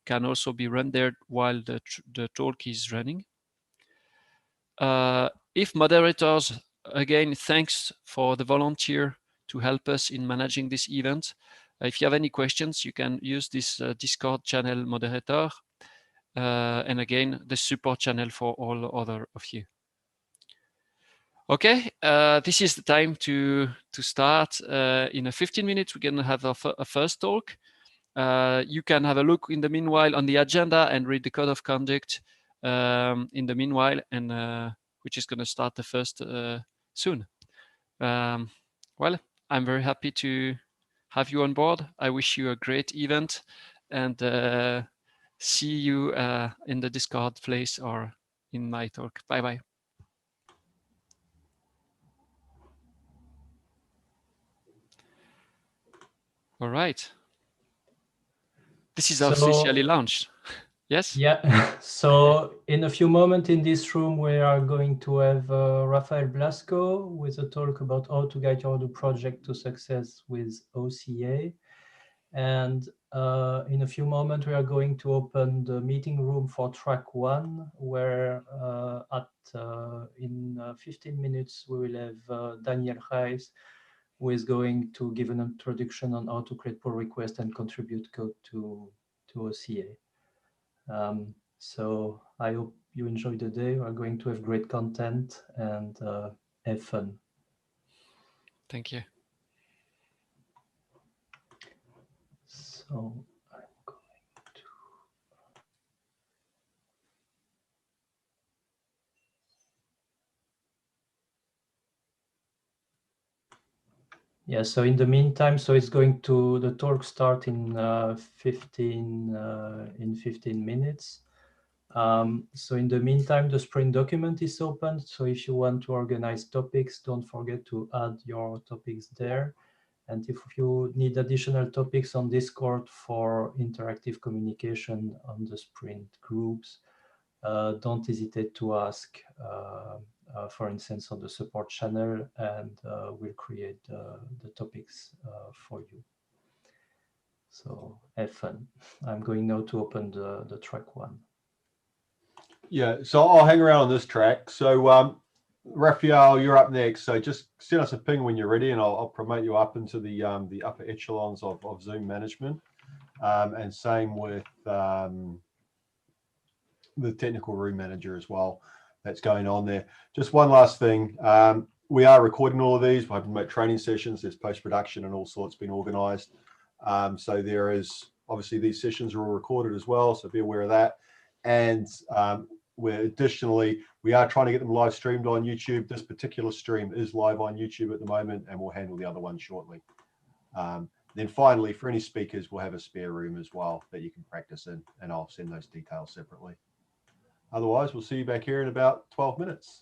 can also be rendered while the talk is running. If moderators, again, thanks for the volunteer to help us in managing this event. If you have any questions, you can use this Discord channel moderator. And again, the support channel for all other of you. Okay, this is the time to start. In a 15 minutes, we're gonna have a first talk. You can have a look in the meanwhile on the agenda and read the code of conduct in the meanwhile, and which is gonna start the first soon. Well, I'm very happy to have you on board. I wish you a great event, and see you in the Discord place or in my talk. Bye-bye. All right. This is officially launched. Yes? Yeah. So in a few moments in this room, we are going to have Rafael Blasco with a talk about how to guide your Odoo project to success with OCA. And in a few moments, we are going to open the meeting room for track 1, where in 15 minutes, we will have Daniel Reis, who is going to give an introduction on how to create pull requests and contribute code to OCA. So I hope you enjoy the day. We're going to have great content and have fun. Thank you. So I'm going to... Yeah, so in the meantime, so it's going to, the talk start in 15 minutes. So in the meantime, the sprint document is open. So if you want to organize topics, don't forget to add your topics there. And if you need additional topics on Discord for interactive communication on the sprint groups, don't hesitate to ask, for instance, on the support channel, and we'll create the topics for you. So have fun. I'm going now to open the track 1. Yeah, so I'll hang around on this track. So Raphael, you're up next. So just send us a ping when you're ready, and I'll promote you up into the upper echelons of Zoom management. And same with the technical room manager as well. That's going on there. Just one last thing. We are recording all of these. We're having to make training sessions. There's post-production and all sorts been organized. So there is, obviously these sessions are all recorded as well. So be aware of that. And we are trying to get them live streamed on YouTube. This particular stream is live on YouTube at the moment, and we'll handle the other one shortly. Then finally, for any speakers, we'll have a spare room as well that you can practice in, and I'll send those details separately. Otherwise, we'll see you back here in about 12 minutes.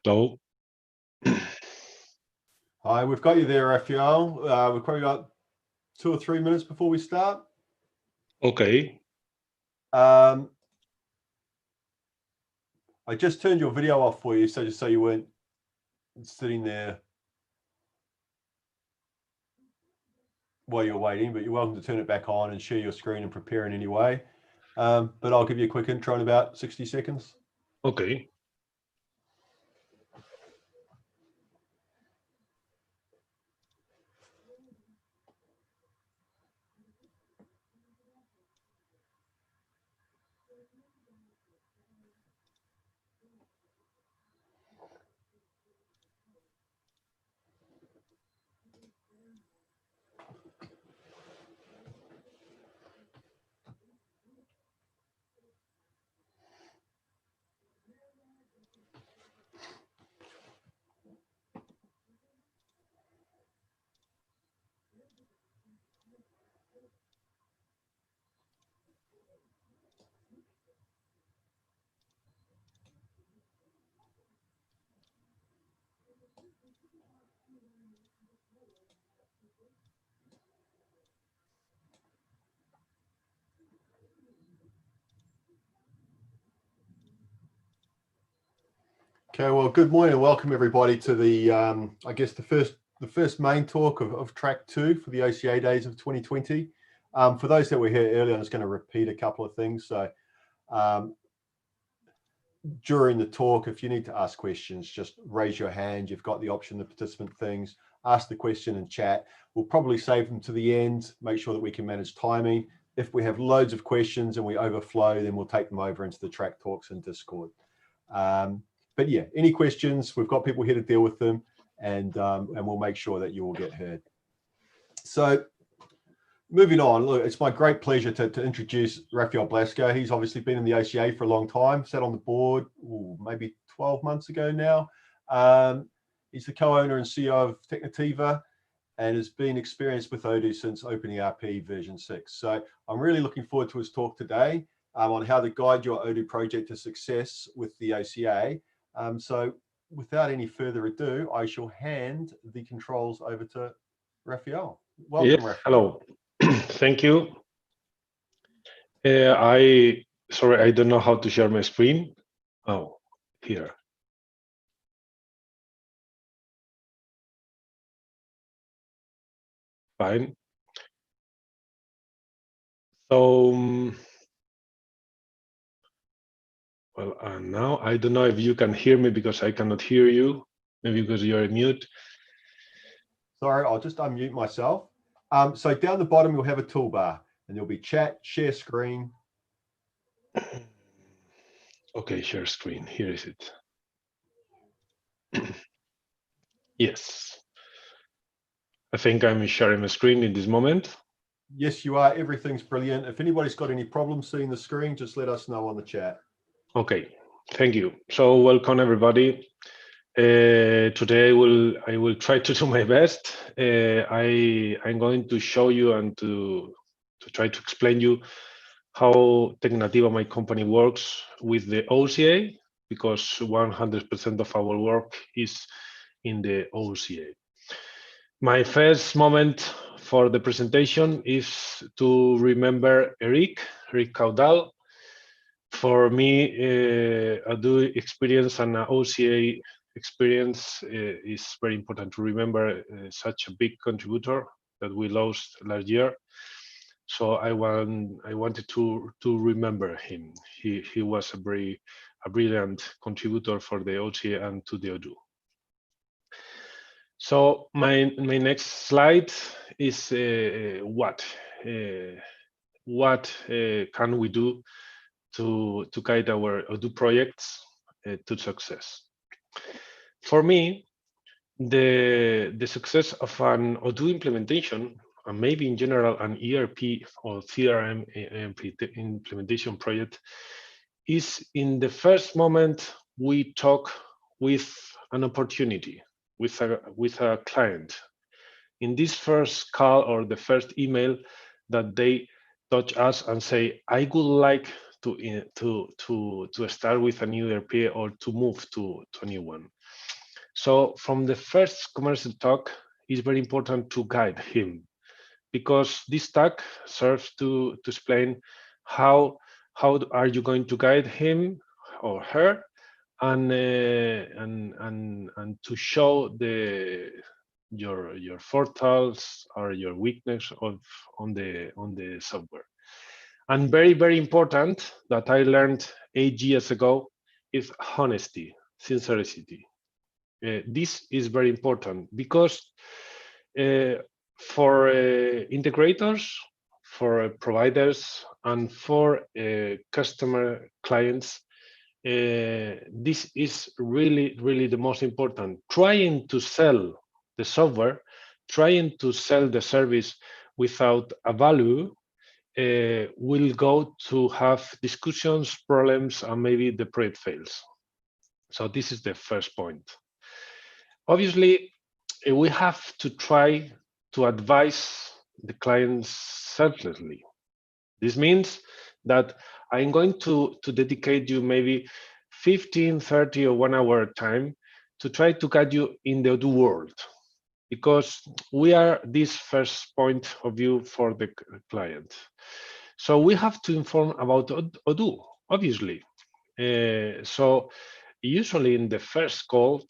Hello. Hi, we've got you there, Raphael. We've probably got 2 or 3 minutes before we start. Okay. I just turned your video off for you, so just so you weren't sitting there while you're waiting, but you're welcome to turn it back on and share your screen and prepare in any way. But I'll give you a quick intro in about 60 seconds. Okay. Okay, well, good morning and welcome everybody to the, I guess the first main talk of track 2 for the OCA Days of 2020. For those that were here earlier, I'm just going to repeat a couple of things. So during the talk, if you need to ask questions, just raise your hand. You've got the option, the participant things, ask the question in chat. We'll probably save them to the end, make sure that we can manage timing. If we have loads of questions and we overflow, then we'll take them over into the track talks in Discord. But yeah, any questions, we've got people here to deal with them, and we'll make sure that you will get heard. So moving on, look, it's my great pleasure to introduce Raphael Blasco. He's obviously been in the OCA for a long time, sat on the board maybe 12 months ago now. He's the co-owner and CEO of Technativa and has been experienced with Odoo since OpenERP version 6. So I'm really looking forward to his talk today on how to guide your Odoo project to success with the OCA. So without any further ado, I shall hand the controls over to Raphael. Welcome, Yes, Raphael. hello. Thank you. Sorry, I don't know how to share my screen. Oh, here. Fine. So, well, now I don't know if you can hear me because I cannot hear you. Maybe because you're mute. Sorry, I'll just unmute myself. So down the bottom, you'll have a toolbar and there'll be chat, share screen. Okay, share screen. Here is it. Yes. I think I'm sharing my screen in this moment. Yes, you are. Everything's brilliant. If anybody's got any problems seeing the screen, just let us know on the chat. Okay, thank you. So welcome everybody. Today I will try to do my best. I'm going to show you and to try to explain you how Technativa, my company, works with the OCA, because 100% of our work is in the OCA. My first moment for the presentation is to remember Eric Caudal. For me, Odoo experience and OCA experience is very important to remember. Such a big contributor that we lost last year. So I wanted to remember him. He was a brilliant contributor for the OCA and to the Odoo. So my next slide is what can we do to guide our Odoo projects to success. For me, the success of an Odoo implementation, and maybe in general an ERP or CRM implementation project, is in the first moment we talk with an opportunity, with a client. In this first call or the first email that they touch us and say, I would like to start with a new ERP or to move to a new one. So from the first commercial talk, it's very important to guide him, because this talk serves to explain how are you going to guide him or her, and to show your faults or your weakness on the software. And very important that I learned 8 years ago is honesty, sincerity. This is very important because for integrators, for providers, and for customer clients, this is really the most important. Trying to sell the software, trying to sell the service without a value will go to have discussions, problems, and maybe the project fails. So this is the first point. Obviously, we have to try to advise the clients selflessly. This means that I'm going to dedicate you maybe 15, 30, or 1 hour time to try to guide you in the Odoo world, because we are this first point of view for the client. So we have to inform about Odoo, obviously. So usually in the first call,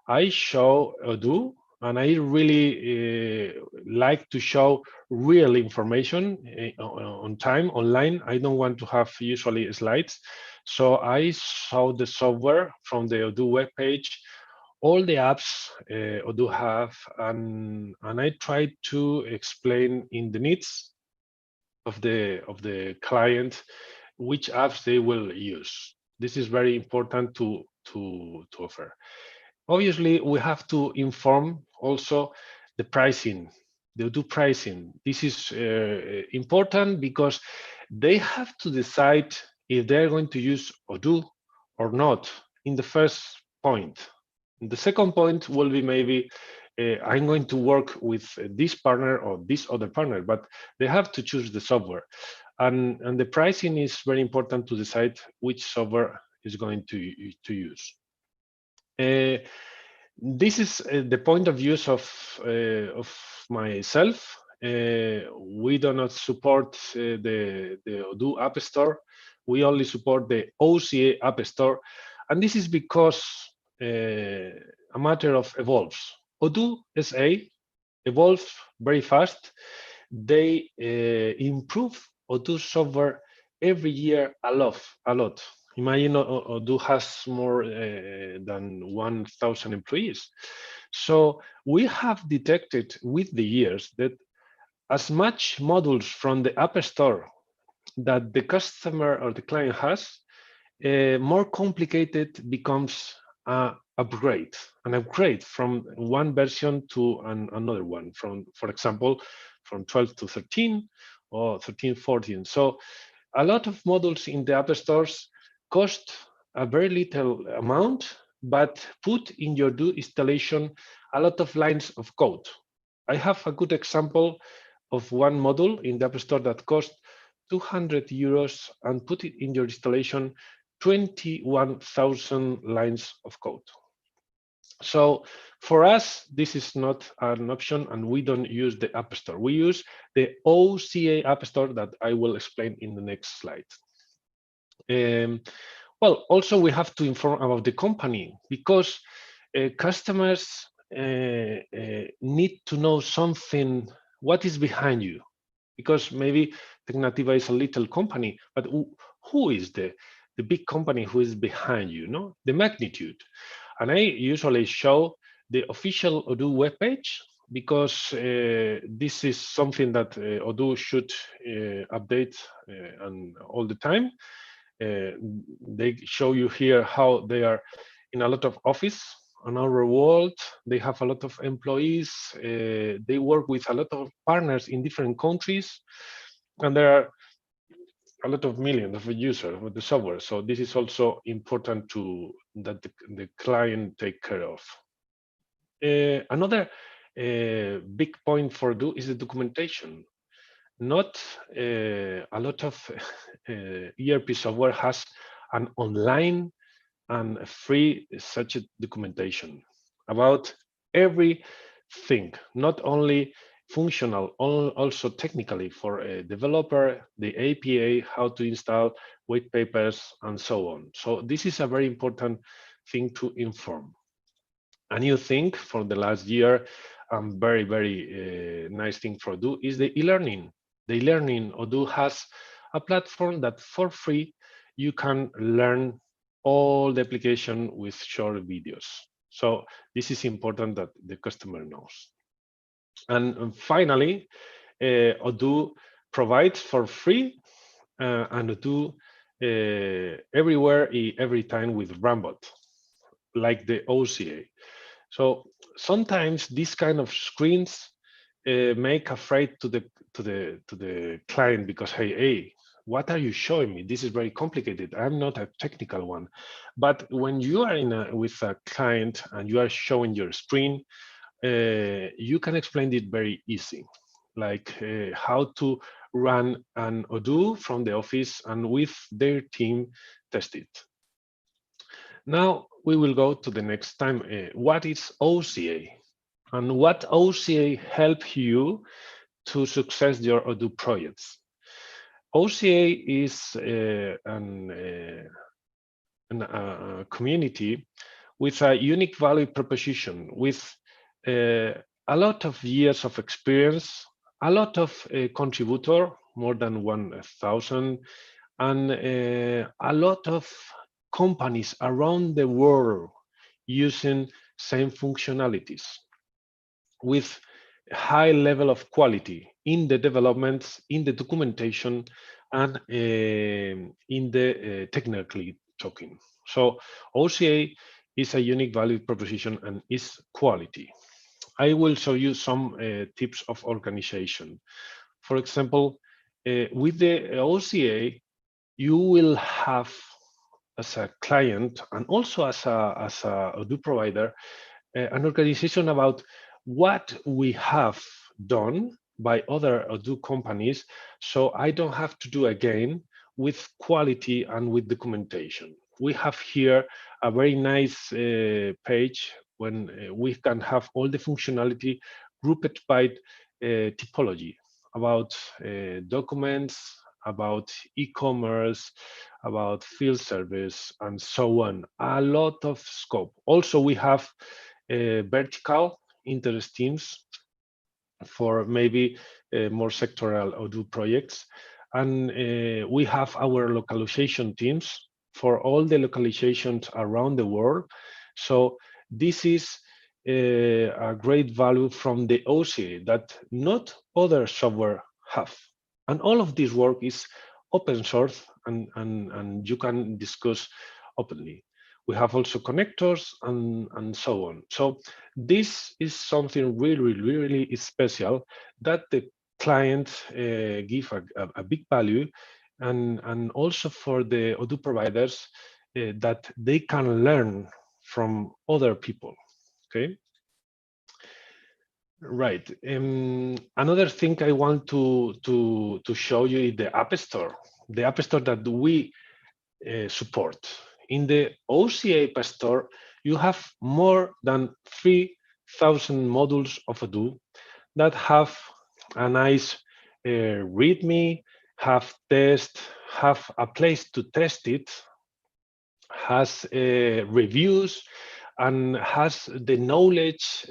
I show Odoo, and I really like to show real information on time, online. I don't want to have usually slides. So I show the software from the Odoo webpage, all the apps Odoo have, and I try to explain in the needs of the client which apps they will use. This is very important to offer. Obviously, we have to inform also the pricing, the Odoo pricing. This is important because they have to decide if they're going to use Odoo or not in the first point. The second point will be maybe I'm going to work with this partner or this other partner, but they have to choose the software. And the pricing is very important to decide which software is going to use. This is the point of view of myself. We do not support the Odoo App Store. We only support the OCA App Store. And this is because a matter of evolves. Odoo SA evolves very fast. They improve Odoo software every year a lot. Imagine Odoo has more than 1,000 employees. So we have detected with the years that as much modules from the App Store that the customer or the client has, more complicated becomes an upgrade from one version to another one, for example, from 12 to 13 or 13, 14. So a lot of modules in the App Stores cost a very little amount, but put in your Odoo installation a lot of lines of code. I have a good example of one module in the App Store that cost 200 euros and put it in your installation 21,000 lines of code. So for us, this is not an option, and we don't use the App Store. We use the OCA App Store that I will explain in the next slide. Well, also we have to inform about the company, because customers need to know something, what is behind you, because maybe Tecnativa is a little company, but who is the big company who is behind you, no? The magnitude. And I usually show the official Odoo webpage, because this is something that Odoo should update and all the time. They show you here how they are in a lot of office on our world. They have a lot of employees. They work with a lot of partners in different countries, and there are a lot of millions of users with the software. So this is also important that the client take care of. Another big point for Odoo is the documentation. not a lot of ERP software has an online and free such a documentation about everything, not only functional, also technically for a developer, the APA, how to install white papers, and so on. So this is a very important thing to inform. A new thing for the last year, and very nice thing for Odoo is the e-learning. The e-learning Odoo has a platform that for free you can learn all the application with short videos. So this is important that the customer knows. And finally, Odoo provides for free and Odoo everywhere, every time with Rambot, like the OCA. So sometimes these kind of screens make afraid to the client because hey, what are you showing me? This is very complicated. I'm not a technical one. But when you are with a client and you are showing your screen, you can explain it very easy, like how to run an Odoo from the office and with their team test it. Now we will go to the next time. What is OCA? And what OCA help you to success your Odoo projects? OCA is a community with a unique value proposition, with a lot of years of experience, a lot of contributor, more than 1,000, and a lot of companies around the world using same functionalities with high level of quality in the developments, in the documentation, and in the technically talking. So OCA is a unique value proposition and is quality. I will show you some tips of organization. For example, with the OCA, you will have as a client and also as a Odoo provider, an organization about what we have done by other Odoo companies, so I don't have to do again with quality and with documentation. We have here a very nice page when we can have all the functionality grouped by typology about documents, about e-commerce, about field service, and so on. A lot of scope. Also, we have vertical interest teams for maybe more sectoral Odoo projects. And we have our localization teams for all the localizations around the world. So this is a great value from the OCA that not other software have. And all of this work is open source and you can discuss openly. We have also connectors and so on. So this is something really special that the client give a big value, and also for the Odoo providers that they can learn from other people. Okay. Right. Another thing I want to show you is the App Store. The App Store that we support. In the OCA App Store, you have more than 3,000 modules of Odoo that have a nice README, have test, have a place to test it, has reviews, and has the knowledge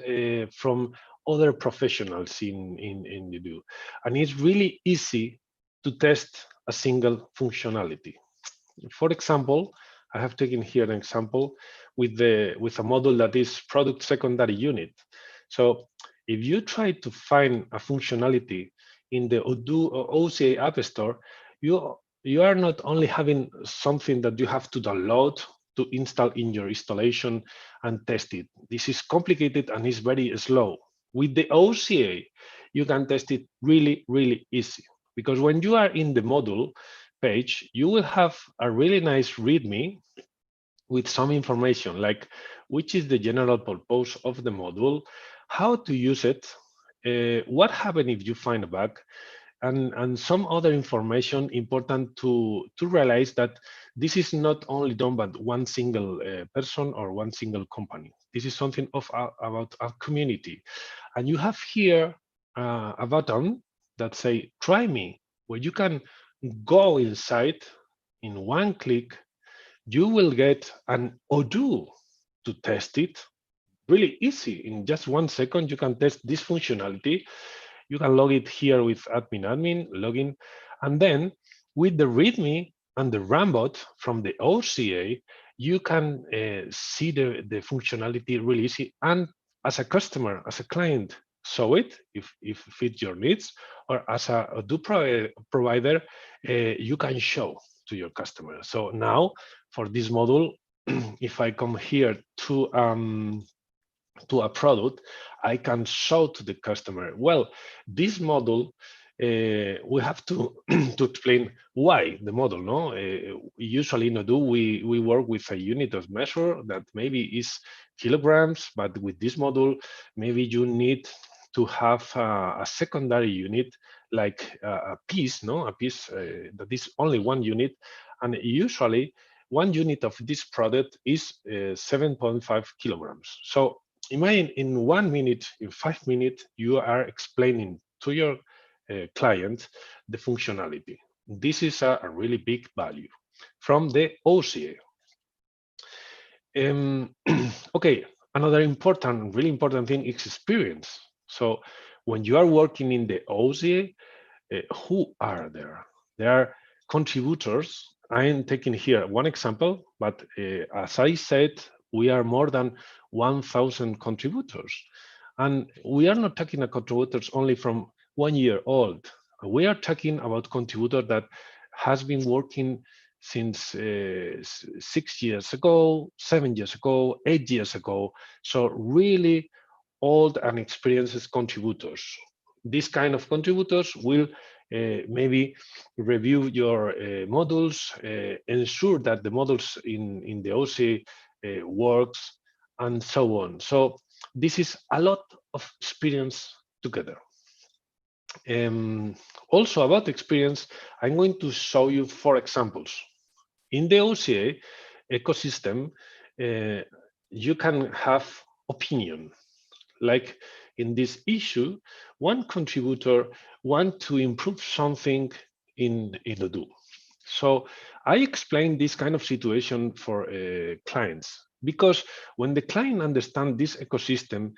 from other professionals in Odoo. And it's really easy to test a single functionality. For example, I have taken here an example with a model that is product secondary unit. So if you try to find a functionality in the Odoo or OCA App Store, you are not only having something that you have to download to install in your installation and test it. This is complicated and is very slow. With the OCA, you can test it really easy, because when you are in the module page, you will have a really nice README with some information like which is the general purpose of the module, how to use it, what happens if you find a bug, and some other information important to realize that this is not only done by one single person or one single company. This is something about a community. And you have here a button that say try me, where you can go inside in one click. You will get an Odoo to test it. Really easy. In just 1 second, you can test this functionality. You can log it here with admin, login, and then with the README and the Rambot from the OCA, you can see the functionality really easy. And as a customer, as a client, show it if it fits your needs, or as a Odoo provider, you can show to your customer. So now for this module, if I come here to a product, I can show to the customer, well, this model, we have to to explain why the model, no? Usually in Odoo, we work with a unit of measure that maybe is kilograms, but with this model, maybe you need to have a secondary unit, like a piece, no? A piece that is only one unit, and usually 1 unit of this product is 7.5 kilograms. So imagine in 1 minute, in 5 minutes, you are explaining to your client the functionality. This is a really big value from the OCA. Okay, another really important thing is experience. So when you are working in the OCA, who are there? There are contributors. I am taking here one example, but as I said, we are more than 1,000 contributors. And we are not talking about contributors only from 1 year old. We are talking about contributor that has been working since 6 years ago, 7 years ago, 8 years ago. So really old and experienced contributors. These kind of contributors will maybe review your modules, ensure that the modules in the OCA works, and so on. So this is a lot of experience together. Also about experience, I'm going to show you 4 examples. In the OCA ecosystem, you can have opinion. Like in this issue, one contributor wants to improve something in Odoo. So I explain this kind of situation for clients, because when the client understands this ecosystem,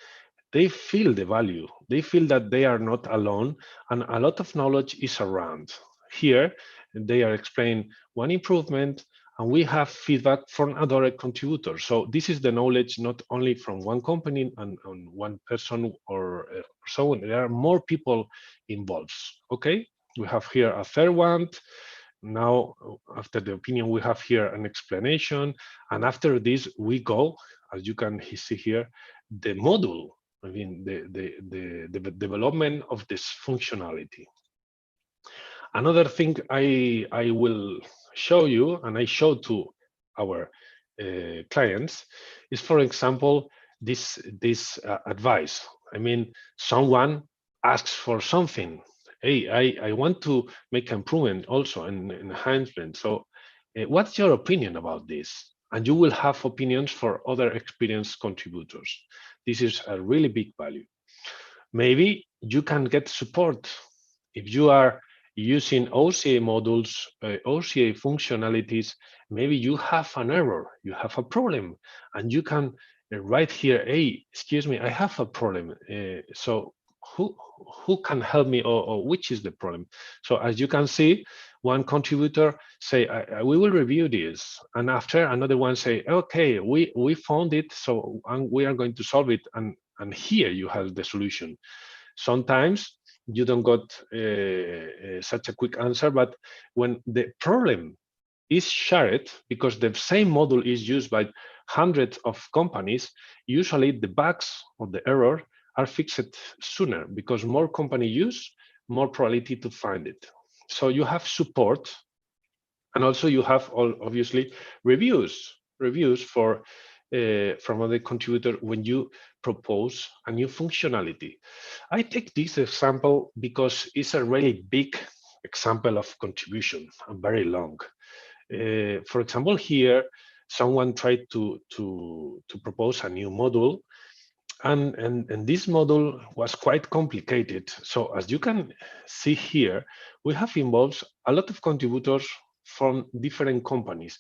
they feel the value. They feel that they are not alone, and a lot of knowledge is around. Here, they are explaining one improvement, and we have feedback from other contributors. So this is the knowledge not only from one company and one person or so on. There are more people involved. Okay, we have here a third one. Now, after the opinion, we have here an explanation, and after this, we go, as you can see here, the module. I mean, the development of this functionality. Another thing I will show you, and I show to our clients, is, for example, this advice. I mean, someone asks for something. Hey, I want to make improvement also, an enhancement. So what's your opinion about this? And you will have opinions for other experienced contributors. This is a really big value. Maybe you can get support if you are using OCA modules, OCA functionalities. Maybe you have an error, you have a problem, and you can write here, hey, excuse me, I have a problem. So who can help me, or which is the problem? So as you can see, one contributor say, we will review this, and after another one say, okay, we found it, so we are going to solve it, and here you have the solution. Sometimes you don't got such a quick answer, but when the problem is shared, because the same model is used by hundreds of companies, usually the bugs or the error are fixed sooner, because more company use, more probability to find it. So you have support, and also you have obviously reviews for from other contributor when you propose a new functionality. I take this example because it's a really big example of contribution and very long. For example, here, someone tried to propose a new module, and this model was quite complicated. So as you can see here, we have involved a lot of contributors from different companies.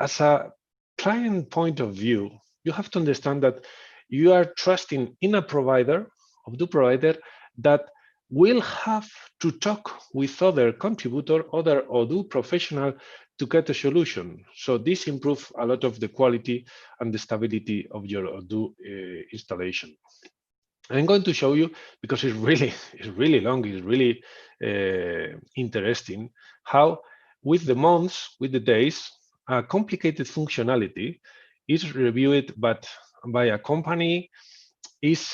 As a client point of view, you have to understand that you are trusting in a provider, Odoo provider, that will have to talk with other contributor, other Odoo professional to get a solution. So this improves a lot of the quality and the stability of your Odoo installation. I'm going to show you, because it's really long, it's really interesting, how with the months, with the days, a complicated functionality is reviewed by a company, is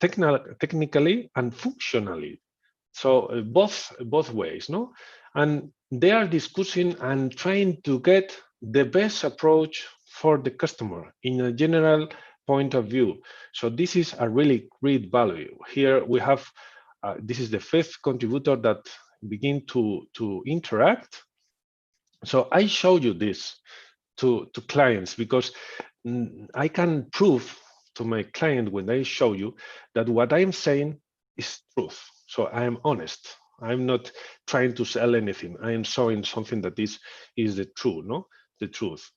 technically and functionally. So both ways, no? And they are discussing and trying to get the best approach for the customer in a general point of view. So this is a really great value. Here we have, this is the fifth contributor that begin to interact. So I show you this to clients because I can prove to my client when I show you that what I'm saying is truth. So I am honest. I'm not trying to sell anything. I am showing something that is the truth, no? The truth.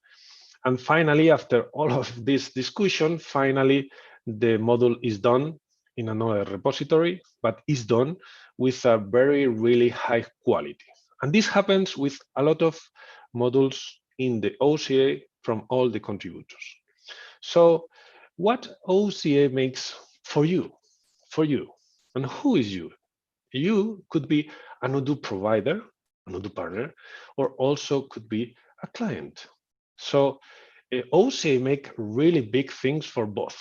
And finally, after all of this discussion, finally, the module is done in another repository, but is done with a really high quality. And this happens with a lot of modules in the OCA from all the contributors. So what OCA makes for you, and who is you? You could be an Odoo provider, an Odoo partner, or also could be a client. So OCA make really big things for both.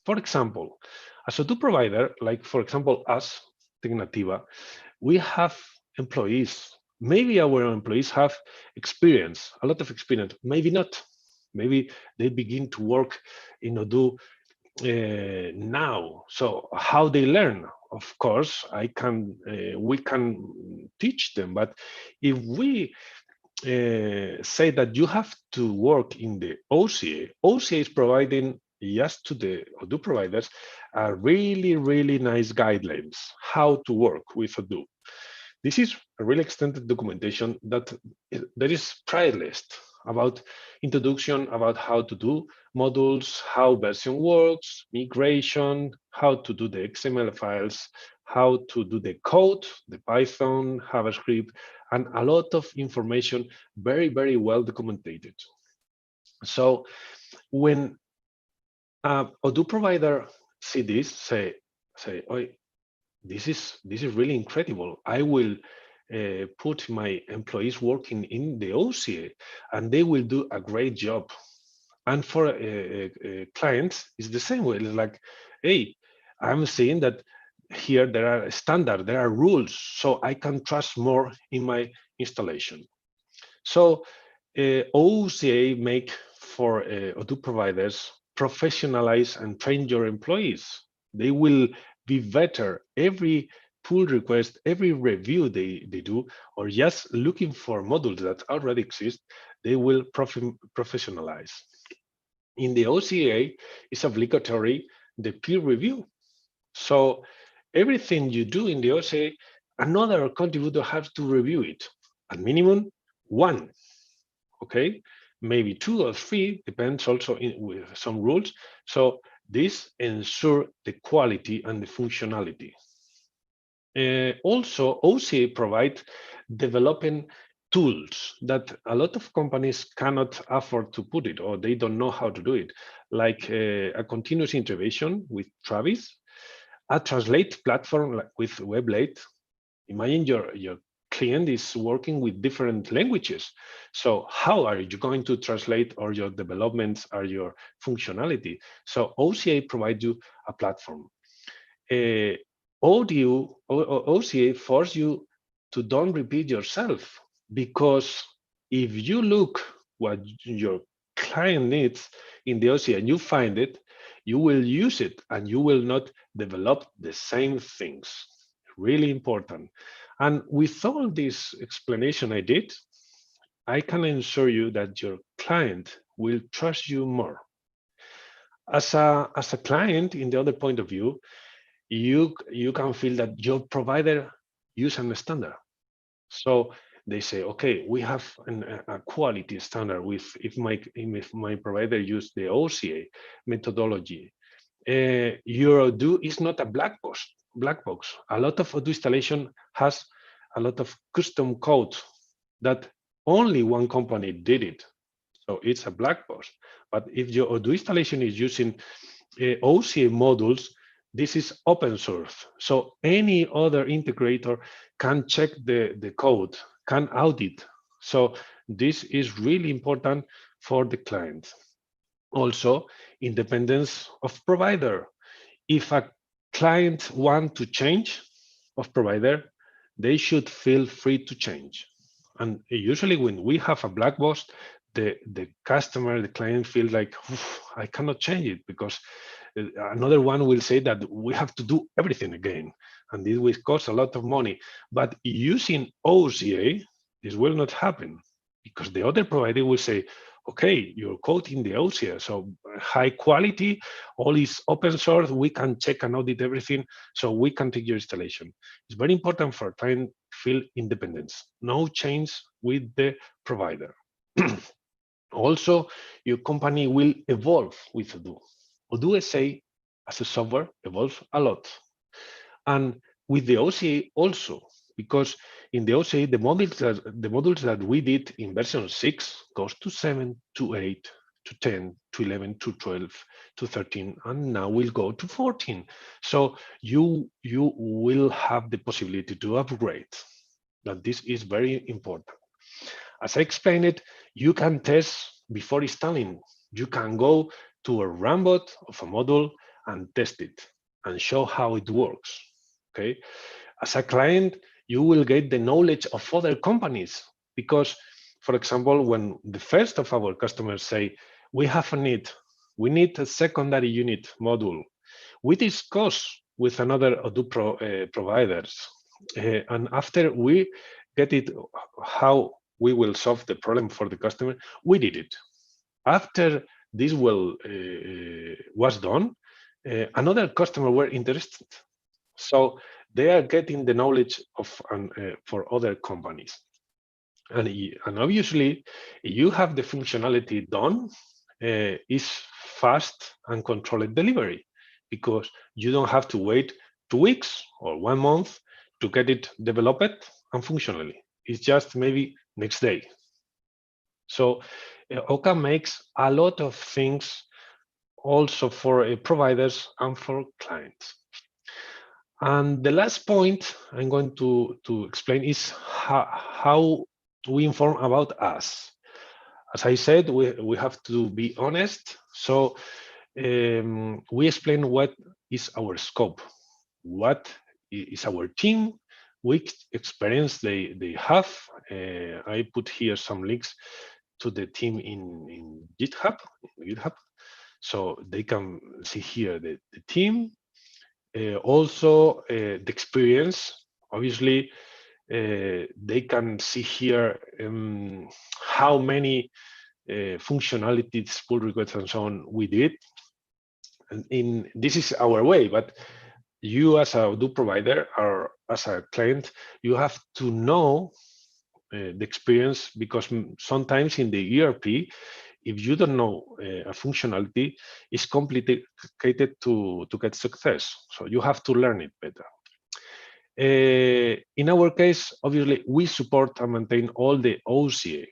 For example, as a Odoo provider, like for example us, Tecnativa, we have employees. Maybe our employees have experience, a lot of experience, maybe not. Maybe they begin to work in Odoo now. So how they learn? Of course, we can teach them. But if we say that you have to work in the OCA, OCA is providing just to the Odoo providers a really nice guidelines how to work with Odoo. This is a really extended documentation that is priceless about introduction, about how to do modules, how version works, migration, how to do the XML files, how to do the code, the Python, JavaScript, and a lot of information, very well documented. So when a Odoo provider see this, say, oh, this is really incredible. I will put my employees working in the OCA, and they will do a great job. And for clients, it's the same way. It's like, hey, I'm seeing that here there are standards, there are rules, so I can trust more in my installation. So OCA make for Odoo providers professionalize and train your employees. They will be better every pull request, every review they do, or just looking for modules that already exist, they will professionalize. In the OCA, it's obligatory the peer review. So everything you do in the OCA, another contributor has to review it, at minimum one, okay? Maybe 2 or 3, depends also with some rules. So this ensures the quality and the functionality. Also, OCA provides developing tools that a lot of companies cannot afford to put it, or they don't know how to do it, like a continuous integration with Travis, a translate platform like with Weblate. Imagine your client is working with different languages. So how are you going to translate all your developments or your functionality? So OCA provides you a platform. OCA force you to don't repeat yourself, because if you look what your client needs in the OCA and you find it, you will use it and you will not develop the same things. Really important. And with all this explanation I did, I can assure you that your client will trust you more. As a client, in the other point of view, you can feel that your provider use a standard. So they say, okay, we have a quality standard with if my provider use the OCA methodology. Your Odoo is not a black box. A lot of Odoo installation has a lot of custom code that only one company did it. So it's a black box. But if your Odoo installation is using OCA modules, this is open source. So any other integrator can check the code, can audit. So this is really important for the client. Also, independence of provider. If a client want to change of provider, they should feel free to change. And usually when we have a black box, the customer, the client feels like, I cannot change it because another one will say that we have to do everything again. And this will cost a lot of money. But using OCA, this will not happen because the other provider will say, okay, you're code in the OCA, so high quality, all is open source, we can check and audit everything, so we can take your installation. It's very important for client feel independence, no change with the provider. Also, your company will evolve with Odoo. Odoo SA as a software evolves a lot. And with the OCA also, because in the OCA, the modules that we did in version 6 goes to 7, to 8, to 10, to 11, to 12, to 13, and now we'll go to 14. So you will have the possibility to upgrade. That this is very important. As I explained it, you can test before installing. You can go to a runbot of a module and test it and show how it works. Okay. As a client, you will get the knowledge of other companies because, for example, when the first of our customers say, we have a need, we need a secondary unit module, we discuss with another Odoo providers. And after we get it, how we will solve the problem for the customer, we did it. After this was done, another customer were interested. So they are getting the knowledge of for other companies. And obviously, you have the functionality done, is fast and controlled delivery because you don't have to wait 2 weeks or 1 month to get it developed and functionally. It's just maybe next day. So OCA makes a lot of things also for providers and for clients. And the last point I'm going to explain is how we inform about us. As I said, we have to be honest. So we explain what is our scope, what is our team, which experience they have. I put here some links to the team in GitHub, so they can see here the team. Also, the experience, obviously, they can see here how many functionalities, pull requests, and so on we did. And this is our way, but you as a Odoo provider or as a client, you have to know the experience because sometimes in the ERP, if you don't know a functionality, it's complicated to get success. So you have to learn it better. In our case, obviously, we support and maintain all the OCA.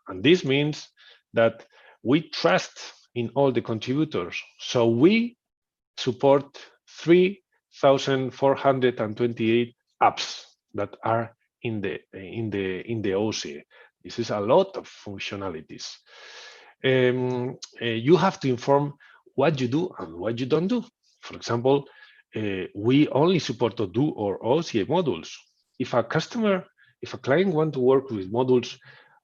And this means that we trust in all the contributors. So we support 3,428 apps that are in the OCA. This is a lot of functionalities. You have to inform what you do and what you don't do. For example, we only support Odoo or OCA modules. If a client wants to work with modules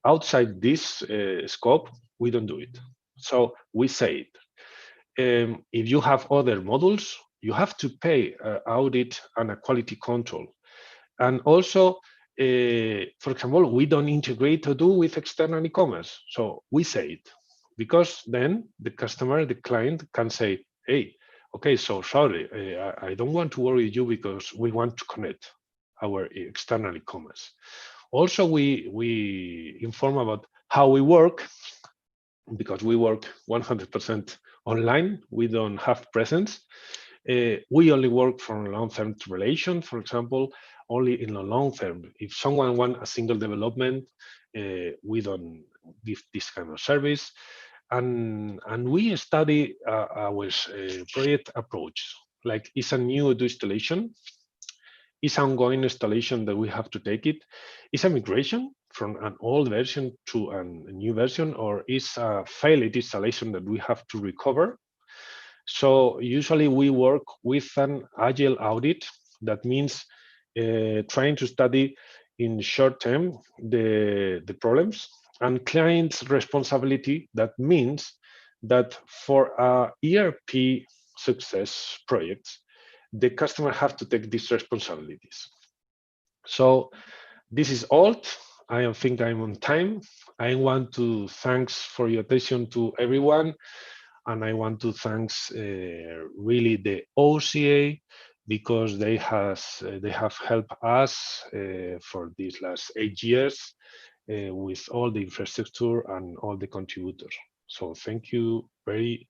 outside this scope, we don't do it. So we say if you have other modules, you have to pay audit and a quality control. And also, for example, we don't integrate to do with external e-commerce. So we say it because then the customer, the client can say, hey, okay, so sorry, I don't want to worry you because we want to connect our external e-commerce. Also, we inform about how we work because we work 100% online. We don't have presence. We only work from long-term relation, for example, only in the long term. If someone wants a single development, we don't give this kind of service. And we study our project approach. Like it's a new installation, it's ongoing installation that we have to take it. It's a migration from an old version to a new version, or it's a failed installation that we have to recover. So usually we work with an agile audit. That means trying to study in short term the problems and client's responsibility. That means that for a ERP success projects, the customer have to take these responsibilities. So this is all. I think I'm on time. I want to thanks for your attention to everyone. And I want to thanks really the OCA because they have helped us for these last 8 years with all the infrastructure and all the contributors. So thank you very,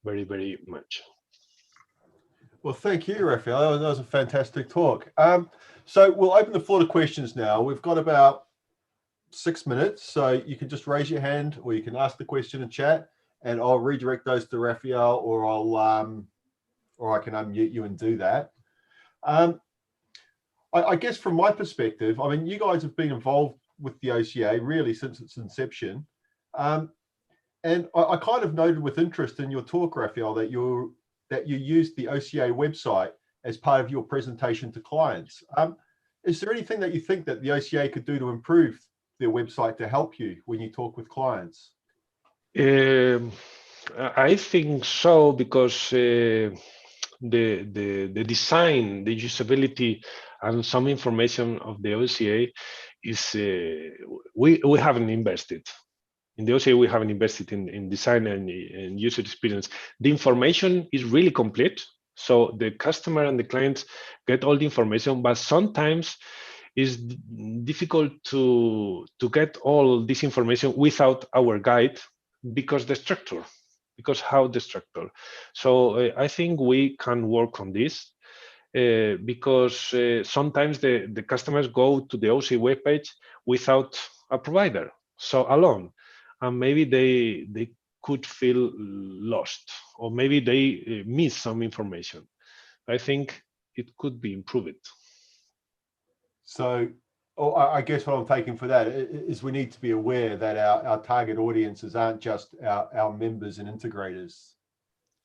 very, very much. Well, thank you, Rafael. That was a fantastic talk. So we'll open the floor to questions now. We've got about 6 minutes, so you can just raise your hand or you can ask the question in chat, and I'll redirect those to Rafael, or I can unmute you and do that. I guess from my perspective, I mean, you guys have been involved with the OCA really since its inception, and I kind of noted with interest in your talk, Rafael, that you used the OCA website as part of your presentation to clients. Is there anything that you think that the OCA could do to improve their website to help you when you talk with clients? I think so, because the design, the usability, and some information of the OCA is we haven't invested. In the OCA, we haven't invested in design and user experience. The information is really complete, so the customer and the clients get all the information, but sometimes it's difficult to get all this information without our guide because how the structure. So I think we can work on this because sometimes the customers go to the OCA webpage without a provider, so alone. And maybe they could feel lost, or maybe they miss some information. I think it could be improved. So I guess what I'm taking for that is we need to be aware that our target audiences aren't just our members and integrators.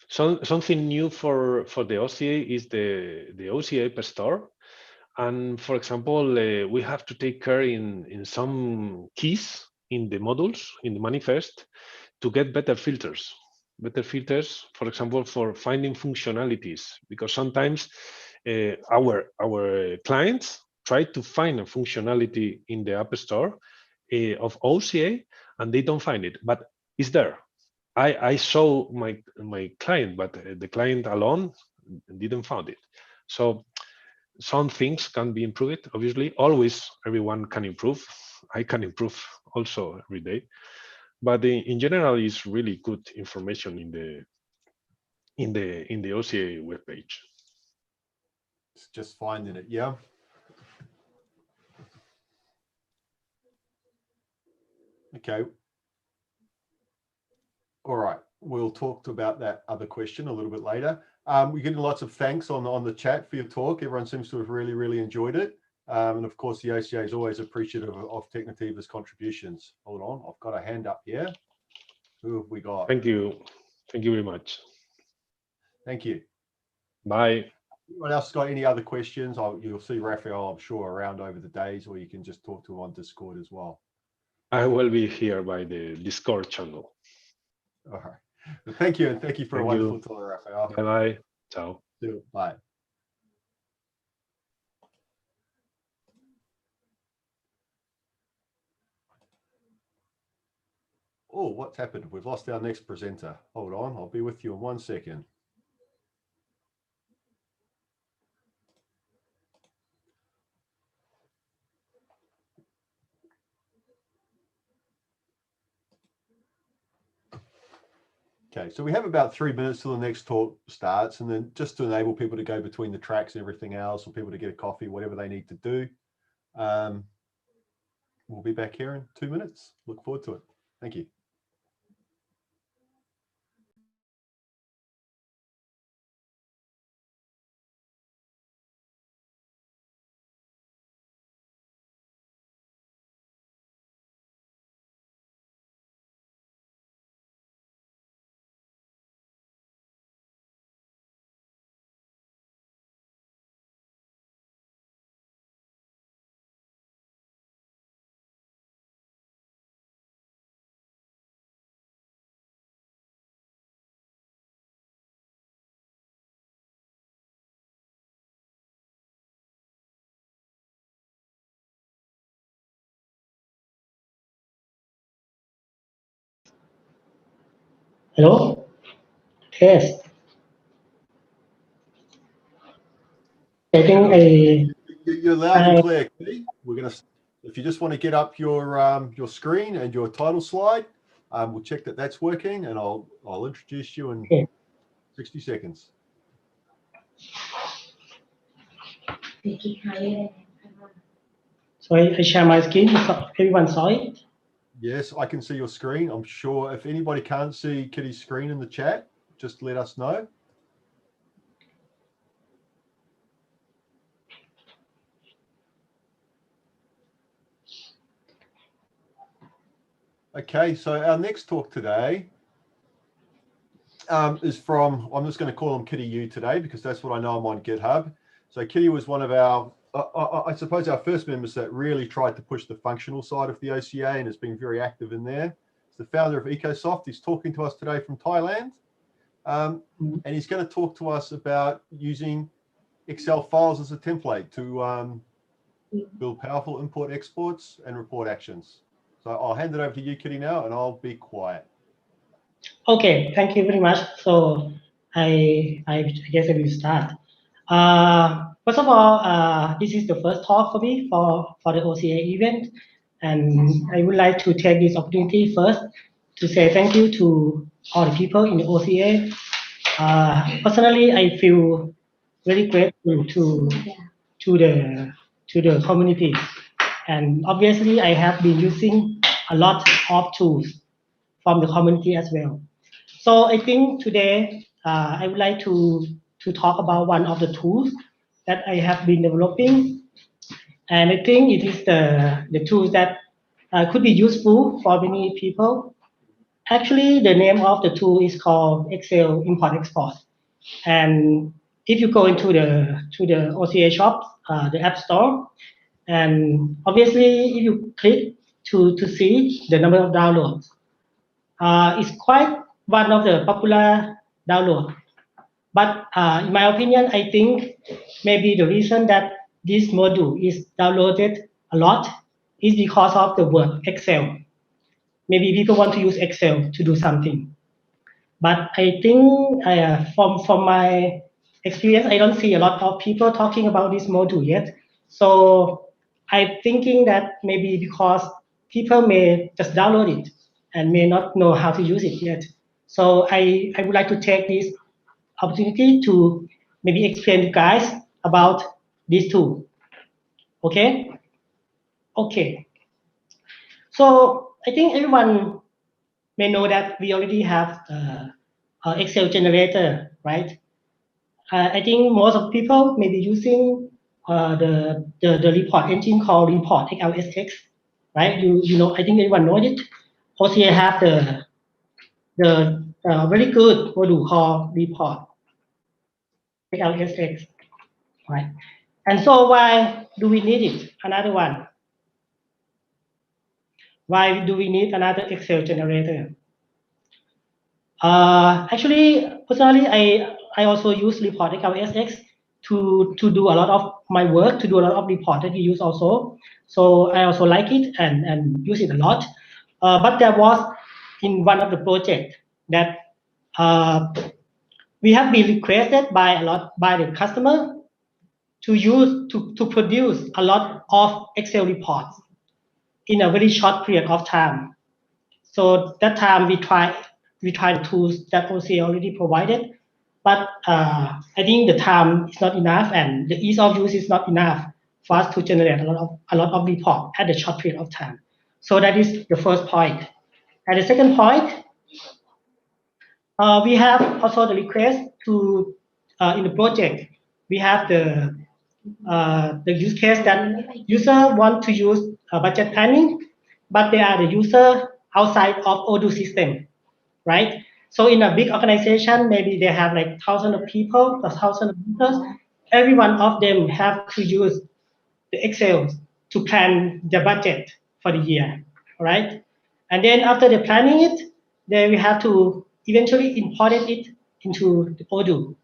So something new for the OCA is the OCA App Store. And for example, we have to take care in some keys in the modules, in the manifest, to get better filters, for example, for finding functionalities, because sometimes our clients try to find a functionality in the App Store of OCA and they don't find it, but it's there. I saw my client, but the client alone didn't find it. So some things can be improved. Obviously, always everyone can improve. I can improve also every day. But in general, it's really good information in the OCA webpage. It's just finding it, yeah. Okay. All right, we'll talk about that other question a little bit later. We're getting lots of thanks on the chat for your talk. Everyone seems to have really enjoyed it. And of course, the OCA is always appreciative of Tecnitiva's contributions. Hold on, I've got a hand up here. Who have we got? Thank you. Thank you very much. Thank you. Bye. Anyone else got any other questions? You'll see Rafael, I'm sure, around over the days, or you can just talk to him on Discord as well. I will be here by the Discord channel. All right. Well, thank you, and thank you for a wonderful tour, Raphael. Bye-bye. Ciao. Bye. Oh, what's happened? We've lost our next presenter. Hold on, I'll be with you in 1 second. Okay, so we have about 3 minutes till the next talk starts, and then just to enable people to go between the tracks and everything else, or people to get a coffee, whatever they need to do. We'll be back here in 2 minutes. Look forward to it. Thank you. Hello? Test. I think You're loud and clear, Kitty. We're gonna. If you just want to get up your screen and your title slide, we'll check that that's working, and I'll introduce you in 60 seconds. So I share my screen so everyone saw it. Yes, I can see your screen. I'm sure if anybody can't see Kitty's screen in the chat, just let us know. Okay, so our next talk today is from, I'm just going to call him Kitty U today because that's what I know him on GitHub. So Kitty was one of our, I suppose our first members that really tried to push the functional side of the OCA and has been very active in there. He's the founder of EcoSoft. He's talking to us today from Thailand. And he's going to talk to us about using Excel files as a template to build powerful import exports and report actions. So I'll hand it over to you, Kitty, now, and I'll be quiet. Okay, thank you very much. So I guess I will start. First of all, this is the first talk for me for the OCA event, and I would like to take this opportunity first to say thank you to all the people in the OCA. Personally, I feel very grateful to the community, and obviously I have been using a lot of tools from the community as well. So I think today I would like to talk about one of the tools that I have been developing, and I think it is the tools that could be useful for many people. Actually, the name of the tool is called Excel Import Export, and if you go into the OCA shop, the App Store, and obviously if you click to see the number of downloads, it's quite one of the popular download. But in my opinion, I think maybe the reason that this module is downloaded a lot is because of the word Excel. Maybe people want to use Excel to do something. But I think from my experience, I don't see a lot of people talking about this module yet. So I'm thinking that maybe because people may just download it and may not know how to use it yet. So I would like to take this opportunity to maybe explain to you guys about this tool. Okay? Okay. So I think everyone may know that we already have Excel generator, right? I think most of people may be using the report engine called Report XLSX, right? You know, I think everyone knows it. OCA have the very good module called Report XLSX, right? And so why do we need it? Another one. Why do we need another Excel generator? Actually, personally, I also use report XLSX to do a lot of my work, to do a lot of report that we use also. So I also like it and use it a lot. But there was in one of the projects that we have been requested by the customer to use to produce a lot of Excel reports in a very short period of time. So that time we try the tools that OCA already provided, but I think the time is not enough and the ease of use is not enough for us to generate a lot of report at a short period of time. So that is the first point. And the second point, we have also the request to in the project we have the use case that user want to use budget planning, but they are the user outside of Odoo system, right? So in a big organization, maybe they have like thousands of people, plus thousands of users. Every one of them have to use the Excel to plan the budget for the year, right? And then after they planning it, then we have to eventually import it into the Odoo,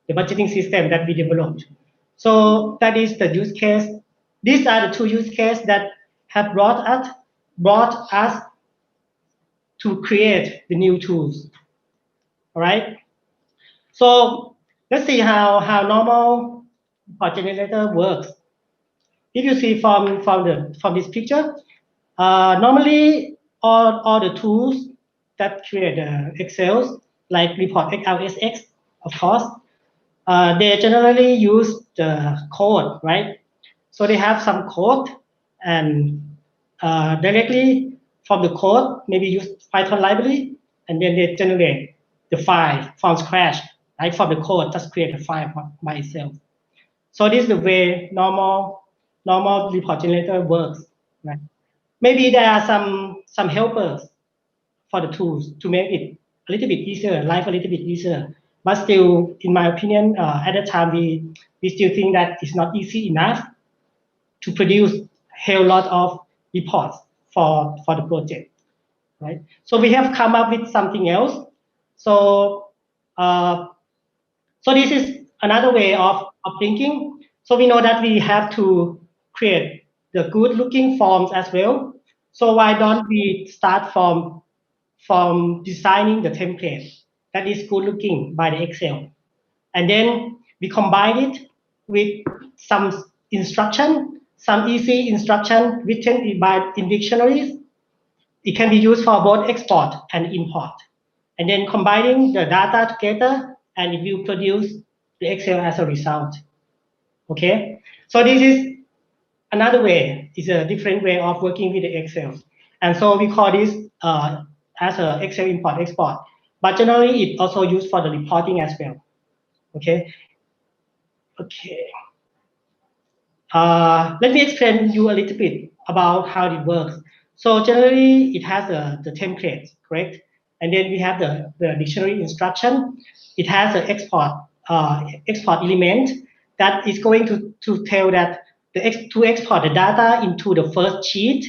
the budgeting system that we developed. So that is the use case. These are the two use cases that have brought us to create the new tools. All right. So let's see how normal report generator works. If you see from this picture, normally all the tools that create Excel, like report XLSX, of course, they generally use the code, right? So they have some code and directly from the code, maybe use Python library, and then they generate the file from scratch, right? From the code, just create a file by itself. So this is the way normal report generator works, right? Maybe there are some helpers for the tools to make it a little bit easier, life a little bit easier. But still, in my opinion, at the time we still think that it's not easy enough to produce a whole lot of reports for the project, right? So we have come up with something else. So so this is another way of thinking. So we know that we have to create the good looking forms as well. So why don't we start from designing the template that is good looking by the Excel, and then we combine it with some instruction, some easy instruction written in dictionaries. It can be used for both export and import, and then combining the data together, and it will produce the Excel as a result. Okay, so this is another way. It's a different way of working with the Excel, and so we call this as a Excel import export. But generally, it also used for the reporting as well. Okay. Okay. Let me explain you a little bit about how it works. So generally, it has the template, correct? And then we have the dictionary instruction. It has an export element that is going to tell that to export the data into the first sheet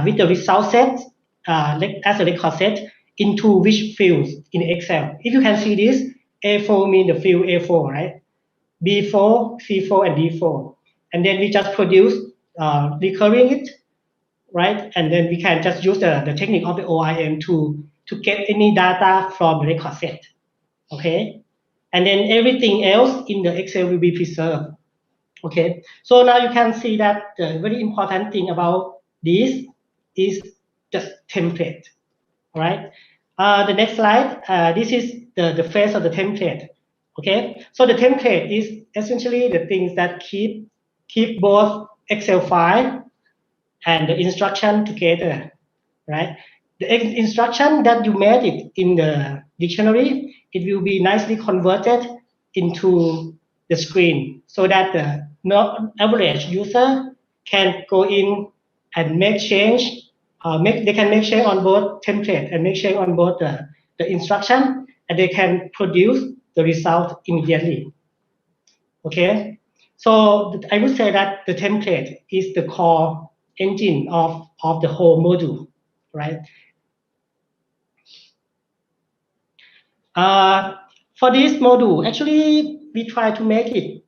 with the result set as a record set into which fields in Excel. If you can see this, A4 means the field A4, right? B4, C4, and D4. And then we just produce recurring it, right? And then we can just use the technique of the OIM to get any data from the record set, okay? And then everything else in the Excel will be preserved, okay? So now you can see that the very important thing about this is the template, all right? The next slide, this is the face of the template, okay? So the template is essentially the things that keep both Excel file and the instruction together, right? The instruction that you made it in the dictionary, it will be nicely converted into the screen so that the average user can go in and make change. They can make change on both template and make change on both the instruction, and they can produce the result immediately. Okay, so I would say that the template is the core engine of the whole module, right? For this module, actually, we try to make it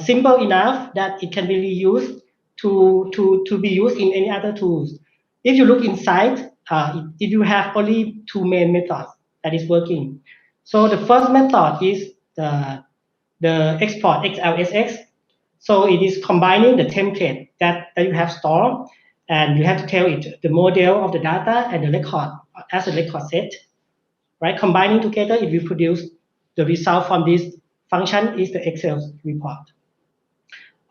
simple enough that it can be reused to be used in any other tools. If you look inside, if you have only two main methods that is working. So the first method is the export XLSX. So it is combining the template that you have stored, and you have to tell it the model of the data and the record as a record set, right? Combining together, it will produce the result from this function is the Excel report.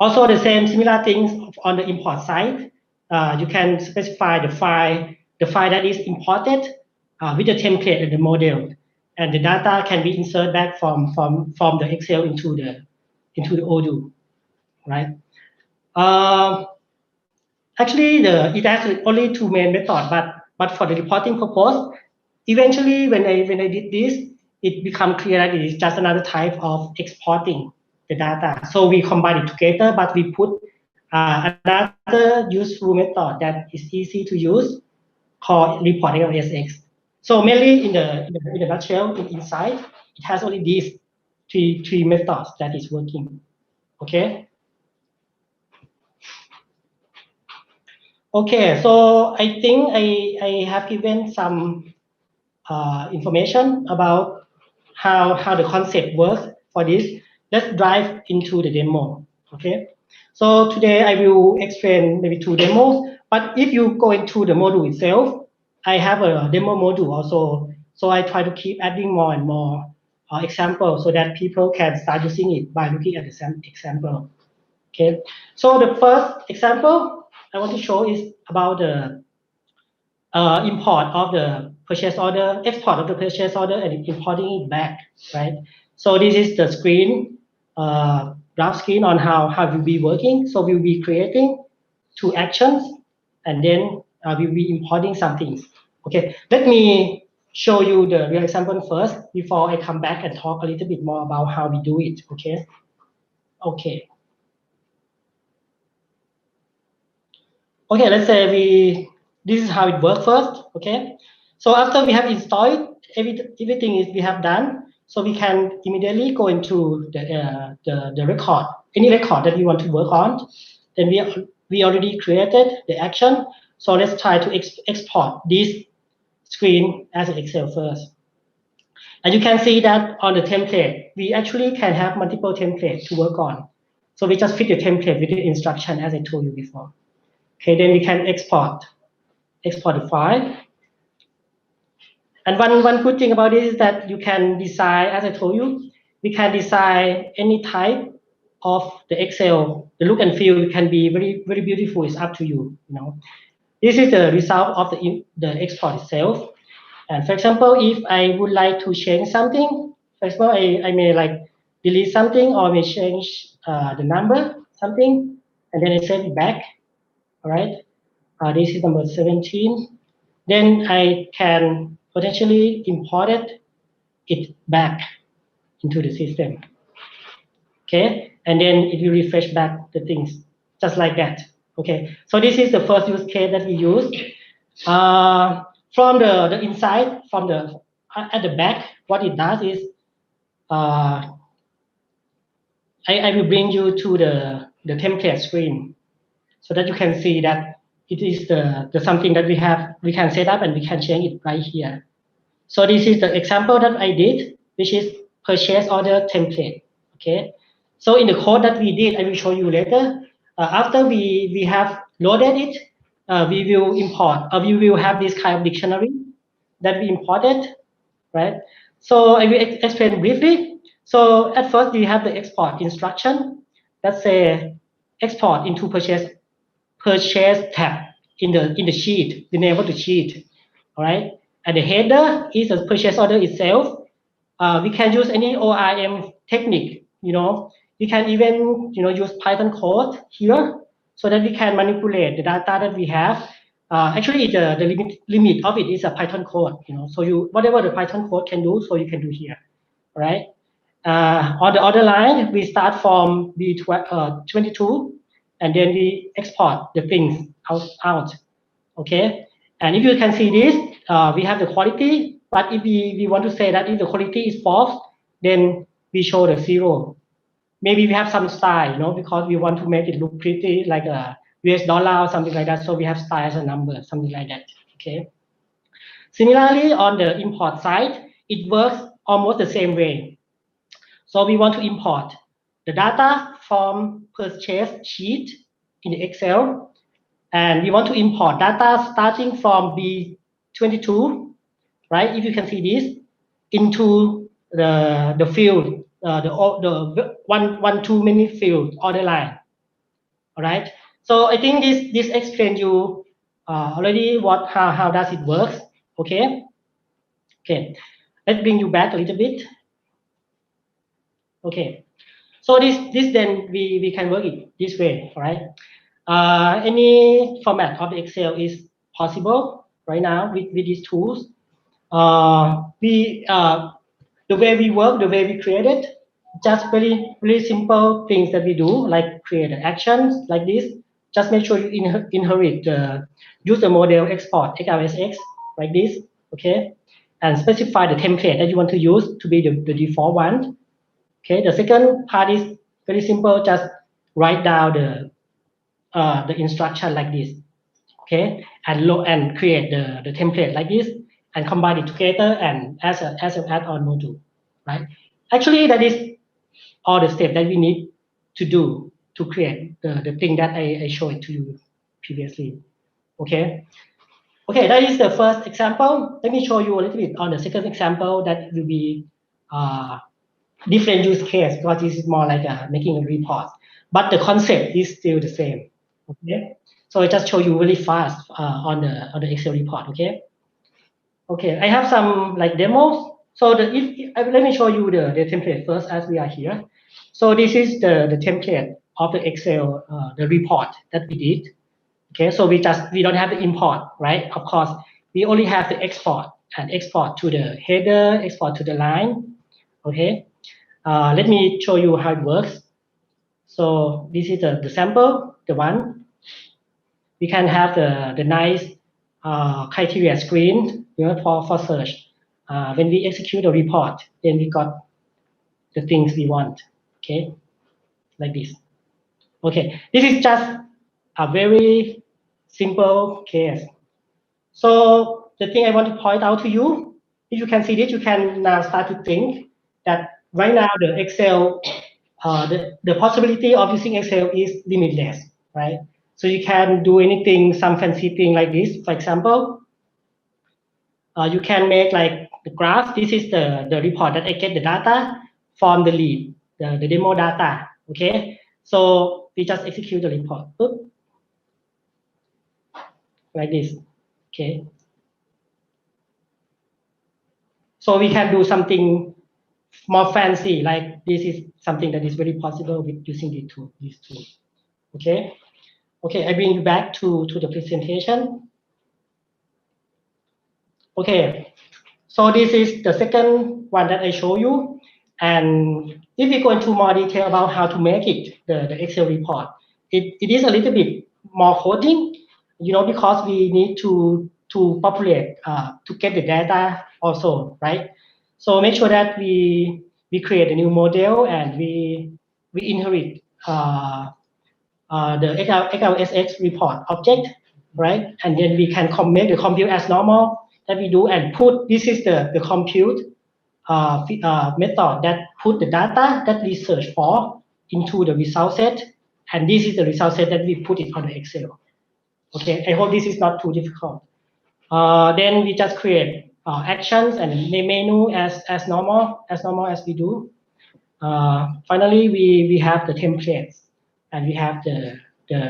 Also, the same similar things on the import side. You can specify the file that is imported with the template and the model, and the data can be inserted back from the Excel into the Odoo, right? Actually, it has only two main methods, but for the reporting purpose, eventually when I did this, it became clear that it is just another type of exporting the data. So we combine it together, but we put another useful method that is easy to use called report LSX. So mainly in the nutshell, inside it has only these three methods that is working. Okay. Okay, so I think I have given some information about how the concept works for this. Let's dive into the demo. Okay, so today I will explain maybe two demos, but if you go into the module itself, I have a demo module also. So I try to keep adding more and more examples so that people can start using it by looking at the same example. Okay, so the first example I want to show is about the import of the purchase order, export of the purchase order, and importing it back, right? So this is the screen, graph screen on how we'll be working. So we'll be creating two actions, and then we'll be importing some things. Okay, let me show you the real example first before I come back and talk a little bit more about how we do it. Okay. Okay. Okay, let's say this is how it works first, okay? So after we have installed everything is we have done, so we can immediately go into the record, any record that we want to work on. Then we already created the action. So let's try to export this screen as an Excel first. And you can see that on the template, we actually can have multiple templates to work on. So we just fit the template with the instruction as I told you before. Okay, then we can export the file. And one good thing about it is that you can design, as I told you, we can design any type of the Excel. The look and feel can be very, very beautiful. It's up to you. This is the result of the export itself. And for example, if I would like to change something, for example, I may like delete something or may change the number, something, and then I save it back. All right. This is number 17. Then I can potentially import it back into the system. Okay, and then it will refresh back the things just like that. Okay, so this is the first use case that we use. From the inside, from the at the back, what it does is I will bring you to the template screen so that you can see that it is the something that we can set up and we can change it right here. So this is the example that I did, which is purchase order template. Okay. So in the code that we did, I will show you later. After we have loaded it, we will import, or we will have this kind of dictionary that we imported, right? So I will explain briefly. So at first we have the export instruction. Let's say export into purchase tab in the sheet, the name of the sheet. All right. And the header is the purchase order itself. We can use any ORM technique. We can even use Python code here so that we can manipulate the data that we have. Actually, the limit of it is a Python code. So whatever the Python code can do, so you can do here. All right. On the other line, we start from B22, and then we export the things out. Okay. And if you can see this, we have the quality But if we want to say that if the quality is false, then we show the 0. Maybe we have some style, you know, because we want to make it look pretty like a US dollar or something like that. So we have style as a number, something like that. Okay. Similarly, on the import side, it works almost the same way. So we want to import the data from purchase sheet in the Excel, and we want to import data starting from B22, right? If you can see this, into the field, the one too many field order line. All right. So I think this explains you already how does it work. Okay. Okay. Let's bring you back a little bit. Okay. So this then we can work it this way, all right? Any format of the Excel is possible right now with these tools. The way we work, the way we create it, just very simple things that we do, like create actions like this. Just make sure you inherit, use the model export XLSX like this, okay? And specify the template that you want to use to be the default one. Okay, the second part is very simple. Just write down the instruction like this. Okay, and create the template like this, and combine it together and as an add-on module, right? Actually, that is all the steps that we need to do to create the thing that I showed it to you previously. Okay. Okay, that is the first example. Let me show you a little bit on the second example that will be different use case, because this is more like making a report, but the concept is still the same. Okay, so I just show you really fast on the Excel report. Okay, okay, I have some like demos. So let me show you the template first as we are here. So this is the template of the Excel the report that we did. Okay, so we don't have the import, right? Of course, we only have the export, and export to the header, export to the line. Okay. Let me show you how it works. So this is the sample, the one. We can have the nice criteria screen, you know, for search. When we execute the report, then we got the things we want. Okay, like this. Okay, this is just a very simple case. So the thing I want to point out to you, if you can see this, you can now start to think that right now the Excel, the possibility of using Excel is limitless, right? So you can do anything, some fancy thing like this. For example, you can make like the graph. This is the report that I get the data from the lead, the demo data. Okay, so we just execute the report. Oops. Like this. Okay. So we can do something more fancy, like this is something that is very possible with using these tools. Okay. Okay, I bring you back to the presentation. Okay, so this is the second one that I show you. And if we go into more detail about how to make it, the Excel report, it is a little bit more coding, you know, because we need to populate, to get the data also, right? So make sure that we create a new model and we inherit the XLSX report object, right? And then we can make the compute as normal that we do, and put, this is the compute method that put the data that we search for into the result set, and this is the result set that we put it on the Excel. Okay, I hope this is not too difficult. Then we just create actions and the menu as normal as we do. Finally, we have the templates, and we have the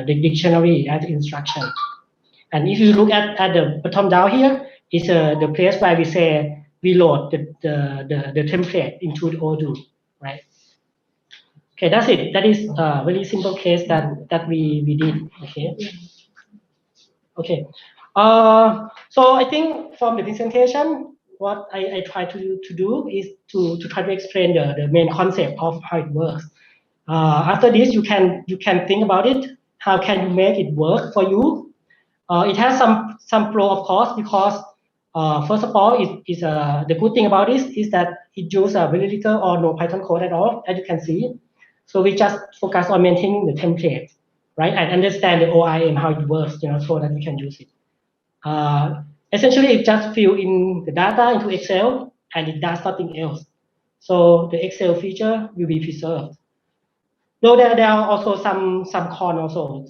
dictionary as instruction. And if you look at the bottom down here, is the place where we say we load the template into the Odoo, right? Okay, that's it. That is a very simple case that we did. Okay. Okay. So I think from the presentation, what I try to do is to try to explain the main concept of how it works. After this, you can think about it. How can you make it work for you? It has some flow, of course, because First of all, the good thing about this is that it uses very little or no Python code at all, as you can see. So we just focus on maintaining the template, right, and understand the OIM, how it works, so that we can use it. Essentially, it just fill in the data into Excel, and it does nothing else. So the Excel feature will be preserved. Though there are also some con also.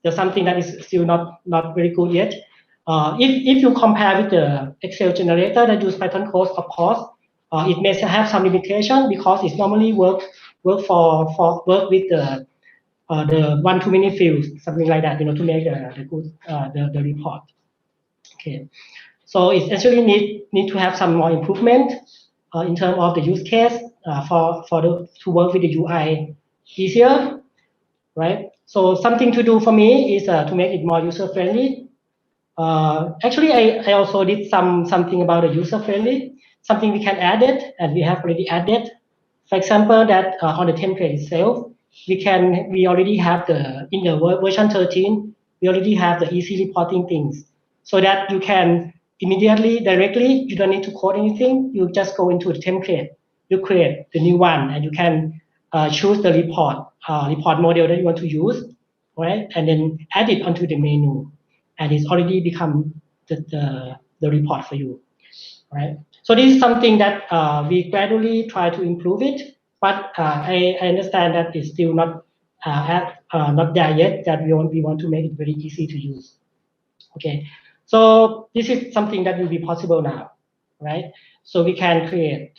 There's something that is still not very good yet. If you compare with the Excel generator that use Python code, of course, it may have some limitation because it normally work with the 1 to many fields, something like that, to make the report. Okay, so it actually need to have some more improvement in terms of the use case to work with the UI easier, right? So something to do for me is to make it more user friendly. Actually, I also did something about the user friendly, something we can add it, and we have already added. For example, that on the template itself, we already have in the version 13, we already have the easy reporting things, so that you can immediately, directly, you don't need to code anything. You just go into the template, you create the new one, and you can choose the report model that you want to use, right? And then add it onto the menu, and it's already become the report for you, right? So this is something that we gradually try to improve it, but I understand that it's still not there yet. That we want to make it very easy to use. Okay, so this is something that will be possible now, right? So we can create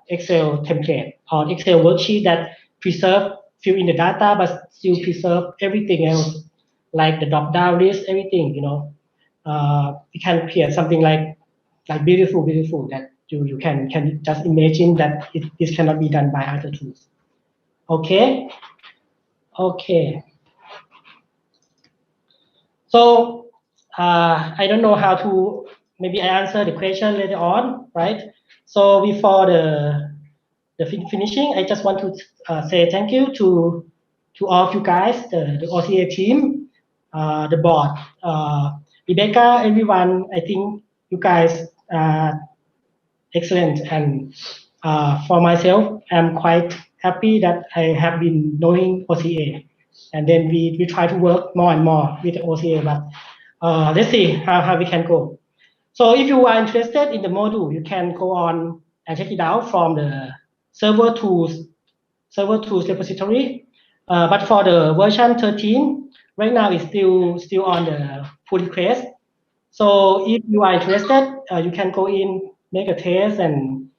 Excel template or Excel worksheet that fill in the data, but still preserve everything else, like the drop-down list, everything. We can create something like beautiful that you can just imagine that this cannot be done by other tools. Okay. So I don't know how to, maybe I answer the question later on, right? So before the finishing, I just want to say thank you to all of you guys, the OCA team, the board, Rebecca, everyone. I think you guys are excellent, and for myself, I'm quite happy that I have been knowing OCA, and then we try to work more and more with OCA, but let's see how we can go. So if you are interested in the module, you can go on and check it out from the server tools repository. But for the version 13, right now it's still on the pull request. So if you are interested, you can go in, make a test, and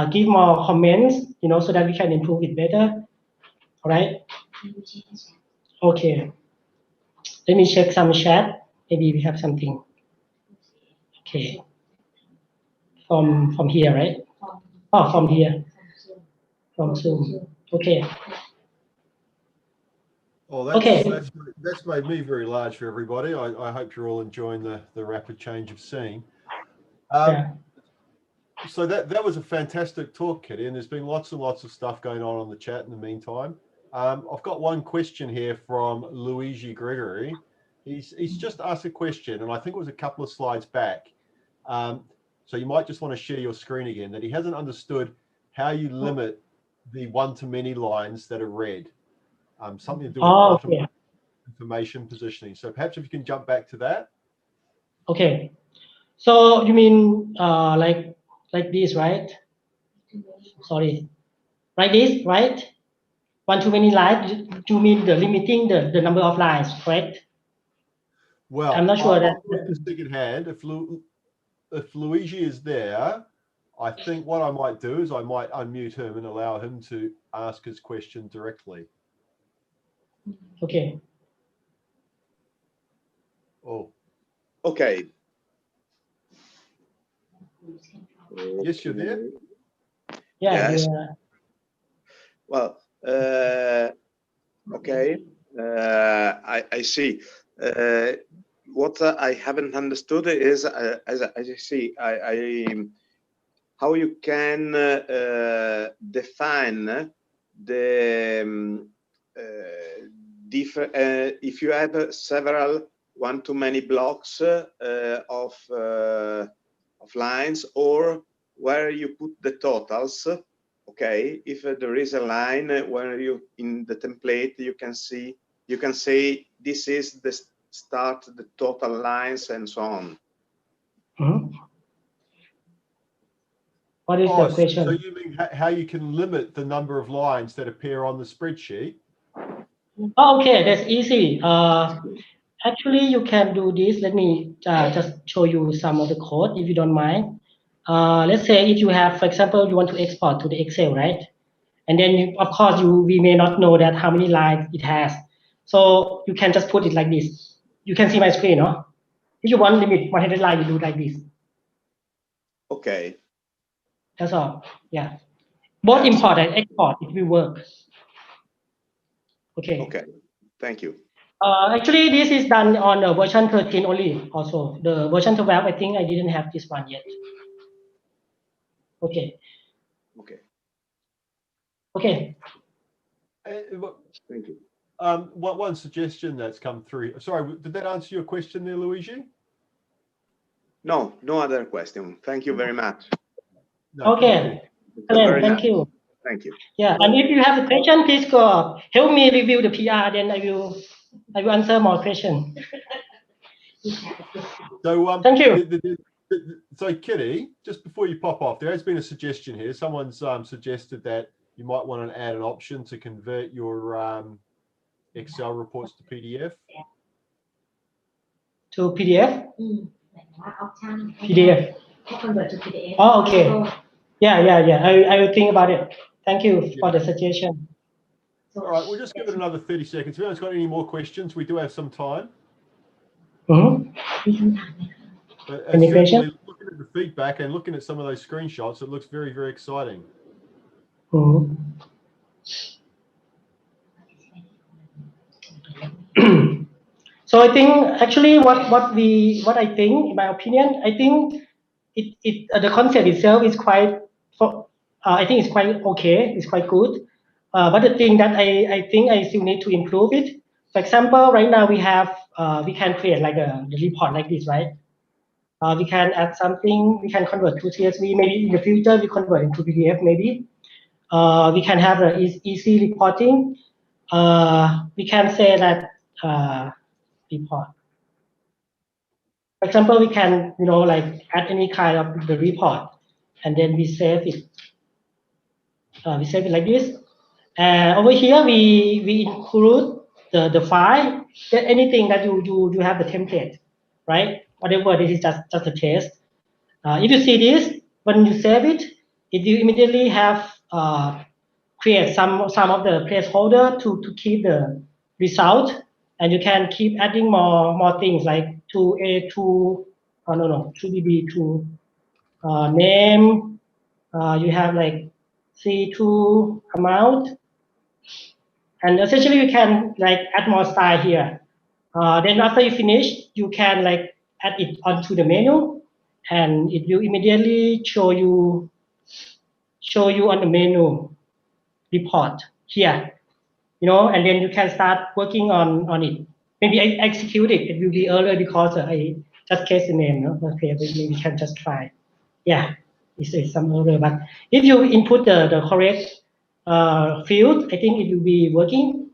give more comments, so that we can improve it better. All right. Okay. Let me check some chat. Maybe we have something. Okay. From here, right? Oh, from here. From Zoom. Okay. Well, that's made me very large for everybody. I hope you're all enjoying the rapid change of scene. Yeah. So that was a fantastic talk, Kitty, and there's been lots and lots of stuff going on the chat in the meantime. I've got one question here from Luigi Gregory. He's just asked a question, and I think it was a couple of slides back. So you might just want to share your screen again, that he hasn't understood how you limit the one-to-many lines that are read. Something to do with Okay. information positioning. So perhaps if you can jump back to that. Okay. So you mean like this, right? Sorry. Like this, right? One too many lines. You mean the limiting the number of lines, correct? Well, I'm not sure that. The second hand, if Luigi is there, I think what I might do is I might unmute him and allow him to ask his question directly. Okay. Oh. Okay. Yes, you're there. Yeah. Yes. Yeah. Well, okay. I see. What I haven't understood is, as I see, how you can define the different if you have several one-to-many blocks of lines, or where you put the totals. Okay, if there is a line where you in the template you can see, you can say this is the start, the total lines, and so on. What is the question? So you mean how you can limit the number of lines that appear on the spreadsheet? Oh, okay, that's easy. Actually, you can do this. Let me just show you some of the code, if you don't mind. Let's say if you have, for example, you want to export to the Excel, right? And then, of course, we may not know that how many lines it has. So you can just put it like this. You can see my screen, no? If you want limit 100 lines, you do like this. Okay. That's all. Yeah. Both import and export, it will work. Okay. Okay. Thank you. Actually, this is done on version 13 only. Also, the version 12, I think I didn't have this one yet. Okay. Okay. Okay. Thank you. One suggestion that's come through. Sorry, did that answer your question there, Luigi? No, no other question. Thank you very much. No, Okay. Thank you. Thank you. Yeah, and if you have a question, please go help me review the PR. Then I will answer more questions. So thank you. So Kitty, just before you pop off, there has been a suggestion here. Someone's suggested that you might want to add an option to convert your Excel reports to PDF. To PDF? PDF. Convert to PDF. Oh, okay. Yeah. I will think about it. Thank you for the suggestion. All right, we'll just give it another 30 seconds. If anyone's got any more questions, we do have some time. But certainly looking at the feedback and looking at some of those screenshots, it looks very, very exciting. So I think actually what I think, in my opinion, I think the concept itself is quite I think it's quite okay, it's quite good. But the thing that I think I still need to improve it. For example, right now we have we can create like a report like this, right? We can add something, we can convert to CSV, maybe in the future we convert into PDF maybe. We can have an easy reporting. We can say that report. For example, we can, like add any kind of the report, and then we save it. We save it like this. Over here, we include the file, anything that you have the template, right? Whatever, this is just a test. If you see this, when you save it, it will immediately have create some of the placeholder to keep the result, and you can keep adding more things like to A2, to BB to name. You have like C2 amount, and essentially you can like add more style here. Then after you finish, you can like add it onto the menu, and it will immediately show you on the menu report here, and then you can start working on it. Maybe I execute it. It will be earlier because I just case the name. Okay, maybe we can just try. Yeah, it's some error, but if you input the correct field, I think it will be working.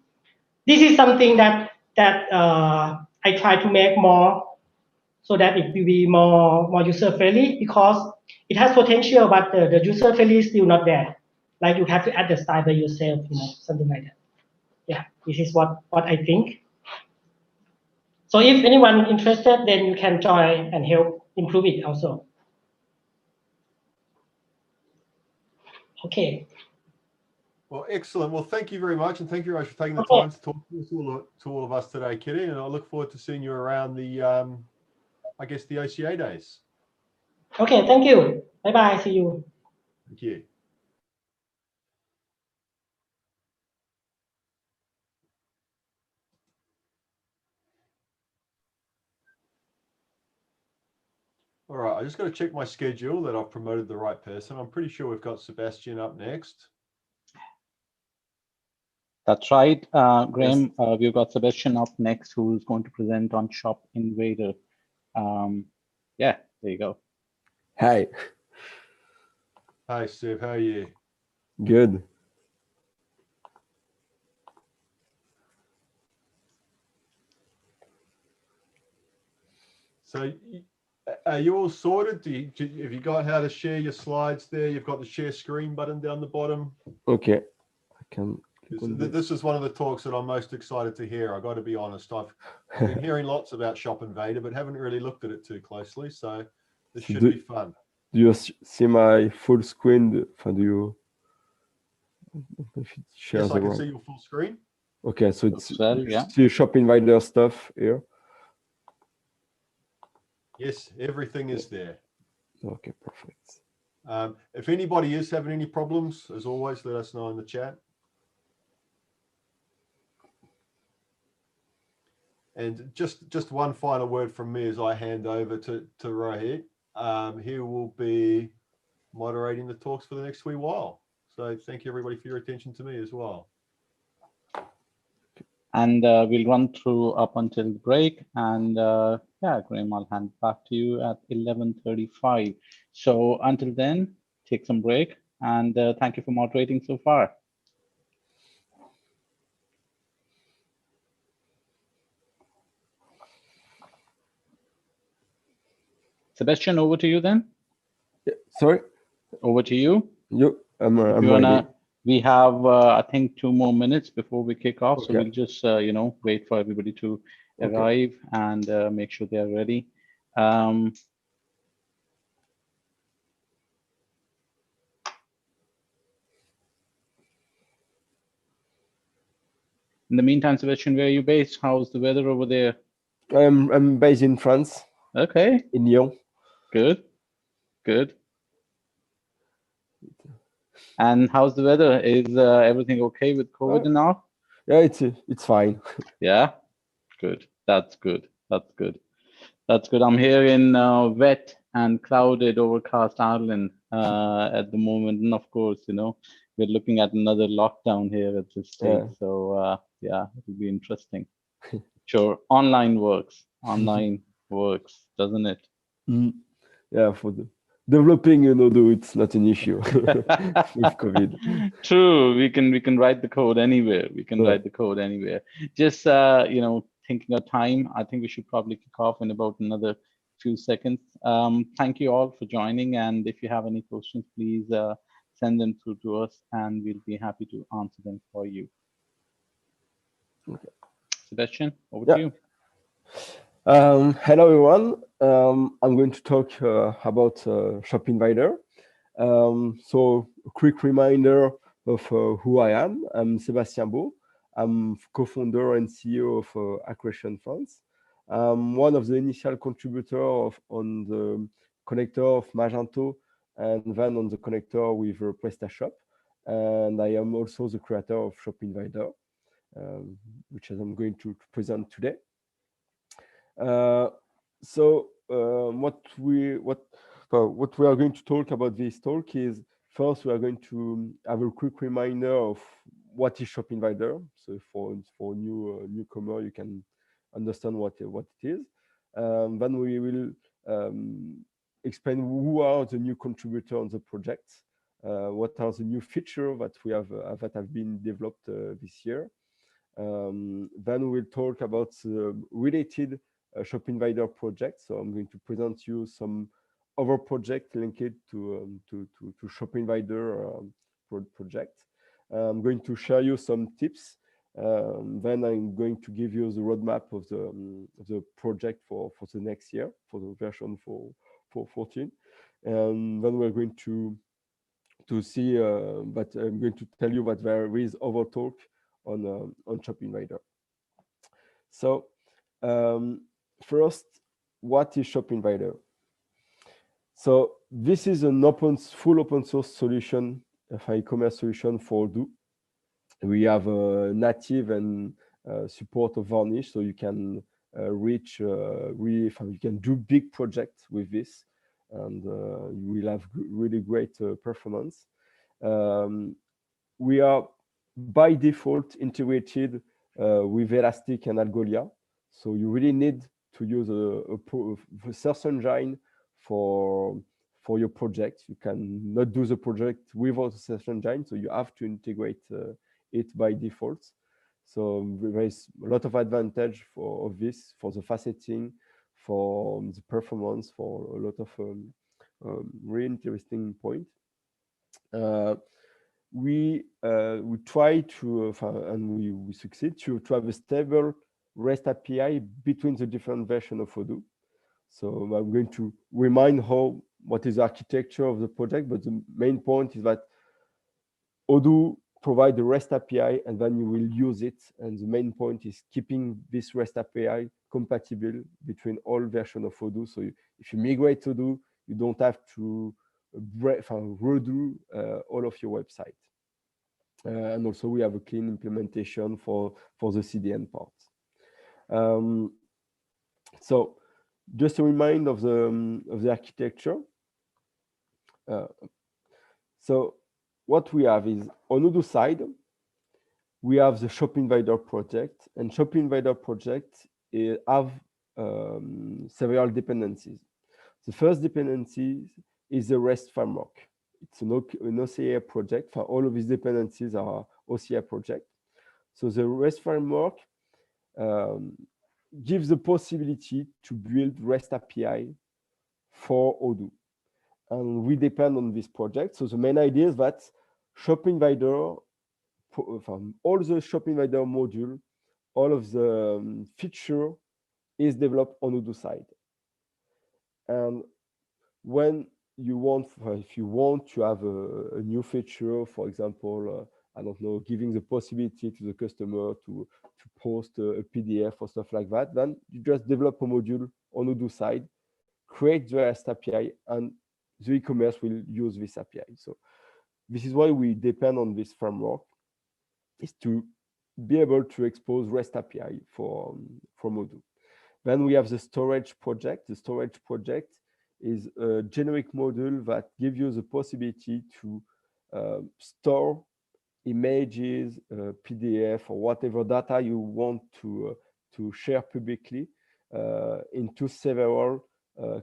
This is something that I try to make more so that it will be more user friendly, because it has potential, but the user friendly is still not there. Like you have to add the style by yourself, something like that. Yeah, this is what I think. So if anyone interested, then you can join and help improve it also. Okay. Well, excellent. Well, thank you very much, and thank you very much for taking the time to talk to all of us today, Kitty. And I look forward to seeing you around the, I guess, the OCA days. Okay, thank you. Bye-bye. See you. Thank you. All right, I just got to check my schedule that I've promoted the right person. I'm pretty sure we've got Sebastian up next. That's right, Graham. Yes. We've got Sebastian up next, who's going to present on Shop Invader. Yeah, there you go. Hi. Hi, Steve. How are you? Good. So, are you all sorted? Have you got how to share your slides there? You've got the share screen button down the bottom. Okay. I can click on this. This is one of the talks that I'm most excited to hear. I got to be honest. I've been hearing lots about Shop Invader, but haven't really looked at it too closely. So this So should be fun. Do you see my full screen? Do you? I don't know if it shares Yes, I can around. see your full screen. Okay, so it's Well, yeah. see Shop Invader stuff here. Yes, everything is there. Okay, perfect. If anybody is having any problems, as always, let us know in the chat. And just one final word from me as I hand over to Rohit. He will be moderating the talks for the next wee while. So thank you everybody for your attention to me as well. And we'll run through up until break. And yeah, Graham, I'll hand back to you at 11:35. So until then, take some break. And thank you for moderating so far. Sebastian, over to you then. Yeah, sorry. Over to you. I'm If you ready. wanna, we have I think 2 more minutes before we kick off. Okay. So we'll just wait for everybody to arrive and make sure they are ready. In the meantime, Sebastian, where are you based? How's the weather over there? I'm based in France. Okay. In Lyon. Good. Good. And how's the weather? Is everything okay with COVID now? Yeah, it's fine. Yeah. Good. That's good. That's good. That's good. I'm here in wet and clouded, overcast Ireland at the moment, and of course, we're looking at another lockdown here at this stage. Yeah. So yeah, it'll be interesting. Sure, online works. Online works, doesn't it? Yeah, for the developing, though it's not an issue with COVID. True, we can write the code anywhere. We can write the code anywhere. Just thinking of time, I think we should probably kick off in about another few seconds. Thank you all for joining, and if you have any questions, please send them through to us, and we'll be happy to answer them for you. Okay. Sebastian, over to you. Hello everyone. I'm going to talk about Shop Invader. So a quick reminder of who I am. I'm Sébastien Beau. I'm co-founder and CEO of Accretion France. I'm one of the initial contributors on the connector of Magento and then on the connector with PrestaShop. And I am also the creator of Shop Invader, which I'm going to present today. So what we are going to talk about this talk is, first we are going to have a quick reminder of what is Shop Invader. So for newcomer, you can understand what it is. Then we will explain who are the new contributors on the project, what are the new features that we have that have been developed this year. Then we'll talk about related Shop Invader project. So I'm going to present you some other project linked to Shop Invader project. I'm going to share you some tips. Then I'm going to give you the roadmap of the project for the next year, for the version 4.14. And then we're going to see, but I'm going to tell you that there is other talk on Shop Invader. So first, what is Shop Invader? So this is an full open source solution, an e-commerce solution for Odoo. We have a native and support of Varnish, so you can you can do big projects with this, and you will have really great performance. We are by default integrated with Elastic and Algolia, so you really need to use a search engine for for your project. You cannot do the project without a search engine, so you have to integrate it by default. So there is a lot of advantage of this for the faceting, for the performance, for a lot of really interesting points. We try to and we succeed to have a stable REST API between the different versions of Odoo. So I'm going to remind what is the architecture of the project, but the main point is that Odoo provide the REST API and then you will use it. And the main point is keeping this REST API compatible between all versions of Odoo. So if you migrate to Odoo, you don't have to redo all of your website. And also we have a clean implementation for the CDN part. So just a reminder of the architecture. So what we have is on Odoo side, we have the Shop Invader project, and Shop Invader project have several dependencies. The first dependency is the REST framework. It's an OCA project. For all of these dependencies are OCA project. So the REST framework gives the possibility to build REST API for Odoo. And we depend on this project. So the main idea is that Shop Invader, from all the Shop Invader module, all of the feature is developed on Odoo side. And when you want, if you want to have a new feature, for example, I don't know, giving the possibility to the customer to post a PDF or stuff like that, then you just develop a module on Odoo side, create the REST API, and the e-commerce will use this API. So this is why we depend on this framework, is to be able to expose REST API from Odoo. Then we have the storage project. The storage project is a generic module that gives you the possibility to store images, PDF, or whatever data you want to share publicly into several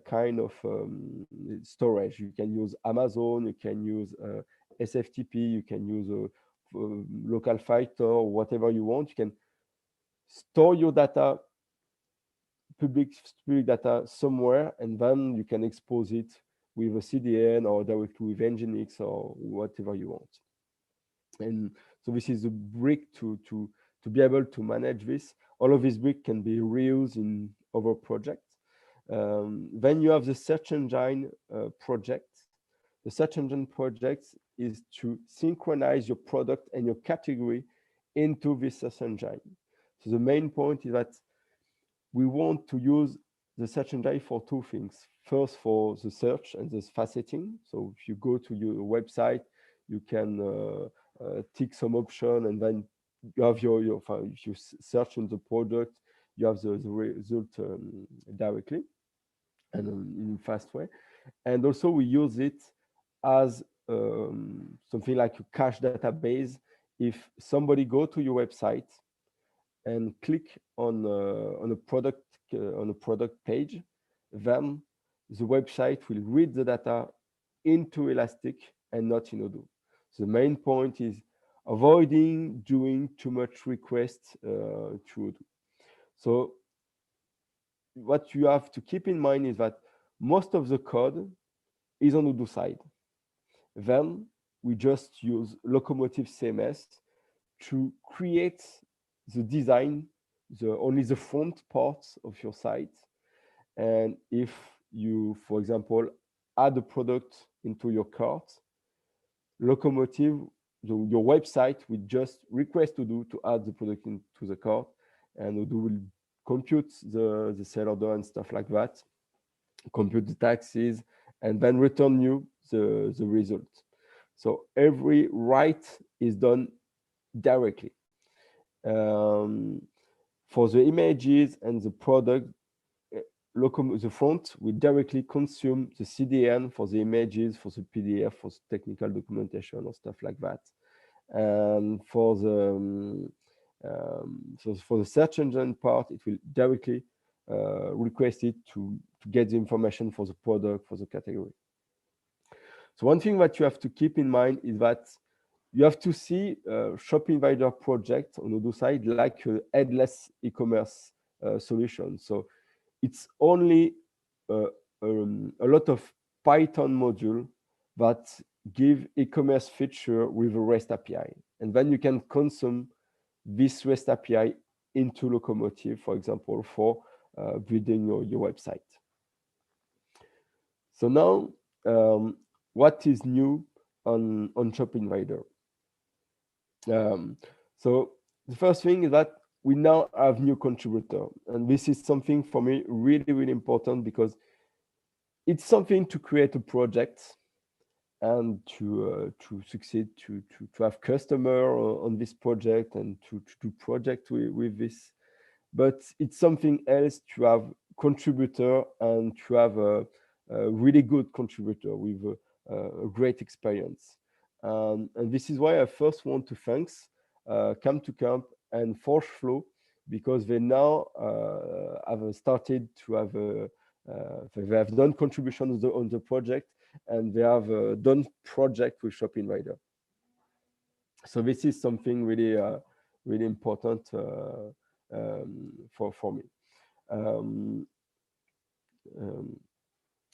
kind of storage. You can use Amazon, you can use SFTP, you can use a local file store, whatever you want. You can store your data, public data somewhere, and then you can expose it with a CDN or directly with Nginx or whatever you want. And so this is a brick to be able to manage this. All of these bricks can be reused in other projects. Then you have the search engine project. The search engine project is to synchronize your product and your category into this search engine. So the main point is that we want to use the search engine for two things. First, for the search and the faceting. So if you go to your website, you can tick some option, and then you have if you search on the product, you have the result directly and in a fast way. And also we use it as something like a cache database. If somebody go to your website and click on a product page, then the website will read the data into Elastic and not in Odoo. So the main point is avoiding doing too much requests to Odoo. So what you have to keep in mind is that most of the code is on Odoo side. Then we just use Locomotive CMS to create the design, only the front parts of your site. And if you, for example, add a product into your cart, Locomotive, your website will just request Odoo to add the product into the cart, and Odoo will compute the sale order and stuff like that, compute the taxes, and then return you the result. So every write is done directly. For the images and the product, the front will directly consume the CDN for the images, for the PDF, for the technical documentation or stuff like that. And for the for the search engine part, it will directly request it to get the information for the product, for the category. So one thing that you have to keep in mind is that you have to see Shop Invader project on Odoo side like a headless e-commerce solution. So it's only a lot of Python module that give e-commerce feature with a REST API. And then you can consume this REST API into Locomotive, for example, for building your website. So now, what is new on Shop Invader? So the first thing is that we now have new contributor, and this is something for me really, really important because it's something to create a project and to succeed, to have customer on this project and to do project with this. But it's something else to have contributor and to have a really good contributor with a great experience. And this is why I first want to thanks Camp to Camp and Forge Flow, because they now have started to have they have done contributions on the project, and they have done project with Shop Invader. So this is something really really important for me.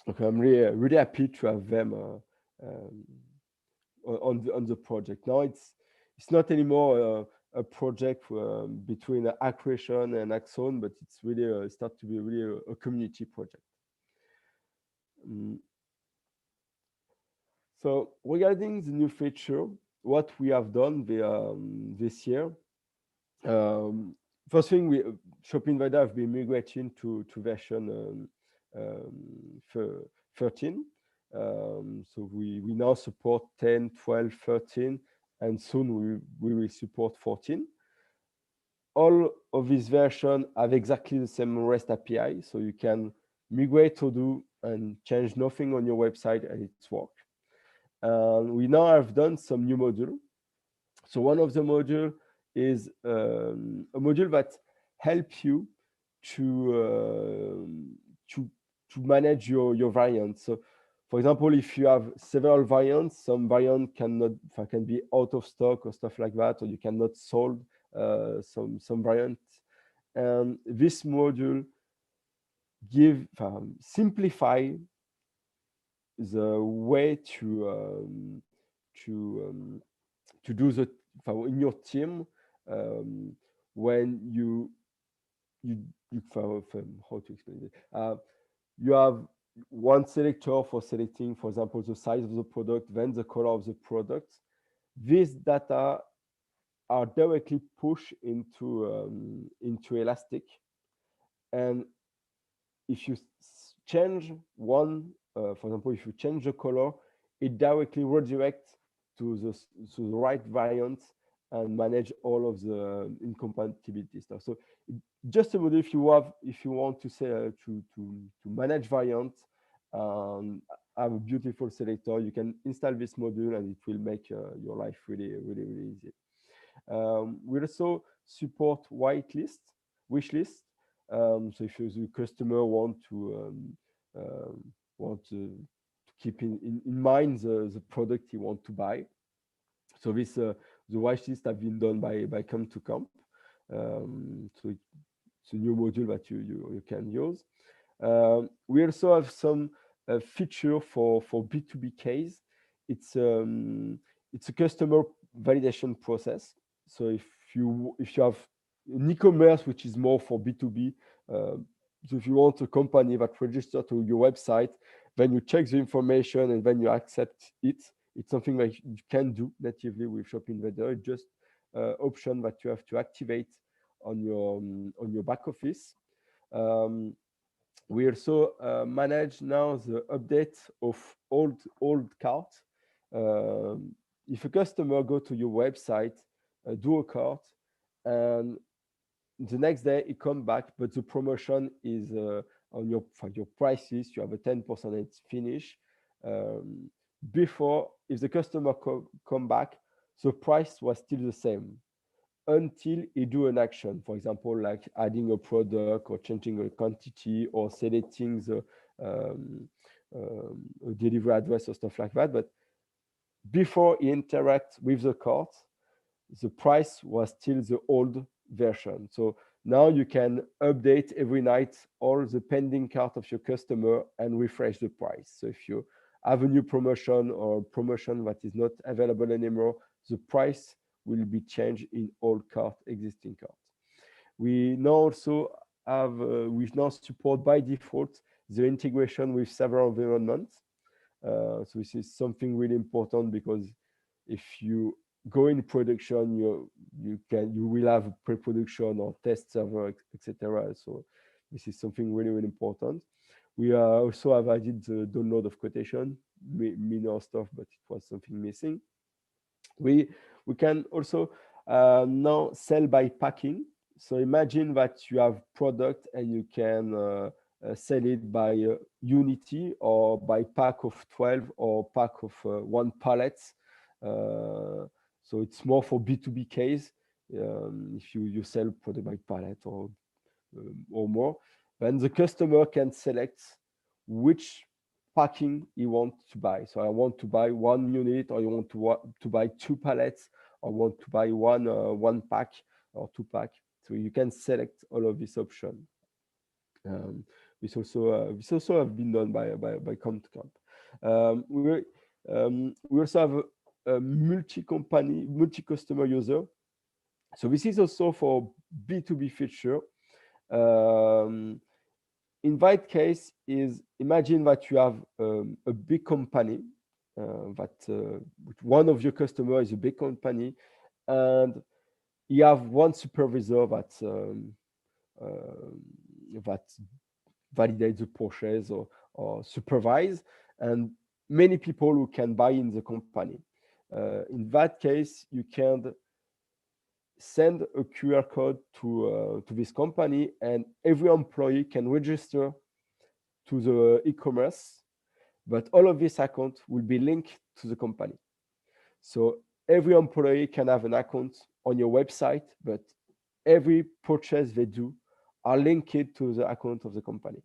Okay, I'm really happy to have them on the project. Now it's not anymore a project between Accretion and Axon, but it's really start to be really a community project. So regarding the new feature, what we have done this year, first thing, Shop Invader have been migrating to version 13. So we now support 10, 12, 13, and soon we will support 14. All of these versions have exactly the same REST API, so you can migrate to Odoo and change nothing on your website and it's work. We now have done some new module. So one of the module is a module that helps you to manage your variants. So, for example, if you have several variants, some variant can be out of stock or stuff like that, or you cannot solve some variants. And this module simplify the way to do the in your team when you how to explain it. You have one selector for selecting, for example, the size of the product, then the color of the product. These data are directly pushed into Elastic, and if you change one, for example, if you change the color, it directly redirects to the right variant and manage all of the incompatibility stuff. So just a model if you want to say to manage variants, have a beautiful selector, you can install this module and it will make your life really, really, really easy. We also support wish list. So if the customer want to keep in mind the product he want to buy. So this the wish list have been done by Camp to Camp. So it's a new module that you can use. We also have some feature for B2B case. It's a customer validation process. So if you have an e-commerce which is more for B2B, so if you want a company that register to your website, then you check the information and then you accept it. It's something that you can do natively with Shop Invader. It's just option that you have to activate on your back office. We also manage now the update of old cart. If a customer go to your website, do a cart, and the next day it come back, but the promotion is on your prices, you have a 10% it's finish. Before, if the customer come back, the price was still the same until he do an action, for example, like adding a product or changing a quantity or selecting a delivery address or stuff like that. But before he interacts with the cart, the price was still the old version. So now you can update every night all the pending cart of your customer and refresh the price. So if you have a new promotion or promotion that is not available anymore, the price will be changed in all existing carts. We now also have, we now support by default the integration with several environments. So this is something really important, because if you go in production, you will have a pre-production or test server, etc. So this is something really, really important. We also have added the download of quotation, minor stuff, but it was something missing. We can also now sell by packing. So imagine that you have product and you can sell it by unity or by pack of 12 or pack of 1 pallet. So it's more for B2B case. If you sell product by pallet or more, then the customer can select which packing he wants to buy. So I want to buy 1 unit, or you want to buy 2 pallets, or want to buy one pack or 2 pack. So you can select all of this option. This also have been done by ContCamp. We also have a multi-company, multi-customer user. So this is also for B2B feature. In that case, is imagine that you have a big company, that one of your customers is a big company, and you have one supervisor that validates the purchase or supervise, and many people who can buy in the company. In that case, you can send a QR code to this company, and every employee can register to the e-commerce, but all of this account will be linked to the company. So every employee can have an account on your website, but every purchase they do are linked to the account of the company.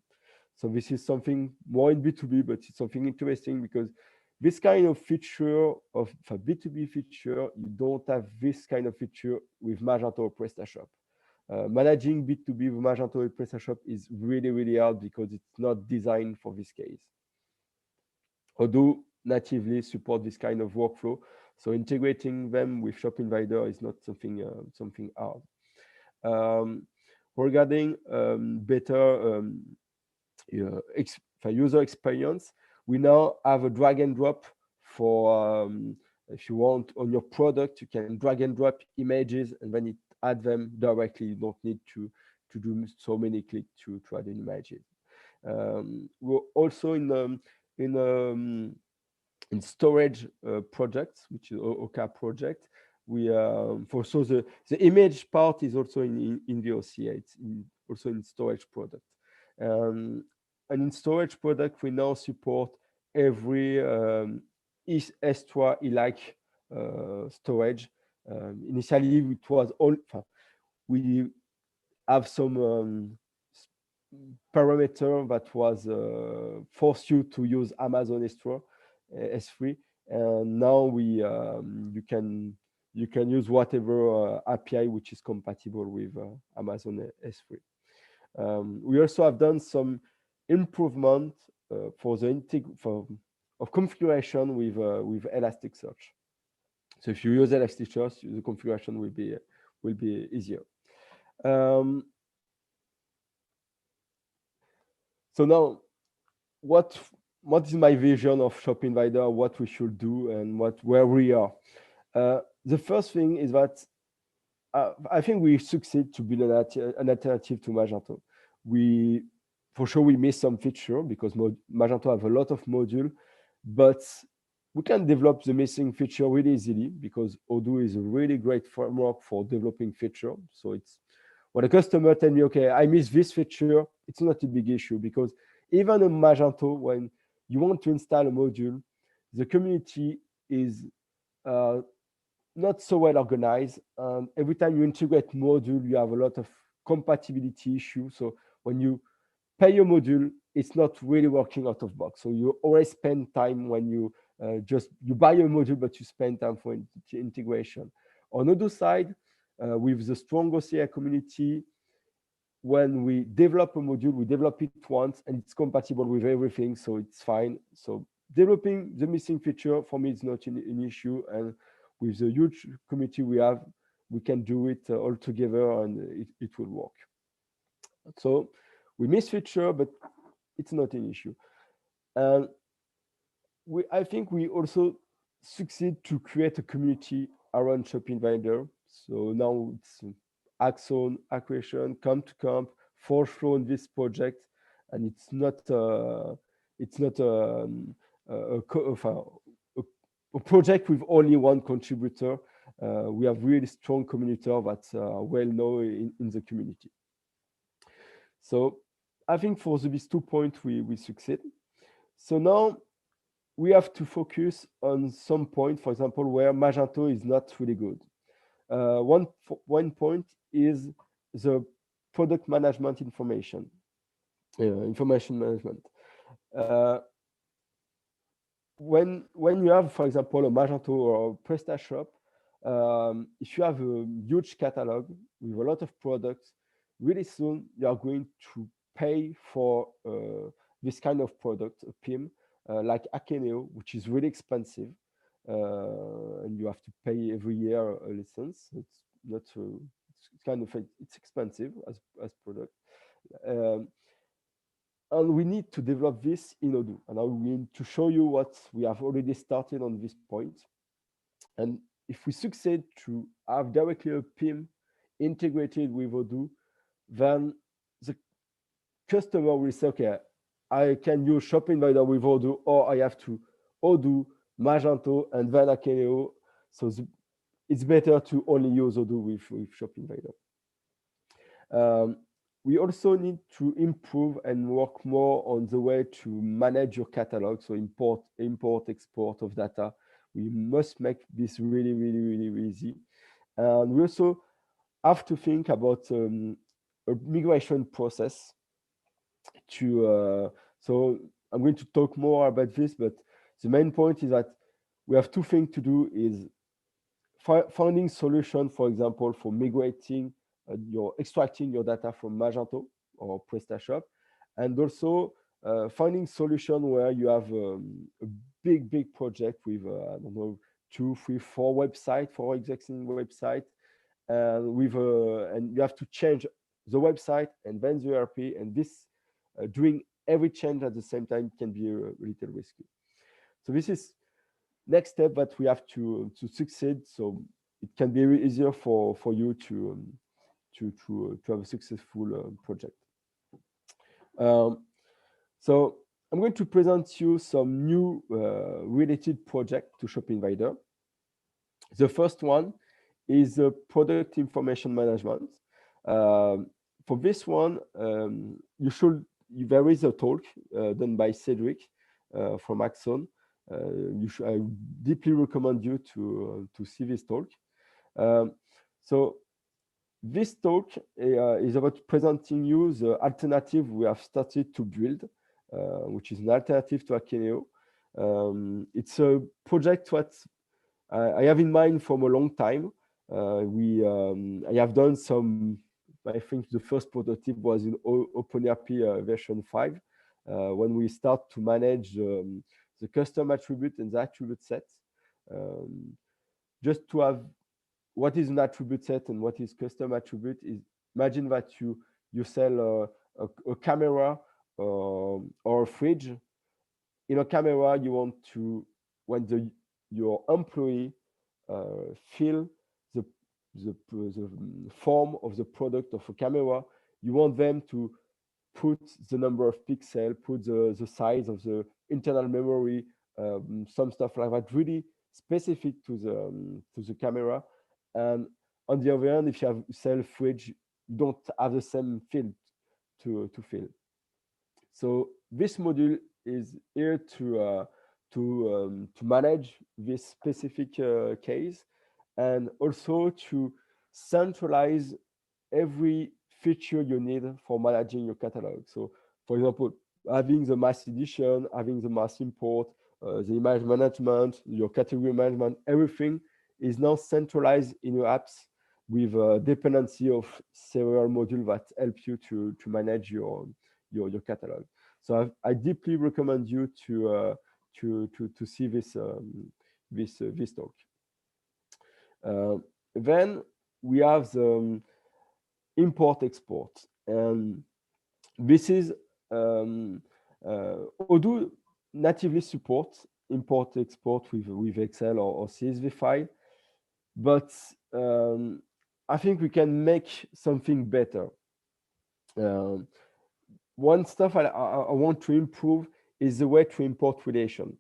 So this is something more in B2B, but it's something interesting, because this kind of feature of a B2B feature, you don't have this kind of feature with Magento or PrestaShop. Managing B2B with Magento or PrestaShop is really, really hard, because it's not designed for this case. Odoo natively support this kind of workflow, so integrating them with Shop Invader is not something hard. Regarding better user experience, we now have a drag and drop for if you want on your product, you can drag and drop images and then it add them directly. You don't need to do so many clicks to add an images. We're also in storage projects, which is OCA project. We so the image part is also in the OCA. It's also in storage product. And in storage product, we now support every S3 like storage. Initially, it was all. We have some parameter that was force you to use Amazon S3, and now you can use whatever API which is compatible with Amazon S3. We also have done some improvement for the of configuration with Elasticsearch. So if you use Elasticsearch, the configuration will be easier. So now, what is my vision of Shop Invader? What we should do and where we are? The first thing is that I think we succeed to build an alternative to Magento. For sure we miss some feature because Magento have a lot of module, but we can develop the missing feature really easily because Odoo is a really great framework for developing feature. So it's when a customer tell me, okay, I miss this feature, it's not a big issue because even in Magento, when you want to install a module, the community is not so well organized. And every time you integrate module, you have a lot of compatibility issues. So when you pay your module, it's not really working out of box. So you always spend time when you you buy a module, but you spend time for integration. On the other side, with the strong OCA community, when we develop a module, we develop it once and it's compatible with everything, so it's fine. So developing the missing feature for me is not an issue, and with the huge community we have, we can do it all together and it will work. So we miss feature, but it's not an issue. And I think we also succeed to create a community around Shop Invader. So now it's Axon, Acquisition, Camp to Camp, for sure in this project, and it's not a project with only one contributor. We have really strong community that well known in the community. So I think for these 2 points we succeed. So now we have to focus on some point, for example, where Magento is not really good. One point is the product management information management. When you have, for example, a Magento or a PrestaShop, if you have a huge catalog with a lot of products, really soon you are going to pay for this kind of product, a PIM, like Akeneo, which is really expensive, and you have to pay every year a license. It's not it's kind of it's expensive as product, and we need to develop this in Odoo. And I will to show you what we have already started on this point. And if we succeed to have directly a PIM integrated with Odoo, then the customer will say, okay, I can use Shop Invader with Odoo, or I have to Odoo, Magento, and then Akeneo. So it's better to only use Odoo with Shop Invader. We also need to improve and work more on the way to manage your catalog. So import, export of data. We must make this really, really, really easy. And we also have to think about a migration process to, so I'm going to talk more about this, but the main point is that we have 2 things to do is finding solution, for example, for migrating extracting your data from Magento or PrestaShop, and also finding solution where you have a big project with I don't know 2, 3, 4 websites, 4 existing website, and with and you have to change the website and then the ERP, and this doing every change at the same time can be a little risky. So this is next step that we have to succeed. So it can be easier for you to have a successful project. So I'm going to present you some new related project to Shop Invader. The first one is product information management. For this one, there is a talk done by Cedric from Axon. I deeply recommend you to see this talk. So this talk is about presenting you the alternative we have started to build, which is an alternative to Akeneo. It's a project that I have in mind from a long time. I have done some, I think the first prototype was in OpenRP version 5, when we start to manage the custom attribute and the attribute set. Just to have what is an attribute set and what is custom attribute is, imagine that you sell a camera or a fridge. In a camera, you want to, when your employee fill the form of the product of a camera, you want them to put the number of pixels, put the size of the internal memory, some stuff like that, really specific to the camera. And on the other hand, if you have sell fridge, you don't have the same field to fill. So this module is here to manage this specific case, and also to centralize every feature you need for managing your catalog. So, for example, having the mass edition, having the mass import, the image management, your category management, everything is now centralized in your apps with a dependency of several modules that help you to manage your catalog. So I deeply recommend you to see this this talk. Then we have the import export, and this is Odoo natively supports import export with Excel or CSV file, but I think we can make something better. One stuff I want to improve is the way to import relation.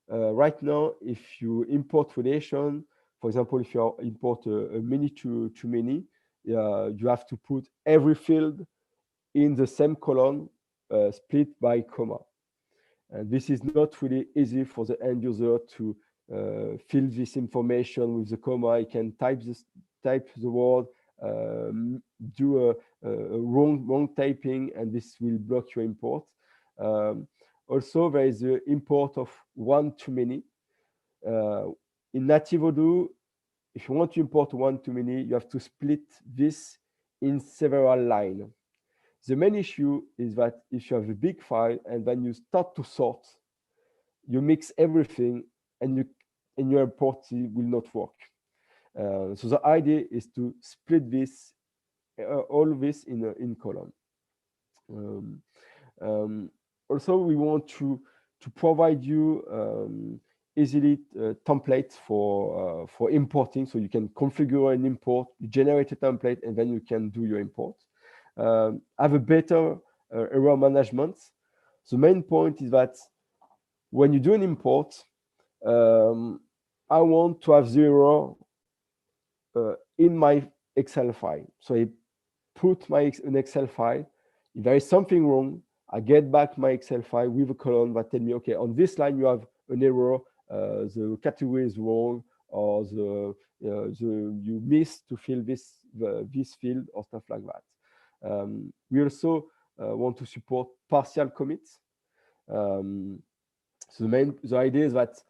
Right now, if you import relation, for example, if you import a many to many, you have to put every field in the same column, split by comma. And this is not really easy for the end user to fill this information with the comma. He can type the word, do a wrong typing, and this will block your import. Also, there is the import of one-to-many. In native Odoo, if you want to import one-to-many, you have to split this in several lines. The main issue is that if you have a big file and then you start to sort, you mix everything and your import will not work. So the idea is to split this, all this in column. Also, we want to provide you easily templates for importing, so you can configure an import, you generate a template, and then you can do your import. Have a better error management. The main point is that when you do an import, I want to have the error in my Excel file. So I put an Excel file. If there is something wrong, I get back my Excel file with a column that tell me, okay, on this line you have an error, the category is wrong, or you missed to fill this field or stuff like that. We also want to support partial commits. So the idea is that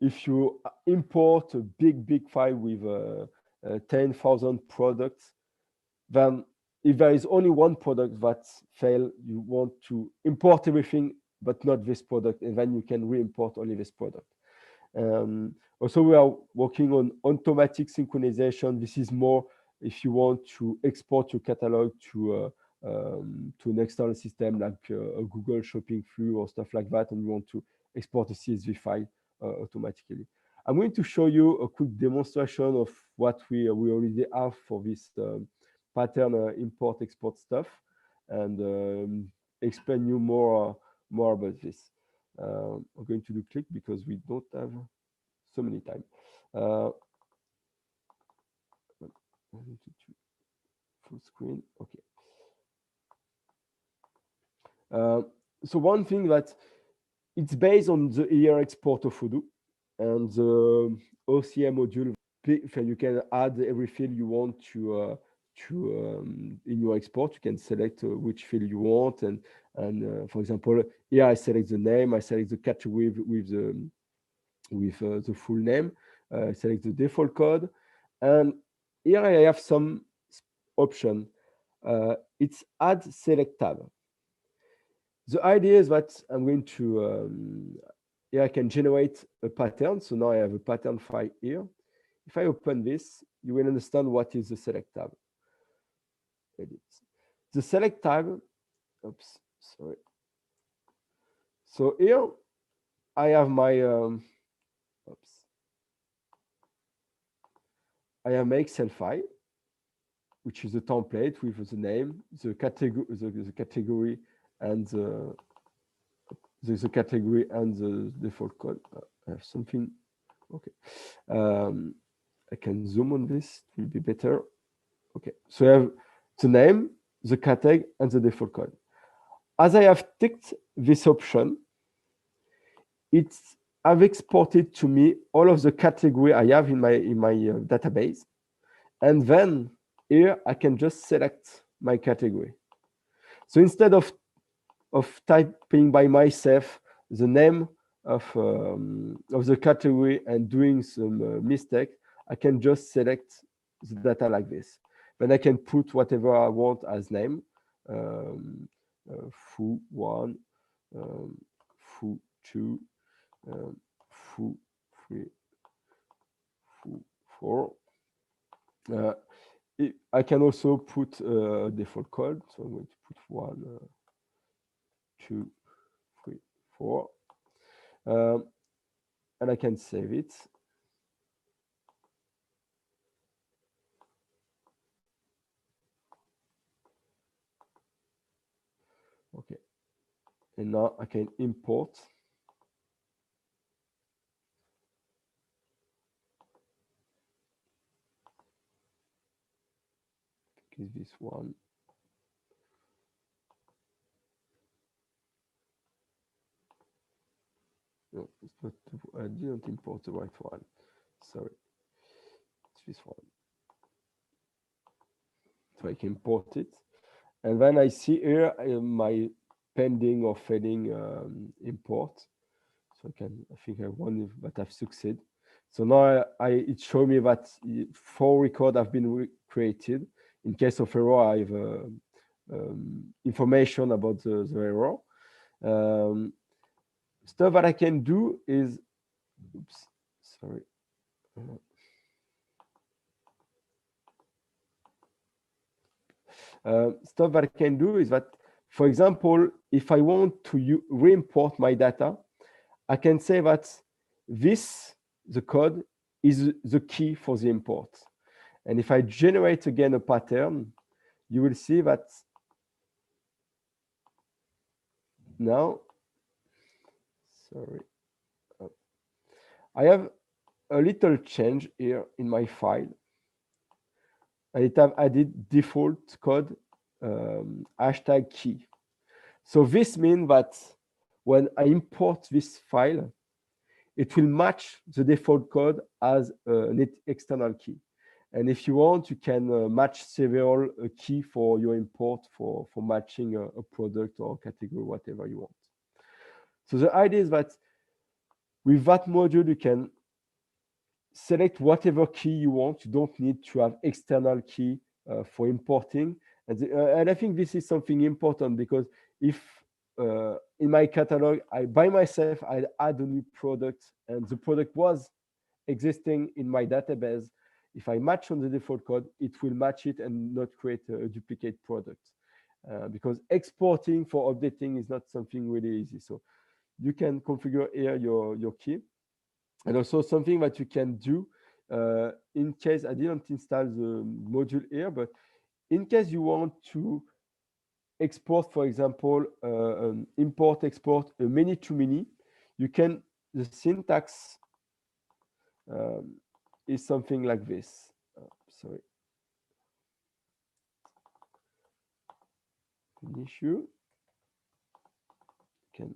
if you import a big file with 10,000 products, then if there is only one product that failed, you want to import everything, but not this product, and then you can re-import only this product. Also, we are working on automatic synchronization. This is more if you want to export your catalog to an external system like a Google Shopping Flux or stuff like that, and you want to export a CSV file automatically. I'm going to show you a quick demonstration of what we already have for this pattern import export stuff, and explain you more about this. I'm going to do click because we don't have so many time. Full screen. Okay. So one thing that it's based on the ER export of Odoo and the OCA module. You can add every field you want to in your export. You can select which field you want, and for example, here I select the name, I select the category with the full name, I select the default code, and here I have some option. It's add select tab. The idea is that I'm going to here I can generate a pattern. So now I have a pattern file here. If I open this, you will understand what is the select tab. Edit. The select tab, oops, sorry. So here I have my I have my Excel file, which is a template with the name, the category, and the category and the default code. I have something. Okay. I can zoom on this. It will be better. Okay. So I have the name, the category, and the default code. As I have ticked this option, I've exported to me all of the category I have in my database, and then here I can just select my category. So instead of of typing by myself the name of the category and doing some mistake, I can just select the data like this. Then I can put whatever I want as name, foo1, foo2, foo3, foo4. I can also put a default code. So I'm going to put 1, 2, 3, 4. And I can save it. Okay. And now I can import. Is this one? No, it's not. I didn't import the right one. Sorry, it's this one. So I can import it, and then I see here my pending or failing import. So I think I won, but I've succeeded. So now it shows me that 4 records have been created. In case of error, I have information about the error. Stuff that I can do is, oops, sorry. Stuff that I can do is that, for example, if I want to re-import my data, I can say that the code, is the key for the import. And if I generate again a pattern, you will see that now, sorry, I have a little change here in my file. I have added default code hashtag key. So this means that when I import this file, it will match the default code as an external key. And if you want, you can match several key for your import for matching a product or category, whatever you want. So the idea is that with that module, you can select whatever key you want. You don't need to have external key for importing. And I think this is something important, because if in my catalog, by myself, I add a new product and the product was existing in my database, if I match on the default code, it will match it and not create a duplicate product. Because exporting for updating is not something really easy. So you can configure here your key. And also something that you can do in case I didn't install the module here, but in case you want to export, for example, import, export a many-to-many, you can, the syntax is something like this. Sorry. An issue. Okay.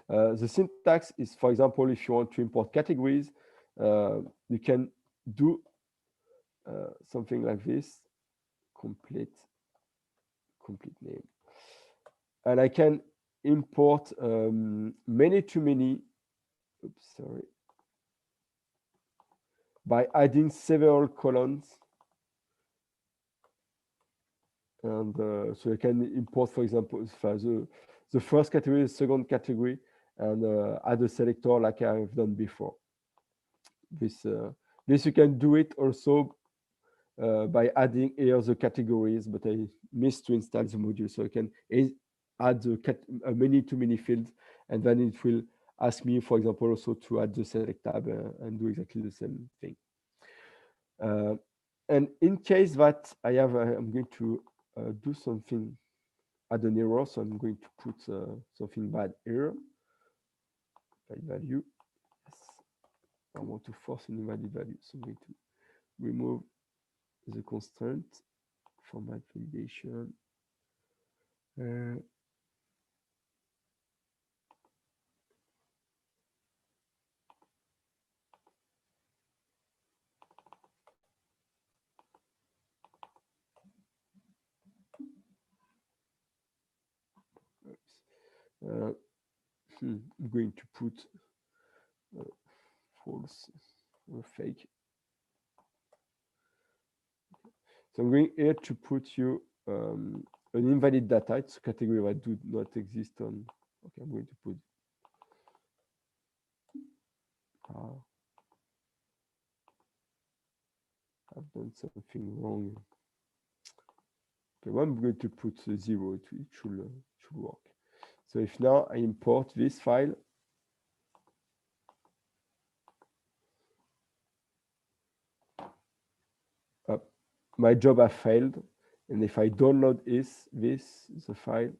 The syntax is, for example, if you want to import categories, you can do something like this, complete name. And I can import many-to-many, oops, sorry, by adding several columns. And so you can import, for example, the first category, the second category, and add a selector like I've done before. This you can do it also by adding here the categories, but I missed to install the module. So I can add a many-to-many field, and then it will ask me, for example, also to add the select tab and do exactly the same thing. And in case that I'm going to do something, add an error, so I'm going to put something bad here. Value. Yes. I want to force an invalid value, so I'm going to remove the constraint, format validation. I'm going to put false or fake. So I'm going here to put you an invalid data. It's a category that do not exist on. Okay, I'm going to put. I've done something wrong. Okay, well, I'm going to put 0. It should work. So if now I import this file, my job has failed. And if I download the file,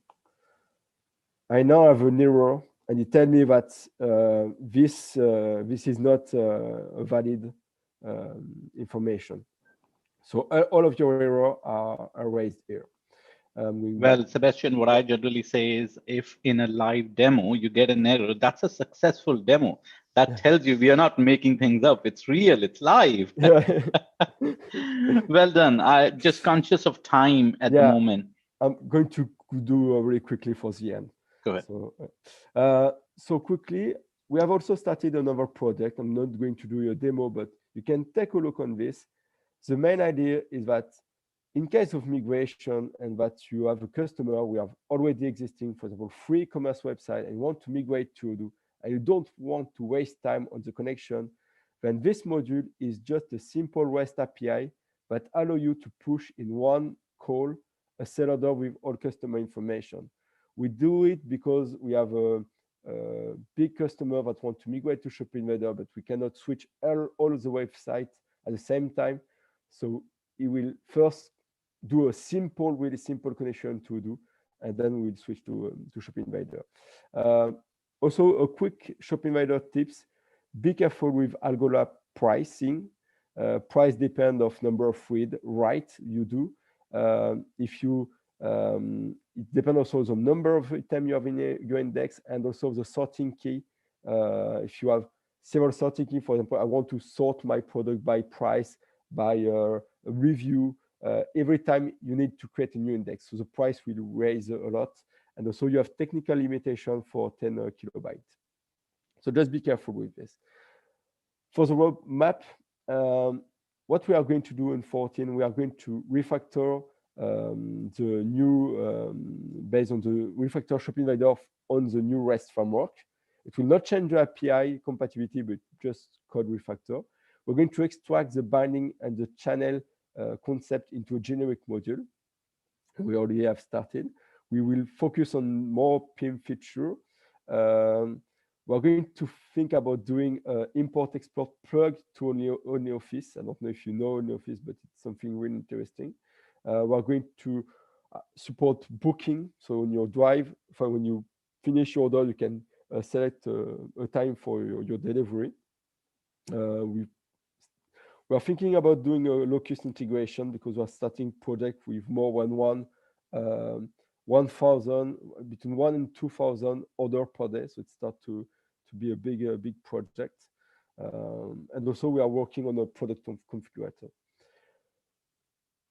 I now have an error, and it tells me that this is not a valid information. So all of your errors are raised here. Well, Sebastian, what I generally say is if in a live demo you get an error, that's a successful demo. That tells you we are not making things up. It's real, it's live. Well done. I just conscious of time at the moment. I'm going to do really quickly for the end. Go ahead. So quickly, we have also started another project. I'm not going to do a demo, but you can take a look on this. The main idea is that in case of migration and that you have a customer, we have already existing, for example, free commerce website and want to migrate to Odoo, and you don't want to waste time on the connection, then this module is just a simple REST API that allow you to push in one call a sell order with all customer information. We do it because we have a big customer that want to migrate to Shop Invader, but we cannot switch all the websites at the same time. So it will first do a really simple connection to Odoo, and then we'll switch to Shop Invader. Also, a quick Shop Invader tips: be careful with Algola pricing. Price depend of number of read write you do. If you it depends also on the number of items you have in your index, and also the sorting key. If you have several sorting key, for example, I want to sort my product by price, by review. Every time you need to create a new index, so the price will raise a lot, and also you have technical limitation for 10 kilobytes. So just be careful with this. For the roadmap, what we are going to do in 14, we are going to refactor the new, based on the refactor Shop Invader on the new REST framework. It will not change the API compatibility, but just code refactor. We're going to extract the binding and the channel concept into a generic module. We already have started. We will focus on more PIM feature. We're going to think about doing import export plug to OnlyOffice. I don't know if you know OnlyOffice, but it's something really interesting. We're going to support booking. So on your drive, when you finish your order, you can select a time for your delivery. We are thinking about doing a locust integration because we're starting project with more than 1,000, between 1,000 and 2,000 orders per day. So it starts to be a big project. And also we are working on a product configurator.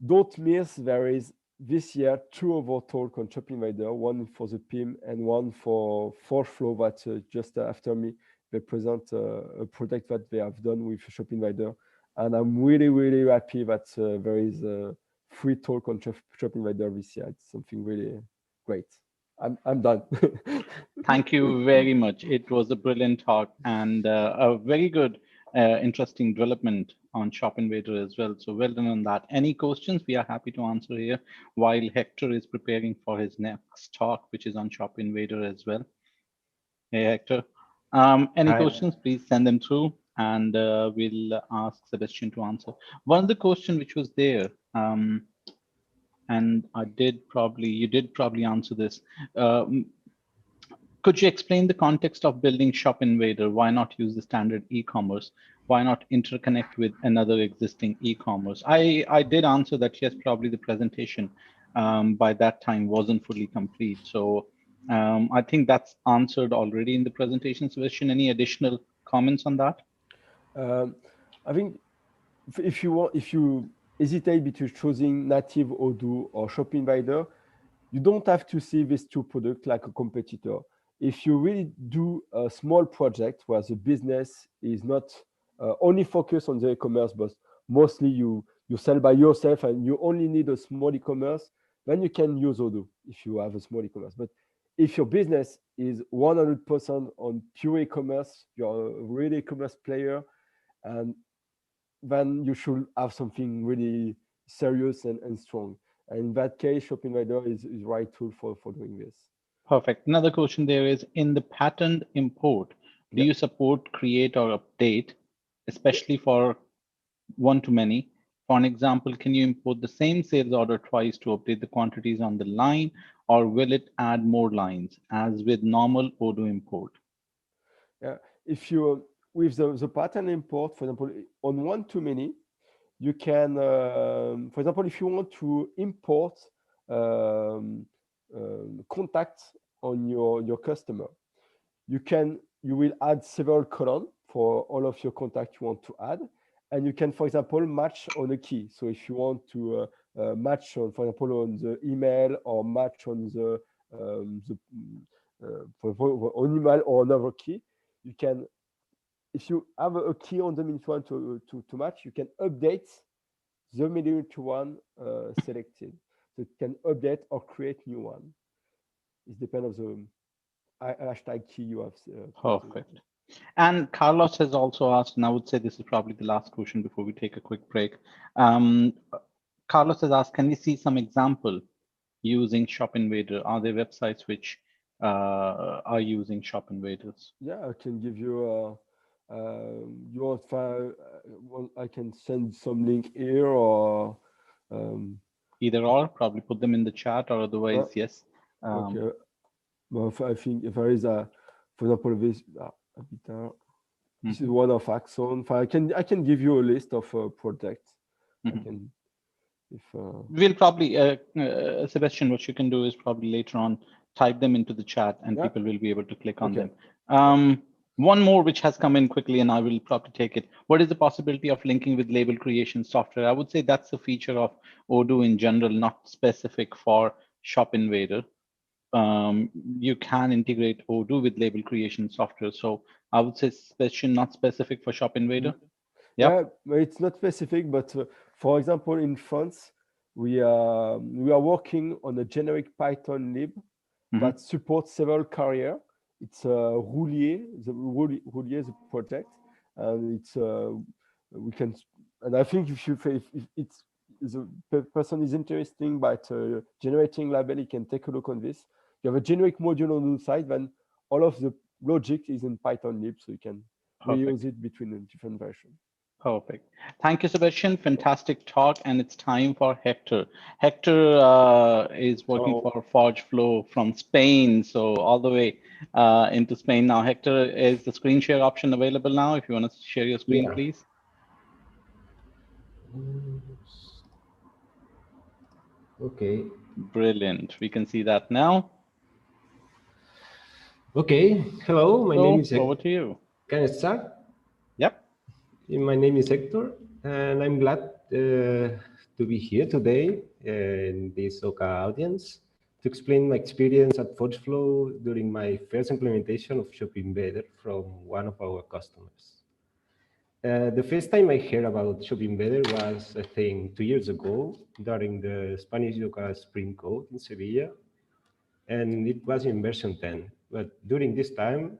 Don't miss, there is this year 2 of our talk on Shop Invader, one for the PIM and one for Flow that just after me, they present a project that they have done with Shop Invader. And I'm really happy that there is a free talk on Shop Invader this year. It's something really great. I'm done. Thank you very much. It was a brilliant talk and a very good, interesting development on Shop Invader as well. So well done on that. Any questions? We are happy to answer here while Hector is preparing for his next talk, which is on Shop Invader as well. Hey, Hector. Any questions? Please send them through, and we'll ask Sebastian to answer. One of the questions which was there, and you did probably answer this. Could you explain the context of building Shop Invader? Why not use the standard e-commerce? Why not interconnect with another existing e-commerce? I did answer that, yes, probably the presentation by that time wasn't fully complete. So I think that's answered already in the presentation. Sebastian, any additional comments on that? I think if you hesitate between choosing native Odoo or Shop Invader, you don't have to see these two products like a competitor. if you really do a small project where the business is not only focused on the e-commerce, but mostly you sell by yourself and you only need a small e-commerce, then you can use Odoo if you have a small e-commerce. But if your business is 100% on pure e-commerce, you're a real e-commerce player, and then you should have something really serious and strong. And in that case, Shop Invader is the right tool for doing this. Perfect. Another question there is, in the pattern import, do you support create or update, especially for one-to-many? For an example, can you import the same sales order twice to update the quantities on the line, or will it add more lines as with normal Odoo import? Yeah, if you with the pattern import, for example, on one-to-many, you can, for example, if you want to import contacts on your customer, you will add several columns for all of your contacts you want to add, and you can, for example, match on a key. So if you want to match on, for example, on the email, or match on the on email or another key, you can, if you have a key on the minute one to match, you can update the minute one selected. So it can update or create new one. It depends on the hashtag key you have. Perfect. And Carlos has also asked, and I would say this is probably the last question before we take a quick break. Carlos has asked, can we see some example using Shop Invader? Are there websites which are using Shop Invaders? Yeah, I can give you you want I can send some link here, or either or, probably put them in the chat, or otherwise, yes. Okay. Well, I think if there is for example, this this is one of Axon. I can give you a list of projects. I can, if we'll probably Sebastian, what you can do is probably later on type them into the chat, and people will be able to click on them. One more which has come in quickly, and I will probably take it. What is the possibility of linking with label creation software? I would say that's a feature of Odoo in general, not specific for Shop Invader. You can integrate Odoo with label creation software. So I would say not specific for Shop Invader. Yeah, it's not specific, but for example, in France, we are working on a generic Python lib that supports several carriers. It's Roulier, the project, and it's we can. And I think if the person is interested by generating label, he can take a look on this. You have a generic module on the side, then all of the logic is in Python lib, so you can reuse it between the different versions. Perfect. Thank you, Sebastian. Fantastic talk. And it's time for Hector. Hector is working for Forge Flow from Spain. So all the way into Spain now. Hector, is the screen share option available now? If you want to share your screen, please. Okay. Brilliant. We can see that now. Okay. Hello, my name is Hector. Over to you. Can I start? Yep. My name is Hector, and I'm glad to be here today in this OCA audience to explain my experience at ForgeFlow during my first implementation of Shop Invader from one of our customers. The first time I heard about Shop Invader was, I think, 2 years ago during the Spanish OCA Spring Code in Sevilla, and it was in version 10. But during this time,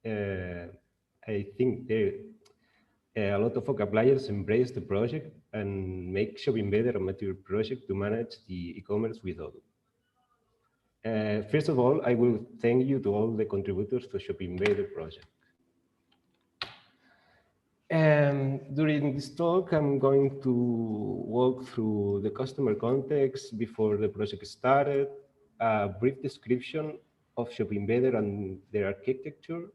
I think a lot of OCA players embrace the project and make Shop Invader a mature project to manage the e-commerce with Odoo. First of all, I will thank you to all the contributors to Shop Invader project. During this talk, I'm going to walk through the customer context before the project started, a brief description of Shop Invader and their architecture,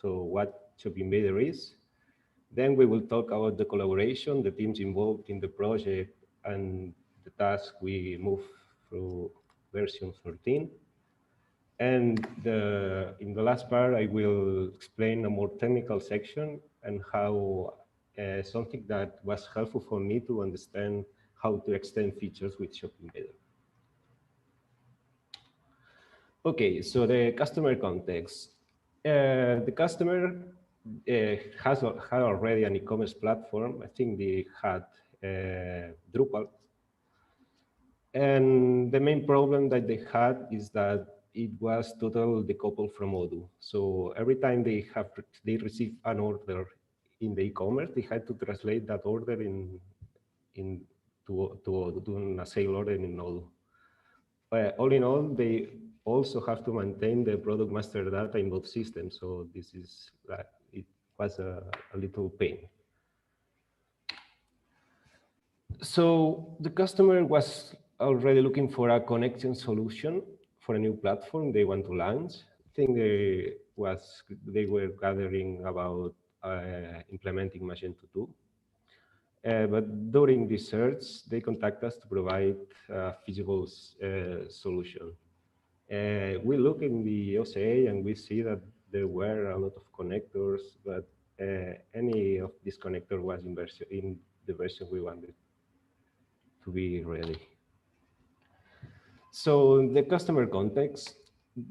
so what Shop Invader is. Then we will talk about the collaboration, the teams involved in the project, and the task we move through version 13. And in the last part, I will explain a more technical section and how something that was helpful for me to understand how to extend features with Shop Invader. Okay, so the customer context. The customer had already an e-commerce platform. I think they had Drupal. And the main problem that they had is that it was totally decoupled from Odoo. So every time they receive an order in the e-commerce, they had to translate that order to do a sale order in Odoo. All in all, they also have to maintain the product master data in both systems. So this is it was a little pain. So the customer was already looking for a connection solution for a new platform they want to launch. I think they were gathering about implementing Magento 2. But during the search, they contact us to provide a feasible solution. We look in the OCA and we see that there were a lot of connectors, but any of these connectors was in the version we wanted to be ready. So the customer context,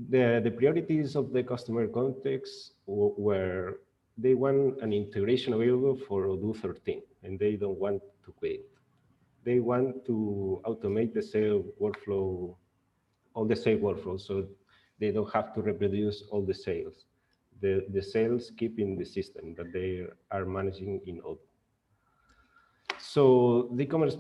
the priorities of the customer context were they want an integration available for Odoo 13, and they don't want to wait. They want to automate the sale workflow, all the sale workflow, so they don't have to reproduce all the sales. The sales keep in the system that they are managing in Odoo. So the e-commerce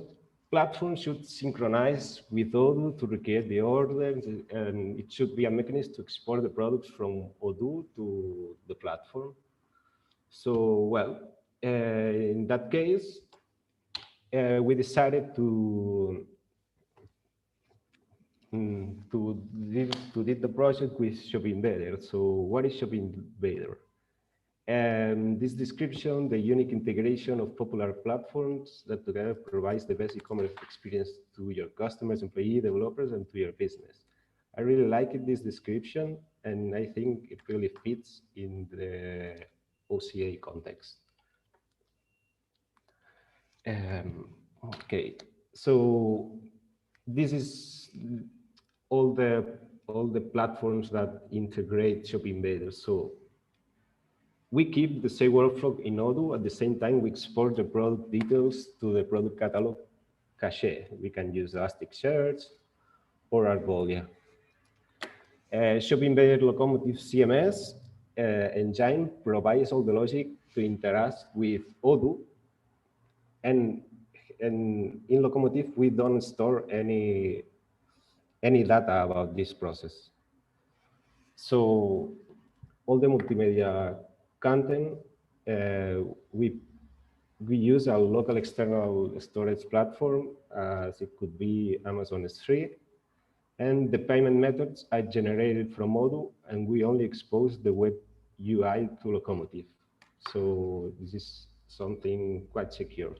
platform should synchronize with Odoo to recreate the orders, and it should be a mechanism to export the products from Odoo to the platform. So, well, in that case, we decided to did the project with Shop Invader. So what is Shop Invader? And this description, the unique integration of popular platforms that together provides the best e-commerce experience to your customers, employees, developers, and to your business. I really like this description, and I think it really fits in the OCA context. Okay, so this is all the platforms that integrate Shop Invader. So we keep the same workflow in Odoo. At the same time, we export the product details to the product catalog cache. We can use Elasticsearch or Argolia. Shop Invader Locomotive CMS engine provides all the logic to interact with Odoo. And in Locomotive, we don't store any data about this process. So all the multimedia content, we use a local external storage platform, as it could be Amazon S3, and the payment methods are generated from Odoo, and we only expose the web UI to Locomotive. So this is something quite secure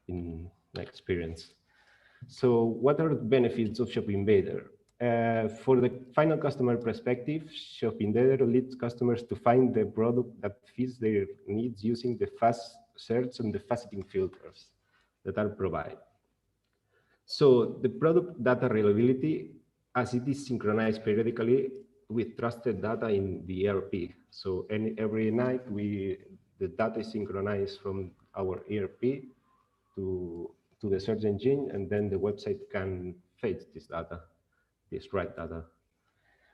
in my experience. So what are the benefits of Shop Invader? For the final customer perspective, Shop Invader leads customers to find the product that fits their needs using the fast search and the faceting filters that are provided. So the product data reliability, as it is synchronized periodically with trusted data in the ERP. So every night, the data is synchronized from our ERP to the search engine, and then the website can fetch this data, this right data.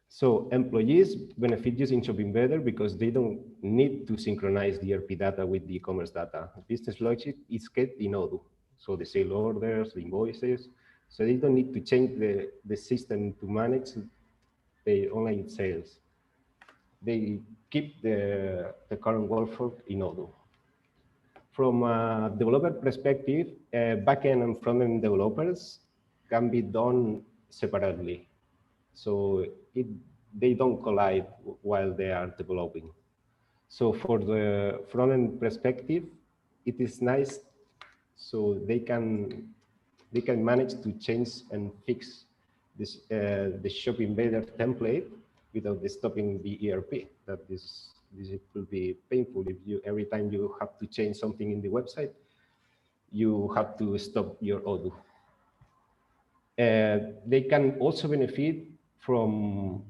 So employees benefit using Shop Invader because they don't need to synchronize the ERP data with the e-commerce data. Business logic is kept in Odoo. So the sale orders, the invoices, so they don't need to change the system to manage the online sales. They keep the current workflow in Odoo. From a developer perspective, backend and frontend developers can be done separately. So they don't collide while they are developing. So for the frontend perspective, it is nice. So they can manage to change and fix this the Shop Invader template without stopping the ERP. That this will be painful if every time you have to change something in the website, you have to stop your Odoo. They can also benefit from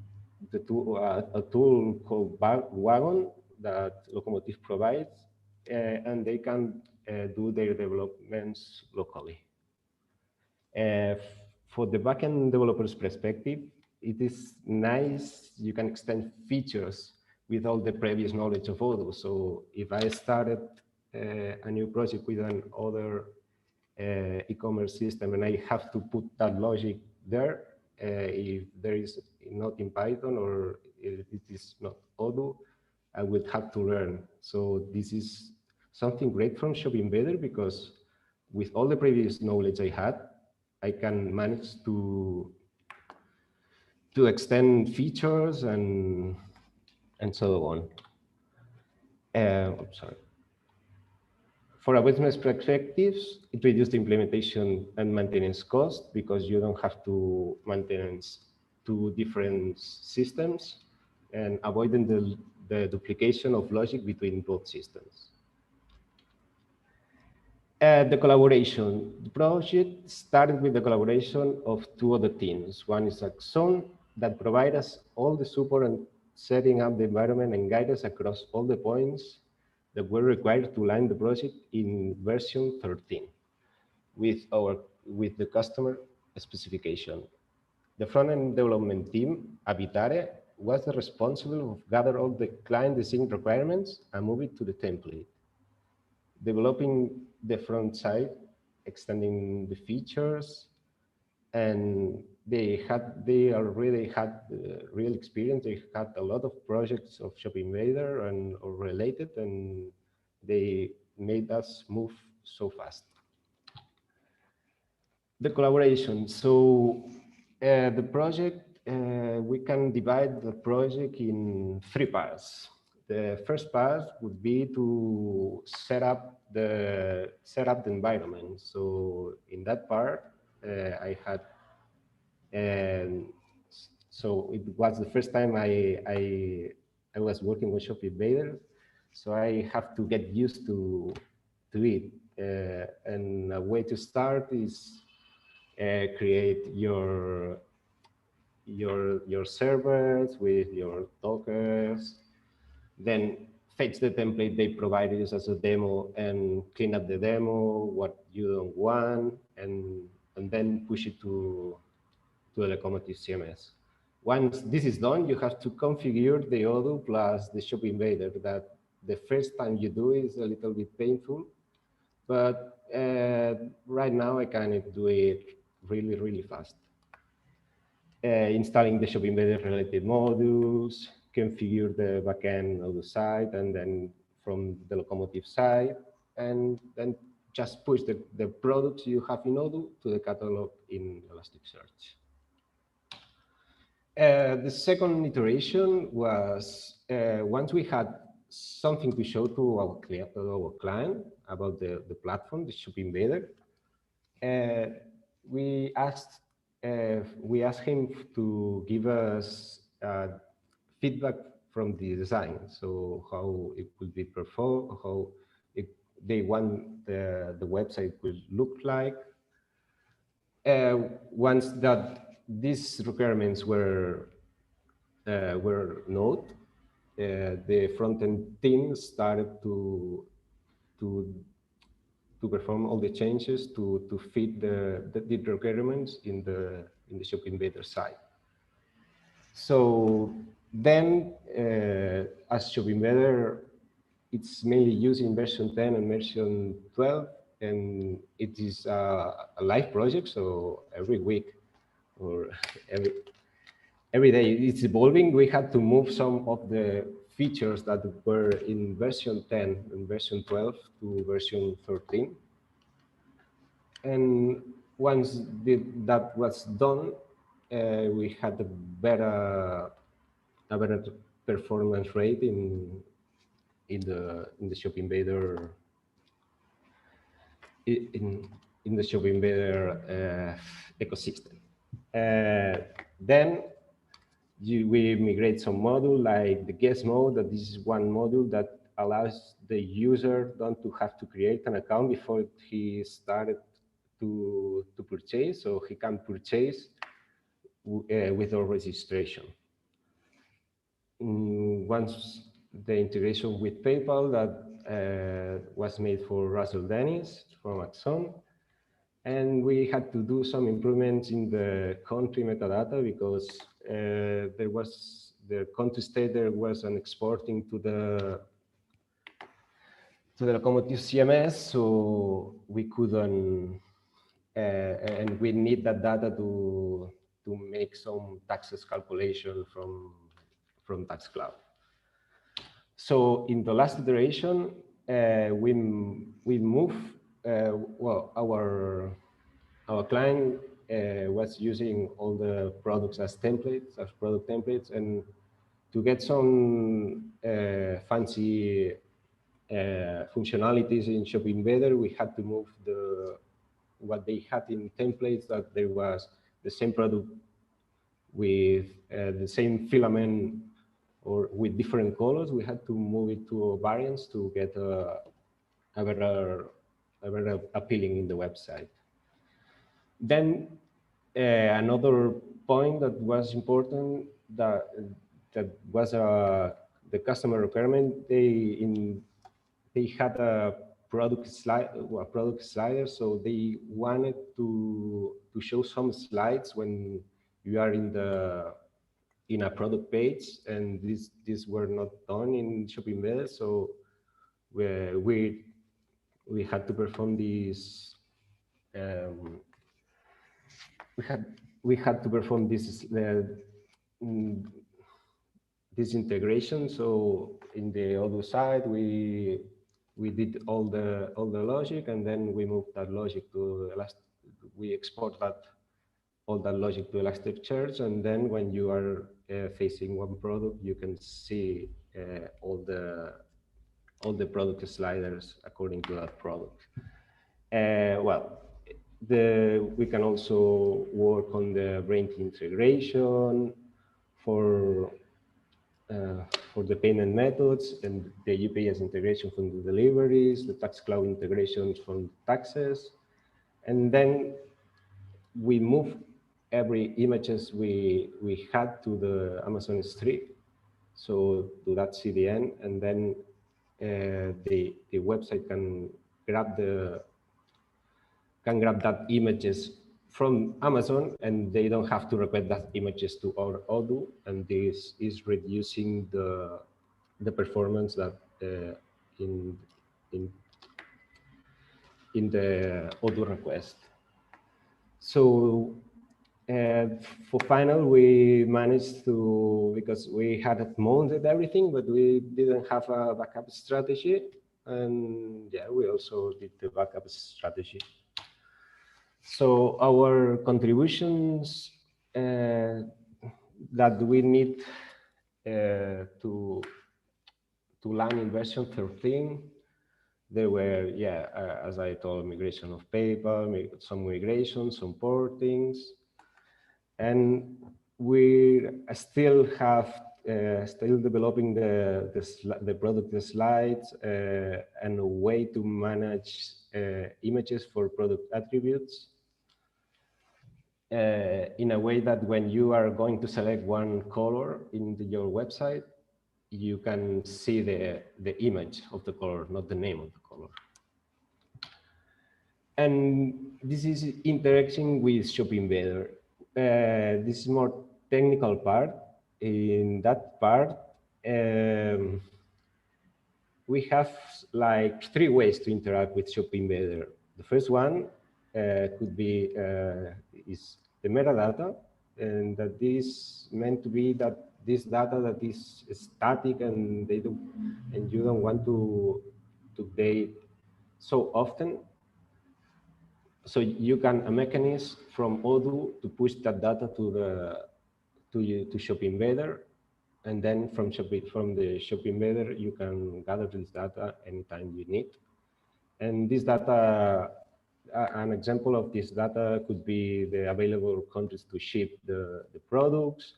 the tool, a tool called Wagon that Locomotive provides, and they can do their developments locally. For the backend developer's perspective, it is nice. You can extend features with all the previous knowledge of Odoo. So if I started a new project with another e-commerce system and I have to put that logic there, if there is not in Python or if it is not Odoo, I would have to learn. So this is something great from Shop Embedded, because with all the previous knowledge I had, I can manage to extend features and so on. I'm sorry. For a business perspectives, it reduces the implementation and maintenance cost, because you don't have to maintain two different systems, and avoiding the duplication of logic between both systems. The collaboration. The project started with the collaboration of two other teams. One is Axon, that provides us all the support and setting up the environment and guide us across all the points that were required to land the project in version 13 with the customer specification. The front-end development team, Abitare, was responsible of gather all the client design requirements and move it to the template. Developing the front side, extending the features, and they already had real experience. They had a lot of projects of Shop Invader or related, and they made us move so fast. The collaboration. So the project, we can divide the project in 3 parts. The first part would be to set up the environment. So in that part, I had, so it was the first time I was working with Shop Invader, so I have to get used to it. And a way to start is create your servers with your Dockers, then fetch the template they provided us as a demo and clean up the demo, what you don't want, and then push it to the Locomotive CMS. Once this is done, you have to configure the Odoo plus the Shop Invader. That the first time you do is a little bit painful, but right now I can do it really, really fast. Installing the Shop Embedded related modules, configure the backend Odoo side, and then from the Locomotive side, and then just push the products you have in Odoo to the catalog in Elasticsearch. The second iteration was once we had something to show to our client about the platform, the Shop Embedded, we asked him to give us feedback from the design. So how it could be performed, how they want the website could look like. Once that these requirements were known, the front-end team started to perform all the changes to fit the requirements in the Shop Invader side. So then, as Shop Invader, it's mainly used in version 10 and version 12, and it is a live project. So every week or every day it's evolving. We had to move some of the features that were in version 10 and version 12 to version 13. And once that was done, we had a better performance rate in the Shop Invader in the Shop Invader ecosystem. Then we migrate some module like the guest mode. That this is one module that allows the user not to have to create an account before he started to purchase, so he can purchase with our registration. Once the integration with PayPal that was made for Russell Dennis from Axon, and we had to do some improvements in the country metadata because there was the country state there was an exporting to the locomotive CMS, so we couldn't, and we need that data to make some taxes calculation from Tax Cloud. So in the last iteration, we moved. Well, our client was using all the products as templates, as product templates, and to get some fancy functionalities in Shopping Better, we had to move what they had in templates, that there was the same product with the same filament or with different colors. We had to move it to variants to get a better appealing in the website. Then another point that was important that was the customer requirement. They had a product slider, so they wanted to show some slides when you are in a product page, and these were not done in Shopping Better, so we had to perform this. We had to perform this this integration. So in the other side, we did all the logic, and then we moved that logic to we export all that logic to Elasticsearch, and then when you are facing one product, you can see all the product sliders according to that product. Well, we can also work on the brain integration for the payment methods, and the UPS integration from the deliveries, the Tax Cloud integration from taxes, and then we move every images we had to the Amazon S3, so to that CDN, and then the website can grab that images from Amazon, and they don't have to request that images to our Odoo, and this is reducing the performance that in the Odoo request. So for final, we managed to, because we had mounted everything, but we didn't have a backup strategy, and yeah, we also did the backup strategy. So our contributions that we need to land in version 13, there were, yeah, as I told, migration of PayPal, some migrations, some portings, and we still have still developing the product slides and a way to manage images for product attributes in a way that when you are going to select one color in your website, you can see the image of the color, not the name of the color. And this is interacting with Shopping Better. This is more technical part. In that part, we have like 3 ways to interact with Shopping Better. The first one could be is the metadata, and that is meant to be that this data that is static and you don't want to update so often. So you can a mechanism from Odoo to push that data to Shopping Better, and then from the Shopping Better you can gather this data anytime you need. And this data, an example of this data could be the available countries to ship the products,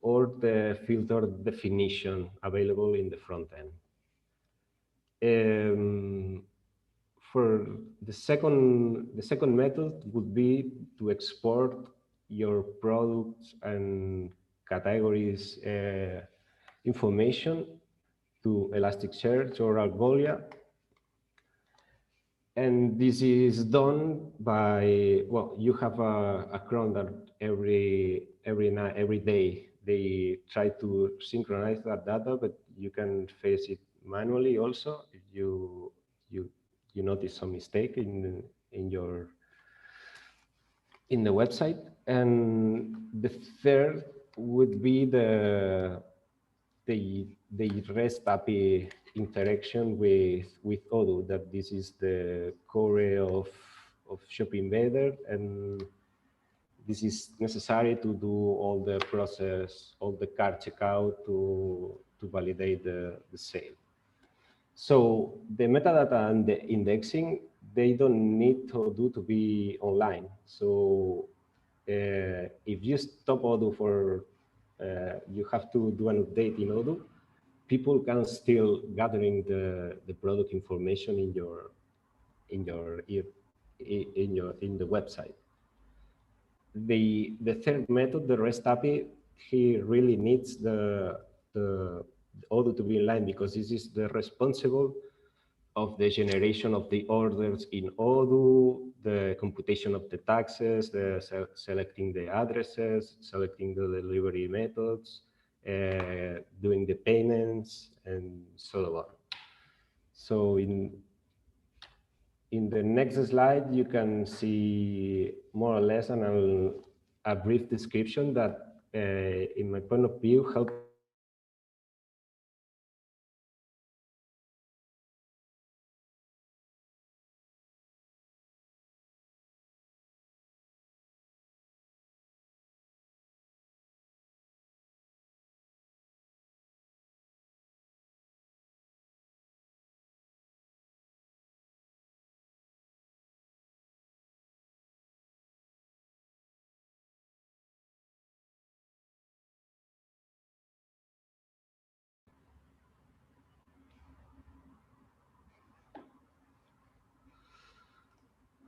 or the filter definition available in the front end. For the second method would be to export your products and categories information to Elasticsearch or Algolia. And this is done by, well, you have a cron that every night, every day, they try to synchronize that data, but you can face it manually also if you notice some mistake in the website. And the third would be the REST API interaction with Odoo, that this is the core of Shop Invader, and this is necessary to do all the process, all the cart checkout to validate the sale. So the metadata and the indexing, they don't need Odoo to be online. So if you stop Odoo for, you have to do an update in Odoo, people can still gathering the product information in the website. The third method, the REST API, he really needs the Odoo to be in line, because this is the responsible of the generation of the orders in Odoo, the computation of the taxes, the selecting the addresses, selecting the delivery methods, doing the payments, and so on. So in the next slide, you can see more or less a brief description that, in my point of view, helps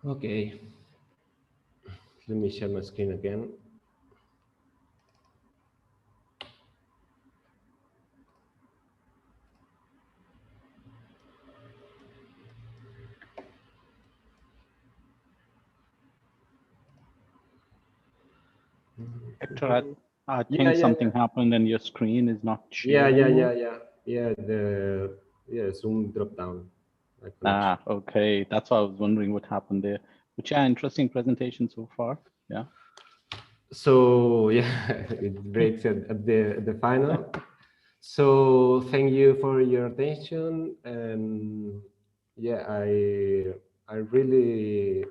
Okay, let me share my screen again. Hector, I think something happened and your screen is not sharing. Yeah, Zoom dropped down. Okay, that's why I was wondering what happened there. But yeah, interesting presentation so far. Yeah. So yeah, it breaks at the final. So thank you for your attention, and yeah, I'm really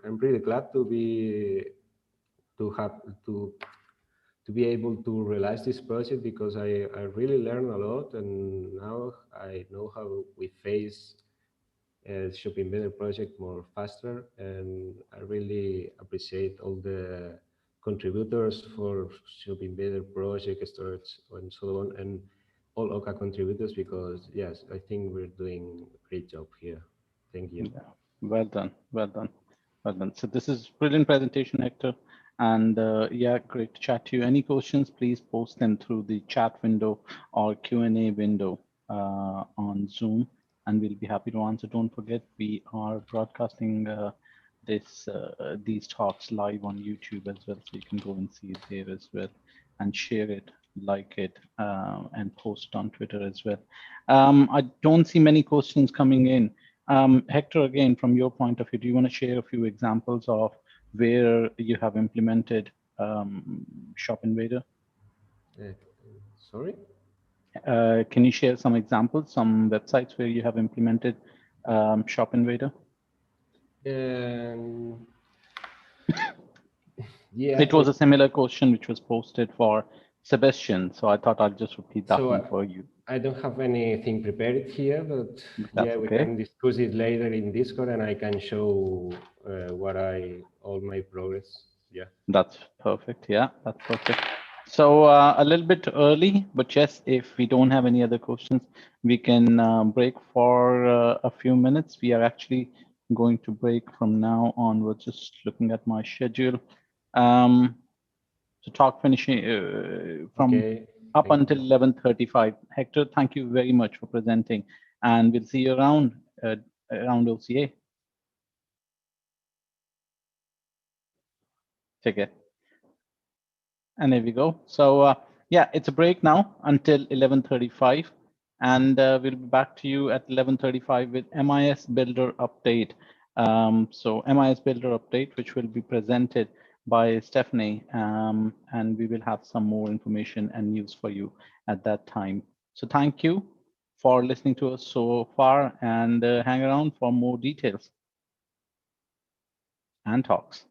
glad to be able to realize this project, because I really learned a lot, and now I know how we face Shop Invader project more faster, and I really appreciate all the contributors for Shop Invader project, storage, and so on, and all OCA contributors, because yes, I think we're doing a great job here. Thank you. Yeah. Well done, well done, well done. So this is brilliant presentation, Hector. And yeah, great to chat to you. Any questions, please post them through the chat window or Q&A window on Zoom, and we'll be happy to answer. Don't forget, we are broadcasting these talks live on YouTube as well, so you can go and see it there as well, and share it, like it, and post on Twitter as well. I don't see many questions coming in. Hector, again, from your point of view, do you want to share a few examples of where you have implemented Shop Invader? Sorry? Can you share some examples, some websites where you have implemented Shop Invader? Yeah, it was a similar question which was posted for Sebastian, so I thought I'll just repeat that one for you. I don't have anything prepared here, but yeah, we can discuss it later in Discord, and I can show all my progress. Yeah, that's perfect. Yeah, that's perfect. So a little bit early, but yes, if we don't have any other questions, we can break for a few minutes. We are actually going to break from now on. We're just looking at my schedule. So talk finishing from Okay. up Thank until you. 11:35. Hector, thank you very much for presenting, and we'll see you around OCA. Take care. And there we go. So yeah, it's a break now until 11:35, and we'll be back to you at 11:35 with MIS Builder update. So MIS Builder update, which will be presented by Stephanie, and we will have some more information and news for you at that time. So thank you for listening to us so far, and hang around for more details and talks.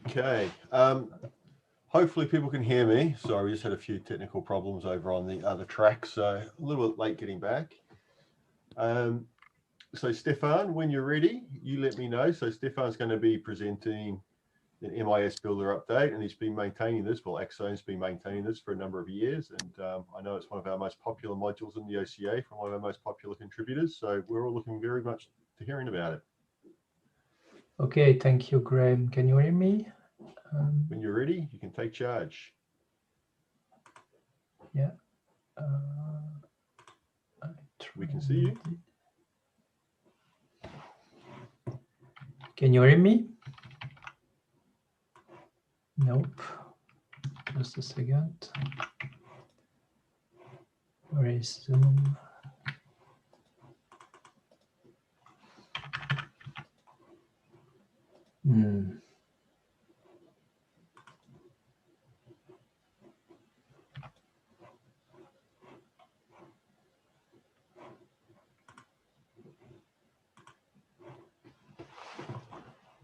Okay. Hopefully people can hear me. Sorry, we just had a few technical problems over on the other track, so a little bit late getting back. So Stefan, when you're ready, you let me know. So Stefan's going to be presenting an MIS Builder update, and he's been maintaining this. Well, Axone's been maintaining this for a number of years, and I know it's one of our most popular modules in the OCA from one of our most popular contributors. So we're all looking very much to hearing about it. Okay, thank you, Graham. Can you hear me? When you're ready, you can take charge. Yeah. We can see you. Can you hear me? Nope. Just a second. Where is Zoom?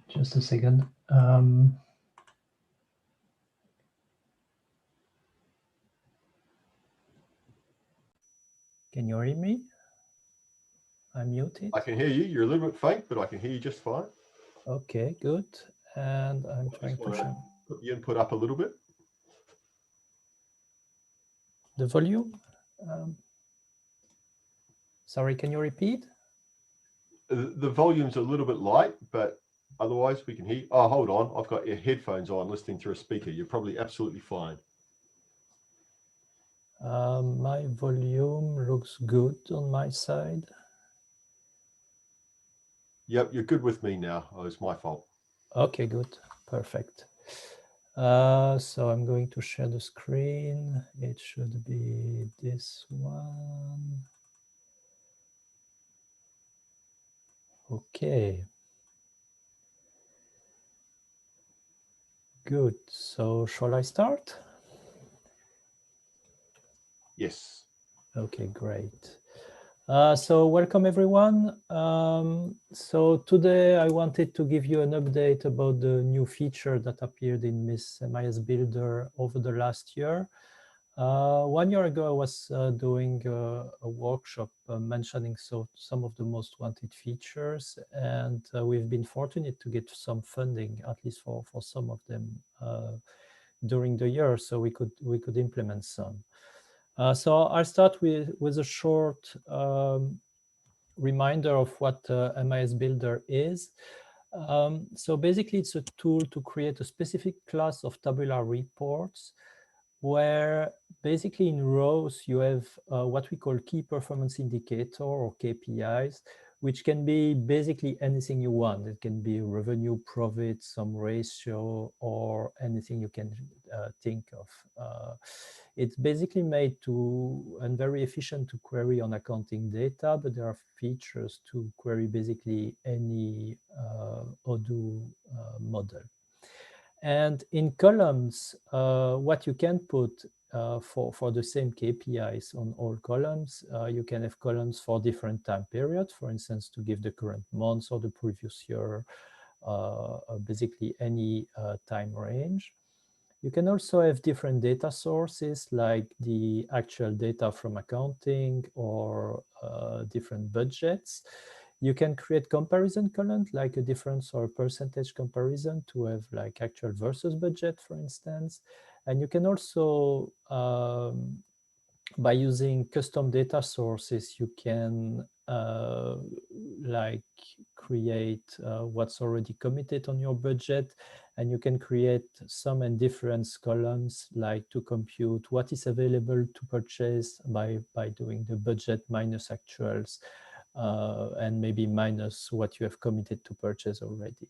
Just a second. Can you hear me? I'm muted. I can hear you. You're a little bit faint, but I can hear you just fine. Okay, good. And I'm trying to show put the input up a little bit. the volume. Sorry, can you repeat? The volume's a little bit light, but otherwise we can hear. Oh, hold on. I've got your headphones on listening through a speaker. You're probably absolutely fine. My volume looks good on my side. Yep, you're good with me now. Oh, it's my fault. Okay, good. Perfect. So I'm going to share the screen. It should be this one. Okay. Good. So shall I start? Yes. Okay, great. So welcome everyone. So today I wanted to give you an update about the new feature that appeared in MIS Builder over the last year. 1 year ago, I was doing a workshop mentioning some of the most wanted features, and we've been fortunate to get some funding, at least for some of them, during the year, so we could implement some. So I'll start with a short reminder of what MIS Builder is. So basically, it's a tool to create a specific class of tabular reports where basically in rows you have what we call key performance indicator or KPIs, which can be basically anything you want. It can be revenue, profit, some ratio, or anything you can think of. It's basically made to and very efficient to query on accounting data, but there are features to query basically any Odoo model. And in columns, what you can put for the same KPIs on all columns, you can have columns for different time periods, for instance, to give the current month or the previous year, basically any time range. You can also have different data sources like the actual data from accounting or different budgets. You can create comparison columns like a difference or a percentage comparison to have like actual versus budget, for instance. And you can also, by using custom data sources, you can like create what's already committed on your budget, and you can create sum and difference columns like to compute what is available to purchase by doing the budget minus actuals and maybe minus what you have committed to purchase already.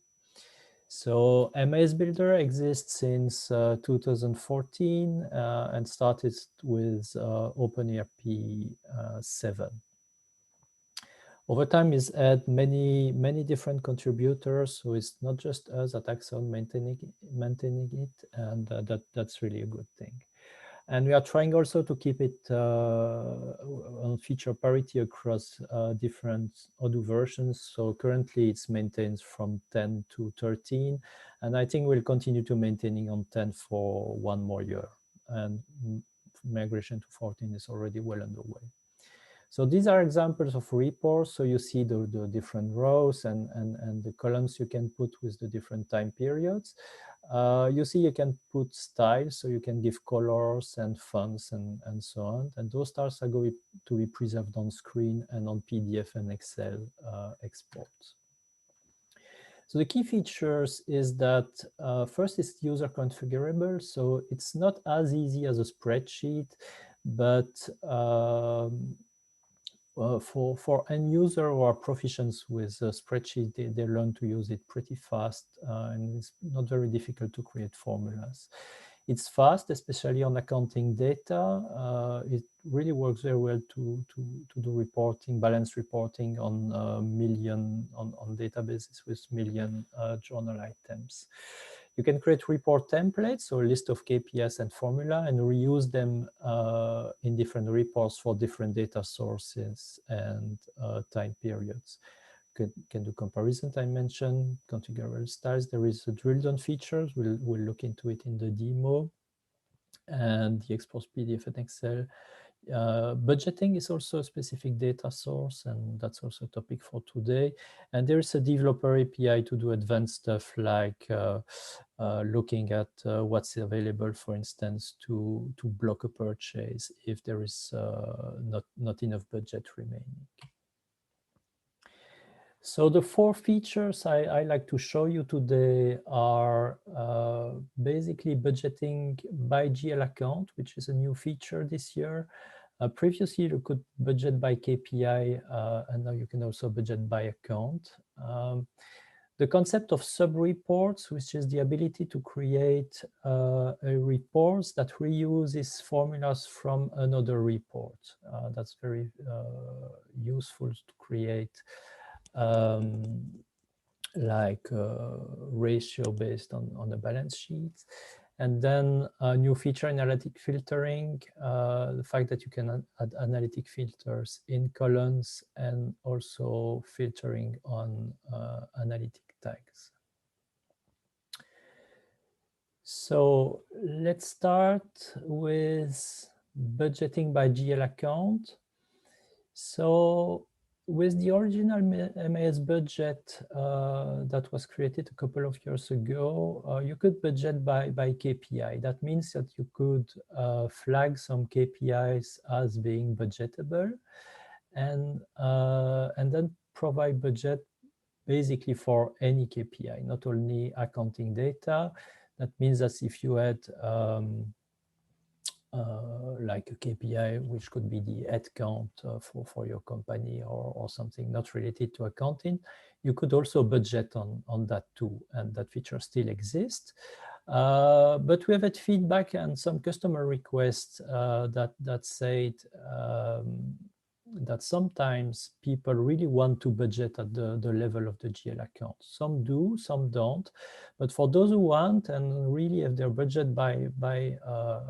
So MIS Builder exists since 2014 and started with OpenERP 7. Over time, it's had many different contributors, so it's not just us at Axon maintaining it, and that's really a good thing. And we are trying also to keep it on feature parity across different Odoo versions. So currently it's maintained from 10 to 13. And I think we'll continue to maintaining on 10 for 1 more year. And migration to 14 is already well underway. So these are examples of reports. So you see the different rows and the columns you can put with the different time periods. You see you can put styles, so you can give colors and fonts and so on. And those styles are going to be preserved on screen and on PDF and Excel exports. So the key features is that first is user configurable. So it's not as easy as a spreadsheet, but for end user who are proficient with a spreadsheet, they learn to use it pretty fast, and it's not very difficult to create formulas. It's fast, especially on accounting data. It really works very well to do reporting, balance reporting on on databases with million journal items. You can create report templates, so a list of KPIs and formula, and reuse them in different reports for different data sources and time periods. Can do comparison, I mentioned, configurable styles. There is a drill down feature. We'll look into it in the demo. And the export PDF and Excel. Budgeting is also a specific data source, and that's also a topic for today. And there is a developer API to do advanced stuff like looking at what's available, for instance, to block a purchase if there is not enough budget remaining. So the 4 features I like to show you today are basically budgeting by GL account, which is a new feature this year. Previously, you could budget by KPI, and now you can also budget by account. The concept of sub-reports, which is the ability to create reports that reuses formulas from another report. That's very useful to create like ratio based on the balance sheet. And then a new feature, analytic filtering, the fact that you can add analytic filters in columns and also filtering on analytic tags. So let's start with budgeting by GL account. So with the original MAS budget that was created a couple of years ago, you could budget by KPI. That means that you could flag some KPIs as being budgetable, and then provide budget basically for any KPI, not only accounting data. That means that if you had like a KPI, which could be the head count for your company or something not related to accounting, you could also budget on that too, and that feature still exists. But we have had feedback and some customer requests that said that sometimes people really want to budget at the level of the GL account. Some do, some don't. But for those who want and really have their budget by a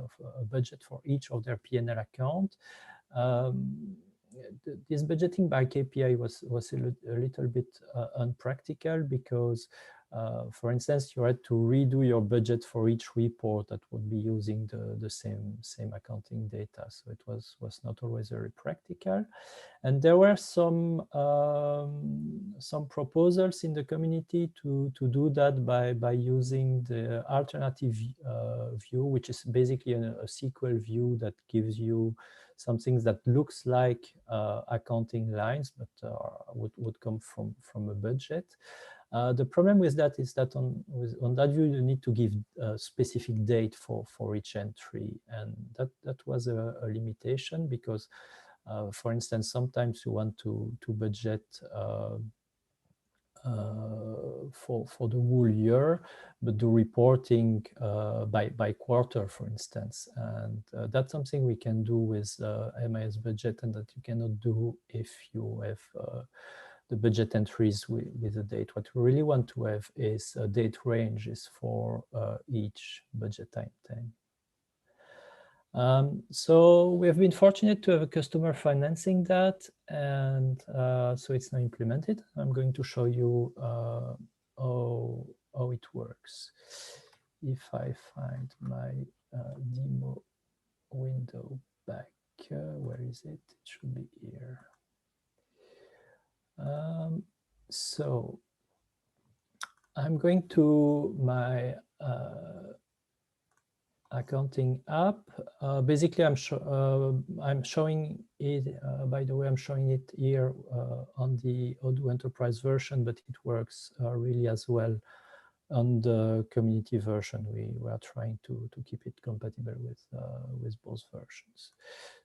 budget for each of their P&L account, this budgeting by KPI was a little bit unpractical because, for instance, you had to redo your budget for each report that would be using the same accounting data. So it was not always very practical. And there were some proposals in the community to do that by using the alternative view, which is basically a SQL view that gives you some things that looks like accounting lines, but would come from a budget. The problem with that is that on that view, you need to give a specific date for each entry. And that was a limitation because, for instance, sometimes you want to budget for the whole year, but do reporting by quarter, for instance. And that's something we can do with MIS budget, and that you cannot do if you have the budget entries with a date. What we really want to have is date ranges for each budget item. So we have been fortunate to have a customer financing that, and so it's now implemented. I'm going to show you how it works. If I find my demo window back, where is it? It should be here. So I'm going to my accounting app. Basically, I'm showing it. By the way, I'm showing it here on the Odoo Enterprise version, but it works really as well on the community version. We are trying to keep it compatible with both versions.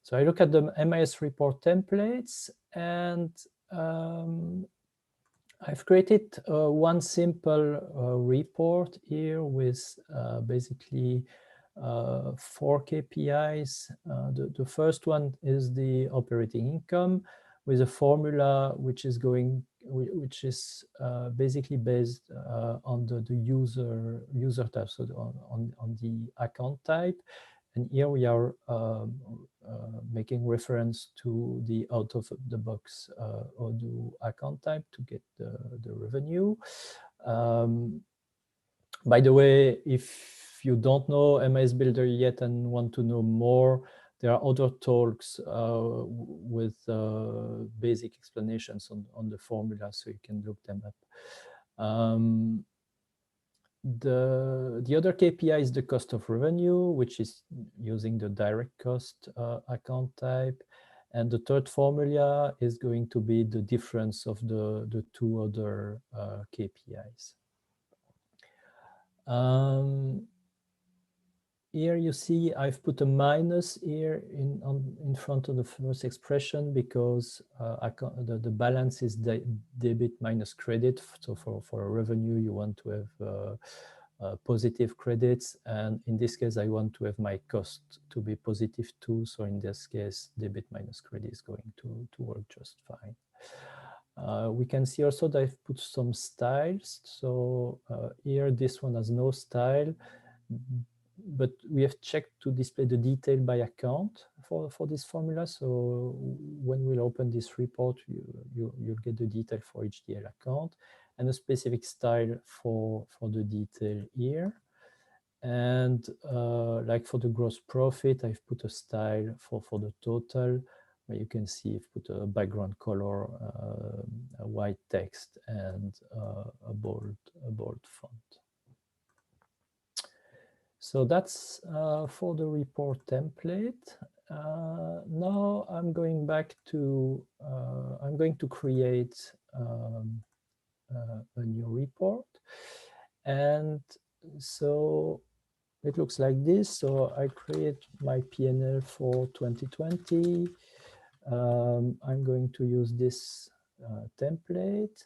So I look at the MIS report templates, and I've created one simple report here with basically 4 KPIs. The first one is the operating income with a formula which is basically based on the user type, so on the account type. And here we are making reference to the out-of-the-box Odoo account type to get the revenue. By the way, if you don't know MIS Builder yet and want to know more, there are other talks with basic explanations on the formula, so you can look them up. The other KPI is the cost of revenue, which is using the direct cost account type. And the third formula is going to be the difference of the two other KPIs. Here you see I've put a minus here in front of the first expression because the balance is debit minus credit. So for a revenue, you want to have positive credits. And in this case, I want to have my cost to be positive too. So in this case, debit minus credit is going to work just fine. We can see also that I've put some styles. So here, this one has no style, but we have checked to display the detail by account for this formula. So when we'll open this report, you'll get the detail for each DL account and a specific style for the detail here. And like for the gross profit, I've put a style for the total. You can see I've put a background color, a white text, and a bold font. So that's for the report template. Now I'm going back to, I'm going to create a new report. And so it looks like this. So I create my P&L for 2020. I'm going to use this template.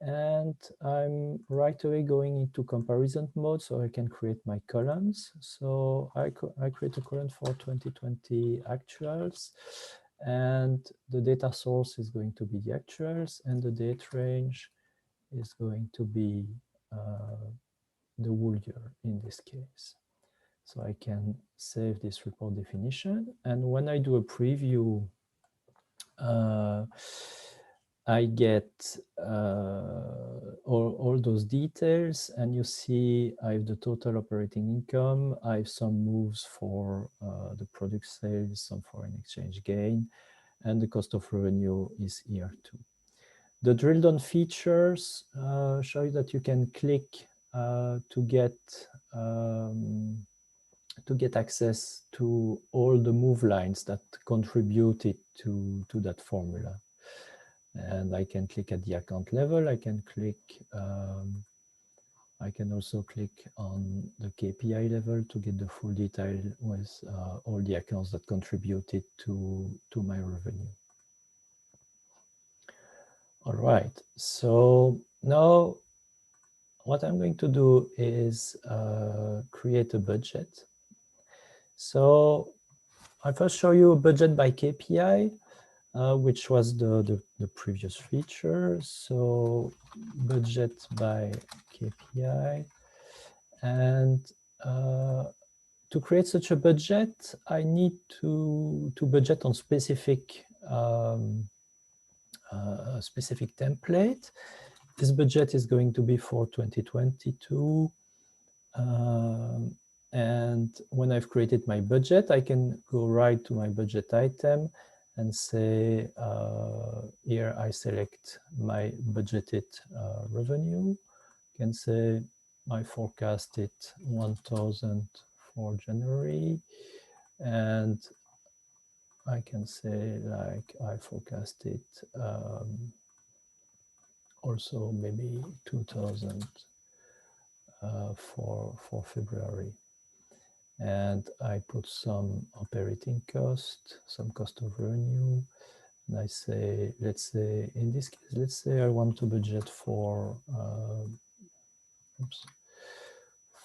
And I'm right away going into comparison mode so I can create my columns. So I create a column for 2020 actuals, and the data source is going to be the actuals, and the date range is going to be the whole year in this case. So I can save this report definition. And when I do a preview, I get all those details, and you see I have the total operating income. I have some moves for the product sales, some foreign exchange gain, and the cost of revenue is here too. The drill down features show you that you can click to get access to all the move lines that contributed to that formula. And I can click at the account level. I can click. I can also click on the KPI level to get the full detail with all the accounts that contributed to my revenue. All right. So now what I'm going to do is create a budget. So I first show you a budget by KPI. Which was the previous feature. So budget by KPI. And to create such a budget, I need to budget on specific specific template. This budget is going to be for 2022. And when I've created my budget, I can go right to my budget item and say, here I select my budgeted revenue. I can say I forecasted 1,000 for January, and I can say like I forecasted also maybe 2,000 for February. And I put some operating cost, some cost of revenue, and I say, let's say in this case, let's say I want to budget for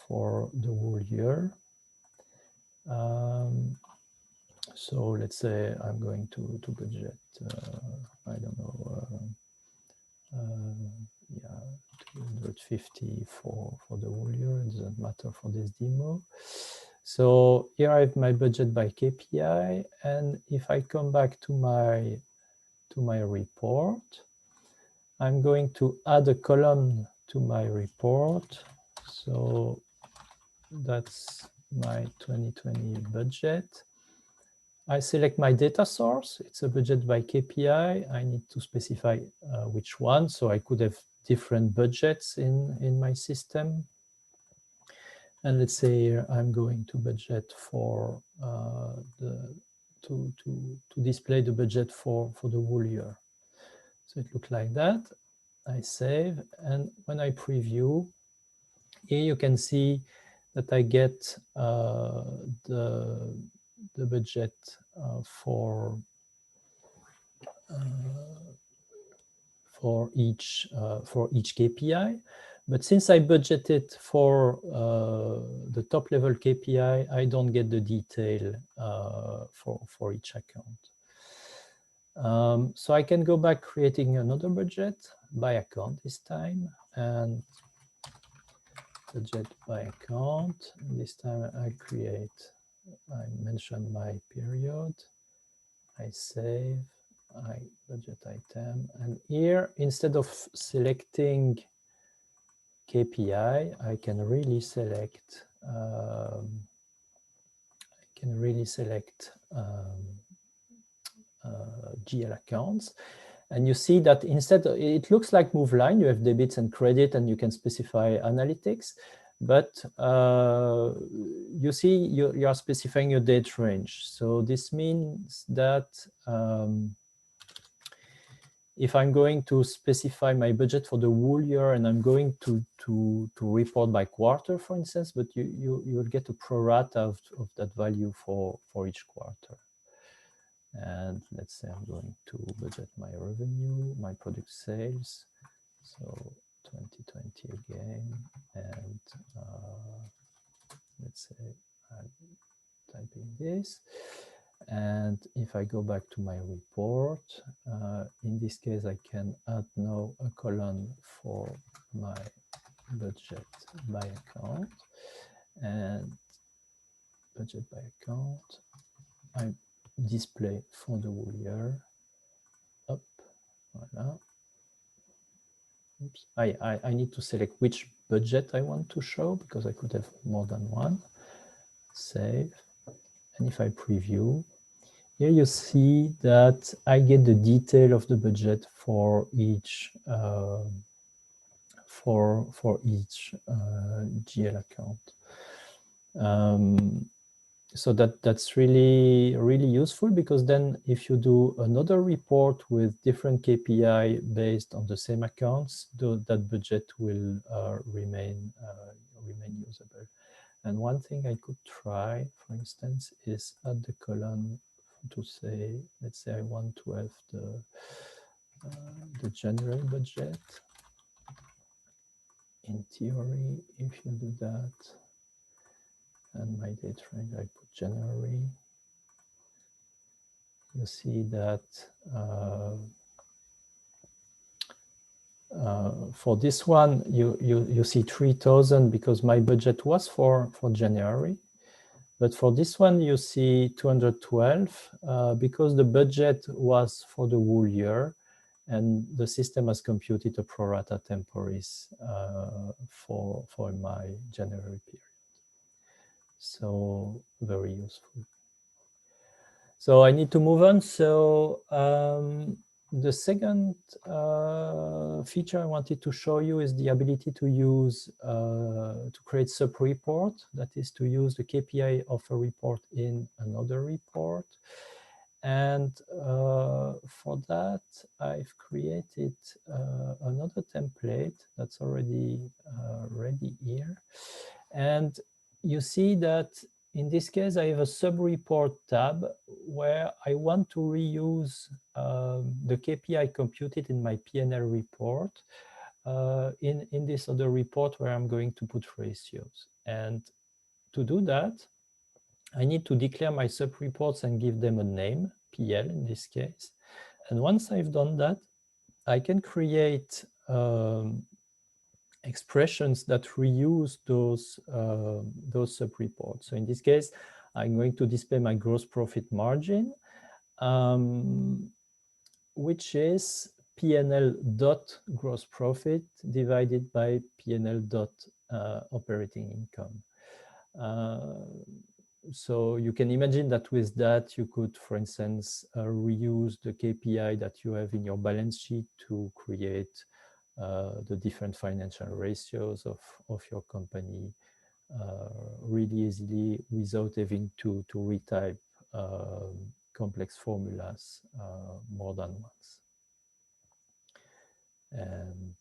for the whole year. So let's say I'm going to budget, I don't know, yeah, 250 for the whole year. It doesn't matter for this demo. So here I have my budget by KPI, and if I come back to my report, I'm going to add a column to my report. So that's my 2020 budget. I select my data source. It's a budget by KPI. I need to specify which one. So I could have different budgets in my system. And let's say here I'm going to budget for to display the budget for the whole year. So it looks like that. I save, and when I preview, here you can see that I get the budget for each KPI. But since I budgeted for the top level KPI, I don't get the detail for each account. So I can go back creating another budget by account this time, and budget by account. And this time I mention my period, I save, I budget item, and here instead of selecting KPI, I can really select GL accounts. And you see that instead, it looks like move line, you have debits and credit, and you can specify analytics, but you see you are specifying your date range. So this means that if I'm going to specify my budget for the whole year and I'm going to report by quarter, for instance, but you will get a pro rata of that value for each quarter. And let's say I'm going to budget my revenue, my product sales. So 2020 again, and let's say I'm typing this. And if I go back to my report, in this case, I can add now a column for my budget by account, and budget by account, I display for the whole year. Up, voila. Oops. I need to select which budget I want to show because I could have more than one. Save, and if I preview, here you see that I get the detail of the budget for each GL account. So that's really useful, because then if you do another report with different KPI based on the same accounts, that budget will remain usable. And one thing I could try, for instance, is add the column to say, let's say I want to have the January budget. In theory, if you do that, and my date range, I put January, you see that for this one, you see 3,000 because my budget was for January. But for this one, you see 212 because the budget was for the whole year, and the system has computed a pro rata temporis for my January period. So very useful. So I need to move on. So the second feature I wanted to show you is the ability to use, to create sub-report, that is to use the KPI of a report in another report. And for that, I've created another template that's already ready here. And you see that in this case, I have a sub-report tab where I want to reuse the KPI computed in my P&L report in this other report where I'm going to put ratios. And to do that, I need to declare my sub-reports and give them a name, PL in this case. And once I've done that, I can create expressions that reuse those sub-reports. So in this case, I'm going to display my gross profit margin, which is P&L dot gross profit divided by P&L dot operating income. So you can imagine that with that, you could, for instance, reuse the KPI that you have in your balance sheet to create the different financial ratios of your company really easily without having to retype complex formulas more than once. And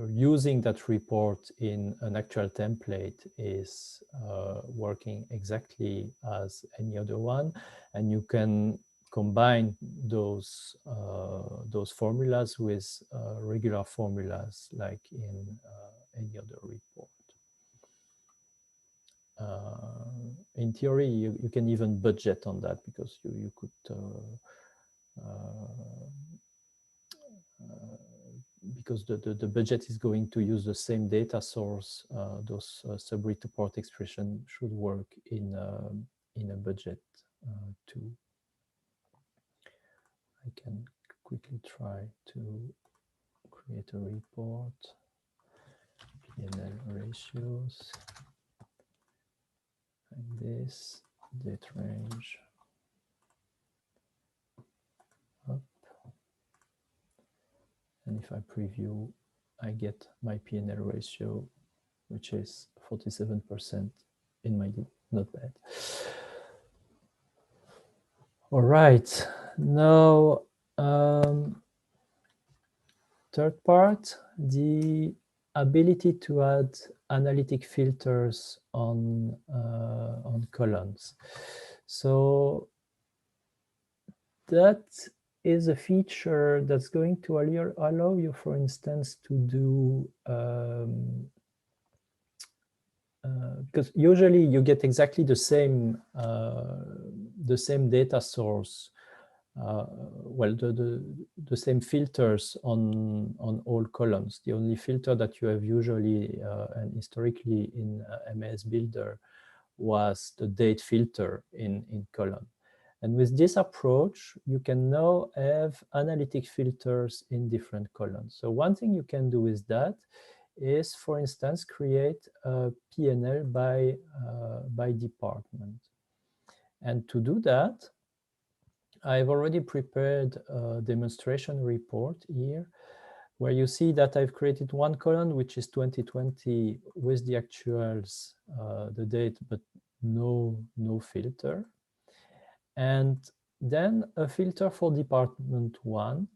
using that report in an actual template is working exactly as any other one, and you can combine those formulas with regular formulas like in any other report. In theory, you can even budget on that because you could because the budget is going to use the same data source, those sub-report expression should work in a budget too. I can quickly try to create a report, P&L ratios, like this, date range, up. And if I preview, I get my P&L ratio, which is 47% in my deal. Not bad. All right, now third part, the ability to add analytic filters on columns. So that is a feature that's going to allow you, for instance, to do because usually you get exactly the same data source, well, the same filters on all columns. The only filter that you have usually and historically in MAS Builder was the date filter in column. And with this approach, you can now have analytic filters in different columns. So one thing you can do with that is, for instance, create a P&L by department. And to do that, I've already prepared a demonstration report here, where you see that I've created one column, which is 2020 with the actuals, the date, but no filter. And then a filter for department 1.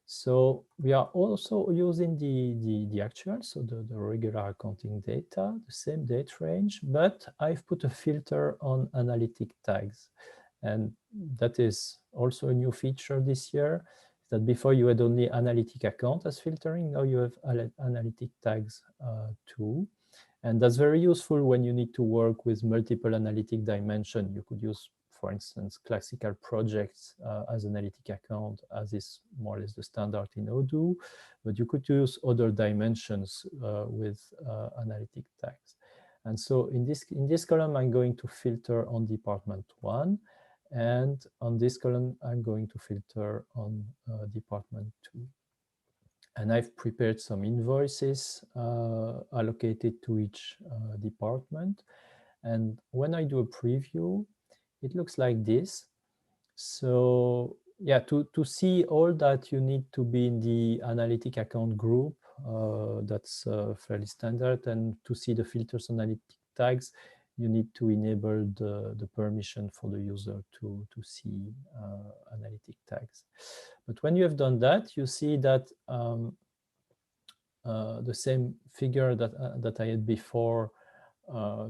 So we are also using the actual, so the regular accounting data, the same date range, but I've put a filter on analytic tags. And that is also a new feature this year, that before you had only analytic account as filtering, now you have analytic tags too. And that's very useful when you need to work with multiple analytic dimensions. You could use, for instance, classical projects as analytic account, as is more or less the standard in Odoo, but you could use other dimensions with analytic tags. And so in this column, I'm going to filter on department 1, and on this column, I'm going to filter on department 2. And I've prepared some invoices allocated to each department. And when I do a preview, it looks like this. So yeah, to see all that, you need to be in the analytic account group. That's fairly standard. And to see the filters analytic tags, you need to enable the permission for the user to see analytic tags. But when you have done that, you see that the same figure that I had before,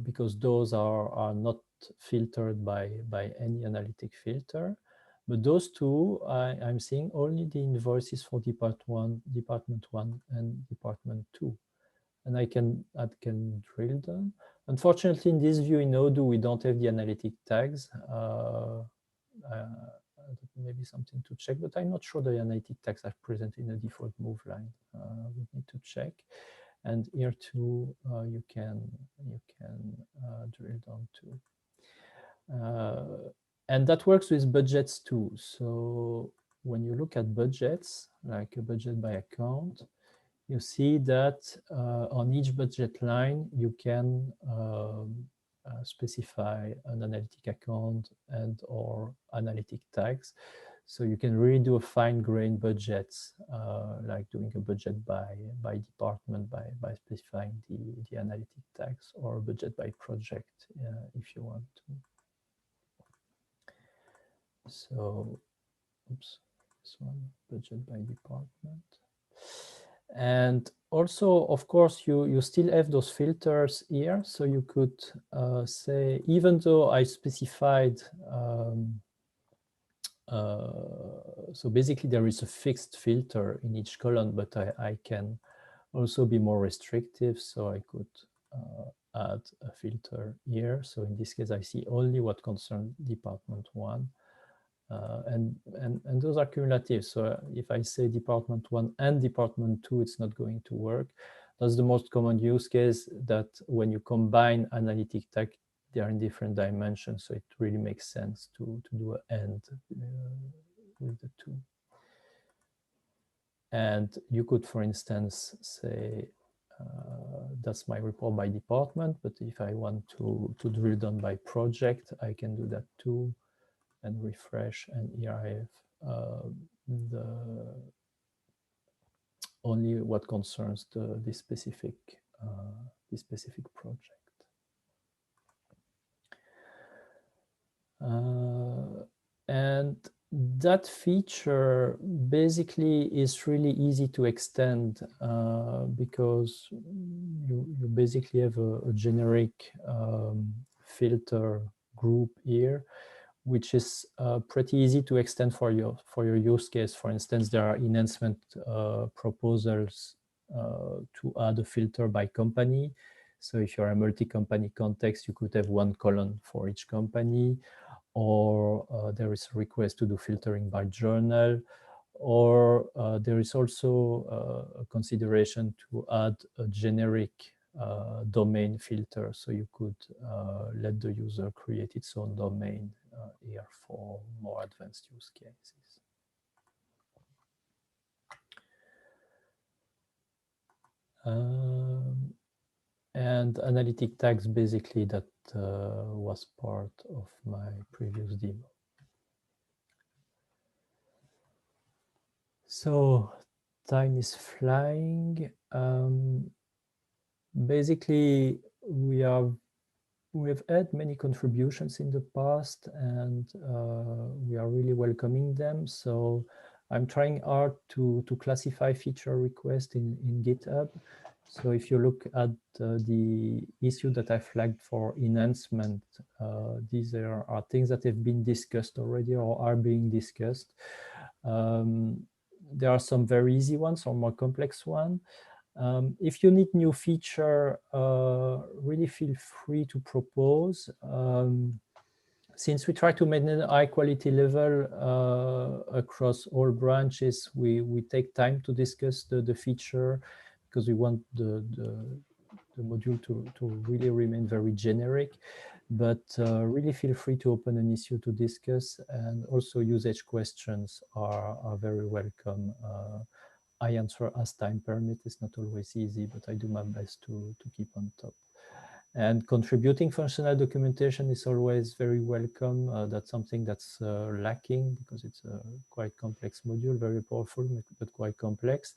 because those are not filtered by any analytic filter. But those two, I'm seeing only the invoices for department 1 and department 2. And I can drill them. Unfortunately, in this view in Odoo, we don't have the analytic tags. Maybe something to check, but I'm not sure the analytic tags are present in the default move line. We need to check. And here too, you can drill down too. And that works with budgets too. So when you look at budgets, like a budget by account, you see that on each budget line, you can specify an analytic account and or analytic tags. So you can really do a fine-grained budget, like doing a budget by department, by specifying the analytic tags, or a budget by project if you want to. So, oops, this one, budget by department. And also, of course, you still have those filters here. So you could say, even though I specified, so basically there is a fixed filter in each column, but I can also be more restrictive. So I could add a filter here. So in this case, I see only what concerns department 1. And those are cumulative. So if I say department 1 and department 2, it's not going to work. That's the most common use case, that when you combine analytic tag, they are in different dimensions. So it really makes sense to do an AND with the two. And you could, for instance, say, that's my report by department, but if I want to drill down by project, I can do that too. And refresh, and here I have only what concerns this specific project. And that feature basically is really easy to extend because you basically have a generic filter group here, which is pretty easy to extend for your use case. For instance, there are enhancement proposals to add a filter by company. So if you're a multi-company context, you could have one column for each company, or there is a request to do filtering by journal, or there is also a consideration to add a generic domain filter. So you could let the user create its own domain here for more advanced use cases. And analytic tags, basically, that was part of my previous demo. So time is flying. Basically, we have had many contributions in the past, and we are really welcoming them. So I'm trying hard to classify feature requests in GitHub. So if you look at the issue that I flagged for enhancement, these are things that have been discussed already or are being discussed. There are some very easy ones or more complex ones. If you need new feature, really feel free to propose. Since we try to maintain a high quality level across all branches, we take time to discuss the feature, because we want the module to really remain very generic, but really feel free to open an issue to discuss, and also usage questions are very welcome. I answer as time permit. It's not always easy, but I do my best to keep on top. And contributing functional documentation is always very welcome. That's something that's lacking because it's a quite complex module, very powerful, but quite complex.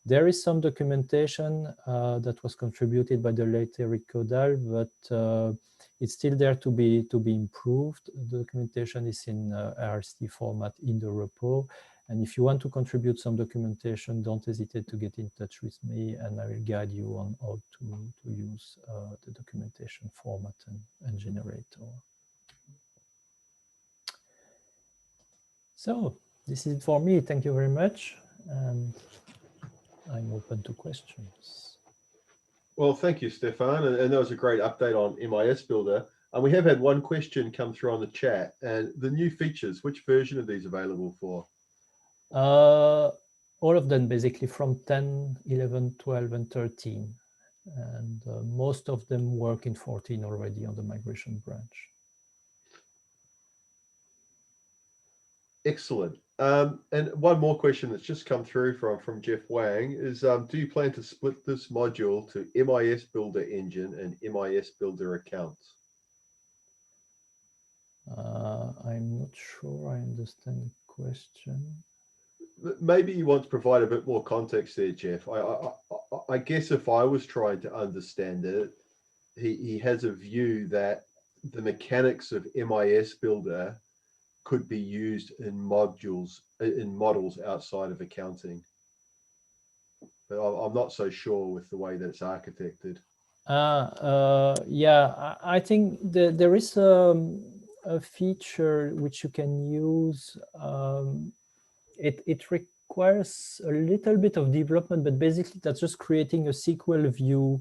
There is some documentation that was contributed by the late Eric Caudal, but it's still there to be improved. The documentation is in RST format in the repo. And if you want to contribute some documentation, don't hesitate to get in touch with me, and I will guide you on how to use the documentation format and generator. So this is it for me. Thank you very much. And I'm open to questions. Well, thank you, Stefan. And that was a great update on MIS Builder. And we have had one question come through on the chat. And the new features, which version are these available for? All of them, basically, from 10, 11, 12, and 13. And most of them work in 14 already on the migration branch. Excellent. And one more question that's just come through from Jeff Wang is, do you plan to split this module to MIS Builder Engine and MIS Builder Accounts? I'm not sure I understand the question. Maybe you want to provide a bit more context there, Jeff. I guess if I was trying to understand it, he has a view that the mechanics of MIS Builder could be used in models outside of accounting. But I'm not so sure with the way that it's architected. Yeah, I think there is a feature which you can use. It requires a little bit of development, but basically that's just creating a SQL view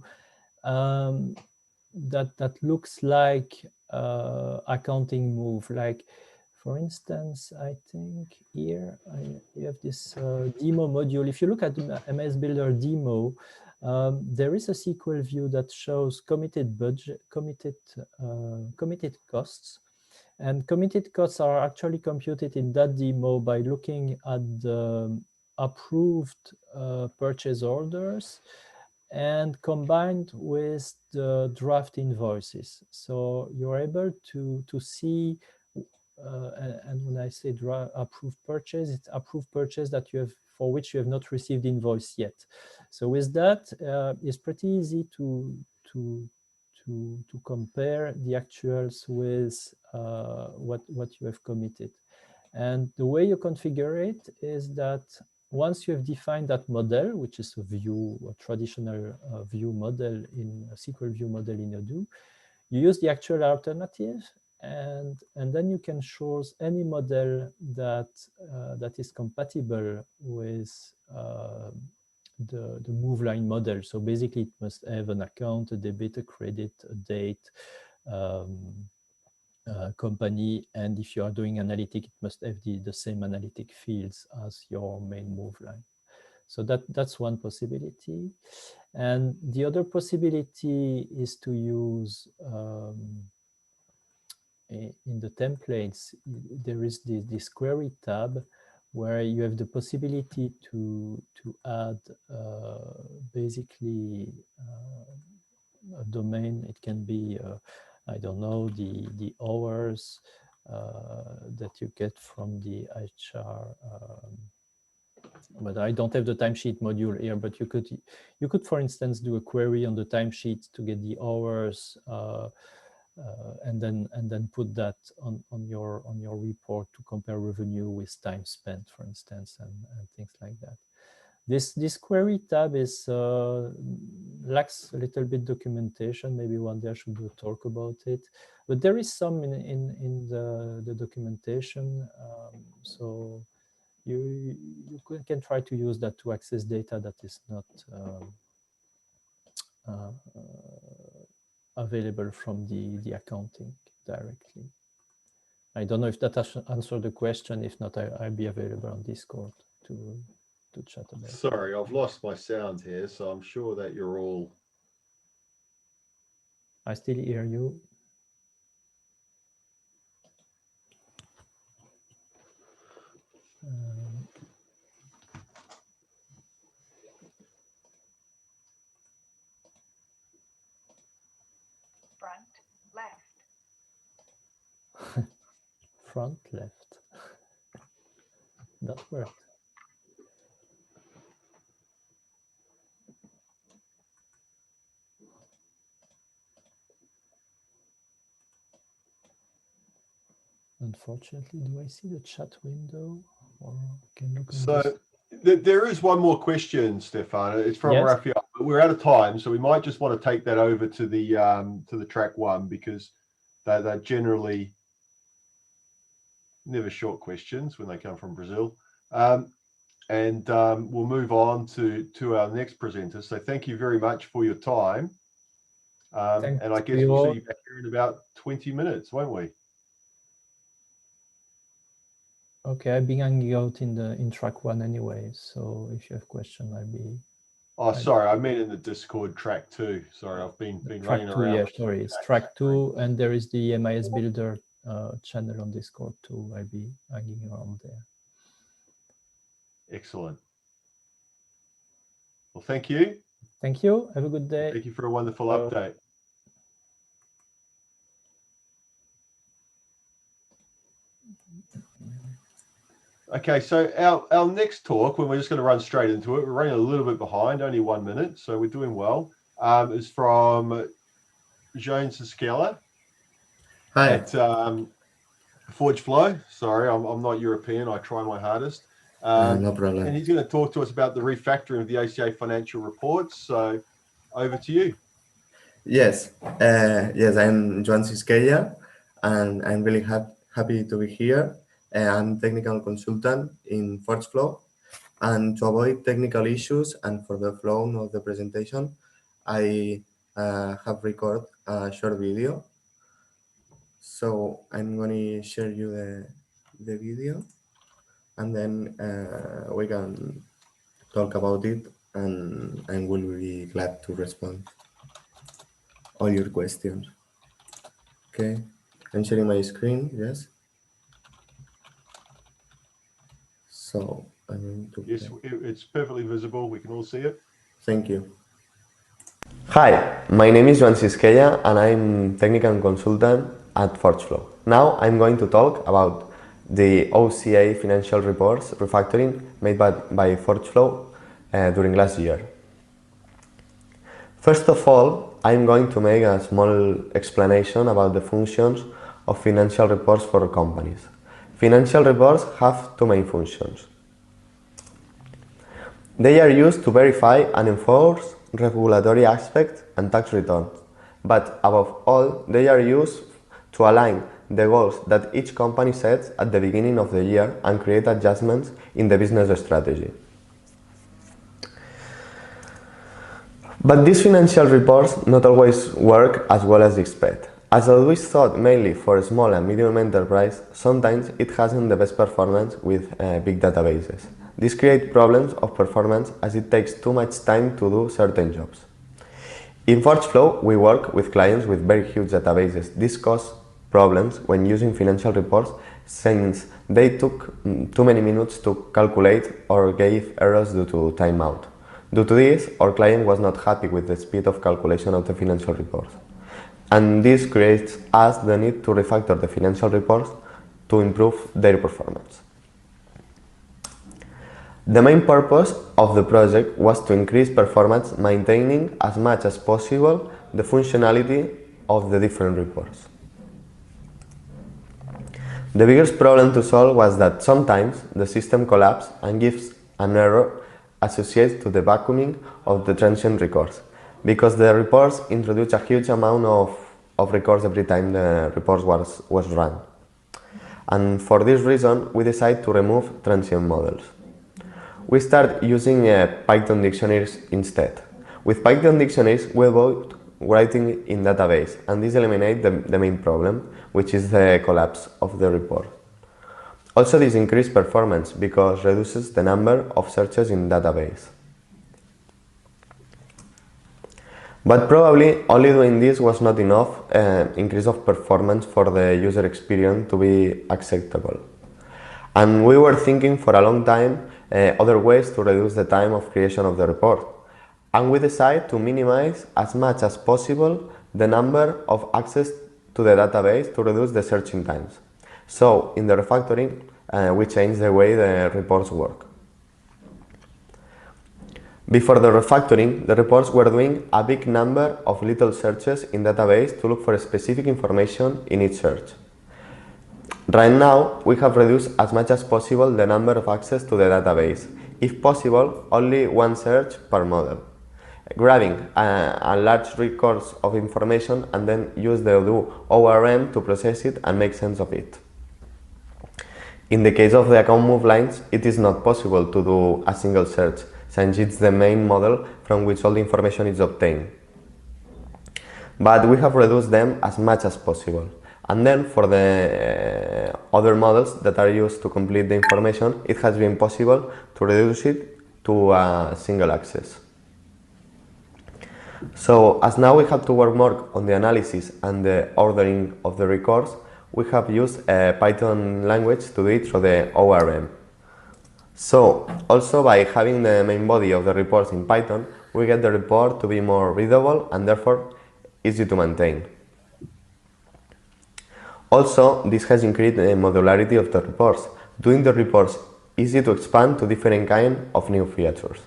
that looks like accounting move. Like, for instance, I think here you have this demo module. If you look at the MS Builder demo, there is a SQL view that shows committed budget, committed costs. And committed costs are actually computed in that demo by looking at the approved purchase orders and combined with the draft invoices. So you're able to see, and when I say approved purchase, it's approved purchase that you have, for which you have not received invoice yet. So with that, it's pretty easy to compare the actuals with what you have committed. And the way you configure it is that once you have defined that model, which is a traditional view model in a SQL view model in Odoo, you use the actual alternative, and then you can choose any model that is compatible with the move line model. So basically it must have an account, a debit, a credit, a date, company, and if you are doing analytic, it must have the same analytic fields as your main move line. So that's one possibility. And the other possibility is to use in the templates, there is this query tab where you have the possibility to add basically a domain. It can be I don't know, the hours that you get from the HR. But I don't have the timesheet module here, but you could, for instance, do a query on the timesheet to get the hours and then put that on your report to compare revenue with time spent, for instance, and things like that. This query tab is lacks a little bit documentation. Maybe one day I should do a talk about it. But there is some in the documentation. So you can try to use that to access data that is not available from the accounting directly. I don't know if that answered the question. If not, I'll be available on Discord to chat about. Sorry, I've lost my sound here, so I'm sure that you're all I still hear you. Front left. That worked. Unfortunately, do I see the chat window? Or can look on So this? there is one more question, Stefano. It's from Yes. Raphael, but we're out of time, so we might just want to take that over to the track one, because they're generally never short questions when they come from Brazil. We'll move on to our next presenter. So thank you very much for your time. And I guess we'll see you back here in about 20 minutes, won't we? Okay, I'll be hanging out in track one anyway. So if you have questions, I'll be. Oh, sorry, I meant in the Discord track two. Sorry, I've been running around. Yeah, sorry, it's track two, and there is the MIS Builder channel on Discord too. I'll be hanging around there. Excellent. Well, thank you. Thank you. Have a good day. Thank you for a wonderful update. Okay, so our next talk, when we're just going to run straight into it, we're running a little bit behind, only 1 minute, so we're doing well, is from Joan Siskela. Hi. At Forge Flow. Sorry, I'm not European. I try my hardest. No problem. And he's going to talk to us about the refactoring of the OCA financial reports. So over to you. Yes, yes, I'm Joan Siskela, and I'm really happy to be here. I'm technical consultant in ForgeFlow, and to avoid technical issues and for the flow of the presentation, I have recorded a short video. So I'm going to share you the video, and then we can talk about it, and I will be glad to respond all your questions. Okay, I'm sharing my screen, yes. So I'm going to... Yes, it's perfectly visible. We can all see it. Thank you. Hi, my name is Joan Siskela, and I'm technical consultant at ForgeFlow. Now I'm going to talk about the OCA financial reports refactoring made by ForgeFlow during last year. First of all, I'm going to make a small explanation about the functions of financial reports for companies. Financial reports have two main functions. They are used to verify and enforce regulatory aspects and tax returns, but above all, they are used to align the goals that each company sets at the beginning of the year and create adjustments in the business strategy. But these financial reports not always work as well as expected. As always thought mainly for small and medium enterprise, sometimes it hasn't the best performance with big databases. This creates problems of performance as it takes too much time to do certain jobs. In ForgeFlow, we work with clients with very huge databases. This causes problems when using financial reports since they took too many minutes to calculate or gave errors due to timeout. Due to this, our client was not happy with the speed of calculation of the financial reports. And this creates us the need to refactor the financial reports to improve their performance. The main purpose of the project was to increase performance, maintaining as much as possible the functionality of the different reports. The biggest problem to solve was that sometimes the system collapses and gives an error associated to the vacuuming of the transient records, because the reports introduce a huge amount of records every time the report was run. And for this reason, we decided to remove transient models. We start using Python dictionaries instead. With Python dictionaries, we avoid writing in database, and this eliminates the main problem, which is the collapse of the report. Also, this increases performance because it reduces the number of searches in database. But probably only doing this was not enough increase of performance for the user experience to be acceptable. And we were thinking for a long time other ways to reduce the time of creation of the report. And we decided to minimize as much as possible the number of access to the database to reduce the searching times. So in the refactoring, we changed the way the reports work. Before the refactoring, the reports were doing a big number of little searches in database to look for specific information in each search. Right now, we have reduced as much as possible the number of access to the database. If possible, only one search per model. Grabbing a large records of information and then use the Odoo ORM to process it and make sense of it. In the case of the account move lines, it is not possible to do a single search, since it's the main model from which all the information is obtained. But we have reduced them as much as possible. And then for the other models that are used to complete the information, it has been possible to reduce it to a single access. So as now we have to work more on the analysis and the ordering of the records, we have used a Python language to do it through the ORM. So also by having the main body of the reports in Python, we get the report to be more readable and therefore easy to maintain. Also, this has increased the modularity of the reports, doing the reports easy to expand to different kinds of new features.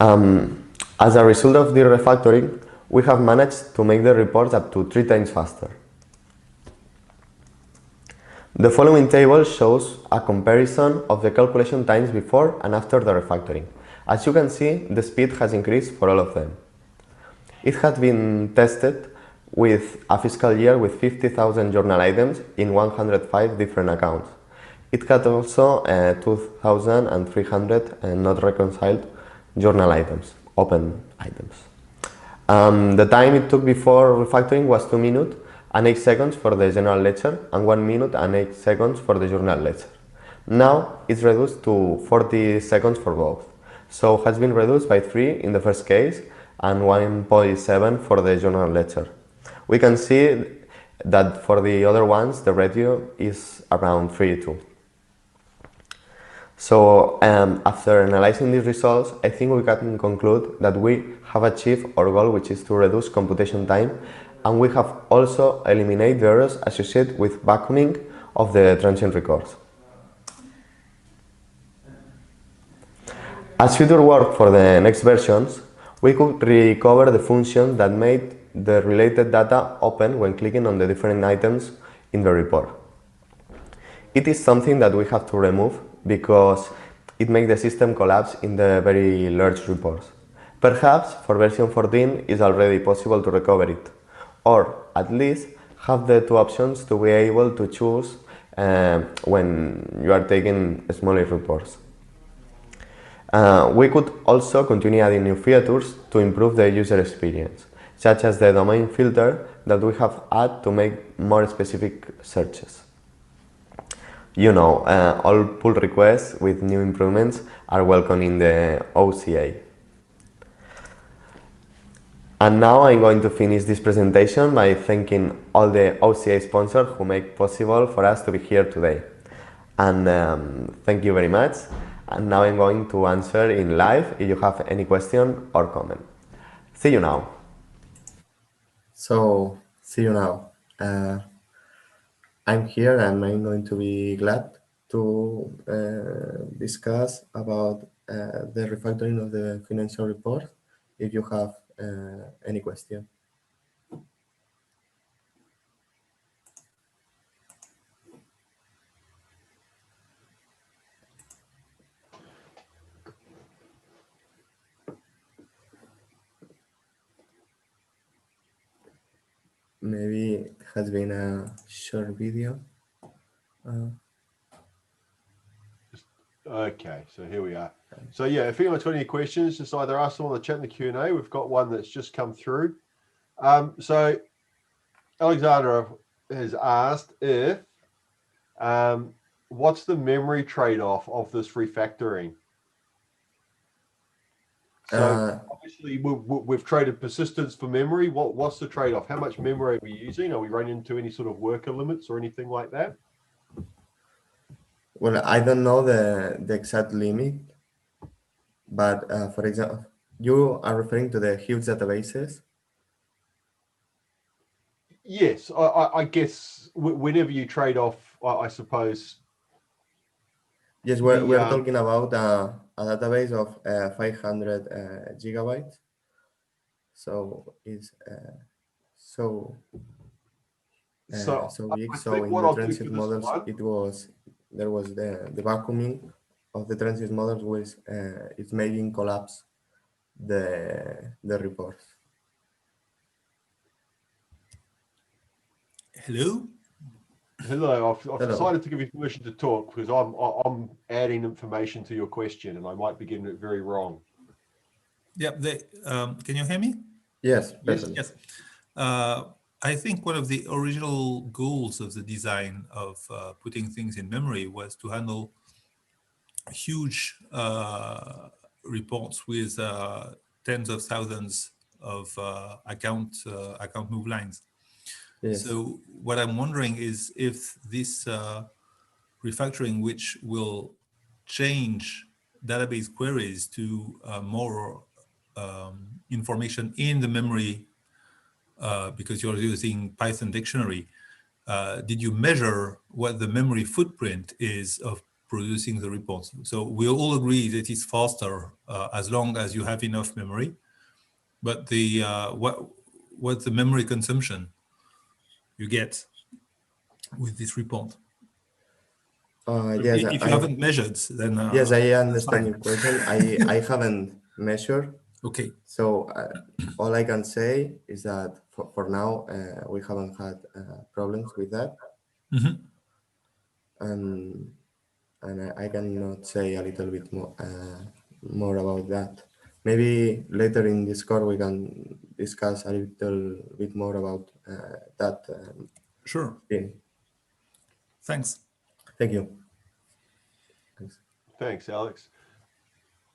As a result of the refactoring, we have managed to make the reports up to 3 times faster. The following table shows a comparison of the calculation times before and after the refactoring. As you can see, the speed has increased for all of them. It has been tested with a fiscal year with 50,000 journal items in 105 different accounts. It had also 2,300 not reconciled journal items, open items. The time it took before refactoring was 2 minutes and 8 seconds for the general ledger and 1 minute and 8 seconds for the journal ledger. Now it's reduced to 40 seconds for both. So has been reduced by 3 in the first case and 1.7 for the journal ledger. We can see that for the other ones the ratio is around 3:2. So after analyzing these results, I think we can conclude that we have achieved our goal, which is to reduce computation time, and we have also eliminated the errors associated with vacuuming of the transient records. As future work for the next versions, we could recover the function that made the related data open when clicking on the different items in the report. It is something that we have to remove because it makes the system collapse in the very large reports. Perhaps for version 14 it's already possible to recover it, or at least have the 2 options to be able to choose when you are taking smaller reports. We could also continue adding new features to improve the user experience, such as the domain filter that we have added to make more specific searches. You know, all pull requests with new improvements are welcome in the OCA. And now I'm going to finish this presentation by thanking all the OCA sponsors who make possible for us to be here today. And thank you very much. And now I'm going to answer in live if you have any question or comment. See you now. So, see you now. I'm here and I'm going to be glad to discuss about the refactoring of the financial report if you have any question. Maybe it has been a short video. Okay, so here we are. So yeah, if anyone's got any questions, just either ask them on the chat in the Q&A. We've got one that's just come through. So Alexandra has asked if what's the memory trade-off of this refactoring? So obviously we've traded persistence for memory. What's the trade-off? How much memory are we using? Are we running into any sort of worker limits or anything like that? Well, I don't know the exact limit, but for example, you are referring to the huge databases. Yes, I guess whenever you trade off, I suppose. Yes, we're talking about a database of 500 gigabytes. So it's so big. So in the transit models, there was the vacuuming of the transit models was it's making collapse the reports. Hello. Hello, I've decided to give you permission to talk because I'm adding information to your question and I might be getting it very wrong. Yeah, can you hear me? Yes. Yes. I think one of the original goals of the design of putting things in memory was to handle huge reports with tens of thousands of account move lines. Yes. So what I'm wondering is if this refactoring, which will change database queries to more information in the memory because you're using Python dictionary, did you measure what the memory footprint is of producing the reports? So we all agree that it's faster as long as you have enough memory, but the what's the memory consumption you get with this report? Yes, if you haven't measured, then yes, I understand your question. I haven't measured. Okay. So all I can say is that for now we haven't had problems with that, and I cannot say a little bit more about that. Maybe later in Discord we can discuss a little bit more about that. Sure. Thing. Thanks. Thank you. Thanks, Alex.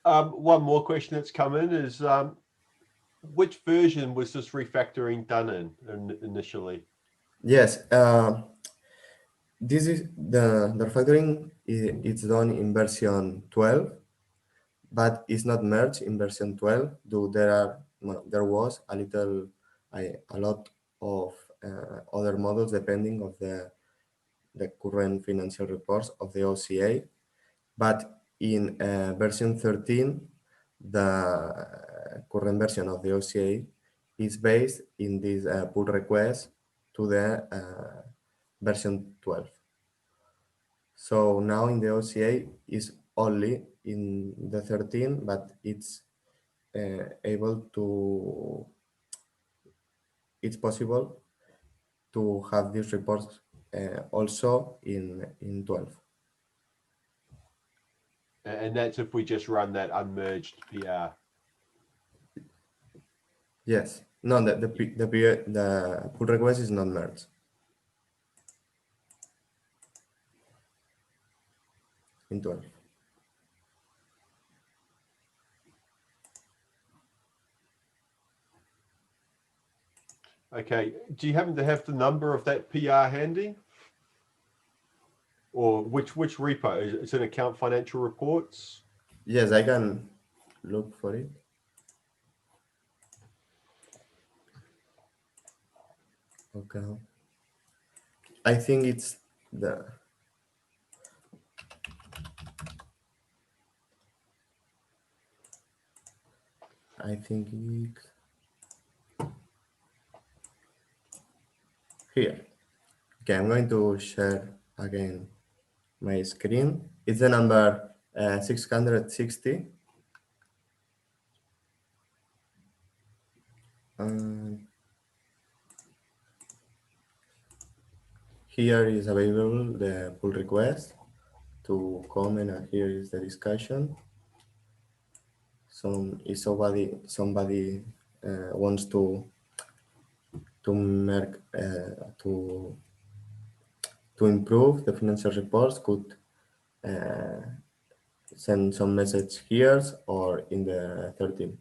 One more question that's come in is which version was this refactoring done in initially? Yes, this is the refactoring. It's done in version 12, but it's not merged in version 12. Though there was a lot of other models depending of the current financial reports of the OCA. But in version 13, the current version of the OCA is based in this pull request to the version 12. So now in the OCA is only in the 13, but it's it's possible to have these reports also in 12. And that's if we just run that unmerged PR. Yes. No, the pull request is not merged. In 12. Okay. Do you happen to have the number of that PR handy? Or which repo? Is it account financial reports? Yes, I can look for it. Okay. I think it's the it's here. Okay, I'm going to share again my screen. It's the number 660. Here is available the pull request to comment, and here is the discussion. If somebody wants to improve the financial reports, could send some message here or in the 13.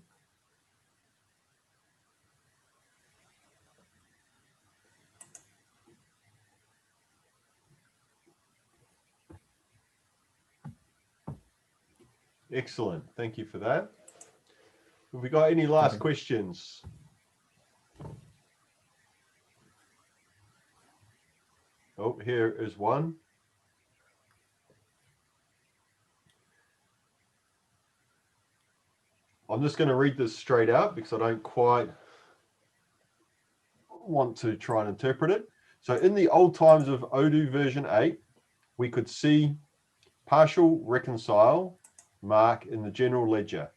Excellent. Thank you for that. Have we got any last questions? Oh, here is one. I'm just going to read this straight out because I don't quite want to try and interpret it. So in the old times of Odoo version 8, we could see partial reconcile mark in the general ledger.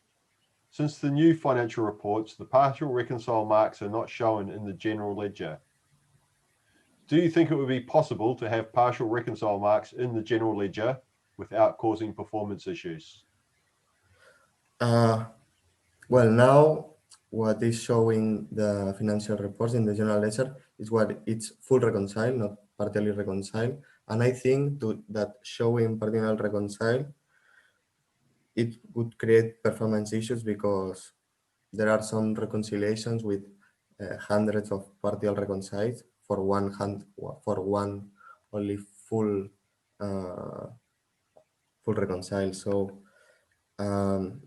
Since the new financial reports, the partial reconcile marks are not shown in the general ledger. Do you think it would be possible to have partial reconcile marks in the general ledger without causing performance issues? Well, now what is showing the financial reports in the general ledger is what it's full reconcile, not partially reconcile. And I think that showing partial reconcile, it would create performance issues because there are some reconciliations with hundreds of partial reconciles for one only full reconcile. So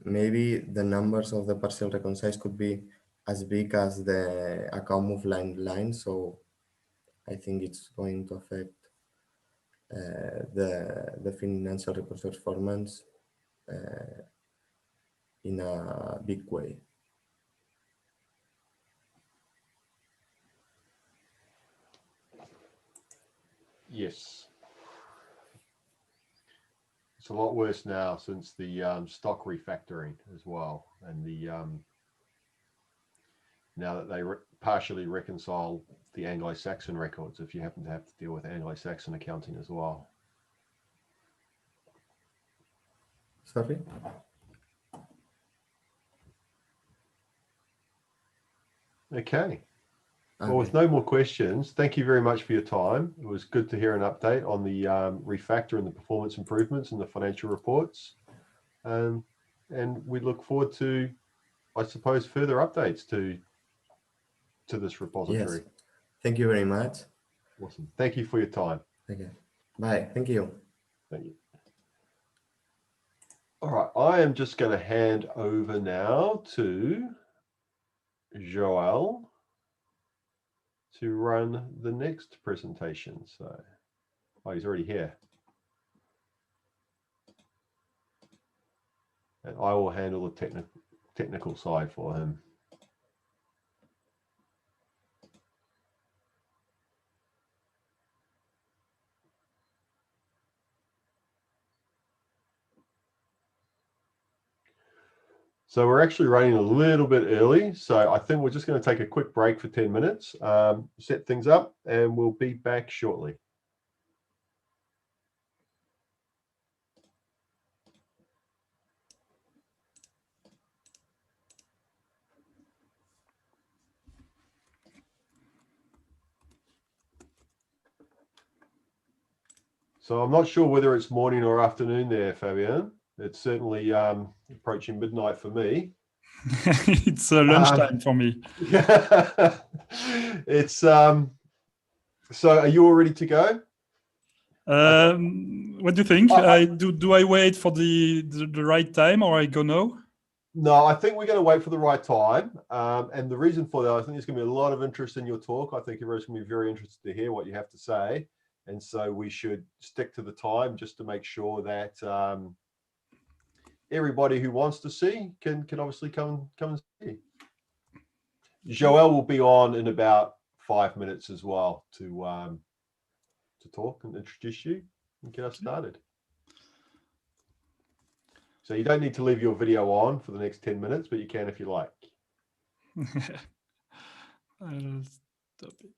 maybe the numbers of the partial reconciles could be as big as the account move line. So I think it's going to affect the financial report performance in a big way. Yes. It's a lot worse now since the stock refactoring as well, and the now that they partially reconcile the Anglo-Saxon records, if you happen to have to deal with Anglo-Saxon accounting as well. Sorry? Okay. Well, with no more questions, thank you very much for your time. It was good to hear an update on the refactor and the performance improvements in the financial reports. And we look forward to, I suppose, further updates to this repository. Yes. Thank you very much. Awesome. Thank you for your time. Okay. Bye. Thank you. Thank you. All right. I am just going to hand over now to Joel to run the next presentation. So, oh, he's already here. And I will handle the technical side for him. So we're actually running a little bit early. So I think we're just going to take a quick break for 10 minutes, set things up, and we'll be back shortly. So I'm not sure whether it's morning or afternoon there, Fabian. It's certainly approaching midnight for me. It's lunchtime for me. Yeah. It's so are you all ready to go? What do you think? Do I wait for the right time, or I go now? No, I think we're going to wait for the right time. And the reason for that, I think there's going to be a lot of interest in your talk. I think everyone's going to be very interested to hear what you have to say. And so we should stick to the time just to make sure that everybody who wants to see can obviously come and see. Joel will be on in about 5 minutes as well to talk and introduce you and get us started. So you don't need to leave your video on for the next 10 minutes, but you can if you like. I'll stop it.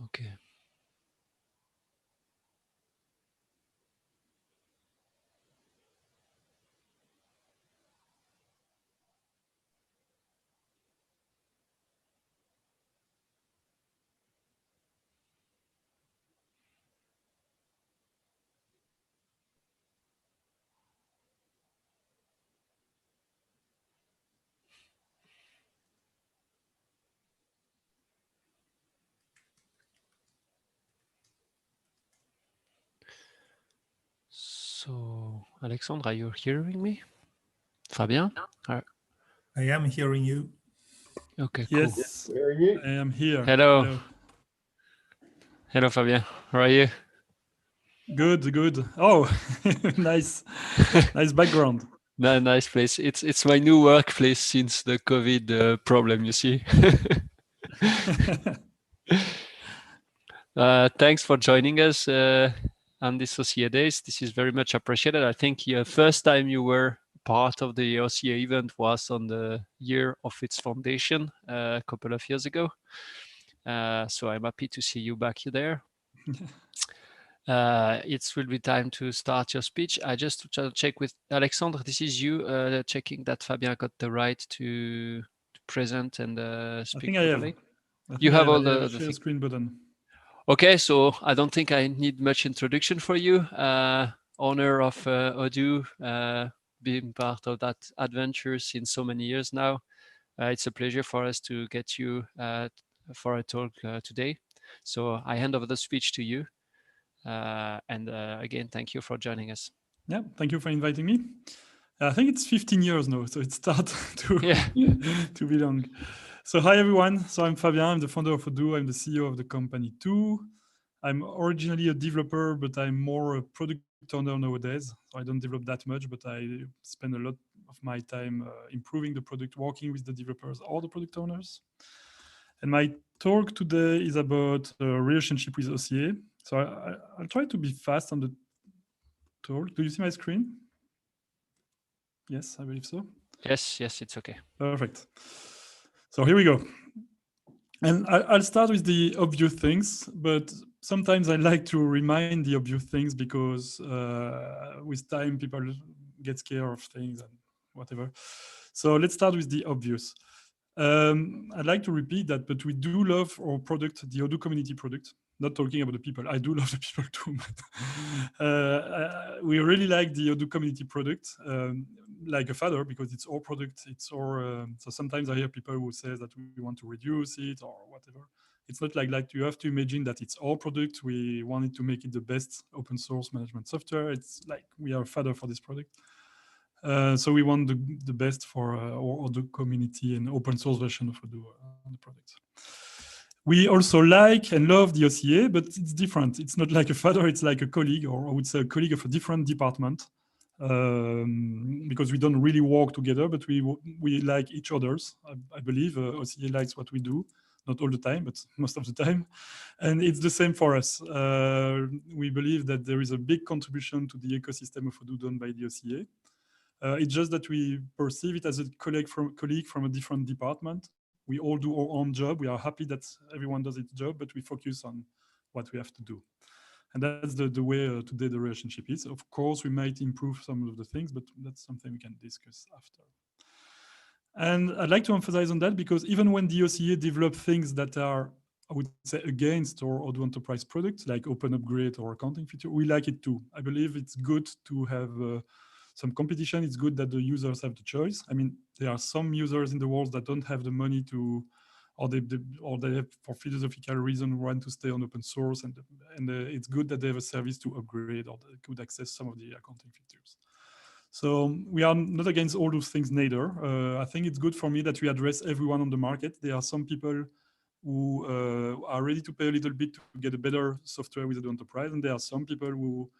Okay. So, Alexandre, are you hearing me? Fabien? I am hearing you. Okay, cool. Yes, Hearing you. I am here. Hello. Hello, Fabien. How are you? Good, good. Oh, nice, nice background. Nice place. It's my new workplace since the COVID problem, you see. Thanks for joining us on this OCA Days. This is very much appreciated. I think the first time you were part of the OCA event was on the year of its foundation a couple of years ago. So I'm happy to see you back there. It will be time to start your speech. I just check with Alexandre. This is you checking that Fabien got the right to present and speak. I think I have. You have all the share screen button. Okay, so I don't think I need much introduction for you. Owner of Odoo, being part of that adventure since so many years now. It's a pleasure for us to get you for a talk today. So I hand over the speech to you. And again, thank you for joining us. Yeah, thank you for inviting me. I think it's 15 years now, so it starts to be long. So hi everyone. So I'm Fabien. I'm the founder of Odoo. I'm the CEO of the company too. I'm originally a developer, but I'm more a product owner nowadays. So I don't develop that much, but I spend a lot of my time improving the product, working with the developers or the product owners. And my talk today is about a relationship with OCA. So I'll try to be fast on the talk. Do you see my screen? Yes, I believe so. Yes, it's okay. Perfect. So here we go. And I'll start with the obvious things, but sometimes I like to remind the obvious things because with time, people get scared of things and whatever. So let's start with the obvious. I'd like to repeat that, but we do love our product, the Odoo community product. Not talking about the people. I do love the people too. But we really like the Odoo community product, like a father, because it's our product. It's our. So sometimes I hear people who say that we want to reduce it or whatever. It's not like you have to imagine that it's our product. We wanted to make it the best open source management software. It's like we are a father for this product. So we want the best for our Odoo community and open source version of Odoo on the product. We also like and love the OCA, but it's different. It's not like a father, it's like a colleague, or I would say a colleague of a different department, because we don't really work together, but we like each other's. I believe OCA likes what we do, not all the time, but most of the time. And it's the same for us. We believe that there is a big contribution to the ecosystem of Odoo done by the OCA. It's just that we perceive it as a colleague from a different department. We all do our own job. We are happy that everyone does its job, but we focus on what we have to do. And that's the way today the relationship is. Of course, we might improve some of the things, but that's something we can discuss after. And I'd like to emphasize on that because even when the OCA develop things that are, I would say, against our Odoo Enterprise product, like open upgrade or accounting feature, we like it too. I believe it's good to have some competition. It's good that the users have the choice. I mean, there are some users in the world that don't have the money to, or they have, for philosophical reason, want to stay on open source, and it's good that they have a service to upgrade or they could access some of the accounting features. So we are not against all those things neither. I think it's good for me that we address everyone on the market. There are some people who are ready to pay a little bit to get a better software with the enterprise, and there are some people who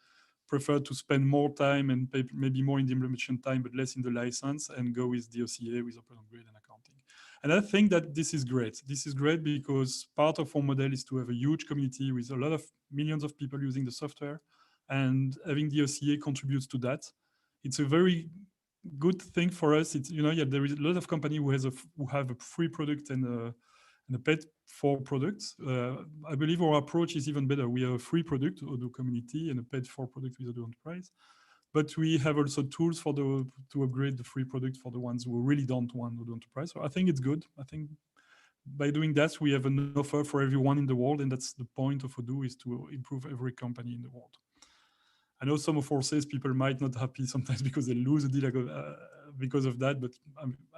prefer to spend more time and pay maybe more in the implementation time, but less in the license, and go with the OCA, with open upgrade and accounting. And I think that this is great. This is great because part of our model is to have a huge community with a lot of millions of people using the software, and having the OCA contributes to that. It's a very good thing for us. It's, there is a lot of company who have a free product and and a paid for product. I believe our approach is even better. We have a free product, Odoo Community, and a paid for product with Odoo Enterprise. But we have also tools for to upgrade the free product for the ones who really don't want Odoo Enterprise. So I think it's good. I think by doing that, we have an offer for everyone in the world, and that's the point of Odoo, is to improve every company in the world. I know some of our salespeople might not happy sometimes because they lose a deal because of that, but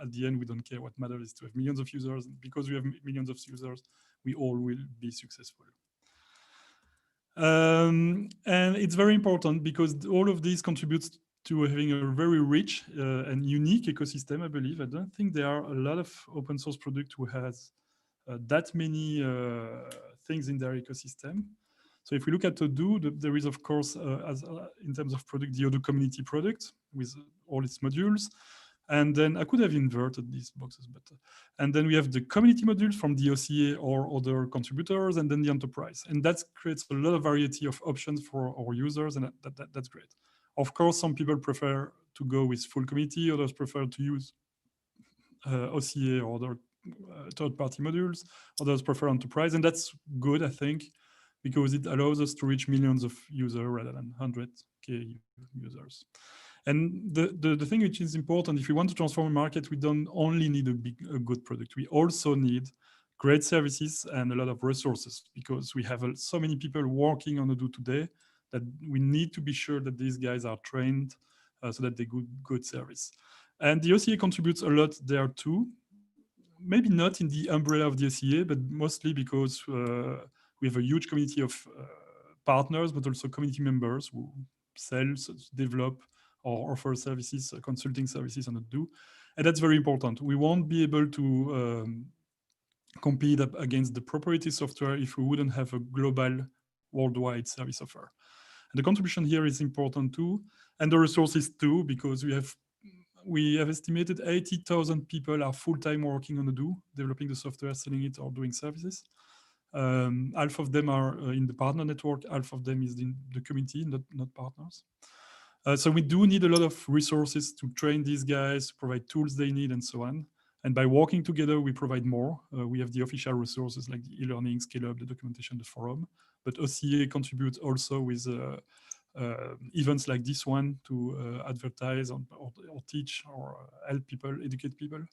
at the end, we don't care. What matters is to have millions of users, and because we have millions of users, we all will be successful. And it's very important because all of this contributes to having a very rich and unique ecosystem, I believe. I don't think there are a lot of open source product who has that many things in their ecosystem. So if we look at Odoo, there is, of course, in terms of product, the Odoo Community product with all its modules. And then I could have inverted these boxes, but and then we have the community modules from the OCA or other contributors, and then the enterprise. And that creates a lot of variety of options for our users, and that's great. Of course, some people prefer to go with full community, others prefer to use OCA or other third-party modules, others prefer enterprise, and that's good, I think, because it allows us to reach millions of users rather than 100K users. And the thing which is important, if we want to transform a market, we don't only need a good product. We also need great services and a lot of resources, because we have so many people working on Odoo today that we need to be sure that these guys are trained so that they do good service. And the OCA contributes a lot there too. Maybe not in the umbrella of the OCA, but mostly because we have a huge community of partners, but also community members who sell, develop, or offer services, consulting services on Odoo. And that's very important. We won't be able to compete against the proprietary software if we wouldn't have a global, worldwide service offer. And the contribution here is important too, and the resources too, because we have estimated 80,000 people are full-time working on Odoo, developing the software, selling it, or doing services. Half of them are in the partner network, half of them is in the community, not partners. So we do need a lot of resources to train these guys, provide tools they need, and so on. And by working together, we provide more. We have the official resources like the e-learning, Scale Up, the documentation, the forum. But OCA contributes also with events like this one to advertise or teach or help people, educate people.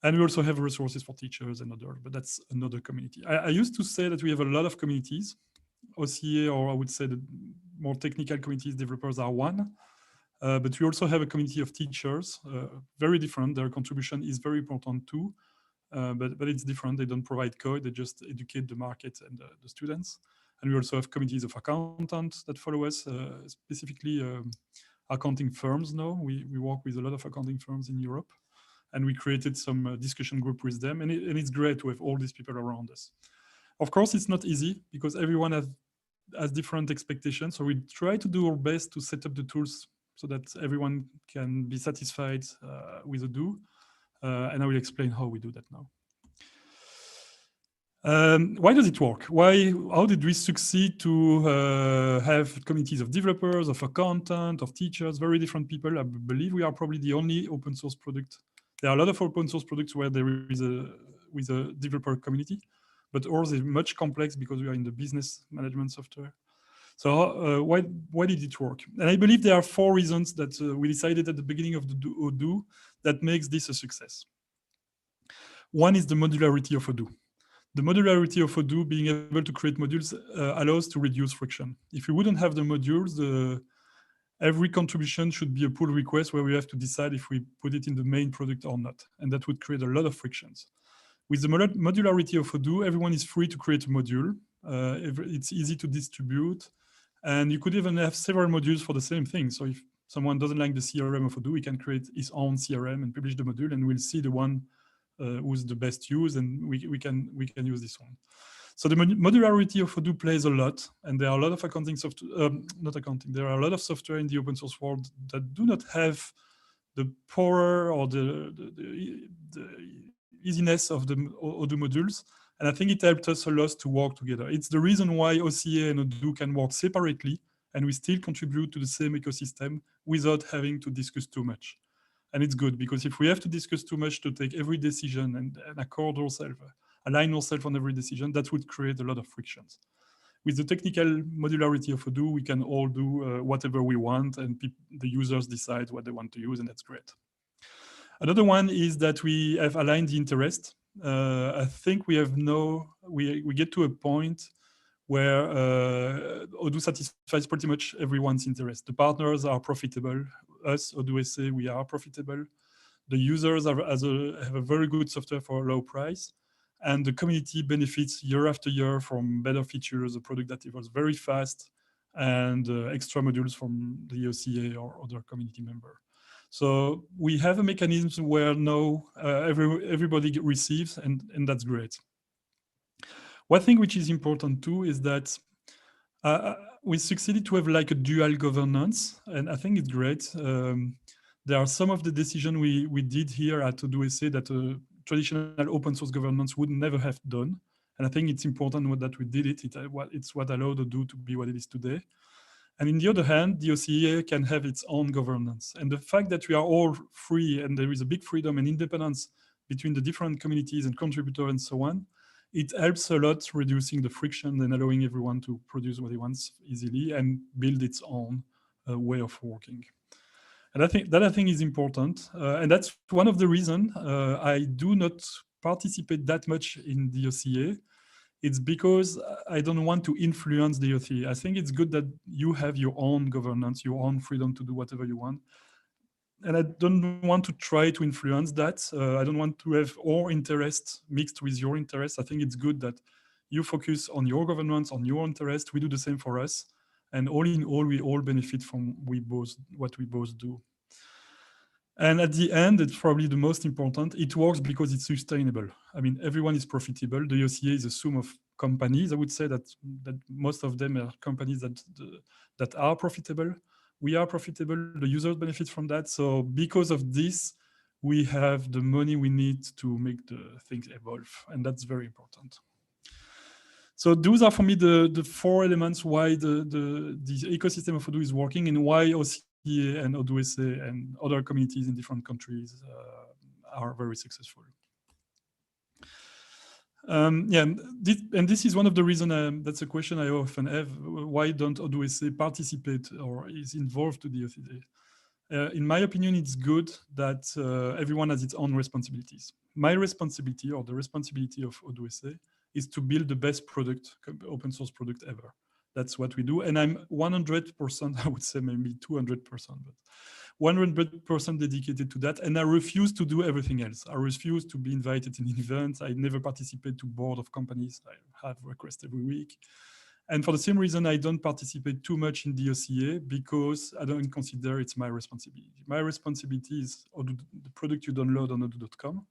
And we also have resources for teachers and others, but that's another community. I used to say that we have a lot of communities. OCA, or I would say the more technical communities, developers are one. But we also have a community of teachers, very different. Their contribution is very important too, but it's different. They don't provide code, they just educate the market and the students. And we also have communities of accountants that follow us, specifically accounting firms now. We work with a lot of accounting firms in Europe, and we created some discussion group with them, and it's great to have all these people around us. Of course, it's not easy because everyone has different expectations. So we try to do our best to set up the tools so that everyone can be satisfied with Odoo. And I will explain how we do that now. Why does it work? How did we succeed to have communities of developers, of accountants, of teachers, very different people? I believe we are probably the only open source product. There are a lot of open source products where there is with a developer community, but ours is much complex because we are in the business management software. So why did it work? And I believe there are 4 reasons that we decided at the beginning of the Odoo that makes this a success. One is the modularity of Odoo. The modularity of Odoo, being able to create modules, allows to reduce friction. If we wouldn't have the modules, every contribution should be a pull request where we have to decide if we put it in the main product or not. And that would create a lot of frictions. With the modularity of Odoo, everyone is free to create a module. It's easy to distribute. And you could even have several modules for the same thing. So if someone doesn't like the CRM of Odoo, he can create his own CRM and publish the module, and we'll see the one who's the best use, and we can use this one. So the modularity of Odoo plays a lot, and there are a lot of accounting software, there are a lot of software in the open source world that do not have the power or the easiness of the Odoo modules. And I think it helped us a lot to work together. It's the reason why OCA and Odoo can work separately, and we still contribute to the same ecosystem without having to discuss too much. And it's good, because if we have to discuss too much to take every decision and accord ourselves, align ourselves on every decision, that would create a lot of frictions. With the technical modularity of Odoo, we can all do whatever we want, and the users decide what they want to use, and that's great. Another one is that we have aligned the interest. I think we get to a point where Odoo satisfies pretty much everyone's interest. The partners are profitable. Us, Odoo SA, we are profitable. The users have a very good software for a low price. And the community benefits year after year from better features, a product that evolves very fast, and extra modules from the OCA or other community member. So we have a mechanism where now everybody receives, and that's great. One thing which is important too is that we succeeded to have like a dual governance, and I think it's great. There are some of the decisions we did here at Odoo SA that traditional open source governance would never have done. And I think it's important that we did it. It's what allowed Odoo to be what it is today. And on the other hand, the OCA can have its own governance. And the fact that we are all free and there is a big freedom and independence between the different communities and contributors and so on, it helps a lot reducing the friction and allowing everyone to produce what he wants easily and build its own way of working. And I think is important. And that's one of the reasons I do not participate that much in the OCA. It's because I don't want to influence the OCA. I think it's good that you have your own governance, your own freedom to do whatever you want. And I don't want to try to influence that. I don't want to have our interests mixed with your interests. I think it's good that you focus on your governance, on your interest. We do the same for us. And all in all, we all benefit from what we both do. And at the end, it's probably the most important. It works because it's sustainable. I mean, everyone is profitable. The OCA is a sum of companies. I would say that most of them are companies that are profitable. We are profitable. The users benefit from that. So because of this, we have the money we need to make the things evolve. And that's very important. So those are for me the four elements why the ecosystem of Odoo is working and why OCA and Odoo SA and other communities in different countries are very successful. This is one of the reasons, that's a question I often have, why don't Odoo SA participate or is involved to the OCA? In my opinion, it's good that everyone has its own responsibilities. My responsibility or the responsibility of Odoo SA is to build the best product, open source product ever. That's what we do. And I'm 100%, I would say maybe 200%, but 100% dedicated to that. And I refuse to do everything else. I refuse to be invited in events. I never participate to board of companies. I have requests every week. And for the same reason, I don't participate too much in the OCA because I don't consider it's my responsibility. My responsibility is the product you download on odoo.com.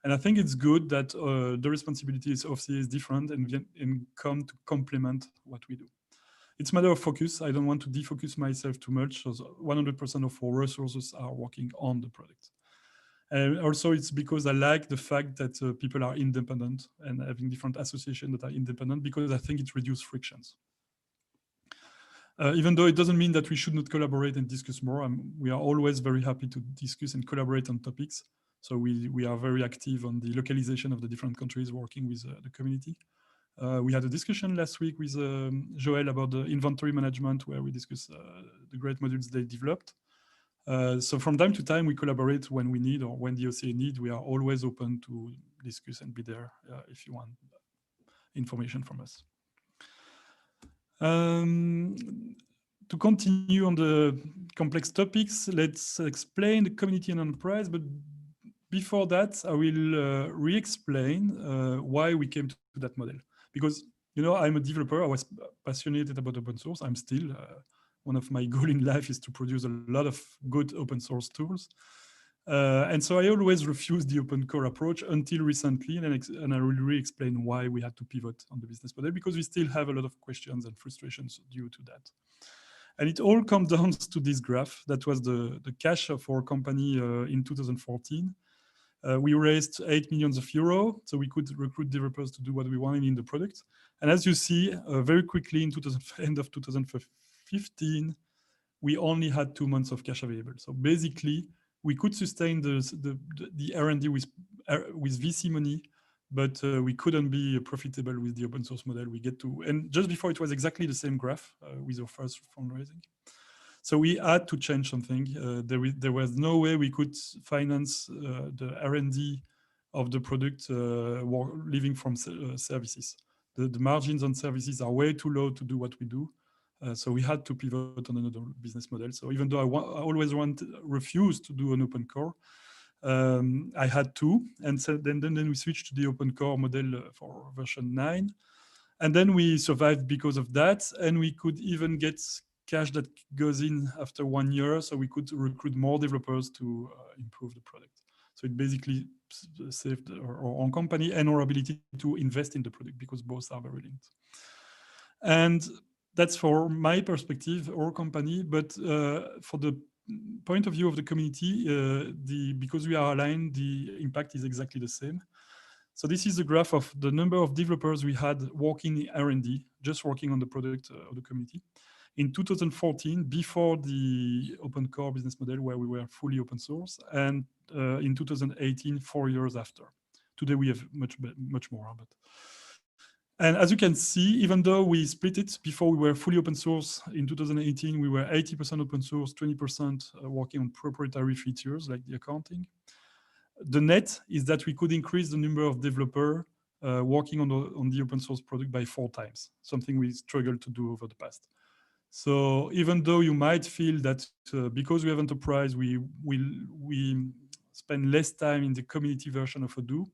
And I think it's good that the responsibilities of OCA is different and come to complement what we do. It's a matter of focus. I don't want to defocus myself too much. So 100% of our resources are working on the product. And also it's because I like the fact that people are independent and having different associations that are independent because I think it reduces frictions. Even though it doesn't mean that we should not collaborate and discuss more, we are always very happy to discuss and collaborate on topics. So we are very active on the localization of the different countries working with the community. We had a discussion last week with Joel about the inventory management where we discussed the great modules they developed. So from time to time, we collaborate when we need or when the OCA need. We are always open to discuss and be there if you want information from us. To continue on the complex topics, let's explain the community and enterprise. But before that, I will re-explain why we came to that model. Because, you know, I'm a developer. I was passionate about open source. I'm still, one of my goals in life is to produce a lot of good open source tools. And so I always refused the open core approach until recently. And I will re-explain why we had to pivot on the business model, because we still have a lot of questions and frustrations due to that. And it all comes down to this graph. That was the cash of our company in 2014. We raised 8 million euros, so we could recruit developers to do what we wanted in the product. And as you see, very quickly in end of 2015, we only had 2 months of cash available. So basically, we could sustain the R&D with VC money but we couldn't be profitable with the open source model. We get to, and just before it was exactly the same graph with our first fundraising. So we had to change something. There was no way we could finance the R&D of the product living from services. The margins on services are way too low to do what we do. So we had to pivot on another business model. So even though I always refused to do an open core, I had to, and so then we switched to the open core model for version 9. And then we survived because of that, and we could even get cash that goes in after 1 year, so we could recruit more developers to improve the product. So it basically saved our own company and our ability to invest in the product, because both are very linked. And that's for my perspective, our company, but for the point of view of the community, because we are aligned, the impact is exactly the same. So this is a graph of the number of developers we had working in R&D, just working on the product of the community. In 2014, before the open core business model, where we were fully open source, and in 2018, 4 years after. Today we have much more. And as you can see, even though we split it, before we were fully open source, in 2018, we were 80% open source, 20% working on proprietary features like the accounting. The net is that we could increase the number of developers working on the open source product by 4 times, something we struggled to do over the past. So even though you might feel that because we have enterprise, we spend less time in the community version of Odoo,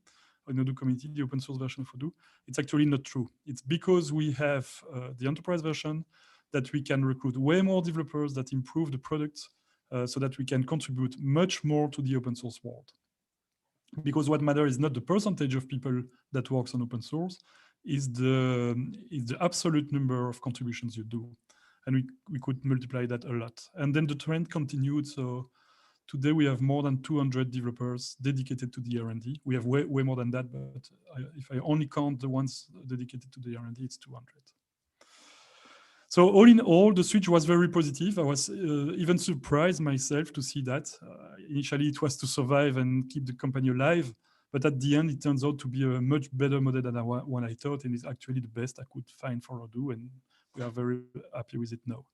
Odoo community, the open source version of Odoo, it's actually not true. It's because we have the enterprise version that we can recruit way more developers that improve the product so that we can contribute much more to the open source world. Because what matters is not the percentage of people that works on open source, is the absolute number of contributions you do. And we could multiply that a lot. And then the trend continued. So today we have more than 200 developers dedicated to the R&D. We have way more than that, but if I only count the ones dedicated to the R&D, it's 200. So all in all, the switch was very positive. I was even surprised myself to see that. Initially, it was to survive and keep the company alive. But at the end, it turns out to be a much better model than what I thought. And it's actually the best I could find for Odoo. And we are very happy with it now.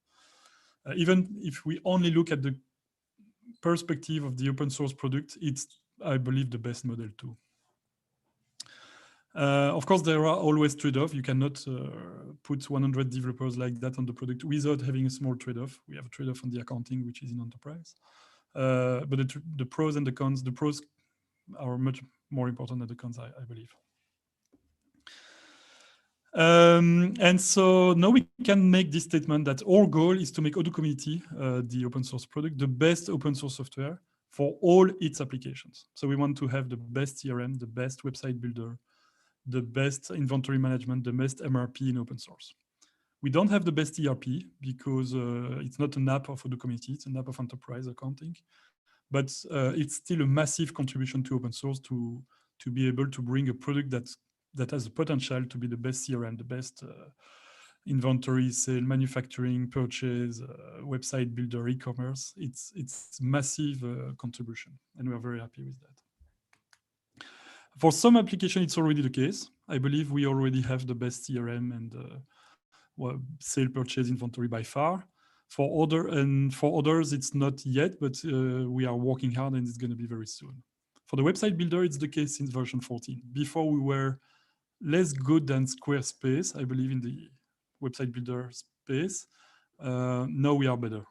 Even if we only look at the perspective of the open source product, it's, I believe, the best model too. Of course, there are always trade-offs. You cannot put 100 developers like that on the product without having a small trade-off. We have a trade-off on the accounting, which is in enterprise. But the pros and the cons, the pros are much more important than the cons, I believe. And so now we can make this statement that our goal is to make Odoo Community, the open source product, the best open source software for all its applications. So we want to have the best CRM, the best website builder, the best inventory management, the best MRP in open source. We don't have the best ERP because it's not an app of Odoo Community, it's an app of enterprise accounting. But it's still a massive contribution to open source to be able to bring a product that has the potential to be the best CRM, the best inventory, sale, manufacturing, purchase, website builder, e-commerce. It's massive contribution, and we are very happy with that. For some application, it's already the case. I believe we already have the best CRM and sale, purchase, inventory by far. For others, it's not yet, but we are working hard, and it's going to be very soon. For the website builder, it's the case since version 14. Before we were less good than Squarespace, I believe, in the website builder space. Now we are better.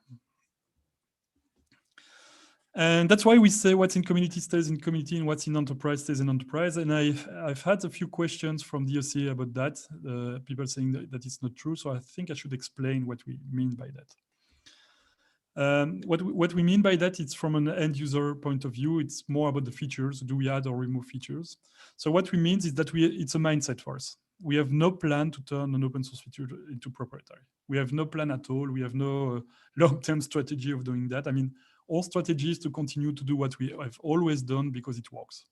And that's why we say what's in community stays in community and what's in enterprise stays in enterprise. And I've had a few questions from the OCA about that, people saying that it's not true. So I think I should explain what we mean by that. What we mean by that, it's from an end user point of view. It's more about the features. Do we add or remove features? So what we mean is that it's a mindset for us. We have no plan to turn an open source feature into proprietary. We have no plan at all. We have no long-term strategy of doing that. I mean, all strategy is to continue to do what we have always done because it works.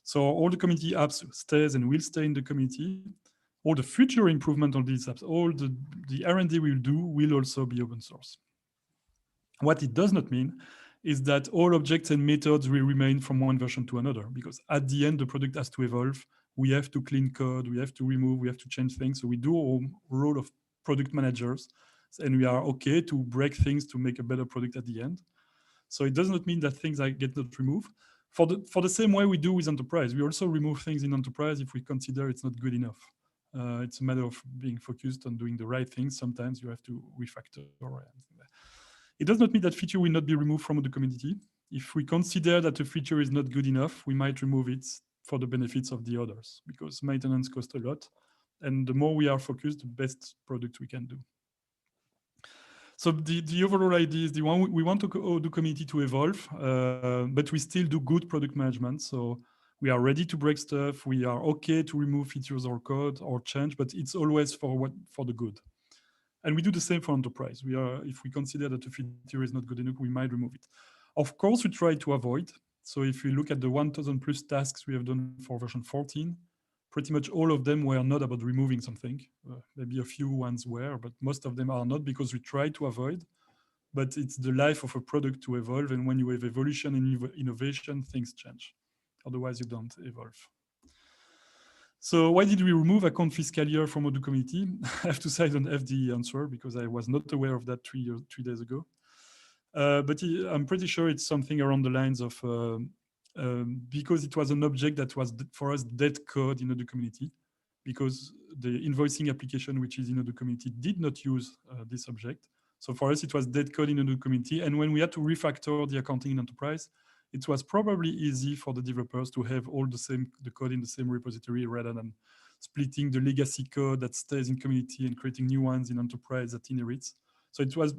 So all the community apps stays and will stay in the community. All the future improvement on these apps, all the R&D we'll do will also be open source. What it does not mean is that all objects and methods will remain from one version to another, because at the end, the product has to evolve we have to clean code, we have to remove, we have to change things. So we do our role of product managers, and we are okay to break things to make a better product at the end. So it does not mean that things get not removed. For the same way we do with enterprise, we also remove things in enterprise if we consider it's not good enough. It's a matter of being focused on doing the right things. Sometimes you have to refactor. It does not mean that feature will not be removed from the community. If we consider that a feature is not good enough, we might remove it for the benefits of the others, because maintenance costs a lot. And the more we are focused, the best product we can do. So the overall idea is we want the community to evolve, but we still do good product management. So we are ready to break stuff. We are okay to remove features or code or change, but it's always for the good. And we do the same for enterprise. If we consider that a feature is not good enough, we might remove it. Of course, we try to avoid. So if we look at the 1,000 plus tasks we have done for version 14, pretty much all of them were not about removing something. Maybe a few ones were, but most of them are not, because we try to avoid. But it's the life of a product to evolve. And when you have evolution and innovation, things change. Otherwise, you don't evolve. So why did we remove account fiscal year from Odoo community? I have to say I don't have the answer, because I was not aware of that 3 days ago. But I'm pretty sure it's something around the lines of, because it was an object that was, for us, dead code in Odoo community, because the invoicing application, which is in Odoo community, did not use this object. So for us, it was dead code in Odoo community. And when we had to refactor the accounting in enterprise, it was probably easy for the developers to have all the code in the same repository, rather than splitting the legacy code that stays in community and creating new ones in enterprise that inherits. So it was,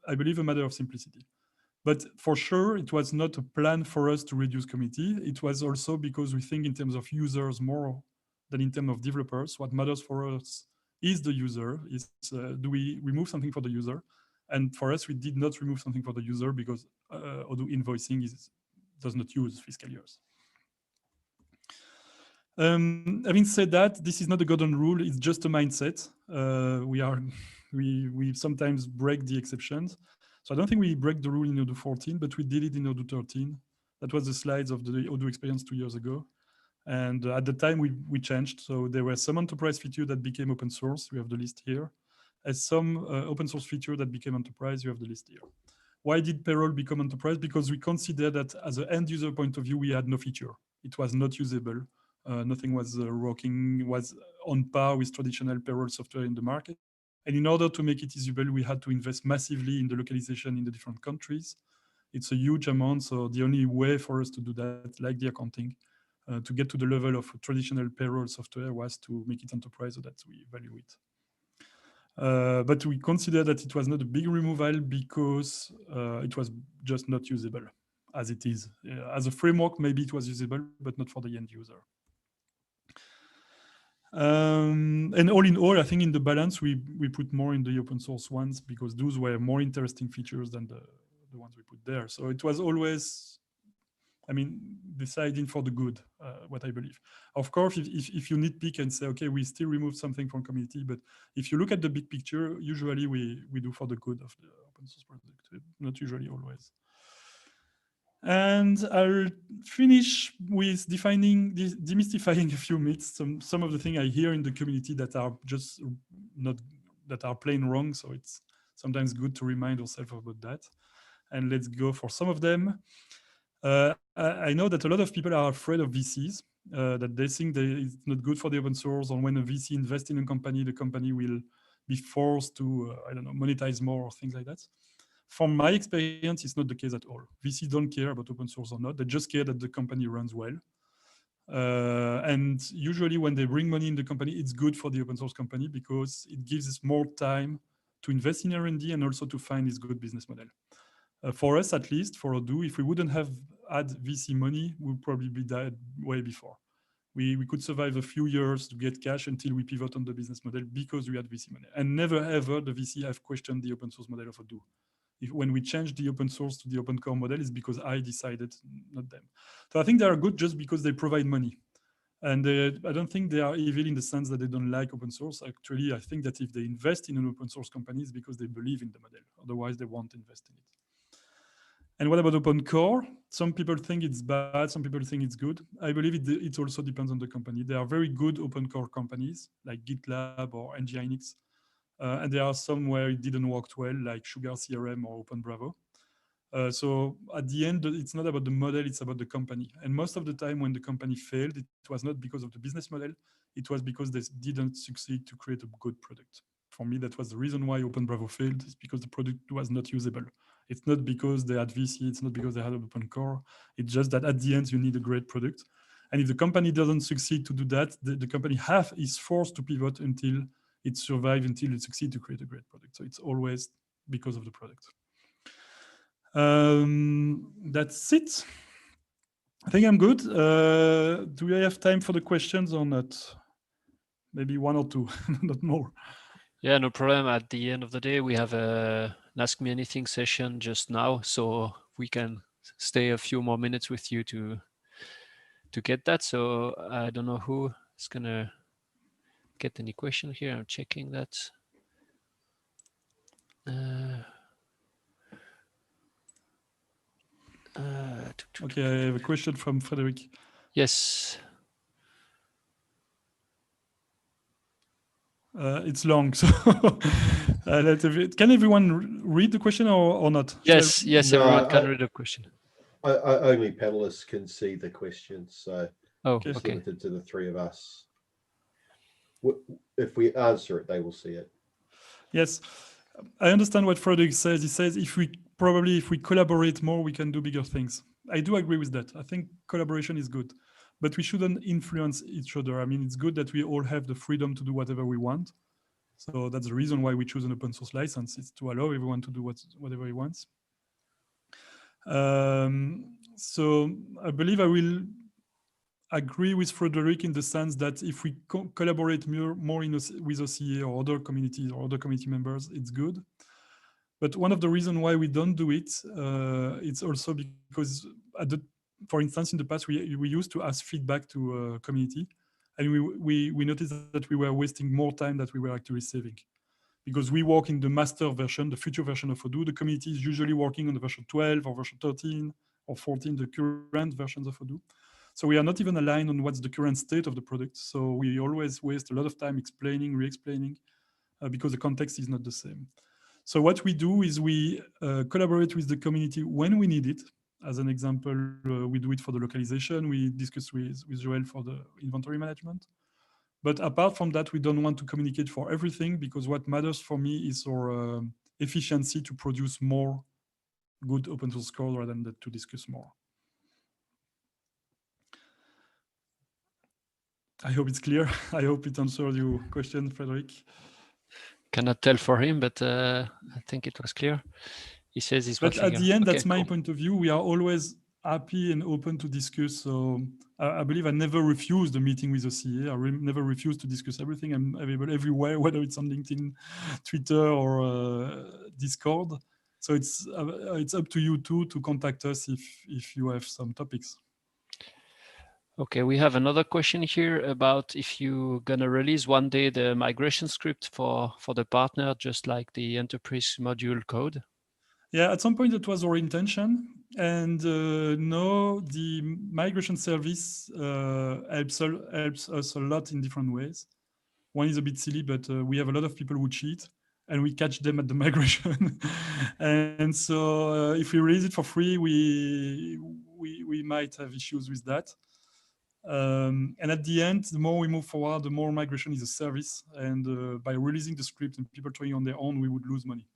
I believe, a matter of simplicity. But for sure, it was not a plan for us to reduce community. It was also because we think in terms of users more than in terms of developers. What matters for us is the user. Do we remove something for the user? And for us, we did not remove something for the user, because Odoo invoicing does not use fiscal years. Having said that, this is not a golden rule. It's just a mindset. We sometimes break the exceptions. So I don't think we break the rule in Odoo 14, but we did it in Odoo 13. That was the slides of the Odoo experience 2 years ago. And at the time we changed. So there were some enterprise features that became open source. We have the list here. As some open source feature that became enterprise, you have the list here. Why did payroll become enterprise? Because we considered that as an end user point of view, we had no feature. It was not usable. Nothing was working, was on par with traditional payroll software in the market. And in order to make it usable, we had to invest massively in the localization in the different countries. It's a huge amount, so the only way for us to do that, like the accounting, to get to the level of traditional payroll software, was to make it enterprise so that we value it. But we consider that it was not a big removal because it was just not usable as it is. As a framework, maybe it was usable, but not for the end user. And all in all, I think in the balance, we put more in the open source ones, because those were more interesting features than the ones we put there. So it was always, I mean, deciding for the good, what I believe. Of course, if you nitpick and say, okay, we still remove something from community, but if you look at the big picture, usually we do for the good of the open source project, not usually always. And I'll finish with demystifying a few myths, some of the things I hear in the community that are just not, that are plain wrong. So it's sometimes good to remind ourselves about that. And let's go for some of them. I know that a lot of people are afraid of VCs, that they think that it's not good for the open source, or when a VC invests in a company, the company will be forced to, I don't know, monetize more or things like that. From my experience, it's not the case at all. VCs don't care about open source or not. They just care that the company runs well. And usually when they bring money in the company, it's good for the open source company, because it gives us more time to invest in R&D and also to find this good business model. For us, at least, for Odoo, if we wouldn't have had VC money, we would probably be dead way before. We could survive a few years to get cash until we pivot on the business model, because we had VC money. And never ever the VC have questioned the open source model of Odoo. When we changed the open source to the open core model, it's because I decided, not them. So I think they are good just because they provide money. And I don't think they are evil in the sense that they don't like open source. Actually, I think that if they invest in an open source company, it's because they believe in the model. Otherwise, they won't invest in it. And what about open core? Some people think it's bad, some people think it's good. I believe it also depends on the company. There are very good open core companies like GitLab or Nginx, and there are some where it didn't work well, like Sugar CRM or OpenBravo. So at the end, it's not about the model, it's about the company. And most of the time when the company failed, it was not because of the business model, it was because they didn't succeed to create a good product. For me, that was the reason why OpenBravo failed, is because the product was not usable. It's not because they had VC, it's not because they had open core. It's just that at the end, you need a great product. And if the company doesn't succeed to do that, the company is forced to pivot until it survives, until it succeeds to create a great product. So it's always because of the product. That's it. I think I'm good. Do we have time for the questions or not? Maybe one or two, not more. Yeah, no problem. At the end of the day, we have an Ask Me Anything session just now, so we can stay a few more minutes with you to get that. So I don't know who is gonna get any question here. I'm checking that. Okay, I have a question from Frederick. Yes. It's long, so can everyone read the question or not? Yes, yes, No, everyone can read the question. Only panelists can see the question, so okay. Limited to the three of us. If we answer it, they will see it. Yes, I understand what Frederick says. He says if we collaborate more, we can do bigger things. I do agree with that. I think collaboration is good, but we shouldn't influence each other. I mean, it's good that we all have the freedom to do whatever we want. So that's the reason why we choose an open source license. It's to allow everyone to do whatever he wants. So I believe I will agree with Frederick in the sense that if we collaborate more with OCA or other communities or other community members, it's good. But one of the reasons why we don't do it, it's also because, for instance, in the past, we used to ask feedback to community, and we noticed that we were wasting more time than we were actually saving. Because we work in the master version, the future version of Odoo. The community is usually working on the version 12 or version 13 or 14, the current versions of Odoo. So we are not even aligned on what's the current state of the product. So we always waste a lot of time explaining, re-explaining, because the context is not the same. So what we do is we collaborate with the community when we need it. As an example, we do it for the localization. We discuss with Joel for the inventory management. But apart from that, we don't want to communicate for everything, because what matters for me is our efficiency to produce more good open source code rather than to discuss more. I hope it's clear. I hope it answered your question, Frederick. Cannot tell for him, but I think it was clear. He says he's But at the end, that's my cool. point of view. We are always happy and open to discuss. So I believe I never refused a meeting with OCA. I never refused to discuss everything. I'm available everywhere, whether it's on LinkedIn, Twitter, or Discord. So it's up to you too to contact us if you have some topics. Okay, we have another question here about if you're gonna release one day the migration script for the partner, just like the enterprise module code. Yeah, at some point it was our intention, and no, the migration service helps us a lot in different ways. One is a bit silly, but we have a lot of people who cheat, and we catch them at the migration. And so if we release it for free, we might have issues with that. And at the end, the more we move forward, the more migration is a service. And by releasing the script and people trying on their own, we would lose money.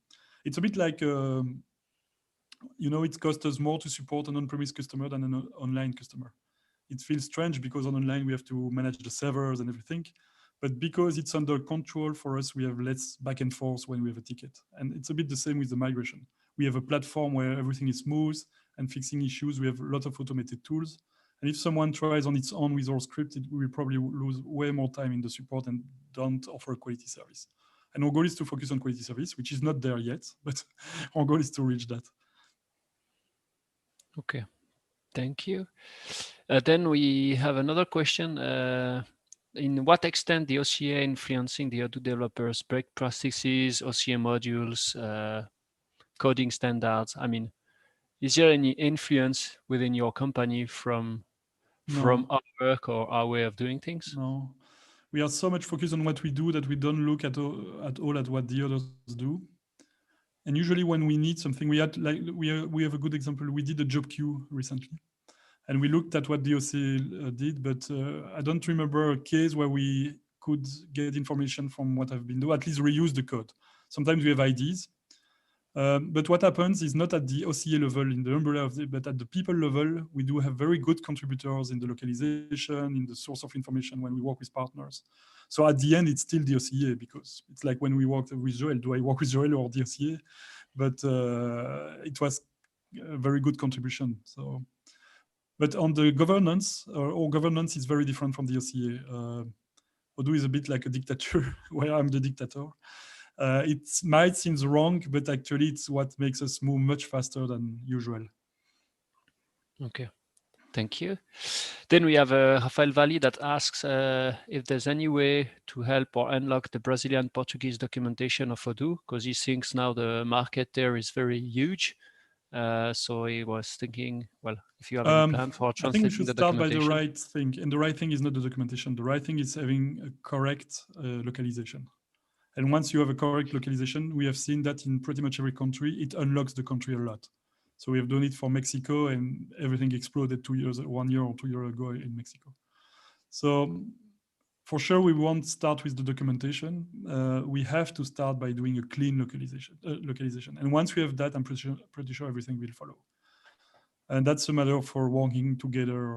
It's a bit like, it costs us more to support an on-premise customer than an online customer. It feels strange because on online we have to manage the servers and everything. But because it's under control for us, we have less back and forth when we have a ticket. And it's a bit the same with the migration. We have a platform where everything is smooth and fixing issues. We have a lot of automated tools. And if someone tries on its own with our script, we will probably lose way more time in the support and don't offer a quality service. And our goal is to focus on quality service, which is not there yet, but our goal is to reach that. Okay, thank you. Then we have another question. In what extent the OCA influencing the Odoo developers' break practices, OCA modules, coding standards? I mean, Is there any influence within your company from No. our work or our way of doing things? No. We are so much focused on what we do that we don't look at all at what the others do. And usually when we need something, we have a good example. We did a job queue recently, and we looked at what the OCA did, but I don't remember a case where we could get information from what I've been doing, at least reuse the code. Sometimes we have ideas, but what happens is not at the OCA level in the umbrella but at the people level, we do have very good contributors in the localization, in the source of information when we work with partners. So at the end, it's still the OCA, because it's like when we worked with Joel, do I work with Joel or the OCA? But it was a very good contribution. So, but on the governance, our governance is very different from the OCA. Odoo is a bit like a dictator, where I'm the dictator. It might seem wrong, but actually it's what makes us move much faster than usual. Okay, thank you. Then we have Rafael Valli that asks if there's any way to help or unlock the Brazilian Portuguese documentation of Odoo, because he thinks now the market there is very huge. So he was thinking, well, if you have any plan for I think we translating should the start by the documentation. right thing. And the right thing is not the documentation. The right thing is having a correct localization. And once you have a correct localization, we have seen that in pretty much every country, it unlocks the country a lot. So we have done it for Mexico, and everything exploded 1 year or 2 years ago in Mexico. So for sure, we won't start with the documentation. We have to start by doing a clean localization. And once we have that, I'm pretty sure everything will follow. And that's a matter for working together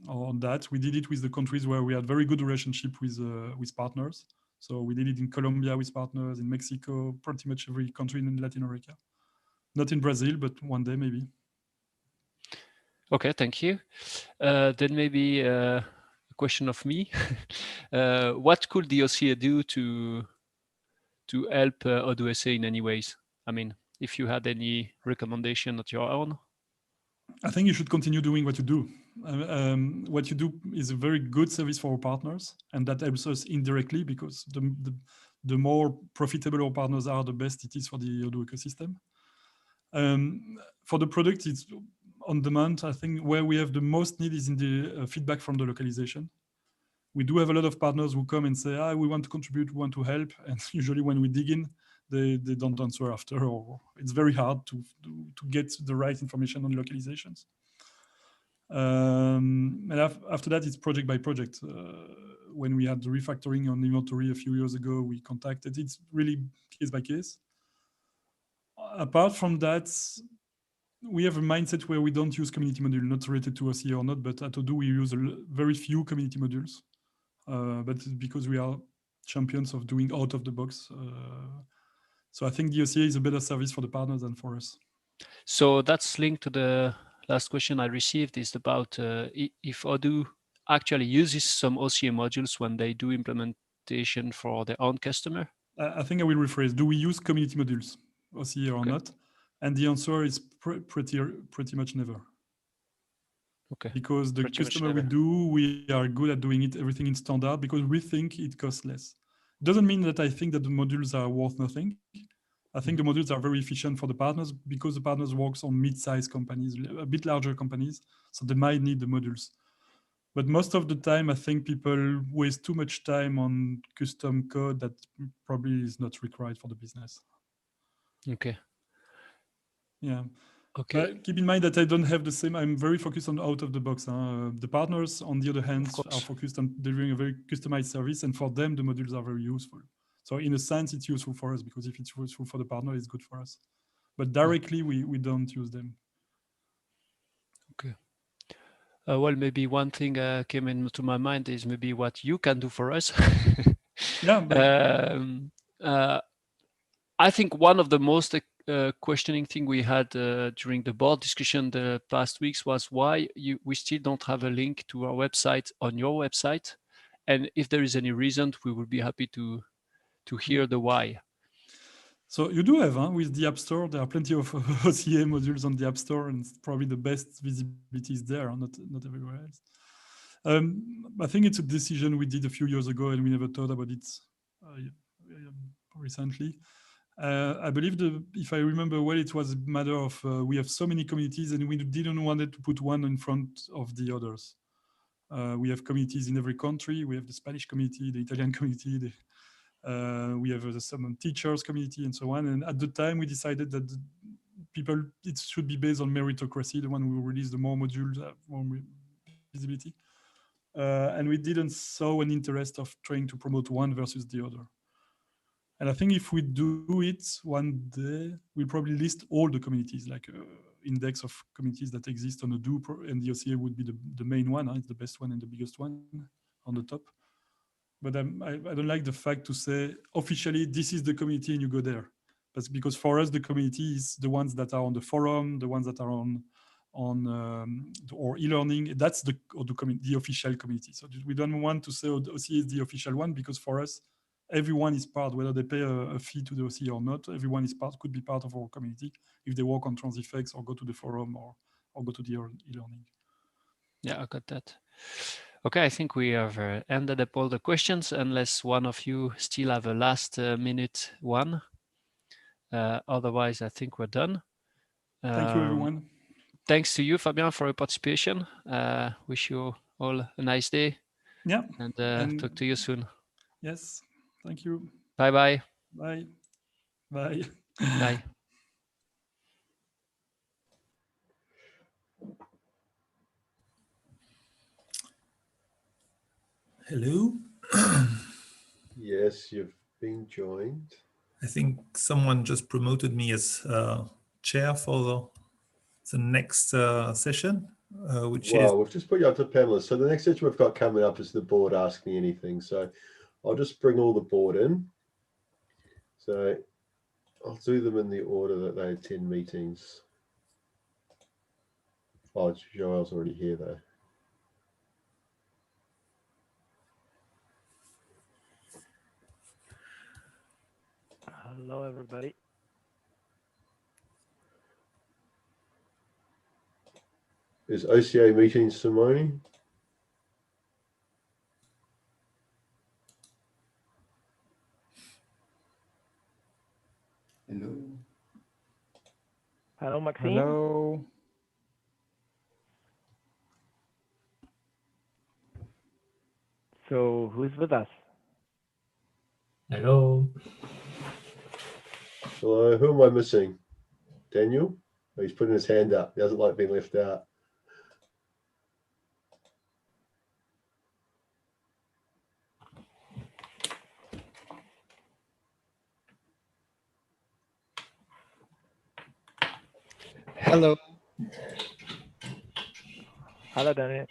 on that. We did it with the countries where we had very good relationship with partners. So we did it in Colombia with partners, in Mexico, pretty much every country in Latin America. Not in Brazil, but one day maybe. Okay, thank you. Then maybe a question of me. What could the OCA do to help Odoo SA in any ways? I mean, if you had any recommendation at your own. I think you should continue doing what you do. What you do is a very good service for our partners, and that helps us indirectly, because the more profitable our partners are, the best it is for the Odoo ecosystem. For the product, it's on demand. I think where we have the most need is in the feedback from the localization. We do have a lot of partners who come and say, we want to contribute, we want to help. And usually when we dig in, they don't answer after, or it's very hard to get the right information on localizations. And after that, it's project by project. When we had the refactoring on inventory a few years ago, we contacted, it's really case by case. Apart from that, we have a mindset where we don't use community module, not related to OCA or not, but at Odoo we use very few community modules. But it's because we are champions of doing out of the box. So I think the OCA is a better service for the partners than for us. So that's linked to the last question I received, is about if Odoo actually uses some OCA modules when they do implementation for their own customer. I think I will rephrase. Do we use community modules, OCA or not? And the answer is pretty much never. Okay. Because the customer we are good at doing it, everything in standard, because we think it costs less. Doesn't mean that I think that the modules are worth nothing. I think the modules are very efficient for the partners, because the partners works on mid-sized companies, a bit larger companies, so they might need the modules. But most of the time, I think people waste too much time on custom code that probably is not required for the business. Okay. Yeah. Okay. But keep in mind that I don't have the same. I'm very focused on out of the box. The partners, on the other hand, are focused on delivering a very customized service, and for them, the modules are very useful. So in a sense, it's useful for us, because if it's useful for the partner, it's good for us. But directly, we don't use them. Okay. Well, maybe one thing came into my mind is maybe what you can do for us. Yeah. I think one of the most questioning thing we had during the board discussion the past weeks was why we still don't have a link to our website on your website, and if there is any reason, we would be happy to hear the why. So you do have, with the App Store, there are plenty of OCA modules on the App Store, and it's probably the best visibility is there, not everywhere else. I think it's a decision we did a few years ago, and we never thought about it recently. I believe, if I remember well, it was a matter of we have so many communities and we didn't want to put one in front of the others. We have communities in every country. We have the Spanish community, the Italian community, we have some teachers community and so on. And at the time we decided that it should be based on meritocracy, the one who released the more modules, more visibility. And we didn't saw an interest of trying to promote one versus the other. And I think if we do it one day, we'll probably list all the communities, like index of communities that exist on Odoo, and the OCA would be the main one. It's the best one and the biggest one on the top. But I don't like the fact to say officially this is the community and you go there. That's because for us the community is the ones that are on the forum, the ones that are on or e-learning. That's the official community. So we don't want to say OCA is the official one, because for us everyone is part, whether they pay a fee to the OCA or not. Everyone is could be part of our community if they work on Transifex or go to the forum or go to the e-learning. Yeah, I got that. Okay, I think we have ended up all the questions, unless one of you still have a last minute one. Otherwise, I think we're done. Thank you, everyone. Thanks to you, Fabien, for your participation. Wish you all a nice day. Yeah. And talk to you soon. Yes. Thank you. Bye-bye. Bye. Bye. Bye. Hello. Yes, you've been joined. I think someone just promoted me as chair for the next session, which is... We've just put you up to panelists. So the next session we've got coming up is the board Ask Me Anything. So I'll just bring all the board in. So I'll do them in the order that they attend meetings. Oh, Joel's already here though. Hello, everybody. Is OCA meeting Simone? Hello. Hello, Maxime. Hello. So who's with us? Hello. Hello, who am I missing? Daniel? Oh, he's putting his hand up. He doesn't like being left out. Hello. Hello, Daniel.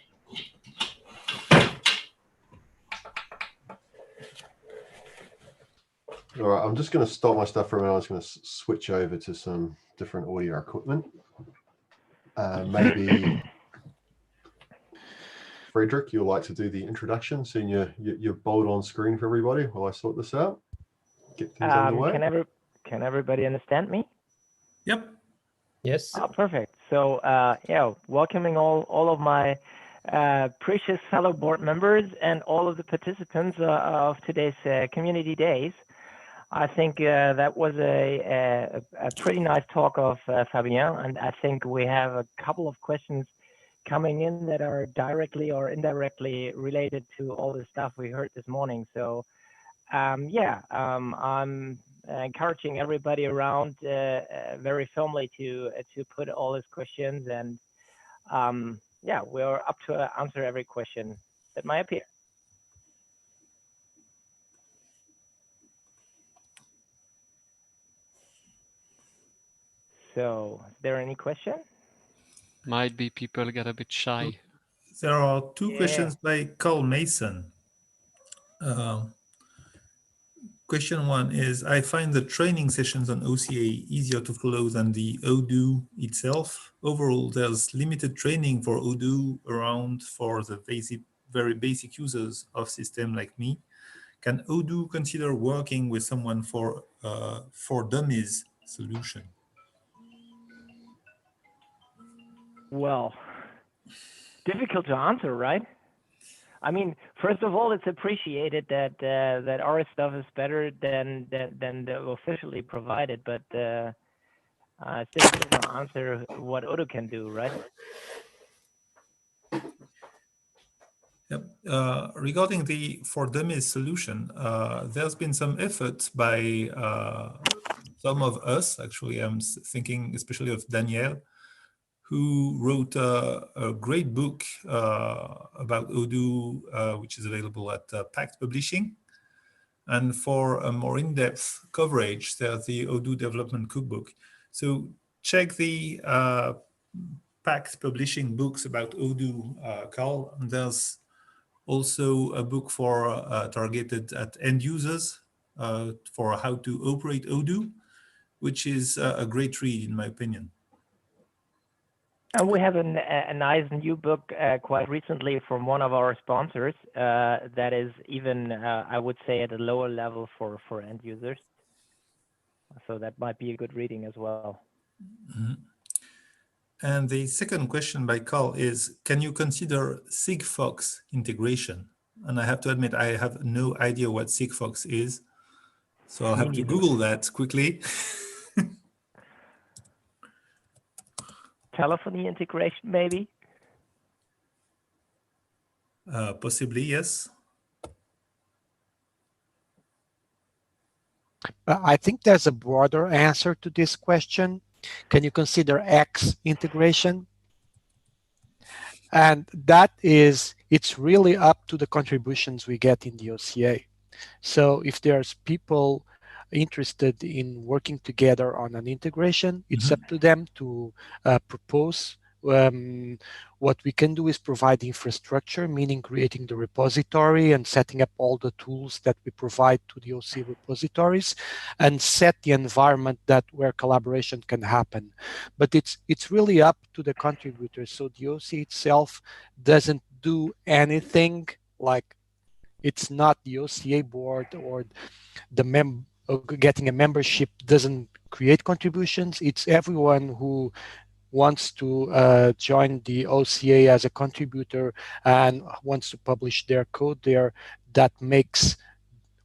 All right, I'm just going to stop my stuff for a minute. I was going to switch over to some different audio equipment. Maybe Frederick, you'd like to do the introduction, seeing you're bold on screen for everybody while I sort this out. Get things underway. Can everybody understand me? Yep. Yes. Oh, perfect. So yeah, welcoming all of my precious fellow board members and all of the participants of today's community days. I think that was a pretty nice talk of Fabien, and I think we have a couple of questions coming in that are directly or indirectly related to all the stuff we heard this morning. So yeah, I'm encouraging everybody around very firmly to put all these questions, and yeah, we're up to answer every question that might appear. So, is there any question? Might be people get a bit shy. There are two questions by Carl Mason. Question one is, I find the training sessions on OCA easier to follow than the Odoo itself. Overall, there's limited training for Odoo around for the very basic users of system like me. Can Odoo consider working with someone for dummies solution? Well, difficult to answer, right? I mean, first of all, it's appreciated that that our stuff is better than the officially provided, but still it doesn't answer what Odoo can do, right? Yep. Regarding the for dummies solution, there's been some effort by some of us. Actually, I'm thinking especially of Danielle, who wrote a great book about Odoo, which is available at Pact Publishing. And for a more in-depth coverage, there's the Odoo Development Cookbook. So check the Pact Publishing books about Odoo, Carl. And there's also a book for targeted at end users for how to operate Odoo, which is a great read in my opinion. And we have a nice new book quite recently from one of our sponsors that is even, I would say, at a lower level for end users. So that might be a good reading as well. Mm-hmm. And the second question by Carl is, can you consider Sigfox integration? And I have to admit, I have no idea what Sigfox is. So I'll have to Google that quickly. Telephony integration, maybe? Possibly, yes. I think there's a broader answer to this question. Can you consider X integration? And that is, it's really up to the contributions we get in the OCA. So if there's people interested in working together on an integration, it's up to them to propose. What we can do is provide infrastructure, meaning creating the repository and setting up all the tools that we provide to the OCA repositories, and set the environment that where collaboration can happen. But it's really up to the contributors. So the OCA itself doesn't do anything. Like, it's not the OCA board or the getting a membership doesn't create contributions. It's everyone who wants to join the OCA as a contributor and wants to publish their code there that makes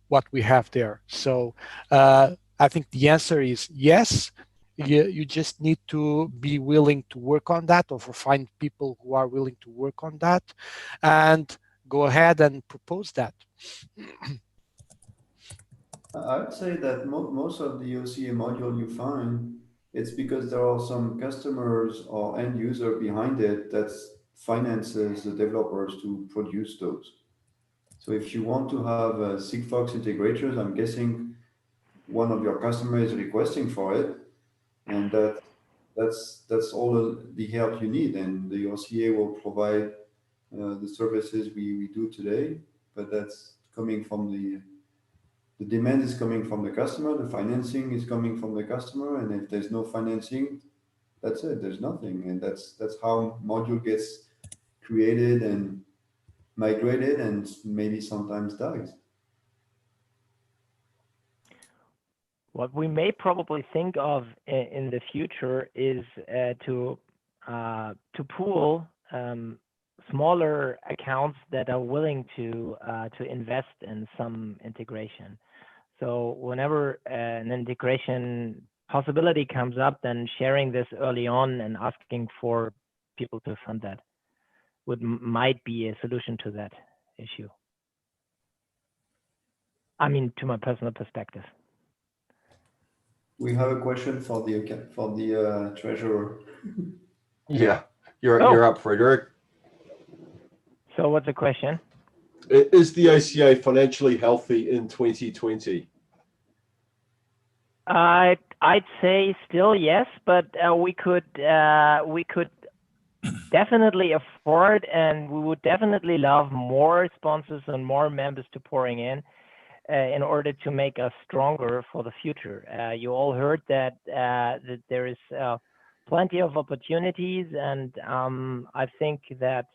what we have there. So I think the answer is yes. You just need to be willing to work on that, or find people who are willing to work on that, and go ahead and propose that. I would say that most of the OCA module you find, it's because there are some customers or end user behind it that finances the developers to produce those. So if you want to have Sigfox integrators, I'm guessing one of your customers is requesting for it, and that's all the help you need, and the OCA will provide the services we do today, but that's coming from the demand is coming from the customer, the financing is coming from the customer, and if there's no financing, that's it, there's nothing. And that's how module gets created and migrated and maybe sometimes dies. What we may probably think of in the future is to pool smaller accounts that are willing to invest in some integration. So whenever an integration possibility comes up, then sharing this early on and asking for people to fund that might be a solution to that issue. I mean, to my personal perspective. We have a question for the treasurer. Yeah, you're up, Frederick. So what's the question? Is the OCA financially healthy in 2020? I'd say still yes, but we could definitely afford, and we would definitely love more sponsors and more members to pouring in order to make us stronger for the future. You all heard that that there is plenty of opportunities, and I think that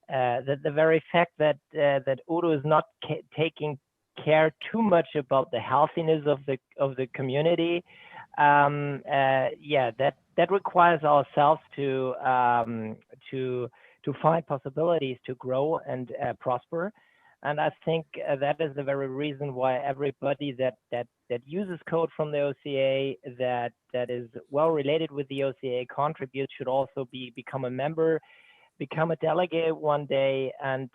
the very fact that that Odoo is not taking care too much about the healthiness of the community, yeah, that requires ourselves to find possibilities to grow and prosper. And I think that is the very reason why everybody that uses code from the OCA, that is well related with the OCA, contributes, should also become a member, become a delegate one day, and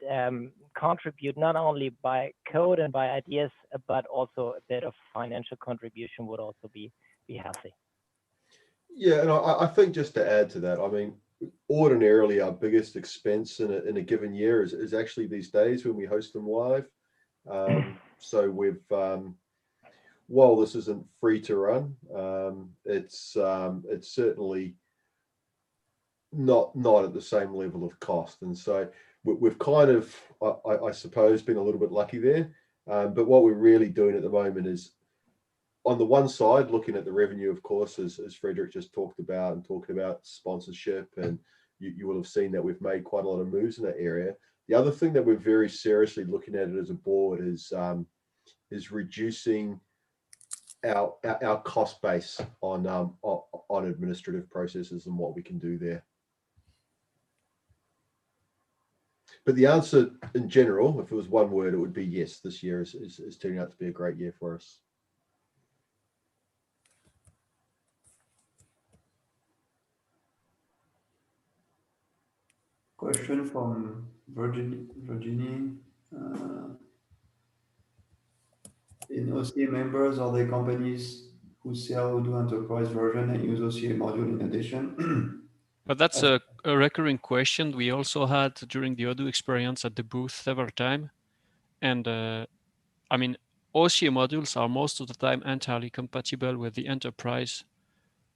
contribute not only by code and by ideas, but also a bit of financial contribution would also be healthy. Yeah, and I think just to add to that, I mean, ordinarily our biggest expense in a given year is actually these days when we host them live. So we've while this isn't free to run, it's certainly not at the same level of cost, and so we've kind of, I suppose, been a little bit lucky there. But what we're really doing at the moment is, on the one side, looking at the revenue, of course, as Frederick just talked about, and talking about sponsorship, and you will have seen that we've made quite a lot of moves in that area. The other thing that we're very seriously looking at it as a board is reducing our cost base on administrative processes and what we can do there. But the answer in general, if it was one word, it would be yes. This year is turning out to be a great year for us. Question from Virginie. In OCA members, are there companies who sell Odoo Enterprise version and use OCA module in addition? But that's a recurring question we also had during the Odoo experience at the booth several times. And I mean, OCA modules are most of the time entirely compatible with the enterprise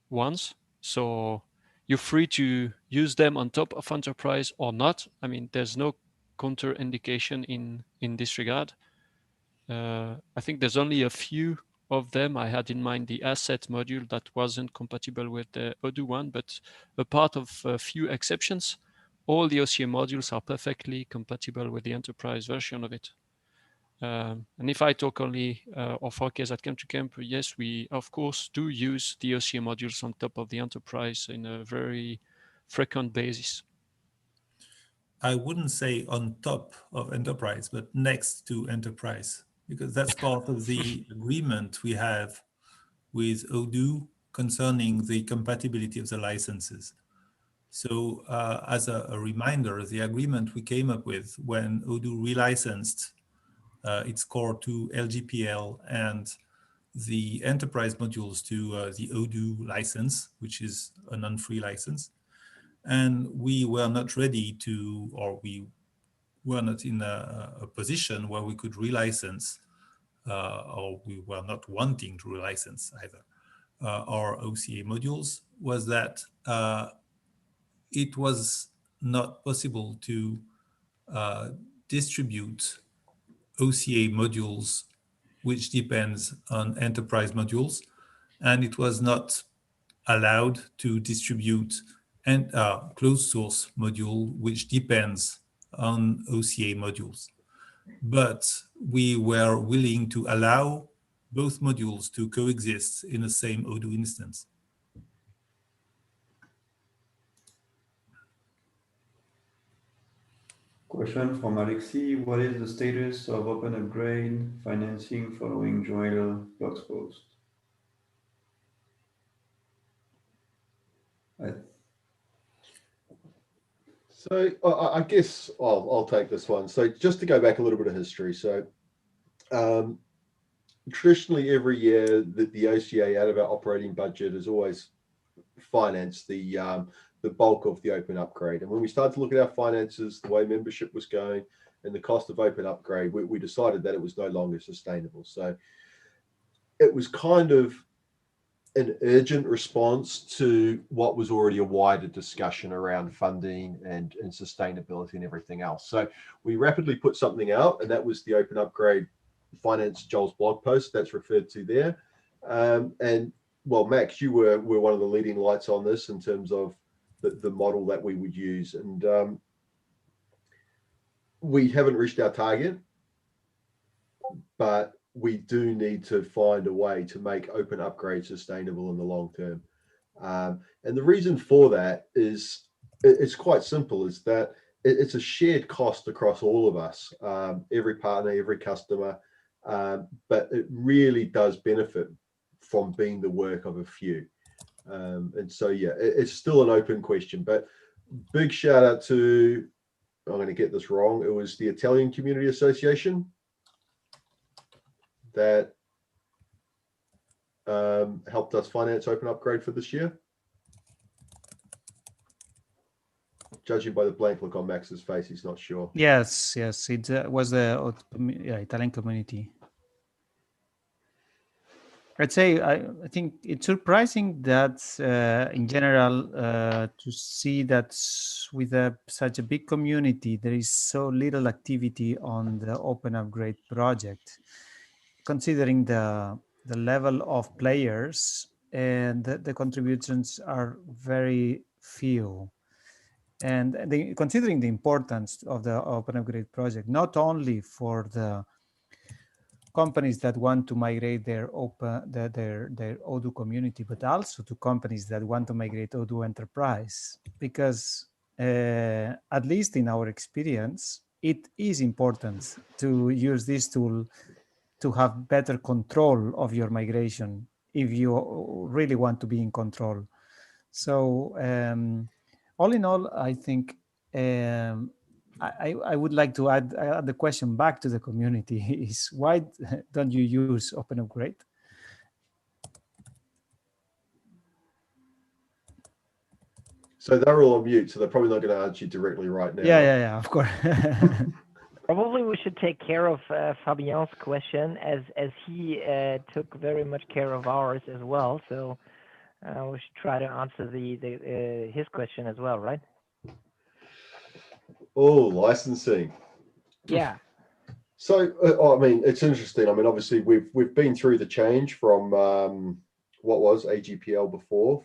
ones. So you're free to use them on top of enterprise or not. I mean, there's no counter-indication in this regard. I think there's only a few of them. I had in mind the asset module that wasn't compatible with the Odoo one, but apart of a few exceptions, all the OCA modules are perfectly compatible with the enterprise version of it. And if I talk only of our case at Camp to Camp, yes, we of course do use the OCA modules on top of the enterprise in a very frequent basis. I wouldn't say on top of enterprise, but next to enterprise, because that's part of the agreement we have with Odoo concerning the compatibility of the licenses. So as a reminder, the agreement we came up with when Odoo relicensed its core to LGPL and the enterprise modules to the Odoo license, which is a non-free license. And we were not ready to, or we were not in a position where we could relicense, or we were not wanting to relicense either, our OCA modules, was that it was not possible to distribute OCA modules, which depends on enterprise modules, and it was not allowed to distribute and closed source module, which depends on OCA modules. But we were willing to allow both modules to coexist in the same Odoo instance. Question from Alexi. What is the status of open upgrade financing following Joel blog post? So I guess I'll take this one. So just to go back a little bit of history. So traditionally every year the OCA out of our operating budget has always financed the bulk of the open upgrade. And when we started to look at our finances, the way membership was going and the cost of open upgrade, we decided that it was no longer sustainable. So it was kind of an urgent response to what was already a wider discussion around funding and sustainability and everything else. So we rapidly put something out, and that was the open upgrade finance Joel's blog post that's referred to there. And well, Max, you were one of the leading lights on this in terms of the model that we would use. And we haven't reached our target, but we do need to find a way to make open upgrade sustainable in the long term. And the reason for that is it's quite simple, is that it's a shared cost across all of us, every partner, every customer, but it really does benefit from being the work of a few. And so, yeah, it's still an open question, but big shout out to, I'm going to get this wrong, it was the Italian Community Association that helped us finance Open Upgrade for this year. Judging by the blank look on Max's face, he's not sure. Yes, yes, it was the Italian community. I'd say I think it's surprising that in general to see that with such a big community there is so little activity on the Open Upgrade project, considering the level of players, and the contributions are very few. And considering the importance of the Open Upgrade project, not only for the companies that want to migrate their Odoo community, but also to companies that want to migrate Odoo Enterprise, because at least in our experience, it is important to use this tool to have better control of your migration if you really want to be in control. So all in all, I think I would like to add the question back to the community is, why don't you use Open Upgrade? So they're all on mute, so they're probably not going to answer you directly right now. Yeah, of course. Probably we should take care of Fabien's question, as he took very much care of ours as well. So we should try to answer his question as well, right? Oh, licensing. Yeah. So I mean, it's interesting. I mean, obviously we've been through the change from what was AGPL before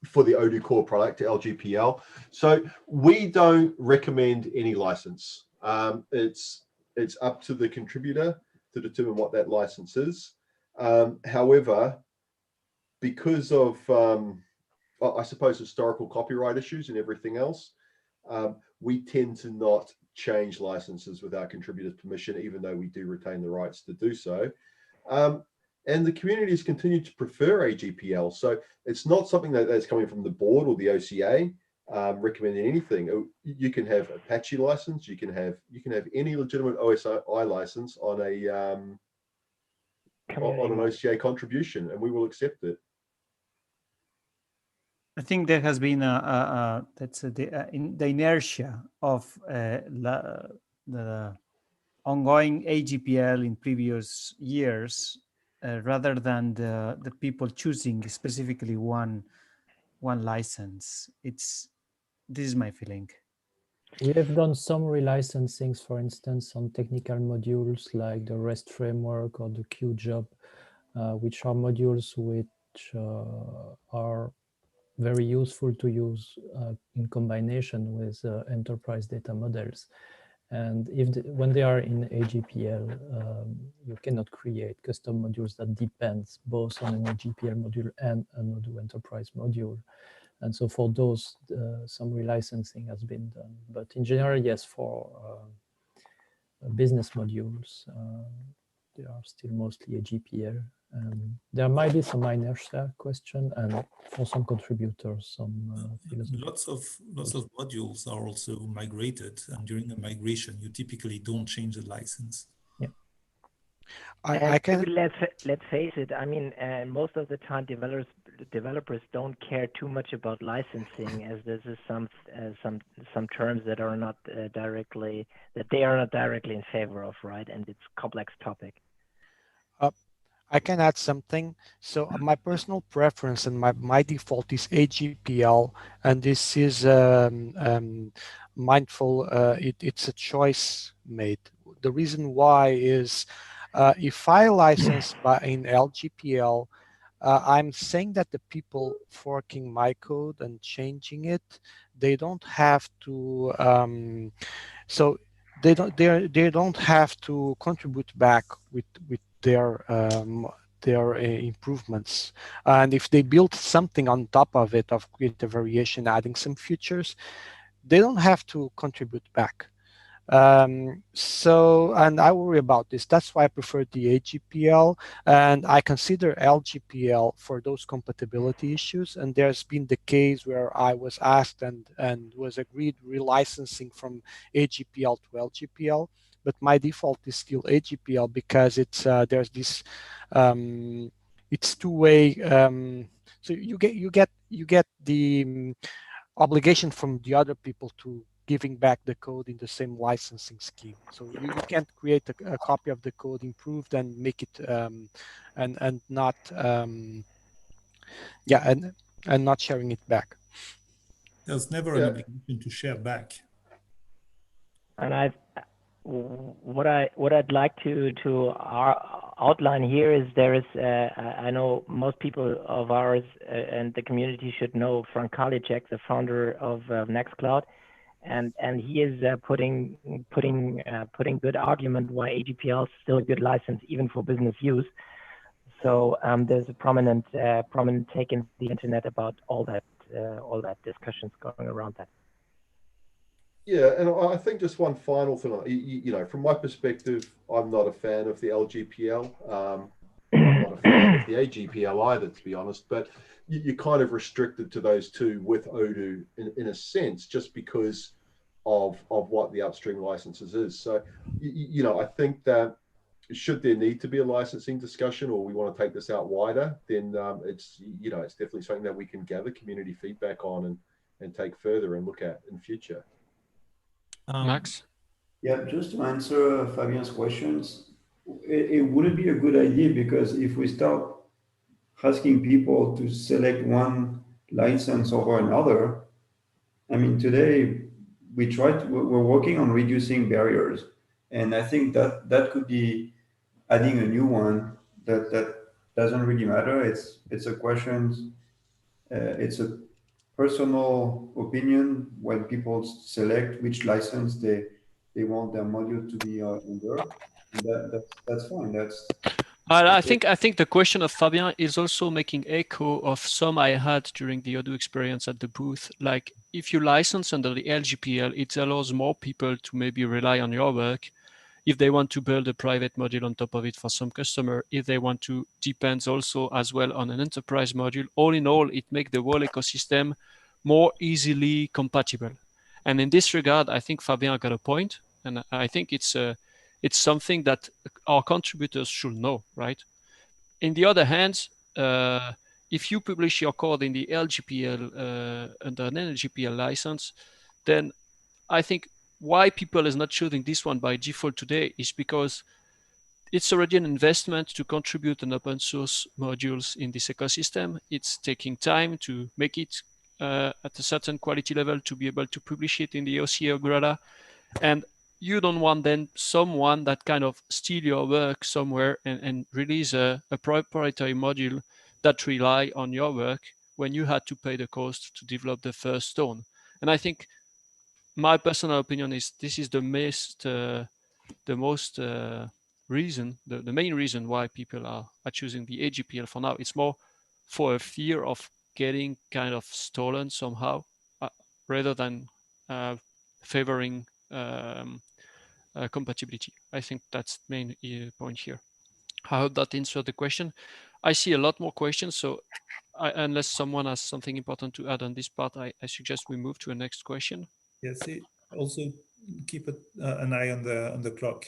for the Odoo core product to LGPL. So we don't recommend any license. It's up to the contributor to determine what that license is. However, because of I suppose historical copyright issues and everything else, we tend to not change licenses without contributors' permission, even though we do retain the rights to do so. And the community has continued to prefer AGPL. So it's not something that's coming from the board or the OCA recommending anything. You can have Apache license, you can have any legitimate OSI license on an OCA contribution, and we will accept it. I think there has been the inertia of the ongoing AGPL in previous years, rather than the people choosing specifically one license. This is my feeling. We have done some relicensings, for instance, on technical modules like the REST framework or the QJob, which are modules which are very useful to use in combination with enterprise data models. And when they are in AGPL, you cannot create custom modules that depends both on an AGPL module and an Odoo Enterprise module. And so for those, some relicensing has been done. But in general, yes, for business modules, they are still mostly AGPL. There might be some inertia question, and for some contributors, some lots of modules are also migrated, and during the migration, you typically don't change the license. Yeah, I can. Let's face it. I mean, most of the time, developers don't care too much about licensing, as there's some terms that are not directly in favor of, right? And it's a complex topic. I can add something. So my personal preference and my default is AGPL, and this is mindful. It's a choice made. The reason why is if I license in LGPL, I'm saying that the people forking my code and changing it, they don't have to. So they don't have to contribute back with their their improvements. And if they build something on top of it, of create a variation, adding some features, they don't have to contribute back. And I worry about this. That's why I prefer the AGPL, and I consider LGPL for those compatibility issues. And there's been the case where I was asked and was agreed relicensing from AGPL to LGPL, but my default is still AGPL because it's there's this it's two-way. So you get the obligation from the other people to giving back the code in the same licensing scheme. So you can't create a copy of the code improved and make it and not and not sharing it back. There's never an obligation to share back. And what I'd like to outline here is there is I know most people of ours and the community should know Frank Karliczek, the founder of Nextcloud, and he is putting good argument why AGPL is still a good license even for business use. So there's a prominent take in the internet about all that discussions going around that. Yeah, and I think just one final thing, you know, from my perspective, I'm not a fan of the LGPL. I'm not a fan of the AGPL either, to be honest, but you're kind of restricted to those two with Odoo in a sense, just because of what the upstream licenses is. So, you know, I think that should there need to be a licensing discussion, or we want to take this out wider, then it's, you know, it's definitely something that we can gather community feedback on and take further and look at in future. Max? Yeah, just to answer Fabian's questions, it wouldn't be a good idea, because if we start asking people to select one license over another, I mean, today we're working on reducing barriers, and I think that could be adding a new one that doesn't really matter. It's a question. It's a personal opinion when people select which license they want their module to be under. And that's fine. I think the question of Fabien is also making echo of some I had during the Odoo experience at the booth. Like, if you license under the LGPL, it allows more people to maybe rely on your work. If they want to build a private module on top of it for some customer, if they want to depend also as well on an enterprise module, all in all, it makes the whole ecosystem more easily compatible. And in this regard, I think Fabien got a point, and I think it's something that our contributors should know, right? In the other hand, if you publish your code in the LGPL under an LGPL license, then I think why people is not choosing this one by default today is because it's already an investment to contribute an open source modules in this ecosystem. It's taking time to make it at a certain quality level to be able to publish it in the OCA umbrella. And you don't want then someone that kind of steal your work somewhere and release a proprietary module that rely on your work when you had to pay the cost to develop the first stone. And I think my personal opinion is this is the main reason why people are choosing the AGPL for now. It's more for a fear of getting kind of stolen somehow, rather than favoring compatibility. I think that's the main point here. I hope that answered the question. I see a lot more questions, so unless someone has something important to add on this part, I suggest we move to the next question. Yes, also keep an eye on the clock.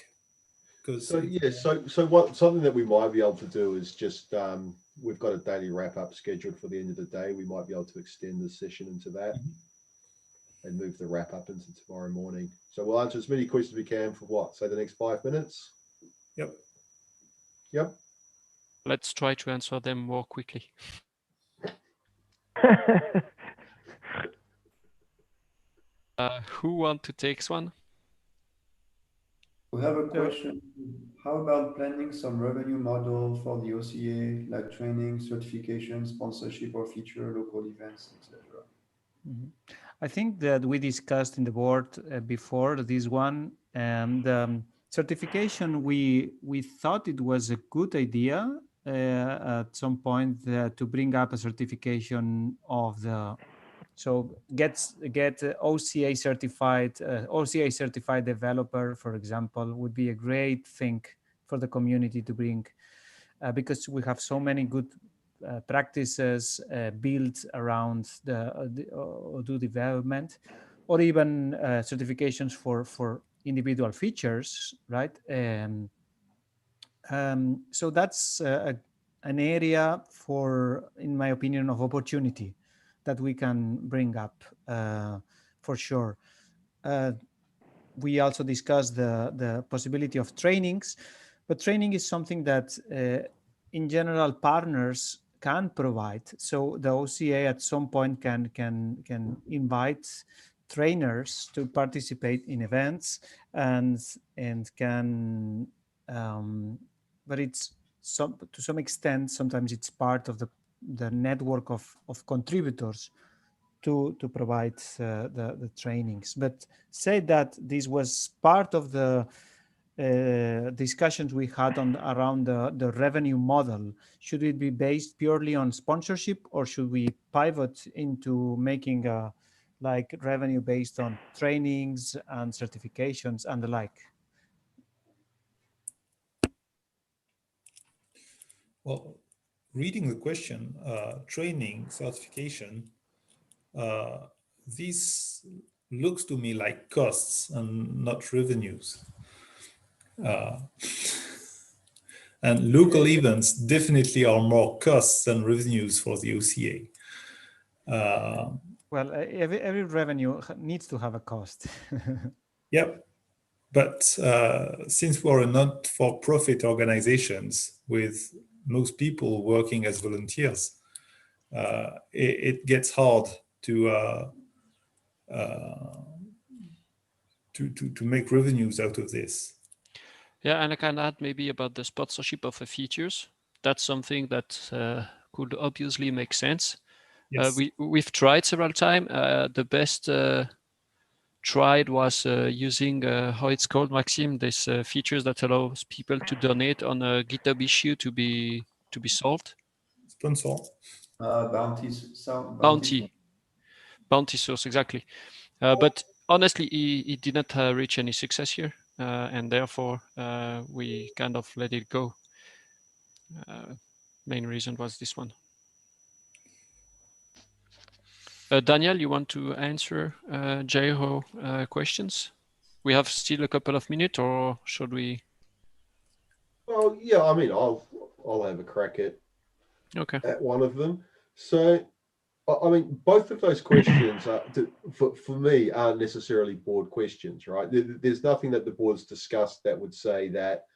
So something that we might be able to do is just we've got a daily wrap up scheduled for the end of the day. We might be able to extend the session into that and move the wrap up into tomorrow morning. So we'll answer as many questions as we can for what? Say the next 5 minutes? Yep. Let's try to answer them more quickly. Who want to take one? We have a question. How about planning some revenue model for the OCA, like training, certification, sponsorship, or feature local events, etc.? I think that we discussed in the board before this one, and certification, we thought it was a good idea, at some point to bring up a certification of the, so get OCA certified developer, for example, would be a great thing for the community to bring, because we have so many good practices built around the Odoo development, or even certifications for individual features, right? So that's an area for, in my opinion, of opportunity that we can bring up for sure. We also discussed the possibility of trainings, but training is something that in general partners can provide. So the OCA at some point can invite trainers to participate in events and can but it's to some extent sometimes it's part of the network of contributors to provide the trainings. But say that this was part of the discussions we had around the revenue model. Should it be based purely on sponsorship, or should we pivot into making like revenue based on trainings and certifications and the like? Well, reading the question, training, certification, this looks to me like costs and not revenues. And local events definitely are more costs than revenues for the OCA. Well, every revenue needs to have a cost. Yep. But since we're a not-for-profit organizations with most people working as volunteers, it gets hard to make revenues out of this. Yeah, and I can add maybe about the sponsorship of the features. That's something that could obviously make sense. Yes. We've tried several times. The best tried was using how it's called, Maxime, this features that allows people to donate on a GitHub issue to be solved. Sponsor. Bounty source, exactly. But honestly, it did not reach any success here, and therefore we kind of let it go. Main reason was this one. Daniel, you want to answer Jairo questions? We have still a couple of minutes, or should we? Well, yeah, I mean, I'll have a crack at one of them. So, I mean, both of those questions are, for me, aren't necessarily board questions, right? There's nothing that the board's discussed that would say that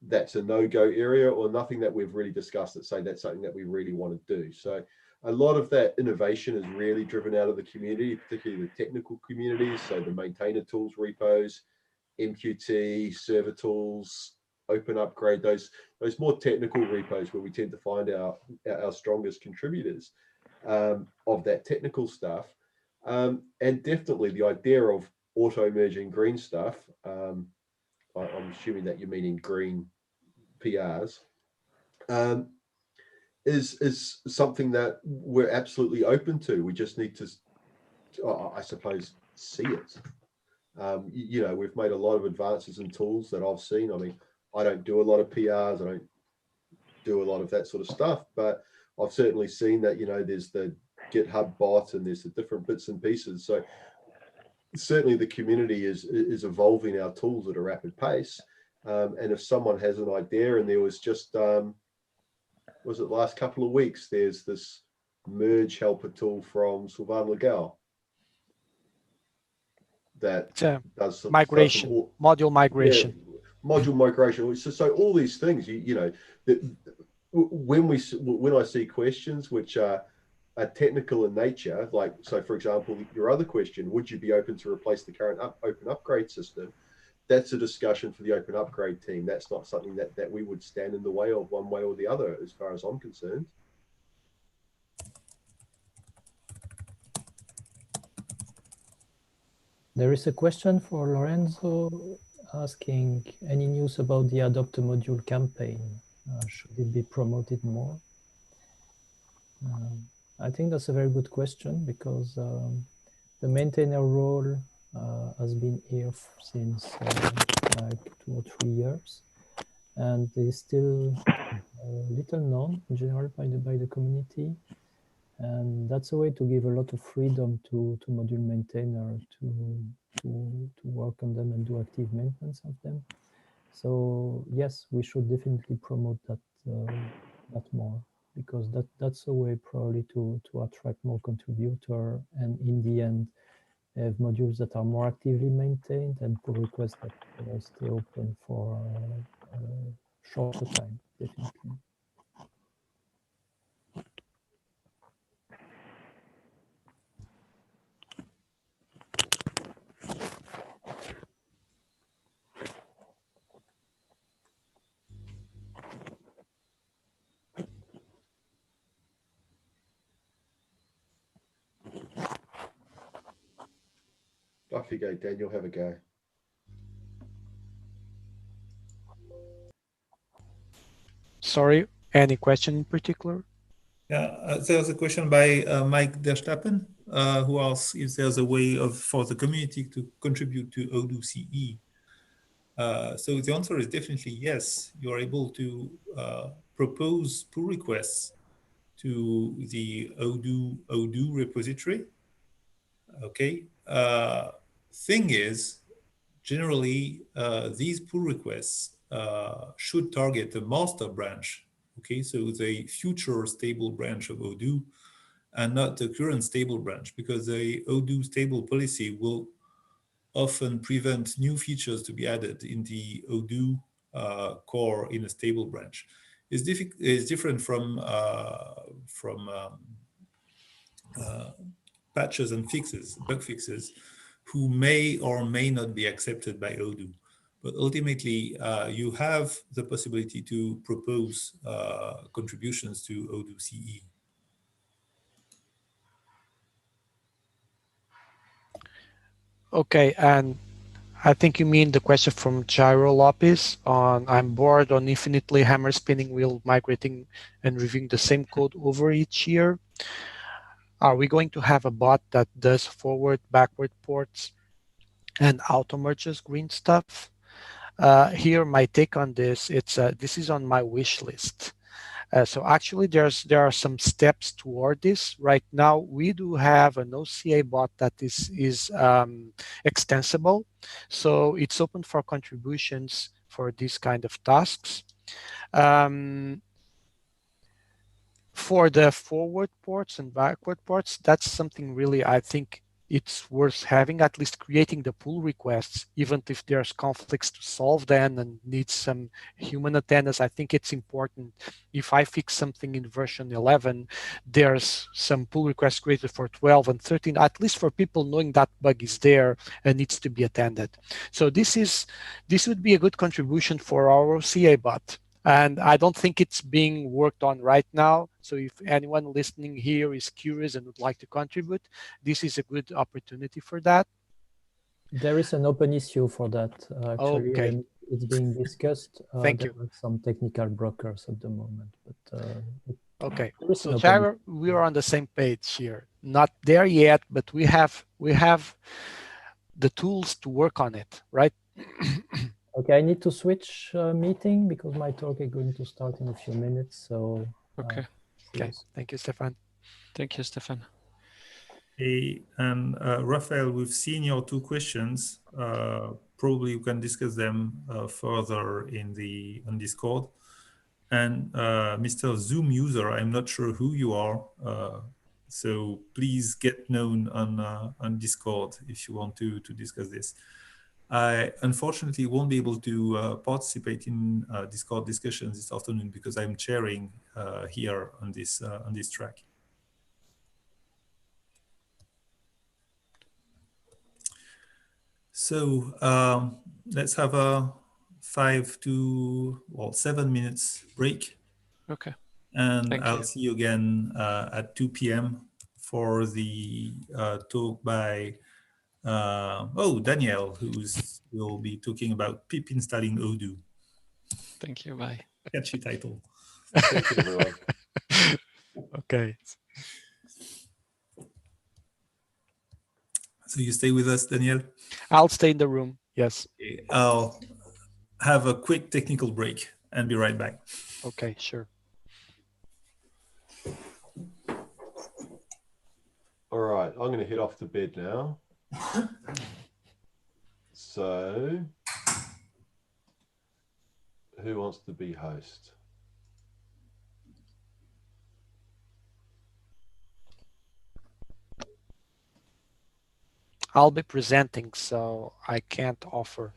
that's a no-go area, or nothing that we've really discussed that say that's something that we really want to do. So a lot of that innovation is really driven out of the community, particularly the technical communities. So the maintainer tools repos, MQT, server tools, open upgrade, those more technical repos where we tend to find our strongest contributors of that technical stuff. And definitely the idea of auto merging green stuff, I'm assuming that you're meaning green PRs, is something that we're absolutely open to. We just need to, I suppose, see it. You know, we've made a lot of advances in tools that I've seen. I mean, I don't do a lot of PRs. I don't do a lot of that sort of stuff, but I've certainly seen that, you know, there's the GitHub bot and there's the different bits and pieces. So certainly the community is evolving our tools at a rapid pace. And if someone has an idea, and there was just, was it last couple of weeks, there's this merge helper tool from Sylvain Legal that does some migration, module migration. Yeah, module migration. So all these things, you know, that when I see questions which are technical in nature, like, so for example, your other question, would you be open to replace the current open upgrade system? That's a discussion for the open upgrade team. That's not something that we would stand in the way of one way or the other, as far as I'm concerned. There is a question for Lorenzo asking, any news about the Adopt a Module campaign? Should it be promoted more? I think that's a very good question, because the maintainer role has been here since like 2 or 3 years, and is still little known in general by the community. And that's a way to give a lot of freedom to module maintainer to work on them and do active maintenance of them. So yes, we should definitely promote that that more, because that's a way probably to attract more contributor, and in the end have modules that are more actively maintained and pull requests that stay open for shorter time, definitely. Off you go, Daniel. Have a go. Sorry, any question in particular? Yeah, there's a question by Mike Derstappen, who asks if there's a way for the community to contribute to Odoo CE. So the answer is definitely yes. You're able to propose pull requests to the Odoo repository. Okay. Thing is, generally, these pull requests should target the master branch. Okay, so the future stable branch of Odoo, and not the current stable branch, because the Odoo stable policy will often prevent new features to be added in the Odoo core in a stable branch. It's different from patches and fixes, bug fixes, who may or may not be accepted by Odoo. But ultimately, you have the possibility to propose contributions to Odoo CE. Okay, and I think you mean the question from Jairo Lopez on I'm bored on infinitely hammer spinning wheel migrating and reviewing the same code over each year. Are we going to have a bot that does forward, backward ports and auto merges green stuff? Here, my take on this, this is on my wish list. So actually, there are some steps toward this. Right now, we do have an OCA bot that is extensible. So it's open for contributions for these kind of tasks. For the forward ports and backward ports, that's something really I think it's worth having, at least creating the pull requests, even if there's conflicts to solve then and needs some human attendance. I think it's important. If I fix something in version 11, there's some pull requests created for 12 and 13, at least for people knowing that bug is there and needs to be attended. So this would be a good contribution for our OCA bot. And I don't think it's being worked on right now. So if anyone listening here is curious and would like to contribute, this is a good opportunity for that. There is an open issue for that, actually, okay. and it's being discussed. Thank there you. are some technical blockers at the moment, but okay. So Jairo, we are on the same page here. Not there yet, but we have the tools to work on it, right? Okay, I need to switch meeting because my talk is going to start in a few minutes. So okay. Okay. Thank you, Stefan. Thank you, Stefan. Hey, and Raphael, we've seen your two questions. Probably you can discuss them further on Discord. And Mr. Zoom user, I'm not sure who you are, so please get known on Discord if you want to discuss this. I unfortunately won't be able to participate in Discord discussions this afternoon because I'm chairing here on this track. So let's have a 5 to 7 minutes break. Okay. And I'll see you again at 2 p.m. for the talk by Daniel, will be talking about pip installing Odoo. Thank you. Bye. Catchy title. Thank you, everyone. Okay. So you stay with us, Daniel? I'll stay in the room. Yes. Okay, I'll have a quick technical break and be right back. Okay, sure. All right, I'm going to head off to bed now. So, who wants to be host? I'll be presenting, so I can't offer.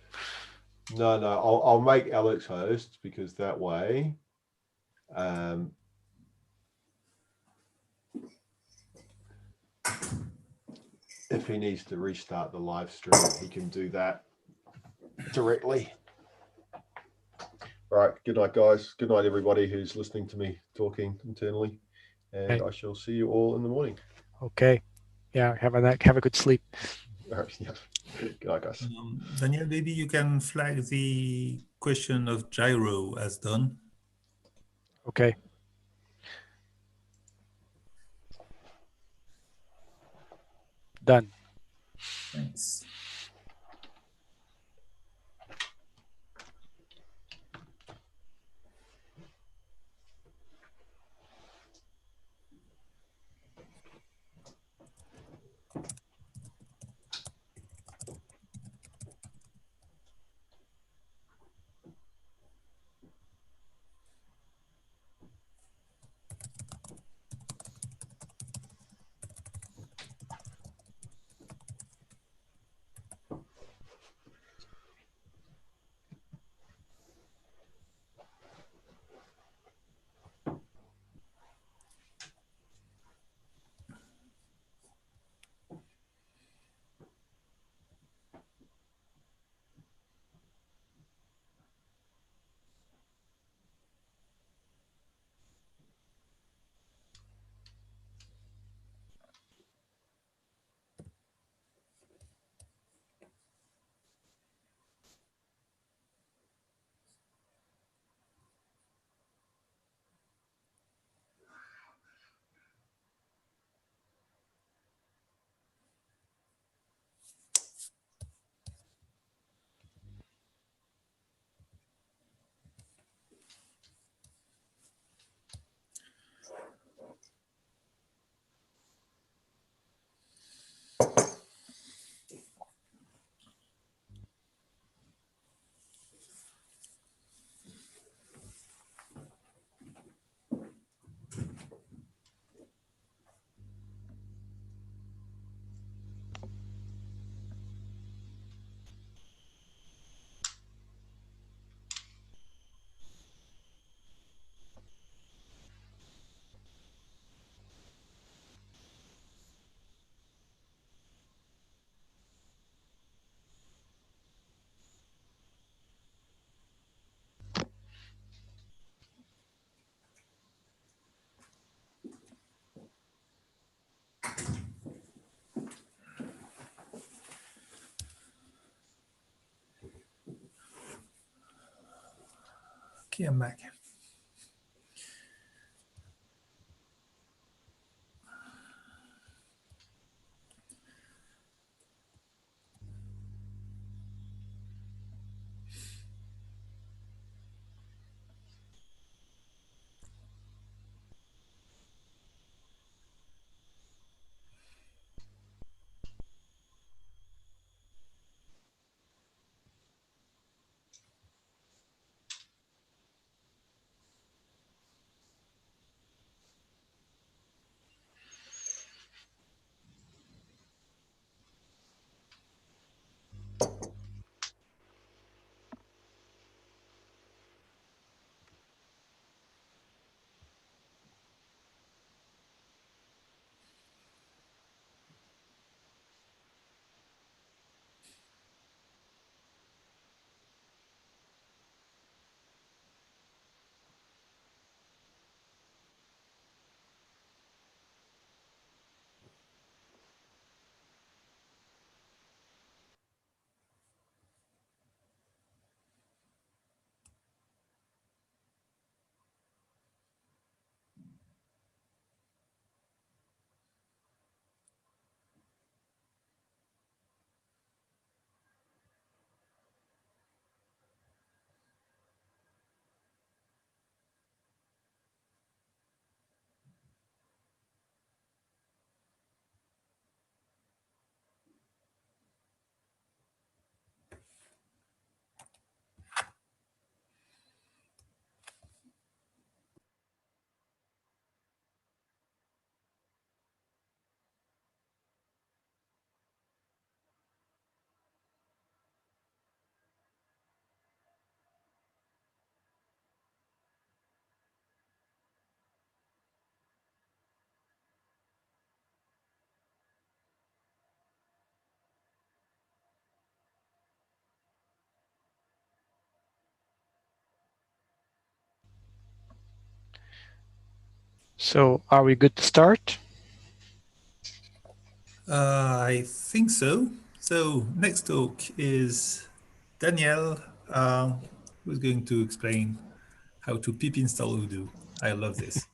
No, I'll make Alex host because that way, if he needs to restart the live stream, he can do that directly. All right, good night, guys. Good night, everybody who's listening to me talking internally, and Okay. I shall see you all in the morning. Okay. Yeah, have a good sleep. All right, yeah. Good night, guys. Daniel, maybe you can flag the question of gyro as done. Okay. Done. Thanks. Okay, I'm back. So are we good to start? I think so. So next talk is Danielle, who's going to explain how to pip install Odoo. I love this.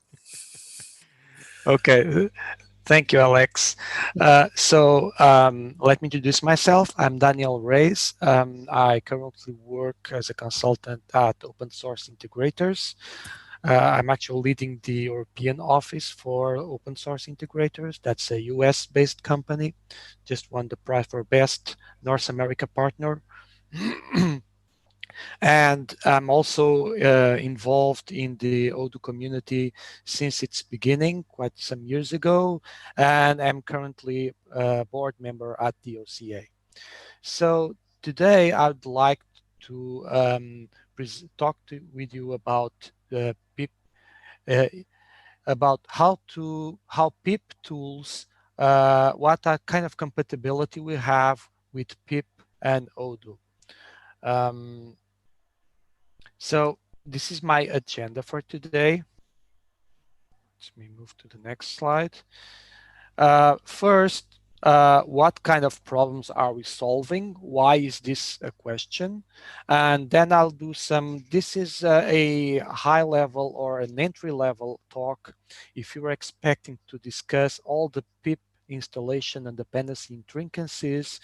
Okay, thank you, Alex. Let me introduce myself. I'm Daniel Reyes. I currently work as a consultant at Open Source Integrators. I'm actually leading the European office for Open Source Integrators. That's a US-based company. Just won the prize for best North America partner. And I'm also involved in the Odoo community since its beginning, quite some years ago, and I'm currently a board member at the OCA. So today I'd like to talk with you about PIP, about how PIP tools, what kind of compatibility we have with PIP and Odoo. So this is my agenda for today. Let me move to the next slide. First, what kind of problems are we solving? Why is this a question? And then I'll do this is a high level or an entry level talk. If you're expecting to discuss all the PIP installation and dependency intricacies,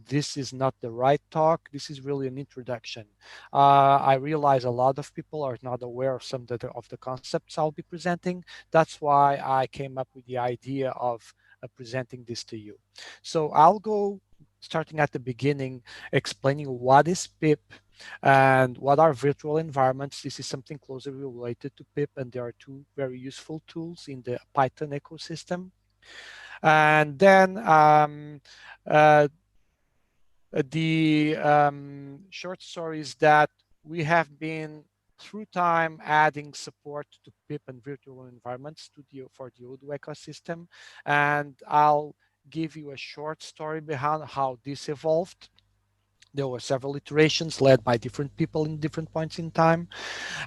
this is not the right talk. This is really an introduction. I realize a lot of people are not aware of some of the concepts I'll be presenting. That's why I came up with the idea of presenting this to you. So I'll go starting at the beginning, explaining what is PIP and what are virtual environments. This is something closely related to PIP, and there are two very useful tools in the Python ecosystem. And then the short story is that we have been through time adding support to PIP and virtual environments for the Odoo ecosystem. And I'll give you a short story behind how this evolved. There were several iterations led by different people in different points in time.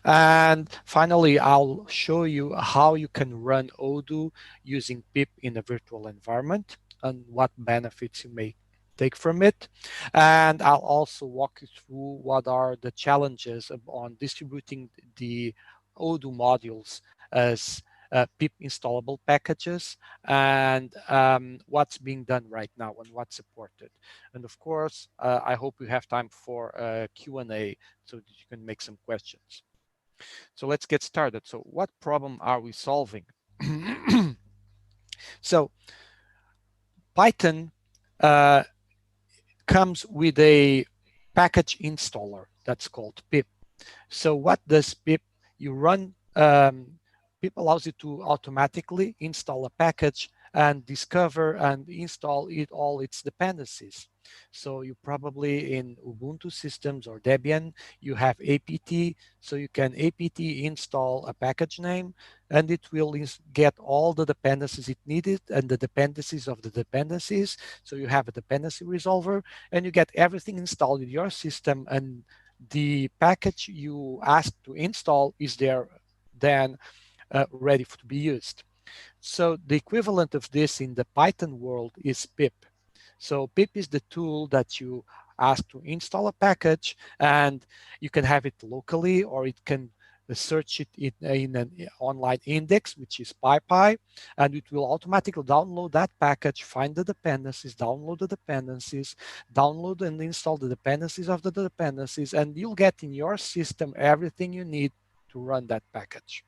And finally, I'll show you how you can run Odoo using PIP in a virtual environment and what benefits you may take from it. And I'll also walk you through what are the challenges on distributing the Odoo modules as PIP installable packages and what's being done right now and what's supported. And of course, I hope we have time for a Q&A so that you can make some questions. So let's get started. So what problem are we solving? So Python comes with a package installer that's called pip. So what does pip? You run, pip allows you to automatically install a package and discover and install all its dependencies. So you probably in Ubuntu systems or Debian, you have apt, so you can apt install a package name and it will get all the dependencies it needed and the dependencies of the dependencies. So you have a dependency resolver and you get everything installed in your system, and the package you asked to install is there then ready to be used. So the equivalent of this in the Python world is pip. So pip is the tool that you ask to install a package, and you can have it locally or it can search it in an online index, which is PyPy, and it will automatically download that package, find the dependencies, download the dependencies, download and install the dependencies of the dependencies, and you'll get in your system everything you need to run that package.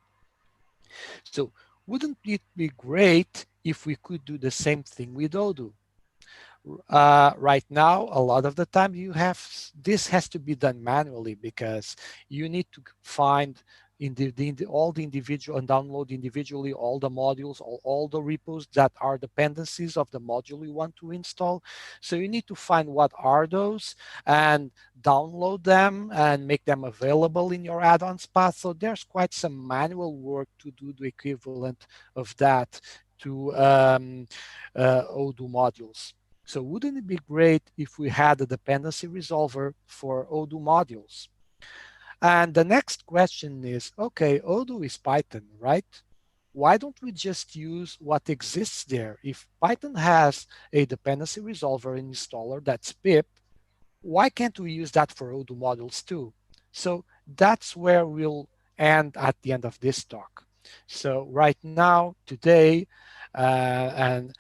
So wouldn't it be great if we could do the same thing with Odoo? Right now, a lot of the time this has to be done manually because you need to find all the individual and download individually all the modules, all the repos that are dependencies of the module you want to install. So you need to find what are those and download them and make them available in your add-ons path. So there's quite some manual work to do the equivalent of that to Odoo modules. So wouldn't it be great if we had a dependency resolver for Odoo modules? And the next question is, okay, Odoo is Python, right? why don't we just use what exists there? If Python has a dependency resolver and installer that's pip, why can't we use that for Odoo modules too? So that's where we'll end at the end of this talk. So right now, today, and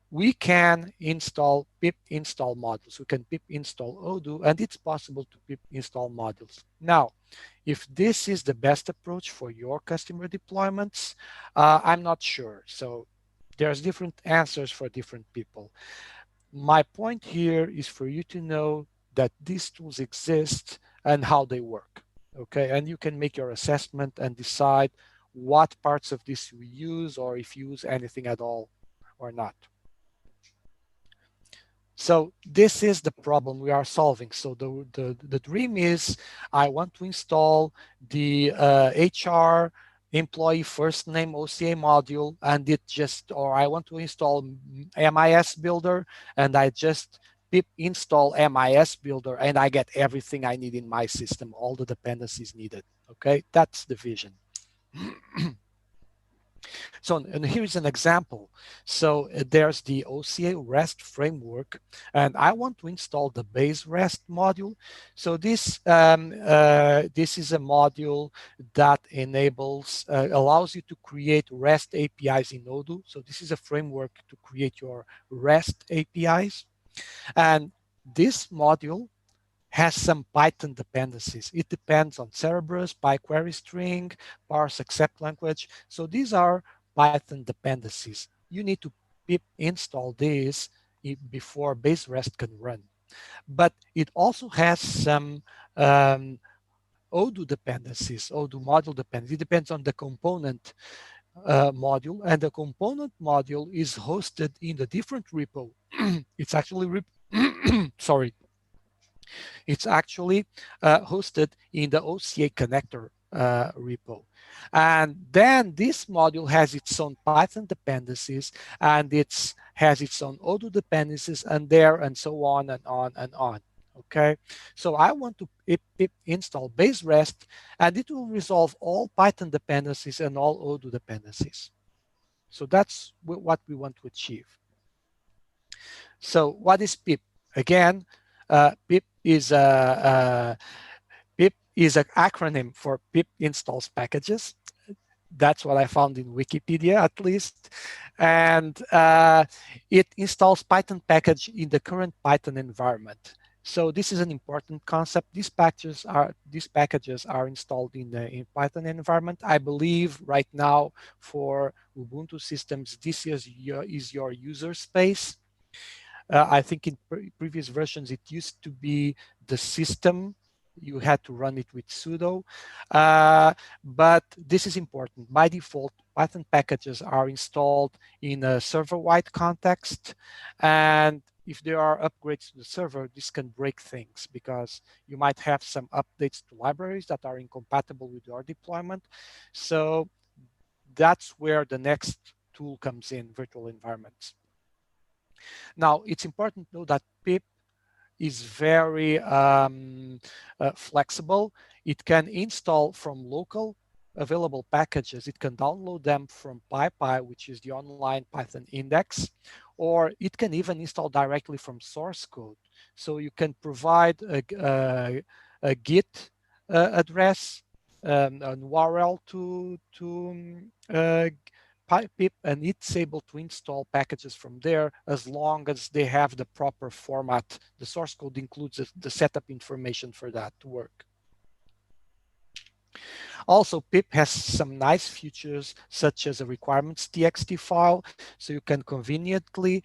we can install pip install modules. We can pip install Odoo, and it's possible to pip install modules. Now, if this is the best approach for your customer deployments, I'm not sure. So there's different answers for different people. My point here is for you to know that these tools exist and how they work. Okay, and you can make your assessment and decide what parts of this you use, or if you use anything at all or not. So this is the problem we are solving. So the dream is, I want to install the HR employee first name OCA module, and it just, or I want to install MIS builder, and I just pip install MIS builder, and I get everything I need in my system, all the dependencies needed. Okay, that's the vision. So, and here's an example. So there's the OCA REST framework, and I want to install the base REST module. So this is a module that enables, allows you to create REST APIs in Odoo. So this is a framework to create your REST APIs. And this module has some Python dependencies. It depends on Cerebrus, PyQuery string, parse accept language. So these are Python dependencies. You need to pip install these before base REST can run. But it also has some Odoo dependencies, Odoo module dependencies. It depends on the component module, and the component module is hosted in a different repo. It's actually, sorry, it's actually hosted in the OCA connector repo. And then this module has its own Python dependencies, and it has its own Odoo dependencies, and there, and so on and on and on. Okay, so I want to pip install base REST, and it will resolve all Python dependencies and all Odoo dependencies. So that's what we want to achieve. So what is pip? Again, pip is an acronym for pip installs packages. That's what I found in Wikipedia, at least. And it installs Python package in the current Python environment. So this is an important concept. These packages are installed in the Python environment. I believe right now for Ubuntu systems, this is your user space. I think in previous versions, it used to be the system. You had to run it with sudo. But this is important. By default, Python packages are installed in a server-wide context. And if there are upgrades to the server, this can break things because you might have some updates to libraries that are incompatible with your deployment. So that's where the next tool comes in, virtual environments. Now, it's important to know that pip is very flexible. It can install from local available packages. It can download them from PyPy, which is the online Python index, or it can even install directly from source code. So you can provide a Git address, an URL to pip, and it's able to install packages from there as long as they have the proper format. The source code includes the setup information for that to work. Also, pip has some nice features such as a requirements.txt file, so you can conveniently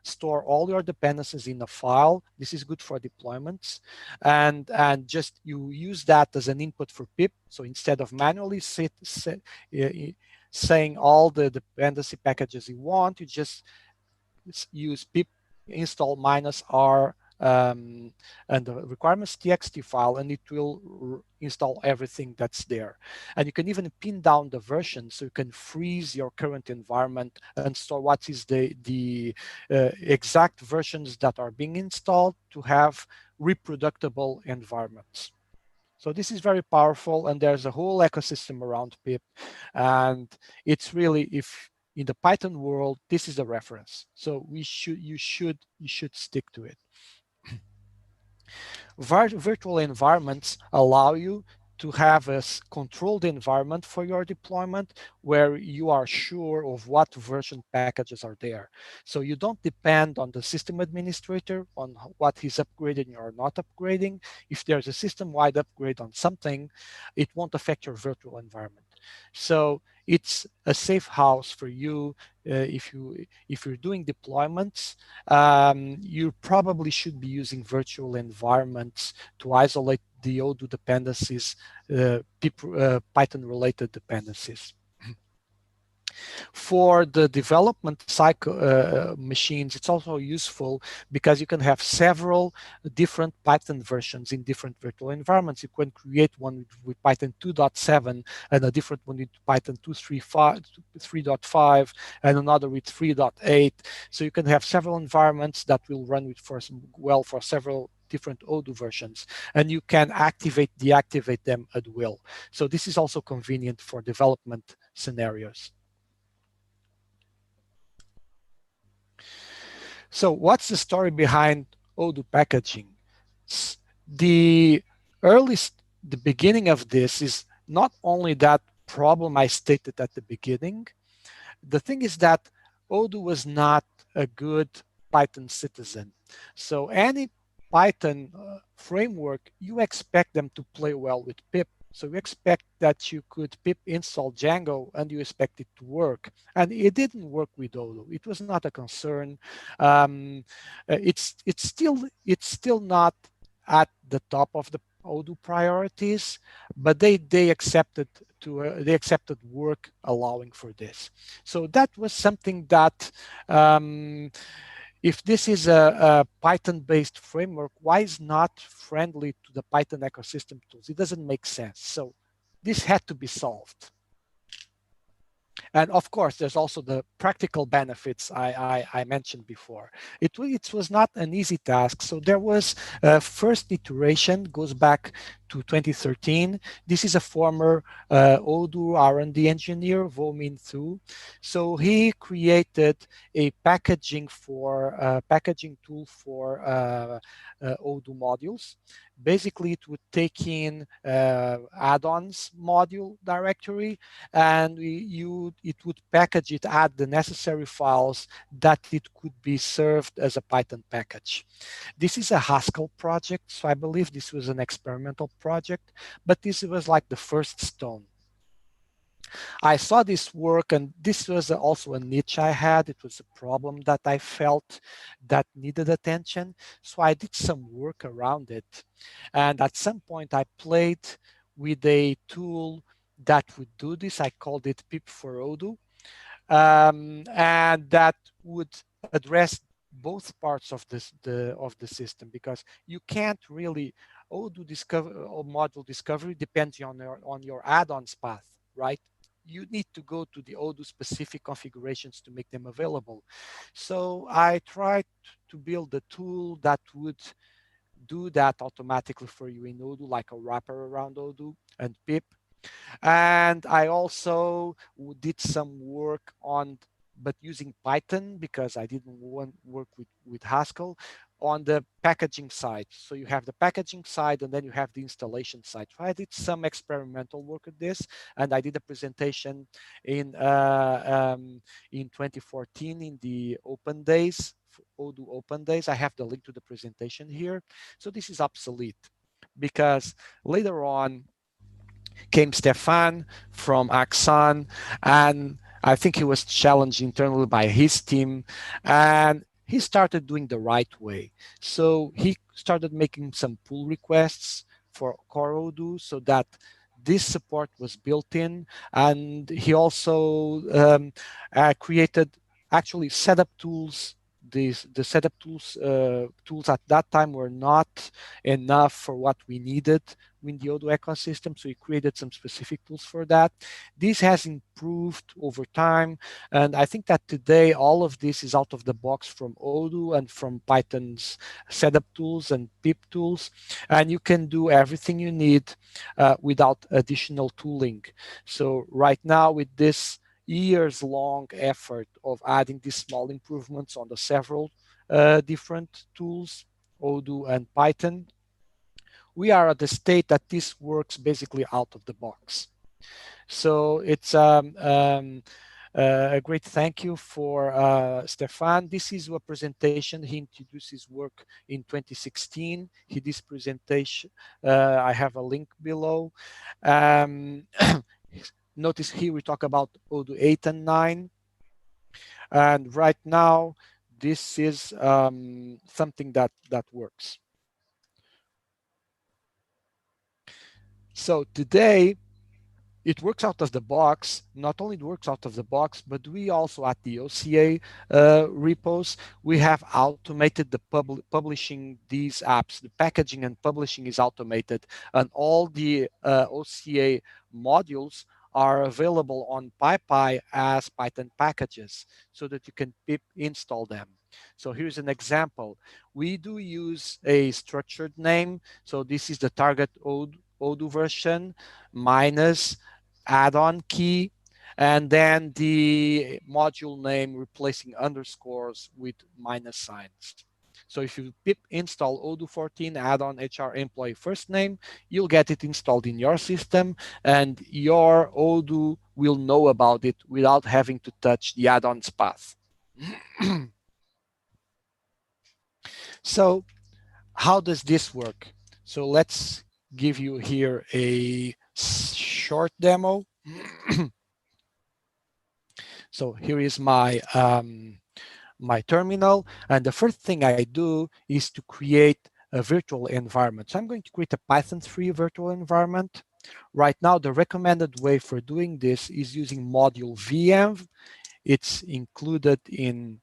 store all your dependencies in a file. This is good for deployments, and just you use that as an input for pip. So instead of manually saying all the dependency packages you want, you just use pip install -r and the requirements.txt file, and it will install everything that's there. And you can even pin down the version, so you can freeze your current environment and store what is the exact versions that are being installed to have reproducible environments. So this is very powerful, and there's a whole ecosystem around pip, and it's really, if in the Python world, this is a reference. So you should stick to it. Virtual environments allow you to have a controlled environment for your deployment where you are sure of what version packages are there. So you don't depend on the system administrator on what he's upgrading or not upgrading. If there's a system-wide upgrade on something, it won't affect your virtual environment. So it's a safe house for you. If you're doing deployments, you probably should be using virtual environments to isolate the Odoo dependencies, Python-related dependencies. For the development cycle machines, it's also useful because you can have several different Python versions in different virtual environments. You can create one with Python 2.7 and a different one with Python 3.5 and another with 3.8. So you can have several environments that will run with for several different Odoo versions, and you can activate, deactivate them at will. So this is also convenient for development scenarios. So what's the story behind Odoo packaging? The beginning of this is not only that problem I stated at the beginning. The thing is that Odoo was not a good Python citizen. So any Python framework, you expect them to play well with pip. So you expect that you could pip install Django and you expect it to work. And it didn't work with Odoo. It was not a concern. It's still not at the top of the Odoo priorities, but they accepted work allowing for this. So that was something that if this is a Python-based framework, why is not friendly to the Python ecosystem tools? It doesn't make sense. So this had to be solved. And of course, there's also the practical benefits I mentioned before. It was not an easy task. So there was a first iteration, goes back to 2013. This is a former Odoo R&D engineer, Vo Min Thu. So he created a packaging tool for Odoo modules. Basically, it would take in add-ons module directory, and it would package it, add the necessary files that it could be served as a Python package. This is a Haskell project, so I believe this was an experimental project, but this was like the first stone. I saw this work, and this was also a niche I had. It was a problem that I felt that needed attention. So I did some work around it. And at some point, I played with a tool that would do this. I called it pip for Odoo. And that would address both parts of the system, because you can't really Odoo module discovery depends on your add-ons path, right? You need to go to the Odoo specific configurations to make them available. So I tried to build a tool that would do that automatically for you in Odoo, like a wrapper around Odoo and pip. And I also did some work on, but using Python, because I didn't want to work with Haskell, on the packaging side. So you have the packaging side, and then you have the installation side. So I did some experimental work at this, and I did a presentation in 2014 in the Open Days, Odoo Open Days. I have the link to the presentation here. So this is obsolete, because later on came Stefan from Axon, and I think he was challenged internally by his team, and he started doing the right way. So he started making some pull requests for core Odoo so that this support was built in, and he also created actually setup tools the setup tools at that time were not enough for what we needed in the Odoo ecosystem, so we created some specific tools for that. This has improved over time, and I think that today all of this is out of the box from Odoo and from Python's setup tools and pip tools, and you can do everything you need without additional tooling. So right now, with this years-long effort of adding these small improvements on the several different tools, Odoo and Python, we are at the state that this works basically out of the box. So it's a great thank you for Stefan. This is a presentation. He introduced his work in 2016. This presentation, I have a link below. Notice here we talk about Odoo 8 and 9. And right now, this is something that works. So today, it works out of the box. Not only it works out of the box, but we also at the OCA repos, we have automated the publishing these apps. The packaging and publishing is automated, and all the OCA modules are available on PyPy as Python packages so that you can pip install them. So here's an example. We do use a structured name. So this is the target Odoo version minus add-on key, and then the module name replacing underscores with minus signs. So if you pip install Odoo 14 add-on HR employee first name, you'll get it installed in your system, and your Odoo will know about it without having to touch the add-ons path. So how does this work? So let's give you here a short demo. So here is my my terminal, and the first thing I do is to create a virtual environment. So I'm going to create a Python 3 virtual environment. Right now, the recommended way for doing this is using module venv. It's included in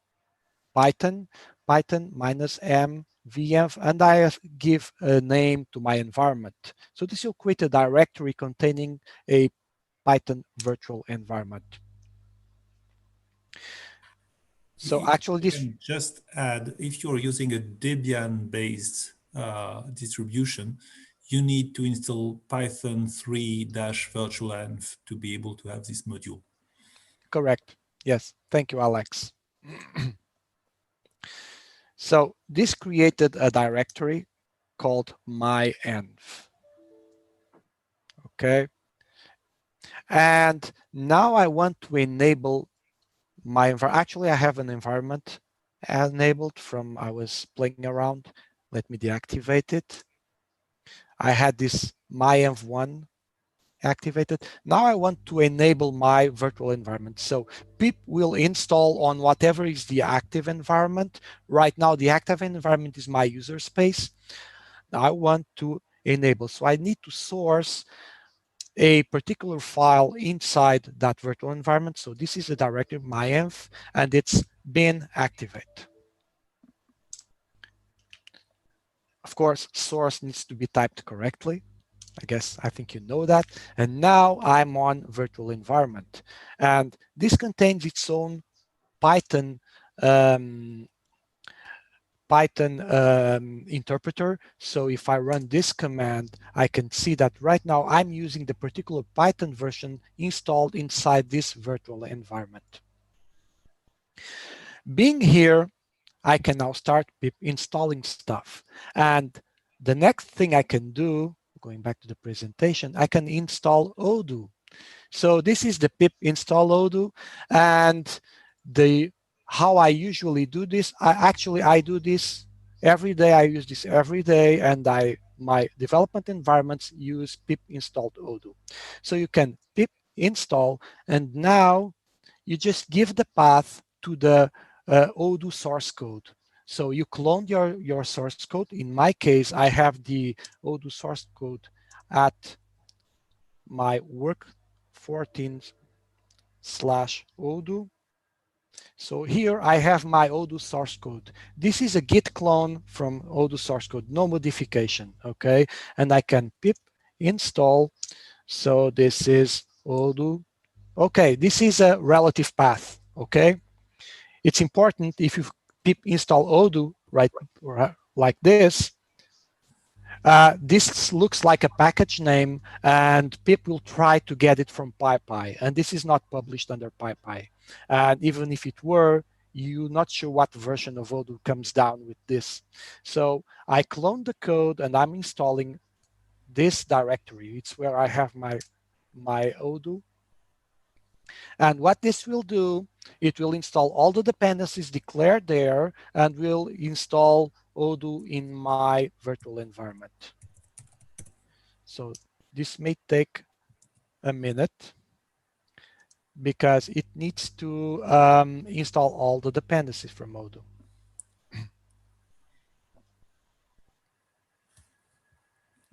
Python -m venv, and I give a name to my environment. So this will create a directory containing a Python virtual environment. So actually this... can just add, if you're using a Debian-based distribution, you need to install Python 3-virtualenv to be able to have this module. Correct. Yes. Thank you, Alex. So this created a directory called myenv. Okay. And now I want to enable my environment. Actually, I have an environment enabled from I was playing around. Let me deactivate it. I had this myenv1 activated. Now I want to enable my virtual environment. So pip will install on whatever is the active environment. Right now, the active environment is my user space. Now I want to enable. So I need to source a particular file inside that virtual environment. So this is a directory myenv, and it's bin activate. Of course, source needs to be typed correctly. I think you know that. And now I'm on virtual environment. And this contains its own Python interpreter. So if I run this command, I can see that right now I'm using the particular Python version installed inside this virtual environment. Being here, I can now start pip installing stuff. And the next thing I can do, going back to the presentation, I can install Odoo. So this is the pip install Odoo, and how I usually do this. I do this every day. I use this every day, and my development environments use pip installed Odoo. So you can pip install, and now you just give the path to the Odoo source code. So you clone your source code. In my case, I have the Odoo source code at my work 14/Odoo. So here I have my Odoo source code. This is a Git clone from Odoo source code, no modification, okay? And I can pip install. So this is Odoo. Okay, this is a relative path, okay? It's important if you pip install Odoo, right, like this, this looks like a package name, and pip will try to get it from PyPy, and this is not published under PyPy. And even if it were, you're not sure what version of Odoo comes down with this. So I clone the code, and I'm installing this directory. It's where I have my Odoo. And what this will do, it will install all the dependencies declared there, and will install Odoo in my virtual environment. So this may take a minute because it needs to install all the dependencies from Odoo.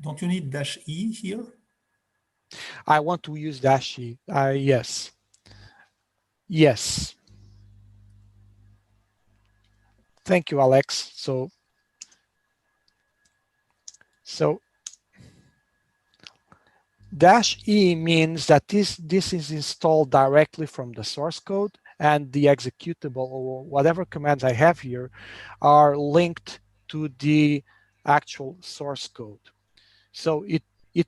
Don't you need -E here? I want to use -E. Yes. Yes. Thank you, Alex. So -E means that this is installed directly from the source code, and the executable or whatever commands I have here are linked to the actual source code. So it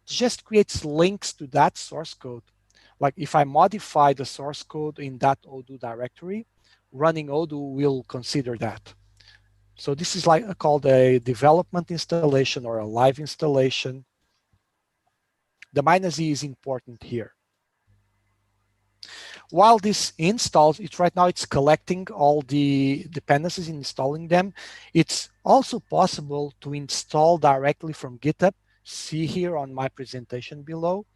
just creates links to that source code. Like if I modify the source code in that Odoo directory, running Odoo will consider that. So this is like called a development installation or a live installation. The -E is important here. While this installs, right now it's collecting all the dependencies and installing them. It's also possible to install directly from GitHub. See here on my presentation below.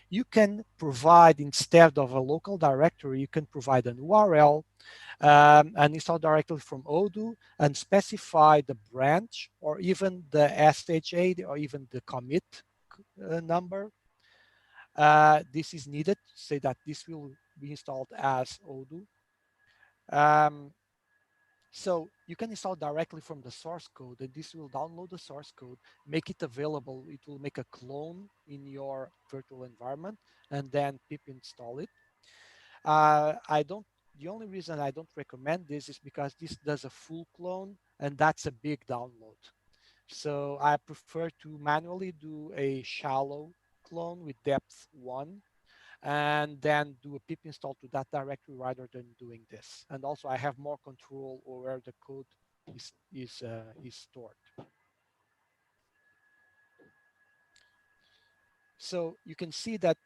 You can provide, instead of a local directory, you can provide an URL and install directly from Odoo and specify the branch or even the SHA or even the commit number. This is needed to say that this will be installed as Odoo. So you can install directly from the source code, and this will download the source code, make it available. It will make a clone in your virtual environment, and then pip install it. The only reason I don't recommend this is because this does a full clone, and that's a big download. So I prefer to manually do a shallow clone with depth 1, and then do a pip install to that directory rather than doing this. And also I have more control over where the code is stored. So you can see that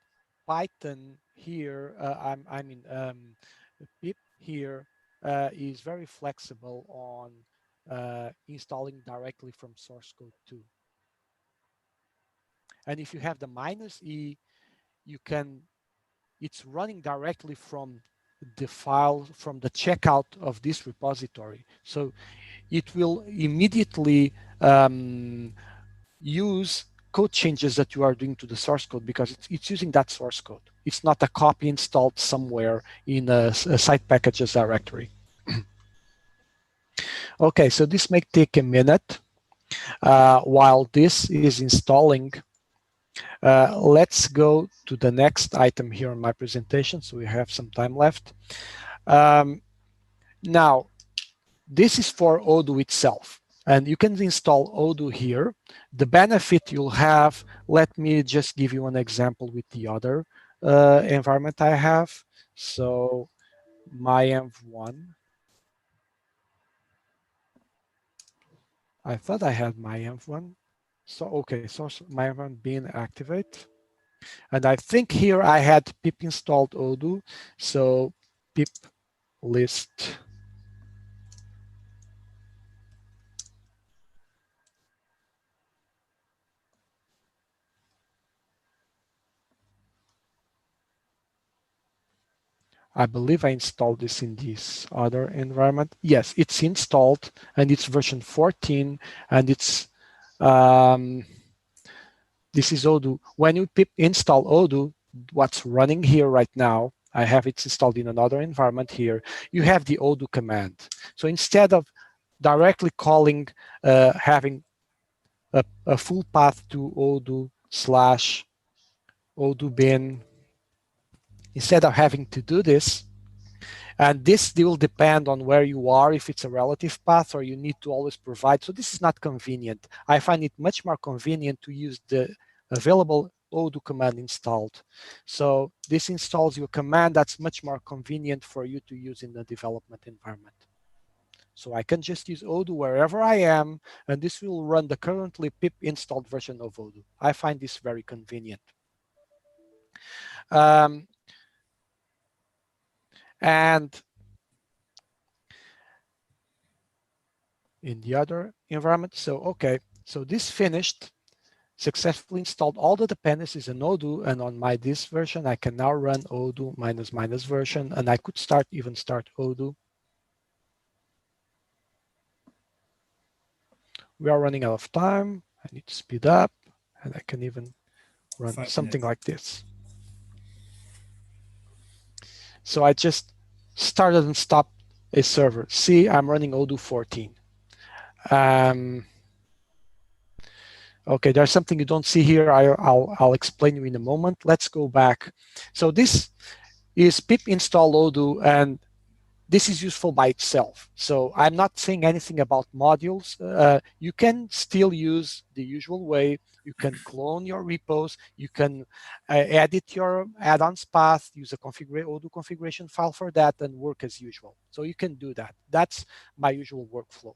Python here, pip here is very flexible on installing directly from source code too. And if you have the -E, it's running directly from the file, from the checkout of this repository. So it will immediately use code changes that you are doing to the source code because it's using that source code. It's not a copy installed somewhere in a site packages directory. Okay, so this may take a minute while this is installing. Let's go to the next item here on my presentation, so we have some time left. Now, this is for Odoo itself, and you can install Odoo here. The benefit you'll have, let me just give you an example with the other environment I have. So my env1, I thought I had my env1. So, okay, so my env1 being activate. And I think here I had pip installed Odoo. So pip list. I believe I installed this in this other environment. Yes, it's installed and it's version 14 and it's this is Odoo. When you pip install Odoo, what's running here right now I have it installed in another environment here. You have the odoo command. So instead of directly calling, having a full path to odoo/odoo bin, instead of having to do this, and this will depend on where you are, if it's a relative path or you need to always provide. So this is not convenient. I find it much more convenient to use the available odoo command installed. So this installs you a command that's much more convenient for you to use in the development environment. So I can just use odoo wherever I am, and this will run the currently pip installed version of odoo. I find this very convenient. And in the other environment, so okay, so this finished, successfully installed all the dependencies in odoo, and on my this version, I can now run odoo -- version, and I could even start odoo. We are running out of time. I need to speed up, and I can even run something like this. So I just started and stopped a server. See, I'm running odoo 14. Okay, there's something you don't see here. I'll explain you in a moment. Let's go back. So this is pip install odoo, and this is useful by itself. So I'm not saying anything about modules. You can still use the usual way. You can clone your repos. You can edit your add-ons path, use a odoo configuration file for that, and work as usual. So you can do that. That's my usual workflow.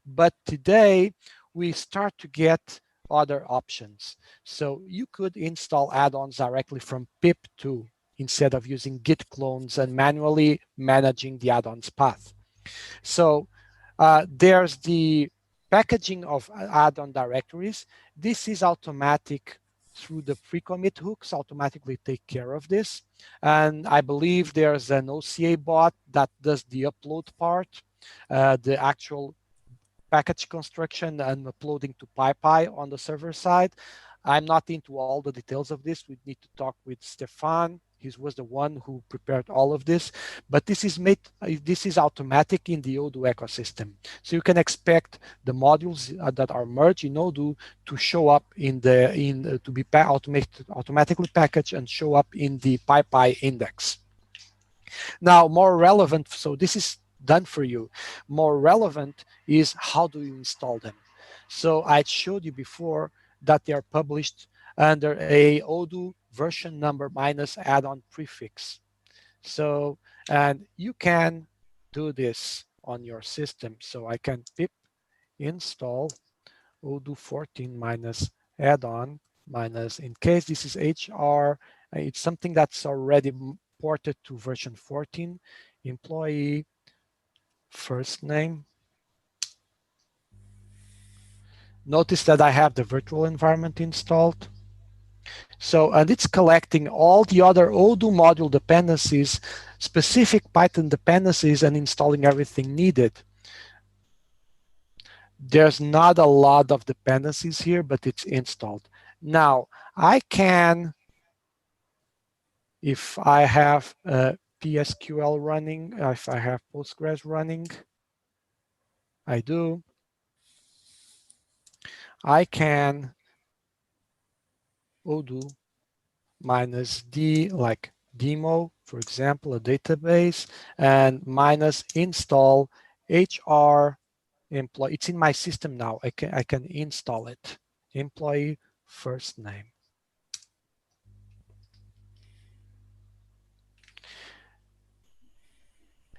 But today, we start to get other options. So you could install add-ons directly from pip2, instead of using git clones and manually managing the add-ons path. So there's the packaging of add-on directories. This is automatic through the pre-commit hooks, automatically take care of this. And I believe there's an OCA bot that does the upload part, the actual package construction and uploading to PyPy on the server side. I'm not into all the details of this. We need to talk with Stefan. He was the one who prepared all of this, but this is automatic in the odoo ecosystem. So you can expect the modules that are merged in odoo to show up to be automatically packaged and show up in the PyPy index. Now, more relevant, so this is done for you. More relevant is how do you install them? So I showed you before that they are published under a odoo version number minus add-on prefix. So, and you can do this on your system. So I can pip install odoo 14 minus add-on minus, in case this is HR, it's something that's already ported to version 14, employee first name. Notice that I have the virtual environment installed. So, and it's collecting all the other odoo module dependencies, specific Python dependencies, and installing everything needed. There's not a lot of dependencies here, but it's installed. Now, I can, if I have PSQL running, if I have Postgres running, I do, I can odoo minus D, like demo, for example, a database, and minus install HR employee. It's in my system now. I can install it. Employee first name.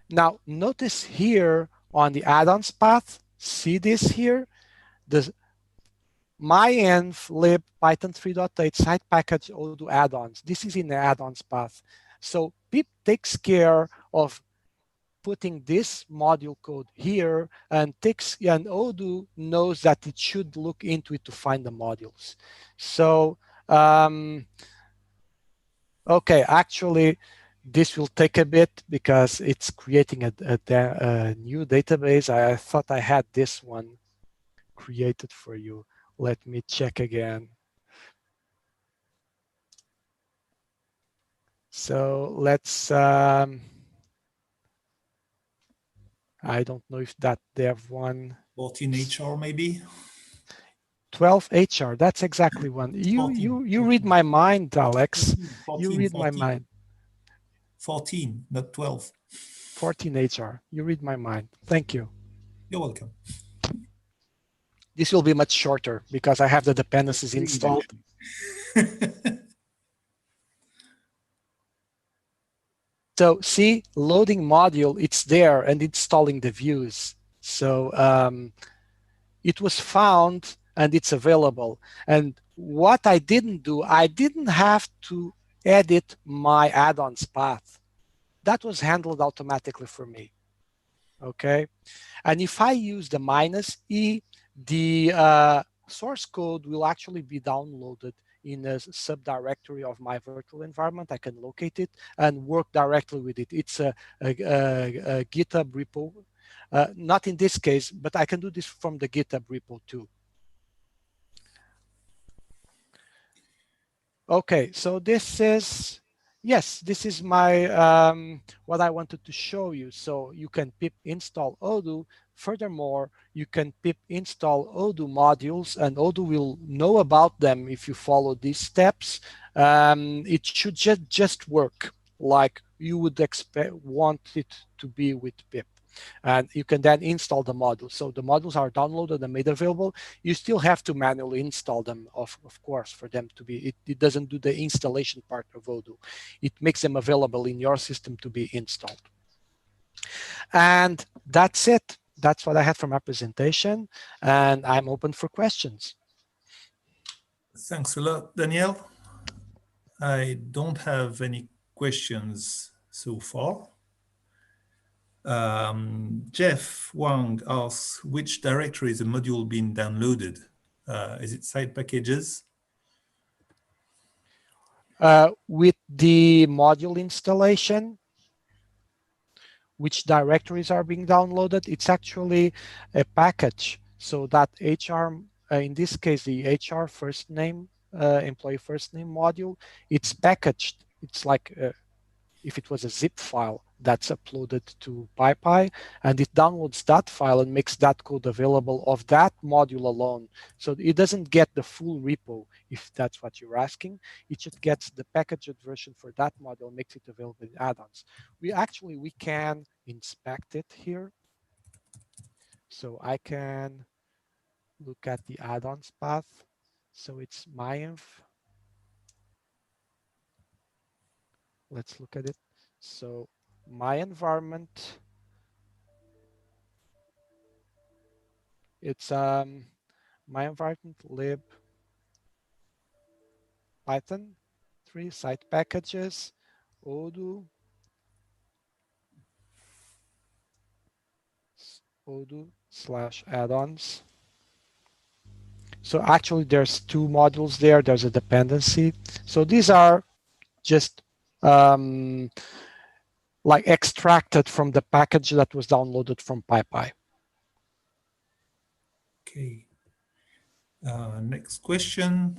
Now, notice here on the add-ons path, see this here? The my-env-lib Python 3.8 site package odoo add-ons. This is in the add-ons path. So pip takes care of putting this module code here, and odoo knows that it should look into it to find the modules. So, okay, actually, this will take a bit because it's creating a new database. I thought I had this one created for you. Let me check again. So let's, I don't know if that dev one. 14 HR maybe? 12 HR, that's exactly one. You read my mind, Alex. 14, you read 14. my mind. 14, not 12. 14 HR, you read my mind. Thank you. You're welcome. This will be much shorter because I have the dependencies installed. So see, loading module, it's there and installing the views. So it was found and it's available. And what I didn't do, I didn't have to edit my add-ons path. That was handled automatically for me. Okay. And if I use the -e, the source code will actually be downloaded in a subdirectory of my virtual environment. I can locate it and work directly with it. It's a GitHub repo. Not in this case, but I can do this from the GitHub repo too. Okay, so this is, yes, this is my, what I wanted to show you. So you can pip install Odoo. Furthermore, you can pip install Odoo modules, and Odoo will know about them if you follow these steps. It should just work like you would want it to be with pip. And you can then install the modules. So the modules are downloaded and made available. You still have to manually install them, of course, for them to be, it doesn't do the installation part of Odoo. It makes them available in your system to be installed. And that's it. That's what I had from my presentation, and I'm open for questions. Thanks a lot, Daniel. I don't have any questions so far. Jeff Wang asks, which directory is the module being downloaded? Is it site packages? With the module installation, which directories are being downloaded, it's actually a package. So that HR, in this case, the HR first name, employee first name module, it's packaged. It's like if it was a zip file that's uploaded to PyPy, and it downloads that file and makes that code available of that module alone. So it doesn't get the full repo, if that's what you're asking. It just gets the packaged version for that module, makes it available in add-ons. We can inspect it here. So I can look at the add-ons path. So it's myinf. Let's look at it. So my environment, it's my environment lib Python 3 site packages, Odoo /add-ons. So actually there's two modules there. There's a dependency. So these are just like extracted from the package that was downloaded from PyPy. Okay. Next question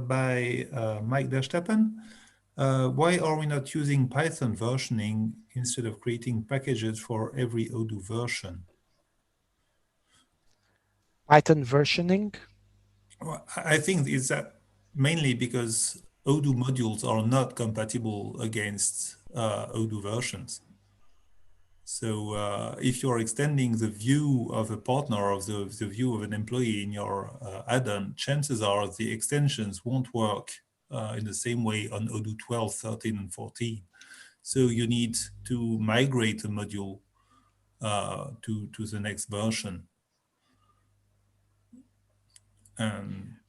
by Mike Verstappen. Why are we not using Python versioning instead of creating packages for every Odoo version? Python versioning? Well, I think it's mainly because Odoo modules are not compatible against Odoo versions. So if you're extending the view of a partner or the view of an employee in your add-on, chances are the extensions won't work in the same way on Odoo 12, 13, and 14. So you need to migrate the module to the next version.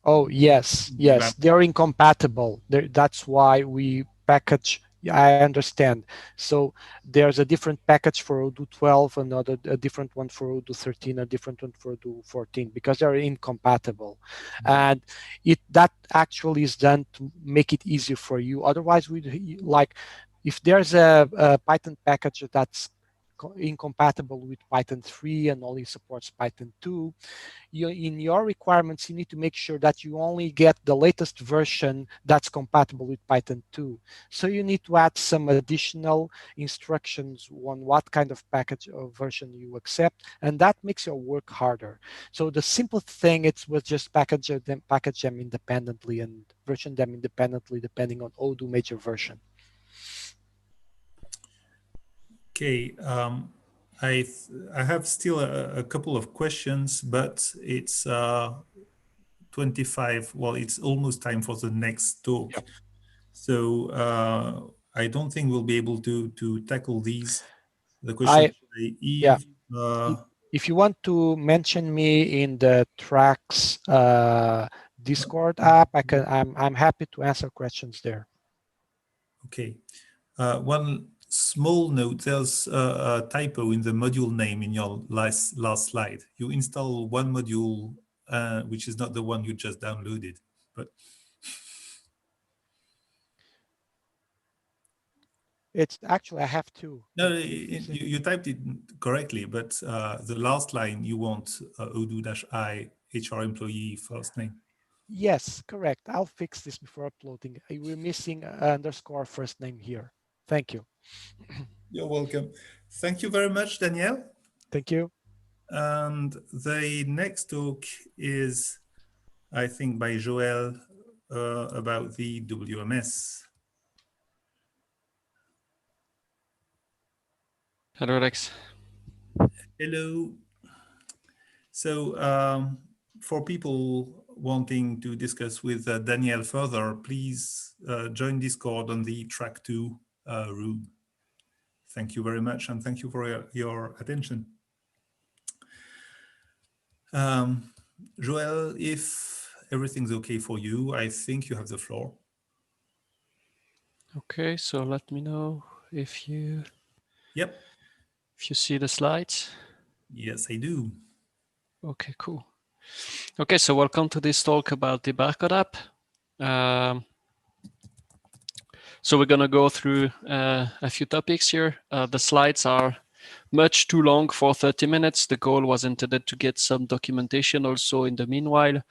Oh, yes, yes, they're incompatible. That's why we package. I understand. So there's a different package for Odoo 12, a different one for Odoo 13, a different one for Odoo 14, because they're incompatible. And that actually is done to make it easier for you. Otherwise, like if there's a Python package that's incompatible with Python 3 and only supports Python 2, in your requirements, you need to make sure that you only get the latest version that's compatible with Python 2. So you need to add some additional instructions on what kind of package or version you accept, and that makes your work harder. So the simple thing was just package them independently and version them independently depending on Odoo major version. Okay, I have still a couple of questions, but it's 25. Well, it's almost time for the next talk. Yep. So I don't think we'll be able to tackle these. The question if you want to mention me in the Tracks Discord app, I'm happy to answer questions there. Okay. One small note, there's a typo in the module name in your last slide. You install one module, which is not the one you just downloaded. But it's actually, I have two. No, you typed it correctly, but the last line you want Odoo-I HR employee first name. Yes, correct. I'll fix this before uploading. We're missing underscore first name here. Thank you. You're welcome. Thank you very much, Danielle. Thank you. And the next talk is, I think, by Joel about the WMS. Hello, Alex. Hello. So for people wanting to discuss with Danielle further, please join Discord on the Track 2 room. Thank you very much, and thank you for your attention. Joel, if everything's okay for you, I think you have the floor. Okay, so let me know if you if you see the slides. Yes, I do. Okay, cool. Okay, so welcome to this talk about the Barcode app. So we're going to go through a few topics here. The slides are much too long for 30 minutes. The goal was intended to get some documentation also in the meanwhile.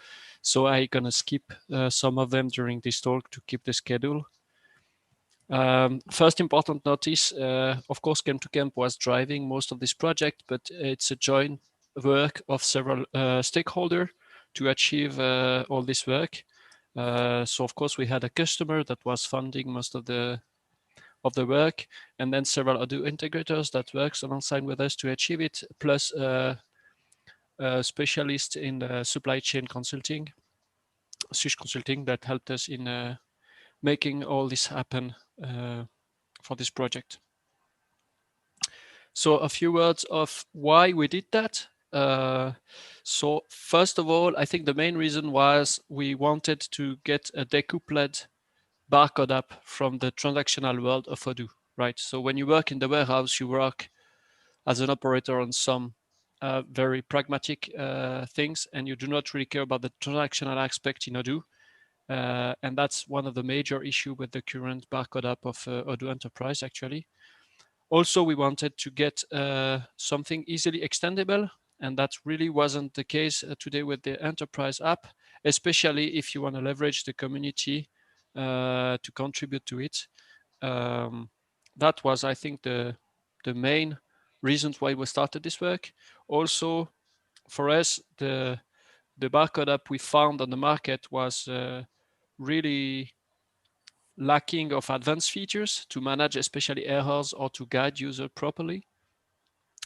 So I'm going to skip some of them during this talk to keep the schedule. First important notice, of course, Camp2Camp was driving most of this project, but it's a joint work of several stakeholders to achieve all this work. So of course we had a customer that was funding most of the work, and then several Odoo integrators that works alongside with us to achieve it, plus a specialist in the supply chain consulting, SUSH consulting, that helped us in making all this happen for this project. So a few words of why we did that. So first of all, I think the main reason was we wanted to get a decoupled barcode app from the transactional world of Odoo, right? So when you work in the warehouse, you work as an operator on some very pragmatic things, and you do not really care about the transactional aspect in Odoo. And that's one of the major issues with the current barcode app of Odoo Enterprise, actually. Also, we wanted to get something easily extendable, and that really wasn't the case today with the Enterprise app, especially if you want to leverage the community to contribute to it. That was, I think, the main reasons why we started this work. Also, for us, the barcode app we found on the market was really lacking of advanced features to manage especially errors or to guide user properly.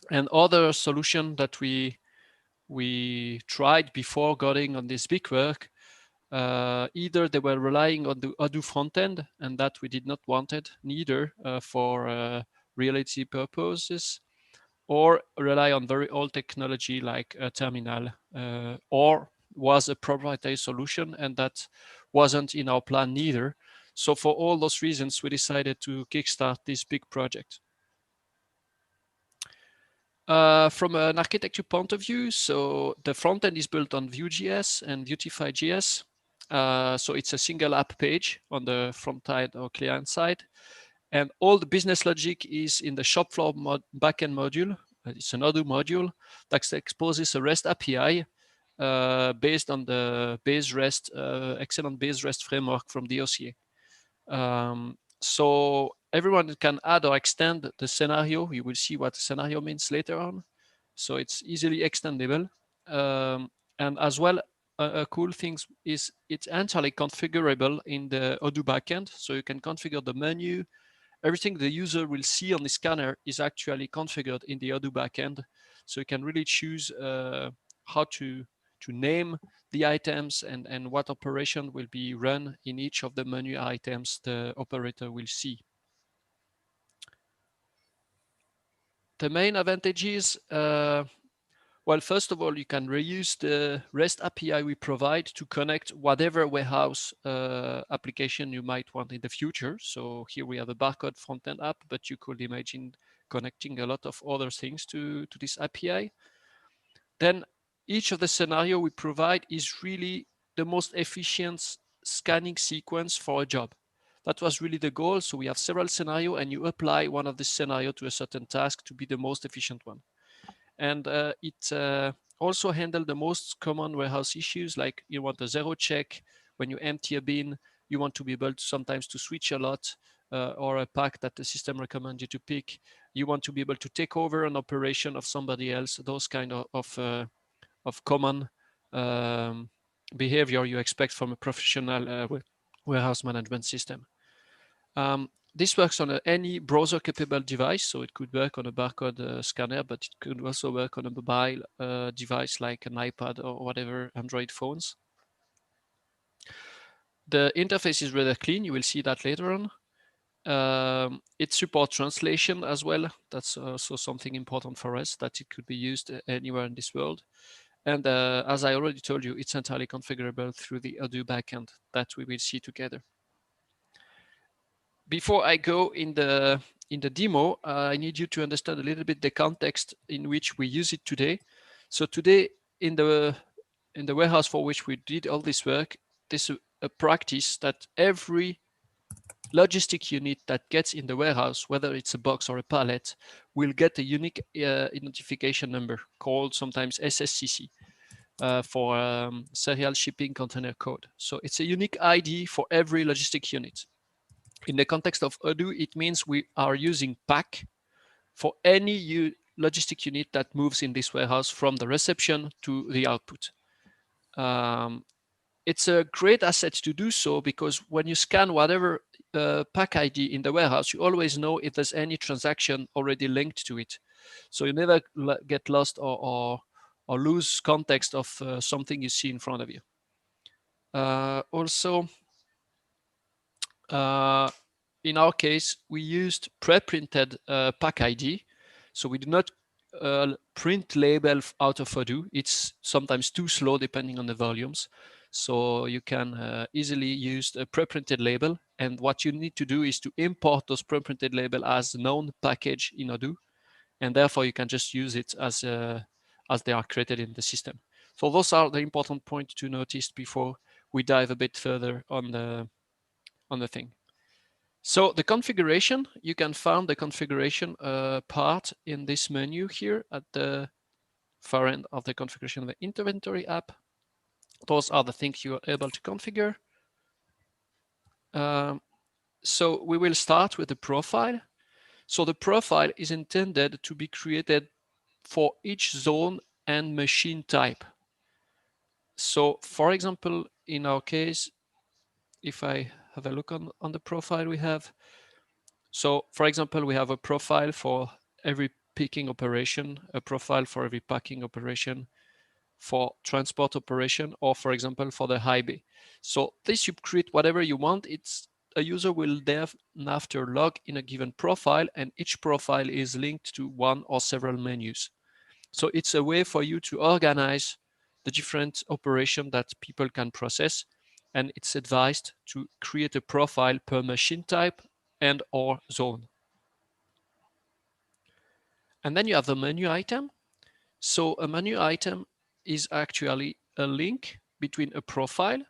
And other solution that we tried before going on this big work, either they were relying on the Odoo frontend, and that we did not want it, neither for reality purposes, or rely on very old technology like a terminal, or was a proprietary solution, and that wasn't in our plan neither. So for all those reasons, we decided to kickstart this big project. From an architecture point of view, so the front end is built on Vue.js and Beautify.js. So it's a single app page on the front side or client side. And all the business logic is in the shop floor backend module. It's an Odoo module that exposes a REST API based on the excellent base REST framework from the OCA. So everyone can add or extend the scenario. You will see what the scenario means later on. So it's easily extendable. And as well, a cool thing is it's entirely configurable in the Odoo backend. So you can configure the menu. Everything the user will see on the scanner is actually configured in the Odoo backend. So you can really choose how to name the items and what operation will be run in each of the menu items the operator will see. The main advantages, well, first of all, you can reuse the REST API we provide to connect whatever warehouse application you might want in the future. So here we have a barcode front-end app, but you could imagine connecting a lot of other things to this API. Then each of the scenario we provide is really the most efficient scanning sequence for a job. That was really the goal. So we have several scenarios and you apply one of the scenario to a certain task to be the most efficient one. And it also handle the most common warehouse issues, like you want a zero check when you empty a bin, you want to be able to sometimes to switch a lot or a pack that the system recommends you to pick. You want to be able to take over an operation of somebody else, those kind of common behavior you expect from a professional warehouse management system. This works on any browser-capable device, so it could work on a barcode scanner, but it could also work on a mobile device like an iPad or whatever Android phones. The interface is rather clean. You will see that later on. It supports translation as well. That's also something important for us, that it could be used anywhere in this world. And as I already told you, it's entirely configurable through the Odoo backend that we will see together. Before I go in the demo, I need you to understand a little bit the context in which we use it today. So today in the warehouse for which we did all this work, this is a practice that every logistic unit that gets in the warehouse, whether it's a box or a pallet, will get a unique identification number called sometimes SSCC for serial shipping container code. So it's a unique ID for every logistic unit. In the context of Odoo, it means we are using pack for any logistic unit that moves in this warehouse from the reception to the output. It's a great asset to do so because when you scan whatever pack ID in the warehouse, you always know if there's any transaction already linked to it. So you never get lost or lose context of something you see in front of you. Also, in our case, we used pre-printed pack ID. So we do not print label out of Odoo. It's sometimes too slow depending on the volumes. So you can easily use a pre-printed label. And what you need to do is to import those pre-printed label as known package in Odoo. And therefore you can just use it as they are created in the system. So those are the important points to notice before we dive a bit further on the thing. So the configuration, you can find the configuration part in this menu here at the far end of the configuration of the inventory app. Those are the things you are able to configure. So we will start with the profile. So the profile is intended to be created for each zone and machine type. So for example, in our case, if I have a look on the profile we have, so for example, we have a profile for every picking operation, a profile for every packing operation, for transport operation, or for example, for the high bay. So this you create whatever you want. It's a user will thereafter log in a given profile, and each profile is linked to one or several menus. So it's a way for you to organize the different operations that people can process. And it's advised to create a profile per machine type and or zone. And then you have the menu item. So a menu item is actually a link between a profile,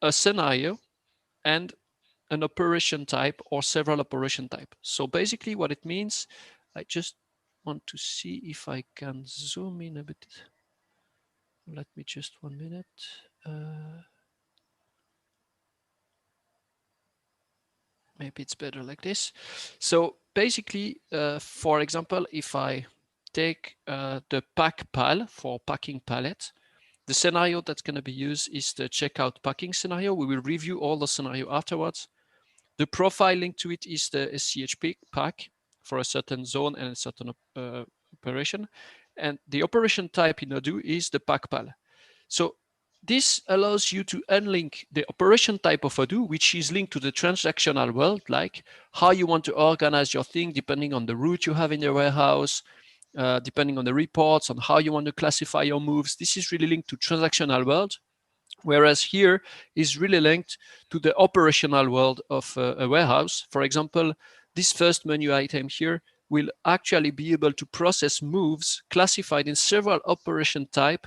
a scenario, and an operation type or several operation type. So basically what it means, I just want to see if I can zoom in a bit. Let me just 1 minute. Maybe it's better like this. So basically, for example, if I take the pack pal for packing pallet, the scenario that's going to be used is the checkout packing scenario. We will review all the scenario afterwards. The profile linked to it is the SCHP pack for a certain zone and a certain operation. And the operation type in Odoo is the pack pal. So this allows you to unlink the operation type of Odoo, which is linked to the transactional world, like how you want to organize your thing depending on the route you have in your warehouse, depending on the reports, on how you want to classify your moves. This is really linked to transactional world, whereas here is really linked to the operational world of a warehouse. For example, this first menu item here will actually be able to process moves classified in several operation type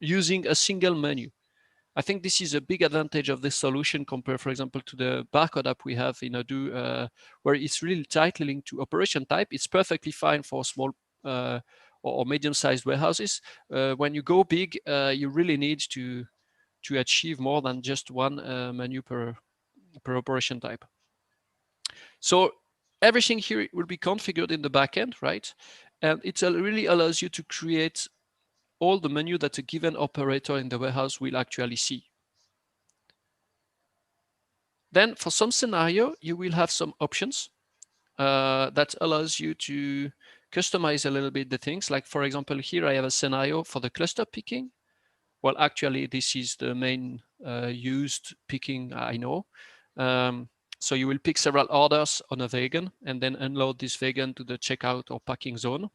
using a single menu. I think this is a big advantage of this solution compared, for example, to the barcode app we have in Odoo, where it's really tightly linked to operation type. It's perfectly fine for small or medium-sized warehouses. When you go big, you really need to achieve more than just one menu per operation type. So everything here will be configured in the backend, right? And it really allows you to create all the menu that a given operator in the warehouse will actually see. Then for some scenario, you will have some options that allows you to customize a little bit the things. Like for example, here I have a scenario for the cluster picking. Well, actually, this is the main used picking I know. So you will pick several orders on a wagon and then unload this wagon to the checkout or packing zone.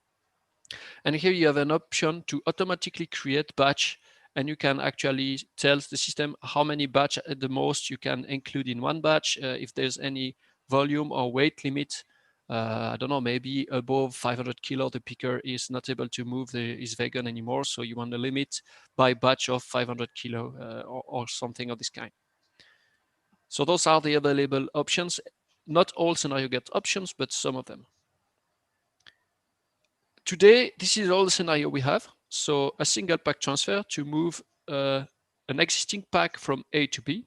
And here you have an option to automatically create batch, and you can actually tell the system how many batch at the most you can include in one batch. If there's any volume or weight limit, I don't know, maybe above 500 kilo, the picker is not able to move his wagon anymore. So you want to limit by batch of 500 kilo or something of this kind. So those are the available options. Not all scenario get options, but some of them. Today, this is all the scenario we have. So a single pack transfer to move an existing pack from A to B.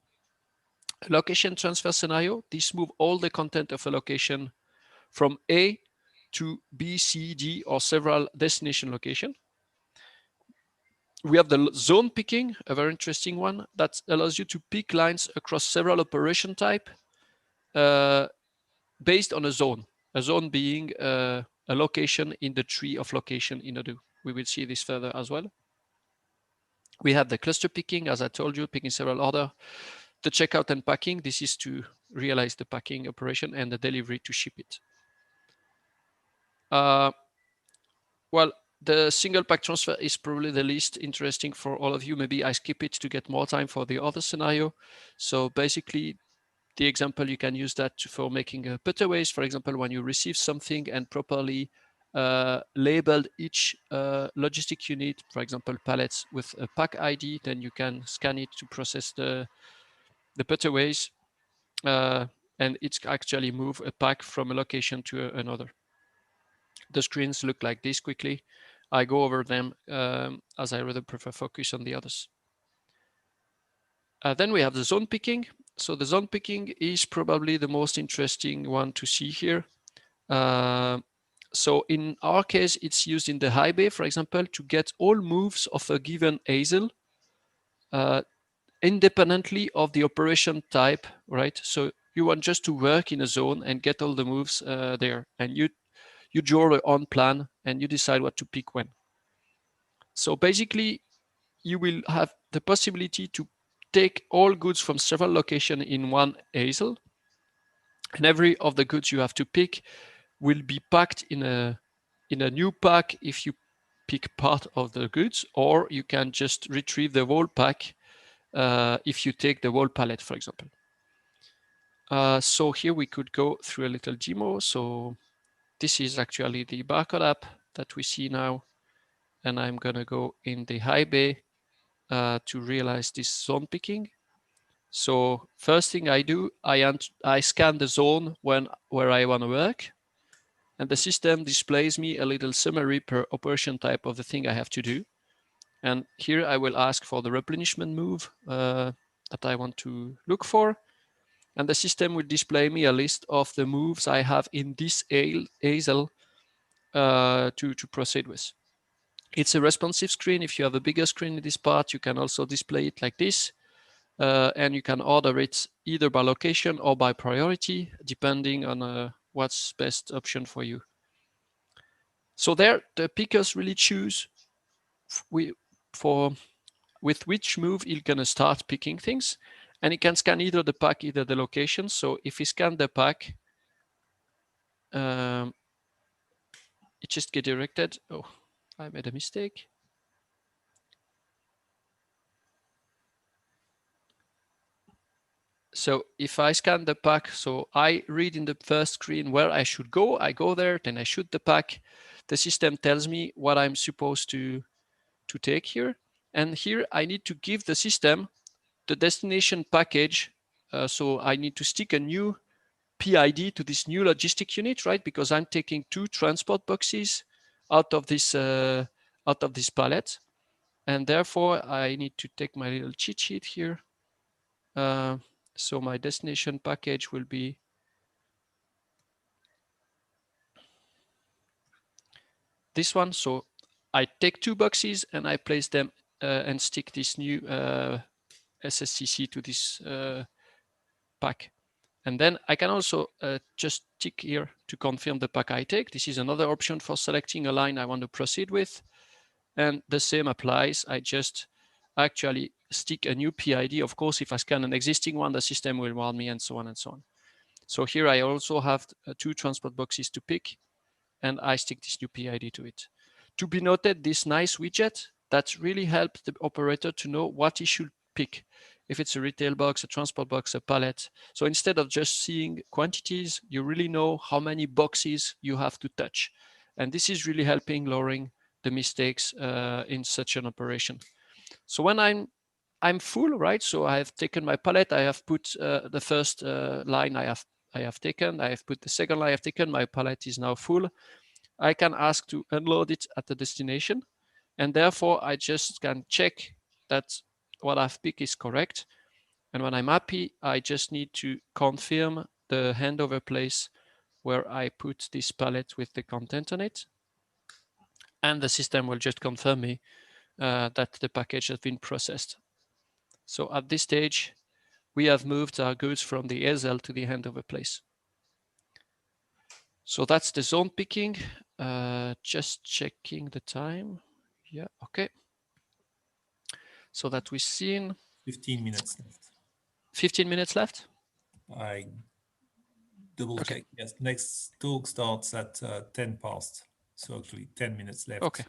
A location transfer scenario, this move all the content of a location from A to B, C, D, or several destination location. We have the zone picking, a very interesting one that allows you to pick lines across several operation type based on a zone being a location in the tree of location in Odoo. We will see this further as well. We have the cluster picking, as I told you, picking several order. The checkout and packing, this is to realize the packing operation, and the delivery to ship it. Well, the single pack transfer is probably the least interesting for all of you. Maybe I skip it to get more time for the other scenario. So basically, the example, you can use that for making putaways. For example, when you receive something and properly labeled each logistic unit, for example, pallets with a pack ID, then you can scan it to process the putaways, and it's actually move a pack from a location to another. The screens look like this quickly. I go over them as I rather prefer focus on the others. Then we have the zone picking. So the zone picking is probably the most interesting one to see here. So in our case, it's used in the high bay, for example, to get all moves of a given ASIL independently of the operation type, right? So you want just to work in a zone and get all the moves there, and you draw your own plan and you decide what to pick when. So basically, you will have the possibility to take all goods from several locations in one ASIL, and every of the goods you have to pick will be packed in a new pack if you pick part of the goods, or you can just retrieve the whole pack if you take the whole pallet, for example. So here we could go through a little demo. So this is actually the barcode app that we see now, and I'm gonna go in the high bay to realize this zone picking. So first thing I do, I scan the zone where I want to work, and the system displays me a little summary per operation type of the thing I have to do. And here I will ask for the replenishment move that I want to look for. And the system will display me a list of the moves I have in this ASL to proceed with. It's a responsive screen. If you have a bigger screen in this part, you can also display it like this. And you can order it either by location or by priority, depending on what's best option for you. So there, the pickers really choose with which move he's gonna start picking things. And he can scan either the pack, either the location. So if he scans the pack, it just get directed. Oh, I made a mistake. So if I scan the pack, so I read in the first screen where I should go, I go there, then I shoot the pack. The system tells me what I'm supposed to take here. And here I need to give the system the destination package. So I need to stick a new PID to this new logistic unit, right? Because I'm taking 2 transport boxes out of this pallet. And therefore I need to take my little cheat sheet here. So my destination package will be this one. So I take 2 boxes and I place them and stick this new SSCC to this pack. And then I can also just tick here to confirm the pack I take. This is another option for selecting a line I want to proceed with. And the same applies. I just actually stick a new PID. Of course, if I scan an existing one, the system will warn me and so on and so on. So here I also have 2 transport boxes to pick, and I stick this new PID to it. To be noted, this nice widget that really helps the operator to know what he should pick. If it's a retail box, a transport box, a pallet. So instead of just seeing quantities, you really know how many boxes you have to touch. And this is really helping lowering the mistakes in such an operation. So when I'm full, right? So I have taken my pallet, I have put the first line I have taken, I have put the second line I have taken, my pallet is now full. I can ask to unload it at the destination, and therefore I just can check that what I've picked is correct. And when I'm happy, I just need to confirm the handover place where I put this pallet with the content on it. And the system will just confirm me that the package has been processed. So at this stage, we have moved our goods from the ASL to the handover place. So that's the zone picking. Just checking the time. Yeah, okay. So that we've seen 15 minutes left. 15 minutes left? I double check. Yes, next talk starts at 10 past. So actually 10 minutes left. Okay.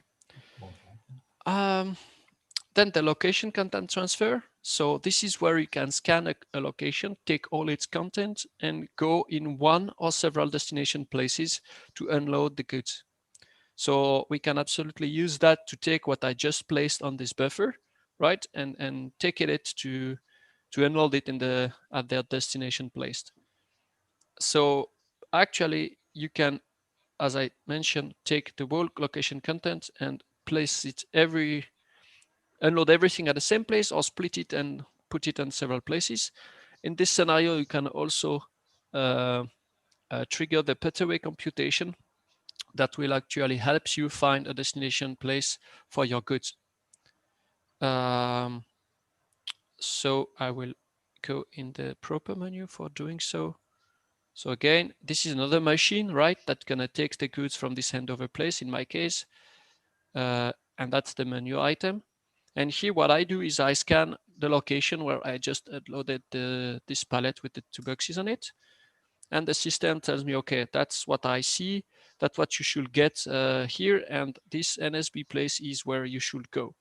Then the location content transfer. So this is where you can scan a location, take all its content, and go in one or several destination places to unload the goods. So we can absolutely use that to take what I just placed on this buffer, right, and take it to unload it at their destination placed. So actually, you can, as I mentioned, take the whole location content and place it unload everything at the same place, or split it and put it on several places. In this scenario, you can also trigger the pathway computation that will actually help you find a destination place for your goods. So I will go in the proper menu for doing so. So again, this is another machine, right, that's gonna take the goods from this handover place in my case, and that's the menu item. And here what I do is I scan the location where I just uploaded this pallet with the 2 boxes on it. And the system tells me, okay, that's what I see. That's what you should get here. And this NSB place is where you should go.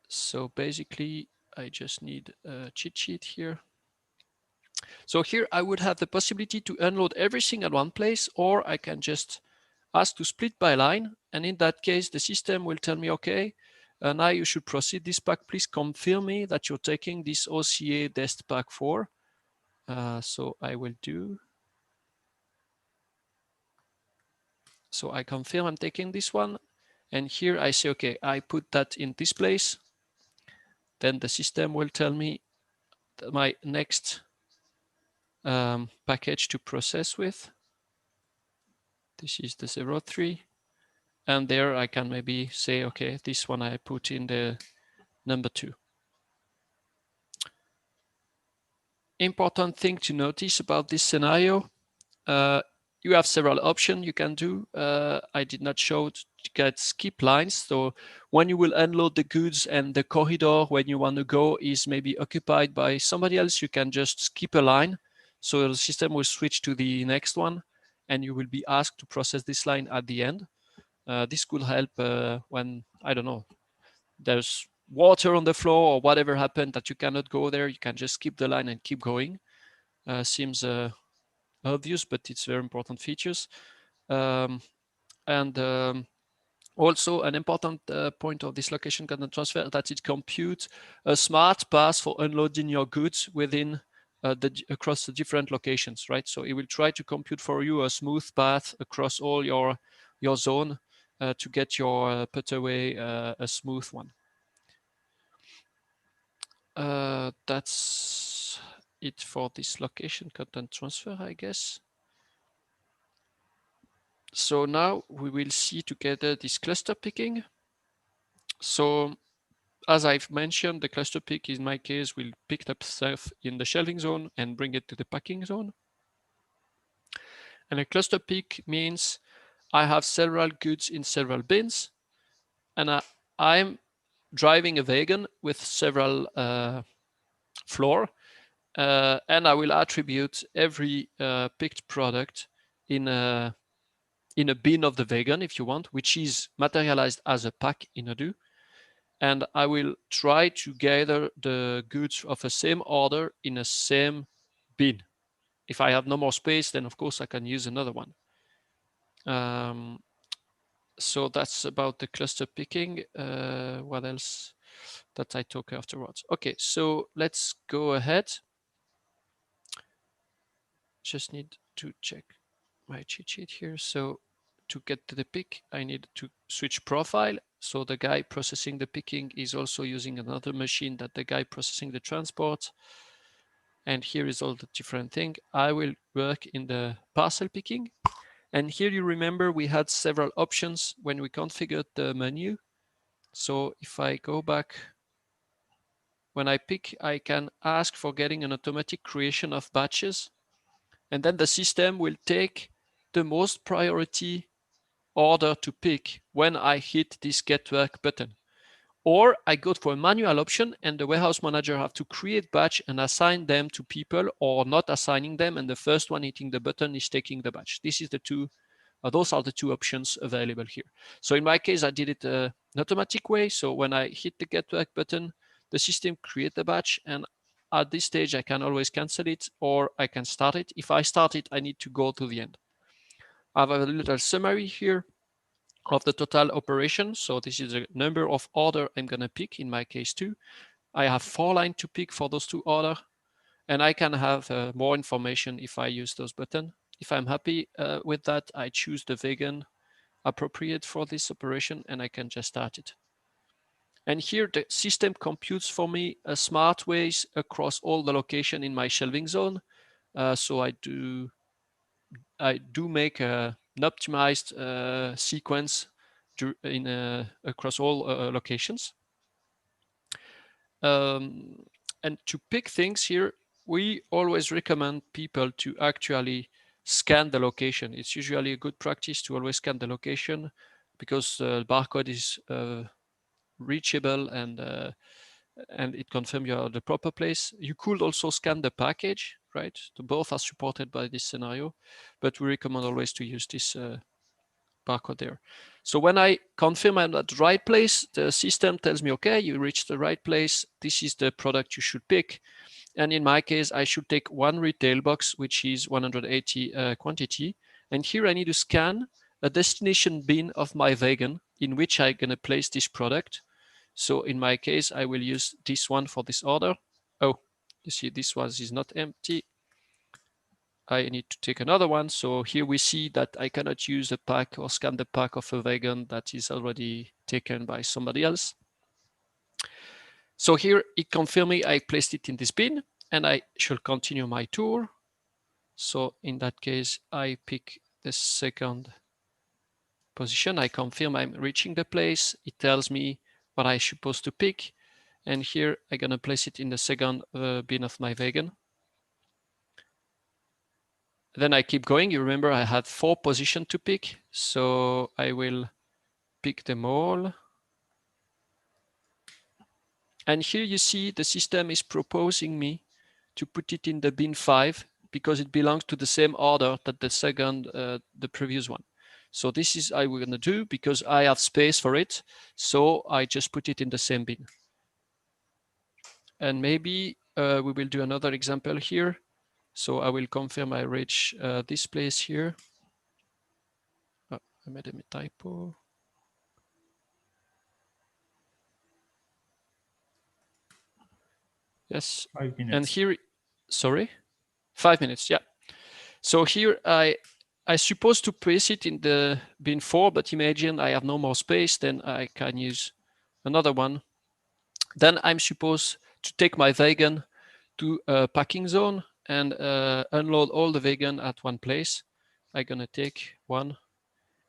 So basically, I just need a cheat sheet here. So here I would have the possibility to unload everything at one place, or I can just ask to split by line. And in that case, the system will tell me, okay, Now you should proceed this pack. Please confirm me that you're taking this OCA Days pack 4. So I will do. So I confirm I'm taking this one. And here I say, okay, I put that in this place. Then the system will tell me my next package to process with. This is the 03. And there I can maybe say, okay, this one I put in the number 2. Important thing to notice about this scenario, you have several options you can do. I did not show to get skip lines. So when you will unload the goods and the corridor when you want to go is maybe occupied by somebody else, you can just skip a line. So the system will switch to the next one and you will be asked to process this line at the end. This could help when, I don't know, there's water on the floor or whatever happened that you cannot go there. You can just skip the line and keep going. Seems obvious, but it's very important features. Also an important point of this location content transfer that it computes a smart path for unloading your goods within across the different locations, right? So it will try to compute for you a smooth path across all your zone to get your put away a smooth one. That's it for this location content transfer, I guess. So now we will see together this cluster picking. So as I've mentioned, the cluster pick in my case will pick up stuff in the shelving zone and bring it to the packing zone. And a cluster pick means I have several goods in several bins, and I'm driving a wagon with several floor, and I will attribute every picked product in a bin of the wagon, if you want, which is materialized as a pack in Odoo. And I will try to gather the goods of the same order in a same bin. If I have no more space, then of course I can use another one. So that's about the cluster picking. What else that I talk afterwards? Okay, so let's go ahead. Just need to check my cheat sheet here. So to get to the pick, I need to switch profile. So the guy processing the picking is also using another machine that the guy processing the transport. And here is all the different thing. I will work in the parcel picking. And here you remember we had several options when we configured the menu. So if I go back, when I pick, I can ask for getting an automatic creation of batches. And then the system will take the most priority order to pick when I hit this get work button. Or I go for a manual option and the warehouse manager have to create batch and assign them to people or not assigning them. And the first one hitting the button is taking the batch. This is the two, those are the two options available here. So in my case, I did it an automatic way. So when I hit the get work button, the system create the batch, and at this stage, I can always cancel it or I can start it. If I start it, I need to go to the end. I have a little summary here of the total operation. So this is the number of order I'm going to pick, in my case 2. I have 4 lines to pick for those 2 orders, and I can have more information if I use those buttons. If I'm happy with that, I choose the vegan appropriate for this operation, and I can just start it. And here the system computes for me smart ways across all the location in my shelving zone. So I do make an optimized sequence across all locations. And to pick things here, we always recommend people to actually scan the location. It's usually a good practice to always scan the location because the barcode is reachable and it confirms you're at the proper place. You could also scan the package, right? So both are supported by this scenario, but we recommend always to use this barcode there. So when I confirm I'm at the right place, the system tells me, okay, you reached the right place. This is the product you should pick. And in my case, I should take 1 retail box, which is 180 quantity. And here I need to scan a destination bin of my wagon in which I'm going to place this product. So in my case, I will use this one for this order. Oh, you see this one is not empty. I need to take another one. So here we see that I cannot use a pack or scan the pack of a vegan that is already taken by somebody else. So here it confirmed me I placed it in this bin and I should continue my tour. So in that case, I pick the second position. I confirm I'm reaching the place. It tells me what I'm supposed to pick. And here I'm gonna place it in the second bin of my vegan. Then I keep going. You remember I had 4 positions to pick. So I will pick them all. And here you see the system is proposing me to put it in the bin 5 because it belongs to the same order that the previous one. So this is I will gonna do because I have space for it. So I just put it in the same bin. And maybe we will do another example here. So I will confirm I reach this place here. Oh, I made a typo. Yes. 5 minutes. And here, sorry, 5 minutes. Yeah. So here I supposed to place it in the bin 4, but imagine I have no more space, then I can use another one. Then I'm supposed to take my vegan to a packing zone and unload all the vegan at one place. I'm gonna take one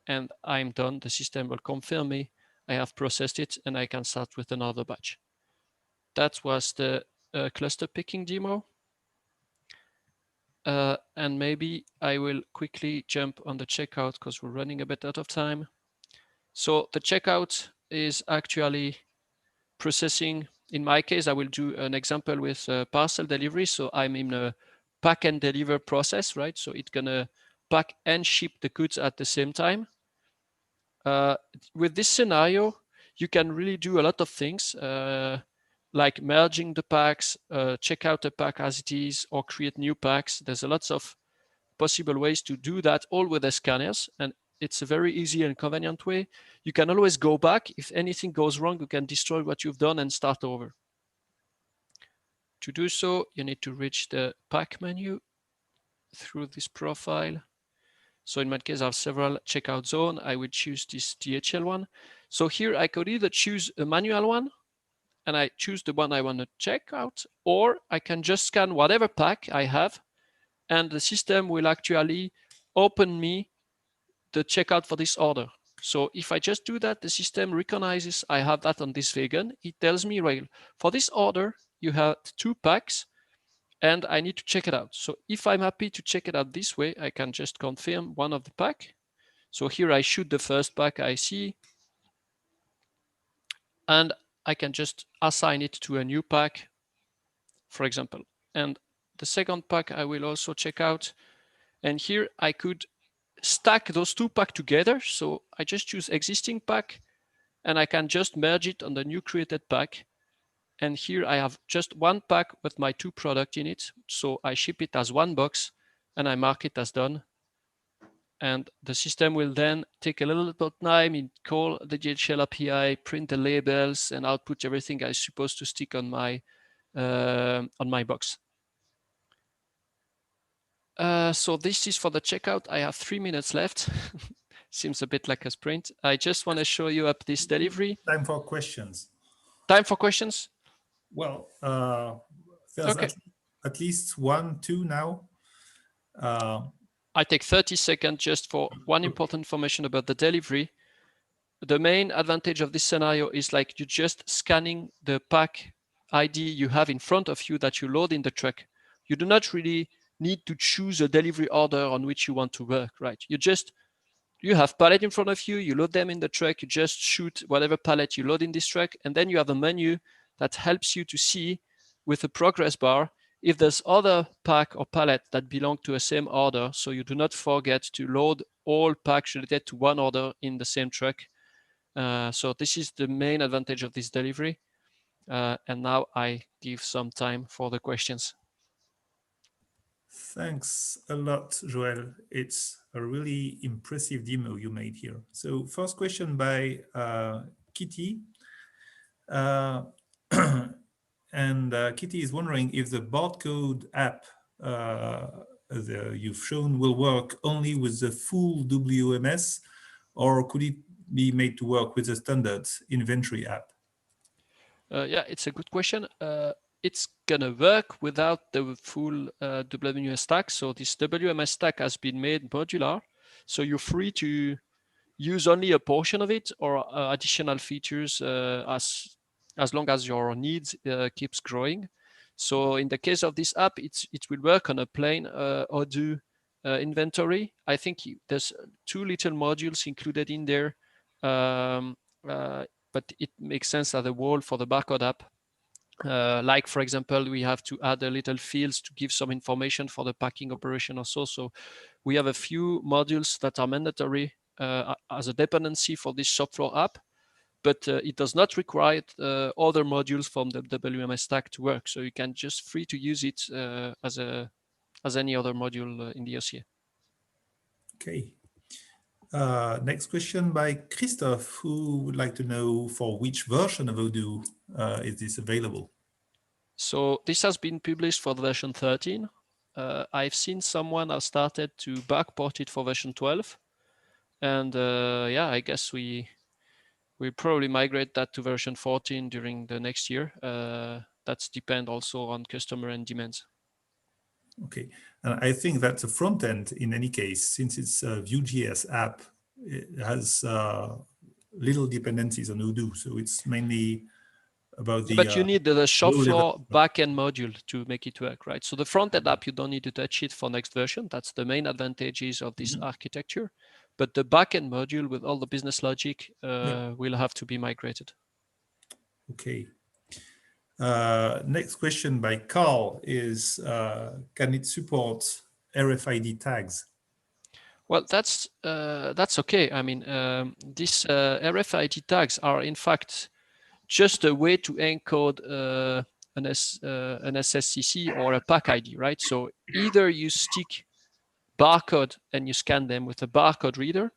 and I'm done. The system will confirm me I have processed it and I can start with another batch. That was the cluster picking demo. And maybe I will quickly jump on the checkout because we're running a bit out of time. So the checkout is actually processing. In my case, I will do an example with parcel delivery. So I'm in a pack and deliver process, right? So it's gonna pack and ship the goods at the same time. With this scenario, you can really do a lot of things like merging the packs, check out the pack as it is, or create new packs. There's a lots of possible ways to do that all with the scanners, and it's a very easy and convenient way. You can always go back. If anything goes wrong, you can destroy what you've done and start over. To do so, you need to reach the pack menu through this profile. So in my case, I have several checkout zones. I would choose this DHL one. So here I could either choose a manual one and I choose the one I want to check out, or I can just scan whatever pack I have and the system will actually open me the checkout for this order. So if I just do that, the system recognizes I have that on this vegan. It tells me, well, for this order, you have 2 packs and I need to check it out. So if I'm happy to check it out this way, I can just confirm one of the pack. So here I shoot the first pack I see, and I can just assign it to a new pack, for example. And the second pack I will also check out. And here I could stack those 2 packs together. So I just choose existing pack and I can just merge it on the new created pack. And here I have just 1 pack with my 2 products in it. So I ship it as 1 box and I mark it as done. And the system will then take a little bit of time and call the DHL API, print the labels, and output everything I'm supposed to stick on my box. So this is for the checkout. I have 3 minutes left. Seems a bit like a sprint. I just want to show you up this delivery. Time for questions. Time for questions? Well, there's okay. at least 1, 2 now. I take 30 seconds just for one important information about the delivery. The main advantage of this scenario is like you're just scanning the pack ID you have in front of you that you load in the truck. You do not really need to choose a delivery order on which you want to work, right? You have pallet in front of you, you load them in the truck, you just shoot whatever pallet you load in this truck, and then you have a menu that helps you to see with a progress bar if there's other pack or pallet that belong to a same order, so you do not forget to load all packs related to one order in the same truck. So this is the main advantage of this delivery. And now I give some time for the questions. Thanks a lot, Joel. It's a really impressive demo you made here. So first question by Kitty. And Kitty is wondering if the barcode app you've shown will work only with the full WMS, or could it be made to work with the standard inventory app? Yeah, it's a good question. It's gonna work without the full WMS stack. So this WMS stack has been made modular. So you're free to use only a portion of it or additional features as long as your needs keeps growing. So in the case of this app, it will work on a plain Odoo inventory. I think there's 2 little modules included in there, but it makes sense as a whole for the barcode app. Like, for example, we have to add a little fields to give some information for the packing operation or so. So we have a few modules that are mandatory as a dependency for this shop floor app, but it does not require other modules from the WMS stack to work. So you can just free to use it as any other module in the OCA. Okay. Next question by Christophe, who would like to know for which version of Odoo is this available? So this has been published for the version 13. I've seen someone has started to backport it for version 12. And yeah, I guess we probably migrate that to version 14 during the next year. That's depend also on customer and demands. Okay, and I think that the front end, in any case, since it's a Vue.js app, it has little dependencies on Odoo, so it's mainly about the. But you need the shop floor backend module to make it work, right? So the front end app, you don't need to touch it for next version. That's the main advantages of this architecture. But the backend module with all the business logic will have to be migrated. Okay. Next question by Carl is, can it support RFID tags? Well, that's okay. I mean, these RFID tags are in fact just a way to encode an SSCC or a pack ID, right? So either you stick barcode and you scan them with a barcode reader,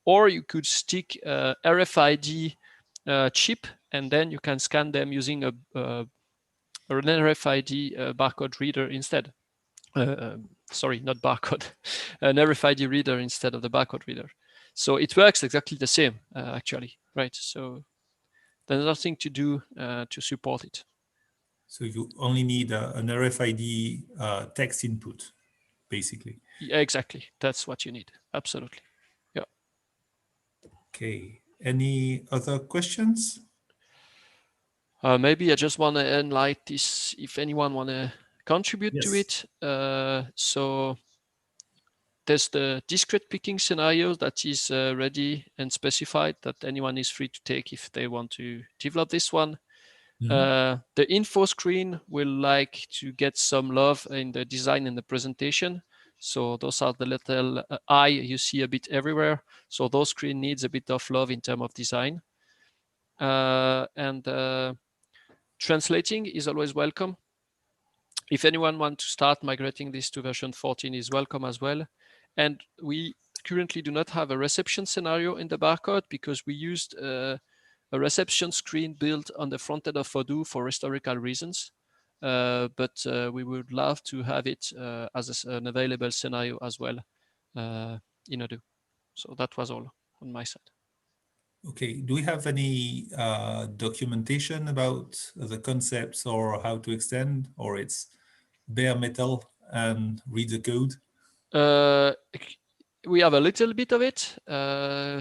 or you could stick a RFID chip and then you can scan them using an RFID barcode reader instead. Sorry, not barcode, an RFID reader instead of the barcode reader. So it works exactly the same, actually, right? So there's nothing to do to support it. So you only need an RFID text input, basically. Yeah, exactly. That's what you need. Absolutely. Yeah. Okay. Any other questions? Maybe I just want to enlighten this if anyone want to contribute to it. So there's the discrete picking scenario that is ready and specified that anyone is free to take if they want to develop this one. The info screen will like to get some love in the design and the presentation. So those are the little eye you see a bit everywhere. So those screen needs a bit of love in terms of design. And translating is always welcome. If anyone wants to start migrating this to version 14 is welcome as well. And we currently do not have a reception scenario in the barcode because we used a reception screen built on the front end of Odoo for historical reasons. But we would love to have it as an available scenario as well in Odoo. So that was all on my side. Okay, do we have any documentation about the concepts or how to extend, or it's bare metal and read the code? We have a little bit of it.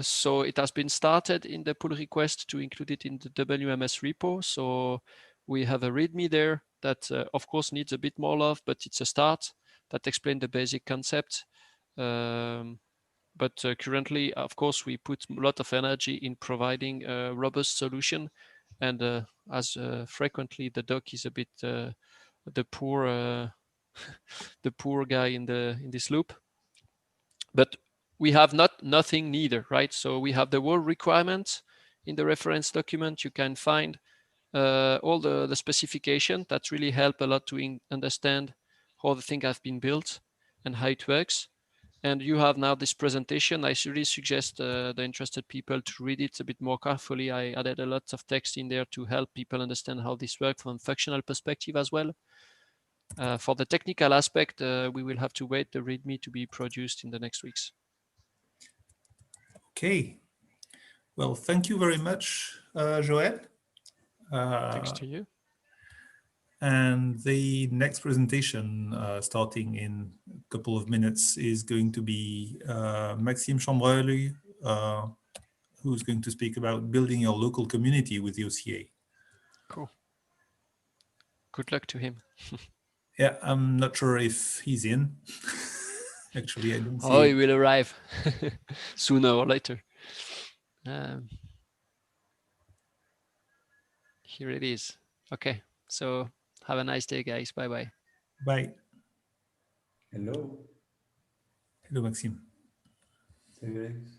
So it has been started in the pull request to include it in the WMS repo. So we have a README there that of course needs a bit more love, but it's a start that explains the basic concept. But currently, of course, we put a lot of energy in providing a robust solution. And as frequently the doc is a bit the poor the poor guy in this loop. But we have nothing neither, right? So we have the word requirements in the reference document. You can find all the specification that really help a lot to understand how the thing has been built and how it works. And you have now this presentation. I really suggest the interested people to read it a bit more carefully. I added a lot of text in there to help people understand how this works from a functional perspective as well. For the technical aspect, we will have to wait the README to be produced in the next weeks. Okay. Well, thank you very much, Joël. Thanks to you. And the next presentation, starting in a couple of minutes, is going to be Maxime Chambreuil, who's going to speak about building your local community with the OCA. Cool. Good luck to him. Yeah, I'm not sure if he's in. Actually, I don't see. Oh, he will arrive sooner or later. Here it is. Okay, so have a nice day, guys. Bye-bye. Bye. Hello. Hello, Maxime. Thanks.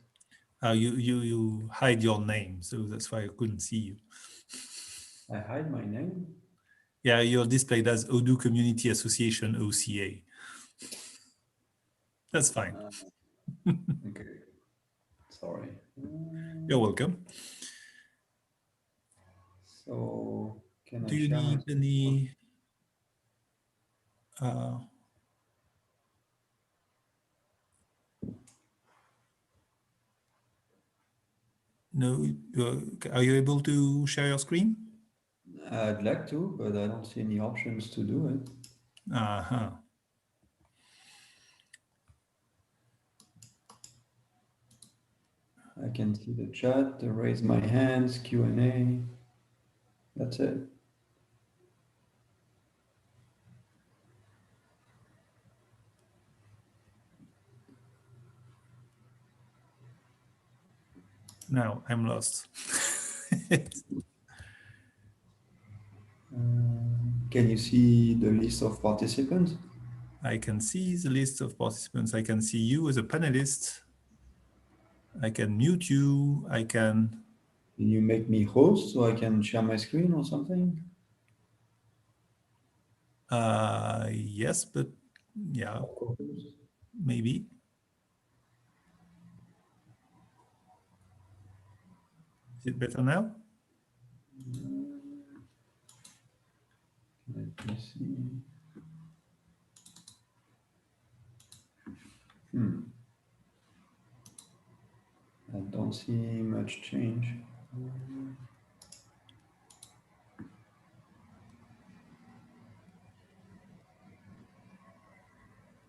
You hide your name, so that's why I couldn't see you. I hide my name? Yeah, you're displayed as Odoo Community Association, OCA. That's fine. Okay. Sorry. You're welcome. So, can Do I you share need any... No, are you able to share your screen? I'd like to, but I don't see any options to do it. Uh-huh. I can see the chat, the raise my hands, Q&A. That's it. Now I'm lost. Can you see the list of participants? I can see the list of participants. I can see you as a panelist. I can mute you. I can... Can you make me host so I can share my screen or something? Yes, but yeah, maybe. Is it better now? Let me see. I don't see much change.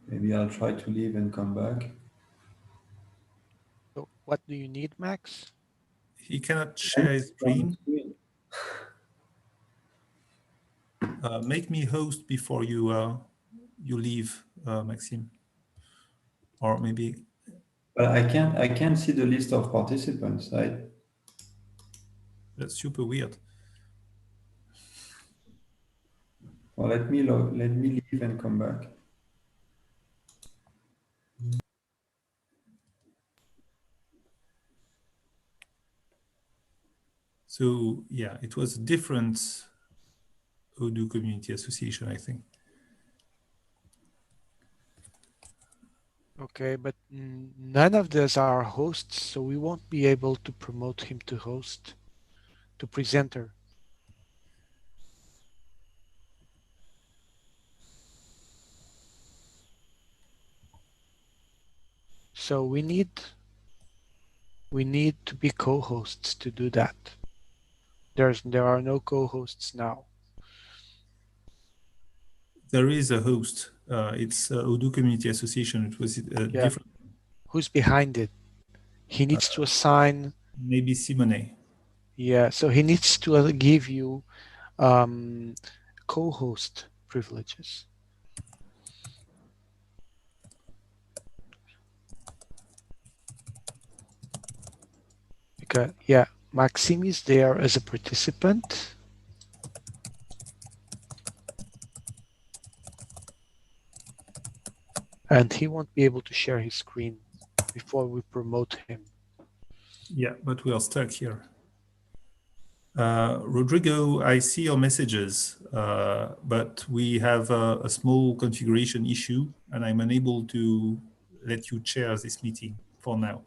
Maybe I'll try to leave and come back. So what do you need, Max? He cannot share his screen. Make me host before you you leave, Maxime. Or maybe... But I can't see the list of participants. That's super weird. Well, let me leave and come back. So yeah, it was a different Odoo Community Association, I think. Okay, but none of these are hosts, so we won't be able to promote him to host, to presenter. So we need to be co-hosts to do that. There are no co-hosts now. There is a host. It's Odoo Community Association. It was different. Who's behind it? He needs to assign. Maybe Simone. Yeah, so he needs to give you co-host privileges. Because yeah, Maxime is there as a participant. And he won't be able to share his screen before we promote him. Yeah, but we are stuck here. Rodrigo, I see your messages, but we have a small configuration issue and I'm unable to let you chair this meeting for now.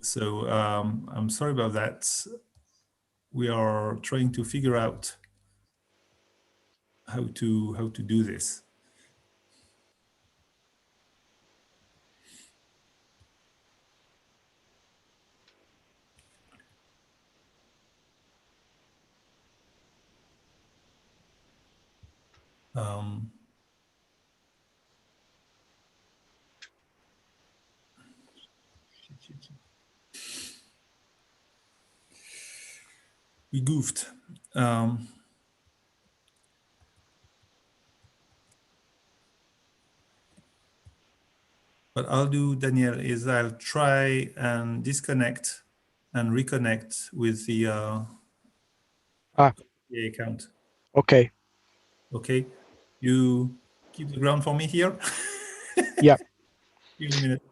So I'm sorry about that. We are trying to figure out how to do this. We goofed. What I'll do, Daniel, is I'll try and disconnect and reconnect with the account. Okay. Okay. You keep the ground for me here? Yeah. Give me a minute.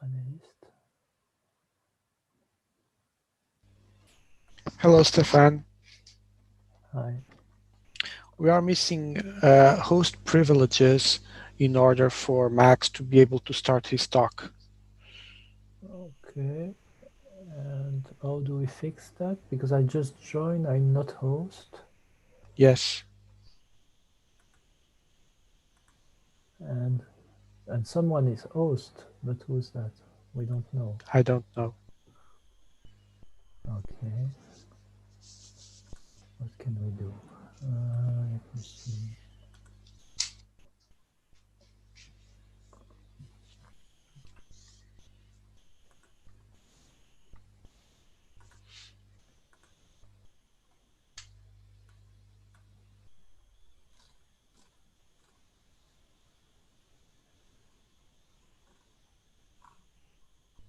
Panelist. Hello, Stefan. Hi. We are missing host privileges in order for Max to be able to start his talk. Okay. And how do we fix that? Because I just joined, I'm not host. Yes. And someone is host, but who's that? We don't know. I don't know. Okay. What can we do? Let me see.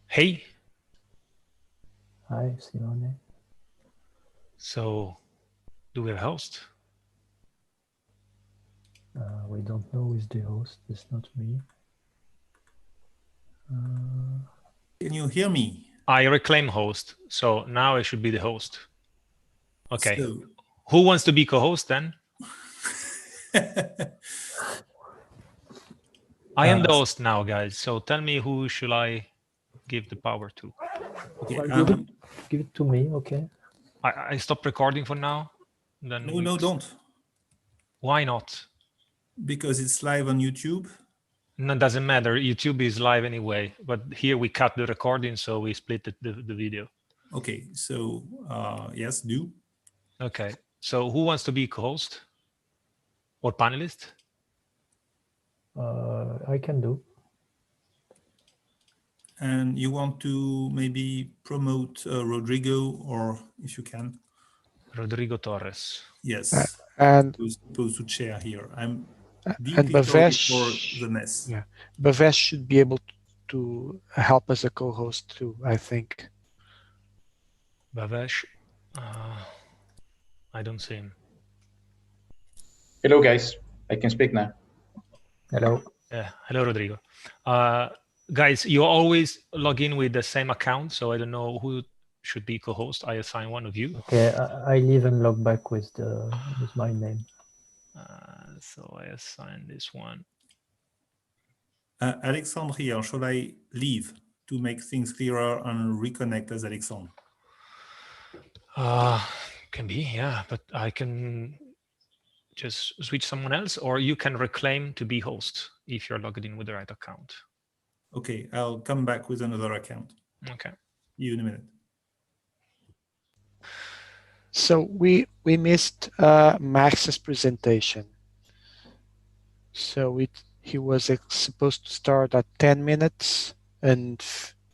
Hey. Hi, Simone. So, do we have a host? We don't know who is the host. It's not me. Can you hear me? I reclaim host, so now I should be the host. Okay. So, who wants to be co-host then? I am the host now, guys. So tell me, who should I give the power to? Okay, Well, give it to me, okay? I stop recording for now. Then no, don't. Why not? Because it's live on YouTube. No, it doesn't matter. YouTube is live anyway, but here we cut the recording, so we split the video. Okay, so yes, do. Okay, so who wants to be co-host or panelist? I can do. And you want to maybe promote Rodrigo, or if you can. Rodrigo Torres. Yes. And who's supposed to chair here. I'm and deeply sorry for Bhavesh, the mess. yeah, Bhavesh should be able to help as a co-host too, I think. Bhavesh, I don't see him. Hello, guys. I can speak now. Hello. Yeah, hello, Rodrigo. Guys, you always log in with the same account, so I don't know who should be co-host. I assign one of you. Okay, I leave and log back with my name. So I assign this one. Alexandre here, should I leave to make things clearer and reconnect as Alexandre? Can be, yeah, but I can just switch someone else, or you can reclaim to be host if you're logged in with the right account. Okay, I'll come back with another account. Okay. You in a minute. So we missed Max's presentation. So he was supposed to start at 10 minutes, and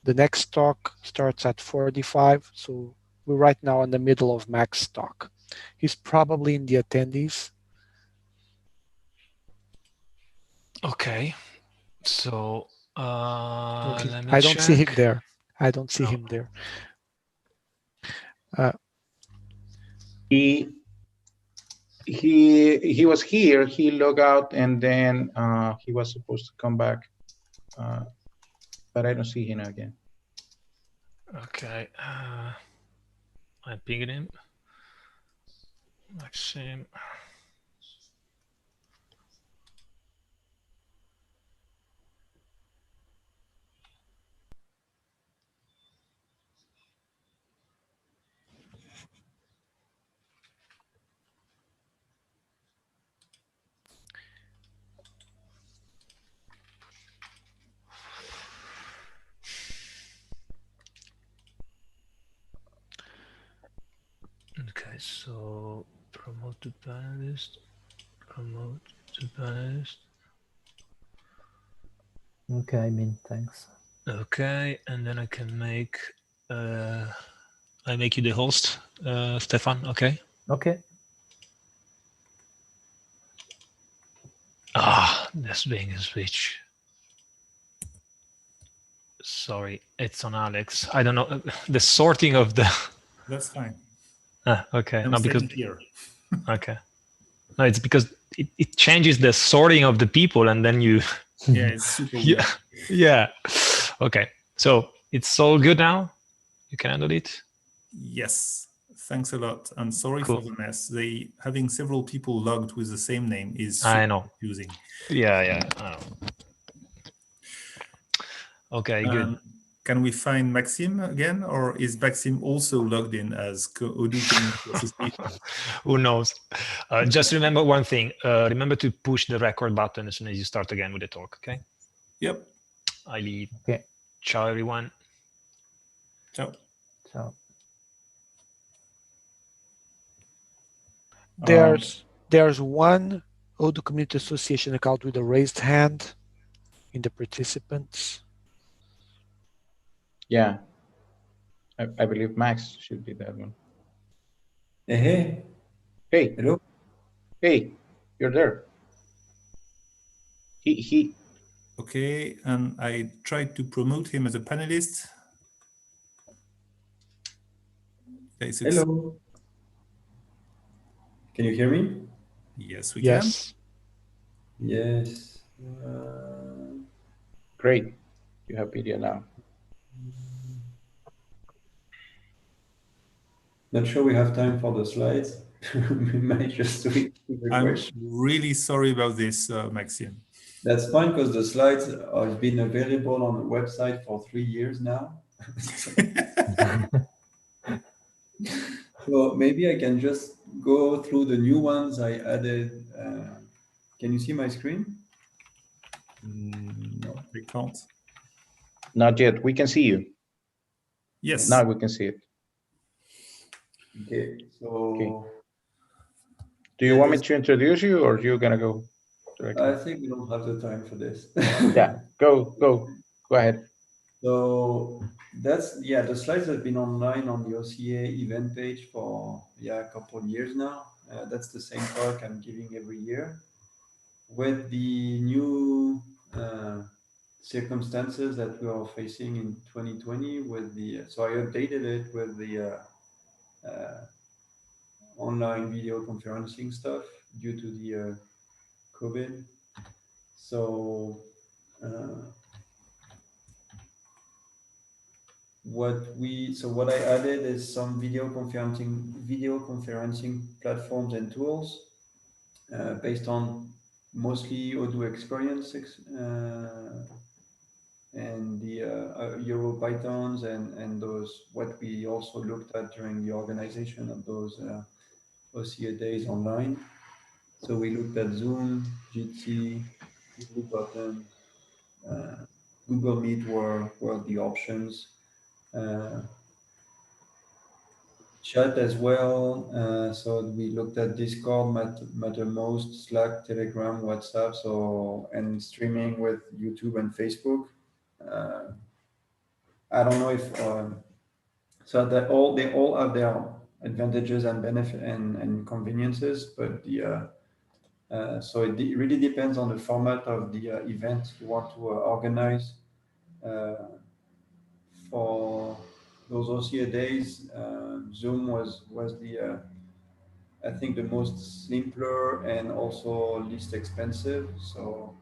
the next talk starts at 45. So we're right now in the middle of Max's talk. He's probably in the attendees. Okay. So let me I don't see him check. there. I don't see him there. He was here. He logged out, and then he was supposed to come back, but I don't see him again. Okay. I pinged him. Maxim. Okay, so promote to panelist, promote to panelist. Okay, I mean, thanks. Okay, and then I can make I make you the host, Stefan. Okay. Okay. That's being a switch. Sorry, it's on Alex. I don't know the sorting of the. That's fine. Okay. I'm No, because here. okay. No, it's because it changes the sorting of the people, and then you. Yeah, it's super weird. Yeah. Okay. So it's all good now. You can handle it. Yes. Thanks a lot. And sorry Cool. for the mess. Having several people logged with the same name is I know. confusing. Yeah. I know. Okay, good. Can we find Maxime again, or is Maxime also logged in as Odoo Community Association? Who knows? Just remember one thing. Remember to push the record button as soon as you start again with the talk, okay? Yep. I leave. Okay. Ciao, everyone. Ciao. Ciao. There's one Odoo Community Association account with a raised hand in the participants. Yeah, I believe Max should be that one. Hey. Hey. Hello. Hey, you're there. He. Okay, and I tried to promote him as a panelist. Hello. Can you hear me? Yes, we Yes. can. Yes. Great. You have video now. Not sure we have time for the slides. We might just wait to refresh. I'm really sorry about this, Maxime. That's fine, because the slides have been available on the website for 3 years now. So maybe I can just go through the new ones I added. Can you see my screen? No, we can't. Not yet. We can see you. Yes. Now we can see it. Okay, so... Okay. Do you want me to introduce you, or you're gonna go directly? I think we don't have the time for this. Yeah, go ahead. So that's, yeah, the slides have been online on the OCA event page for, yeah, a couple of years now. That's the same talk I'm giving every year. With the new circumstances that we are facing in 2020 with the, so I updated it with the online video conferencing stuff due to the COVID. So what I added is some video conferencing platforms and tools based on mostly Odoo experience and the Euro Pythons and those, what we also looked at during the organization of those OCA Days online. So we looked at Zoom, Jitsi, Google Button, Google Meet were the options. Chat as well. So we looked at Discord, Mattermost, Slack, Telegram, WhatsApp, so, and streaming with YouTube and Facebook. I don't know if so that they all have their advantages and benefit and conveniences, but the so it really depends on the format of the event you want to organize. For those OCA days, Zoom was the I think the most simpler and also least expensive. So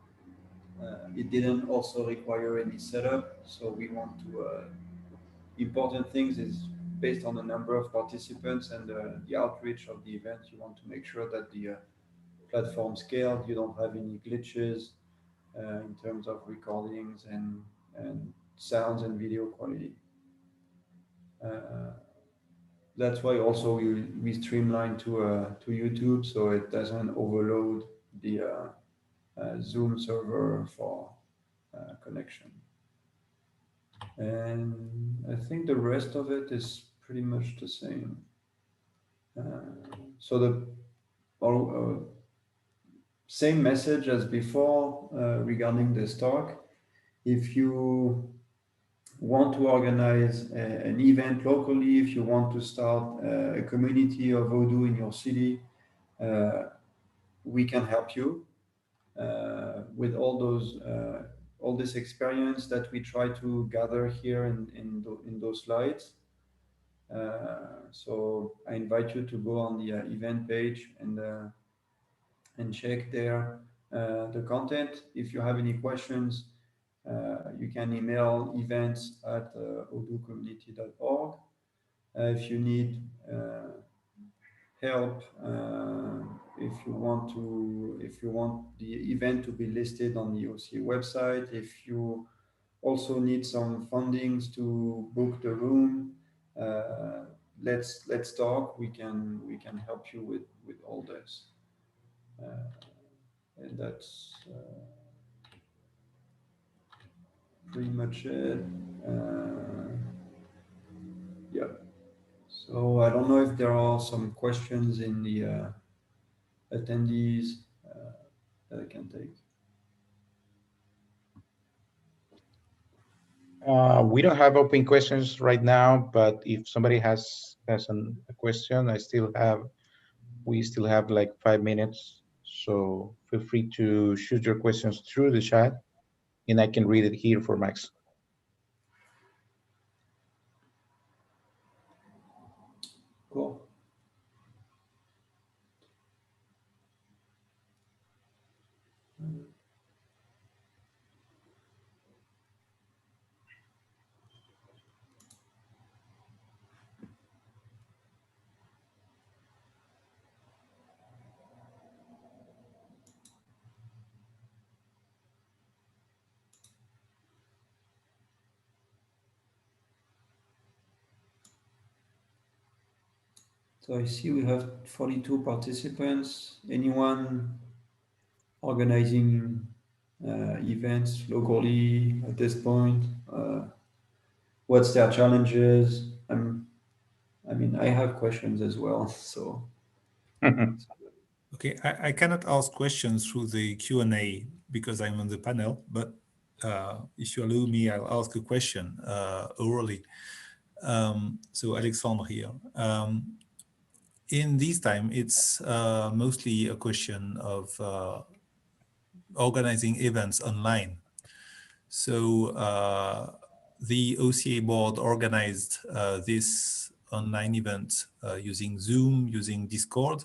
it didn't also require any setup. So we want to important things is based on the number of participants and the outreach of the event. You want to make sure that the platform scaled. You don't have any glitches in terms of recordings and sounds and video quality. That's why also we streamline to YouTube so it doesn't overload the Zoom server for connection. And I think the rest of it is pretty much the same. So the same message as before regarding this talk. If you want to organize an event locally, if you want to start a community of Odoo in your city, we can help you with all this experience that we try to gather here in those slides. So I invite you to go on the event page and check there the content. If you have any questions, you can email events@odoocommunity.org. If you need help, if you want the event to be listed on the OCA website, if you also need some fundings to book the room, let's talk. We can help you with all this. And that's pretty much it. Yeah. So I don't know if there are some questions in the attendees that I can take. We don't have open questions right now, but if somebody has a question, we still have like 5 minutes. So feel free to shoot your questions through the chat and I can read it here for Max. Cool. So I see we have 42 participants. Anyone organizing events locally at this point? What's their challenges? I mean, I have questions as well. So. Okay, I cannot ask questions through the Q&A because I'm on the panel, but if you allow me, I'll ask a question orally. So Alexandre here. In this time, it's mostly a question of organizing events online. So the OCA board organized this online event using Zoom, using Discord.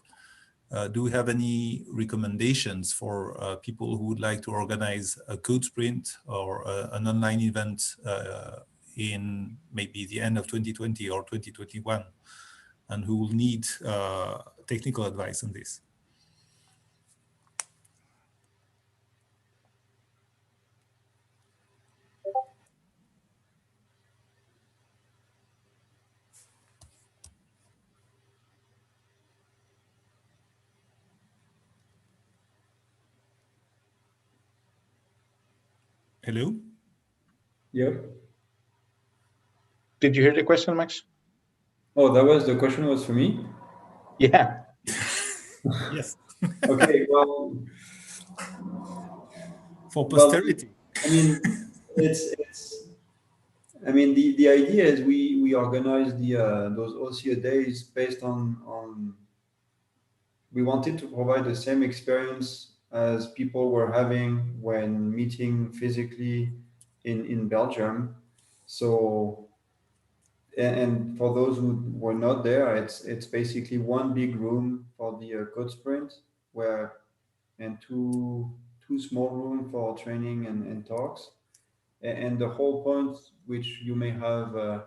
Do we have any recommendations for people who would like to organize a code sprint or an online event in maybe the end of 2020 or 2021, and who will need technical advice on this? Hello? Yeah. Did you hear the question, Max? Oh, the question was for me? Yeah. Yes. Okay, well. For posterity. Well, I mean, I mean, the idea is we organize those OCA days based on we wanted to provide the same experience as people were having when meeting physically in Belgium. So, and for those who were not there, it's basically one big room for the code sprint, and two small room for training and talks. And the whole point, which you may have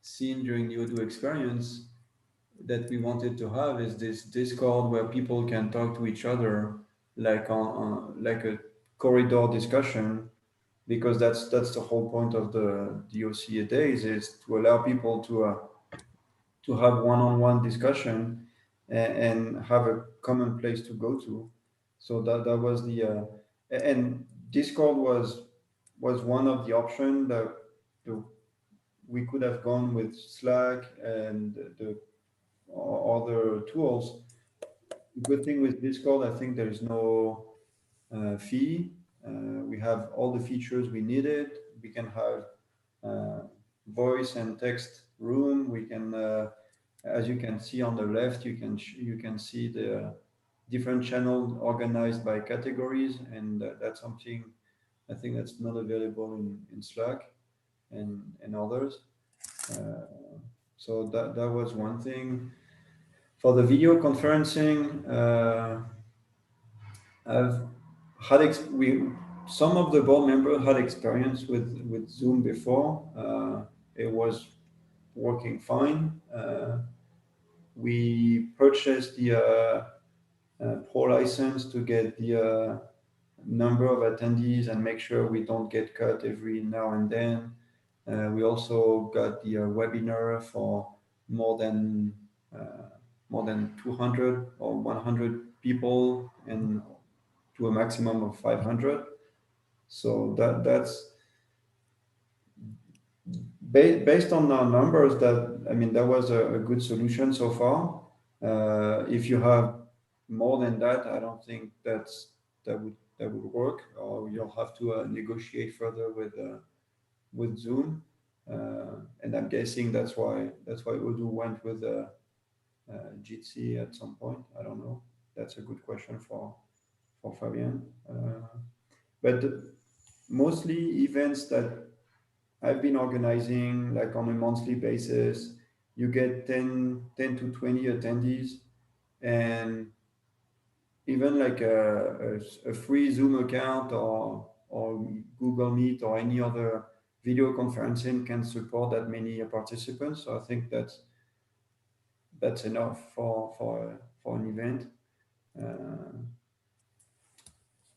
seen during the Odoo experience, that we wanted to have is this Discord where people can talk to each other like on like a corridor discussion, because that's the whole point of the OCA days, is to allow people to have one-on-one discussion and have a common place to go to. So that was the and Discord was one of the options that we could have gone with Slack and the other tools. The good thing with Discord, I think there is no fee. We have all the features we needed. We can have voice and text room. We can, as you can see on the left, you can see the different channels organized by categories, and that's something I think that's not available in Slack and others. So that was one thing. For the video conferencing, I've had some of the board members had experience with Zoom before. It was working fine. We purchased the Pro license to get the number of attendees and make sure we don't get cut every now and then. We also got the webinar for more than 200 or 100 people and to a maximum of 500. So that's based on our numbers. That was a good solution so far. If you have more than that, I don't think that would work, or you'll have to negotiate further with Zoom. And I'm guessing that's why Odoo went with Jitsi at some point. I don't know. That's a good question for Fabien. But mostly events that I've been organizing, like on a monthly basis, you get 10 to 20 attendees, and even like a free Zoom account or Google Meet or any other video conferencing can support that many participants. So I think that's enough for an event.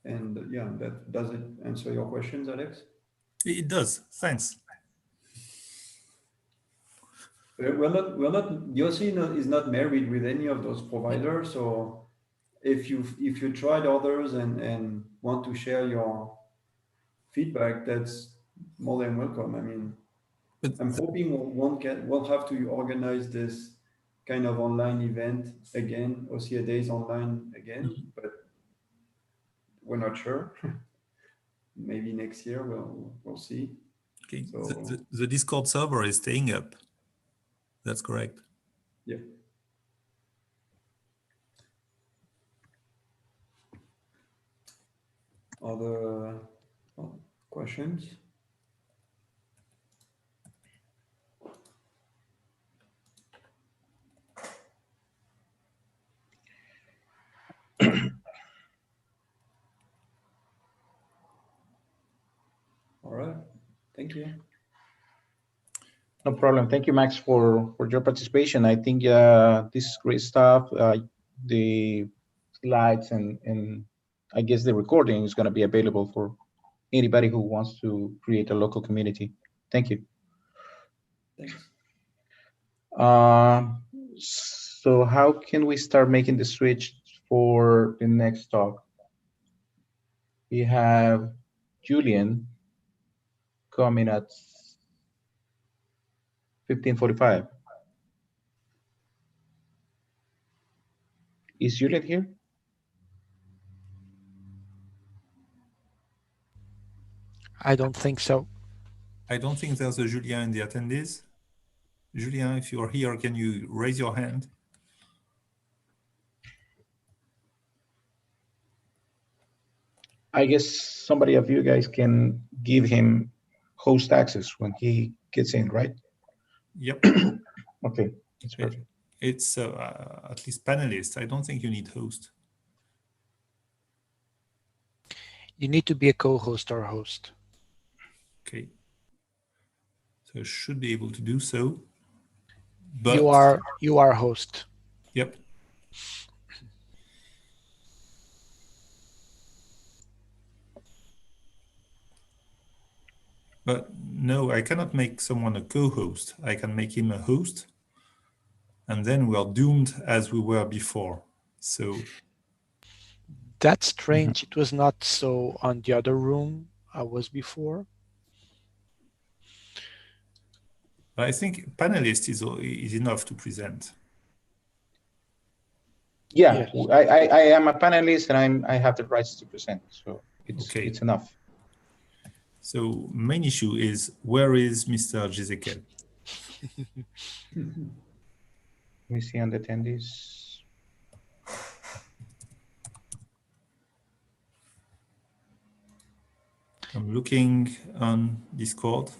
And yeah, does it answer your questions, Alex? It does. Thanks. We're not. Yossi is not married with any of those providers. So if you tried others and want to share your feedback, that's more than welcome. I mean, I'm hoping we'll have to organize this kind of online event again, OCA Days online again, but we're not sure. maybe next year we'll see. Okay. So The Discord server is staying up. That's correct. yeah. Other questions? All right. Thank you. No problem. Thank you, Max, for your participation. I think this is great stuff. The slides and I guess the recording is going to be available for anybody who wants to create a local community. Thank you. Thanks. So how can we start making the switch for the next talk? We have Julian coming at 15:45. Is Julian here? I don't think so. I don't think there's a Julien in the attendees. Julien, if you're here, can you raise your hand? I guess somebody of you guys can give him host access when he gets in, right? Yep. Okay, that's perfect. It's at least panelists. I don't think you need host. You need to be a co-host or host. Okay. So I should be able to do so. But you are host. Yep. But no, I cannot make someone a co-host. I can make him a host, and then we are doomed as we were before. So that's strange. It was not so on the other room I was before. I think panelist is enough to present. Yeah, yes. I am a panelist and I have the rights to present, so it's enough. So main issue is, where is Mr. Jezekiel? Let me see on the attendees. I'm looking on Discord.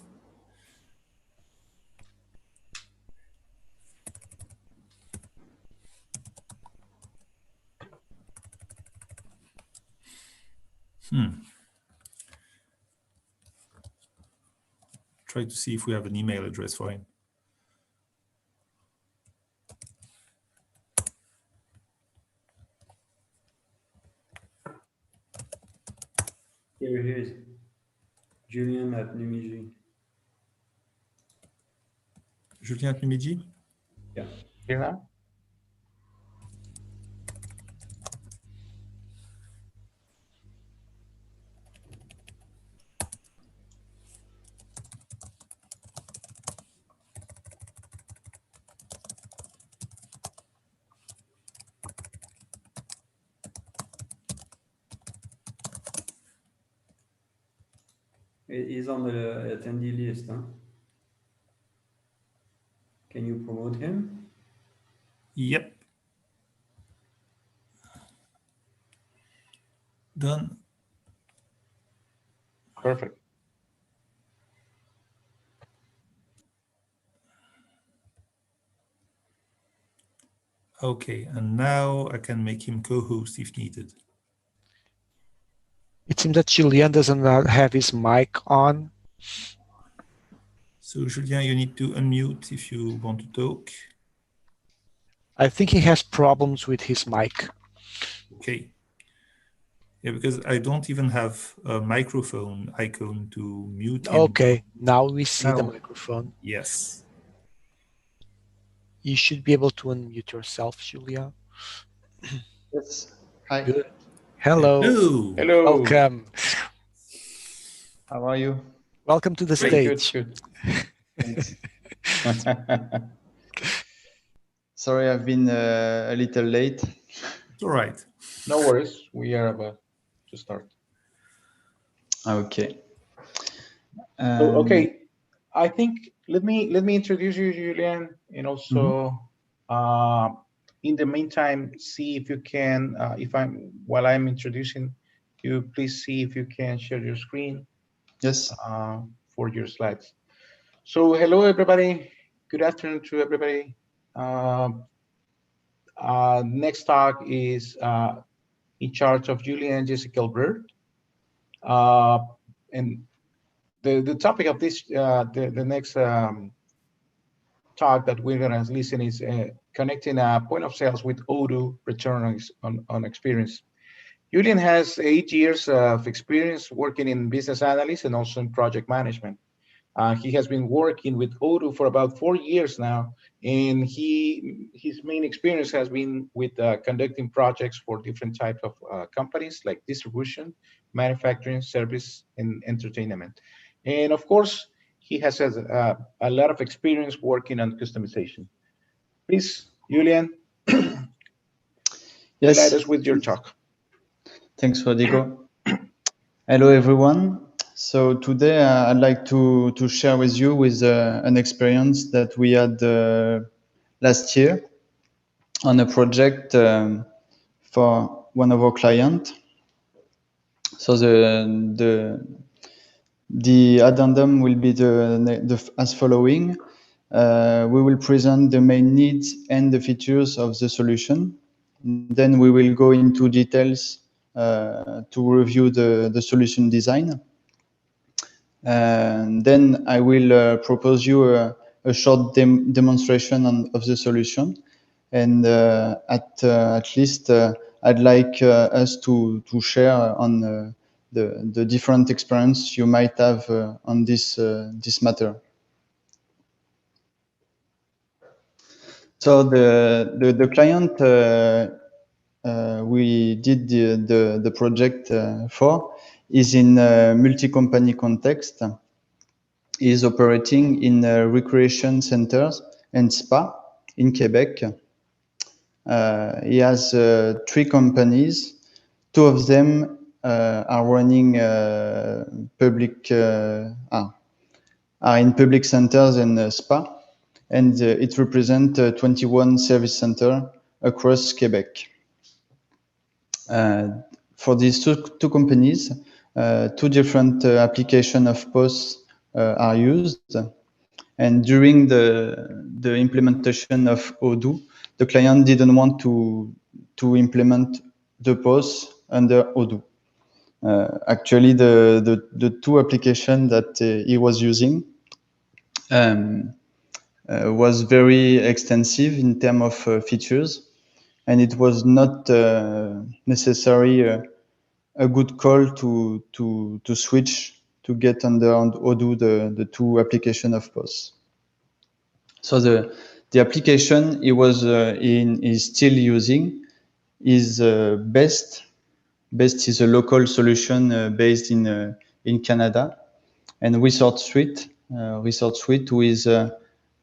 Try to see if we have an email address for him. Here it is. Julien at Numigi. Julien at Numigi? Yeah. Here now? He's on the attendee list, huh? Can you promote him? Yep. Done. Perfect. Okay, and now I can make him co-host if needed. It seems that Julien doesn't have his mic on. So Julien, you need to unmute if you want to talk. I think he has problems with his mic. Okay. Yeah, because I don't even have a microphone icon to mute him. Okay, now we see the microphone. Yes. You should be able to unmute yourself, Julien. Yes. Hi. Good. Hello. Hello. Hello. Welcome. How are you? Welcome to the stage. Good. Thanks. Sorry, I've been a little late. It's all right. No worries. We are about to start. Okay. Okay, I think let me introduce you, Julian, and also in the meantime, see if you can, while I'm introducing you, please see if you can share your screen. Yes. For your slides. So hello, everybody. Good afternoon to everybody. Next talk is in charge of Julian and Jessica Bird. And the topic of this, the next talk that we're going to listen is connecting point of sales with Odoo return on experience. Julian has 8 years of experience working in business analysis and also in project management. He has been working with Odoo for about 4 years now, and his main experience has been with conducting projects for different types of companies like distribution, manufacturing, service, and entertainment. And of course, he has a lot of experience working on customization. Please, Julian, yes, delight us with your talk. Thanks, Rodrigo. Hello, everyone. So today I'd like to share with you with an experience that we had last year on a project for one of our clients. So the addendum will be as following. We will present the main needs and the features of the solution. Then we will go into details to review the solution design. And then I will propose you a short demonstration of the solution. And at least I'd like us to share on the different experience you might have on this matter. So the client we did the project for is in a multi-company context. He is operating in recreation centers and spa in Quebec. He has 3 companies. 2 of them are running are in public centers and spa, and it represents 21 service centers across Quebec. For these two companies, 2 different applications of POS are used, and during the implementation of Odoo, the client didn't want to implement the POS under Odoo. Actually, the 2 applications that he was using was very extensive in terms of features, and it was not necessary a good call to switch to get under Odoo the 2 applications of POS. So the application he was is still using is Best. Best is a local solution based in Canada, and Resort Suite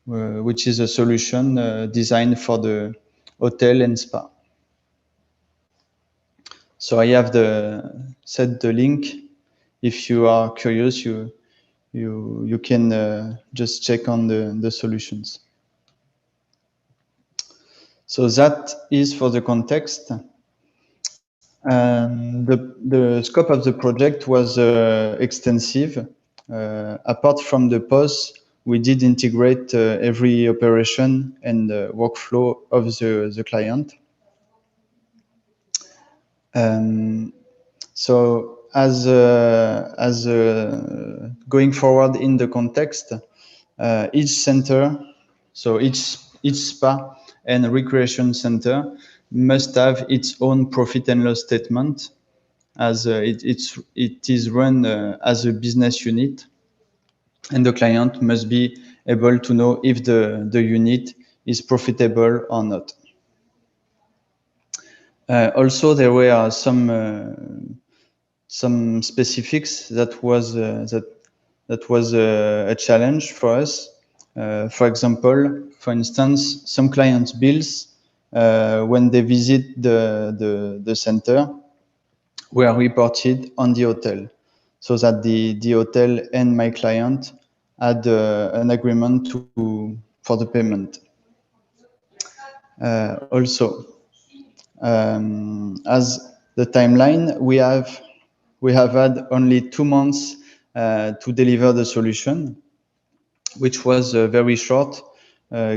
which is a solution designed for the hotel and spa. So I have set the link. If you are curious, you can just check on the solutions. So that is for the context. The scope of the project was extensive. Apart from the POS, we did integrate every operation and workflow of the client. So as going forward in the context, each center, so each spa and recreation center must have its own profit and loss statement, as it is run as a business unit, and the client must be able to know if the unit is profitable or not. Also, there were some specifics that was a challenge for us. For example, for instance, some clients' bills when they visit the center were reported on the hotel. so that the hotel and my client had an agreement for the payment. Also, as the timeline, we have had only 2 months to deliver the solution, which was very short,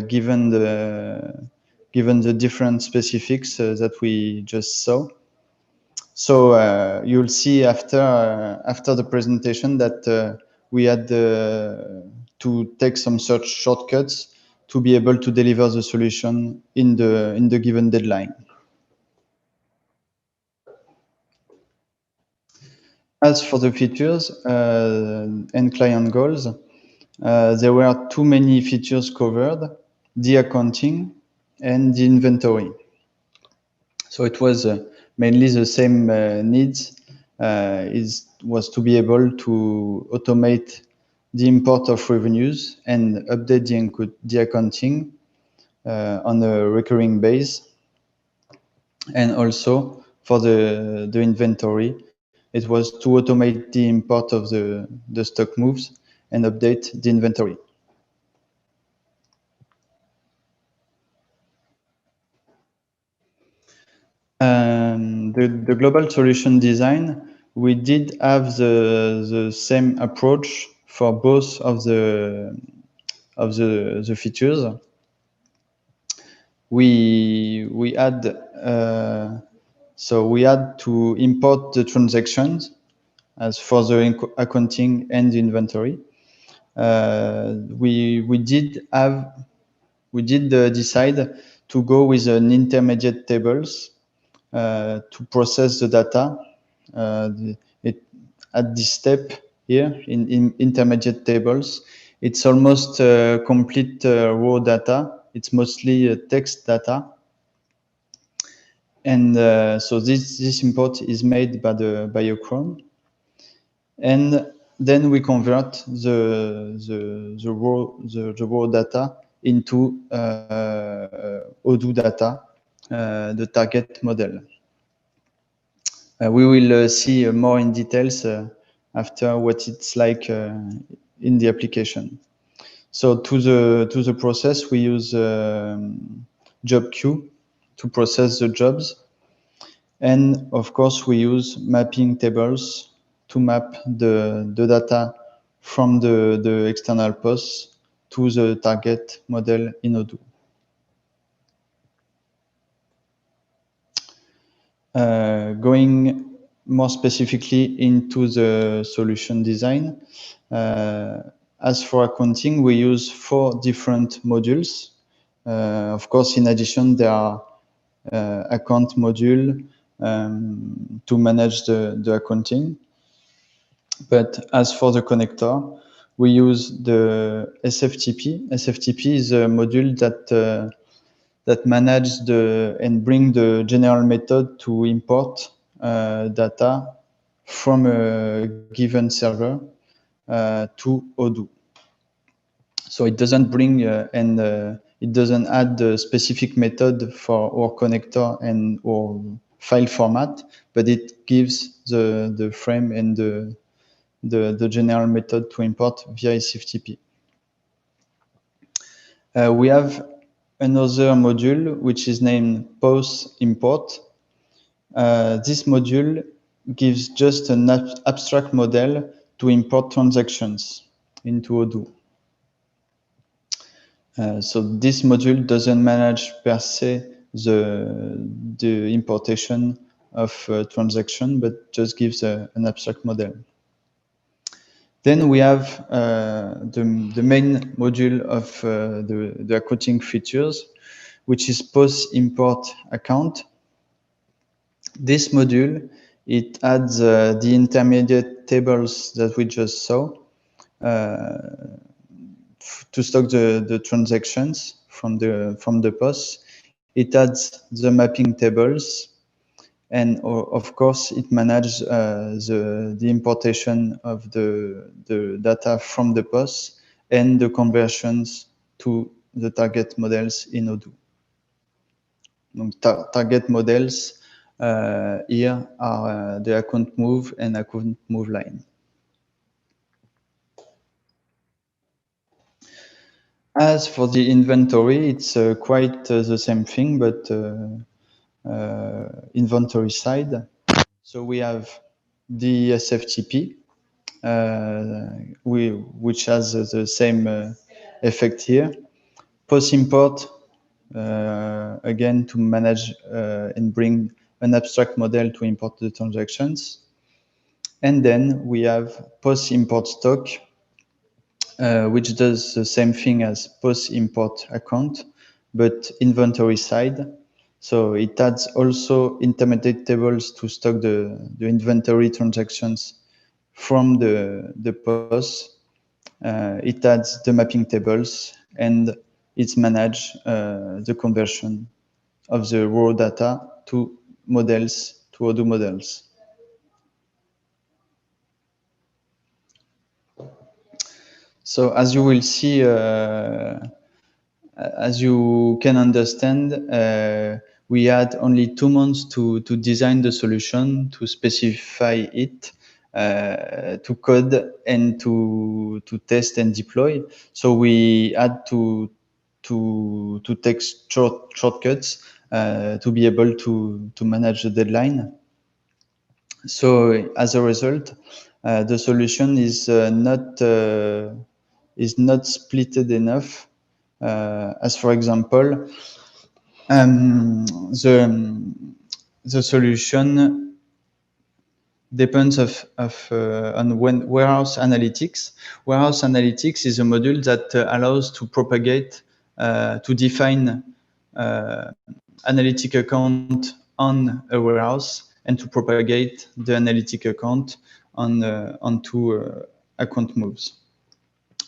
given the different specifics that we just saw. So you'll see after the presentation that we had to take some search shortcuts to be able to deliver the solution in the given deadline. As for the features and client goals, there were too many features covered: the accounting and the inventory. So it was mainly the same needs. Was to be able to automate the import of revenues and update the accounting on a recurring base. And also for the inventory, it was to automate the import of the stock moves and update the inventory. The global solution design, we did have the same approach for both of the features. We had so we had to import the transactions as for the accounting and the inventory. We did decide to go with an intermediate tables to process the data. At this step here in intermediate tables, it's almost complete raw data. It's mostly text data. And so this import is made by a cron. And then we convert the raw data into Odoo data, the target model. We will see more in details after what it's like in the application. So to the process, we use job queue to process the jobs. And of course, we use mapping tables to map the data from the external posts to the target model in Odoo. Going more specifically into the solution design, as for accounting, we use 4 different modules. Of course, in addition, there are account module to manage the accounting. But as for the connector, we use the SFTP. SFTP is a module that manages and bring the general method to import data from a given server to Odoo. So it doesn't bring it doesn't add the specific method for our connector and or file format, but it gives the frame and the general method to import via SFTP. We have another module which is named POS import. This module gives just an abstract model to import transactions into Odoo. So this module doesn't manage per se the importation of transaction, but just gives an abstract model. Then we have the main module of the accounting features, which is POS import account. This module, it adds the intermediate tables that we just saw to stock the transactions from the POS. It adds the mapping tables, and of course it manages the importation of the data from the POS and the conversions to the target models in Odoo. Target models here are the account move and account move line. As for the inventory, it's quite the same thing, but inventory side. So we have the SFTP, which has the same effect here. Post-import, again, to manage and bring an abstract model to import the transactions. And then we have post-import stock, which does the same thing as post-import account, but inventory side. So it adds also intermediate tables to stock the inventory transactions from the POS. It adds the mapping tables, and it's manage the conversion of the raw data to models, to Odoo models. So as you will see, as you can understand, we had only 2 months to design the solution, to specify it, to code, and to test and deploy. So we had to take shortcuts to be able to manage the deadline. So as a result, the solution is not splitted enough. As for example, the solution depends on warehouse analytics. Warehouse analytics is a module that allows to propagate, to define analytic account on a warehouse and to propagate the analytic account onto account moves.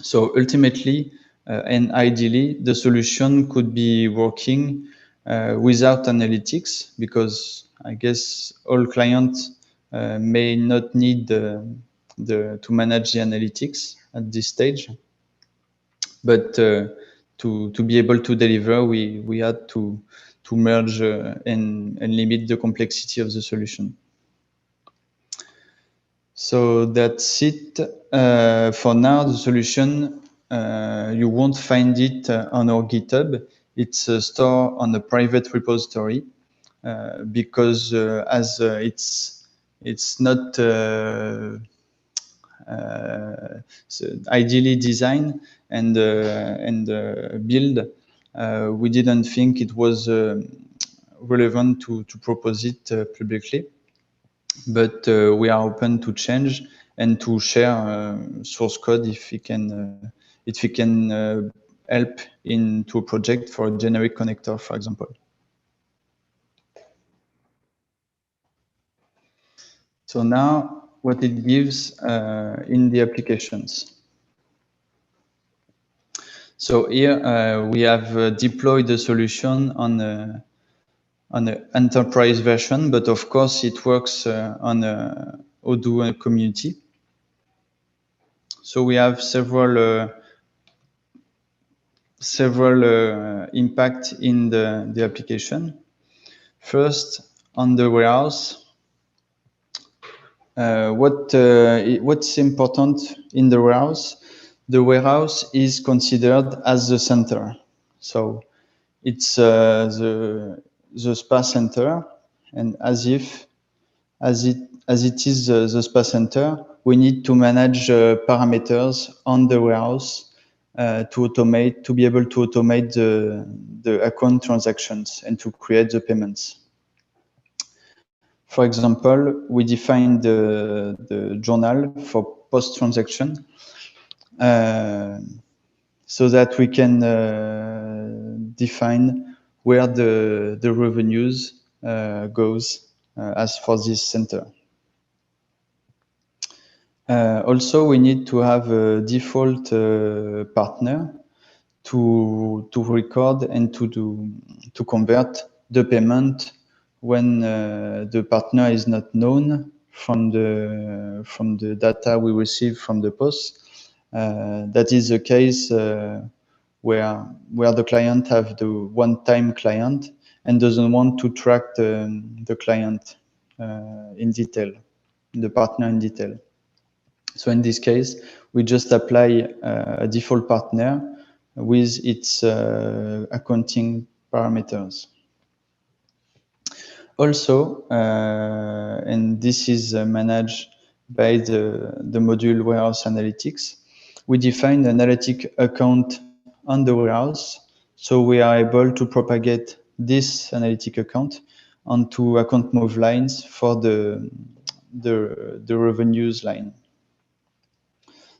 So ultimately, and ideally, the solution could be working without analytics, because I guess all clients may not need to manage the analytics at this stage. But to be able to deliver, we had to merge and limit the complexity of the solution. So that's it for now. The solution, you won't find it on our GitHub. It's stored on a private repository because as it's not so ideally designed and build, we didn't think it was relevant to propose it publicly. But we are open to change and to share source code if we can help into a project for a generic connector, for example. So now what it gives in the applications. So here we have deployed the solution on an enterprise version, but of course it works on a Odoo community. So we have several impact in the application. First, on the warehouse, what's important in the warehouse? The warehouse is considered as the center. So it's the spa center, and as it is the spa center, we need to manage parameters on the warehouse to be able to automate the account transactions and to create the payments. For example, we define the journal for post-transaction so that we can define where the revenues goes as for this center. Also, we need to have a default partner to record and to convert the payment when the partner is not known from the data we receive from the POS. That is the case where the client have the one-time client and doesn't want to track the client in detail, the partner in detail. So in this case, we just apply a default partner with its accounting parameters. Also, and this is managed by the module Warehouse Analytics, we define an analytic account on the warehouse, so we are able to propagate this analytic account onto account move lines for the revenues line.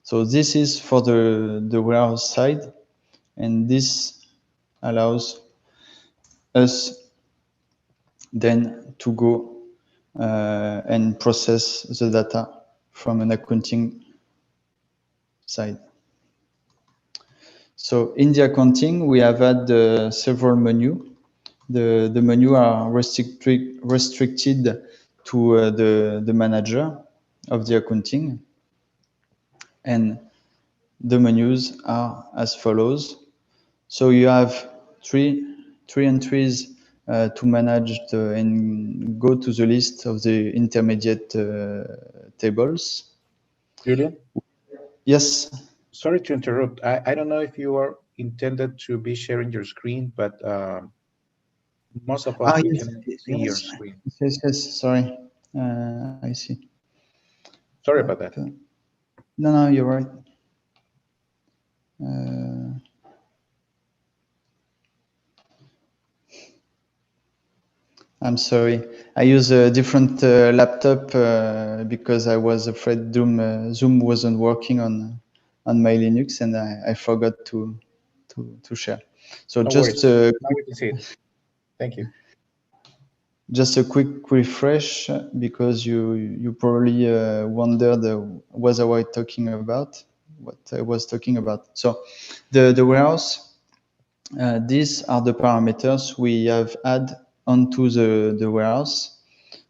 So this is for the warehouse side, and this allows us then to go and process the data from an accounting side. So in the accounting, we have had several menus. The menu are restricted to the manager of the accounting, and the menus are as follows. So you have three entries to manage and go to the list of the intermediate tables. Julian? Yes. Sorry to interrupt. I don't know if you are intended to be sharing your screen, but most of us we Yes, can see your screen. yes, sorry. I see. Sorry about that. No, you're right. I'm sorry. I use a different laptop because I was afraid Zoom wasn't working on my Linux, and I forgot to share. So No just worries. Now we can see it. Thank you. Just a quick refresh, because you probably wondered what I was talking about. So the warehouse. These are the parameters we have add onto the warehouse.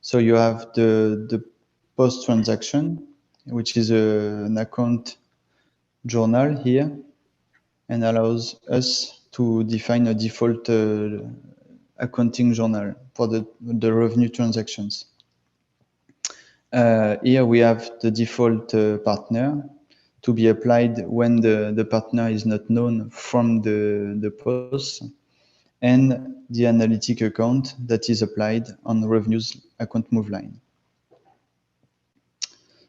So you have the post transaction, which is an account journal here, and allows us to define a default accounting journal for the revenue transactions. Here we have the default partner to be applied when the partner is not known from the post, and the analytic account that is applied on revenues account move line.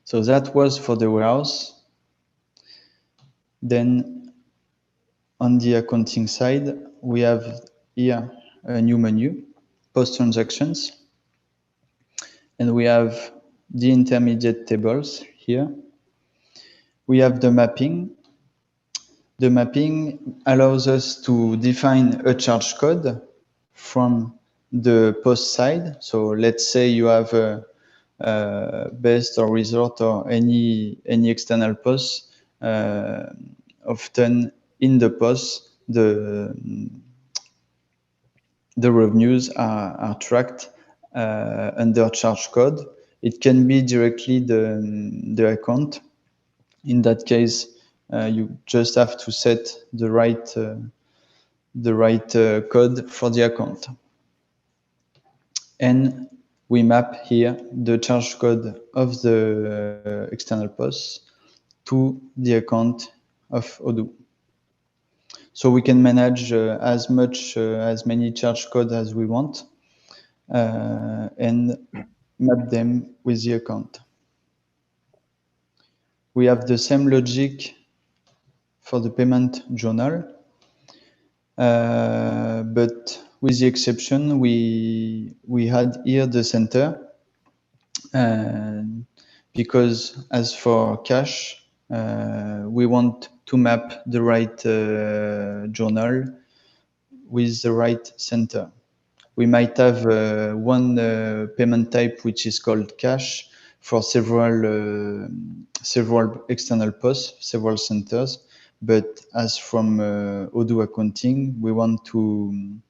So that was for the warehouse. Then on the accounting side, we have here a new menu, post transactions, and we have the intermediate tables here. We have the mapping. The mapping allows us to define a charge code from the post side. So let's say you have a best or resort or any external post. Often in the post, the revenues are tracked under charge code. It can be directly the account. In that case, you just have to set the right code for the account. And we map here the charge code of the external post to the account of Odoo. So we can manage as many charge codes as we want and map them with the account. We have the same logic for the payment journal, but with the exception we had here the center, because as for cash, we want to map the right journal with the right center. We might have one payment type which is called cash for several external posts, several centers. But as from Odoo accounting, we want to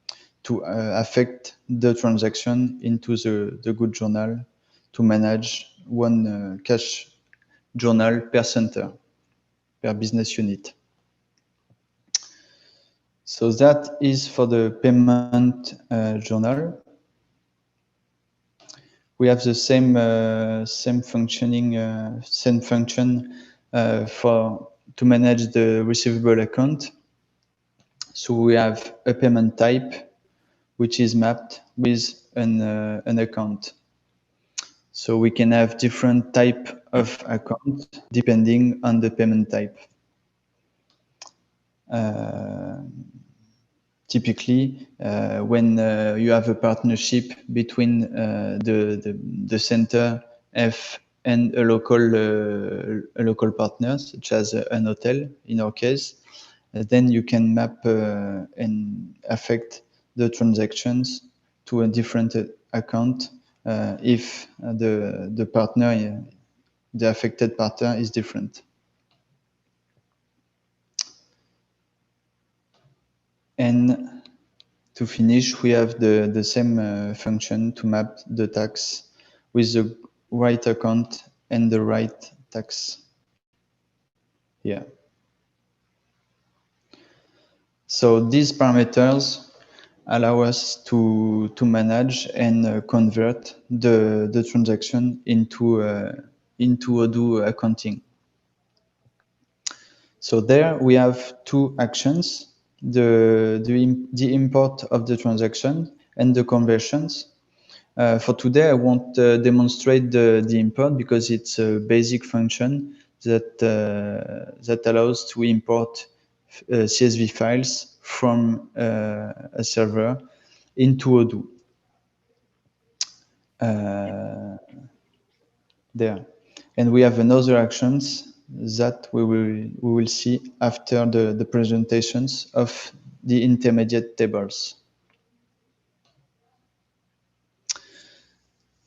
affect the transaction into the good journal to manage one cash journal per center, per business unit. So that is for the payment journal. We have the same function to manage the receivable account. So we have a payment type, which is mapped with an account. So we can have different type of account depending on the payment type. Typically, when you have a partnership between the center F and a local partner, such as an hotel, in our case, then you can map and affect the transactions to a different account if the partner, the affected partner, is different. And to finish, we have the same function to map the tax with the right account and the right tax here. So these parameters allow us to manage and convert the transaction into Odoo accounting. So there we have two actions, the import of the transaction and the conversions. For today, I won't demonstrate the import because it's a basic function that allows to import CSV files from a server into Odoo. There. And we have another actions that we will see after the presentations of the intermediate tables.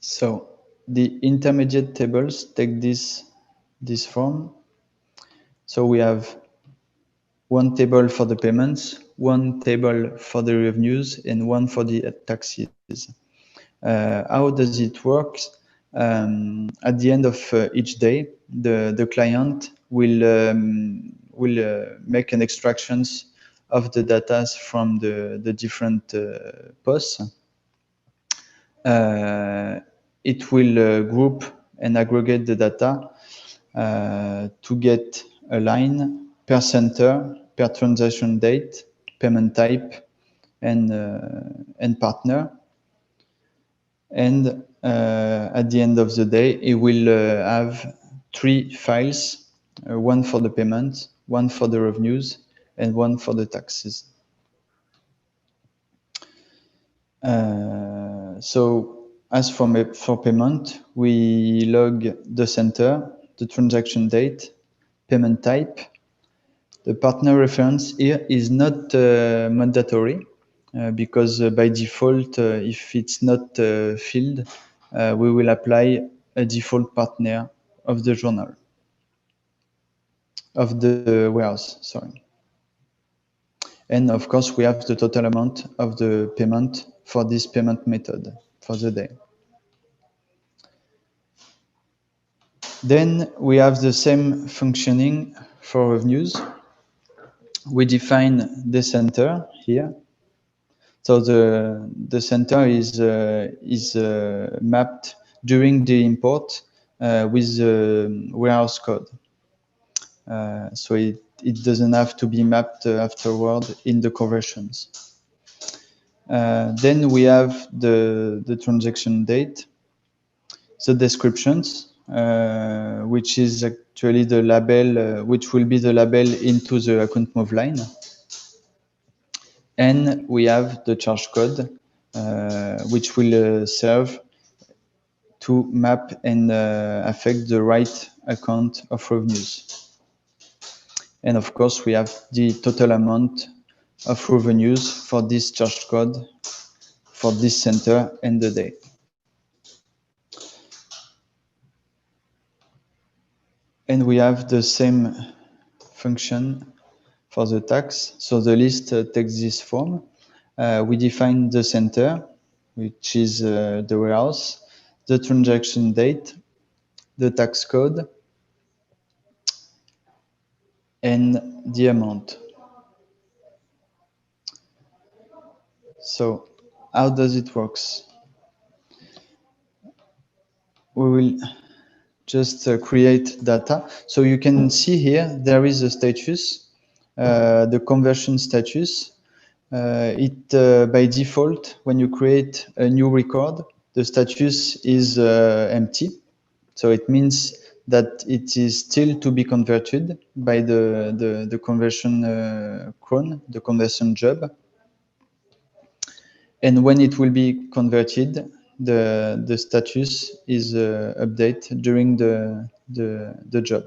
So the intermediate tables take this form. So we have one table for the payments, one table for the revenues, and one for the taxes. How does it work? At the end of each day, the client will make an extractions of the data from the different posts. It will group and aggregate the data to get a line per center, per transaction date, payment type, and partner. And at the end of the day, it will have three files, one for the payment, one for the revenues, and one for the taxes. So as for payment, we log the center, the transaction date, payment type. The partner reference here is not mandatory because by default, if it's not filled, we will apply a default partner of the journal, of the warehouse, sorry. And of course, we have the total amount of the payment for this payment method for the day. Then we have the same functioning for revenues. We define the center here. So the center is mapped during the import with the warehouse code. So it doesn't have to be mapped afterward in the conversions. Then we have the transaction date, the descriptions, which is actually the label, which will be the label into the account move line. And we have the charge code, which will serve to map and affect the right account of revenues. And of course, we have the total amount of revenues for this charge code for this center and the day. And we have the same function for the tax. So the list takes this form. We define the center, which is the warehouse, the transaction date, the tax code, and the amount. So how does it work? We will just create data. So you can see here, there is a status, the conversion status, By default, when you create a new record, the status is empty. So it means that it is still to be converted by the conversion cron, the conversion job. And when it will be converted, the status is updated during the job.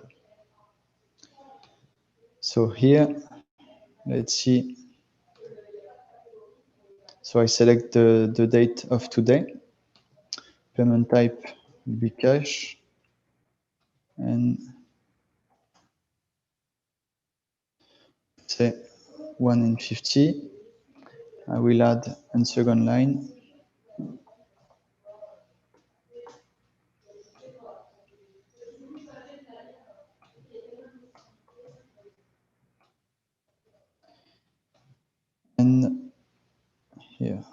So here, let's see. So I select the date of today. Payment type will be cash. And say 1 in 50. I will add a second line. And here.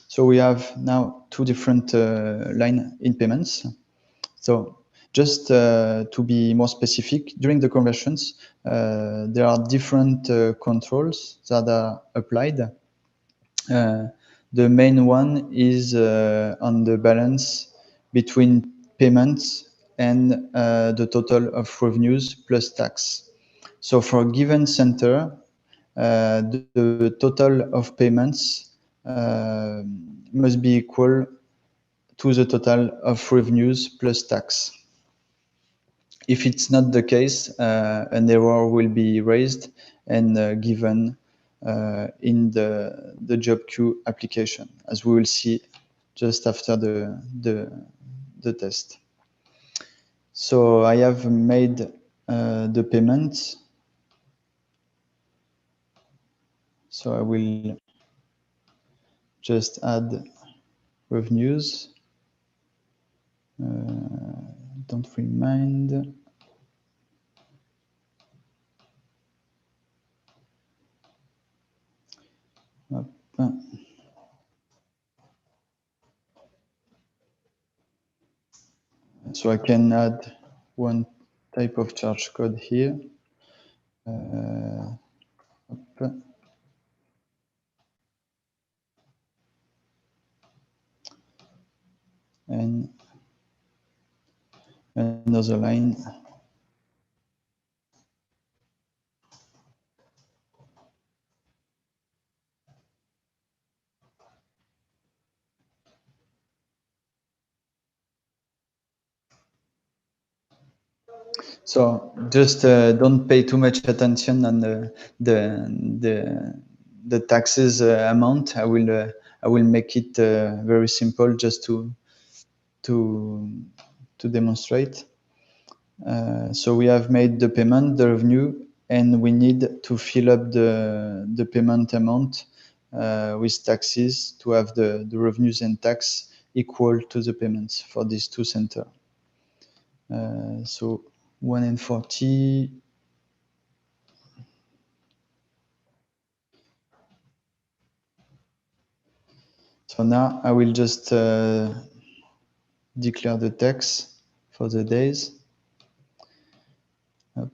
So we have now two different line in payments. So just to be more specific, during the conversions, there are different controls that are applied. The main one is on the balance between payments and the total of revenues plus tax. So for a given center, the total of payments must be equal to the total of revenues plus tax. If it's not the case, an error will be raised and given in the job queue application, as we will see just after the test. So I have made the payment. So I will just add revenues. Don't remind. So I can add one type of charge code here. And another line. So just don't pay too much attention on the taxes amount. I will make it very simple just to demonstrate. So we have made the payment, the revenue, and we need to fill up the payment amount with taxes to have the revenues and tax equal to the payments for these two centers. So 1 in 40. So now I will just declare the tax for the days. Up.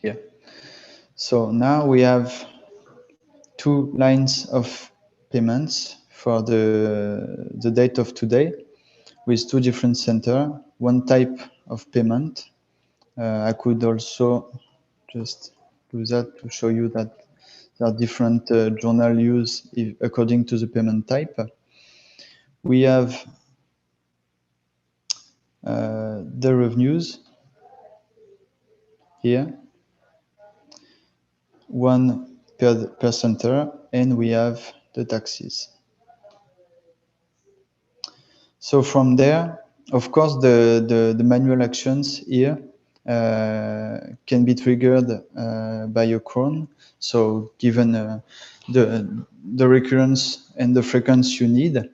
Here. So now we have two lines of payments for the date of today with two different centers, one type of payment. I could also just do that to show you that there are different journal use according to the payment type. We have the revenues here, one per center, and we have the taxes. So from there, of course, the manual actions here can be triggered by a cron. So given the recurrence and the frequency you need,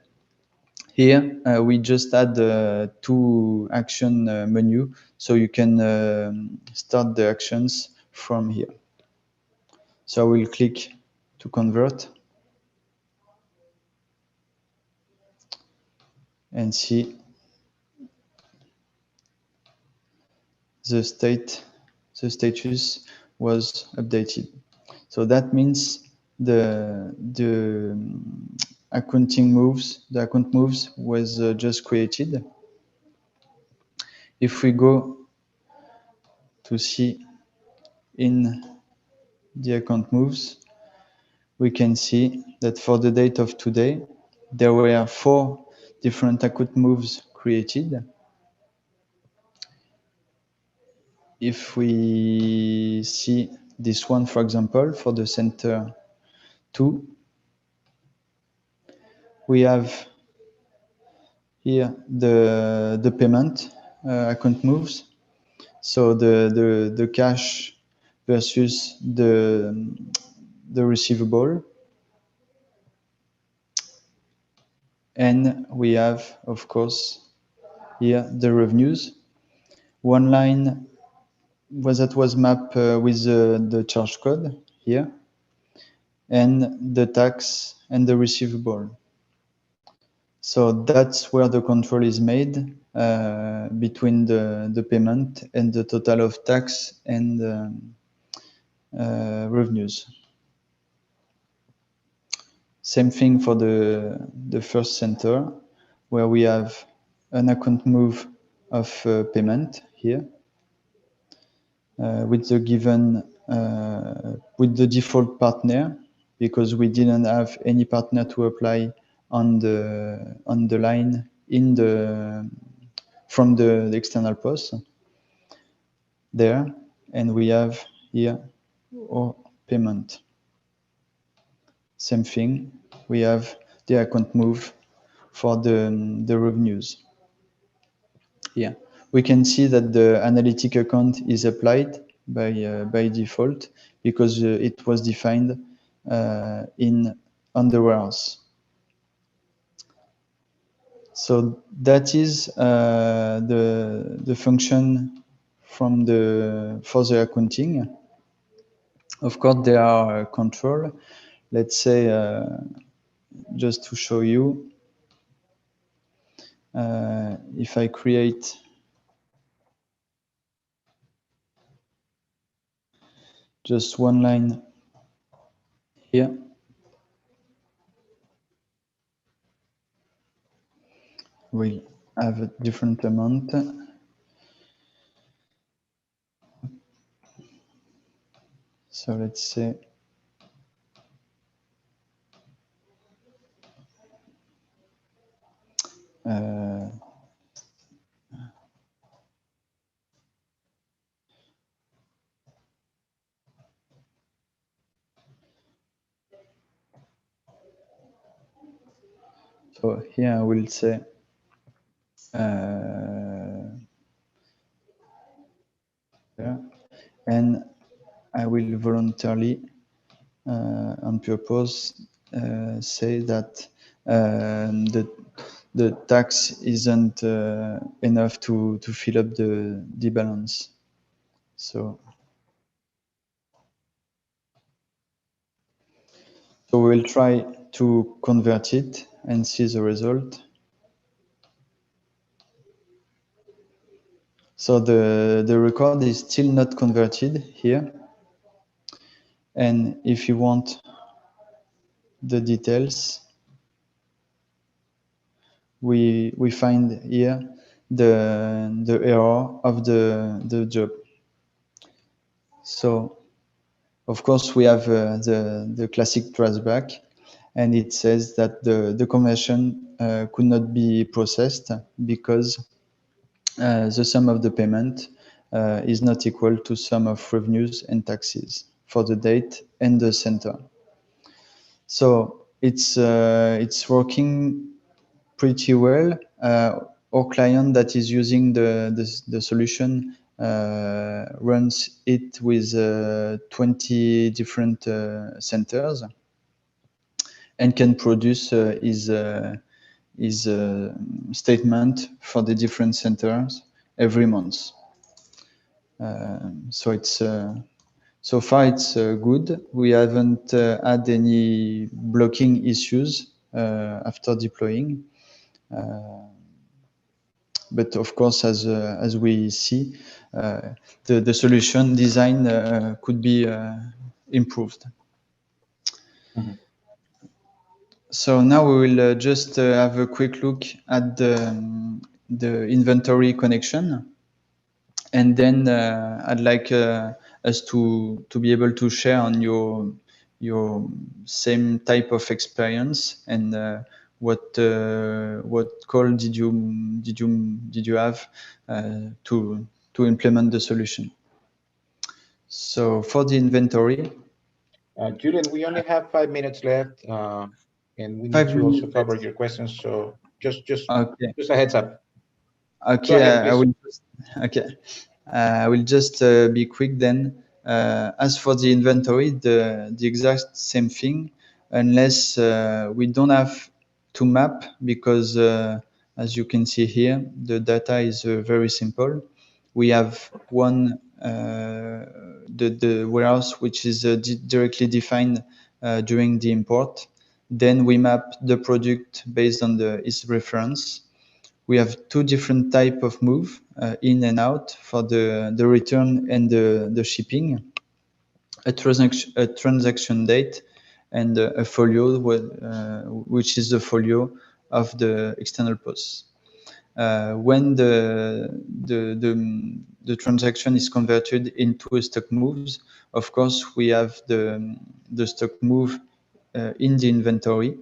Here, we just add two action menu, so you can start the actions from here. So I will click to convert and see the status was updated. So that means the account moves was just created. If we go to see in the account moves, we can see that for the date of today, there were 4 different account moves created. If we see this one, for example, for the center 2, we have here the payment account moves. So the cash versus the receivable. And we have, of course, here the revenues. One line was mapped with the charge code here, and the tax and the receivable. So that's where the control is made between the payment and the total of tax and revenues. Same thing for the first center, where we have an account move of payment here with the given with the default partner, because we didn't have any partner to apply on the line in from the external post there, and we have here our payment. Same thing, we have the account move for the revenues. Here we can see that the analytic account is applied by default, because it was defined on the warehouse. So that is the function from for the accounting. Of course, there are control. Let's say, just to show you, if I create just one line here, we'll have a different amount. So let's say so here I will say and I will voluntarily on purpose say that the tax isn't enough to fill up the balance. So we'll try to convert it and see the result. So the record is still not converted here. And if you want the details, we find here the error of the job. So of course we have the classic traceback, and it says that the conversion could not be processed because the sum of the payment is not equal to sum of revenues and taxes for the date and the center. So it's working pretty well. Our client that is using the solution runs it with 20 different centers and can produce is a statement for the different centers every month. So it's so far it's good. We haven't had any blocking issues after deploying. But of course, as we see, the solution design could be improved. Mm-hmm. So now we will just have a quick look at the inventory connection. And then I'd like us to be able to share on your same type of experience and what call did you have to implement the solution. So for the inventory, Julian, we only have 5 minutes left, and we need to also cover your questions. So just a heads up. Okay, Go ahead, I will. Okay, I will just be quick then. As for the inventory, the exact same thing, unless we don't have to map, because as you can see here, the data is very simple. We have one the warehouse which is directly defined during the import. Then we map the product based on its reference. We have two different type of move, in and out, for the return and the shipping, a transaction date, and a folio, which is the folio of the external post. When the transaction is converted into a stock moves, of course, we have the stock move in the inventory.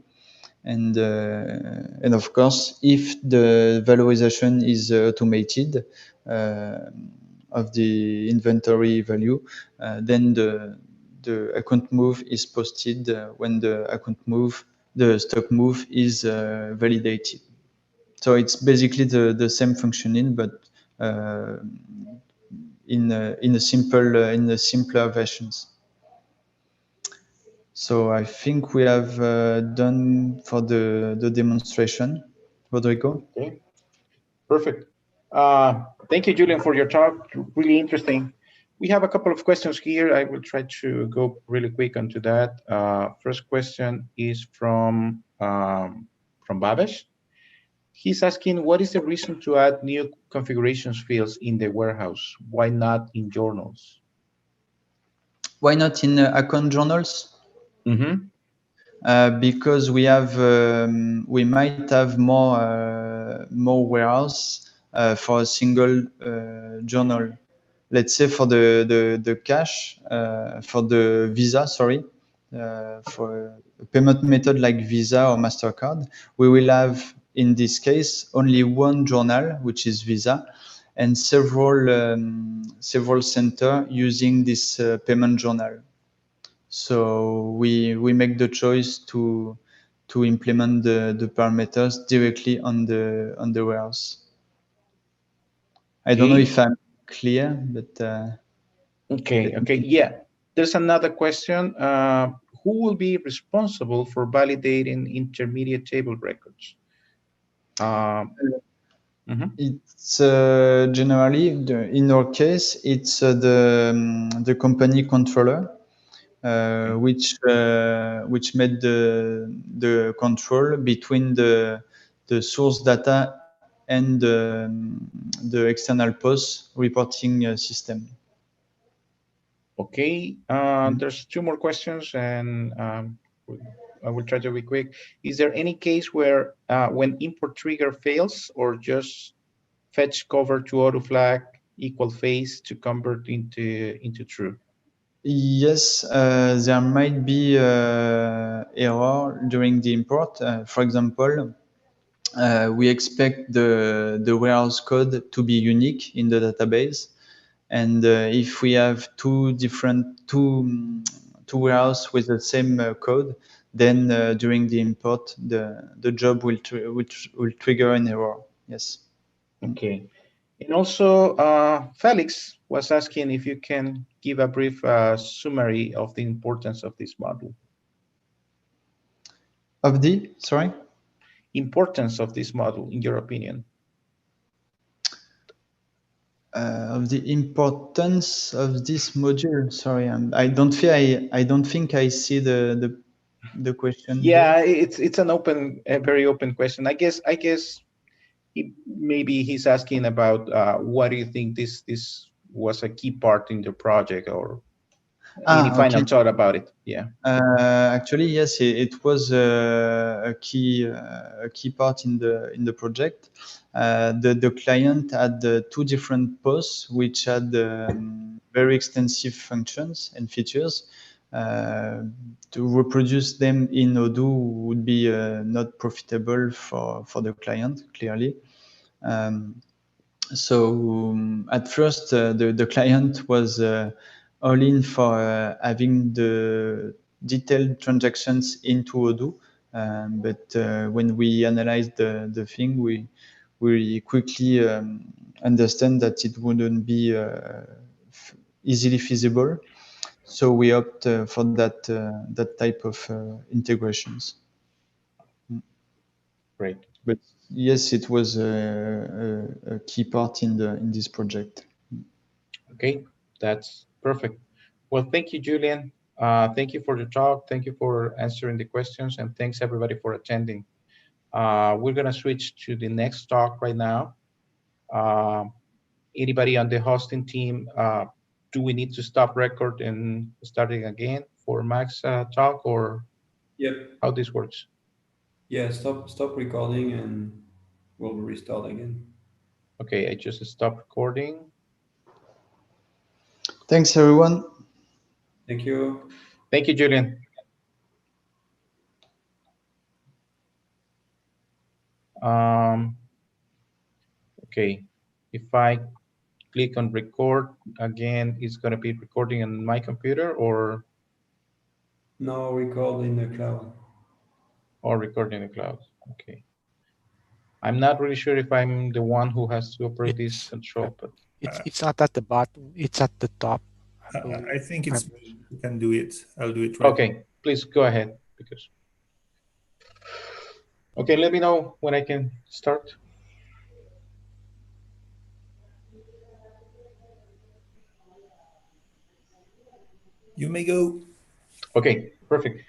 And of course, if the valorization is automated of the inventory value, then the account move is posted when the stock move is validated. So it's basically the same functioning, but in a simpler versions. So I think we have done for the demonstration. Rodrigo? Okay, perfect. Thank you, Julian, for your talk. Really interesting. We have a couple of questions here. I will try to go really quick onto that. First question is from Babesh. He's asking, what is the reason to add new configurations fields in the warehouse? Why not in journals? Why not in account journals? Mm-hmm. Because we might have more warehouse for a single journal. Let's say for the cash, for the Visa, for a payment method like Visa or MasterCard, we will have, in this case, only one journal, which is Visa, and several center using this payment journal. So we make the choice to implement the parameters directly on the warehouse. I don't know if I'm clear, but Okay. Yeah. There's another question. Who will be responsible for validating intermediate table records? It's generally, in our case, it's the company controller, which made the control between the source data and the external POS reporting system. Okay, there's two more questions, and I will try to be quick. Is there any case where when import trigger fails, or just fetch cover to auto flag equal phase to convert into true? Yes, there might be error during the import. For example, we expect the warehouse code to be unique in the database, and if we have two warehouses with the same code, then during the import, the job will trigger an error. Yes. Okay. And also, Felix was asking if you can give a brief summary of the importance of this module. Sorry? importance of this model, in your opinion? Of the importance of this module. Sorry, I don't think I see the question. Yeah, it's an a very open question. I guess maybe he's asking about what do you think this was a key part in the project, or any final Okay. thought about it? Yeah. Actually, yes, it was a key part in the project. The client had two different posts which had very extensive functions and features. To reproduce them in Odoo would be not profitable for the client, clearly. At first, the client was all in for having the detailed transactions into Odoo. But when we analyzed the thing, we quickly understand that it wouldn't be easily feasible. So we opt for that type of integrations. Great. But yes, it was a key part in this project. Okay, that's perfect. Well, thank you, Julian. Thank you for the talk. Thank you for answering the questions, and thanks everybody for attending. We're gonna switch to the next talk right now. Anybody on the hosting team, do we need to stop record and starting again for Max talk, or Yep. how this works? Yeah, stop recording and we'll restart again. Okay, I just stopped recording. Thanks, everyone. Thank you. Thank you, Julian. Okay, if I click on record again, it's going to be recording on my computer, or no, record in the cloud, or record in the cloud. Okay, I'm not really sure if I'm the one who has to operate this control, but it's not at the bottom, it's at the top. I think it's me who can do it. I'll do it right okay now. Please go ahead, because okay, let me know when I can start. You may go. Okay, perfect.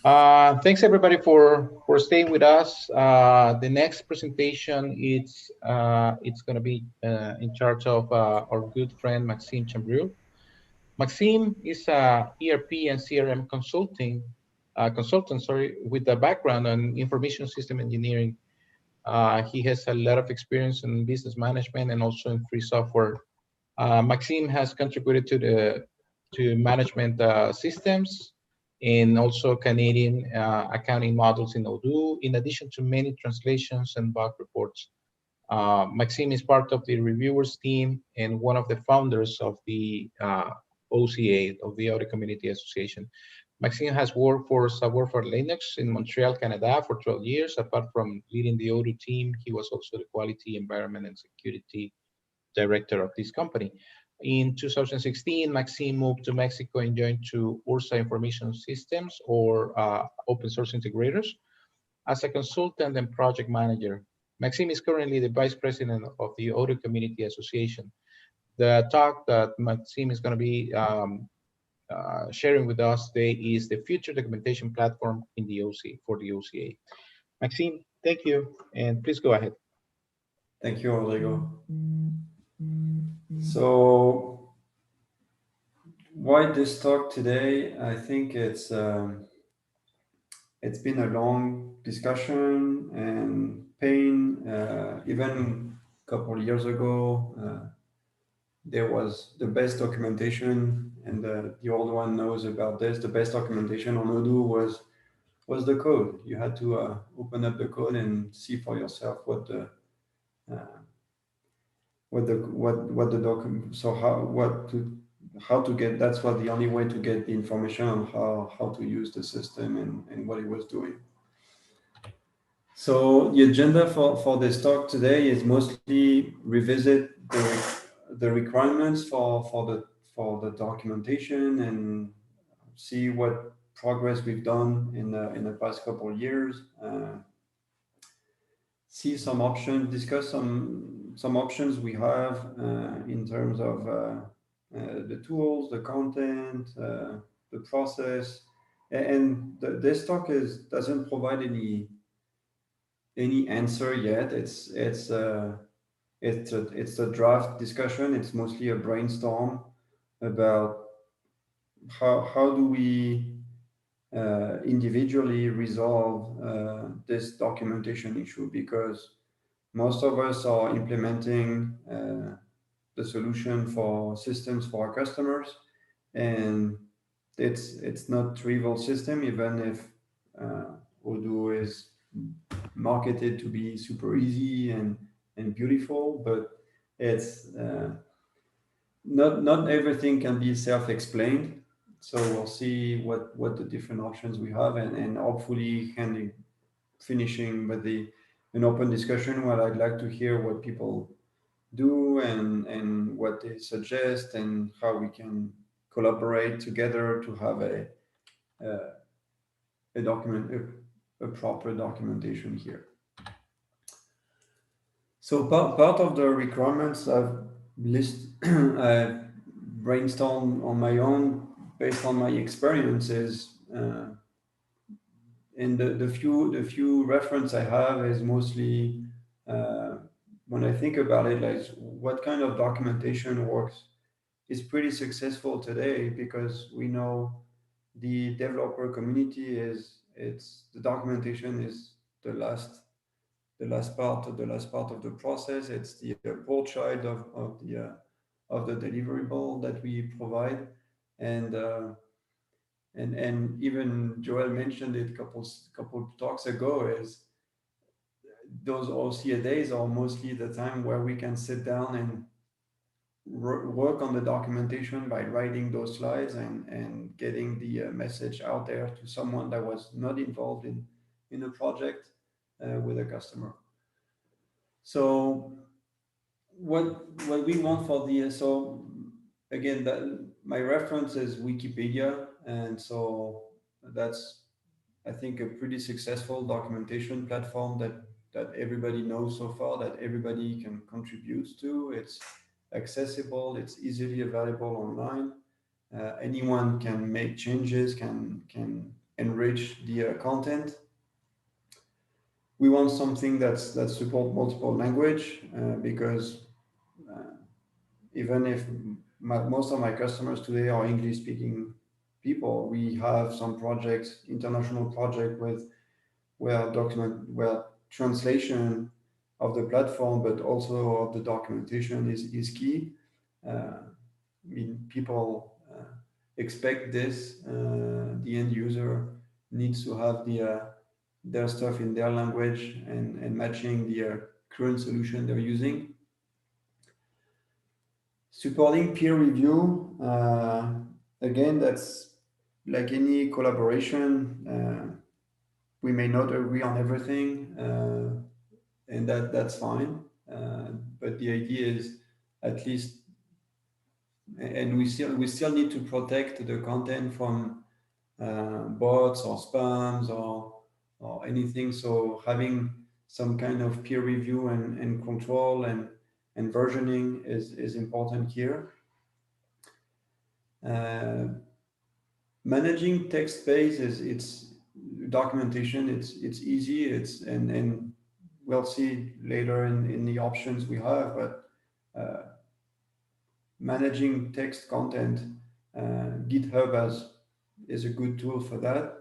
Thanks everybody for staying with us. The next presentation, it's going to be in charge of our good friend Maxime Chambrou. Maxime is a ERP and CRM consultant, with a background on information system engineering. He has a lot of experience in business management and also in free software. Maxime has contributed to management systems and also Canadian accounting models in Odoo, in addition to many translations and bug reports. Maxime is part of the reviewers team and one of the founders of the OCA, of the Audio Community Association. Maxime has worked for Subwoofer Linux in Montreal, Canada for 12 years. Apart from leading the Odoo team, he was also the quality, environment, and security director of this company. In 2016, Maxime moved to Mexico and joined to URSA Information Systems, or open source integrators, as a consultant and project manager. Maxime is currently the vice president of the Audio Community Association. The talk that Maxime is going to be sharing with us today is the future documentation platform in the for the OCA. Maxime, thank you, and please go ahead. Thank you, Rodrigo. So why this talk today? I think it's been a long discussion and pain. Even a couple of years ago, there was the best documentation, and the old one knows about this. The best documentation on Odoo was the code. You had to open up the code and see for yourself what the document. So how to get. That's what the only way to get the information on how to use the system and what it was doing. So the agenda for this talk today is mostly revisit the requirements for the documentation and see what progress we've done in the past couple of years. see some options, discuss some options we have in terms of the tools, the content, the process, and this talk doesn't provide any answer yet. It's a draft discussion. It's mostly a brainstorm about how do we individually resolve this documentation issue, because most of us are implementing the solution for systems for our customers, and it's not trivial system, even if Odoo is marketed to be super easy and beautiful, but it's not everything can be self-explained. So we'll see what the different options we have, and hopefully finishing with an open discussion where I'd like to hear what people do and what they suggest and how we can collaborate together to have a proper documentation here. So part of the requirements I've brainstormed on my own based on my experiences, and the few reference I have is mostly when I think about it, like what kind of documentation works is pretty successful today, because we know the developer community the documentation is the last part of the process. It's the poor child of the deliverable that we provide, and even Joel mentioned it couple talks ago, is those OCA days are mostly the time where we can sit down and work on the documentation by writing those slides and getting the message out there to someone that was not involved in a project with a customer. So what we want for so again, my reference is Wikipedia, and so that's, I think, a pretty successful documentation platform that everybody knows so far, that everybody can contribute to. It's accessible, it's easily available online. Anyone can make changes, can enrich the content. We want something that support multiple language, because even if most of my customers today are English speaking people, we have some projects, international project where translation of the platform, but also of the documentation is key. I mean, people expect this. The end user needs to have their stuff in their language and matching the current solution they're using. Supporting peer review, again, that's like any collaboration. We may not agree on everything, and that's fine. But the idea is at least, and we still need to protect the content from bots or spams or anything. So having some kind of peer review and control and versioning is important here. Managing text base it's documentation. It's easy. And we'll see later in the options we have, but managing text content, GitHub is a good tool for that.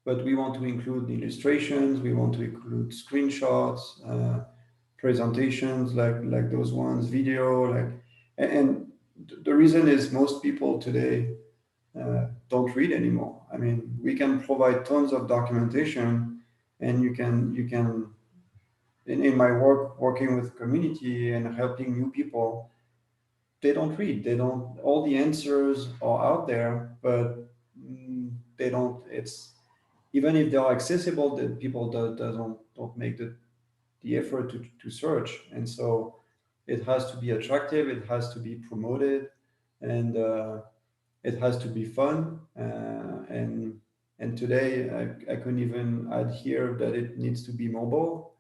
But we want to include illustrations. We want to include screenshots, presentations like those ones, video, and the reason is most people today don't read anymore. I mean, we can provide tons of documentation, and you can in my working with community and helping new people, they don't read. They don't. All the answers are out there, but they don't. It's even if they are accessible, that people don't make the effort to search, and so it has to be attractive. It has to be promoted, and it has to be fun. And today I couldn't even add here that it needs to be mobile.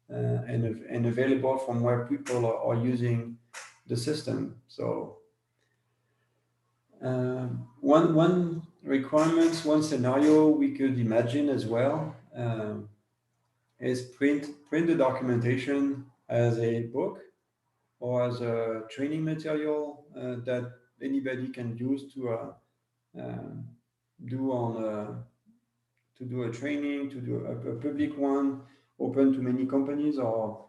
and available from where people are using the system. So one requirement, one scenario we could imagine as well is print the documentation as a book or as a training material that anybody can use to do a training, to do a public one, open to many companies, or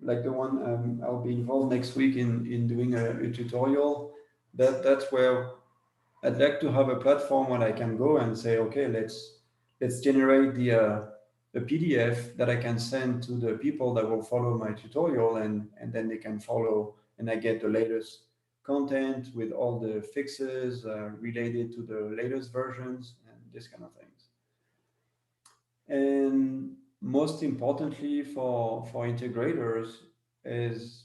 like the one I'll be involved next week in doing a tutorial. That's where I'd like to have a platform where I can go and say, okay, let's generate the PDF that I can send to the people that will follow my tutorial, and then they can follow, and I get the latest content with all the fixes related to the latest versions and this kind of things. And most importantly for integrators is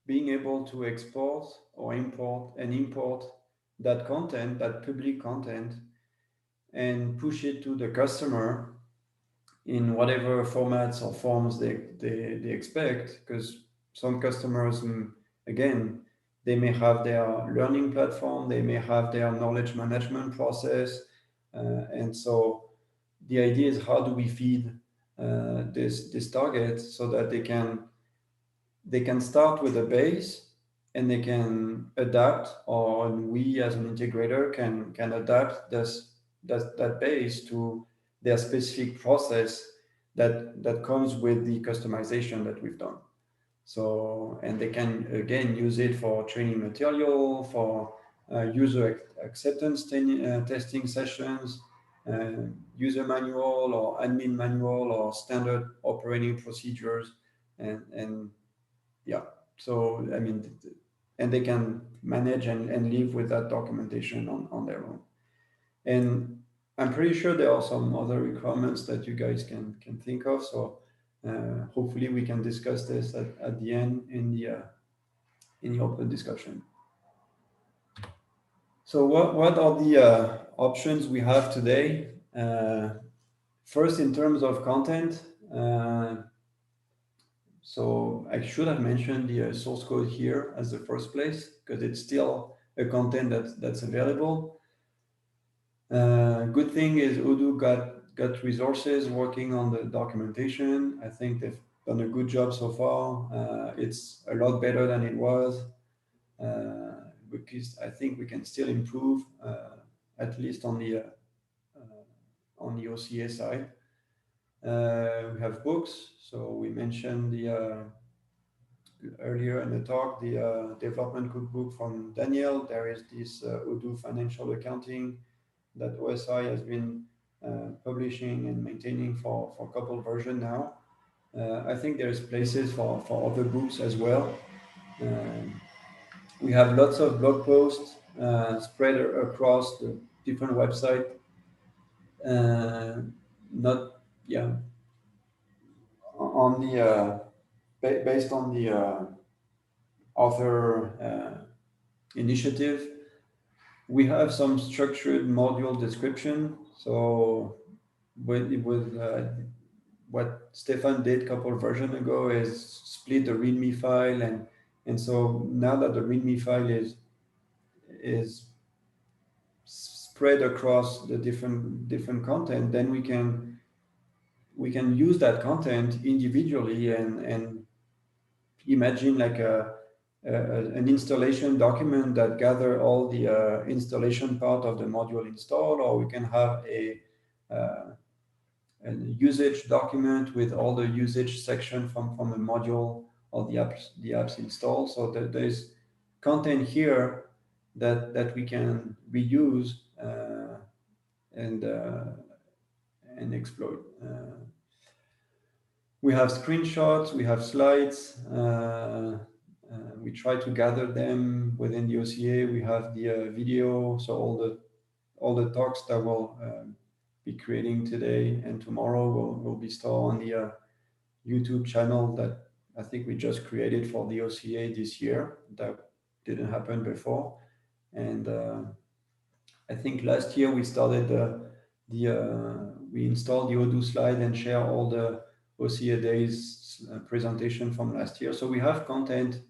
being able to export or import that content, that public content, and push it to the customer in whatever formats or forms they expect. Because some customers, again, they may have their learning platform, they may have their knowledge management process, and so the idea is how do we feed this target so that they can start with a base and they can adapt, or we as an integrator can adapt that base to their specific process that comes with the customization that we've done. So, and they can again use it for training material, for user acceptance testing sessions, user manual or admin manual or standard operating procedures, and yeah. So I mean, and they can manage and live with that documentation on their own. And I'm pretty sure there are some other requirements that you guys can think of. So hopefully we can discuss this at the end in the open discussion. So what are the options we have today? First, in terms of content, so I should have mentioned the source code here as the first place, because it's still a content that's available. Good thing is Odoo got resources working on the documentation. I think they've done a good job so far. It's a lot better than it was, because I think we can still improve, at least on the OCA side. We have books. So we mentioned earlier in the talk, the development cookbook from Daniel. There is this Odoo financial accounting that OSI has been publishing and maintaining for a couple of versions now. I think there's places for other books as well. We have lots of blog posts spread across the different websites. On the based on the author initiative. We have some structured module description. So with what Stefan did a couple of versions ago is split the README file, and so now that the README file is spread across the different content, then we can use that content individually and imagine like an installation document that gather all the installation part of the module installed, or we can have a usage document with all the usage section from the module or the apps installed. So that there's content here that we can reuse and exploit. We have screenshots, we have slides. We try to gather them within the OCA. We have the video, so all the talks that we'll be creating today and tomorrow will be stored on the YouTube channel that I think we just created for the OCA this year. That didn't happen before, and I think last year we started we installed the Odoo slide and share all OCA Days presentation from last year. So we have content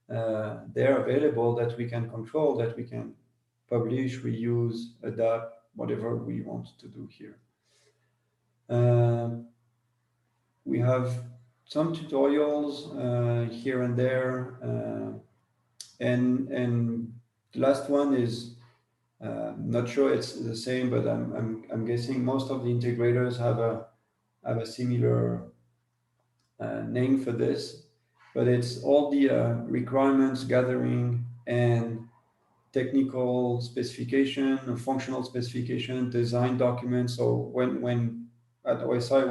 there available that we can control, that we can publish, reuse, adapt, whatever we want to do here. We have some tutorials here and there, and the last one is not sure it's the same, but I'm guessing most of the integrators have a similar name for this, but it's all the requirements gathering and technical specification, functional specification, design documents. So when at OSI,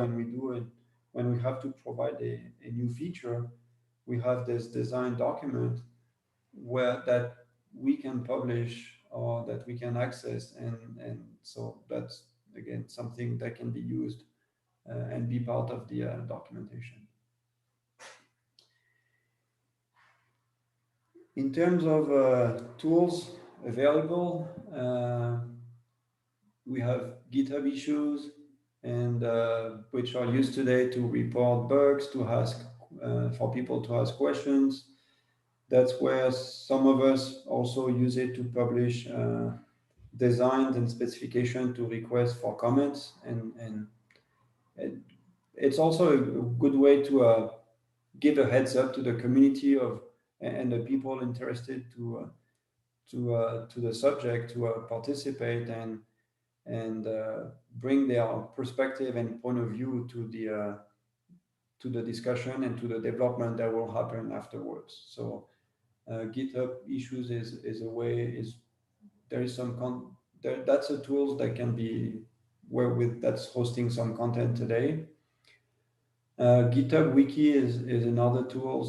when we have to provide a new feature, we have this design document where that we can publish or that we can access, and so that's again something that can be used and be part of the documentation. In terms of tools available, we have GitHub issues, and which are used today to report bugs, to ask for people to ask questions. That's where some of us also use it to publish designs and specification to request for comments, and it's also a good way to give a heads up to the community of and the people interested to the subject to participate and bring their perspective and point of view to the discussion and to the development that will happen afterwards. So GitHub issues is a way, there is some that's a tool that can be that's hosting some content today. GitHub Wiki is another tool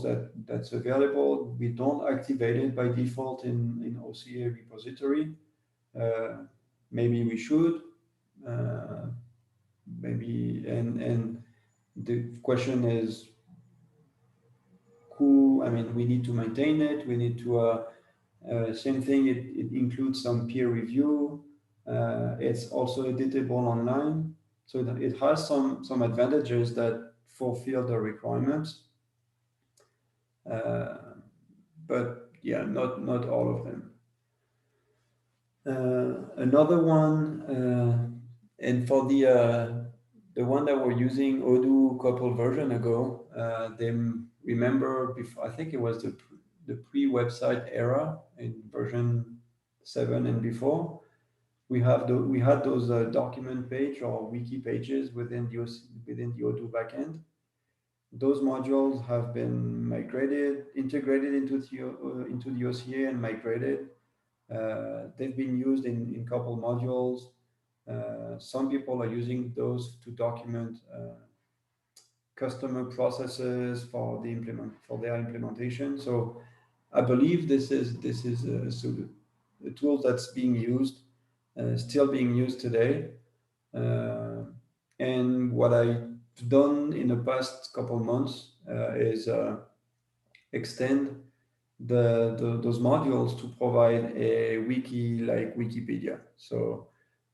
that's available. We don't activate it by default in OCA repository. Maybe we should. Maybe and the question is who? I mean, we need to maintain it. We need to same thing. It includes some peer review. It's also editable online, so it has some advantages that fulfill the requirements. But yeah, not all of them. Another one, and for the one that we're using Odoo a couple version ago, they remember before, I think it was the pre-website era in version 7 and before. We had those document page or wiki pages within the Odoo backend. Those modules have been integrated into the OCA and migrated. They've been used in couple modules. Some people are using those to document customer processes for their implementation. So I believe this is a tool that's being used, still being used today. And what I've done in the past couple of months is extend those modules to provide a wiki like Wikipedia. So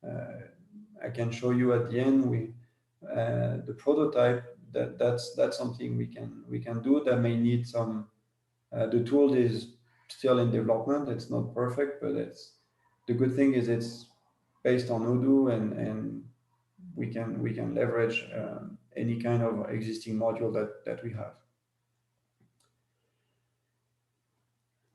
I can show you at the end the prototype. That's something we can do. That may need some. The tool is still in development. It's not perfect, but the good thing is it's based on Odoo, and we can leverage any kind of existing module that we have.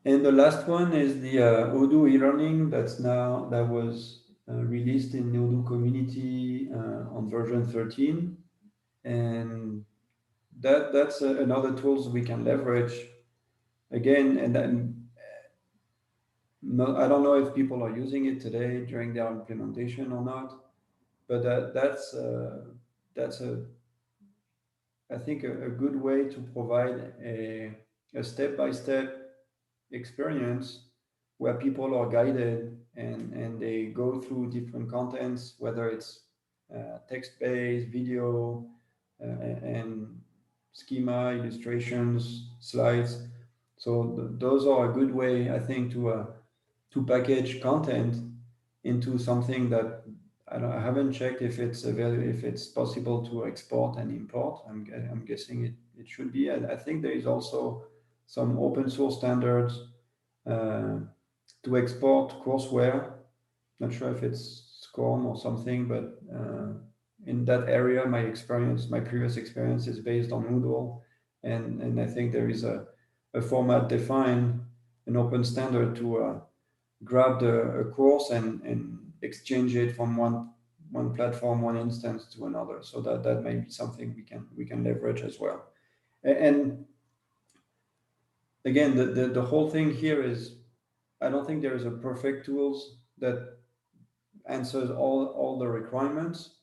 And the last one is the Odoo e-learning that was released in the Odoo community on version 13, and that's another tools we can leverage again. And then I don't know if people are using it today during their implementation or not, but that's I think a good way to provide a step-by-step experience where people are guided and they go through different contents, whether it's text-based, video, and schema, illustrations, slides. So those are a good way, I think, to package content into something that I haven't checked if it's possible to export and import. I'm guessing it should be. I think there is also some open source standards to export courseware. Not sure if it's SCORM or something, but in that area, my previous experience is based on Moodle, and I think there is a format defined, an open standard to grab a course and exchange it from one platform, one instance to another. So that may be something we can leverage as well. And again, the whole thing here is, I don't think there is a perfect tools that answers all the requirements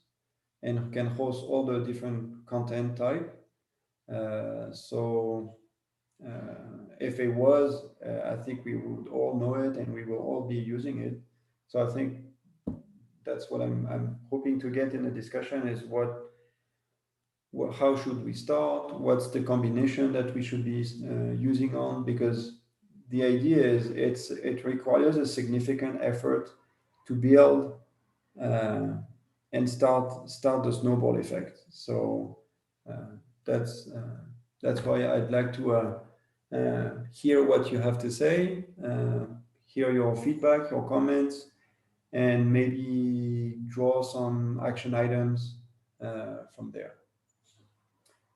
and can host all the different content type. If it was, I think we would all know it and we will all be using it. So I think that's what I'm hoping to get in the discussion is how should we start? What's the combination that we should be using on? Because the idea is it requires a significant effort to build and start the snowball effect. So that's why I'd like to hear what you have to say, hear your feedback, your comments, and maybe draw some action items from there.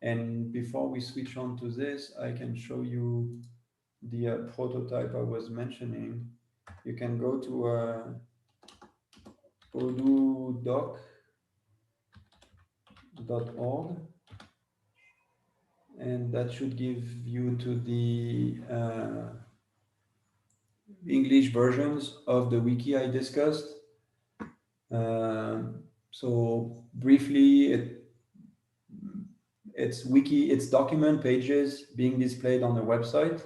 And before we switch on to this, I can show you the prototype I was mentioning. You can go to odudoc.org, and that should give you to the English versions of the wiki I discussed. So briefly, it's document pages being displayed on the website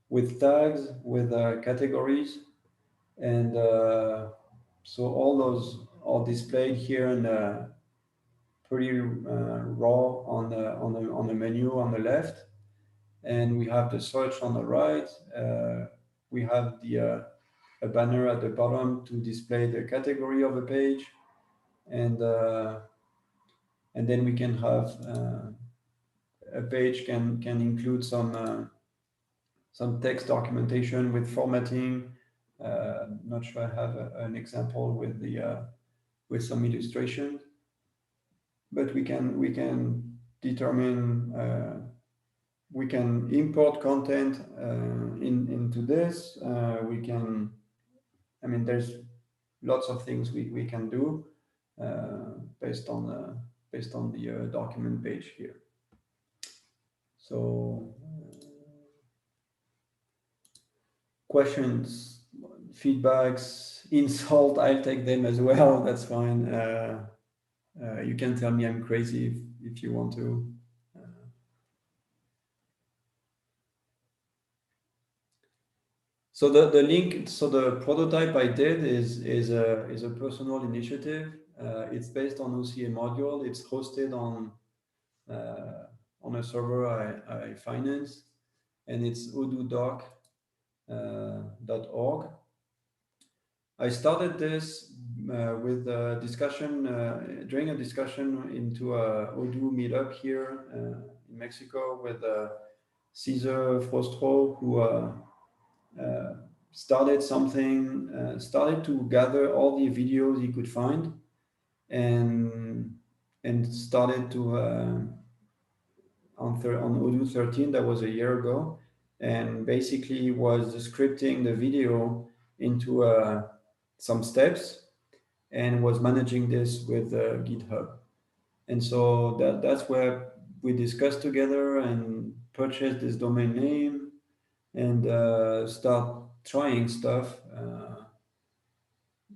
with tags, with categories, and so all those are displayed here in pretty raw on the menu on the left, and we have the search on the right. We have a banner at the bottom to display the category of a page, and then we can have a page can include some text documentation with formatting. Not sure I have an example with some illustration, but we can determine. We can import content into this. We can. I mean, there's lots of things we can do based on the document page here. So questions, feedbacks, insult, I'll take them as well. That's fine. You can tell me I'm crazy if you want to. So the link, so the prototype I did is a personal initiative. It's based on OCA module. It's hosted on a server I finance, and it's odudoc.org. I started this with a discussion during a discussion into a Odoo meetup here in Mexico with Cesar Frostro, who started to gather all the videos he could find, and started to on Odoo 13, that was a year ago, and basically was scripting the video into some steps and was managing this with GitHub. And so that's where we discussed together and purchased this domain name and start trying stuff.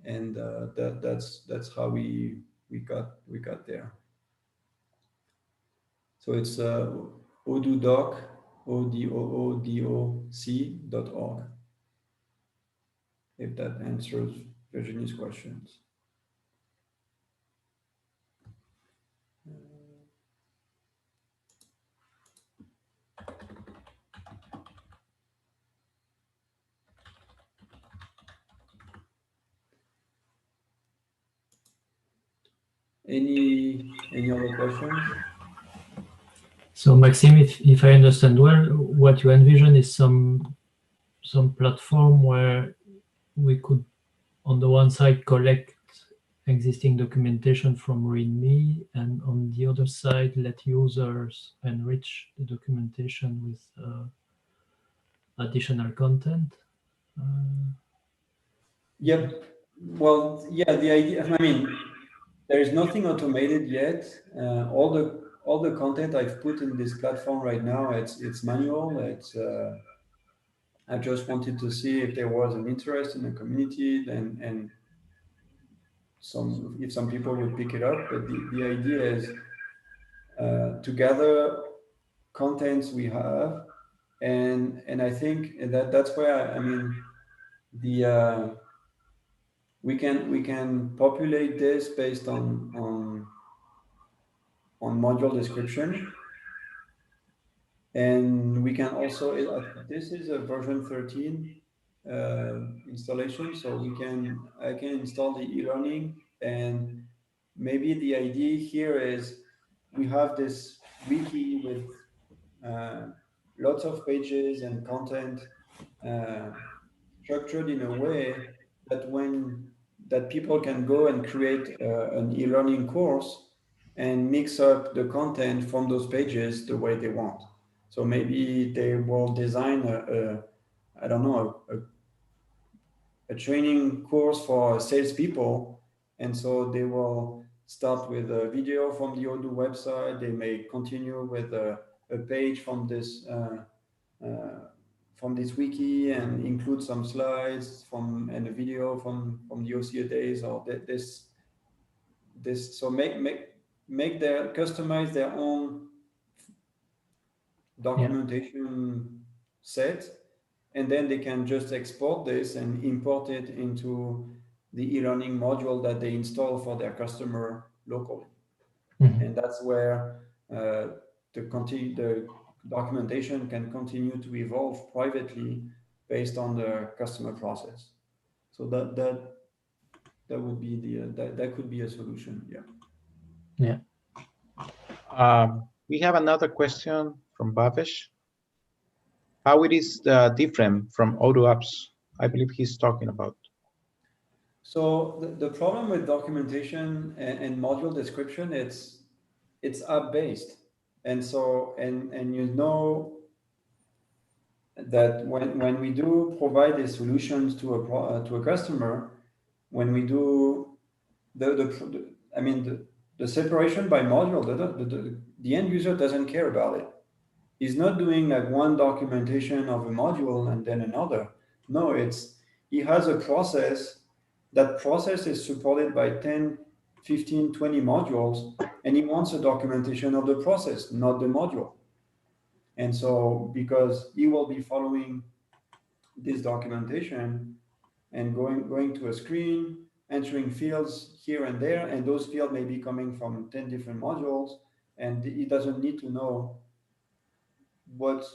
And that's how we got there. So it's odudoc, ODOODOC.org, if that answers Virginie's questions. Any other questions? So Maxime, if I understand well, what you envision is some platform where we could, on the one side, collect existing documentation from README, and on the other side, let users enrich the documentation with additional content. Yep. Well, yeah, the idea, I mean, there is nothing automated yet. All the content I've put in this platform right now, it's manual. I just wanted to see if there was an interest in the community, and if some people would pick it up. But the idea is to gather contents we have, and I think that's where I mean the we can populate this based on module description, and we can also this is a version 13 installation, so I can install the e-learning, and maybe the idea here is we have this wiki with lots of pages and content structured in a way that people can go and create an e-learning course and mix up the content from those pages the way they want. So maybe they will design I don't know, a training course for salespeople, and so they will start with a video from the Odoo website. They may continue with a page from this wiki and include some slides and a video from the OCA Days, or this. So make their customize their own documentation set, and then they can just export this and import it into the e-learning module that they install for their customer locally. And that's where the documentation can continue to evolve privately based on the customer process. So that would be that could be a solution. Yeah. We have another question from Bhavesh. How it is different from Odoo apps? I believe he's talking about. So the problem with documentation and module description, it's app based, and so and you know that when we do provide the solutions to a customer, when we do the separation by module, the end user doesn't care about it. He's not doing like one documentation of a module and then another. No, he has a process. That process is supported by 10, 15, 20 modules, and he wants a documentation of the process, not the module. And so because he will be following this documentation and going to a screen, entering fields here and there, and those fields may be coming from 10 different modules, and he doesn't need to know what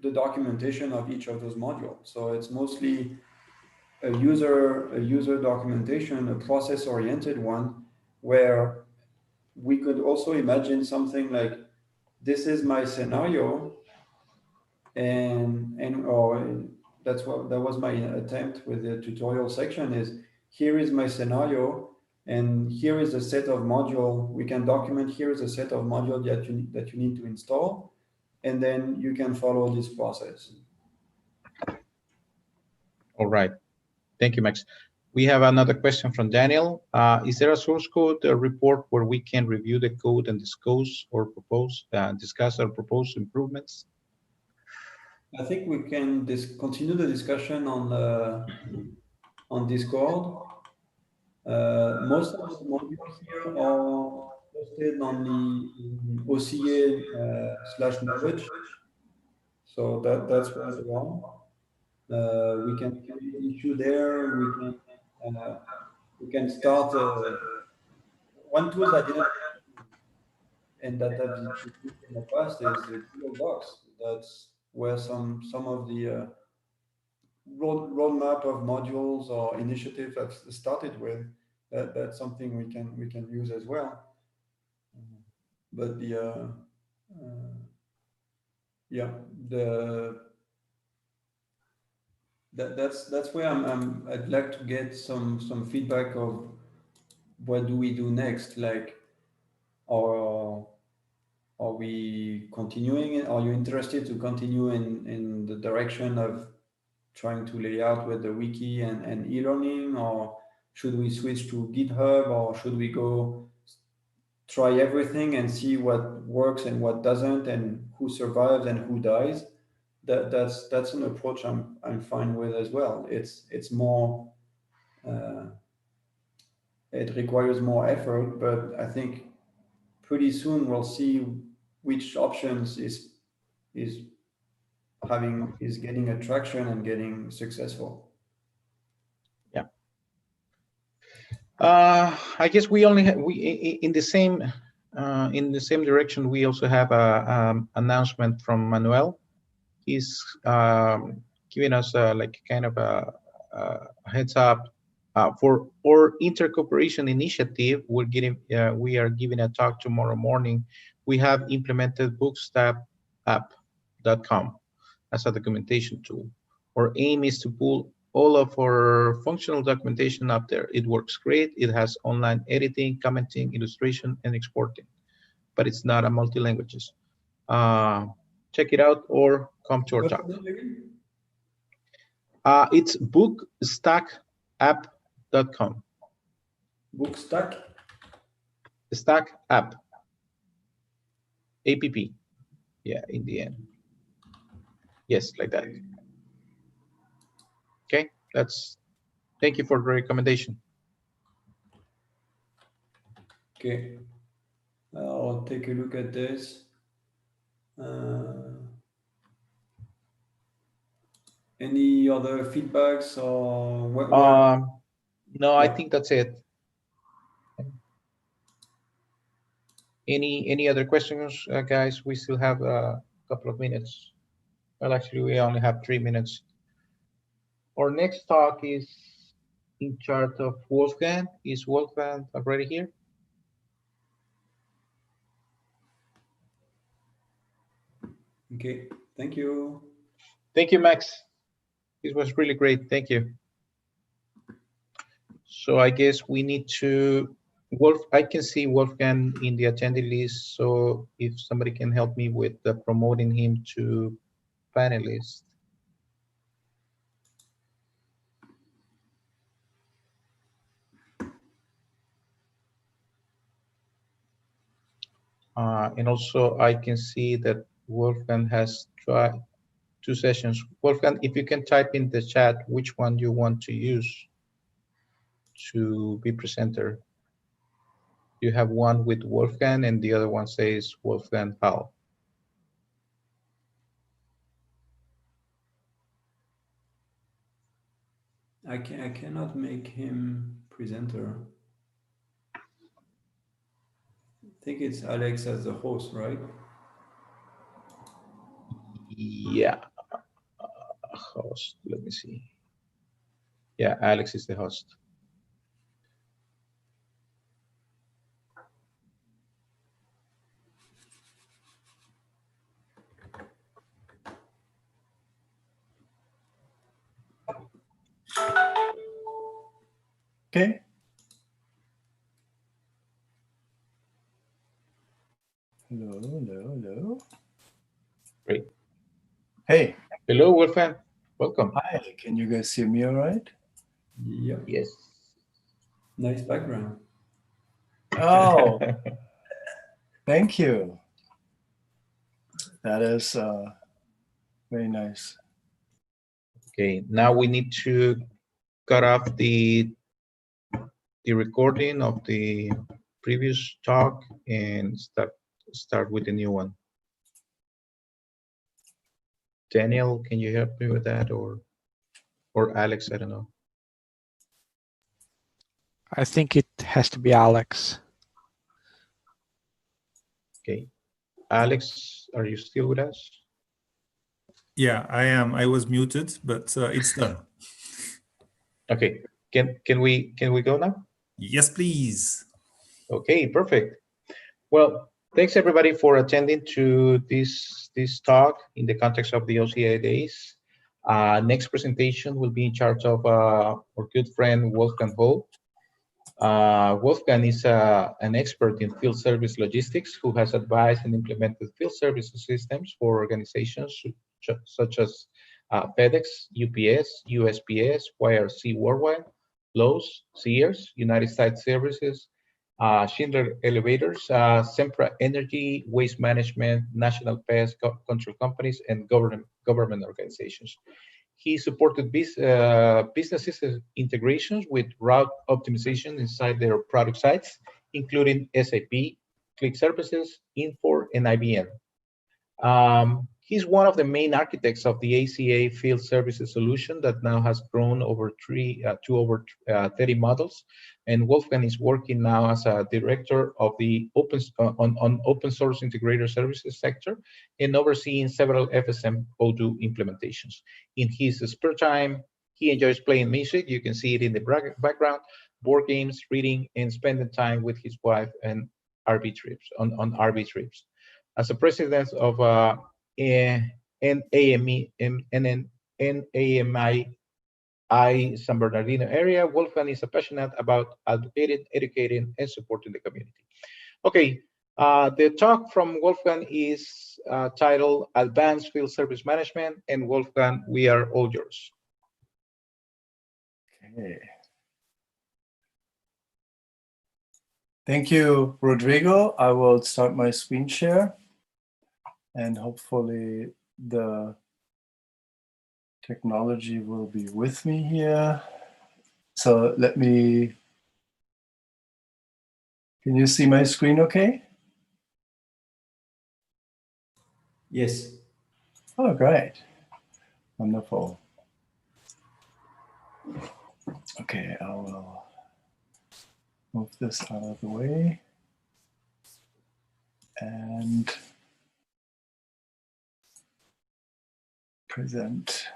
the documentation of each of those modules. So it's mostly a user documentation, a process-oriented one, where we could also imagine something like, this is my scenario, or that was my attempt with the tutorial section, is here is my scenario, and here is a set of module we can document. Here is a set of module that you need to install, and then you can follow this process. All right. Thank you, Max. We have another question from Daniel. Is there a source code report where we can review the code and discuss or propose improvements? I think we can continue the discussion on Discord. Most of the modules here are posted on the OCA/knowledge, so that's where they are. We can create an issue there. We can start one tool that didn't and that I've used in the past is Google Docs. That's where some of the roadmap of modules or initiatives I've started with that's something we can use as well. But the yeah, that's where I'd like to get some feedback of what do we do next. Like, are we continuing? Are you interested to continue in the direction of trying to lay out with the wiki and e-learning, or should we switch to GitHub, or should we go try everything and see what works and what doesn't, and who survives and who dies? That's an approach I'm fine with as well. It's more it requires more effort, but I think pretty soon we'll see which options is getting attraction and getting successful. Yeah. I guess we only have, in the same direction. We also have a announcement from Manuel. He's giving us like kind of a heads up for our intercooperation initiative. We are giving a talk tomorrow morning. We have implemented bookstapapp.com as a documentation tool. Our aim is to pull all of our functional documentation up there. It works great. It has online editing, commenting, illustration, and exporting, but it's not a multi-languages. Check it out or come to our talk. It's bookstackapp.com. Bookstack? Stack app. APP. Yeah, in the end. Yes, like that. Okay, thank you for the recommendation. Okay, I'll take a look at this. Any other feedbacks or what? No, yeah. I think that's it. Any other questions, guys? We still have a couple of minutes. Well, actually, we only have 3 minutes. Our next talk is in charge of Wolfgang. Is Wolfgang already here? Okay, thank you. Thank you, Max. This was really great. Thank you. So I guess we need to, I can see Wolfgang in the attendee list. So if somebody can help me with promoting him to panelist. And also I can see that Wolfgang has tried 2 sessions. Wolfgang, if you can type in the chat which one you want to use to be presenter. You have one with Wolfgang and the other one says Wolfgang Hall. I cannot make him presenter. I think it's Alex as the host, right? Yeah. Host, let me see. Yeah, Alex is the host. Okay. Hello. Great. Hey. Hello, Wolfgang. Welcome. Hi. Can you guys hear me all right? Yep. Yes. Nice background. Oh, thank you. That is very nice. Okay, now we need to cut off the recording of the previous talk and start with the new one. Daniel, can you help me with that, or Alex? I don't know. I think it has to be Alex. Okay, Alex, are you still with us? Yeah, I am. I was muted, but it's done. Okay, can we go now? Yes, please. Okay, perfect. Well, thanks everybody for attending to this talk in the context of the OCA Days. Next presentation will be in charge of our good friend Wolfgang Ho. Wolfgang is an expert in field service logistics who has advised and implemented field service systems for organizations such as FedEx, UPS, USPS, YRC Worldwide, Lowe's, Sears, United States Services, Schindler Elevators, Sempra Energy, Waste Management, National Pest Control Companies, and government organizations. He supported businesses integrations with route optimization inside their product sites, including SAP, Click Services, Infor, and IBM. He's one of the main architects of the ACA field services solution that now has grown to over 30 models. And Wolfgang is working now as a director of the on open source integrator services sector and overseeing several FSM O2 implementations. In his spare time, he enjoys playing music. You can see it in the background, board games, reading, and spending time with his wife and RV trips on RV trips. As a president of NAMI San Bernardino area, Wolfgang is passionate about advocating, educating, and supporting the community. Okay, the talk from Wolfgang is titled Advanced Field Service Management, and Wolfgang, we are all yours. Okay. Thank you, Rodrigo. I will start my screen share, and hopefully the technology will be with me here. So let me, can you see my screen okay? Yes. Oh, great. Wonderful. Okay, I will move this out of the way. And present.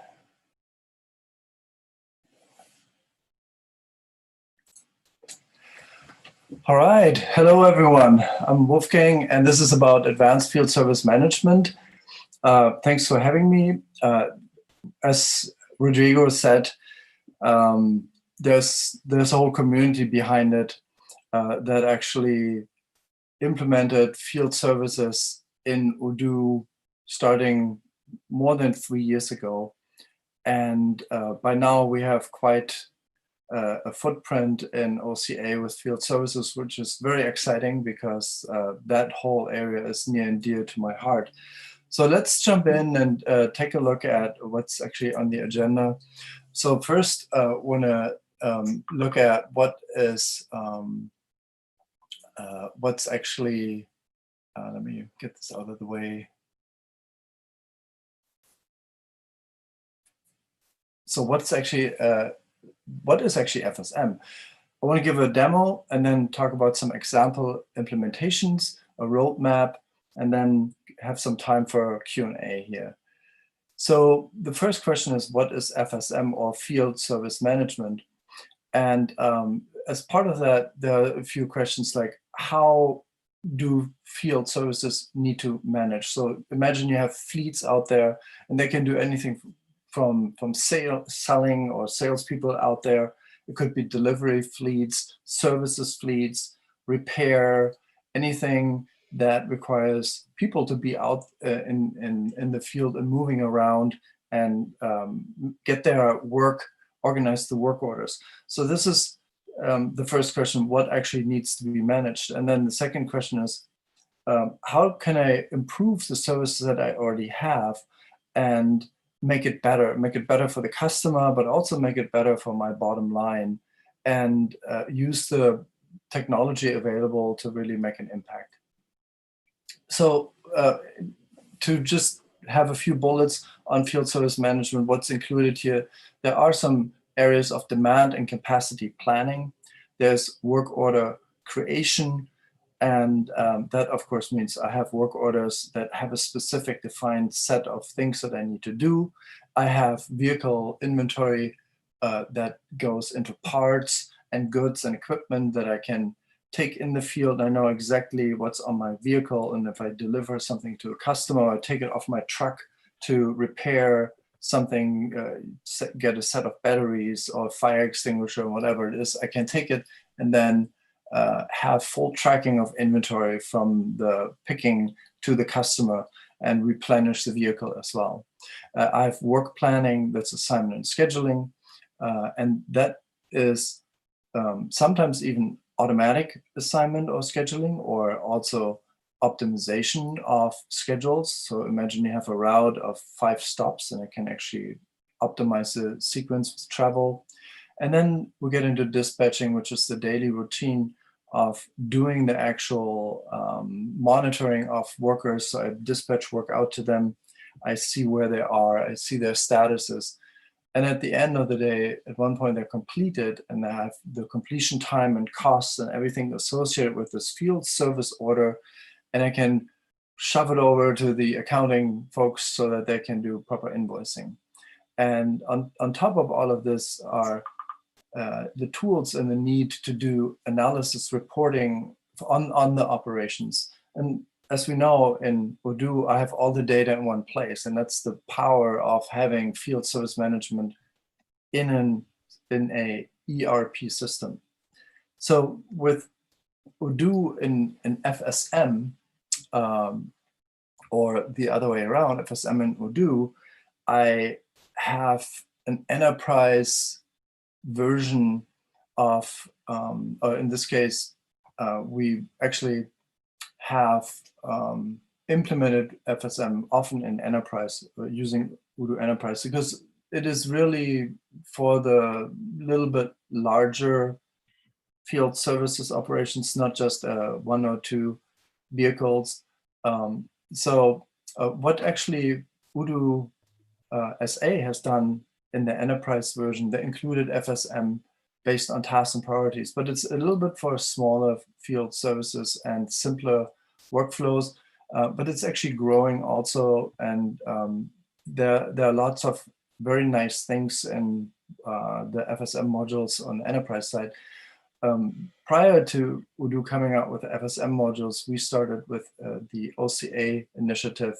All right. Hello, everyone. I'm Wolfgang, and this is about advanced field service management. Thanks for having me. As Rodrigo said, there's a whole community behind it that actually implemented field services in Odoo starting more than 3 years ago. And by now we have quite a footprint in OCA with field services, which is very exciting because that whole area is near and dear to my heart. So let's jump in and take a look at what's actually on the agenda. So first, want to look at what is what's actually. Let me get this out of the way. So what is actually FSM? I want to give a demo and then talk about some example implementations, a roadmap, and then have some time for Q&A here. So the first question is, what is FSM, or field service management? And as part of that, there are a few questions like, how do field services need to manage? So imagine you have fleets out there and they can do anything from selling or salespeople out there. It could be delivery fleets, services fleets, repair, anything that requires people to be out in the field and moving around and get their work, organize the work orders. So this is the first question, what actually needs to be managed? And then the second question is, how can I improve the services that I already have and make it better for the customer, but also make it better for my bottom line, and use the technology available to really make an impact. So to just have a few bullets on field service management, what's included here, there are some areas of demand and capacity planning. There's work order creation, and that of course means I have work orders that have a specific defined set of things that I need to do. I have vehicle inventory that goes into parts and goods and equipment that I can take in the field. I know exactly what's on my vehicle, and if I deliver something to a customer, I take it off my truck to repair something, get a set of batteries or fire extinguisher, whatever it is, I can take it and then have full tracking of inventory from the picking to the customer and replenish the vehicle as well. I have work planning, that's assignment and scheduling, and that is sometimes even automatic assignment or scheduling, or also optimization of schedules. So imagine you have a route of 5 stops and it can actually optimize the sequence of travel. And then we get into dispatching, which is the daily routine of doing the actual monitoring of workers. So I dispatch work out to them. I see where they are. I see their statuses. And at the end of the day, at one point they're completed and they have the completion time and costs and everything associated with this field service order. And I can shove it over to the accounting folks so that they can do proper invoicing. And on top of all of this are the tools and the need to do analysis reporting on the operations. And as we know in Odoo, I have all the data in one place, and that's the power of having field service management in a ERP system. So with Odoo in FSM, or the other way around, FSM and Odoo, I have an enterprise version of, or in this case, we actually have implemented FSM often in enterprise using Odoo Enterprise, because it is really for the little bit larger field services operations, not just 1 or 2 vehicles. So what actually Odoo SA has done in the enterprise version, they included FSM based on tasks and priorities, but it's a little bit for smaller field services and simpler workflows, but it's actually growing also. And there are lots of very nice things in the FSM modules on the enterprise side. Prior to Odoo coming out with the FSM modules, we started with the OCA initiative,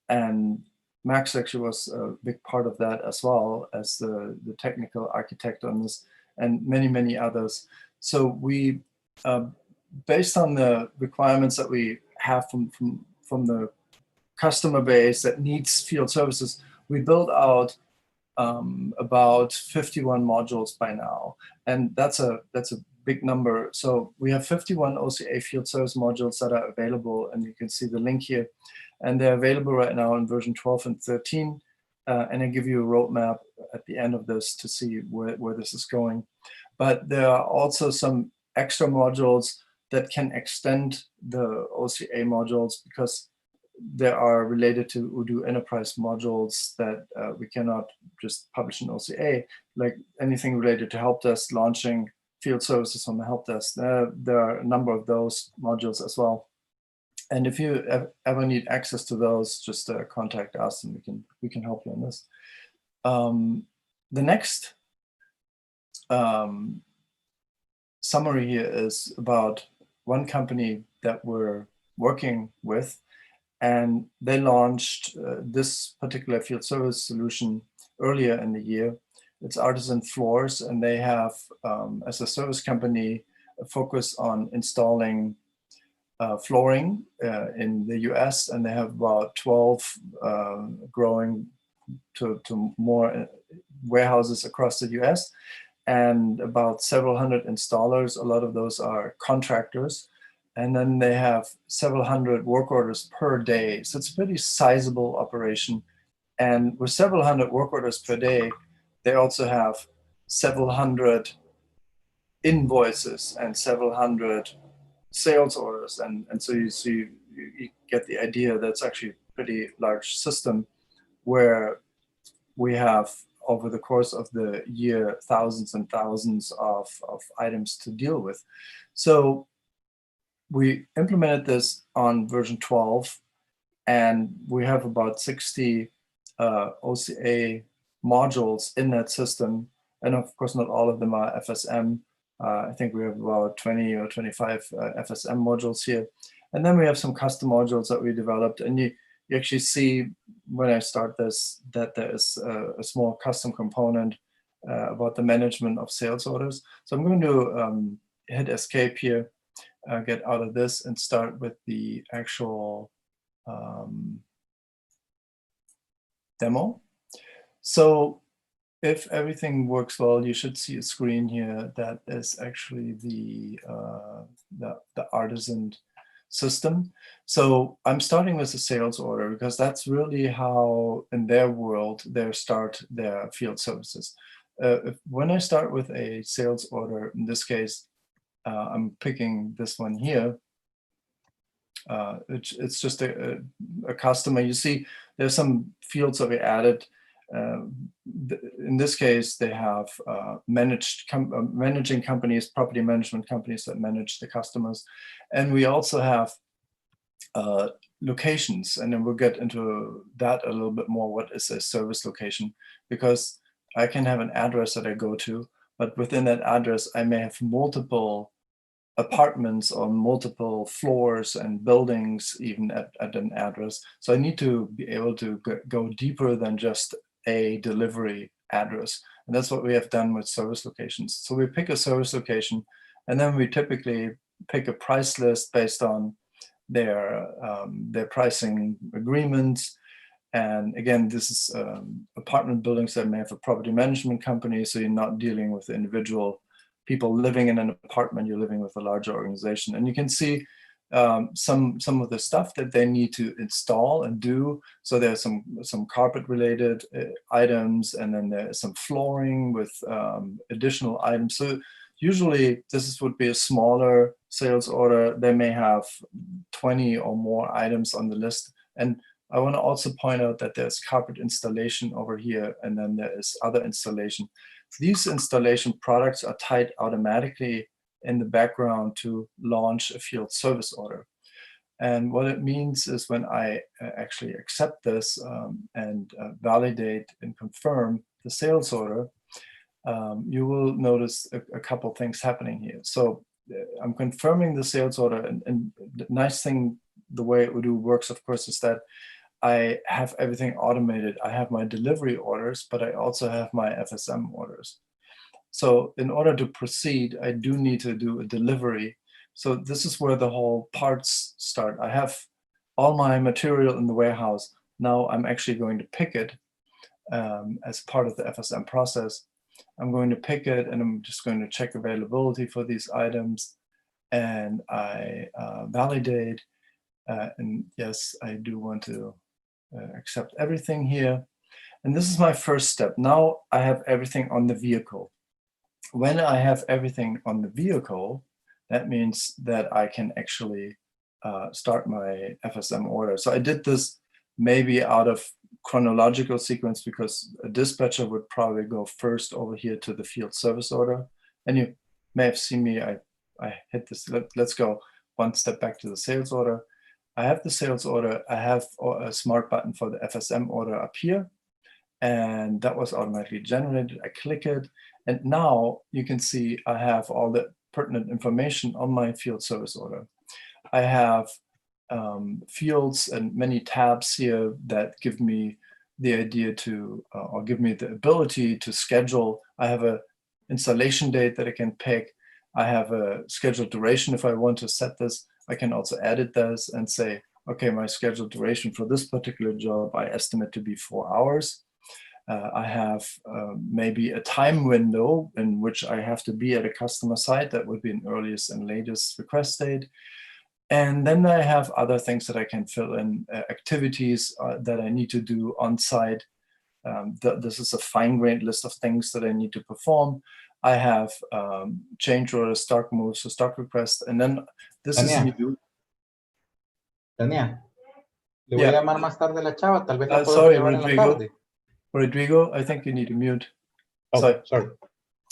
and Max actually was a big part of that as well as the technical architect on this, and many, many others. So we, based on the requirements that we have from the customer base that needs field services, we built out about 51 modules by now, and that's a big number. So we have 51 OCA field service modules that are available, and you can see the link here, and they're available right now in version 12 and 13. And I give you a roadmap at the end of this to see where this is going. But there are also some extra modules that can extend the OCA modules, because they are related to Odoo Enterprise modules that we cannot just publish in OCA, like anything related to help desk, launching field services on the help desk. There are a number of those modules as well. And if you ever need access to those, just contact us and we can help you on this. The next summary here is about one company that we're working with, and they launched this particular field service solution earlier in the year. It's Artisan Floors, and they have, as a service company, a focus on installing flooring in the US, and they have about 12 growing to more warehouses across the US, and about several hundred installers. A lot of those are contractors. And then they have several hundred work orders per day. So it's a pretty sizable operation. And with several hundred work orders per day, they also have several hundred invoices and several hundred sales orders. And so you get the idea that's actually a pretty large system, where we have, over the course of the year, thousands and thousands of items to deal with. So we implemented this on version 12, and we have about 60 OCA modules in that system. And of course, not all of them are FSM, I think we have about 20 or 25 FSM modules here. And then we have some custom modules that we developed. And you actually see when I start this that there is a small custom component about the management of sales orders. So I'm going to hit escape here, get out of this and start with the actual demo. So if everything works well, you should see a screen here that is actually the artisan system. So I'm starting with a sales order because that's really how, in their world, they start their field services. When I start with a sales order, in this case, I'm picking this one here. It's just a customer. You see, there's some fields that we added. In this case, they have managing companies, property management companies that manage the customers. And we also have locations, and then we'll get into that a little bit more. What is a service location? Because I can have an address that I go to, but within that address, I may have multiple apartments on multiple floors and buildings even at an address. So I need to be able to go deeper than just a delivery address. And that's what we have done with service locations. So we pick a service location, and then we typically pick a price list based on their pricing agreements. And again, this is apartment buildings that may have a property management company, so you're not dealing with individual people living in an apartment, you're living with a larger organization. And you can see some of the stuff that they need to install and do. So there's some carpet related items, and then there's some flooring with additional items. So usually this would be a smaller sales order. They may have 20 or more items on the list. And I want to also point out that there's carpet installation over here, and then there is other installation. These installation products are tied automatically in the background to launch a field service order. And what it means is when I actually accept this and validate and confirm the sales order, you will notice a couple things happening here. So I'm confirming the sales order, and the nice thing, the way Odoo works, of course, is that I have everything automated. I have my delivery orders, but I also have my FSM orders. So in order to proceed, I do need to do a delivery. So this is where the whole parts start. I have all my material in the warehouse. Now I'm actually going to pick it as part of the FSM process. I'm going to pick it, and I'm just going to check availability for these items. And I validate. And yes, I do want to accept everything here. And this is my first step. Now I have everything on the vehicle. When I have everything on the vehicle, that means that I can actually start my FSM order. So I did this maybe out of chronological sequence because a dispatcher would probably go first over here to the field service order. And you may have seen me, I hit this, let's go one step back to the sales order. I have the sales order, I have a smart button for the FSM order up here, and that was automatically generated. I click it, and now you can see I have all the pertinent information on my field service order. I have fields and many tabs here that give me the idea to, or give me the ability to schedule. I have an installation date that I can pick. I have a scheduled duration if I want to set this. I can also edit this and say, okay, my scheduled duration for this particular job, I estimate to be 4 hours. I have maybe a time window in which I have to be at a customer site. That would be an earliest and latest request date. And then I have other things that I can fill in, activities that I need to do on site. This is a fine-grained list of things that I need to perform. I have change orders, stock moves, so stock requests, and then this is new. Tania, le voy a llamar más tarde a la chava, tal vez la podemos sorry, llevar en la tarde. Rodrigo, I think you need to mute. Oh, sorry.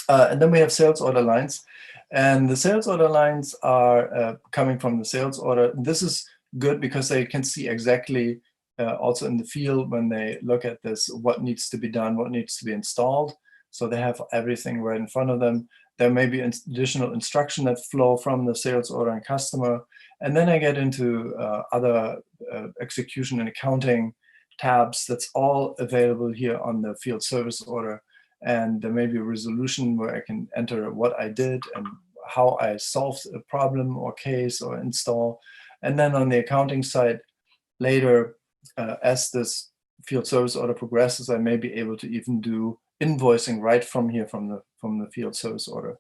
And then we have sales order lines. And the sales order lines are coming from the sales order. This is good because they can see exactly also in the field when they look at this, what needs to be done, what needs to be installed. So they have everything right in front of them. There may be additional instruction that flow from the sales order and customer. And then I get into other execution and accounting tabs that's all available here on the field service order. And there may be a resolution where I can enter what I did and how I solved a problem or case or install. And then on the accounting side, later, as this field service order progresses, I may be able to even do invoicing right from here from the field service order.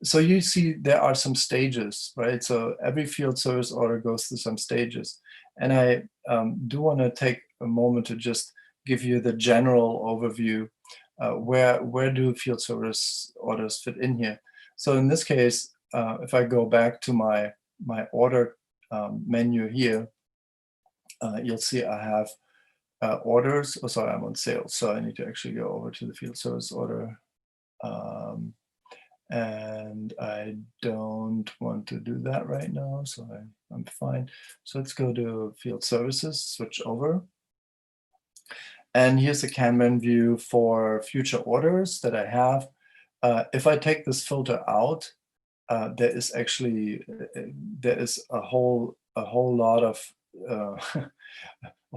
So you see there are some stages, right? So every field service order goes through some stages. And I do want to take a moment to just give you the general overview. Where do field service orders fit in here? So in this case, if I go back to my order menu here, you'll see I have orders. Oh, sorry, I'm on sales, so I need to actually go over to the field service order. And I don't want to do that right now, so I'm fine. So let's go to field services, switch over. And here's a Kanban view for future orders that I have. If I take this filter out, there is actually a whole lot of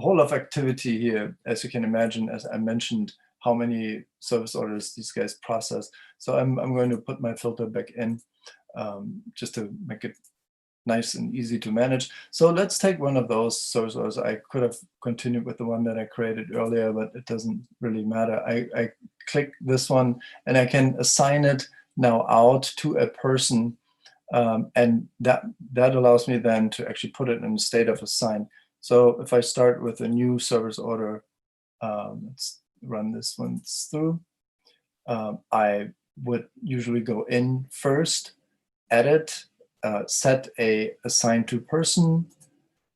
a whole lot of activity here, as you can imagine. As I mentioned, how many service orders these guys process. So I'm going to put my filter back in just to make it nice and easy to manage. So let's take one of those service orders. I could have continued with the one that I created earlier, but it doesn't really matter. I click this one and I can assign it now out to a person. And that allows me then to actually put it in a state of assign. So if I start with a new service order, let's run this one through. I would usually go in first, edit, set a assign to person,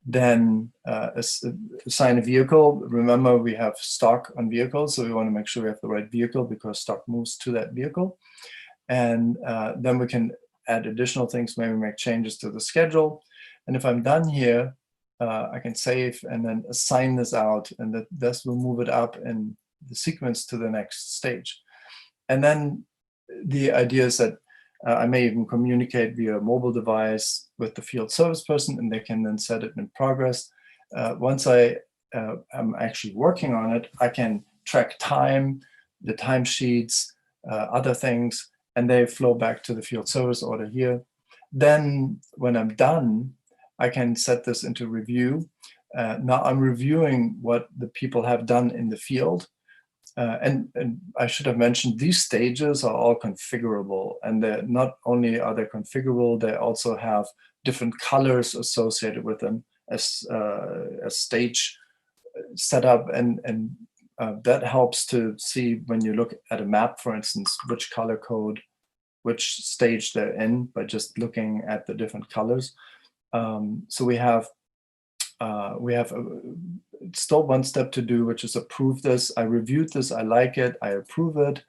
then assign a vehicle. Remember, we have stock on vehicles, so we want to make sure we have the right vehicle because stock moves to that vehicle. And then we can add additional things, maybe make changes to the schedule. And if I'm done here, I can save and then assign this out, and this will move it up in the sequence to the next stage. And then the idea is that I may even communicate via mobile device with the field service person, and they can then set it in progress. Once I am actually working on it, I can track time, the timesheets, other things, and they flow back to the field service order here. Then when I'm done, I can set this into review. Now I'm reviewing what the people have done in the field. And I should have mentioned these stages are all configurable, and they're not only are they configurable, they also have different colors associated with them as a stage setup, and that helps to see when you look at a map, for instance, which color code, which stage they're in by just looking at the different colors. So we have still one step to do, which is approve this. I reviewed this, I like it, I approve it.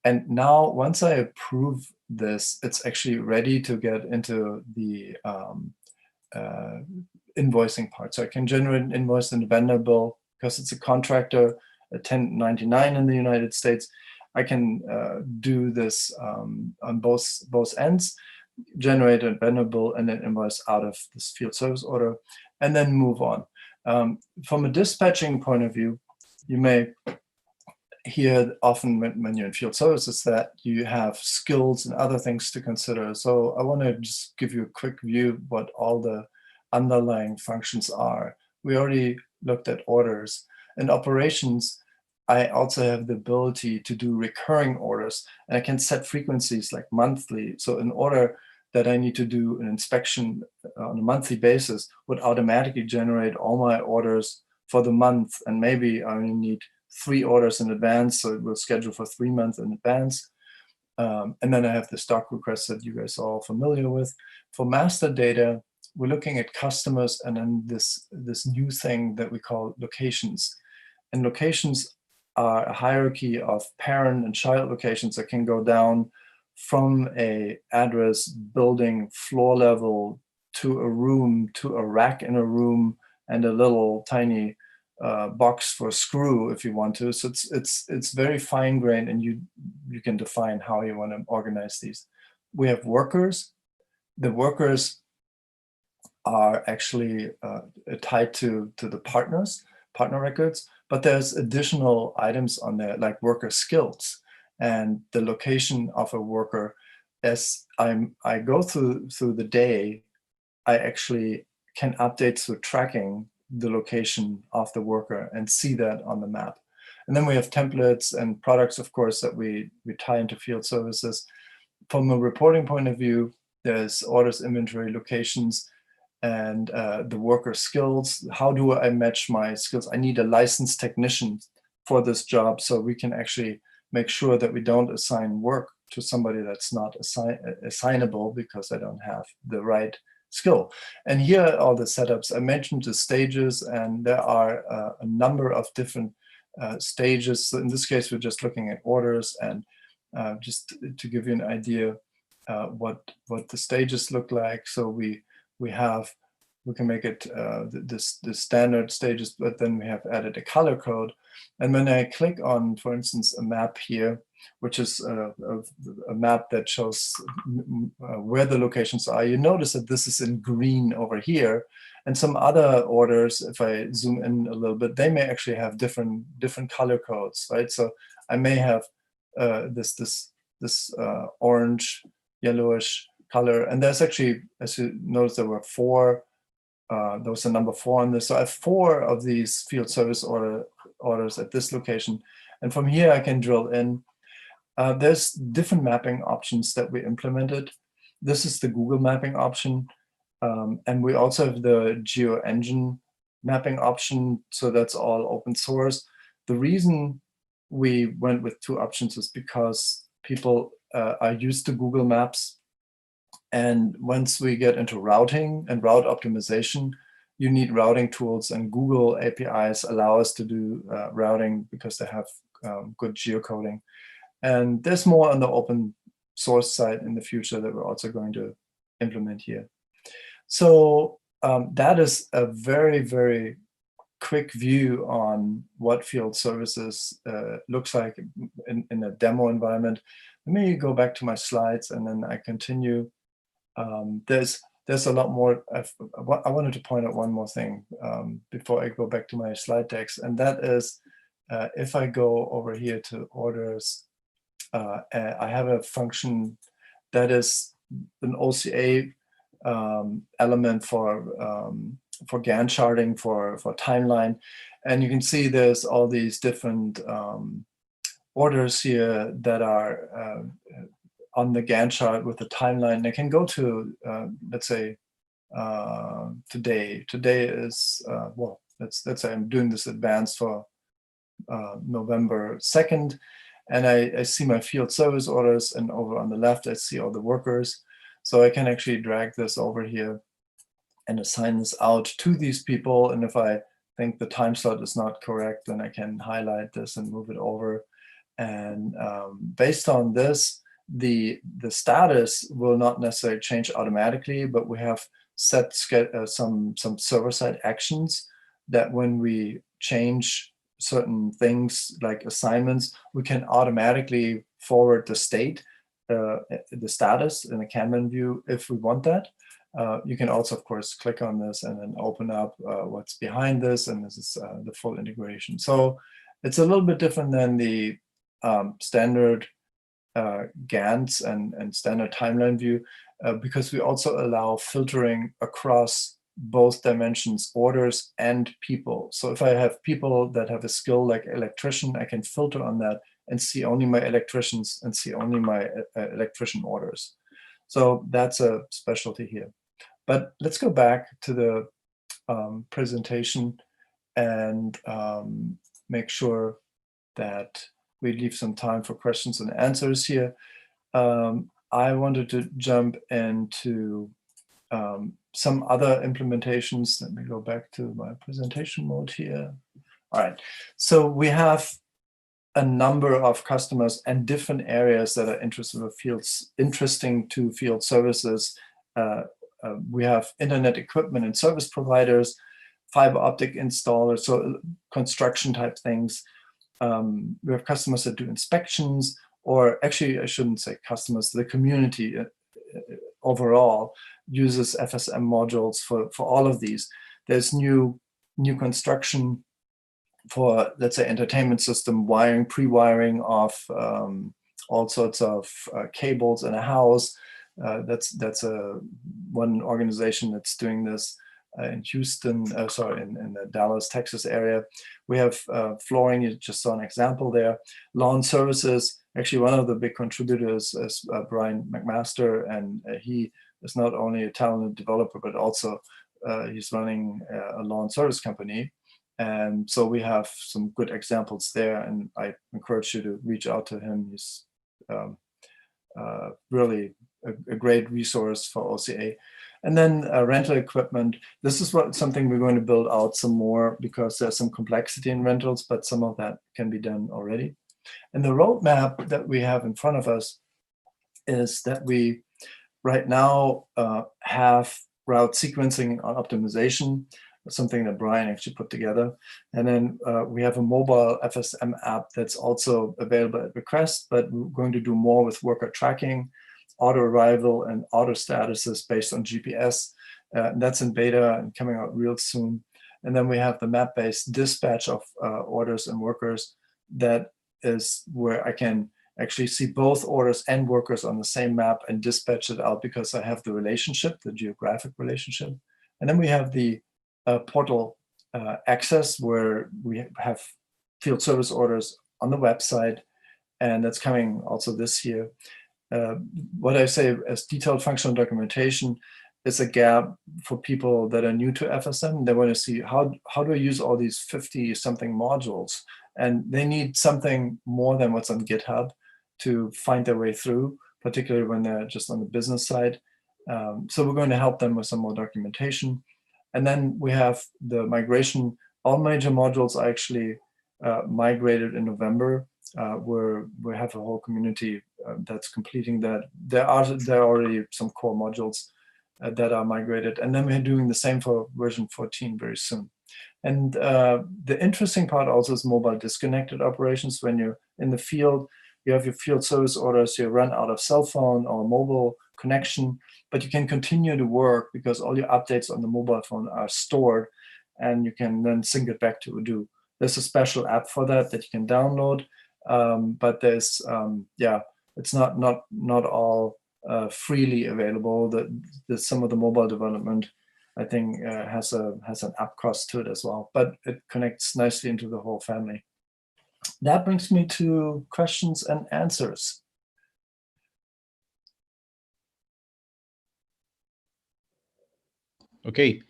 And now once I approve this, it's actually ready to get into the invoicing part. So I can generate an invoice and a vendor bill because it's a contractor, a 1099 in the United States. I can do this on both ends, generate a vendor bill and then invoice out of this field service order, and then move on. From a dispatching point of view, you may hear often when you're in field services that you have skills and other things to consider. So I want to just give you a quick view of what all the underlying functions are. We already looked at orders. In operations, I also have the ability to do recurring orders, and I can set frequencies like monthly. So an order that I need to do an inspection on a monthly basis would automatically generate all my orders for the month. And maybe I only need 3 orders in advance, so it will schedule for 3 months in advance. And then I have the stock requests that you guys are all familiar with. For master data, we're looking at customers and then this new thing that we call locations. And locations are a hierarchy of parent and child locations that can go down from a address, building, floor level, to a room, to a rack in a room, and a little tiny box for screw if you want to. So it's very fine grained, and you can define how you want to organize these. We have workers. The workers are actually tied to the partner records, but there's additional items on there like worker skills and the location of a worker. As I go through the day, I actually can update through tracking the location of the worker and see that on the map. And then we have templates and products, of course, that we tie into field services. From a reporting point of view, there's orders, inventory, locations, and the worker skills. How do I match my skills? I need a licensed technician for this job, so we can actually make sure that we don't assign work to somebody that's not assignable because I don't have the right skill. And here are all the setups. I mentioned the stages, and there are a number of different stages. So in this case, we're just looking at orders, and just to give you an idea what the stages look like. So we can make it the standard stages, but then we have added a color code. And when I click on, for instance, a map here, which is a map that shows where the locations are, you notice that this is in green over here. And some other orders, if I zoom in a little bit, they may actually have different color codes, right? So I may have this orange, yellowish color. And there's actually, as you notice, there were four. There was a number 4 on this. So I have 4 of these field service orders at this location. And from here, I can drill in. There's different mapping options that we implemented. This is the Google mapping option. And we also have the GeoEngine mapping option. So that's all open source. The reason we went with 2 options is because people are used to Google Maps. And once we get into routing and route optimization, you need routing tools, and Google APIs allow us to do routing because they have good geocoding. And there's more on the open source side in the future that we're also going to implement here. So that is a very, very quick view on what field services looks like in a demo environment. Let me go back to my slides and then I continue. There's a lot more. I wanted to point out one more thing before I go back to my slide decks, and that is if I go over here to orders, I have a function that is an OCA element for Gantt charting for timeline, and you can see there's all these different orders here that are on the Gantt chart with the timeline. I can go to, let's say, today. Today is, well, let's say I'm doing this advanced for November 2nd, and I see my field service orders, and over on the left, I see all the workers. So I can actually drag this over here and assign this out to these people. And if I think the time slot is not correct, then I can highlight this and move it over. And based on this, the status will not necessarily change automatically, but we have set some server-side actions that when we change certain things like assignments, we can automatically forward the state, the status in a Kanban view if we want that. You can also, of course, click on this and then open up what's behind this, and this is the full integration. So it's a little bit different than the standard Gantt and standard timeline view because we also allow filtering across both dimensions, orders and people. So if I have people that have a skill like electrician, I can filter on that and see only my electricians and see only my electrician orders. So that's a specialty here. But let's go back to the presentation and make sure that we leave some time for questions and answers here. I wanted to jump into some other implementations. Let me go back to my presentation mode here. All right, so we have a number of customers and different areas that are interesting to field services. We have internet equipment and service providers. fiber optic installers, so construction type things. We have customers that do inspections, or actually I shouldn't say customers, the community overall uses FSM modules for all of these. There's new construction for, let's say, entertainment system wiring, pre-wiring of all sorts of cables in a house. That's one organization that's doing this in Houston, in the Dallas, Texas area. We have flooring, you just saw an example there. Lawn services, actually one of the big contributors is Brian McMaster, and he is not only a talented developer, but also he's running a lawn service company. And so we have some good examples there, and I encourage you to reach out to him. He's really a great resource for OCA. And then rental equipment. This is something we're going to build out some more, because there's some complexity in rentals, but some of that can be done already. And the roadmap that we have in front of us is that we right now have route sequencing and optimization, something that Brian actually put together. And then we have a mobile FSM app that's also available at request, but we're going to do more with worker tracking, auto arrival, and auto statuses based on GPS. That's in beta and coming out real soon. And then we have the map-based dispatch of orders and workers. That is where I can actually see both orders and workers on the same map and dispatch it out, because I have the relationship, the geographic relationship. And then we have the portal access, where we have field service orders on the website, and that's coming also this year. What I say as detailed functional documentation is a gap for people that are new to FSM. They want to see how do I use all these 50 something modules, and they need something more than what's on GitHub to find their way through, particularly when they're just on the business side. So we're going to help them with some more documentation. And then we have the migration. All major modules are actually migrated in November, where we have a whole community that's completing that. There are already some core modules that are migrated. And then we're doing the same for version 14 very soon. And the interesting part also is mobile disconnected operations. When you're in the field, you have your field service orders, you run out of cell phone or mobile connection, but you can continue to work because all your updates on the mobile phone are stored, and you can then sync it back to Odoo. There's a special app for that you can download, but there's, it's not all freely available. Some of the mobile development, I think, has an app cost to it as well, but it connects nicely into the whole family. That brings me to questions and answers. Okay,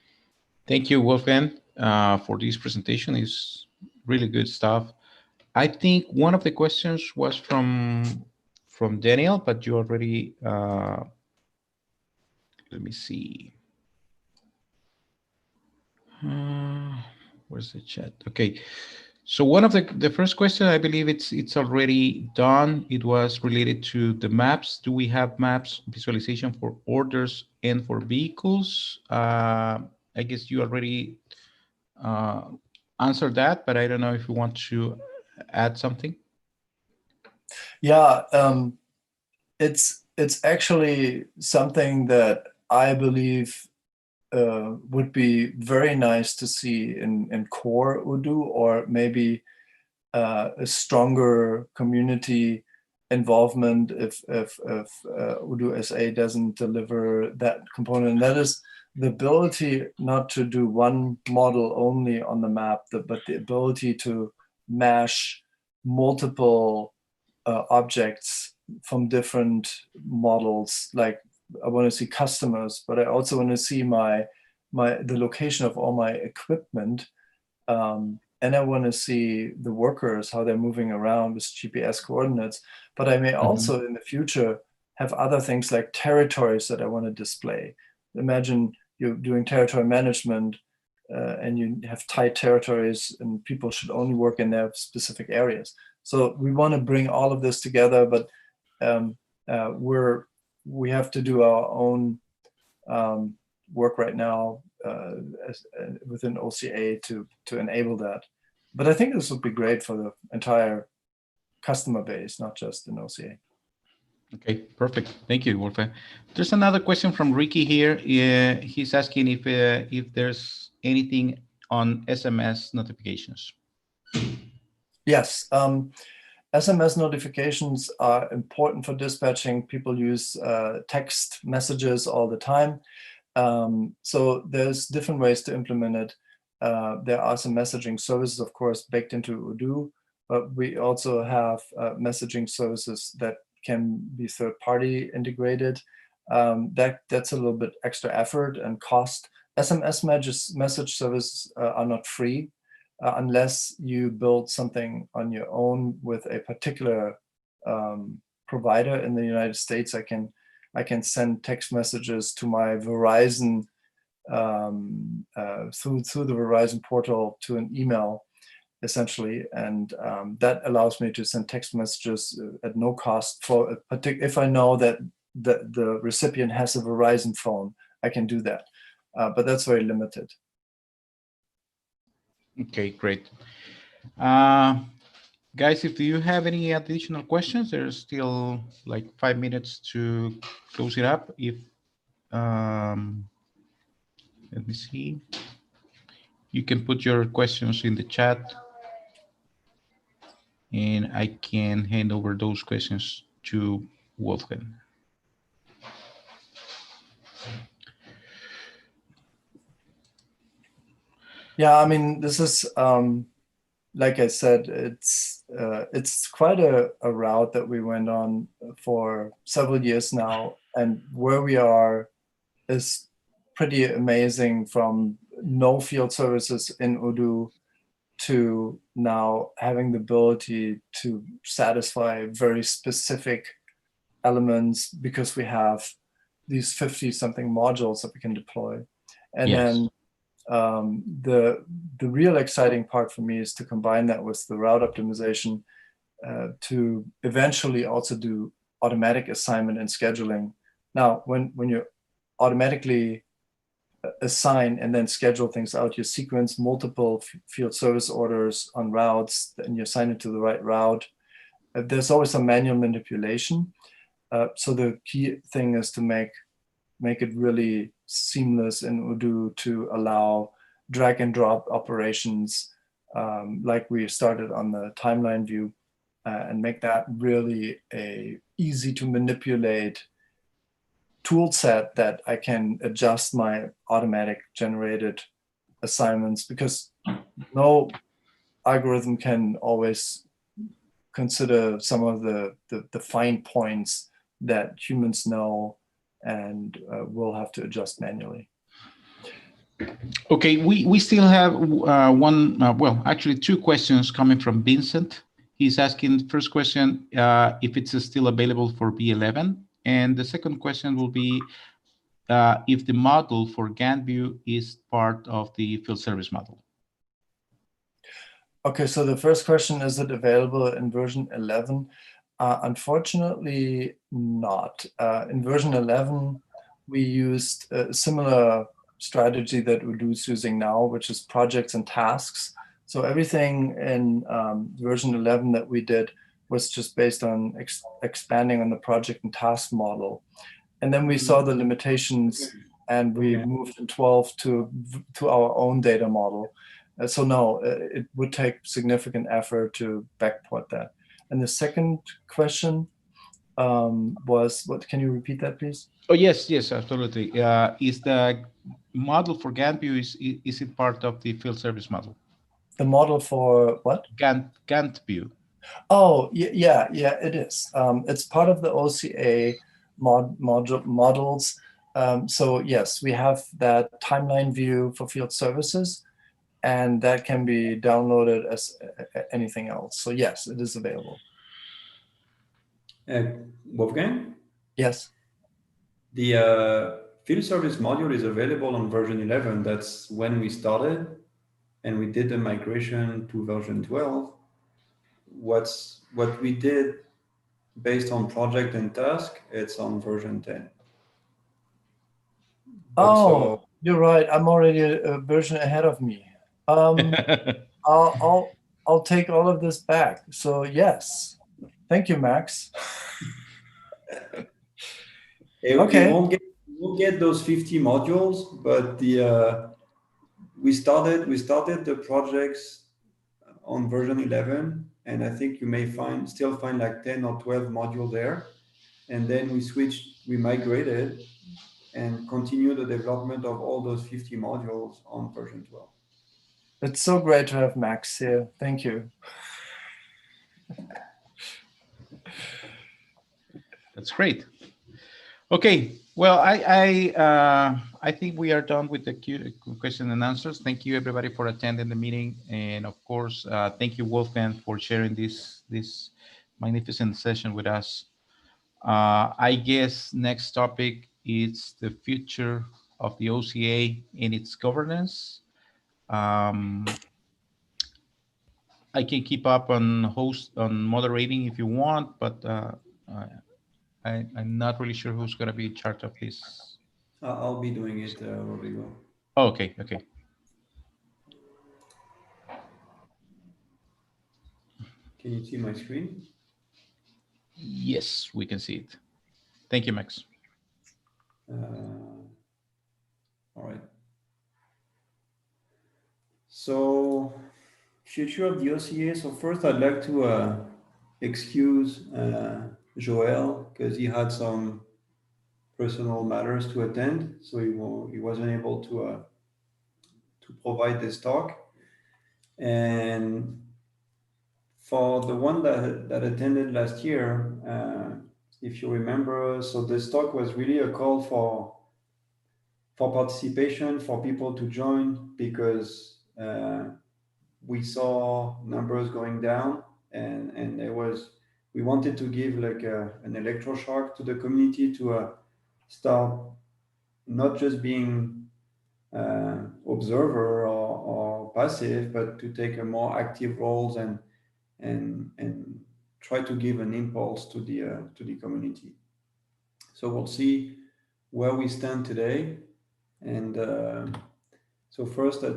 thank you, Wolfgang, for this presentation. It's really good stuff. I think one of the questions was from Daniel, but you already, let me see. Where's the chat? Okay, so one of the first question, I believe it's already done. It was related to the maps. Do we have maps visualization for orders and for vehicles? I guess you already answered that, but I don't know if you want to add something. Yeah, it's actually something that I believe would be very nice to see in core Odoo, or maybe a stronger community involvement if Odoo SA doesn't deliver that component. And that is the ability not to do one model only on the map, but the ability to mash multiple objects from different models. Like, I want to see customers, but I also want to see the location of all my equipment, and I want to see the workers, how they're moving around with GPS coordinates. But I may also in the future have other things like territories that I want to display. Imagine you're doing territory management and you have tight territories, and people should only work in their specific areas. So we want to bring all of this together, but we have to do our own work right now within OCA to enable that. But I think this would be great for the entire customer base, not just in OCA. Okay, perfect. Thank you, Wolfgang. There's another question from Ricky here. He's asking if there's anything on SMS notifications. Yes, SMS notifications are important for dispatching. People use text messages all the time. So there's different ways to implement it. There are some messaging services, of course, baked into Odoo, but we also have messaging services that can be third-party integrated. That's a little bit extra effort and cost. SMS message services are not free unless you build something on your own with a particular provider. In the United States, I can send text messages to my Verizon through the Verizon portal to an email, essentially, and that allows me to send text messages at no cost for if I know that the recipient has a Verizon phone, I can do that, but that's very limited. Okay, great. Guys, if you have any additional questions, there's still like 5 minutes to close it up. If let me see, you can put your questions in the chat and I can hand over those questions to Wolfgang. Yeah, I mean, this is like I said, it's quite a route that we went on for several years now, and where we are is pretty amazing. From no field services in Odoo to now having the ability to satisfy very specific elements because we have these 50-something modules that we can deploy, and yes. then the real exciting part for me is to combine that with the route optimization to eventually also do automatic assignment and scheduling. Now, when you automatically assign and then schedule things out, you sequence multiple field service orders on routes and you assign it to the right route. There's always some manual manipulation. So the key thing is to make it really seamless in Odoo to allow drag and drop operations like we started on the timeline view and make that really a easy to manipulate tool set that I can adjust my automatic generated assignments, because no algorithm can always consider some of the fine points that humans know and we'll have to adjust manually. Okay, we still have well, actually 2 questions coming from Vincent. He's asking, first question, if it's still available for V11, and the second question will be if the model for Gantt view is part of the field service model. Okay, so the first question, is it available in version 11? Unfortunately not. In version 11, we used a similar strategy that Odoo is using now, which is projects and tasks. So everything in version 11 that we did was just based on expanding on the project and task model. And then we saw the limitations and we moved in 12 to our own data model. So no, it would take significant effort to backport that. And the second question was, what? Can you repeat that, please? Oh, yes, absolutely. Is the model for Gantt view, is it part of the field service model? The model for what? Gantt view. Oh, yeah, it is. It's part of the OCA models. So yes, we have that timeline view for field services, and that can be downloaded as anything else. So yes, it is available. Wolfgang? Yes. The field service module is available on version 11. That's when we started, and we did the migration to version 12. What we did based on project and task, it's on version 10. But Oh, You're right. I'm already a version ahead of me. I'll take all of this back. So yes, thank you, Max. Okay. We won't get those 50 modules, but we started the projects on version 11, and I think you may still find like 10 or 12 modules there. And then we migrated and continue the development of all those 50 modules on version 12. It's so great to have Max here. Thank you. That's great. Okay, well, I think we are done with the question and answers. Thank you everybody for attending the meeting, and of course, thank you Wolfgang for sharing this magnificent session with us. I guess next topic is the future of the OCA and its governance. I can keep up on moderating if you want, but I'm not really sure who's going to be in charge of this. I'll be doing it, Rodrigo. Oh, okay. Can you see my screen? Yes, we can see it. Thank you, Max. All right. So, future of the OCA. So first, I'd like to excuse Joel because he had some personal matters to attend, so he wasn't able to provide this talk. And for the one that attended last year, if you remember, so this talk was really a call for participation, for people to join, because we saw numbers going down, and we wanted to give like an electroshock to the community to start not just being observer or passive, but to take a more active roles and try to give an impulse to the community. So we'll see where we stand today, and so first, I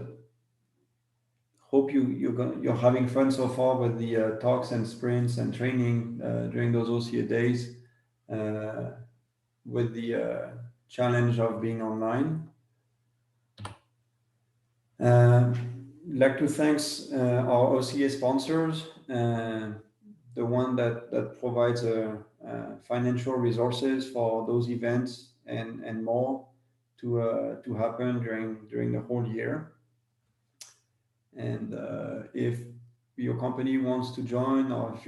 hope you're having fun so far with the talks and sprints and training during those OCA days, with the challenge of being online. Like to thanks our OCA sponsors, the one that provides financial resources for those events and more to happen during the whole year. And if your company wants to join, or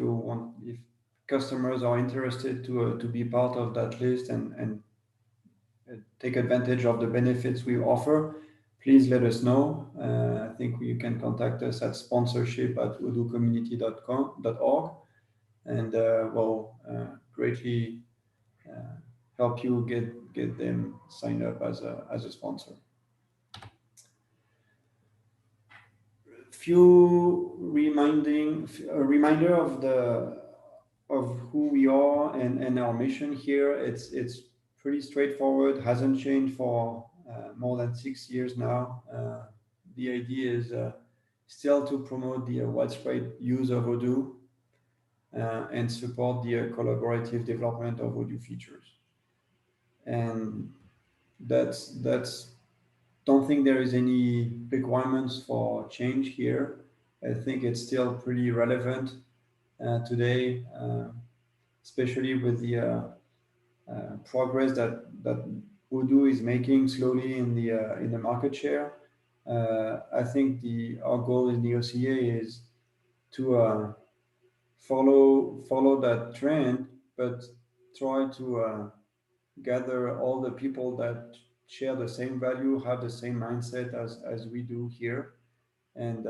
if customers are interested to be part of that list and take advantage of the benefits we offer, please let us know. I think you can contact us at sponsorship@oducommunity.org, and we'll greatly help you get them signed up as a sponsor. A reminder of who we are and our mission here. It's pretty straightforward, hasn't changed for more than 6 years now. The idea is still to promote the widespread use of Odoo and support the collaborative development of Odoo features. And that's don't think there is any requirements for change here. I think it's still pretty relevant today, especially with the progress that Odoo is making slowly in the market share. I think our goal in the OCA is to follow that trend, but try to gather all the people that share the same value, have the same mindset as we do here, and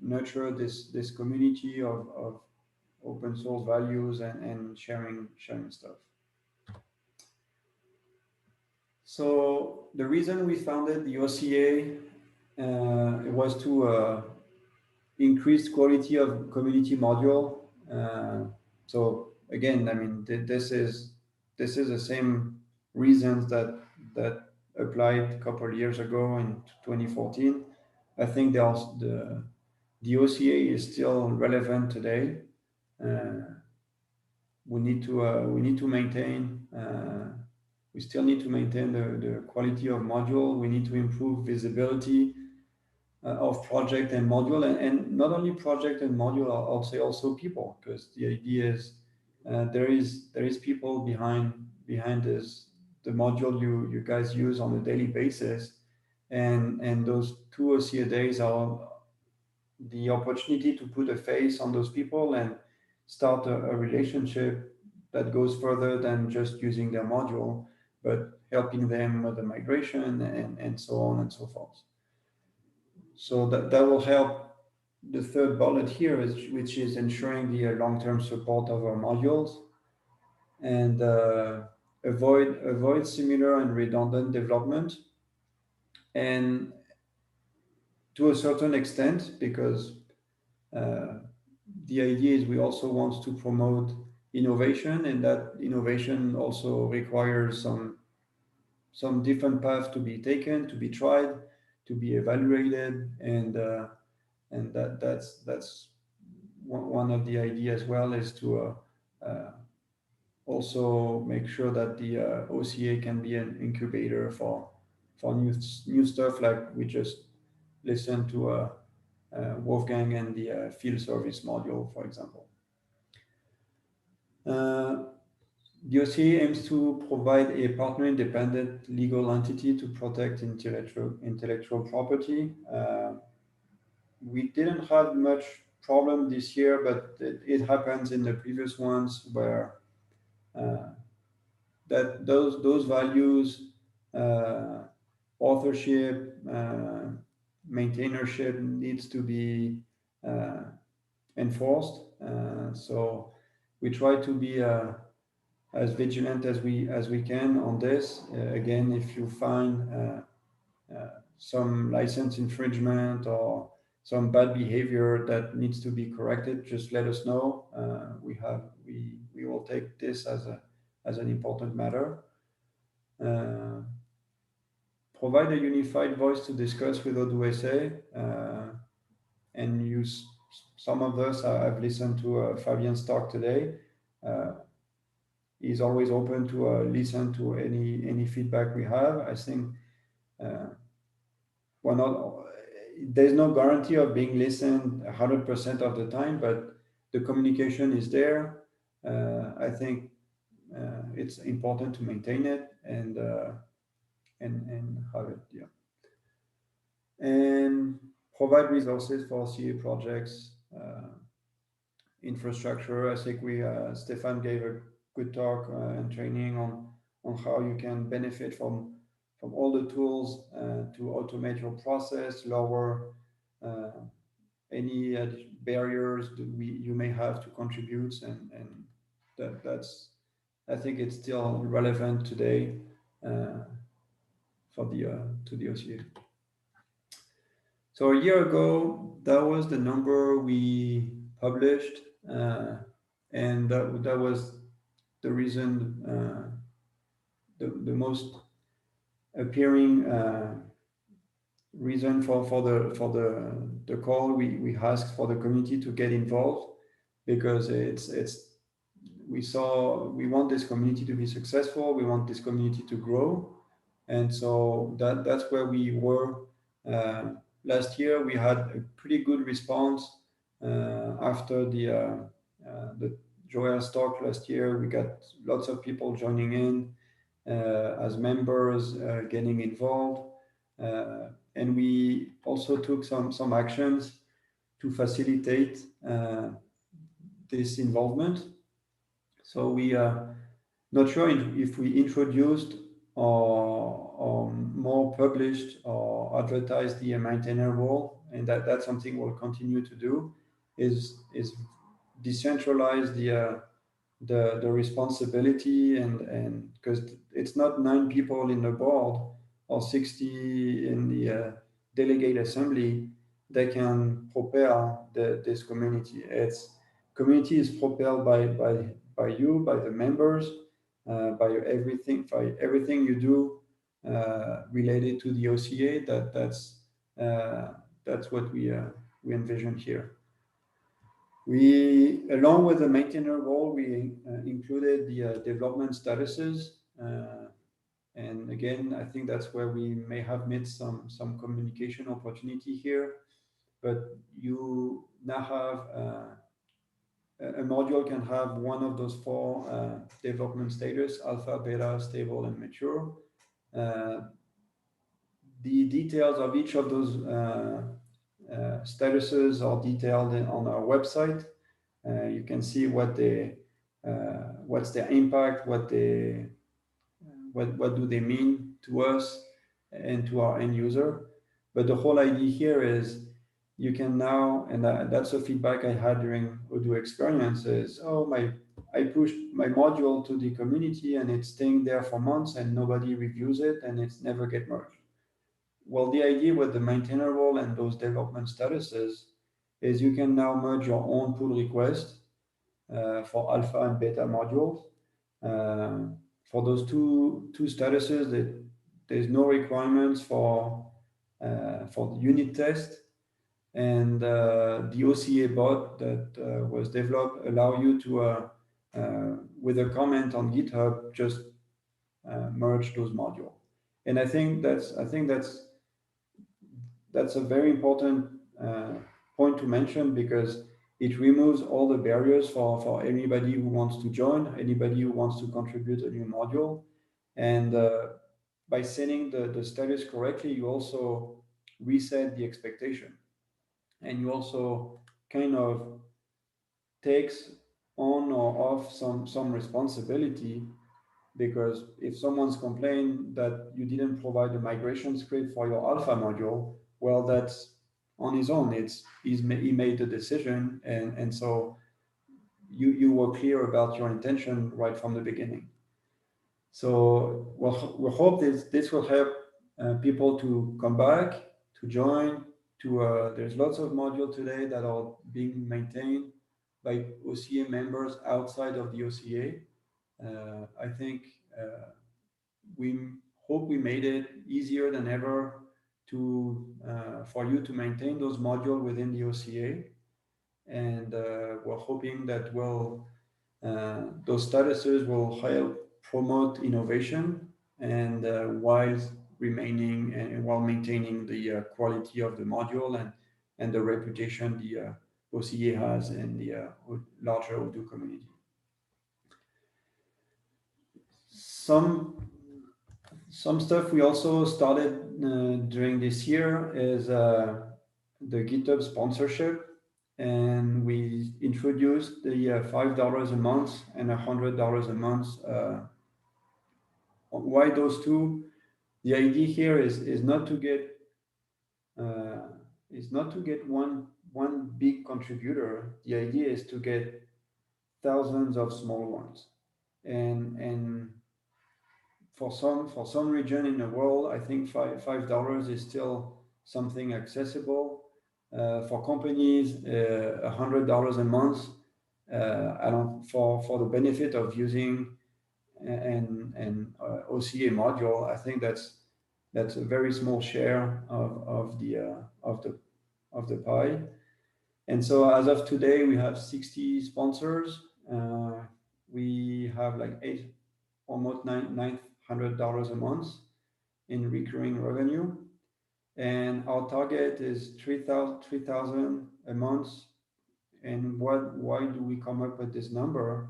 nurture this community of open source values and sharing stuff. So the reason we founded the OCA it was to increase quality of community module. So again, I mean, this is the same reasons that applied a couple of years ago in 2014. I think the OCA is still relevant today. We need to maintain. We still need to maintain the quality of module. We need to improve visibility of project and module, and not only project and module. I'll say also people, because the idea is there is people behind this, the module you guys use on a daily basis, and those 2 OCA days are the opportunity to put a face on those people and start a relationship that goes further than just using their module, but helping them with the migration and so on and so forth. So that will help. The third bullet here which is ensuring the long-term support of our modules, and avoid similar and redundant development, and to a certain extent, because the idea is we also want to promote innovation, and that innovation also requires some different paths to be taken, to be tried, to be evaluated, and that's one of the ideas as well, is to also make sure that the OCA can be an incubator for new stuff, like we just listened to Wolfgang and the field service module, for example. The OCA aims to provide a partner-independent legal entity to protect intellectual property. We didn't have much problem this year, but it happens in the previous ones where that those values, authorship, maintainership, needs to be enforced. So we try to be as vigilant as we can on this. Again, if you find some license infringement or some bad behavior that needs to be corrected, just let us know. We will take this as an important matter. Provide a unified voice to discuss with ODUSA, and use some of us. I've listened to Fabien's talk today. He's always open to listen to any feedback we have. I think there's no guarantee of being listened 100% of the time, but the communication is there. I think it's important to maintain it and have it, yeah. And provide resources for CA projects, infrastructure. I think Stefan gave a good talk and training on how you can benefit from all the tools to automate your process, lower any barriers that you may have to contribute, and that's, I think it's still relevant today for to the OCA. So a year ago, that was the number we published, and that was the reason, the most appearing reason for the call. We asked for the community to get involved, because we want this community to be successful. We want this community to grow, and so that's where we were. Last year we had a pretty good response after the Joel's talk last year. We got lots of people joining in as members, getting involved, and we also took some actions to facilitate this involvement. So we are not sure if we introduced or more published or advertised the maintainer role, and that's something we'll continue to do, is decentralize the responsibility, and because it's not 9 people in the board or 60 in the delegate assembly that can propel this community. Community is propelled by you, by the members, by everything you do related to the OCA, that's what we envision here. We, along with the maintainer role, we included the development statuses. And again, I think that's where we may have missed some communication opportunity here. But you now have a module can have one of those four development status: alpha, beta, stable, and mature. The details of each of those statuses are detailed on our website. You can see what what's their impact, what do they mean to us and to our end user. But the whole idea here is you can now, and that's a feedback I had during Odoo experience is, I pushed my module to the community and it's staying there for months and nobody reviews it and it's never get merged. Well, the idea with the maintainer role and those development statuses is you can now merge your own pull request for alpha and beta modules. For those two statuses, there's no requirements for the unit test, and the OCA bot that was developed allow you to, with a comment on GitHub, just merge those modules. And I think that's a very important point to mention, because it removes all the barriers for anybody who wants to join, anybody who wants to contribute a new module. And by setting the status correctly, you also reset the expectation. And you also kind of takes on or off some responsibility, because if someone's complained that you didn't provide a migration script for your alpha module, well, that's on his own. He made the decision, and so you were clear about your intention right from the beginning. So we hope this will help people to come back, to join. There's lots of modules today that are being maintained by OCA members outside of the OCA. I think we hope we made it easier than ever for you to maintain those modules within the OCA, and we're hoping that those statuses will help promote innovation and while maintaining the quality of the module and the reputation the OCA has in the larger Odoo community. Some stuff we also started during this year is the GitHub sponsorship, and we introduced the $5 a month and $100 a month. Why those two? The idea here is not to get one big contributor. The idea is to get thousands of small ones, and for some region in the world, I think $5 is still something accessible. For companies, $100 a month. For the benefit of using an OCA module, I think that's a very small share of the pie. And so as of today, we have 60 sponsors. We have like almost $900 a month in recurring revenue, and our target is 3,000 a month. And why do we come up with this number?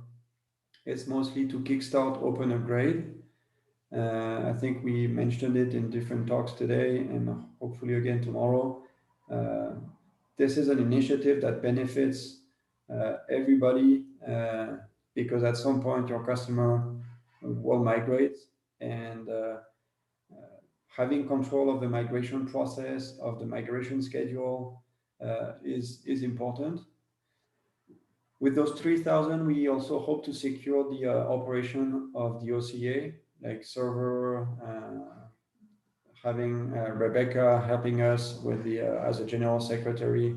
It's mostly to kickstart Open Upgrade. I think we mentioned it in different talks today and hopefully again tomorrow. This is an initiative that benefits everybody because at some point your customer will migrate, and having control of the migration process, of the migration schedule is important. With those 3,000, we also hope to secure the operation of the OCA, like server, having Rebecca helping us with as a general secretary,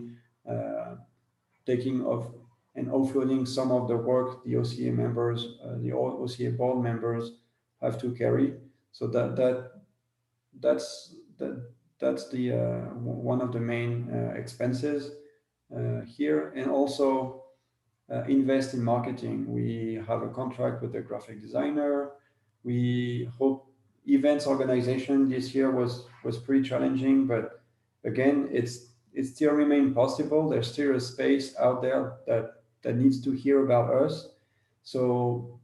taking off and offloading some of the work the OCA members, the OCA board members have to carry. So that that's the one of the main expenses here, and also invest in marketing. We have a contract with a graphic designer. We hope events organization this year was pretty challenging, but again, it still remains possible. There's still a space out there that needs to hear about us. So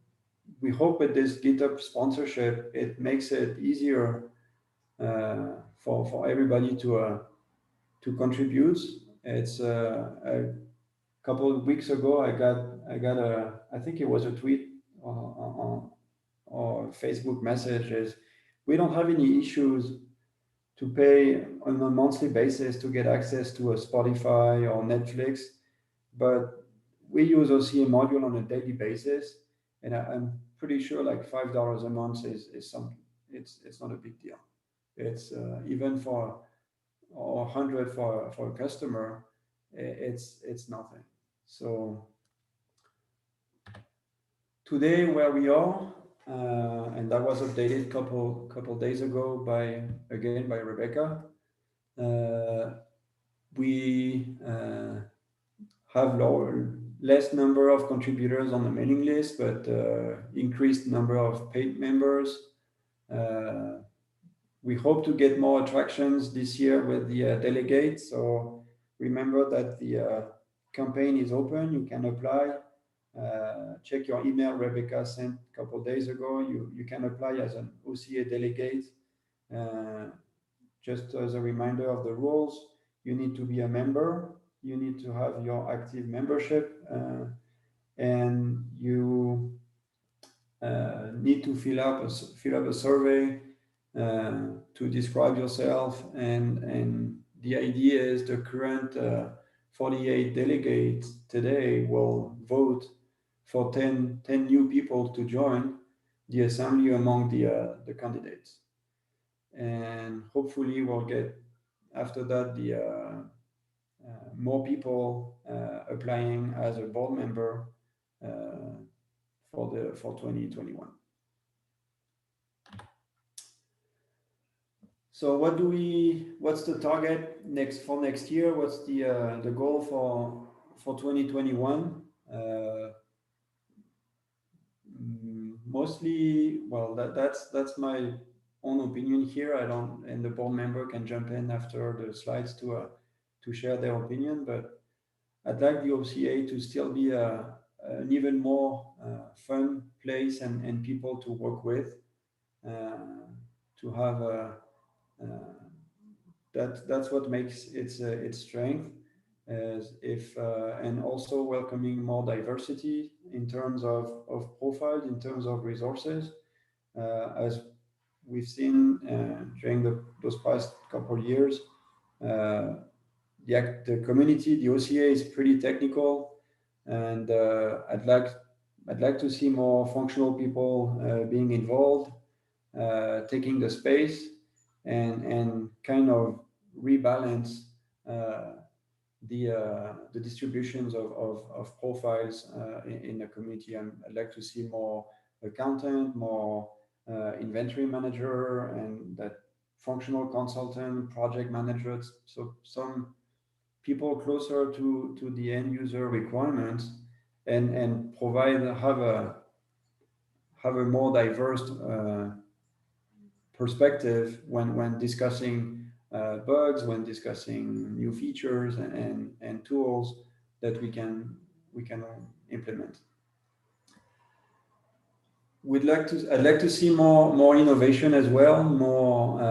we hope with this GitHub sponsorship, it makes it easier for everybody to contribute. It's a couple of weeks ago, I got I think it was a tweet or Facebook message is, we don't have any issues to pay on a monthly basis to get access to a Spotify or Netflix, but we use OCA module on a daily basis, and I'm pretty sure like $5 a month is something. It's not a big deal. It's even for or 100 for a customer, it's nothing. So today where we are, and that was updated couple days ago by Rebecca. We have less number of contributors on the mailing list, but increased number of paid members. We hope to get more attractions this year with the delegates. So remember that the campaign is open. You can apply. Check your email. Rebecca sent a couple of days ago. You can apply as an OCA delegate. Just as a reminder of the rules, you need to be a member. You need to have your active membership, and you need to fill up a survey to describe yourself. And the idea is the current 48 delegates today will vote for 10 new people to join the assembly among the candidates. And hopefully we'll get after that the more people applying as a board member for 2021. So what's the target for next year? What's the goal for 2021? Mostly, well, that's my own opinion here. I don't, and the board member can jump in after the slides to share their opinion. But I'd like the OCA to still be an even more fun place and people to work with, to have that's what makes its strength, as if and also welcoming more diversity in terms of profiles, in terms of resources, as we've seen during those past couple of years. The community, the OCA, is pretty technical, and I'd like to see more functional people being involved, taking the space, and kind of rebalance the distributions of profiles in the community. I'd like to see more accountant, more inventory manager, and that functional consultant, project managers. So some people closer to the end user requirements, and have a more diverse perspective when discussing bugs, when discussing new features and tools that we can implement. I'd like to see more innovation as well, more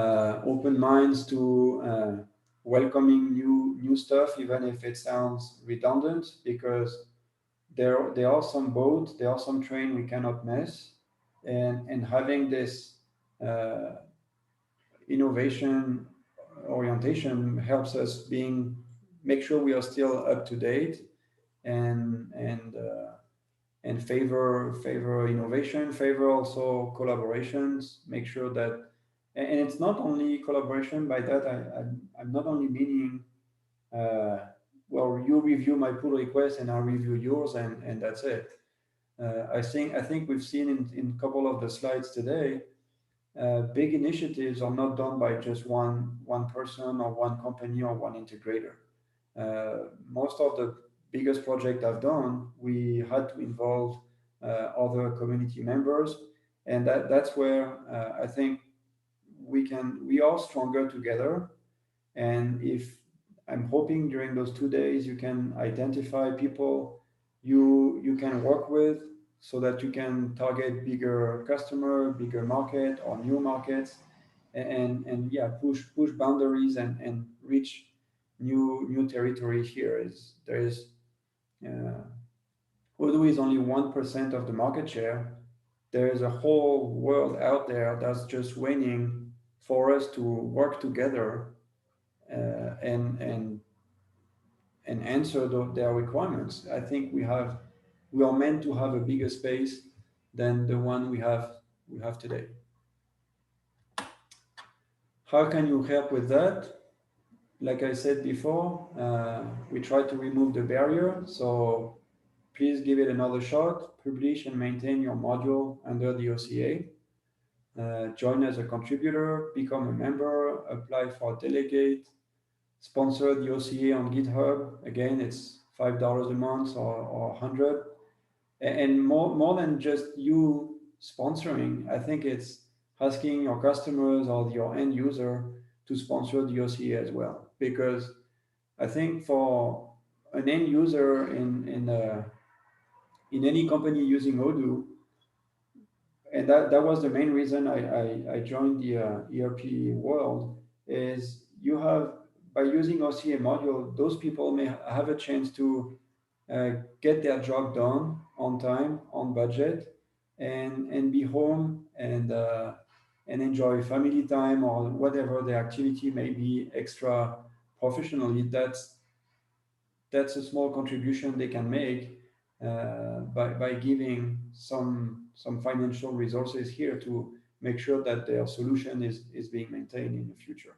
open minds to welcoming new stuff, even if it sounds redundant, because there are some boats, there are some trains we cannot miss, and having this innovation orientation helps us make sure we are still up to date, and favor innovation, favor also collaborations, make sure that, and it's not only collaboration. By that I'm not only meaning well, you review my pull request and I'll review yours, and that's it. I think we've seen in a couple of the slides today big initiatives are not done by just one person or one company or one integrator. Most of the biggest project I've done, we had to involve other community members, and that's where I think we are stronger together. And if I'm hoping during those 2 days you can identify people you can work with, so that you can target bigger customer, bigger market or new markets, and yeah, push boundaries and reach new territory here. Is there is Odoo is only 1% of the market share. There is a whole world out there that's just waiting for us to work together and answer their requirements. I think we are meant to have a bigger space than the one we have today. How can you help with that? Like I said before, we try to remove the barrier. So please give it another shot. Publish and maintain your module under the OCA. Join as a contributor, become a member, apply for delegate, sponsor the OCA on GitHub. Again, it's $5 a month or 100. And more than just you sponsoring, I think it's asking your customers or your end user to sponsor the OCA as well. Because I think for an end user in any company using Odoo, and that was the main reason I joined the ERP world, is you have, by using OCA module, those people may have a chance to get their job done on time, on budget, and be home and enjoy family time or whatever the activity may be extra professionally. That's a small contribution they can make by giving some financial resources here to make sure that their solution is being maintained in the future.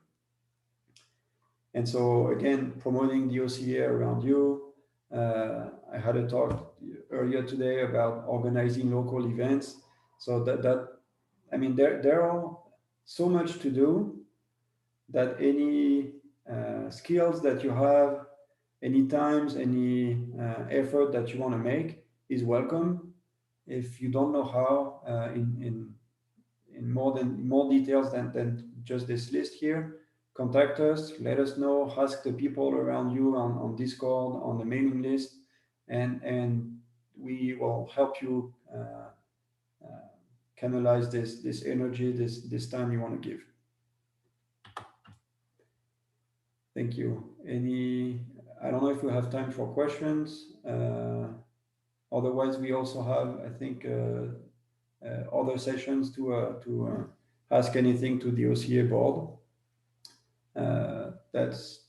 And so again, promoting the OCA around you. I had a talk earlier today about organizing local events. So I mean, there are so much to do that any skills that you have, any times, any effort that you want to make is welcome. If you don't know how, in more details than just this list here, contact us, let us know, ask the people around you on Discord, on the mailing list, and we will help you canalize this energy, this time you want to give. Thank you. I don't know if we have time for questions. Otherwise, we also have, I think, other sessions to ask anything to the OCA board. That's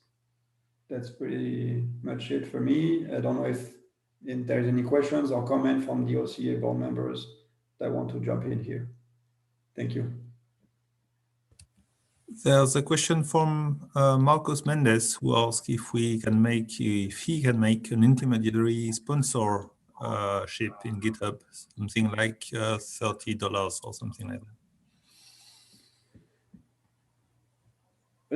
pretty much it for me. I don't know if there's any questions or comment from the OCA board members that want to jump in here. Thank you. There's a question from Marcos Mendes, who asks if he can make an intermediary sponsorship in GitHub, something like $30 or something like that.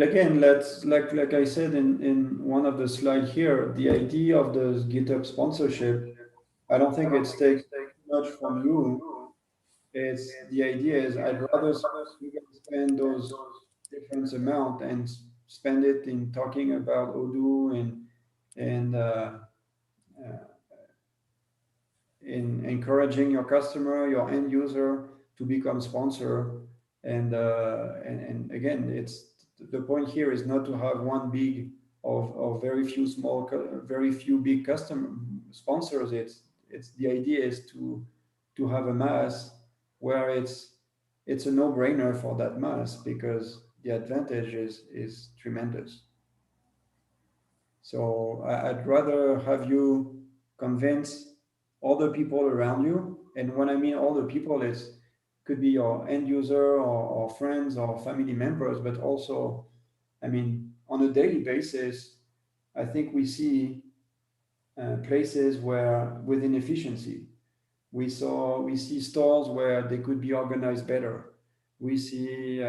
Again, like I said in one of the slides here, the idea of the GitHub sponsorship, I don't think it's taken much from you. The idea is I'd rather spend those different amount and spend it in talking about Odoo and in encouraging your customer, your end user to become sponsor. And again, the point here is not to have one big or very few small, very few big customer sponsors. The idea is to have a mass where it's a no-brainer for that mass, because the advantage is tremendous. So I'd rather have you convince other people around you. And when I mean other people, could be your end user or friends or family members, but also, I mean, on a daily basis, I think we see places where with inefficiency, we see stores where they could be organized better. We see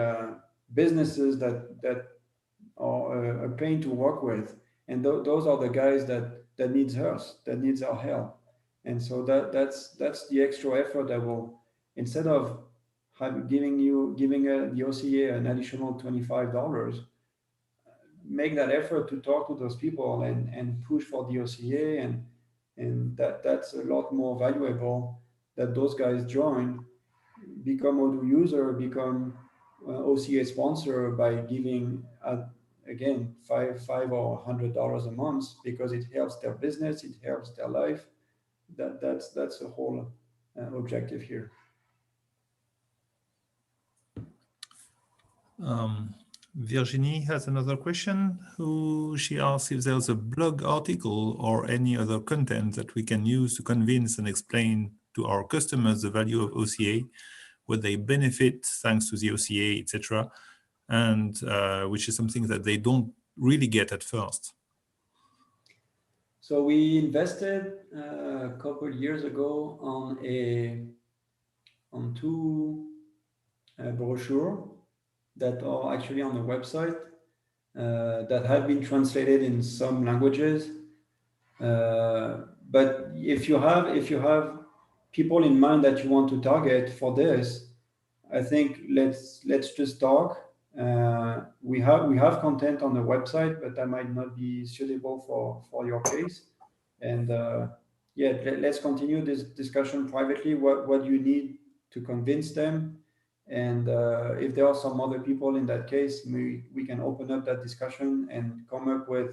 businesses that are a pain to work with, and those are the guys that needs us, that needs our help. And so that's the extra effort that will, instead of giving the OCA an additional $25, make that effort to talk to those people and push for the OCA, and that's a lot more valuable that those guys join, become Odoo user, become OCA sponsor by giving again $5 or $100 a month, because it helps their business, it helps their life. That's the whole objective here. Virginie has another question. She asks if there's a blog article or any other content that we can use to convince and explain to our customers the value of OCA, what they benefit thanks to the OCA, etc., and which is something that they don't really get at first. So we invested a couple of years ago on two brochures that are actually on the website that have been translated in some languages. But if you have people in mind that you want to target for this, I think let's just talk. We have content on the website, but that might not be suitable for your case. And yeah, let's continue this discussion privately. What you need to convince them, and if there are some other people in that case, we can open up that discussion and come up with,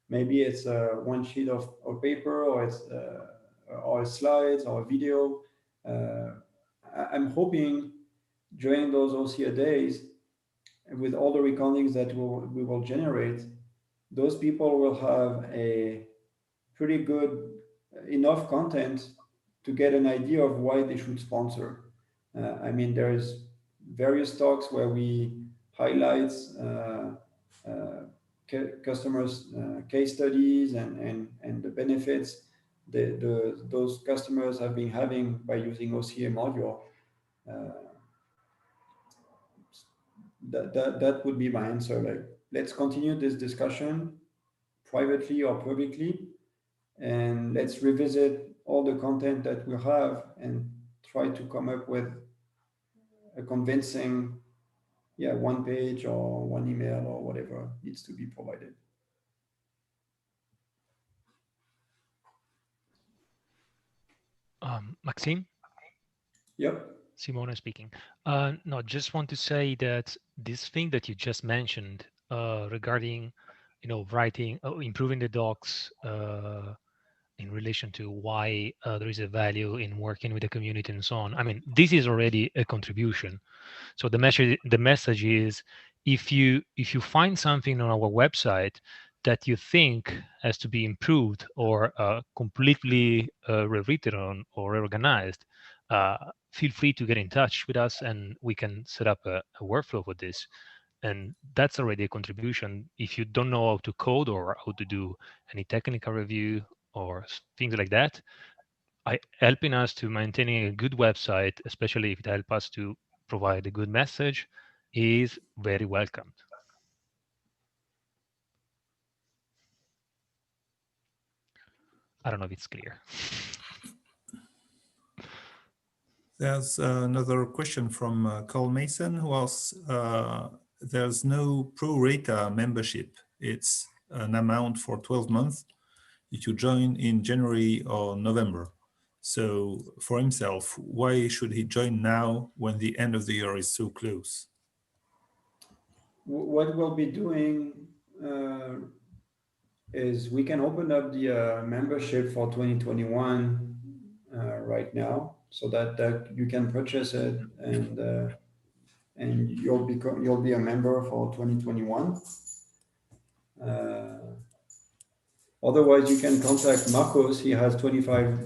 maybe it's one sheet of paper, or it's or slides or a video. I'm hoping during those OCA days, with all the recordings that we will generate, those people will have a pretty good enough content to get an idea of why they should sponsor. I mean, there's various talks where we highlight customers' case studies and the benefits those customers have been having by using OCA module. That would be my answer. Like, let's continue this discussion privately or publicly, and let's revisit all the content that we have and try to come up with a convincing, one page or one email or whatever needs to be provided. Maxime? Yep. Simona speaking. No, just want to say that this thing that you just mentioned regarding, writing, improving the docs in relation to why there is a value in working with the community and so on. I mean, this is already a contribution. So the message is, if you find something on our website that you think has to be improved or completely rewritten or reorganized, feel free to get in touch with us and we can set up a workflow for this. And that's already a contribution. If you don't know how to code or how to do any technical review or things like that, helping us to maintaining a good website, especially if it helps us to provide a good message, is very welcomed. I don't know if it's clear. There's another question from Carl Mason, who asks, there's no pro rata membership. It's an amount for 12 months if you join in January or November. So for himself, why should he join now when the end of the year is so close? What we'll be doing is we can open up the membership for 2021 right now, so that you can purchase it and you'll be a member for 2021. Otherwise, you can contact Marcos. He has $25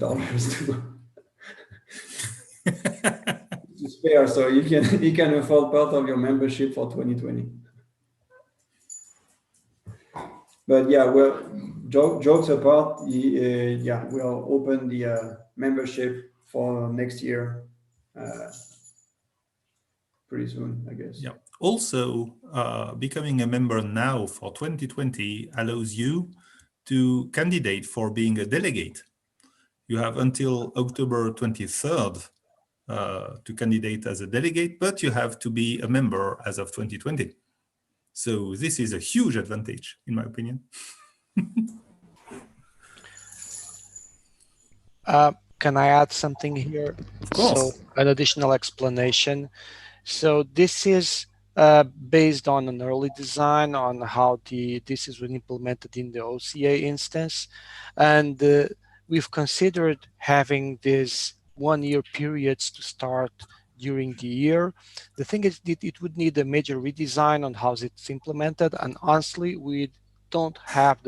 to spare, so you can afford part of your membership for 2020. But yeah, well, jokes apart, we'll open the membership for next year. pretty soon, I guess. Yeah. Also, becoming a member now for 2020 allows you to candidate for being a delegate. You have until October 23rd to candidate as a delegate, but you have to be a member as of 2020. So this is a huge advantage, in my opinion. Can I add something here? Of course. So an additional explanation. So this is based on an early design on how this is implemented in the OCA instance. And we've considered having these 1 year periods to start during the year. The thing is that it would need a major redesign on how it's implemented. And honestly, we didn't have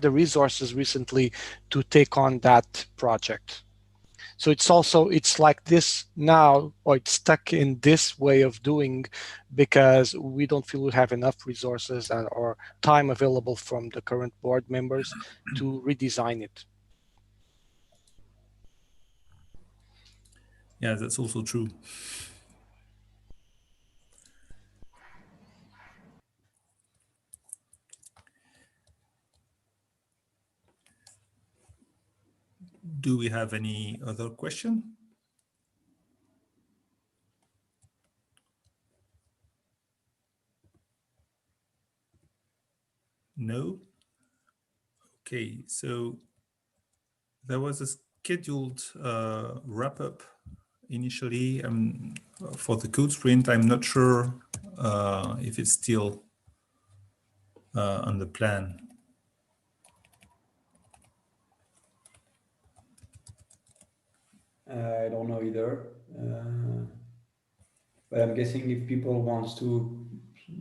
the resources recently to take on that project. So it's like this now, or it's stuck in this way of doing because we don't feel we have enough resources or time available from the current board members to redesign it. Yeah, that's also true. Do we have any other question? No? Okay, so there was a scheduled wrap-up initially for the code sprint. I'm not sure if it's still on the plan. I don't know either. But I'm guessing if people want to,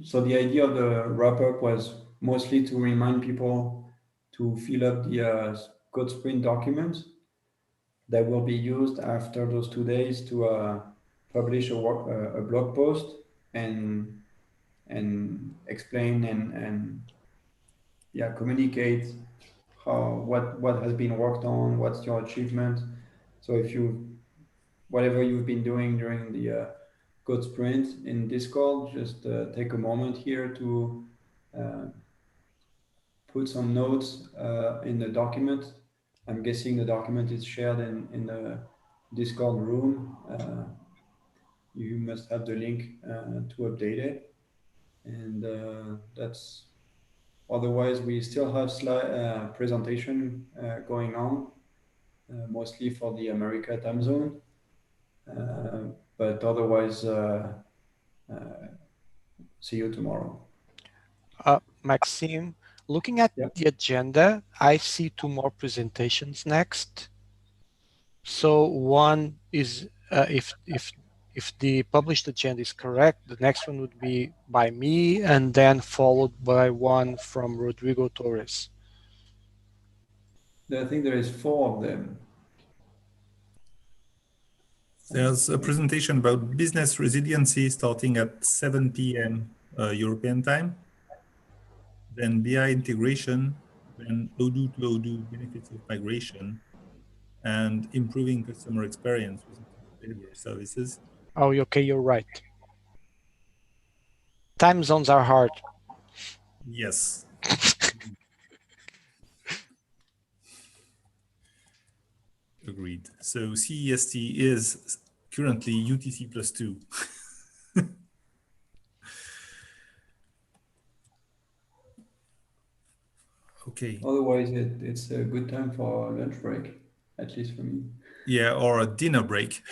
so the idea of the wrap-up was mostly to remind people to fill up the code sprint documents that will be used after those 2 days to publish a blog post and explain and yeah, communicate what has been worked on, what's your achievement. So if whatever you've been doing during the code sprint in Discord, just take a moment here to put some notes in the document. I'm guessing the document is shared in the Discord room. You must have the link to update it. And that's, otherwise we still have slide presentation going on, mostly for the America time zone. But otherwise, see you tomorrow. Maxime, looking at the agenda, I see 2 more presentations next. So one is if the published agenda is correct, the next one would be by me and then followed by one from Rodrigo Torres. I think there is 4 of them. There's a presentation about business resiliency starting at 7 p.m. European time. Then BI integration, then Odoo to Odoo benefits of migration, and improving customer experience with delivery services. Oh, okay, you're right. Time zones are hard. Yes. Agreed. So CEST is currently UTC +2. Okay. Otherwise, it's a good time for a lunch break, at least for me. Yeah, or a dinner break.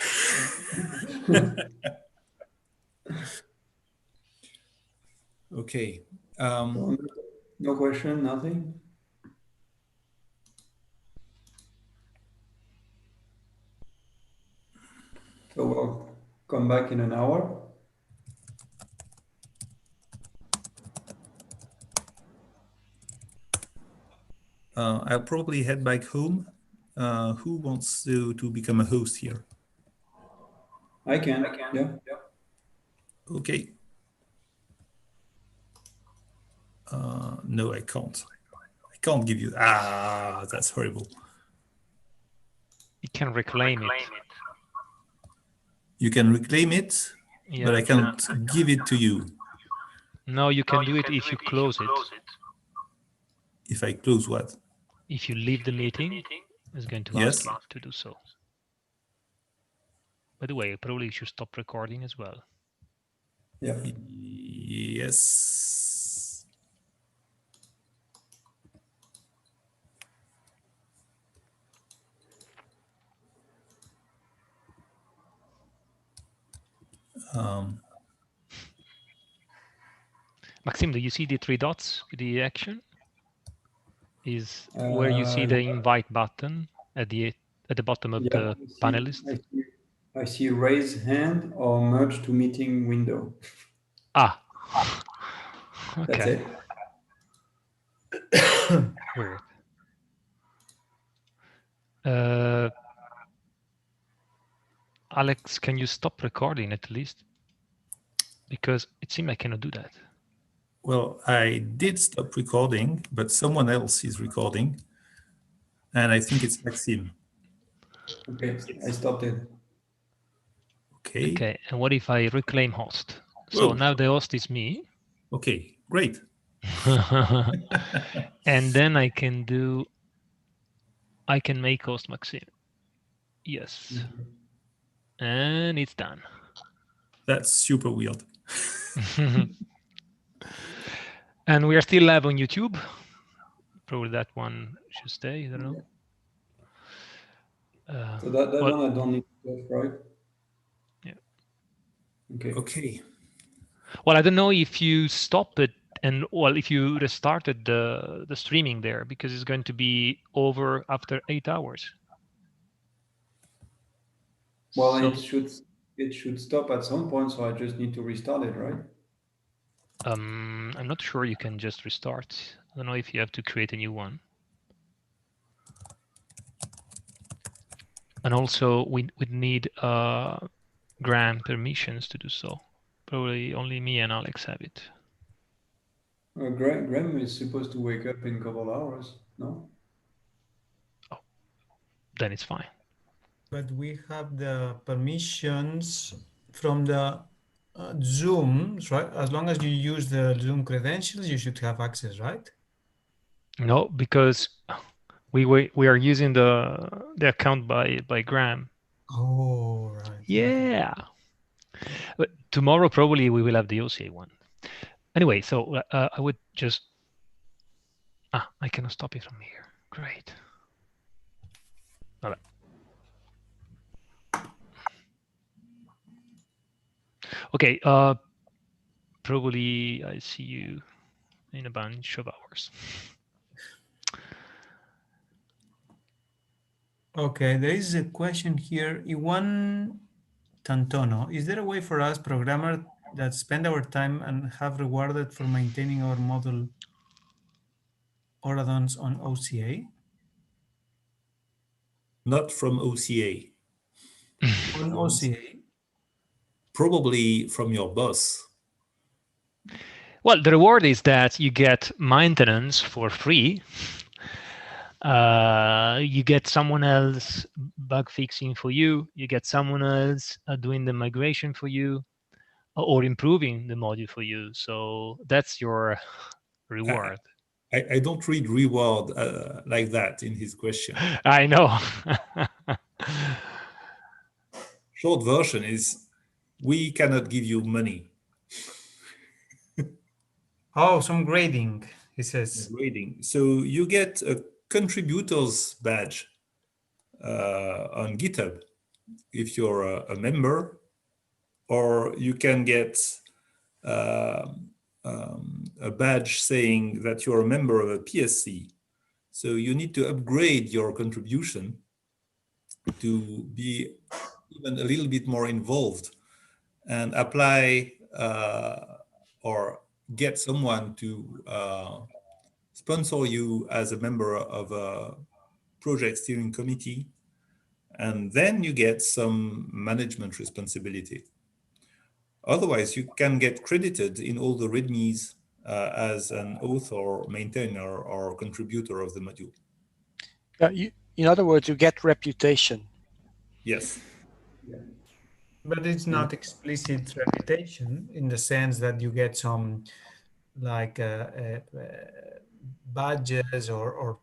Okay. No question, nothing? So we'll come back in an hour. I'll probably head back home. Who wants to become a host here? I can. Yeah. Okay. No, I can't. I can't give you. That's horrible. You can reclaim it. You can reclaim it. Yeah, but I can't give it to you. No, you can do it if you close it. If I close what? If you leave the meeting, it's going to Yes. ask you to do so. By the way, probably you should stop recording as well. Yeah. Yes. Maxime, do you see the three dots with the action? Is where you see the invite button at the bottom of the panelist. I see raise hand or merge to meeting window. Ah. Okay. That's it. Weird. Alex, can you stop recording at least? Because it seems I cannot do that. Well, I did stop recording, but someone else is recording. And I think it's Maxime. Okay, I stopped it. Okay. Okay, and what if I reclaim host? So Whoa. now the host is me. Okay, great. And then I can make host Maxime. Yes. And it's done. That's super weird. And we are still live on YouTube. Probably that one should stay, I don't know. So that one I don't need to test, right? Yeah. Okay. Okay. Well, I don't know if you stop it and if you restarted the streaming there, because it's going to be over after 8 hours. Well, so, it should stop at some point, so I just need to restart it, right? I'm not sure you can just restart. I don't know if you have to create a new one. And also, we would need Graham permissions to do so. Probably only me and Alex have it. Graham is supposed to wake up in a couple hours, no? Oh, then it's fine. But we have the permissions from the Zoom, right? As long as you use the Zoom credentials, you should have access, right? No, because we are using the account by Graham. Oh, right. Yeah. But tomorrow probably we will have the OCA one. Anyway, so I would just I cannot stop it from here. Great. All right. Okay. Probably I see you in a bunch of hours. Okay, there is a question here. Iwan Tantono, is there a way for us programmers that spend our time and have rewarded for maintaining our model Oradons on OCA? Not from OCA. On OCA? Probably from your boss. Well, the reward is that you get maintenance for free. You get someone else bug fixing for you. You get someone else doing the migration for you, or improving the module for you. So that's your reward. I don't read reward like that in his question. I know. Short version is, we cannot give you money. Oh, some grading, he says. Grading. So you get a contributor's badge on GitHub if you're a member, or you can get a badge saying that you're a member of a PSC. So you need to upgrade your contribution to be even a little bit more involved and apply or get someone to sponsor you as a member of a project steering committee, and then you get some management responsibility. Otherwise, you can get credited in all the READMEs as an author, maintainer, or contributor of the module. In other words, you get reputation. Yes. Yeah. But it's not explicit reputation in the sense that you get some like badges or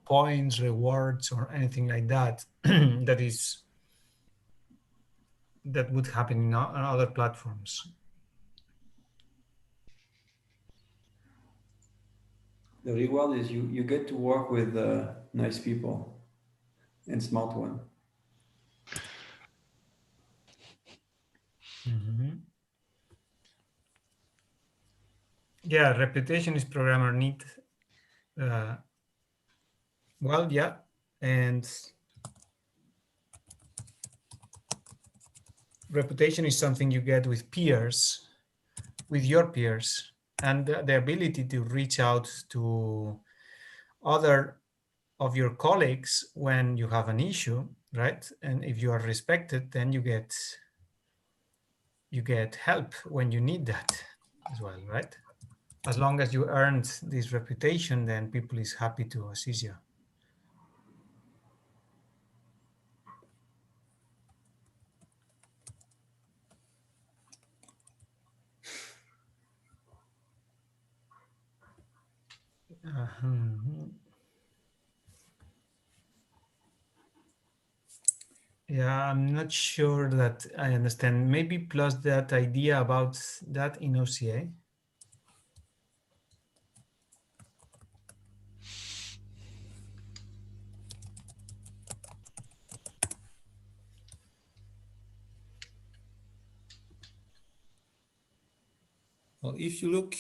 points, rewards, or anything like that. that would happen on other platforms. The reward is you get to work with nice people and smart one. Mm-hmm. Yeah, reputation is programmer need. Well, yeah, and reputation is something you get with peers, with your peers, and the ability to reach out to other of your colleagues when you have an issue, right? And if you are respected, then you get help when you need that as well, right? As long as you earned this reputation, then people is happy to assist you. Yeah, I'm not sure that I understand. Maybe plus that idea about that in OCA. Well, if you look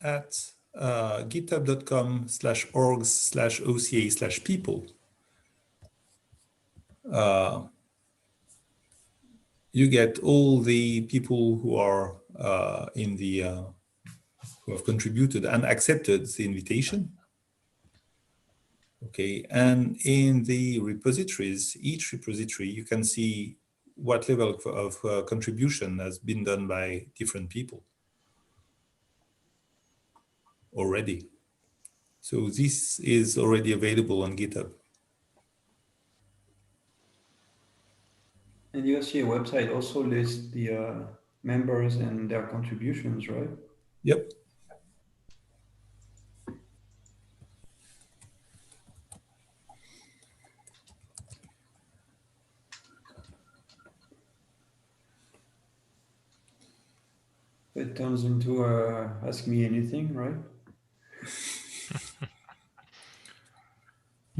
at github.com/orgs/OCA/people, you get all the people who are who have contributed and accepted the invitation. Okay, and in the repositories, each repository, you can see what level of contribution has been done by different people already. So this is already available on GitHub. And the OCA website also lists the members and their contributions, right? Yep. It turns into Ask Me Anything, right?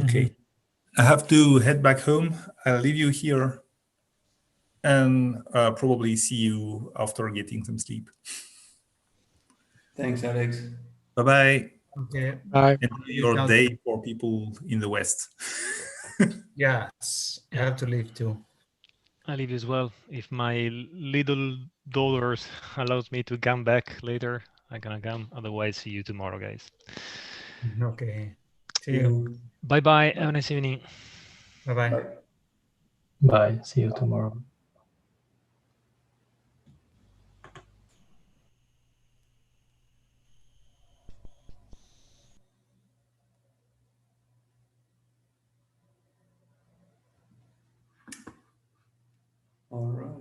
Okay. I have to head back home. I'll leave you here and probably see you after getting some sleep. Thanks, Alex. Bye-bye. Okay. Bye. Enjoy your day for people in the West. Yes, I have to leave too. I leave as well. If my little dollars allows me to come back later, I'm gonna come. Otherwise, see you tomorrow, guys. Okay. See you. Bye-bye. Have a nice evening. Bye-bye. Bye. Bye. See you tomorrow. All right.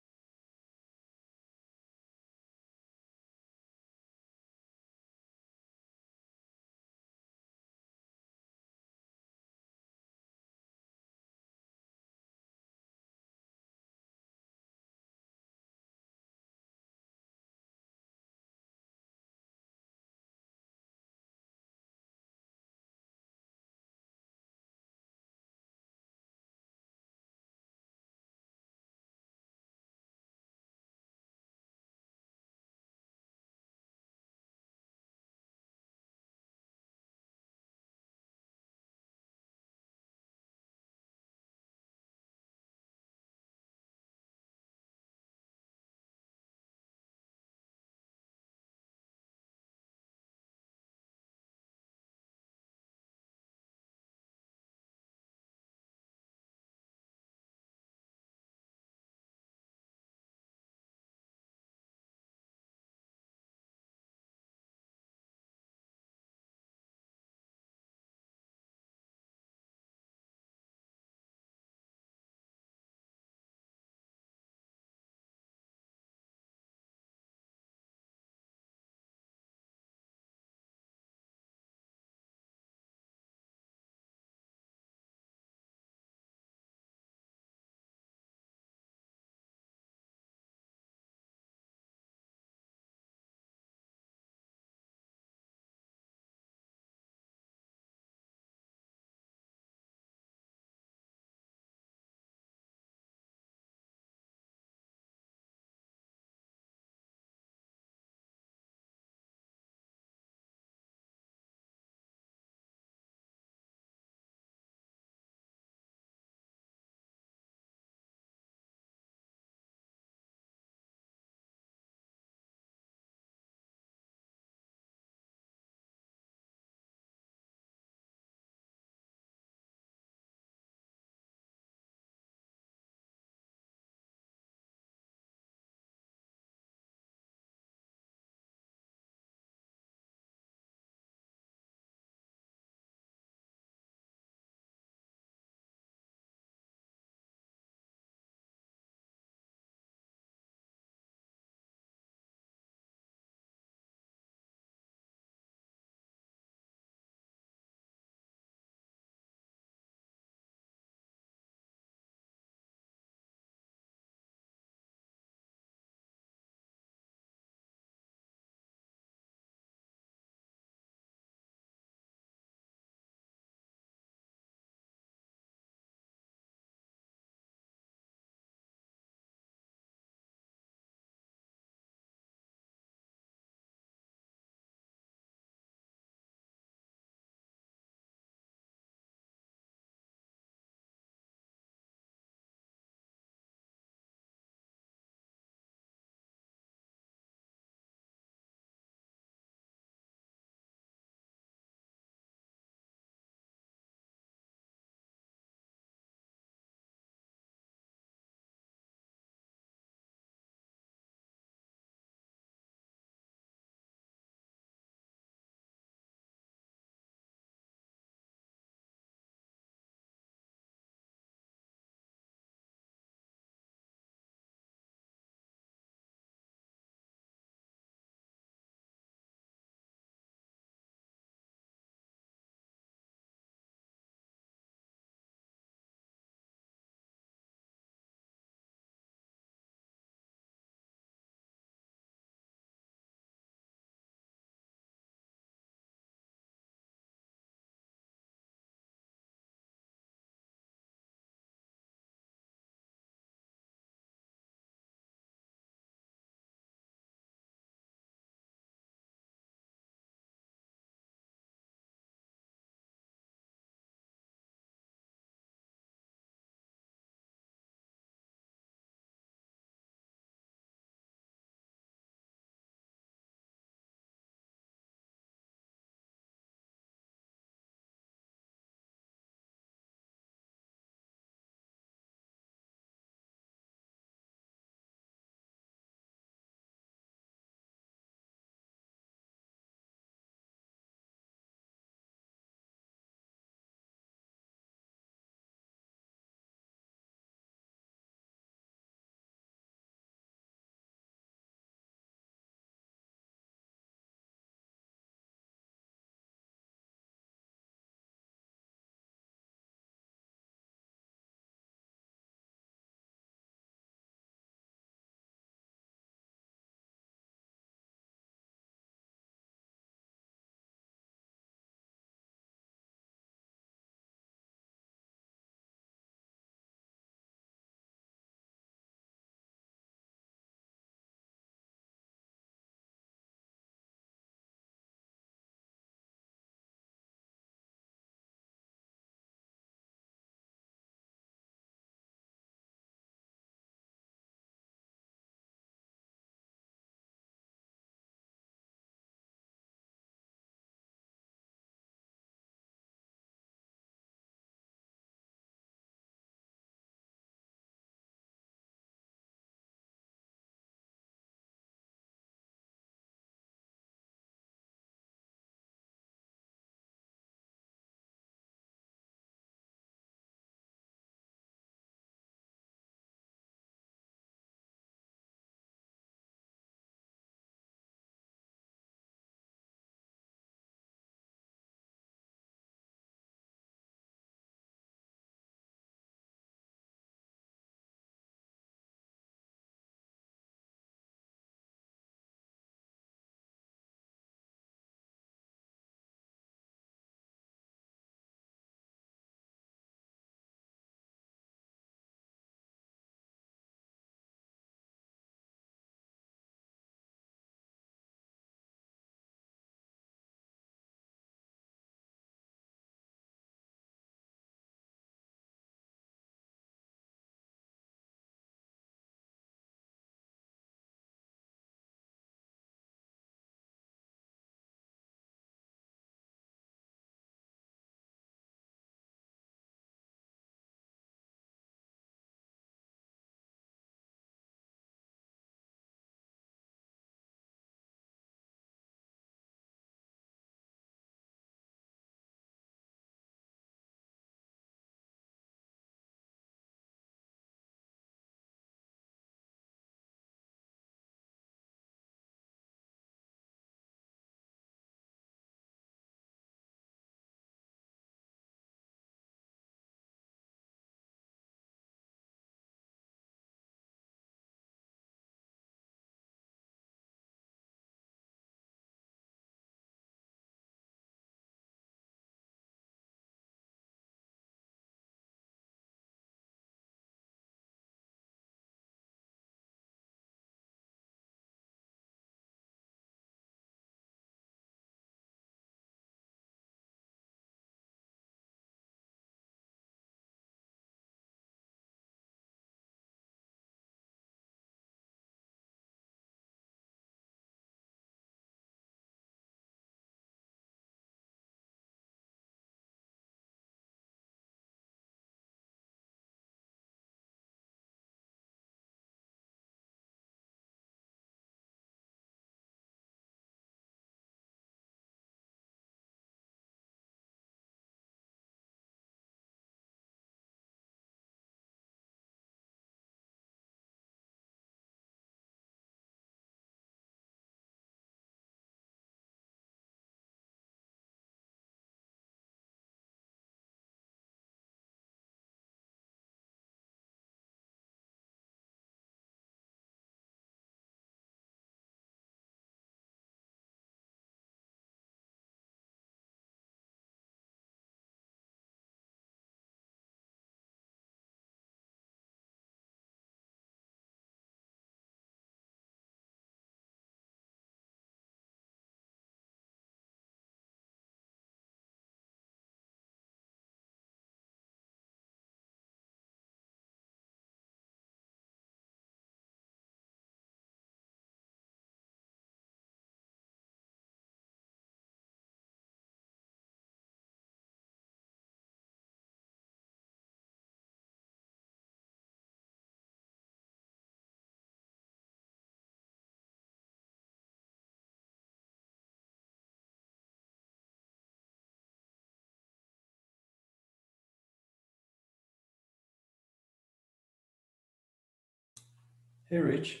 Hey, Rich.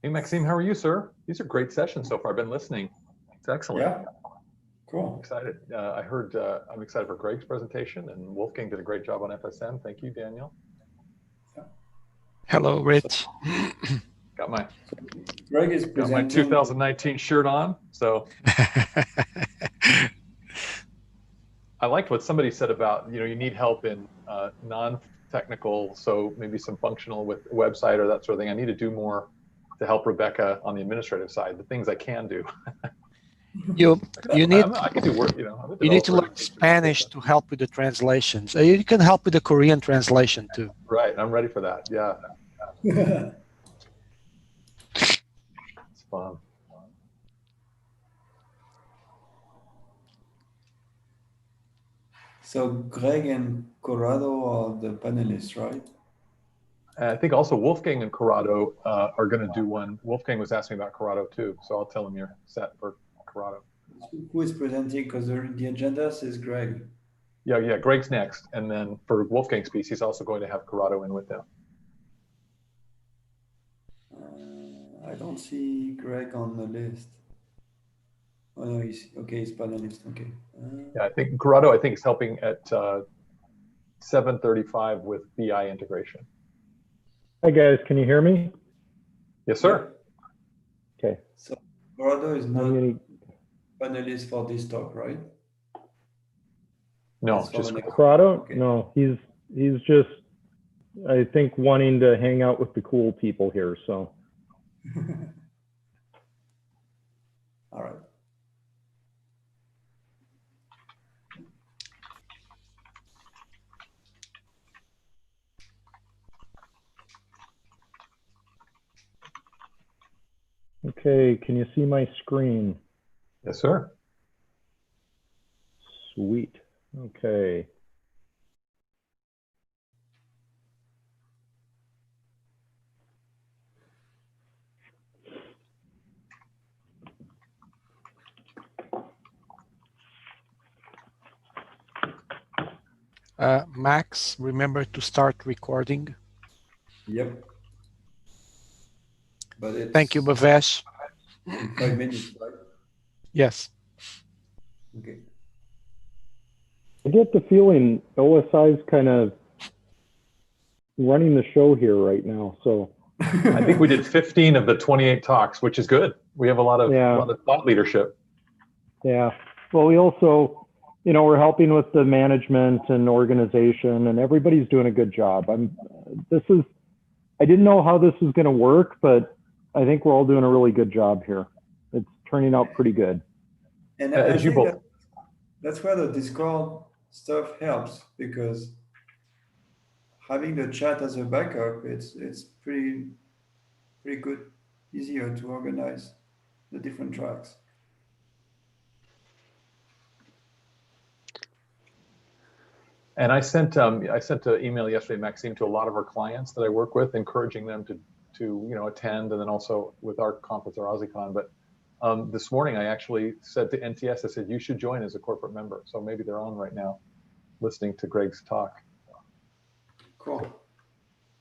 Hey, Maxime, how are you, sir? These are great sessions so far. I've been listening. It's excellent. Yeah, cool. I'm excited. I'm excited for Greg's presentation, and Wolfgang did a great job on FSM. Thank you, Daniel. Hello, Rich. Got my Greg is got my presenting. 2019 shirt on. So I liked what somebody said about, you need help in non-technical, so maybe some functional with a website or that sort of thing. I need to do more to help Rebecca on the administrative side, the things I can do. You need I can do work, I'm a you need to developer. learn Spanish to help with the translations. You can help with the Korean translation too. Right, I'm ready for that. Yeah. It's fun. So Greg and Corrado are the panelists, right? I think also Wolfgang and Corrado are going to do one. Wolfgang was asking about Corrado too, so I'll tell him you're set for Corrado. Who is presenting? Because the agenda says Greg. Yeah, Greg's next. And then for Wolfgang's piece, he's also going to have Corrado in with him. I don't see Greg on the list. Oh, no, he's panelist. Okay. Yeah, I think Corrado, is helping at 7:35 with BI integration. Hi guys, can you hear me? Yes, sir. Okay. So Corrado is not panelist for this talk, right? No, just Corrado. Okay. No, he's just, I think, wanting to hang out with the cool people here. So. All right. Okay, can you see my screen? Yes, sir. Sweet. Okay. Max, remember to start recording. Yep. But it's Thank you, Bhavesh. 5 minutes, right? Yes. Okay. I get the feeling OSI is kind of running the show here right now. So I think we did 15 of the 28 talks, which is good. We have a lot of thought leadership. Yeah. Well, we also, we're helping with the management and organization, and everybody's doing a good job. I didn't know how this was going to work, but I think we're all doing a really good job here. It's turning out pretty good. And I think that's where the Discord stuff helps, because having the chat as a backup, it's pretty good, easier to organize the different tracks. And I sent an email yesterday, Maxime, to a lot of our clients that I work with, encouraging them to attend, and then also with our conference, our AussieCon. But this morning, I actually said to NTS, I said, you should join as a corporate member. So maybe they're on right now, listening to Greg's talk. Cool.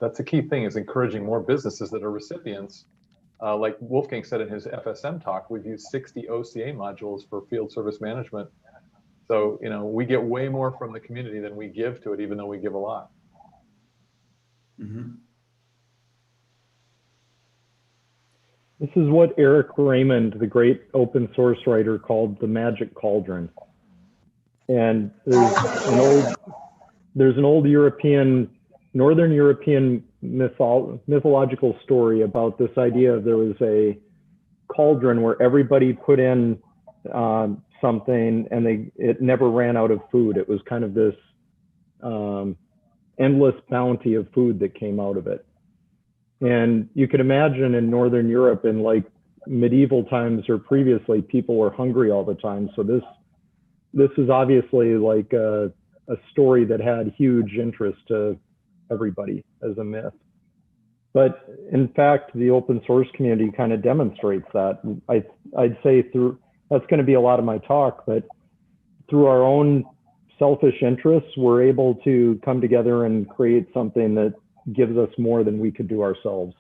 That's a key thing, is encouraging more businesses that are recipients. Like Wolfgang said in his FSM talk, we've used 60 OCA modules for field service management. So, we get way more from the community than we give to it, even though we give a lot. Mm-hmm. This is what Eric Raymond, the great open source writer, called the magic cauldron. And there's an old Northern European mythological story about this idea of there was a cauldron where everybody put in something and it never ran out of food. It was kind of this endless bounty of food that came out of it. And you could imagine in Northern Europe in like medieval times or previously, people were hungry all the time. So this is obviously like a story that had huge interest to everybody as a myth. But in fact, the open source community kind of demonstrates that. I'd say that's going to be a lot of my talk, but through our own selfish interests, we're able to come together and create something that gives us more than we could do ourselves.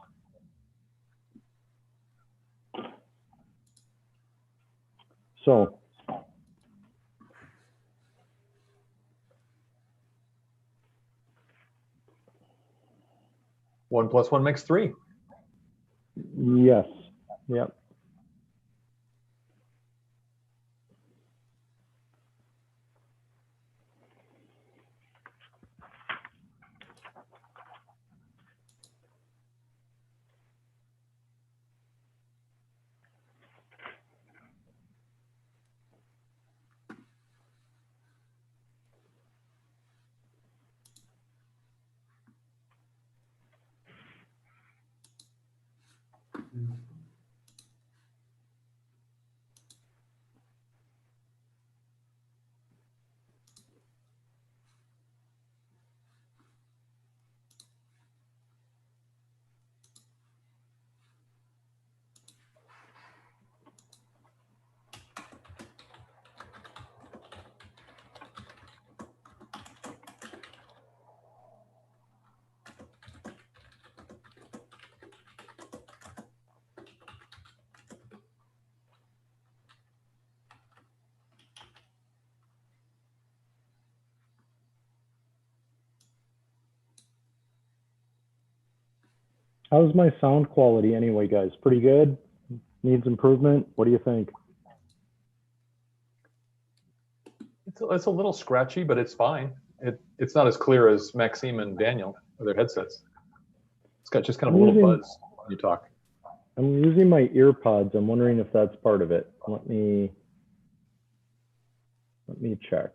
So, One plus one makes three. yes, yep. How's my sound quality anyway, guys? Pretty good? Needs improvement? What do you think? It's a little scratchy, but it's fine. It's not as clear as Maxime and Daniel with their headsets. It's got just kind of a little buzz when you talk. I'm using my ear pods. I'm wondering if that's part of it. Let me check.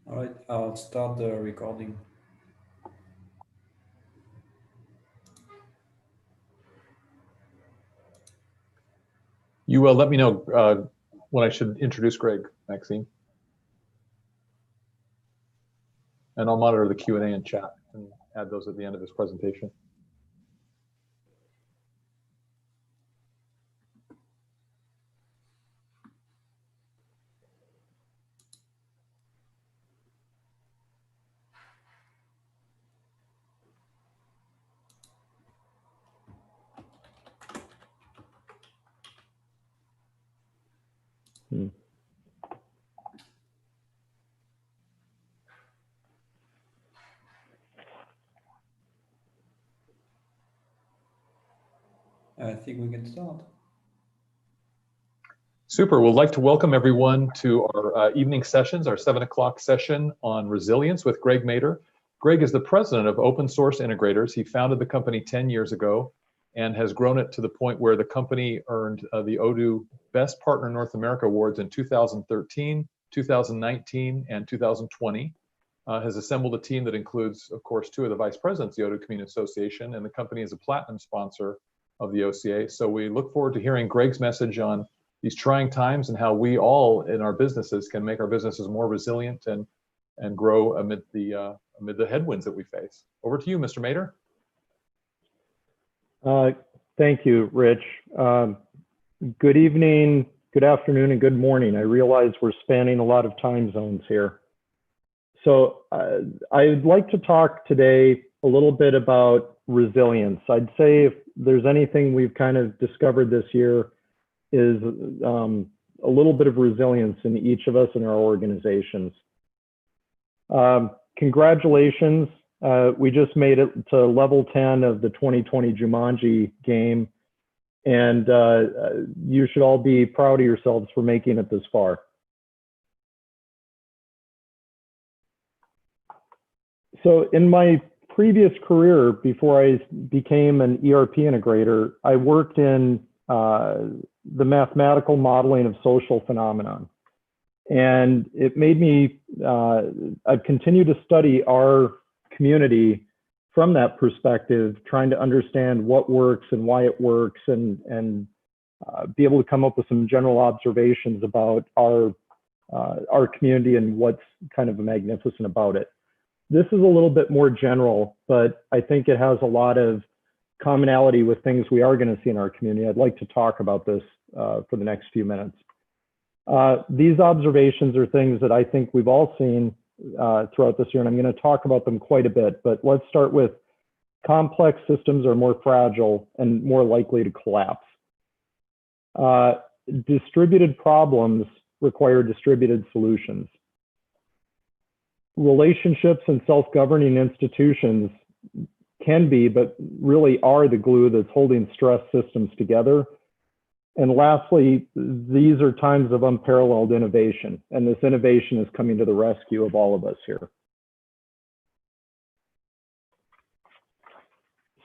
All right, I'll start the recording. You let me know when I should introduce Greg, Maxine. And I'll monitor the Q&A and chat and add those at the end of his presentation. I think we can start. Super. We'd like to welcome everyone to our evening sessions, our 7 o'clock session on resilience with Greg Mader. Greg is the president of Open Source Integrators. He founded the company 10 years ago and has grown it to the point where the company earned the Odoo Best Partner North America Awards in 2013, 2019, and 2020. Has assembled a team that includes, of course, 2 of the vice presidents of the Odoo Community Association, and the company is a platinum sponsor of the OCA. So we look forward to hearing Greg's message on these trying times and how we all in our businesses can make our businesses more resilient and grow amid the headwinds that we face. Over to you, Mr. Mader. Thank you, Rich. Good evening, good afternoon, and good morning. I realize we're spanning a lot of time zones here. So I'd like to talk today a little bit about resilience. I'd say if there's anything we've kind of discovered this year is a little bit of resilience in each of us in our organizations. Congratulations. We just made it to level 10 of the 2020 Jumanji game. And you should all be proud of yourselves for making it this far. So in my previous career, before I became an ERP integrator, I worked in the mathematical modeling of social phenomenon. And it made me, I've continued to study our community from that perspective, trying to understand what works and why it works, and be able to come up with some general observations about our community and what's kind of magnificent about it. This is a little bit more general, but I think it has a lot of commonality with things we are going to see in our community. I'd like to talk about this for the next few minutes. These observations are things that I think we've all seen throughout this year, and I'm going to talk about them quite a bit, but let's start with complex systems are more fragile and more likely to collapse. Distributed problems require distributed solutions. Relationships and self-governing institutions can be, but really are, the glue that's holding stress systems together. And lastly, these are times of unparalleled innovation, and this innovation is coming to the rescue of all of us here.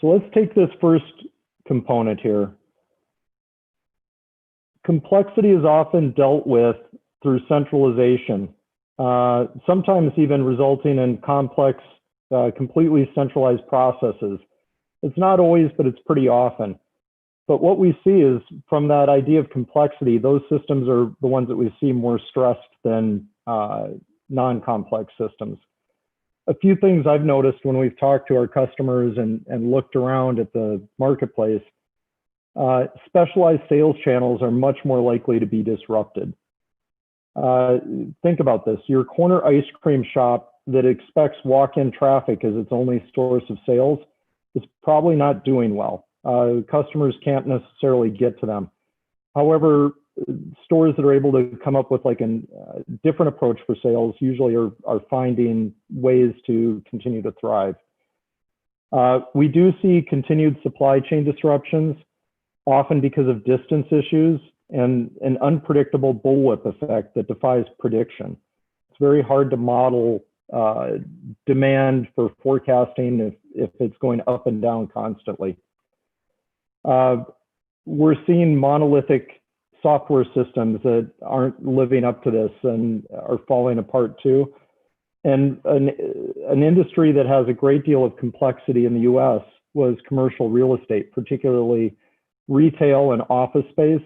So let's take this first component here. Complexity is often dealt with through centralization, sometimes even resulting in complex, completely centralized processes. It's not always, but it's pretty often. But what we see is, from that idea of complexity, those systems are the ones that we see more stressed than non-complex systems. A few things I've noticed when we've talked to our customers and looked around at the marketplace, specialized sales channels are much more likely to be disrupted. Think about this. Your corner ice cream shop that expects walk-in traffic as its only source of sales is probably not doing well. Customers can't necessarily get to them. However, stores that are able to come up with like a different approach for sales usually are finding ways to continue to thrive. We do see continued supply chain disruptions, often because of distance issues and an unpredictable bullwhip effect that defies prediction. It's very hard to model demand for forecasting if it's going up and down constantly. We're seeing monolithic software systems that aren't living up to this and are falling apart too. And an industry that has a great deal of complexity in the US was commercial real estate, particularly retail and office space,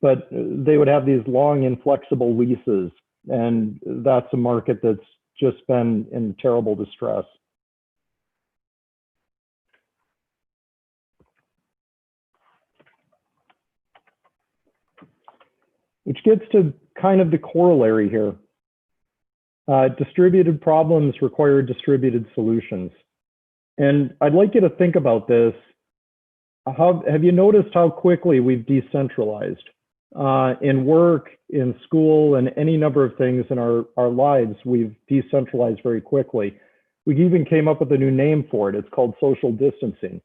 but they would have these long inflexible leases, and that's a market that's just been in terrible distress. Which gets to kind of the corollary here. Distributed problems require distributed solutions. And I'd like you to think about this. Have you noticed how quickly we've decentralized? In work, in school, and any number of things in our lives, we've decentralized very quickly. We even came up with a new name for it. It's called social distancing.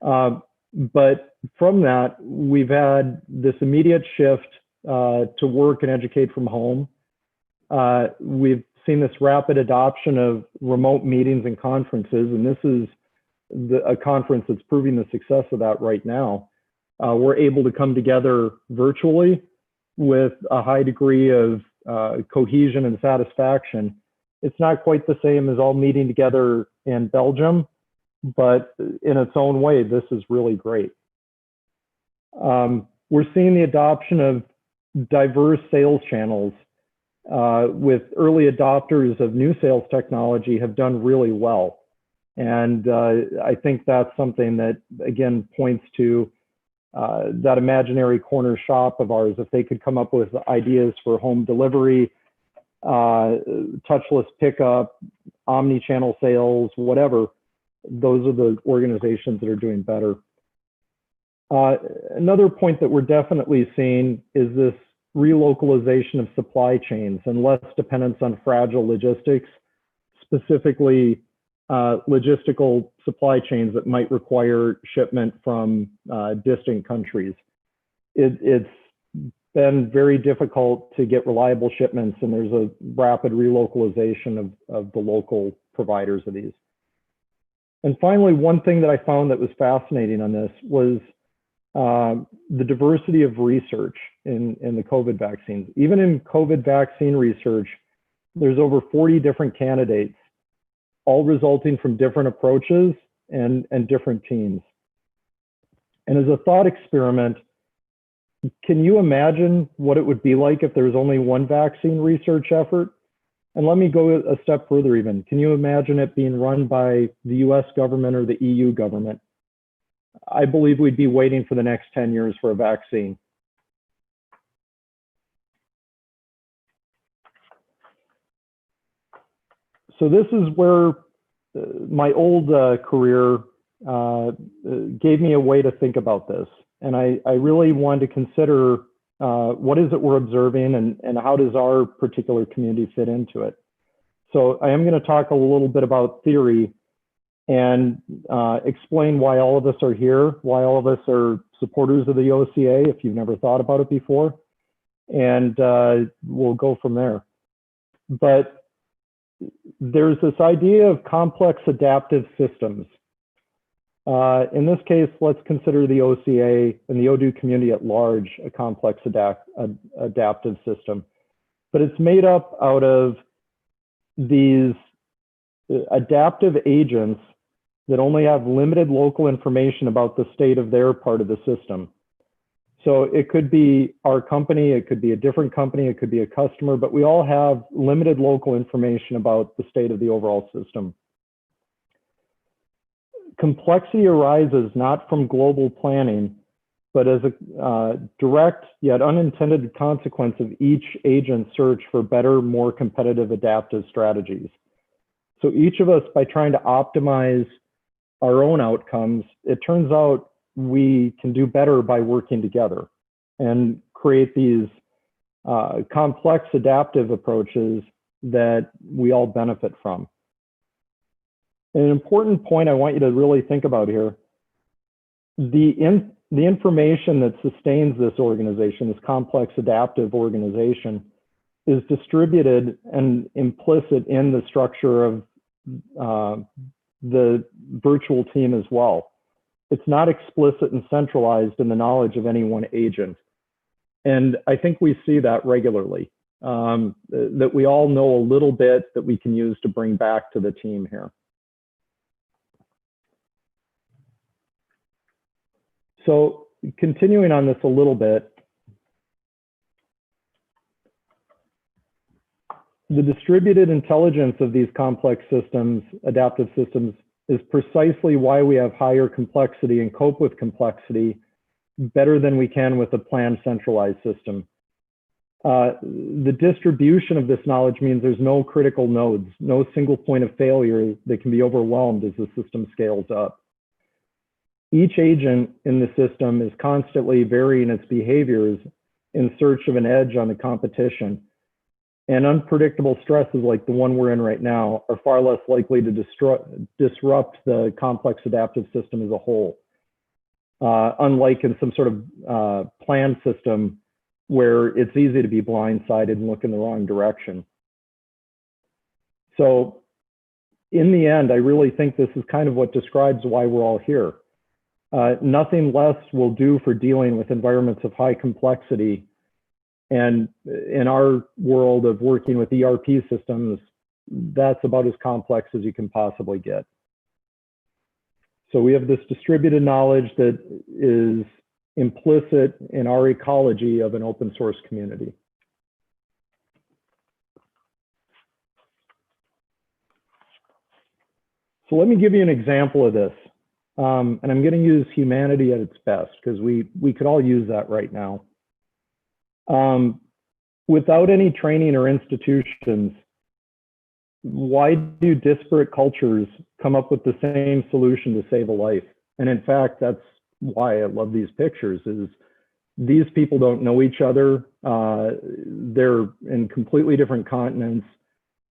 But from that, we've had this immediate shift to work and educate from home. We've seen this rapid adoption of remote meetings and conferences, and this is a conference that's proving the success of that right now. We're able to come together virtually with a high degree of cohesion and satisfaction. It's not quite the same as all meeting together in Belgium, but in its own way, this is really great. We're seeing the adoption of diverse sales channels with early adopters of new sales technology have done really well. And I think that's something that, again, points to that imaginary corner shop of ours. If they could come up with ideas for home delivery, touchless pickup, omni-channel sales, whatever, those are the organizations that are doing better. Another point that we're definitely seeing is this relocalization of supply chains and less dependence on fragile logistics, specifically logistical supply chains that might require shipment from distant countries. It's been very difficult to get reliable shipments, and there's a rapid relocalization of the local providers of these. And finally, one thing that I found that was fascinating on this was the diversity of research in the COVID vaccines. Even in COVID vaccine research, there's over 40 different candidates, all resulting from different approaches and different teams. And as a thought experiment, can you imagine what it would be like if there was only one vaccine research effort? And let me go a step further even. Can you imagine it being run by the US government or the EU government? I believe we'd be waiting for the next 10 years for a vaccine. So this is where my old career gave me a way to think about this. And I really wanted to consider what is it we're observing and how does our particular community fit into it. So I am going to talk a little bit about theory and explain why all of us are here, why all of us are supporters of the OCA, if you've never thought about it before. And we'll go from there. But there's this idea of complex adaptive systems. In this case, let's consider the OCA and the Odoo community at large a complex adaptive system. But it's made up out of these adaptive agents that only have limited local information about the state of their part of the system. So it could be our company, it could be a different company, it could be a customer, but we all have limited local information about the state of the overall system. Complexity arises not from global planning, but as a direct yet unintended consequence of each agent's search for better, more competitive adaptive strategies. So each of us, by trying to optimize our own outcomes, it turns out we can do better by working together and create these complex adaptive approaches that we all benefit from. An important point I want you to really think about here, the information that sustains this organization, this complex adaptive organization, is distributed and implicit in the structure of the virtual team as well. It's not explicit and centralized in the knowledge of any one agent. And I think we see that regularly, that we all know a little bit that we can use to bring back to the team here. So continuing on this a little bit, the distributed intelligence of these complex systems, adaptive systems, is precisely why we have higher complexity and cope with complexity better than we can with a planned centralized system. The distribution of this knowledge means there's no critical nodes, no single point of failure that can be overwhelmed as the system scales up. Each agent in the system is constantly varying its behaviors in search of an edge on the competition. And unpredictable stresses like the one we're in right now are far less likely to disrupt the complex adaptive system as a whole. Unlike in some sort of planned system where it's easy to be blindsided and look in the wrong direction. So in the end, I really think this is kind of what describes why we're all here. Nothing less will do for dealing with environments of high complexity. And in our world of working with ERP systems, that's about as complex as you can possibly get. So we have this distributed knowledge that is implicit in our ecology of an open source community. So let me give you an example of this. And I'm going to use humanity at its best because we could all use that right now. Without any training or institutions, why do disparate cultures come up with the same solution to save a life? And in fact, that's why I love these pictures, is these people don't know each other. They're in completely different continents.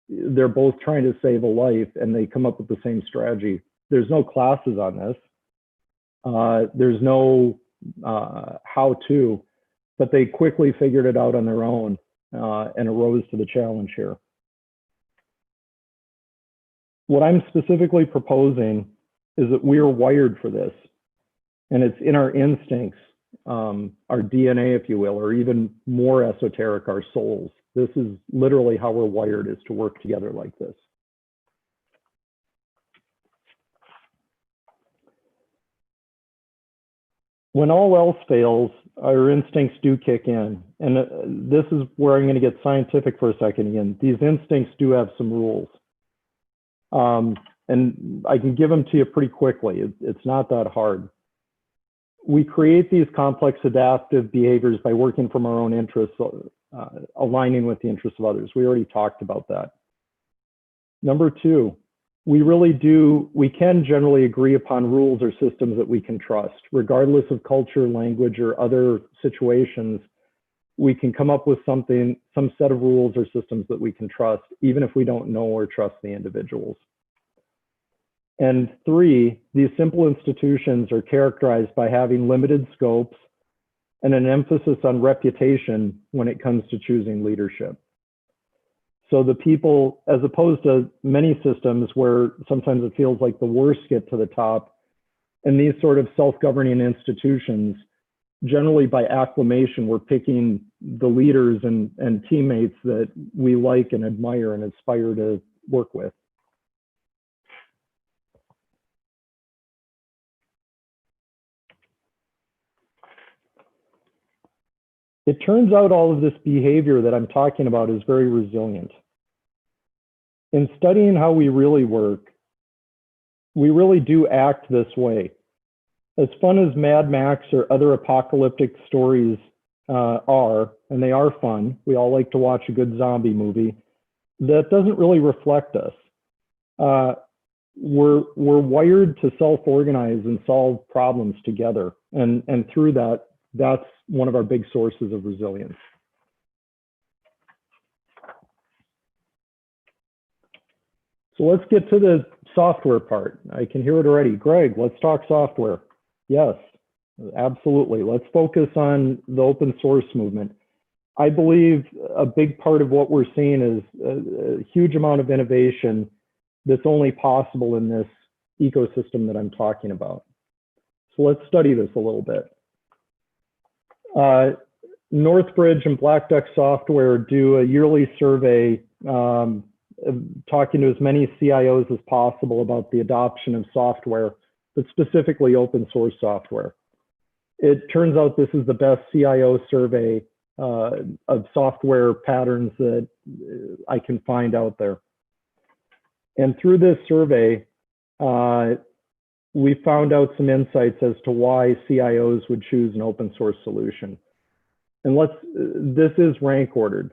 They're both trying to save a life and they come up with the same strategy. There's no classes on this. There's no how-to, but they quickly figured it out on their own and arose to the challenge here. What I'm specifically proposing is that we are wired for this, and it's in our instincts, our DNA, if you will, or even more esoteric, our souls. This is literally how we're wired, is to work together like this. When all else fails, our instincts do kick in. And this is where I'm going to get scientific for a second again. These instincts do have some rules. And I can give them to you pretty quickly. It's not that hard. We create these complex adaptive behaviors by working from our own interests, aligning with the interests of others. We already talked about that. Number two, we can generally agree upon rules or systems that we can trust. Regardless of culture, language, or other situations, we can come up with some set of rules or systems that we can trust, even if we don't know or trust the individuals. And three, these simple institutions are characterized by having limited scopes and an emphasis on reputation when it comes to choosing leadership. So the people, as opposed to many systems where sometimes it feels like the worst get to the top, and these sort of self-governing institutions, generally by acclamation, we're picking the leaders and teammates that we like and admire and aspire to work with. It turns out all of this behavior that I'm talking about is very resilient. In studying how we really work, we really do act this way. As fun as Mad Max or other apocalyptic stories are, and they are fun, we all like to watch a good zombie movie, that doesn't really reflect us. We're wired to self-organize and solve problems together. And through that, that's one of our big sources of resilience. So let's get to the software part. I can hear it already. Greg, let's talk software. Yes, absolutely. Let's focus on the open source movement. I believe a big part of what we're seeing is a huge amount of innovation that's only possible in this ecosystem that I'm talking about. So let's study this a little bit. Northbridge and Black Duck Software do a yearly survey talking to as many CIOs as possible about the adoption of software, but specifically open source software. It turns out this is the best CIO survey of software patterns that I can find out there. And through this survey, we found out some insights as to why CIOs would choose an open source solution. And this is rank ordered.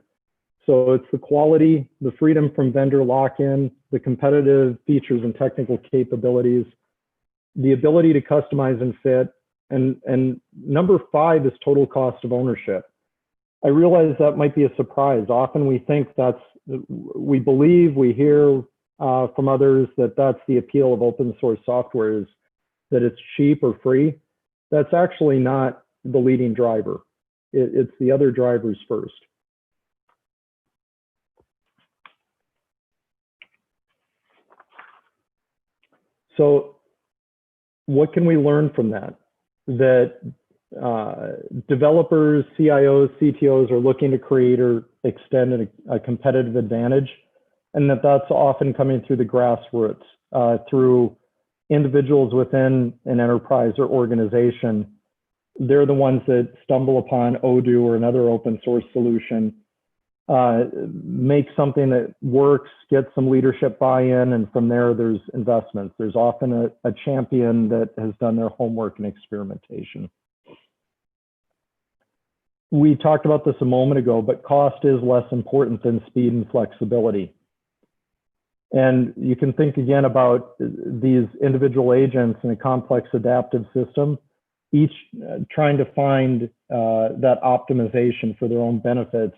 So it's the quality, the freedom from vendor lock-in, the competitive features and technical capabilities, the ability to customize and fit, and number 5 is total cost of ownership. I realize that might be a surprise. Often we think we believe, we hear from others that that's the appeal of open source software, is that it's cheap or free. That's actually not the leading driver. It's the other drivers first. So what can we learn from that? That developers, CIOs, CTOs are looking to create or extend a competitive advantage, and that's often coming through the grassroots, through individuals within an enterprise or organization. They're the ones that stumble upon Odoo or another open source solution, make something that works, get some leadership buy-in, and from there there's investments. There's often a champion that has done their homework and experimentation. We talked about this a moment ago, but cost is less important than speed and flexibility. And you can think again about these individual agents in a complex adaptive system, each trying to find that optimization for their own benefits.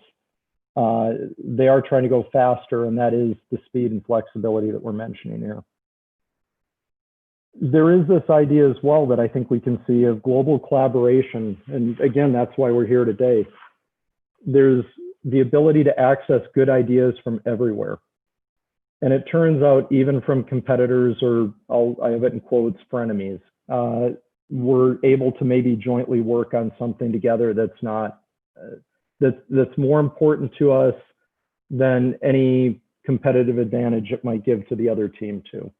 They are trying to go faster, and that is the speed and flexibility that we're mentioning here. There is this idea as well that I think we can see of global collaboration, and again, that's why we're here today. There's the ability to access good ideas from everywhere. And it turns out even from competitors, or I have it in quotes, frenemies, we're able to maybe jointly work on something together that's not, that's more important to us than any competitive advantage it might give to the other team too.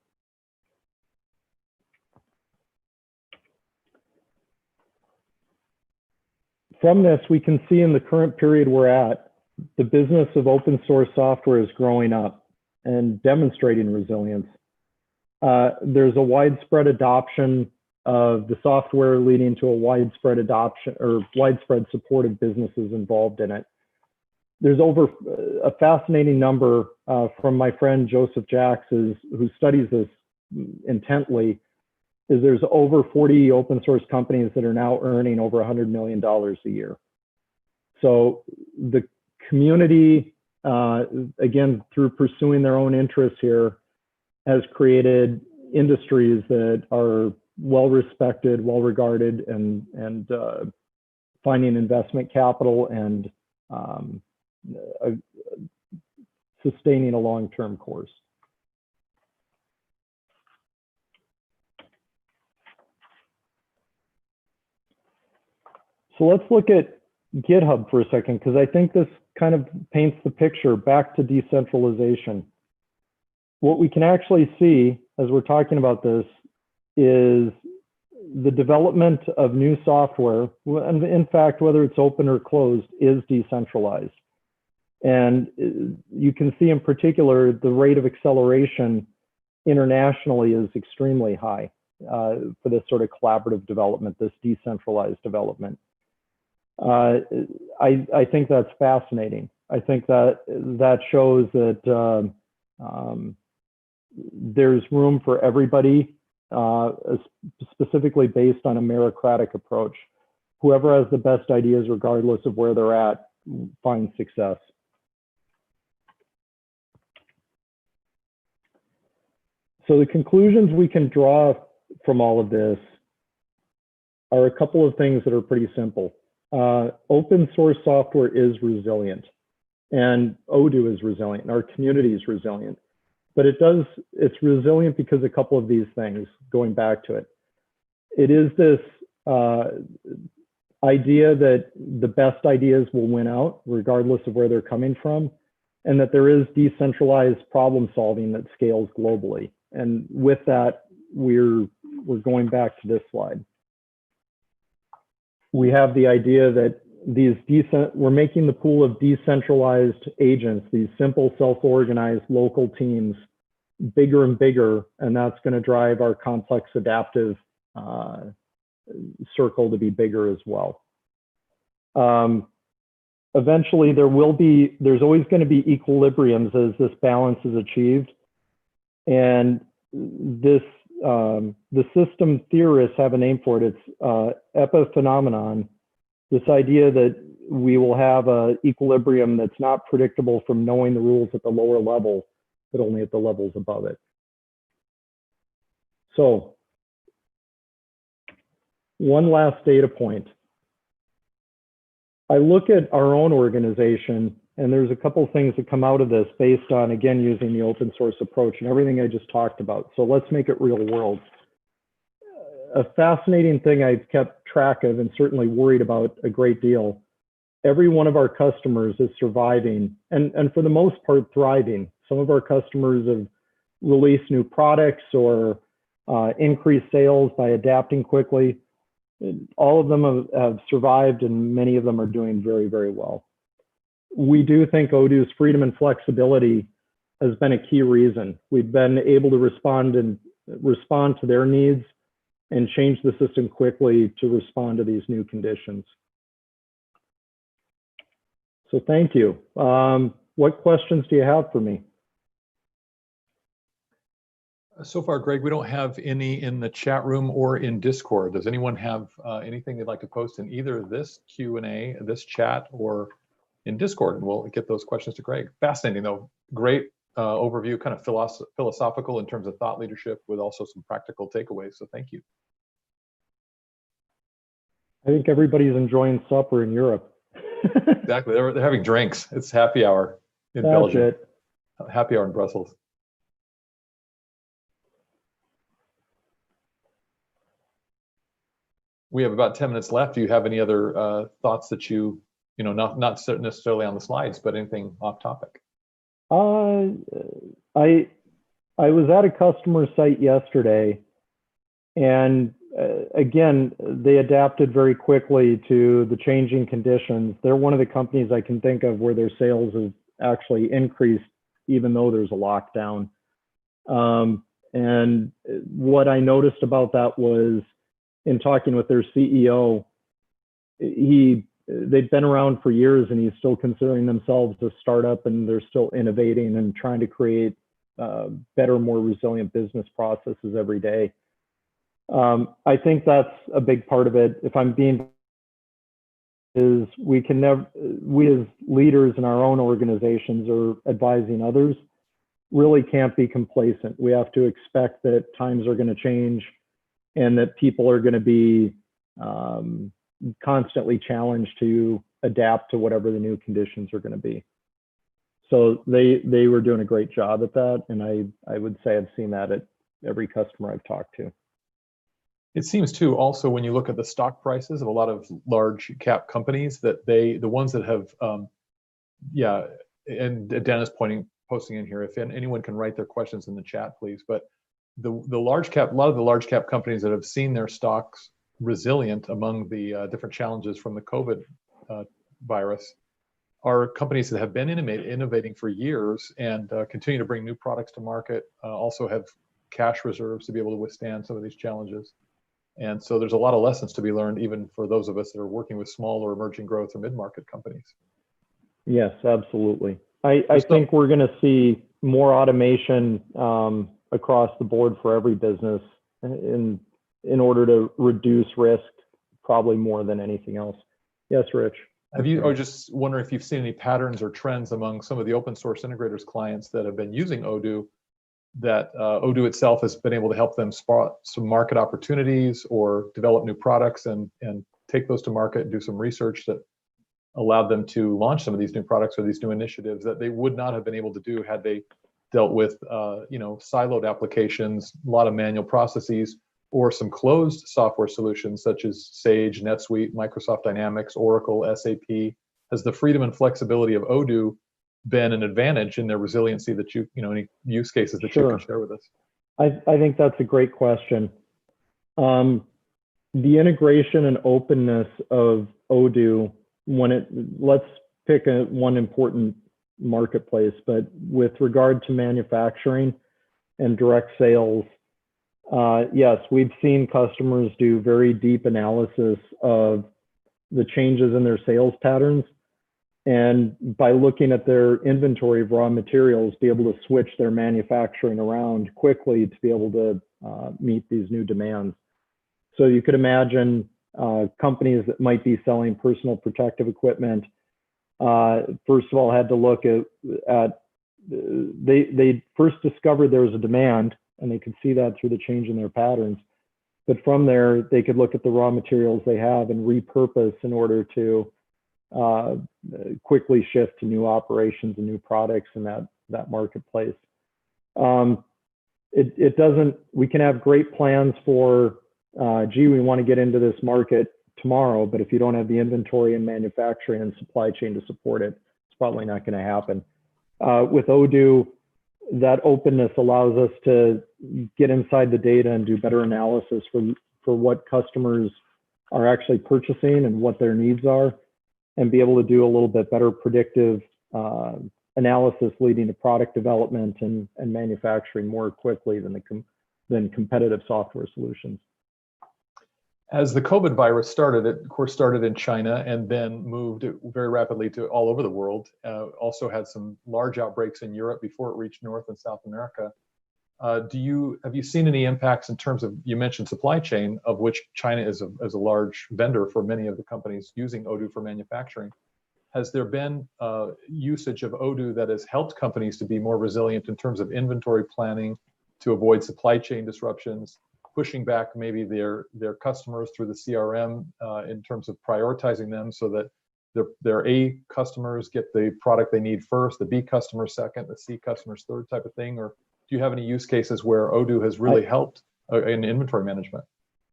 From this, we can see in the current period we're at, the business of open source software is growing up and demonstrating resilience. There's a widespread adoption of the software, leading to a widespread adoption or widespread support of businesses involved in it. There's over a fascinating number from my friend Joseph Jacks, who studies this intently, is there's over 40 open source companies that are now earning over $100 million a year. So the community, again, through pursuing their own interests here, has created industries that are well respected, well regarded, and finding investment capital and sustaining a long-term course. So let's look at GitHub for a second, because I think this kind of paints the picture back to decentralization. What we can actually see as we're talking about this is the development of new software, and in fact, whether it's open or closed, is decentralized. And you can see in particular, the rate of acceleration internationally is extremely high for this sort of collaborative development, this decentralized development. I think that's fascinating. I think that shows that there's room for everybody, specifically based on a meritocratic approach. Whoever has the best ideas, regardless of where they're at, finds success. So the conclusions we can draw from all of this are a couple of things that are pretty simple. Open source software is resilient, and Odoo is resilient, and our community is resilient. But it's resilient because of a couple of these things, going back to it. It is this idea that the best ideas will win out, regardless of where they're coming from, and that there is decentralized problem solving that scales globally. And with that, we're going back to this slide. We have the idea that we're making the pool of decentralized agents, these simple, self-organized local teams, bigger and bigger, and that's going to drive our complex adaptive circle to be bigger as well. Eventually, there's always going to be equilibriums as this balance is achieved, and this the system theorists have a name for it. It's epiphenomenon. This idea that we will have an equilibrium that's not predictable from knowing the rules at the lower level, but only at the levels above it. So, one last data point. I look at our own organization, and there's a couple of things that come out of this based on, again, using the open source approach and everything I just talked about. So let's make it real world. A fascinating thing I've kept track of and certainly worried about a great deal. Every one of our customers is surviving and for the most part thriving. Some of our customers have released new products or increased sales by adapting quickly. All of them have survived, and many of them are doing very, very well. We do think Odoo's freedom and flexibility has been a key reason. We've been able to respond to their needs and change the system quickly to respond to these new conditions. So thank you. What questions do you have for me? So far, Greg, we don't have any in the chat room or in Discord. Does anyone have anything they'd like to post in either this Q&A, this chat, or in Discord? And we'll get those questions to Greg. Fascinating, though. Great overview, kind of philosophical in terms of thought leadership, with also some practical takeaways. So thank you. I think everybody's enjoying supper in Europe. Exactly. They're having drinks. It's happy hour in Belgium. It. Happy hour in Brussels. We have about 10 minutes left. Do you have any other thoughts that not necessarily on the slides, but anything off topic? I was at a customer site yesterday, and again, they adapted very quickly to the changing conditions. They're one of the companies I can think of where their sales have actually increased even though there's a lockdown. And what I noticed about that was, in talking with their CEO, they've been around for years and he's still considering themselves a startup, and they're still innovating and trying to create better, more resilient business processes every day. I think that's a big part of it. If I'm being, is we as leaders in our own organizations or advising others really can't be complacent. We have to expect that times are going to change and that people are going to be constantly challenged to adapt to whatever the new conditions are going to be. So they were doing a great job at that. And I would say I've seen that at every customer I've talked to. It seems too, also, when you look at the stock prices of a lot of large cap companies, that the ones that have, and Dennis posting in here, if anyone can write their questions in the chat, please. But a lot of the large cap companies that have seen their stocks resilient among the different challenges from the COVID virus are companies that have been innovating for years and continue to bring new products to market, also have cash reserves to be able to withstand some of these challenges. And so there's a lot of lessons to be learned, even for those of us that are working with small or emerging growth or mid-market companies. Yes, absolutely. I think we're going to see more automation across the board for every business in order to reduce risk, probably more than anything else. Yes, Rich. I was just wondering if you've seen any patterns or trends among some of the open source integrators clients that have been using Odoo, that Odoo itself has been able to help them spot some market opportunities or develop new products and take those to market and do some research that allowed them to launch some of these new products or these new initiatives that they would not have been able to do had they dealt with siloed applications, a lot of manual processes, or some closed software solutions such as Sage, NetSuite, Microsoft Dynamics, Oracle, SAP. Has the freedom and flexibility of Odoo been an advantage in their resiliency that any use cases that you can share with us? I think that's a great question. The integration and openness of Odoo, let's pick one important marketplace, but with regard to manufacturing and direct sales, yes, we've seen customers do very deep analysis of the changes in their sales patterns. And by looking at their inventory of raw materials, be able to switch their manufacturing around quickly to be able to meet these new demands. So you could imagine companies that might be selling personal protective equipment, first of all, had to look at they first discovered there was a demand, and they could see that through the change in their patterns. But from there, they could look at the raw materials they have and repurpose in order to quickly shift to new operations and new products in that marketplace. It doesn't, we can have great plans for, we want to get into this market tomorrow, but if you don't have the inventory and manufacturing and supply chain to support it, it's probably not going to happen. With Odoo, that openness allows us to get inside the data and do better analysis for what customers are actually purchasing and what their needs are, and be able to do a little bit better predictive analysis leading to product development and manufacturing more quickly than competitive software solutions. As the COVID virus started, it of course started in China and then moved very rapidly to all over the world. Also had some large outbreaks in Europe before it reached North and South America. Have you seen any impacts in terms of, you mentioned supply chain, of which China is a large vendor for many of the companies using Odoo for manufacturing? Has there been usage of Odoo that has helped companies to be more resilient in terms of inventory planning, to avoid supply chain disruptions, pushing back maybe their customers through the CRM in terms of prioritizing them so that their A customers get the product they need first, the B customers second, the C customers third, type of thing? Or do you have any use cases where Odoo has really helped in inventory management?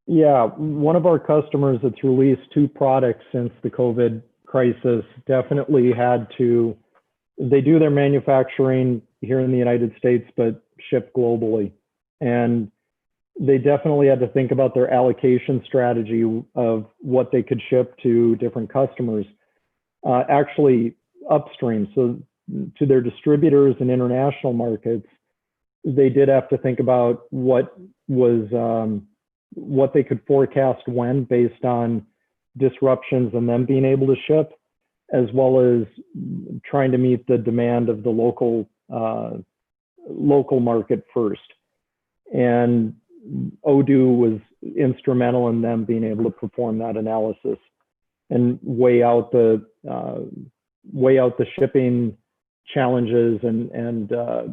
Yeah, one of our customers that's released 2 products since the COVID crisis definitely they do their manufacturing here in the United States, but ship globally. And they definitely had to think about their allocation strategy of what they could ship to different customers, actually upstream. So to their distributors and international markets, they did have to think about what they could forecast when, based on disruptions and them being able to ship, as well as trying to meet the demand of the local market first. And Odoo was instrumental in them being able to perform that analysis and weigh out the shipping challenges and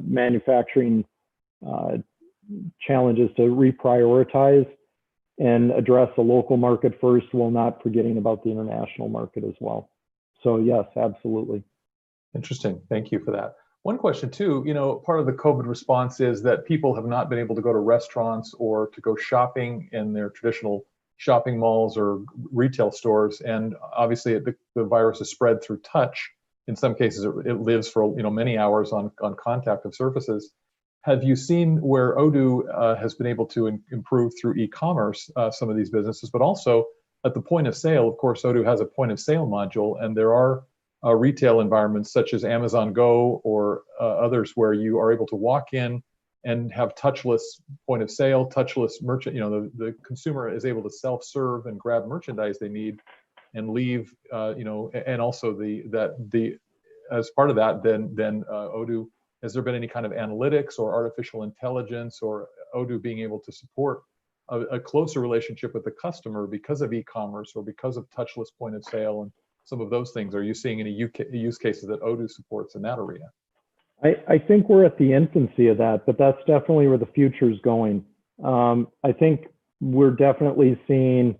manufacturing challenges to reprioritize and address the local market first, while not forgetting about the international market as well. So yes, absolutely. Interesting. Thank you for that. One question too, part of the COVID response is that people have not been able to go to restaurants or to go shopping in their traditional shopping malls or retail stores. And obviously the virus is spread through touch. In some cases, it lives for many hours on contact of surfaces. Have you seen where Odoo has been able to improve through e-commerce some of these businesses, but also at the point of sale? Of course, Odoo has a point of sale module, and there are retail environments such as Amazon Go or others where you are able to walk in and have touchless point of sale, touchless merchant. The consumer is able to self-serve and grab merchandise they need and leave. And also as part of that, then Odoo. Has there been any kind of analytics or artificial intelligence or Odoo being able to support a closer relationship with the customer because of e-commerce or because of touchless point of sale and some of those things? Are you seeing any use cases that Odoo supports in that arena? I think we're at the infancy of that, but that's definitely where the future is going. I think we're definitely seeing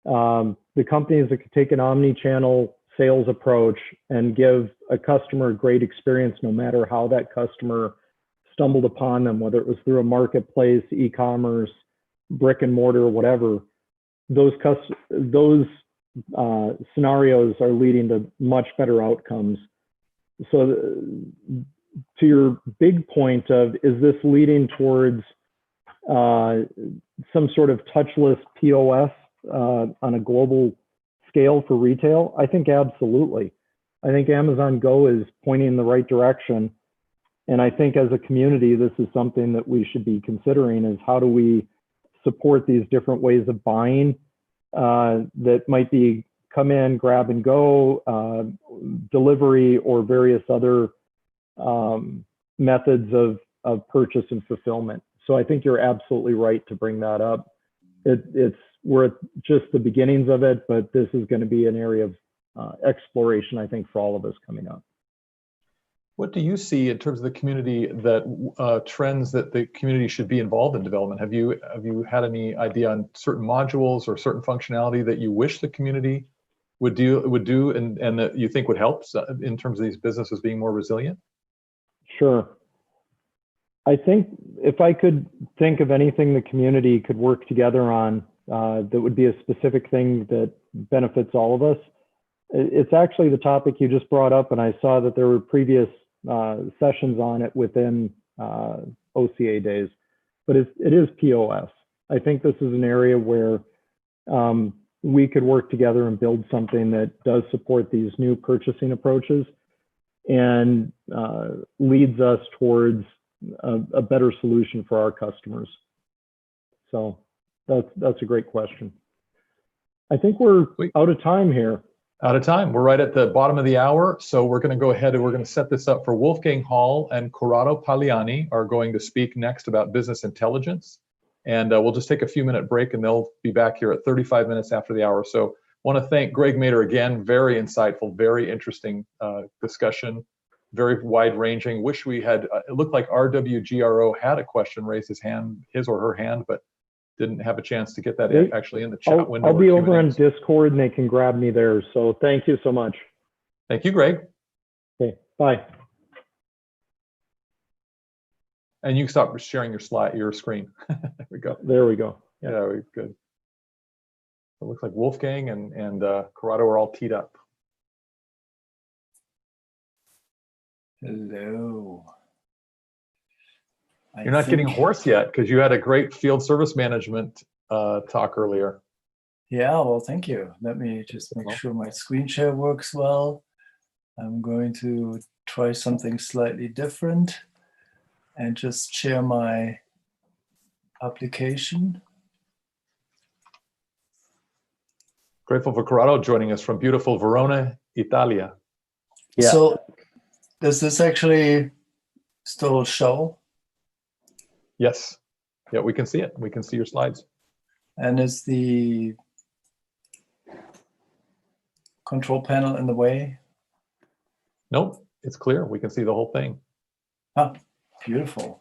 the companies that could take an omni-channel sales approach and give a customer a great experience, no matter how that customer stumbled upon them, whether it was through a marketplace, e-commerce, brick and mortar, whatever. Those scenarios are leading to much better outcomes. So to your big point of, is this leading towards some sort of touchless POS on a global scale for retail? I think absolutely. I think Amazon Go is pointing in the right direction. And I think as a community, this is something that we should be considering, is how do we support these different ways of buying that might be come in, grab and go, delivery, or various other methods of purchase and fulfillment. So I think you're absolutely right to bring that up. We're at just the beginnings of it, but this is going to be an area of exploration, I think, for all of us coming up. What do you see in terms of the community that trends that the community should be involved in development? Have you had any idea on certain modules or certain functionality that you wish the community would do and that you think would help in terms of these businesses being more resilient? Sure. I think if I could think of anything the community could work together on that would be a specific thing that benefits all of us, it's actually the topic you just brought up, and I saw that there were previous sessions on it within OCA Days, but it is POS. I think this is an area where we could work together and build something that does support these new purchasing approaches and leads us towards a better solution for our customers. So that's a great question. I think we're out of time here. Out of time. We're right at the bottom of the hour. So we're going to go ahead and we're going to set this up for Wolfgang Hall and Corrado Pagliani are going to speak next about business intelligence. And we'll just take a few-minute break and they'll be back here at 35 minutes after the hour. So want to thank Greg Mader again. Very insightful, very interesting discussion, very wide-ranging. Wish we had, it looked like RWGRO had a question, raised his or her hand, but didn't have a chance to get that actually in the chat window. I'll be over on Discord and they can grab me there. So thank you so much. Thank you, Greg. Okay, bye. And you can stop sharing your screen. There we go. There we go. Yeah, very good. It looks like Wolfgang and Corrado are all teed up. Hello. You're not getting hoarse yet because you had a great field service management talk earlier. Yeah, well, thank you. Let me just make sure my screen share works well. I'm going to try something slightly different and just share my application. Grateful for Corrado joining us from beautiful Verona, Italia. Yeah. So does this actually still show? Yes. Yeah, we can see it. We can see your slides. And is the control panel in the way? Nope, it's clear. We can see the whole thing. Oh, beautiful.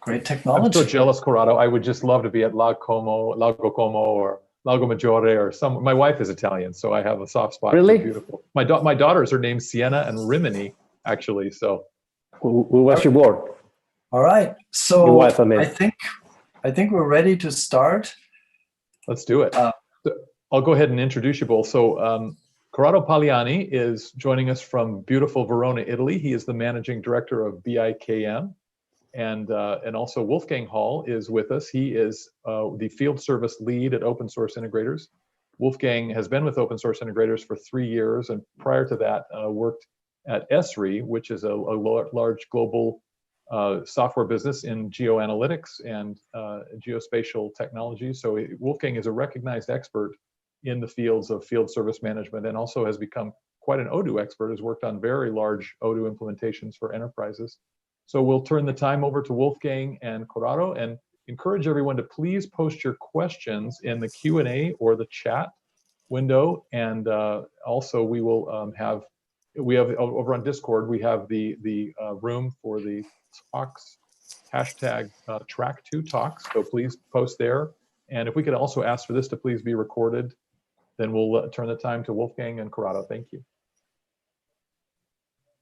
Great technology. I'm so jealous, Corrado. I would just love to be at Lago Como or Lago Maggiore or some. My wife is Italian, so I have a soft spot. Really? For beautiful. My daughters are named Sienna and Rimini, actually. So. Who was your board? All right. So your wife, I mean. I think we're ready to start. Let's do it. I'll go ahead and introduce you both. So Corrado Pagliani is joining us from beautiful Verona, Italy. He is the managing director of BIKM. And also Wolfgang Hall is with us. He is the field service lead at Open Source Integrators. Wolfgang has been with Open Source Integrators for 3 years, and prior to that worked at ESRI, which is a large global software business in geoanalytics and geospatial technology. So Wolfgang is a recognized expert in the fields of field service management and also has become quite an Odoo expert, has worked on very large Odoo implementations for enterprises. So we'll turn the time over to Wolfgang and Corrado and encourage everyone to please post your questions in the Q&A or the chat window. And also we will we have over on Discord, we have the room for the talks, hashtag track2 talks. So please post there. And if we could also ask for this to please be recorded, then we'll turn the time to Wolfgang and Corrado. Thank you.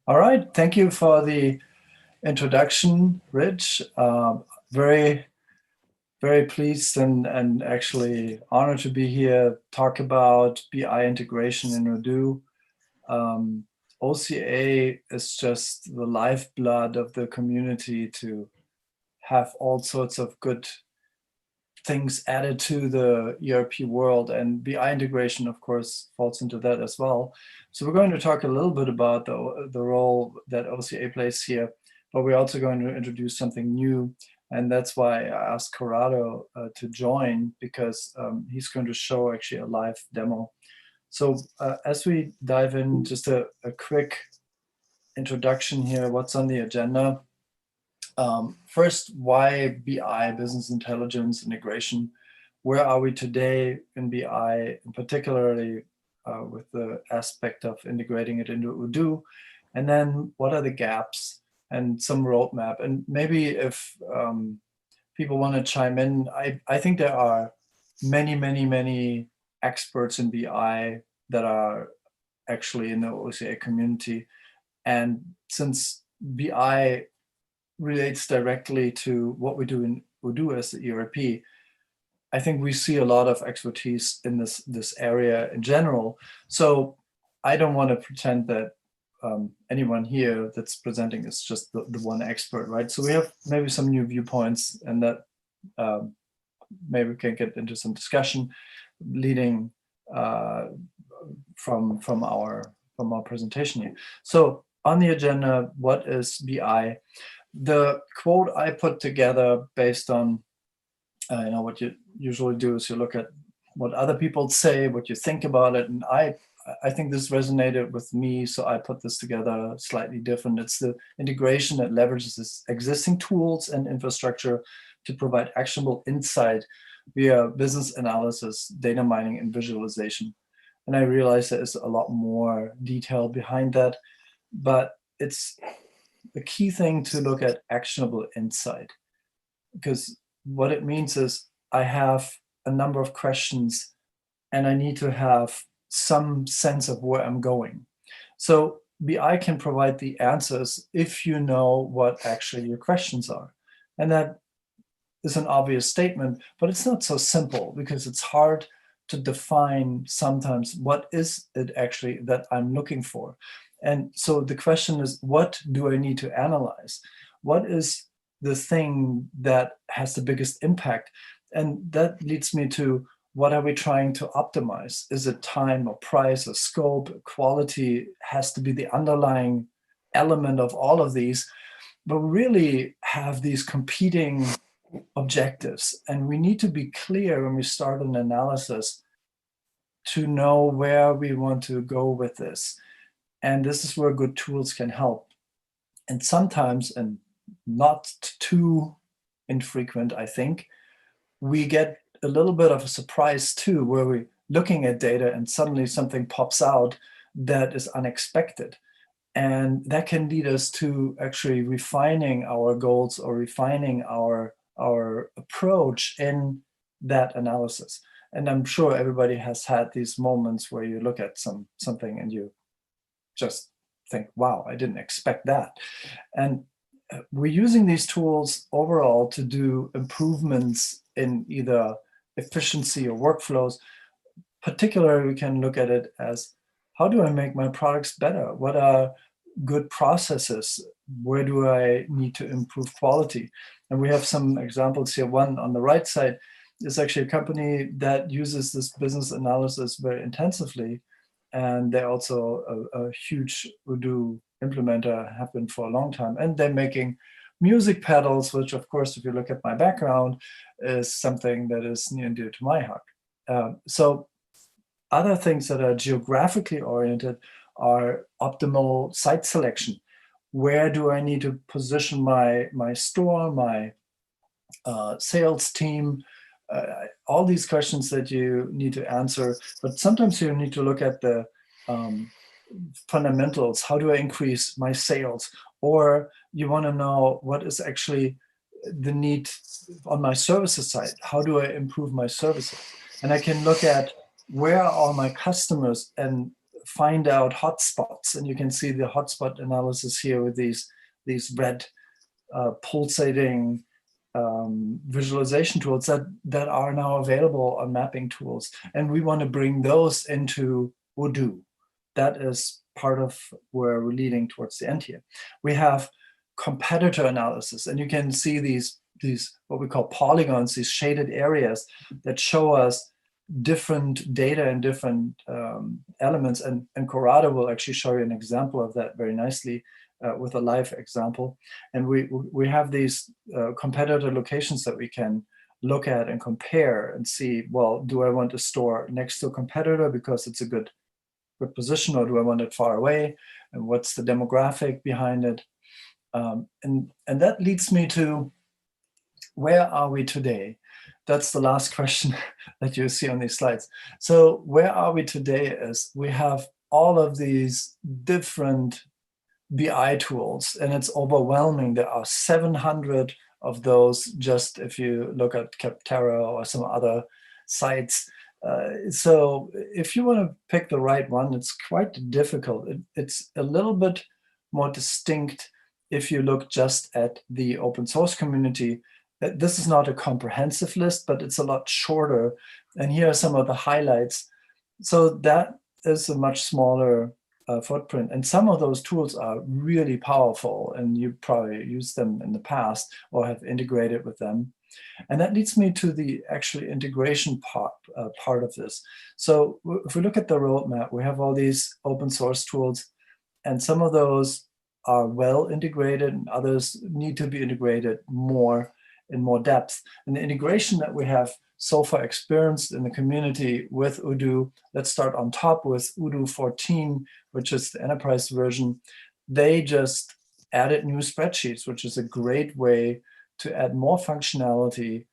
All right. Thank you for the introduction, Rich. Very, very pleased and actually honored to be here, talk about BI integration in Odoo. OCA is just the lifeblood of the community to have all sorts of good things added to the ERP world, and BI integration, of course, falls into that as well. So we're going to talk a little bit about the role that OCA plays here, but we're also going to introduce something new. And that's why I asked Corrado to join, because he's going to show actually a live demo. So as we dive in, just a quick introduction here, what's on the agenda. First, why BI, business intelligence integration? Where are we today in BI, and particularly with the aspect of integrating it into Odoo? And then what are the gaps and some roadmap? And maybe if people want to chime in, I think there are many experts in BI that are actually in the OCA community. And since BI relates directly to what we do in Odoo as the ERP, I think we see a lot of expertise in this area in general. So I don't want to pretend that anyone here that's presenting is just the one expert, right? So we have maybe some new viewpoints, and that maybe we can get into some discussion leading from our presentation here. So on the agenda, what is BI? The quote I put together based on, what you usually do is you look at what other people say, what you think about it, and I think this resonated with me, so I put this together slightly different. It's the integration that leverages this existing tools and infrastructure to provide actionable insight via business analysis, data mining, and visualization. And I realize there's a lot more detail behind that, but it's the key thing to look at actionable insight, because what it means is I have a number of questions and I need to have some sense of where I'm going. So BI can provide the answers if you know what actually your questions are. And that is an obvious statement, but it's not so simple, because it's hard to define sometimes what is it actually that I'm looking for. And so the question is, what do I need to analyze? What is the thing that has the biggest impact. And that leads me to, what are we trying to optimize? Is it time or price or scope? Quality has to be the underlying element of all of these. But we really have these competing objectives, and we need to be clear when we start an analysis to know where we want to go with this. And this is where good tools can help. And sometimes, and not too infrequent, I think, we get a little bit of a surprise too, where we're looking at data and suddenly something pops out that is unexpected. And that can lead us to actually refining our goals or refining our approach in that analysis. And I'm sure everybody has had these moments where you look at something and you just think, wow, I didn't expect that. And we're using these tools overall to do improvements in either efficiency or workflows. Particularly, we can look at it as, how do I make my products better? What are good processes? Where do I need to improve quality? And we have some examples here. One on the right side is actually a company that uses this business analysis very intensively. And they're also a huge Odoo implementer, have been for a long time. And they're making music pedals, which of course, if you look at my background, is something that is near and dear to my heart. So other things that are geographically oriented are optimal site selection. Where do I need to position my store, my sales team? All these questions that you need to answer, but sometimes you need to look at the fundamentals. How do I increase my sales? Or you want to know what is actually the need on my services side. How do I improve my services? And I can look at where are all my customers and find out hotspots. And you can see the hotspot analysis here with these red pulsating visualization tools that are now available on mapping tools. And we want to bring those into Odoo. That is part of where we're leading towards the end here. We have competitor analysis, and you can see these what we call polygons, these shaded areas that show us different data and different elements. And Corrado will actually show you an example of that very nicely with a live example. And we have these competitor locations that we can look at and compare and see, well, do I want a store next to a competitor because it's a good position, or do I want it far away? And what's the demographic behind it? And that leads me to, where are we today? That's the last question that you see on these slides. So where are we today is we have all of these different BI tools, and it's overwhelming. There are 700 of those, just if you look at Capterra or some other sites. So if you want to pick the right one, it's quite difficult. It's a little bit more distinct if you look just at the open source community. This is not a comprehensive list, but it's a lot shorter. And here are some of the highlights. So that is a much smaller footprint. And some of those tools are really powerful, and you probably used them in the past or have integrated with them. And that leads me to the actually integration part of this. So if we look at the roadmap, we have all these open source tools, and some of those are well integrated and others need to be integrated more in more depth. And the integration that we have so far experienced in the community with Odoo, let's start on top with Odoo 14, which is the enterprise version. They just added new spreadsheets, which is a great way to add more functionality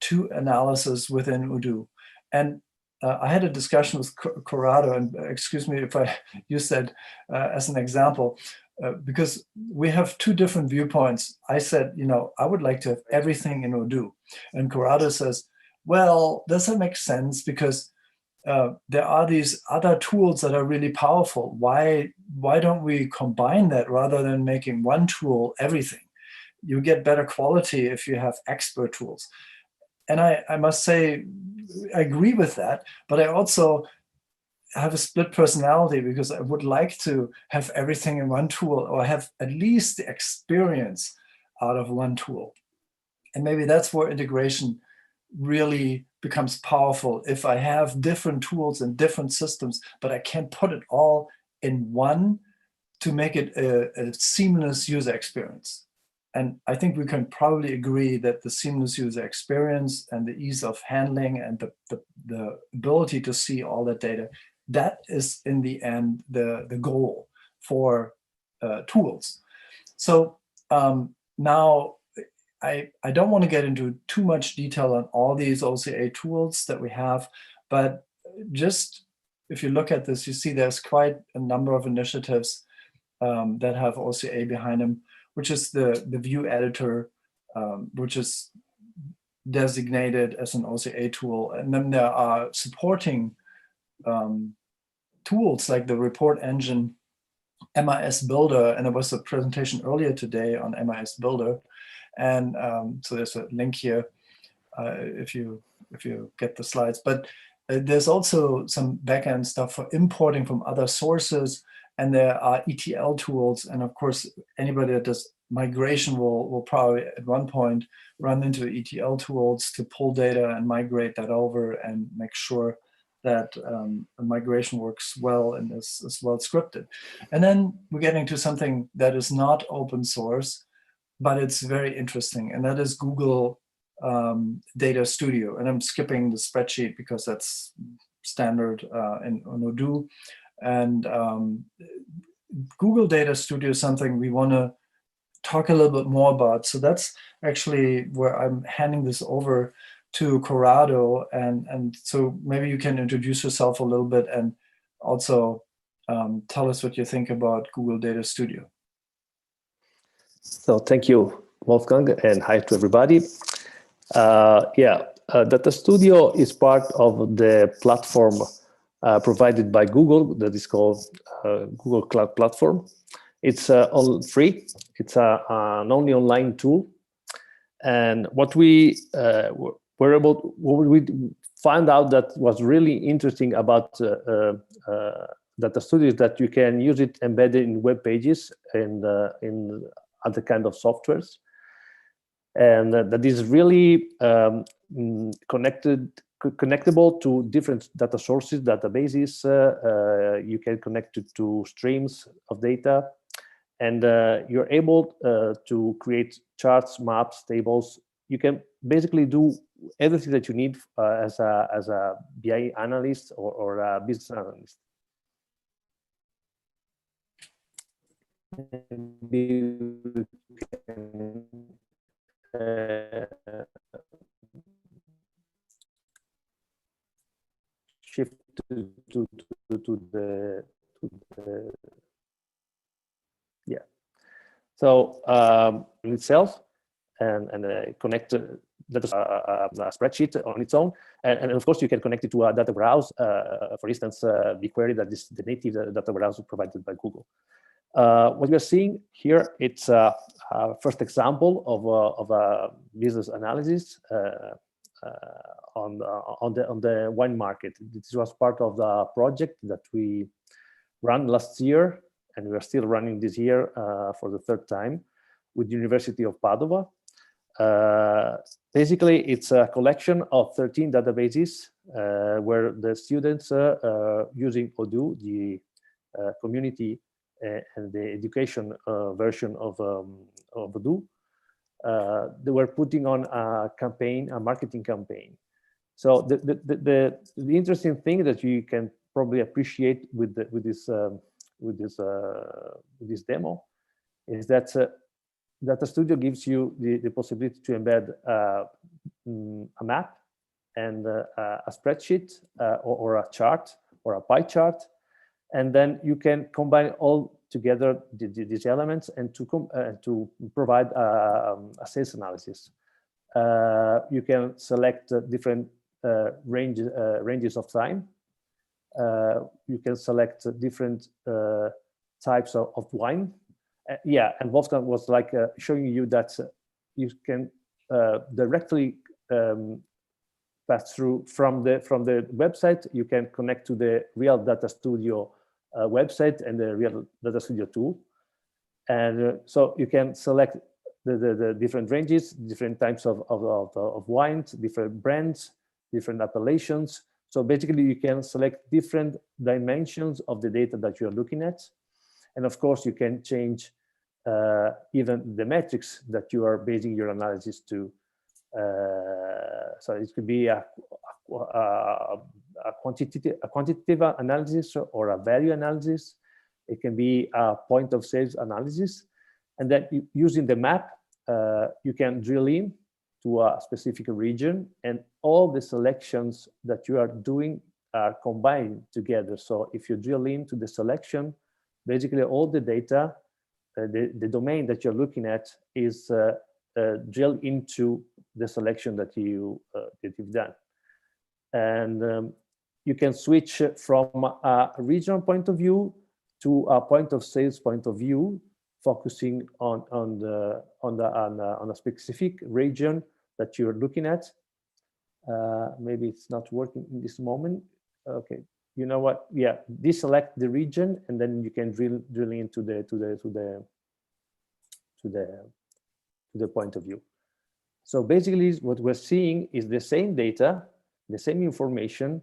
to analysis within Odoo. And I had a discussion with Corrado, and excuse me if I use that as an example, because we have two different viewpoints. I said, I would like to have everything in Odoo. And Corrado says, well, does that make sense? Because there are these other tools that are really powerful. Why don't we combine that rather than making one tool everything? You get better quality if you have expert tools. And I must say, I agree with that, but I also have a split personality, because I would like to have everything in one tool, or have at least the experience out of one tool. And maybe that's where integration really becomes powerful. If I have different tools and different systems, but I can't put it all in one to make it a seamless user experience. And I think we can probably agree that the seamless user experience and the ease of handling and the ability to see all that data, that is in the end the goal for tools. So now I don't want to get into too much detail on all these OCA tools that we have, but just if you look at this, you see there's quite a number of initiatives that have OCA behind them, which is the view editor, which is designated as an OCA tool. And then there are supporting tools like the report engine, MIS Builder, and there was a presentation earlier today on MIS Builder. And so there's a link here if you get the slides. But there's also some backend stuff for importing from other sources, and there are ETL tools. And of course, anybody that does migration will probably at one point run into ETL tools to pull data and migrate that over and make sure that the migration works well and is well scripted. And then we're getting to something that is not open source, but it's very interesting, and that is Google Data Studio. And I'm skipping the spreadsheet because that's standard in Odoo. And Google Data Studio is something we want to talk a little bit more about. So that's actually where I'm handing this over to Corrado. And so maybe you can introduce yourself a little bit and also tell us what you think about Google Data Studio. So thank you, Wolfgang, and hi to everybody. Data Studio is part of the platform provided by Google that is called Google Cloud Platform. It's all free. It's an only online tool. And what we found out that was really interesting about Data Studio is that you can use it embedded in web pages and in other kind of softwares, and that is really connectable to different data sources, databases. You can connect it to streams of data, and you're able to create charts, maps, tables. You can basically do everything that you need as a BI analyst or a business analyst. Shift to the so itself and connect that is a spreadsheet on its own, and of course you can connect it to a data warehouse, for instance BigQuery, that is the native data warehouse provided by Google. What we are seeing here, it's a first example of a business analysis on the wine market. This was part of the project that we ran last year, and we are still running this year for the third time with the University of Padova. Basically, it's a collection of 13 databases where the students using Odoo, the community and the education version of Odoo, they were putting on a campaign, a marketing campaign. So the interesting thing that you can probably appreciate with this demo is that Data Studio gives you the possibility to embed a map and a spreadsheet or a chart or a pie chart, and then you can combine all together these elements and to provide a sales analysis. You can select different ranges of time. You can select different types of wine. And Wolfgang was like showing you that you can directly pass through from the website. You can connect to the real Data Studio website and the real Data Studio tool, and so you can select the different ranges, different types of wines, different brands, different appellations. So basically you can select different dimensions of the data that you're looking at. And of course you can change even the metrics that you are basing your analysis to. So it could be a quantitative analysis or a value analysis. It can be a point of sales analysis. And then using the map, you can drill in to a specific region, and all the selections that you are doing are combined together. So if you drill into the selection, basically all the data, the domain that you're looking at is drilled into the selection that you've done. And you can switch from a regional point of view to a point of sales point of view, focusing on a specific region that you're looking at. Maybe it's not working in this moment. Okay, you know what? Yeah, deselect the region, and then you can drill into the point of view. So basically, what we're seeing is the same data, the same information,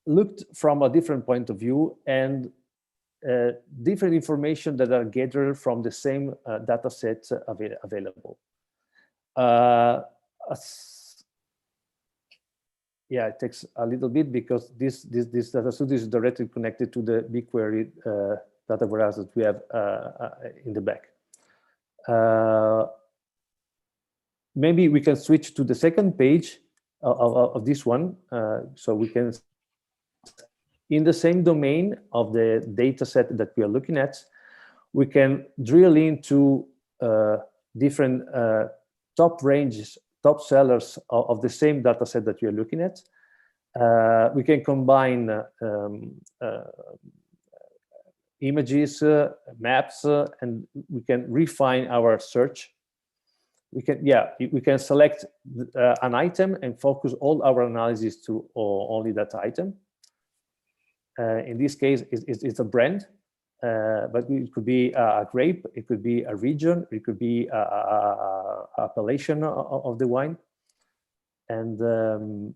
looked from a different point of view, and different information that are gathered from the same data set available. Yeah, it takes a little bit because this data studio is directly connected to the BigQuery data warehouse that we have in the back. Maybe we can switch to the second page of this one, so we can, in the same domain of the data set that we are looking at, we can drill into different top ranges, top sellers of the same data set that we are looking at. We can combine images, maps, and we can refine our search. We can select an item and focus all our analysis to only that item. In this case, it's a brand, but it could be a grape, it could be a region, it could be a appellation of the wine. And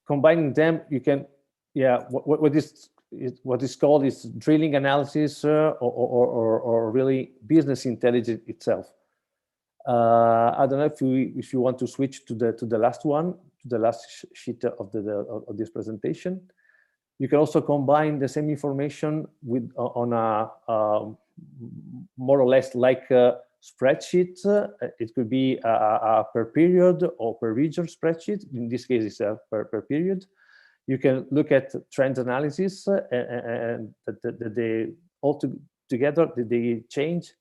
combining them, you can, what is called is drilling analysis or really business intelligence itself. I don't know if you want to switch to the last one, to the last sheet of this presentation. You can also combine the same information with on a more or less like a spreadsheet. It could be a per period or per region spreadsheet. In this case, it's a per period. You can look at trend analysis and they all together they change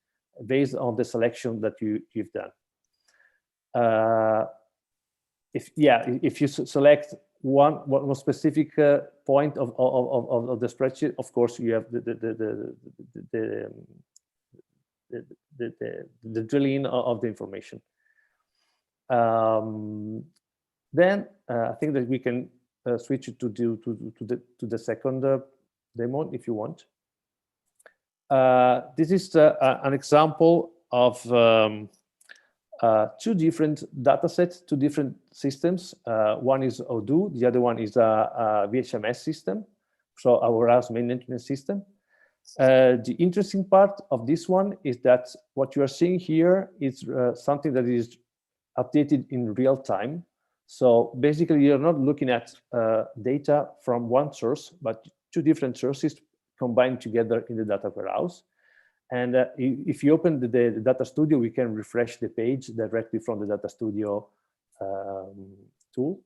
based on the selection that you've done. If you select one specific point of the spreadsheet, of course you have the drilling of the information. Then I think that we can switch it to the second demo if you want. This is an example of two different data sets, two different systems. One is Odoo, the other one is a VHMS system, so our warehouse management system. The interesting part of this one is that what you are seeing here is something that is updated in real time. So basically, you're not looking at data from one source, but two different sources combined together in the data warehouse. And if you open the Data Studio, we can refresh the page directly from the Data Studio tool,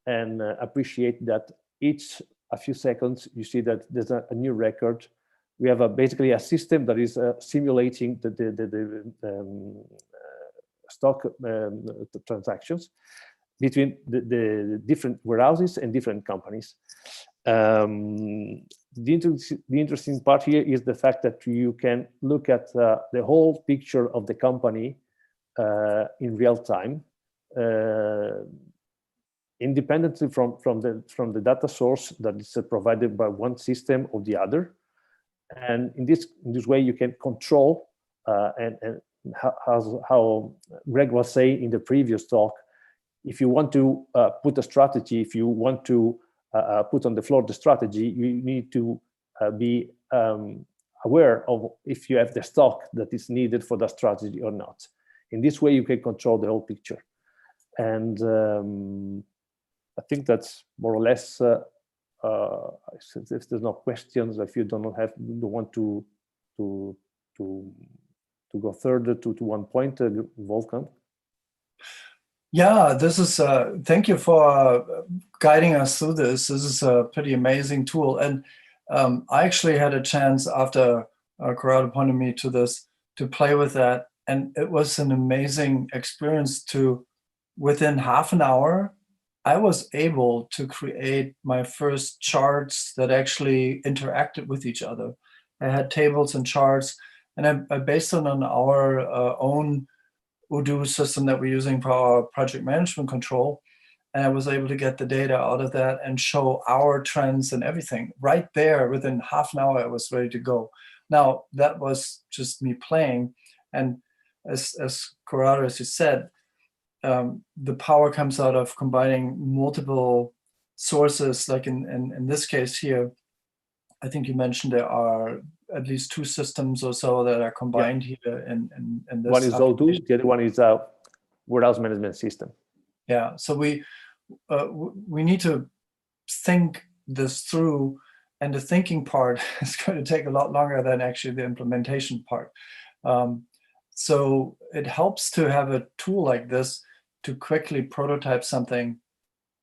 and appreciate that a few seconds, you see that there's a new record. We have basically a system that is simulating the stock transactions between the different warehouses and different companies. The interesting part here is the fact that you can look at the whole picture of the company in real time, independently from the data source that is provided by one system or the other. And in this way, you can control and how Greg was saying in the previous talk, if you want to put a strategy, if you want to put on the floor the strategy, you need to be aware of if you have the stock that is needed for the strategy or not. In this way, you can control the whole picture. And I think that's more or less, if there's no questions, if you don't want to go further to one point, Wolfgang. Yeah, this is, thank you for guiding us through this. This is a pretty amazing tool. And I actually had a chance after Corrado pointed me to this, to play with that. And it was an amazing experience to, within half an hour, I was able to create my first charts that actually interacted with each other. I had tables and charts, and I based it on our own Odoo system that we're using for our project management control. And I was able to get the data out of that and show our trends and everything right there. Within half an hour, I was ready to go. Now, that was just me playing. And as Corrado, as you said, the power comes out of combining multiple sources. Like in this case here, I think you mentioned there are at least 2 systems or so that are combined here in this. One is Odoo, the other one is a warehouse management system. Yeah, so we need to think this through, and the thinking part is going to take a lot longer than actually the implementation part. So it helps to have a tool like this to quickly prototype something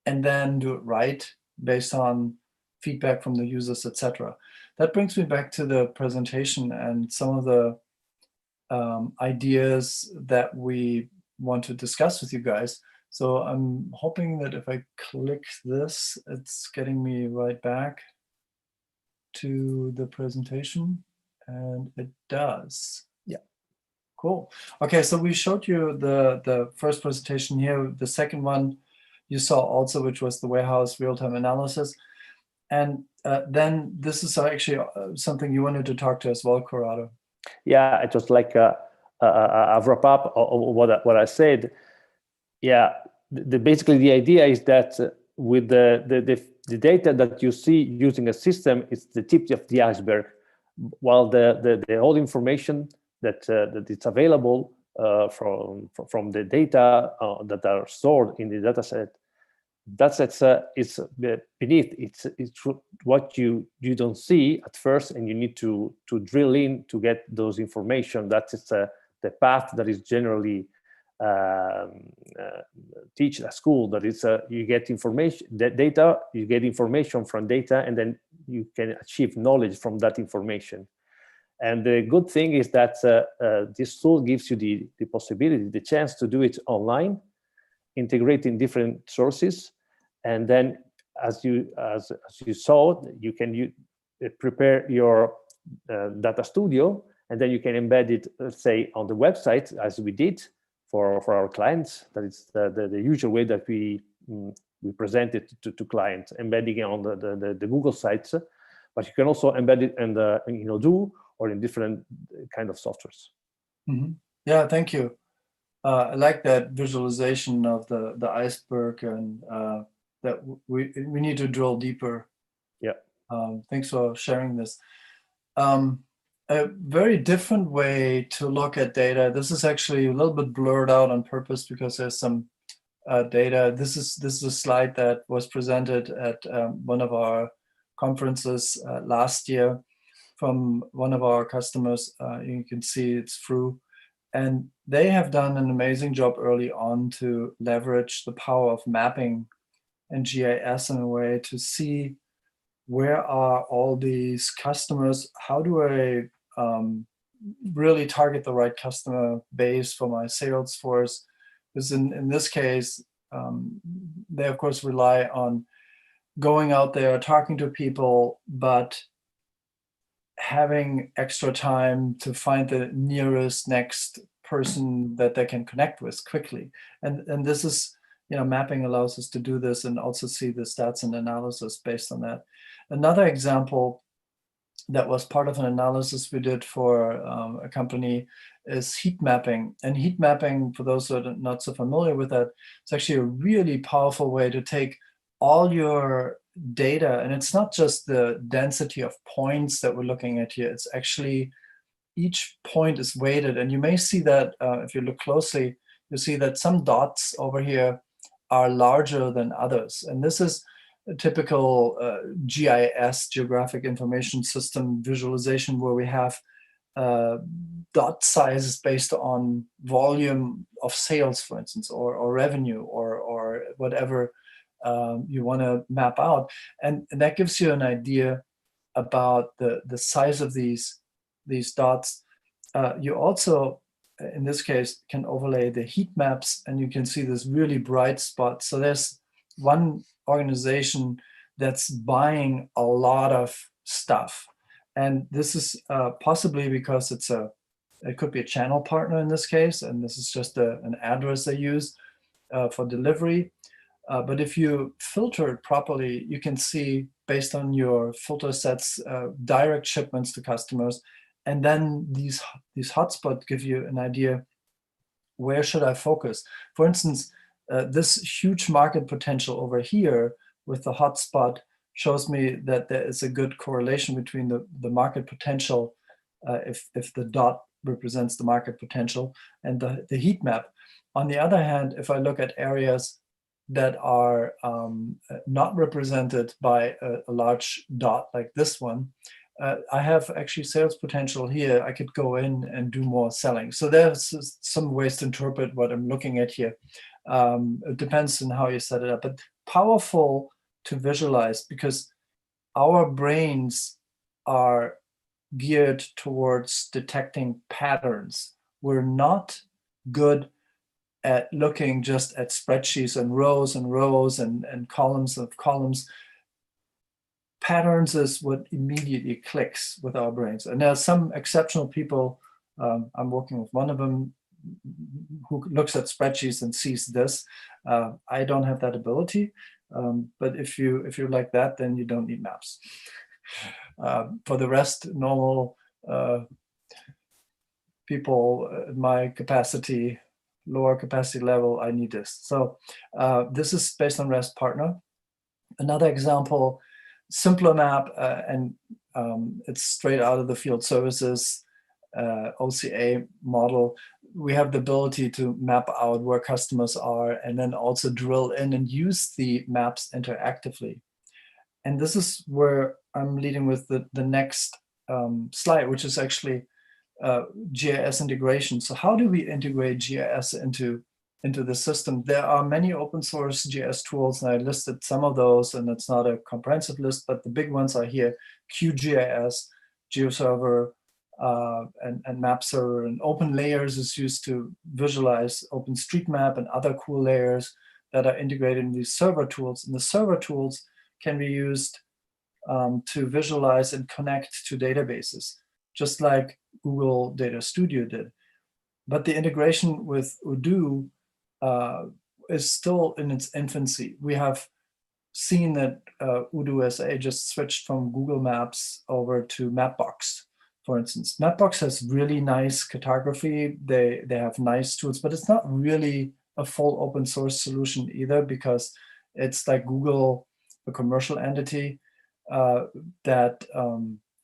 and then do it right based on feedback from the users, etc. That brings me back to the presentation and some of the ideas that we want to discuss with you guys. So I'm hoping that if I click this, it's getting me right back to the presentation, and it does. Yeah, cool. Okay, so we showed you the first presentation here. The second one you saw also, which was the warehouse real-time analysis. And then this is actually something you wanted to talk to as well, Corrado. Yeah, it was like a wrap up of what I said. Yeah, basically the idea is that with the data that you see using a system, it's the tip of the iceberg, while the whole information that it's available from the data that are stored in the data set, it's beneath. It's what you don't see at first, and you need to drill in to get those information. That is the path that is generally teach at school. That is you get information, data, you get information from data, and then you can achieve knowledge from that information. And the good thing is that this tool gives you the possibility, the chance to do it online, integrating different sources. And then, as you saw, you can prepare your data studio, and then you can embed it, let's say, on the website, as we did for our clients. That is the usual way that we present it to clients, embedding it on the Google sites. But you can also embed it in Odoo or in different kind of softwares. Mm-hmm. Yeah, thank you. I like that visualization of the iceberg, and that we need to drill deeper. Yeah. Thanks for sharing this. A very different way to look at data. This is actually a little bit blurred out on purpose because there's some data. This is a slide that was presented at one of our conferences last year from one of our customers. You can see it's through. And they have done an amazing job early on to leverage the power of mapping and GIS in a way to see where are all these customers, how do I really target the right customer base for my sales force. Because in this case, they of course rely on going out there, talking to people, but having extra time to find the nearest next person that they can connect with quickly. And this is, mapping allows us to do this and also see the stats and analysis based on that. Another example that was part of an analysis we did for a company is heat mapping. And heat mapping, for those who are not so familiar with that, it's actually a really powerful way to take all your data, and it's not just the density of points that we're looking at here, it's actually each point is weighted. And you may see that if you look closely, you see that some dots over here are larger than others. And this is a typical GIS, Geographic Information System visualization, where we have dot sizes based on volume of sales, for instance, or revenue, or whatever you want to map out. And that gives you an idea about the size of these dots. You also, in this case, can overlay the heat maps, and you can see this really bright spot. So there's one organization that's buying a lot of stuff. And this is possibly because it could be a channel partner in this case, and this is just an address they use for delivery. But if you filter it properly, you can see, based on your filter sets, direct shipments to customers. And then these hotspots give you an idea, where should I focus? For instance, this huge market potential over here with the hotspot shows me that there is a good correlation between the market potential, if the dot represents the market potential, and the heat map. On the other hand, if I look at areas that are not represented by a large dot like this one, I have actually sales potential here. I could go in and do more selling. So there's some ways to interpret what I'm looking at here. It depends on how you set it up, but powerful to visualize, because our brains are geared towards detecting patterns. We're not good at looking just at spreadsheets and rows and columns of columns. Patterns is what immediately clicks with our brains. And there are some exceptional people, I'm working with one of them, who looks at spreadsheets and sees this. I don't have that ability, but if you're like that, then you don't need maps. For the rest, normal people at my capacity, lower capacity level, I need this. So this is based on REST partner. Another example, simpler map, and it's straight out of the field services OCA model. We have the ability to map out where customers are, and then also drill in and use the maps interactively. And this is where I'm leading with the next slide, which is actually GIS integration. So how do we integrate GIS into the system? There are many open source GIS tools, and I listed some of those, and it's not a comprehensive list, but the big ones are here: QGIS, GeoServer, and MapServer. And OpenLayers is used to visualize OpenStreetMap and other cool layers that are integrated in these server tools. And the server tools can be used to visualize and connect to databases, just like Google Data Studio did. But the integration with Odoo is still in its infancy. We have seen that Odoo SA just switched from Google Maps over to Mapbox, for instance. Mapbox has really nice cartography. They have nice tools, but it's not really a full open source solution either, because it's like Google, a commercial entity that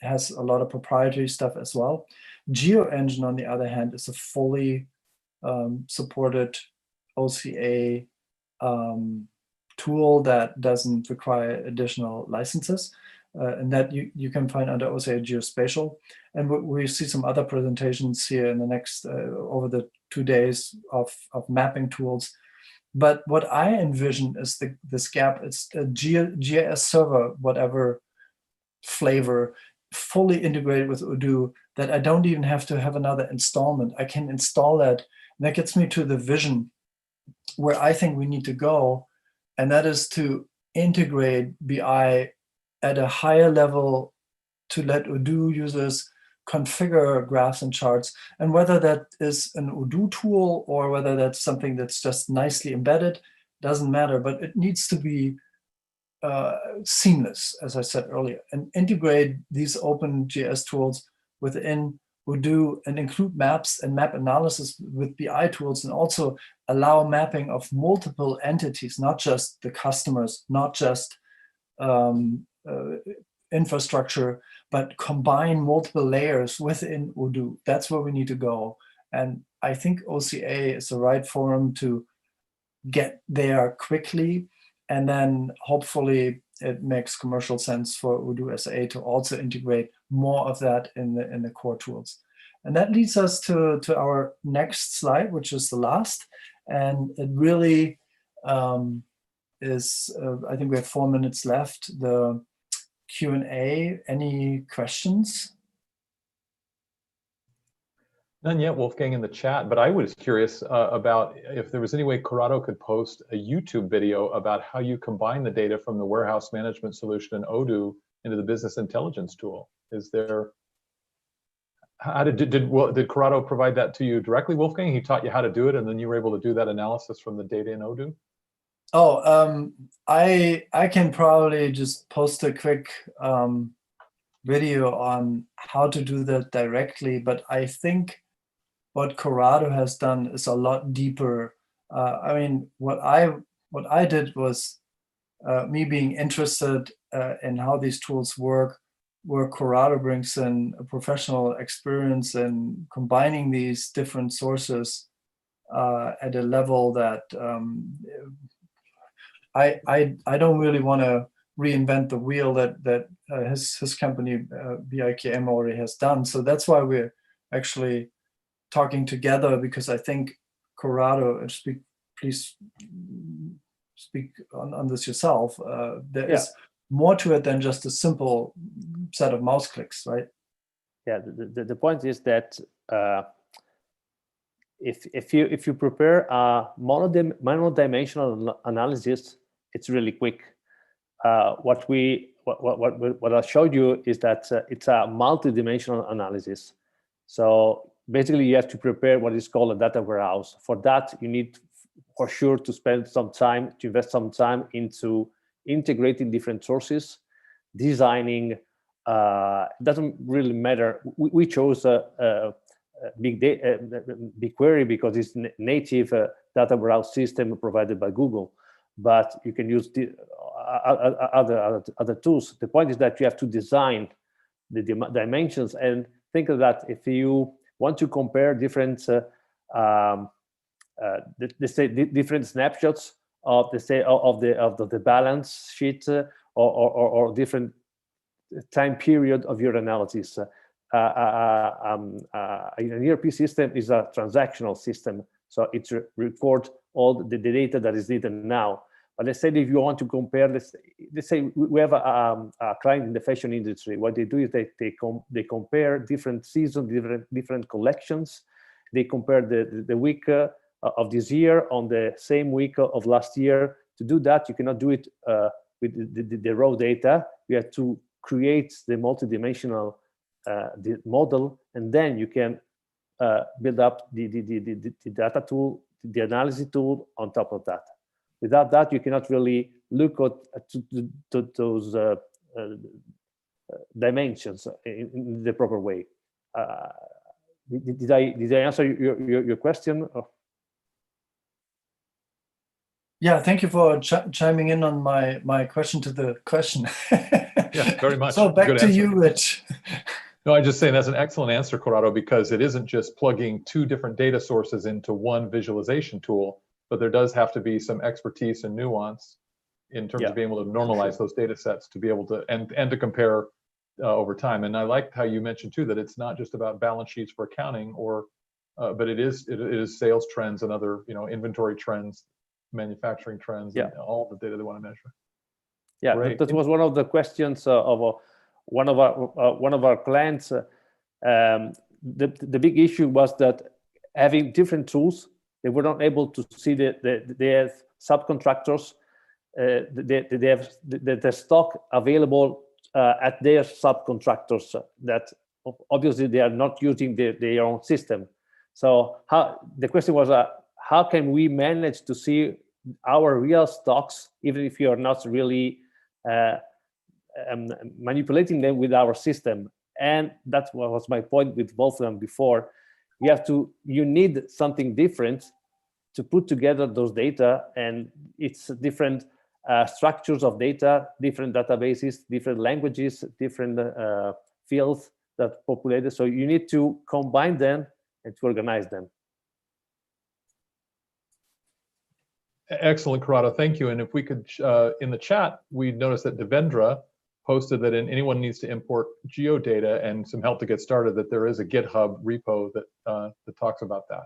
has a lot of proprietary stuff as well. GeoEngine, on the other hand, is a fully supported OCA tool that doesn't require additional licenses, and that you can find under OCA Geospatial. And we see some other presentations here in the next, over the 2 days of mapping tools. But what I envision is this gap. It's a GIS server, whatever flavor, fully integrated with Odoo, that I don't even have to have another installment. I can install that. And that gets me to the vision where I think we need to go. And that is to integrate BI at a higher level, to let Odoo users configure graphs and charts. And whether that is an Odoo tool or whether that's something that's just nicely embedded, doesn't matter, but it needs to be seamless, as I said earlier, and integrate these OpenGIS tools within Odoo and include maps and map analysis with BI tools, and also allow mapping of multiple entities, not just the customers, not just infrastructure, but combine multiple layers within Odoo. That's where we need to go. And I think OCA is the right forum to get there quickly. And then hopefully it makes commercial sense for Odoo SA to also integrate more of that in the core tools. And that leads us to our next slide, which is the last. And it really is, I think we have 4 minutes left, the Q&A. Any questions? None yet, Wolfgang, in the chat, but I was curious about if there was any way Corrado could post a YouTube video about how you combine the data from the warehouse management solution in Odoo into the business intelligence tool. Is there, how did Corrado provide that to you directly, Wolfgang? He taught you how to do it, and then you were able to do that analysis from the data in Odoo? Oh, I can probably just post a quick video on how to do that directly, but I think what Corrado has done is a lot deeper. I mean, what I did was me being interested in how these tools work, where Corrado brings in a professional experience in combining these different sources at a level that I don't really want to reinvent the wheel that his company BIKM already has done. So that's why we're actually talking together, because I think Corrado, please speak on this yourself. There is more to it than just a simple set of mouse clicks, right? Yeah, the point is that if you prepare a monodimensional analysis, it's really quick. What I showed you is that it's a multidimensional analysis. So basically, you have to prepare what is called a data warehouse. For that, you need for sure to spend some time, to invest some time into integrating different sources, designing. Doesn't really matter. We chose BigQuery because it's native data warehouse system provided by Google, but you can use the other tools. The point is that you have to design the dimensions, and think of that if you want to compare different let's say different snapshots of the balance sheet or different time period of your analysis. An ERP system is a transactional system, so it records all the data that is needed now. But let's say if you want to compare, let's say we have a client in the fashion industry. What they do is they compare different seasons, different collections. They compare the week of this year on the same week of last year. To do that, you cannot do it with the raw data. You have to create the multidimensional the model, and then you can build up the data tool, the analysis tool on top of that. Without that, you cannot really look at those dimensions in the proper way. Did I answer your question? Yeah, thank you for chiming in on my question to the question. Yeah, very much. So back to you, Rich. No, I'm just saying that's an excellent answer, Corrado, because it isn't just plugging two different data sources into one visualization tool, but there does have to be some expertise and nuance in terms of being able to normalize those data sets to be able to and to compare over time. And I liked how you mentioned too that it's not just about balance sheets for accounting, or but it is sales trends and other inventory trends, manufacturing trends, and all the data they want to measure. Yeah, that was one of the questions of one of our clients. The big issue was that having different tools, they were not able to see their subcontractors. They have the stock available at their subcontractors that obviously they are not using their own system. So the question was, how can we manage to see our real stocks, even if you are not really manipulating them with our system. And that's what was my point with Wolfgang before. You need something different to put together those data, and it's different structures of data, different databases, different languages, different fields that populated. So you need to combine them and to organize them. Excellent, Corrado. Thank you. And if we could, in the chat, we noticed that Devendra posted that anyone needs to import geodata and some help to get started, that there is a GitHub repo that talks about that.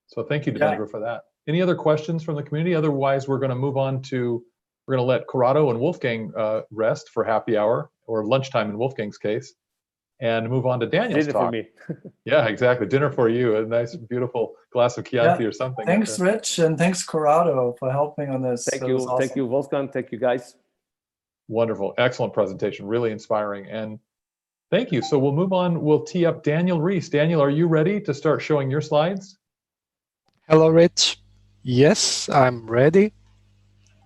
So thank you, Devendra, for that. Any other questions from the community? Otherwise, we're going to move on to, we're going to let Corrado and Wolfgang rest for happy hour, or lunchtime in Wolfgang's case, and move on to Daniel's Dinner talk. for me. Yeah, exactly. Dinner for you. A nice, beautiful glass of Chianti or something. Thanks, Rich, and thanks, Corrado, for helping on this. Thank you. Awesome. Thank you, Wolfgang. Thank you, guys. Wonderful. Excellent presentation. Really inspiring. And thank you. So we'll move on. We'll tee up Daniel Reese. Daniel, are you ready to start showing your slides? Hello, Rich. Yes, I'm ready.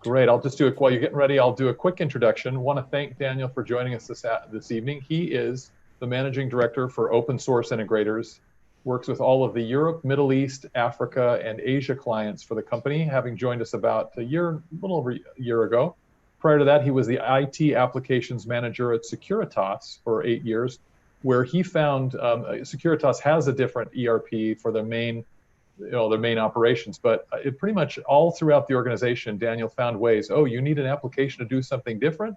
Great. I'll just do it while you're getting ready. I'll do a quick introduction. I want to thank Daniel for joining us this evening. He is the managing director for open source integrators, works with all of the Europe, Middle East, Africa, and Asia clients for the company, having joined us about a little over a year ago. Prior to that, he was the IT applications manager at Securitas for 8 years, where he found Securitas has a different ERP for their main operations, but it pretty much all throughout the organization, Daniel found ways, oh, you need an application to do something different?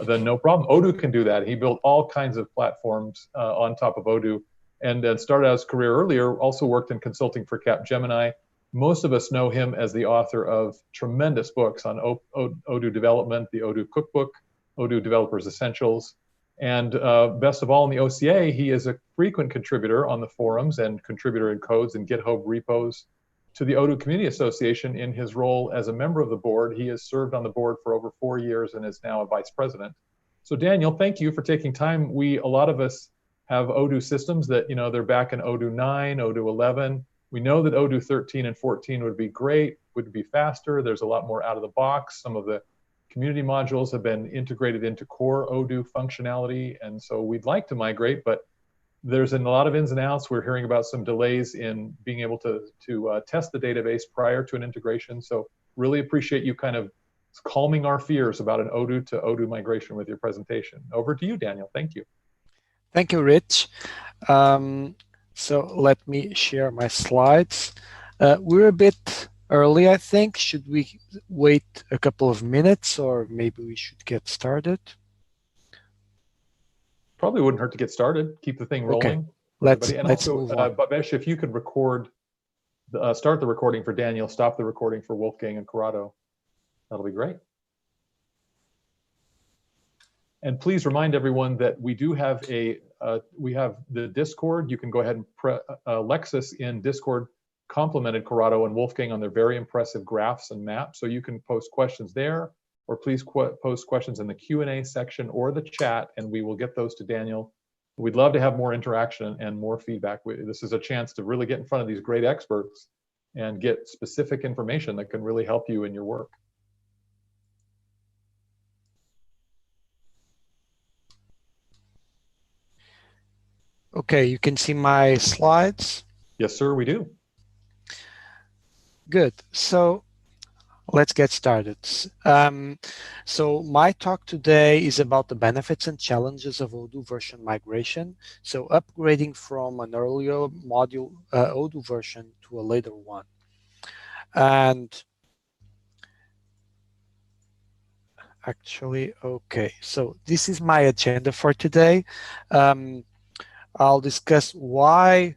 Then no problem. Odoo can do that. He built all kinds of platforms on top of Odoo, and then started out his career earlier, also worked in consulting for Capgemini. Most of us know him as the author of tremendous books on Odoo development, the Odoo Cookbook, Odoo Developers Essentials, and best of all in the OCA, he is a frequent contributor on the forums and contributor in codes and GitHub repos to the Odoo Community Association in his role as a member of the board. He has served on the board for over 4 years and is now a vice president. So Daniel, thank you for taking time. A lot of us have Odoo systems that, they're back in Odoo 9, Odoo 11. We know that Odoo 13 and 14 would be great, would be faster. There's a lot more out of the box. Some of the community modules have been integrated into core Odoo functionality. And so we'd like to migrate, but there's a lot of ins and outs. We're hearing about some delays in being able to test the database prior to an integration. So really appreciate you kind of calming our fears about an Odoo to Odoo migration with your presentation. Over to you, Daniel. Thank you. Thank you, Rich. So let me share my slides. We're a bit early, I think. Should we wait a couple of minutes, or maybe we should get started? Probably wouldn't hurt to get started. Keep the thing rolling. Okay. Let's move on. Bhavesh, if you could start the recording for Daniel, stop the recording for Wolfgang and Corrado, that'll be great. And please remind everyone that we do have we have the Discord. You can go ahead and Lexus in Discord complimented Corrado and Wolfgang on their very impressive graphs and maps. So you can post questions there, or please post questions in the Q&A section or the chat, and we will get those to Daniel. We'd love to have more interaction and more feedback. This is a chance to really get in front of these great experts and get specific information that can really help you in your work. Okay, you can see my slides? Yes, sir, we do. Good. So let's get started. So my talk today is about the benefits and challenges of Odoo version migration. So upgrading from an earlier module Odoo version to a later one. And actually, okay, so this is my agenda for today. I'll discuss what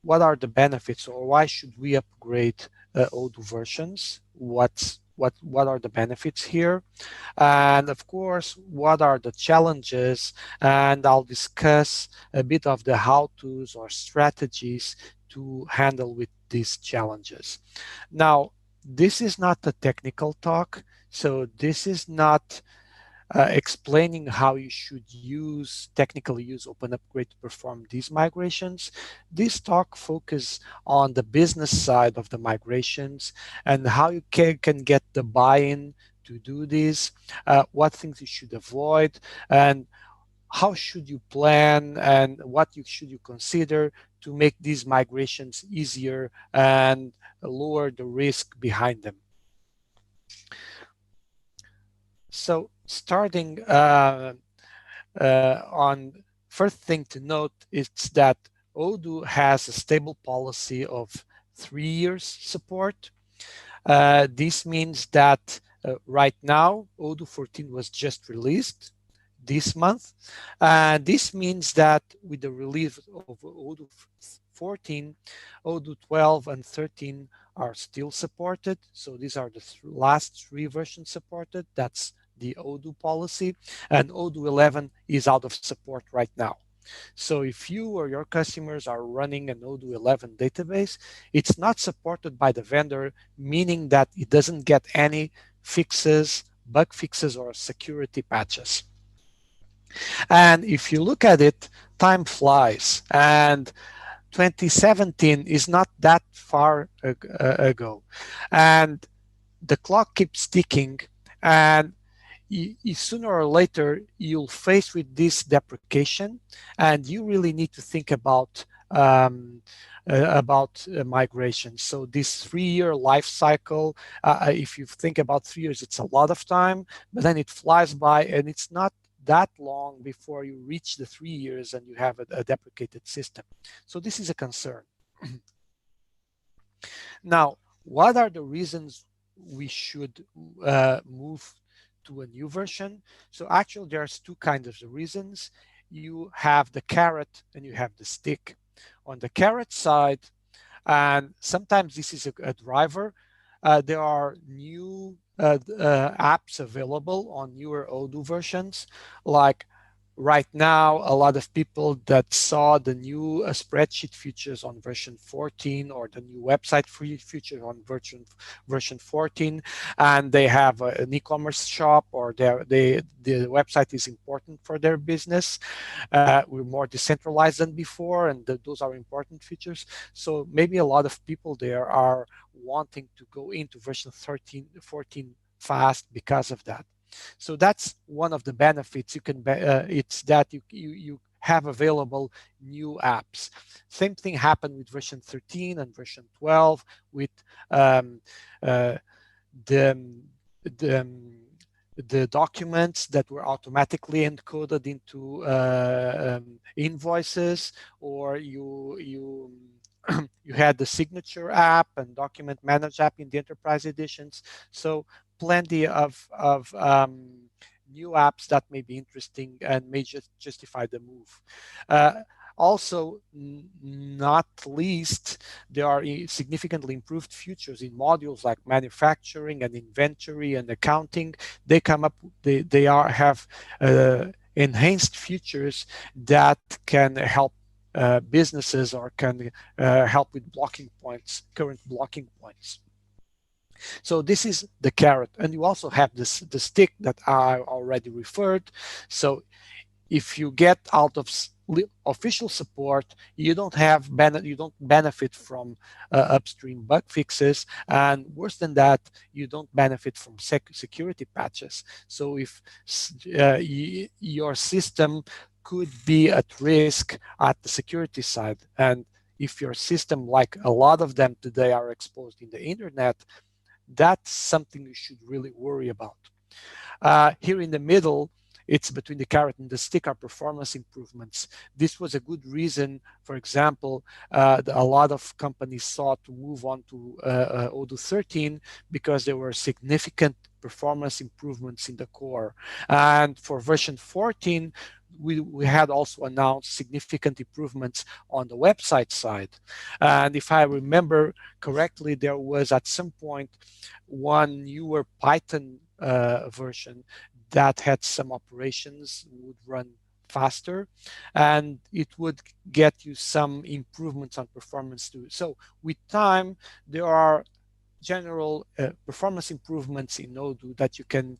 are the benefits, or why should we upgrade Odoo versions? What are the benefits here? And of course, what are the challenges? And I'll discuss a bit of the how-tos or strategies to handle with these challenges. Now, this is not a technical talk, so this is not explaining how you should technically use Open Upgrade to perform these migrations. This talk focuses on the business side of the migrations and how you can get the buy-in to do this, what things you should avoid, and how should you plan, and what should you consider to make these migrations easier and lower the risk behind them. So starting on, first thing to note is that Odoo has a stable policy of 3 years support. This means that right now Odoo 14 was just released this month. And this means that with the release of Odoo 14, Odoo 12 and 13 are still supported. So these are the last 3 versions supported. That's the Odoo policy. And Odoo 11 is out of support right now. So if you or your customers are running an Odoo 11 database, it's not supported by the vendor, meaning that it doesn't get any fixes, bug fixes, or security patches. And if you look at it, time flies. And 2017 is not that far ago. And the clock keeps ticking. And sooner or later, you'll face with this deprecation, and you really need to think about migration. So this 3-year life cycle, if you think about 3 years, it's a lot of time, but then it flies by, and it's not that long before you reach the 3 years and you have a deprecated system. So this is a concern. Now, what are the reasons we should move to a new version? So actually there's 2 kinds of reasons. You have the carrot and you have the stick. On the carrot side, and sometimes this is a driver, there are new apps available on newer Odoo versions. Like right now, a lot of people that saw the new spreadsheet features on version 14 or the new website feature on version 14, and they have an e-commerce shop, or the website is important for their business. We're more decentralized than before, and those are important features. So maybe a lot of people there are wanting to go into version 14 fast because of that. So that's one of the benefits you can. It's that you have available new apps. Same thing happened with version 13 and version 12 with the documents that were automatically encoded into invoices, or you had the signature app and document manage app in the enterprise editions. So plenty of new apps that may be interesting and may justify the move. Also, not least, there are significantly improved features in modules like manufacturing and inventory and accounting. They come up, they have enhanced features that can help businesses, or can help with blocking points, current blocking points. So this is the carrot, and you also have the stick that I already referred. So if you get out of official support, you don't benefit from upstream bug fixes, and worse than that, you don't benefit from security patches. So if your system could be at risk at the security side, and if your system, like a lot of them today, are exposed in the internet, that's something you should really worry about. Here in the middle, it's between the carrot and the stick, are performance improvements. This was a good reason, for example, a lot of companies sought to move on to Odoo 13 because there were significant performance improvements in the core. And for version 14, we had also announced significant improvements on the website side. And if I remember correctly, there was at some point one newer Python version that had some operations would run faster, and it would get you some improvements on performance too. So with time, there are general performance improvements in Odoo that you can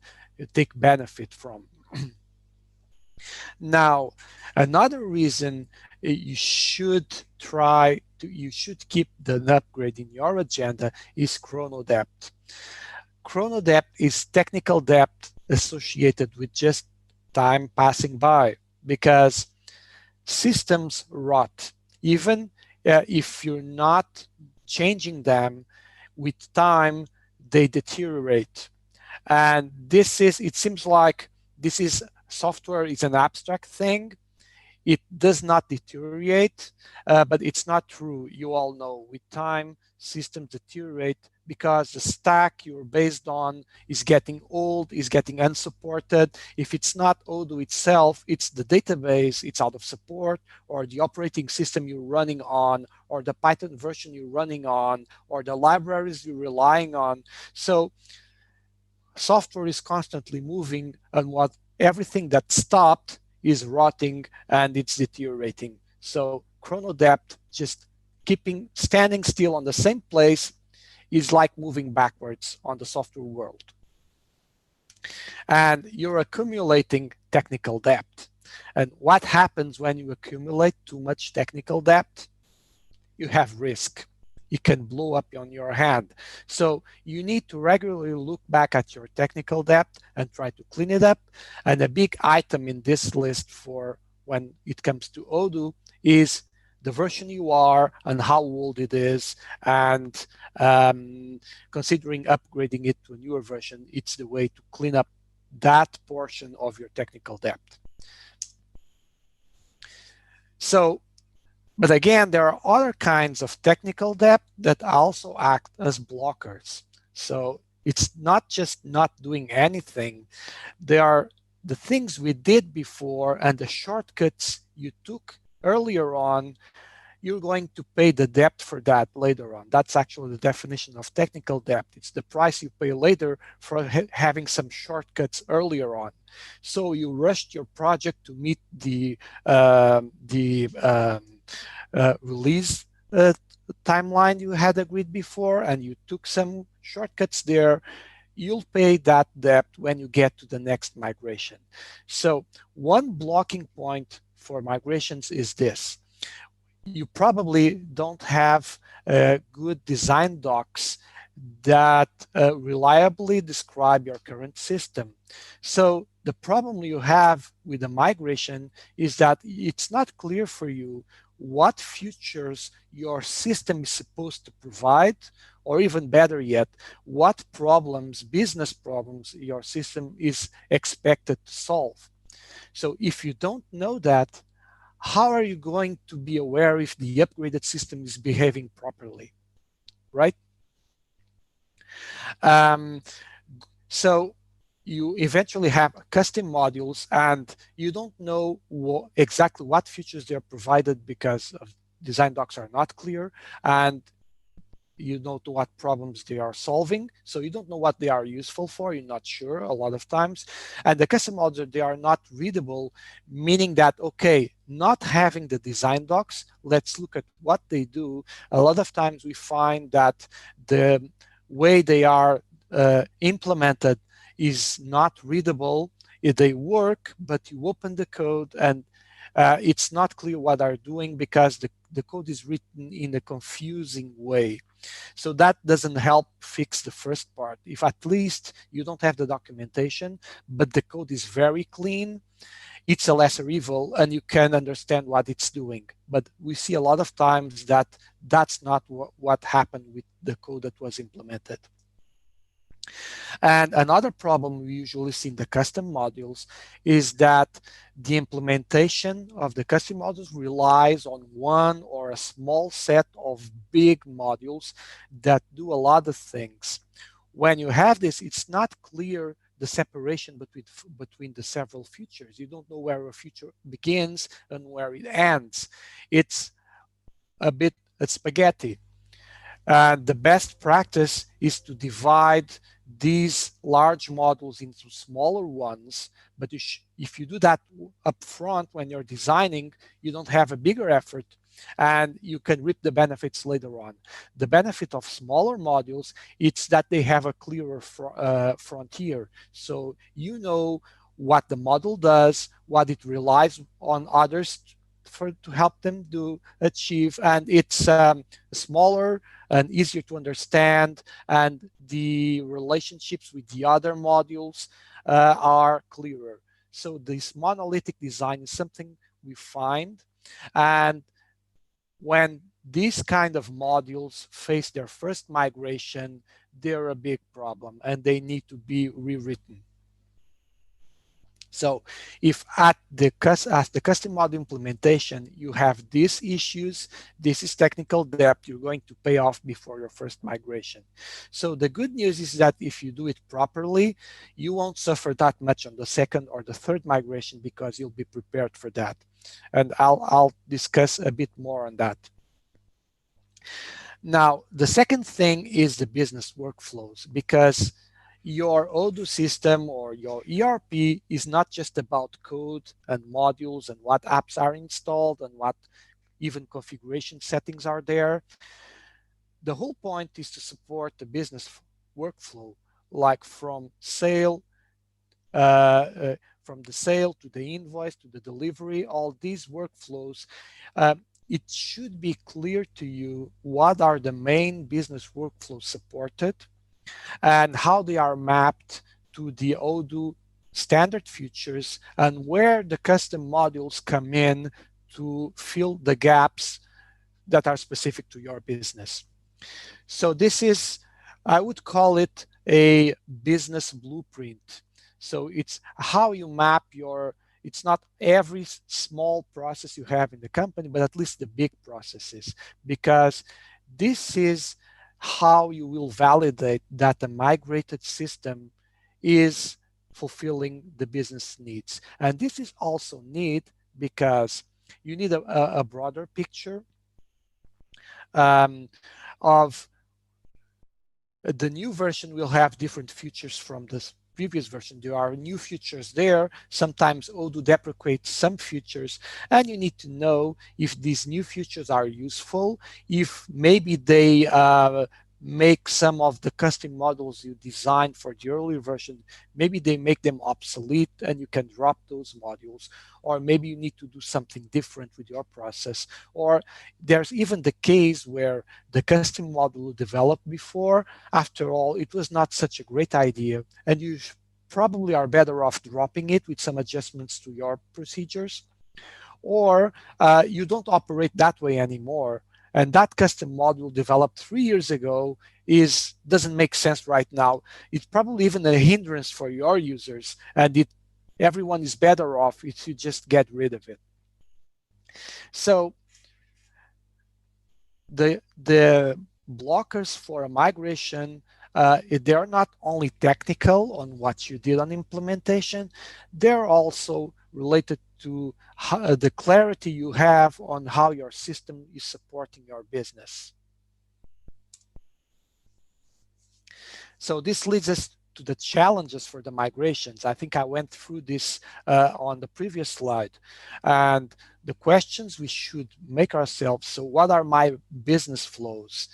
take benefit from. Now, another reason you should keep the upgrade in your agenda is chrono depth. chrono debt is technical debt associated with just time passing by, because systems rot. Even if you're not changing them, with time, they deteriorate. And it seems like software is an abstract thing. It does not deteriorate, but it's not true. You all know with time, systems deteriorate because the stack you're based on is getting old, is getting unsupported. If it's not Odoo itself, it's the database, it's out of support, or the operating system you're running on, or the Python version you're running on, or the libraries you're relying on. So software is constantly moving, and everything that stopped is rotting and it's deteriorating. So chrono debt, just standing still on the same place, is like moving backwards on the software world. And you're accumulating technical debt. And what happens when you accumulate too much technical debt? You have risk. It can blow up on your hand. So you need to regularly look back at your technical debt and try to clean it up. And a big item in this list for when it comes to Odoo is the version you are and how old it is, and considering upgrading it to a newer version. It's the way to clean up that portion of your technical debt. So, but again, there are other kinds of technical debt that also act as blockers. So it's not just not doing anything. There are the things we did before and the shortcuts you took earlier on. You're going to pay the debt for that later on. That's actually the definition of technical debt. It's the price you pay later for having some shortcuts earlier on. So you rushed your project to meet the release timeline you had agreed before, and you took some shortcuts there. You'll pay that debt when you get to the next migration. So one blocking point for migrations is this. You probably don't have good design docs that reliably describe your current system. So the problem you have with the migration is that it's not clear for you what features your system is supposed to provide, or even better yet, what problems, business problems, your system is expected to solve. So if you don't know that, how are you going to be aware if the upgraded system is behaving properly, right? So you eventually have custom modules, and you don't know exactly what features they're provided because of design docs are not clear, and you don't know what problems they are solving. So you don't know what they are useful for. You're not sure a lot of times. And the custom modules, they are not readable, meaning that, okay, not having the design docs, let's look at what they do. A lot of times we find that the way they are implemented is not readable. They work, but you open the code and it's not clear what they're doing because the code is written in a confusing way. So that doesn't help fix the first part. If at least you don't have the documentation, but the code is very clean, it's a lesser evil and you can understand what it's doing. But we see a lot of times that that's not what happened with the code that was implemented. And another problem we usually see in the custom modules is that the implementation of the custom modules relies on one or a small set of big modules that do a lot of things. When you have this, it's not clear the separation between the several features. You don't know where a feature begins and where it ends. It's a bit spaghetti. The best practice is to divide these large models into smaller ones. But if you do that up front when you're designing, you don't have a bigger effort and you can reap the benefits later on. The benefit of smaller modules is that they have a clearer frontier. So you know what the model does, what it relies on others to help them achieve, and it's smaller and easier to understand, and the relationships with the other modules are clearer. So this monolithic design is something we find, and when these kind of modules face their first migration, they're a big problem and they need to be rewritten. So if at the custom module implementation, you have these issues, this is technical debt, you're going to pay off before your first migration. So the good news is that if you do it properly, you won't suffer that much on the second or the third migration because you'll be prepared for that. And I'll discuss a bit more on that. Now, the second thing is the business workflows, because your Odoo system or your ERP is not just about code and modules and what apps are installed and what even configuration settings are there. The whole point is to support the business workflow, like from the sale to the invoice to the delivery, all these workflows. It should be clear to you what are the main business workflows supported and how they are mapped to the Odoo standard features and where the custom modules come in to fill the gaps that are specific to your business. So this is, I would call it a business blueprint. So it's how you map your, it's not every small process you have in the company, but at least the big processes, because this is how you will validate that the migrated system is fulfilling the business needs. And this is also neat because you need a broader picture of the new version. Will have different features from this previous version. There are new features there. Sometimes Odoo deprecates some features, and you need to know if these new features are useful, if maybe they make some of the custom models you designed for the earlier version, maybe they make them obsolete and you can drop those modules, or maybe you need to do something different with your process. Or there's even the case where the custom module developed before, after all, it was not such a great idea, and you probably are better off dropping it with some adjustments to your procedures. Or you don't operate that way anymore, and that custom module developed 3 years ago doesn't make sense right now. It's probably even a hindrance for your users, and everyone is better off if you just get rid of it. So the blockers for a migration, they are not only technical on what you did on implementation, they're also related to the clarity you have on how your system is supporting your business. So this leads us to the challenges for the migrations. I think I went through this on the previous slide. And the questions we should make ourselves: so what are my business flows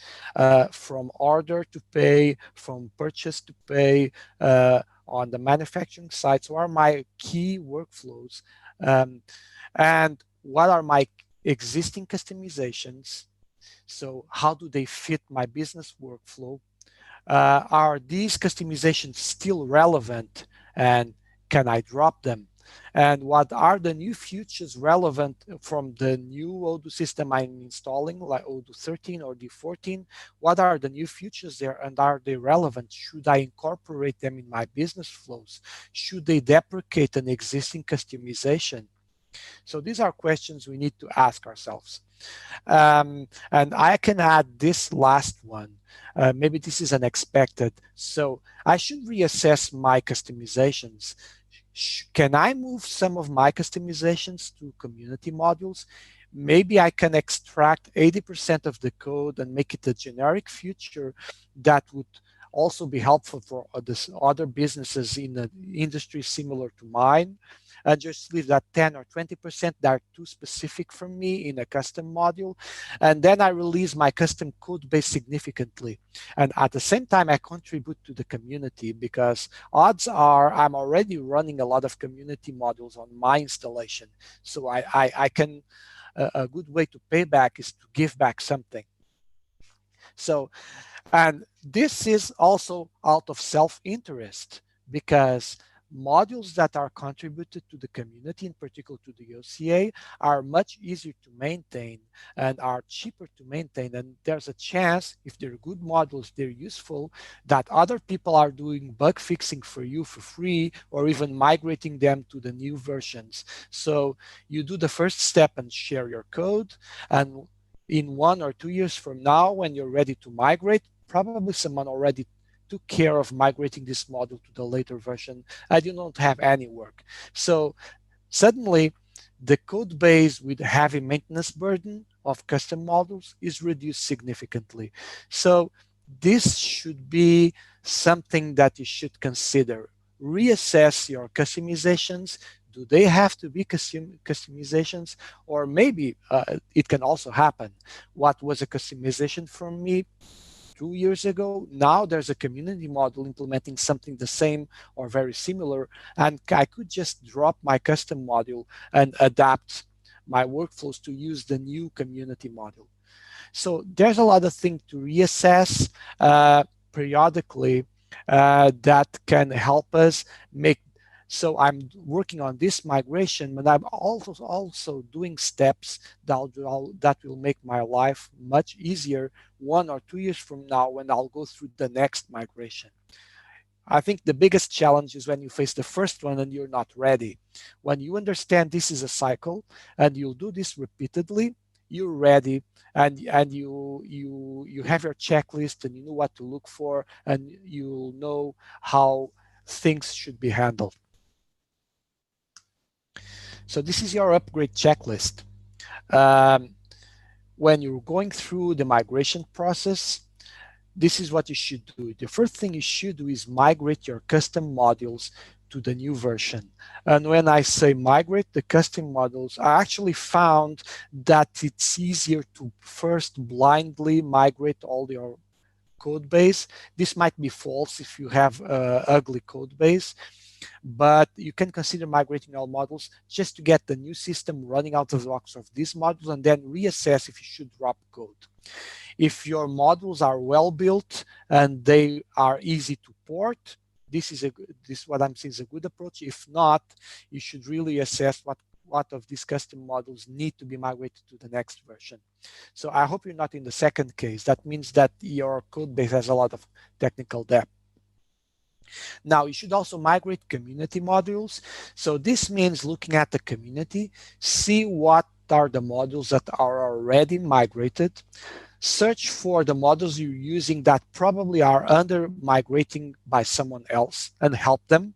from order to pay, from purchase to pay on the manufacturing side? So what are my key workflows? And what are my existing customizations? So how do they fit my business workflow? Are these customizations still relevant, and can I drop them? And what are the new features relevant from the new Odoo system I'm installing, like Odoo 13 or D14? What are the new features there, and are they relevant? Should I incorporate them in my business flows? Should they deprecate an existing customization? So these are questions we need to ask ourselves. And I can add this last one. Maybe this is unexpected. So I should reassess my customizations. Can I move some of my customizations to community modules? Maybe I can extract 80% of the code and make it a generic feature that would also be helpful for other businesses in an industry similar to mine. And just leave that 10 or 20% that are too specific for me in a custom module. And then I release my custom code base significantly. And at the same time, I contribute to the community, because odds are I'm already running a lot of community modules on my installation. So I can, a good way to pay back is to give back something. So And this is also out of self-interest, because modules that are contributed to the community, in particular to the OCA, are much easier to maintain and are cheaper to maintain. And there's a chance, if they're good modules, they're useful, that other people are doing bug fixing for you for free, or even migrating them to the new versions. So you do the first step and share your code. And in 1 or 2 years from now, when you're ready to migrate, probably someone already took care of migrating this module to the later version, and you don't have any work. So suddenly, the code base with heavy maintenance burden of custom models is reduced significantly. So this should be something that you should consider. Reassess your customizations. Do they have to be customizations? Or maybe it can also happen. What was a customization from me 2 years ago, now there's a community model implementing something the same or very similar, and I could just drop my custom module and adapt my workflows to use the new community model. So there's a lot of things to reassess periodically that can help us make. So I'm working on this migration, but I'm also doing steps that will make my life much easier 1 or 2 years from now when I'll go through the next migration. I think the biggest challenge is when you face the first one and you're not ready. When you understand this is a cycle and you'll do this repeatedly, you're ready, and you have your checklist, and you know what to look for, and you'll know how things should be handled. So this is your upgrade checklist. When you're going through the migration process, this is what you should do. The first thing you should do is migrate your custom modules to the new version. And when I say migrate the custom modules, I actually found that it's easier to first blindly migrate all your code base. This might be false if you have ugly code base, but you can consider migrating all models just to get the new system running out of the box of these modules, and then reassess if you should drop code. If your modules are well built and they are easy to port, this is what I'm saying is a good approach. If not, you should really assess what of these custom models need to be migrated to the next version. So I hope you're not in the second case. That means that your code base has a lot of technical debt. Now, you should also migrate community modules. So this means looking at the community, see what are the modules that are already migrated, search for the models you're using that probably are under migrating by someone else, and help them,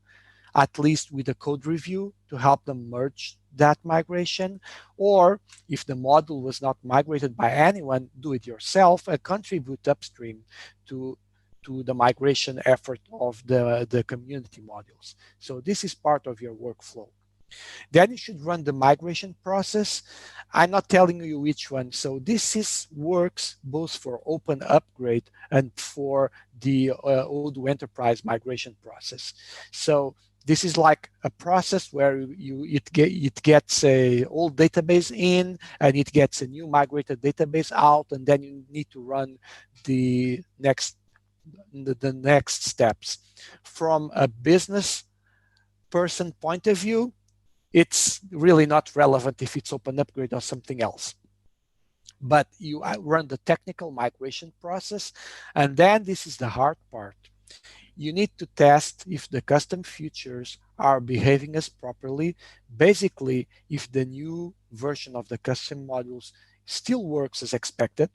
at least with a code review, to help them merge that migration. Or if the module was not migrated by anyone, do it yourself and contribute upstream to the migration effort of the community modules. So this is part of your workflow. Then you should run the migration process. I'm not telling you which one. So this works both for open upgrade and for the Odoo enterprise migration process. So this is like a process where it gets a old database in, and it gets a new migrated database out, and then you need to run the next steps. From a business person point of view, it's really not relevant if it's open upgrade or something else. But you run the technical migration process, and then this is the hard part. You need to test if the custom features are behaving as properly, basically if the new version of the custom modules still works as expected.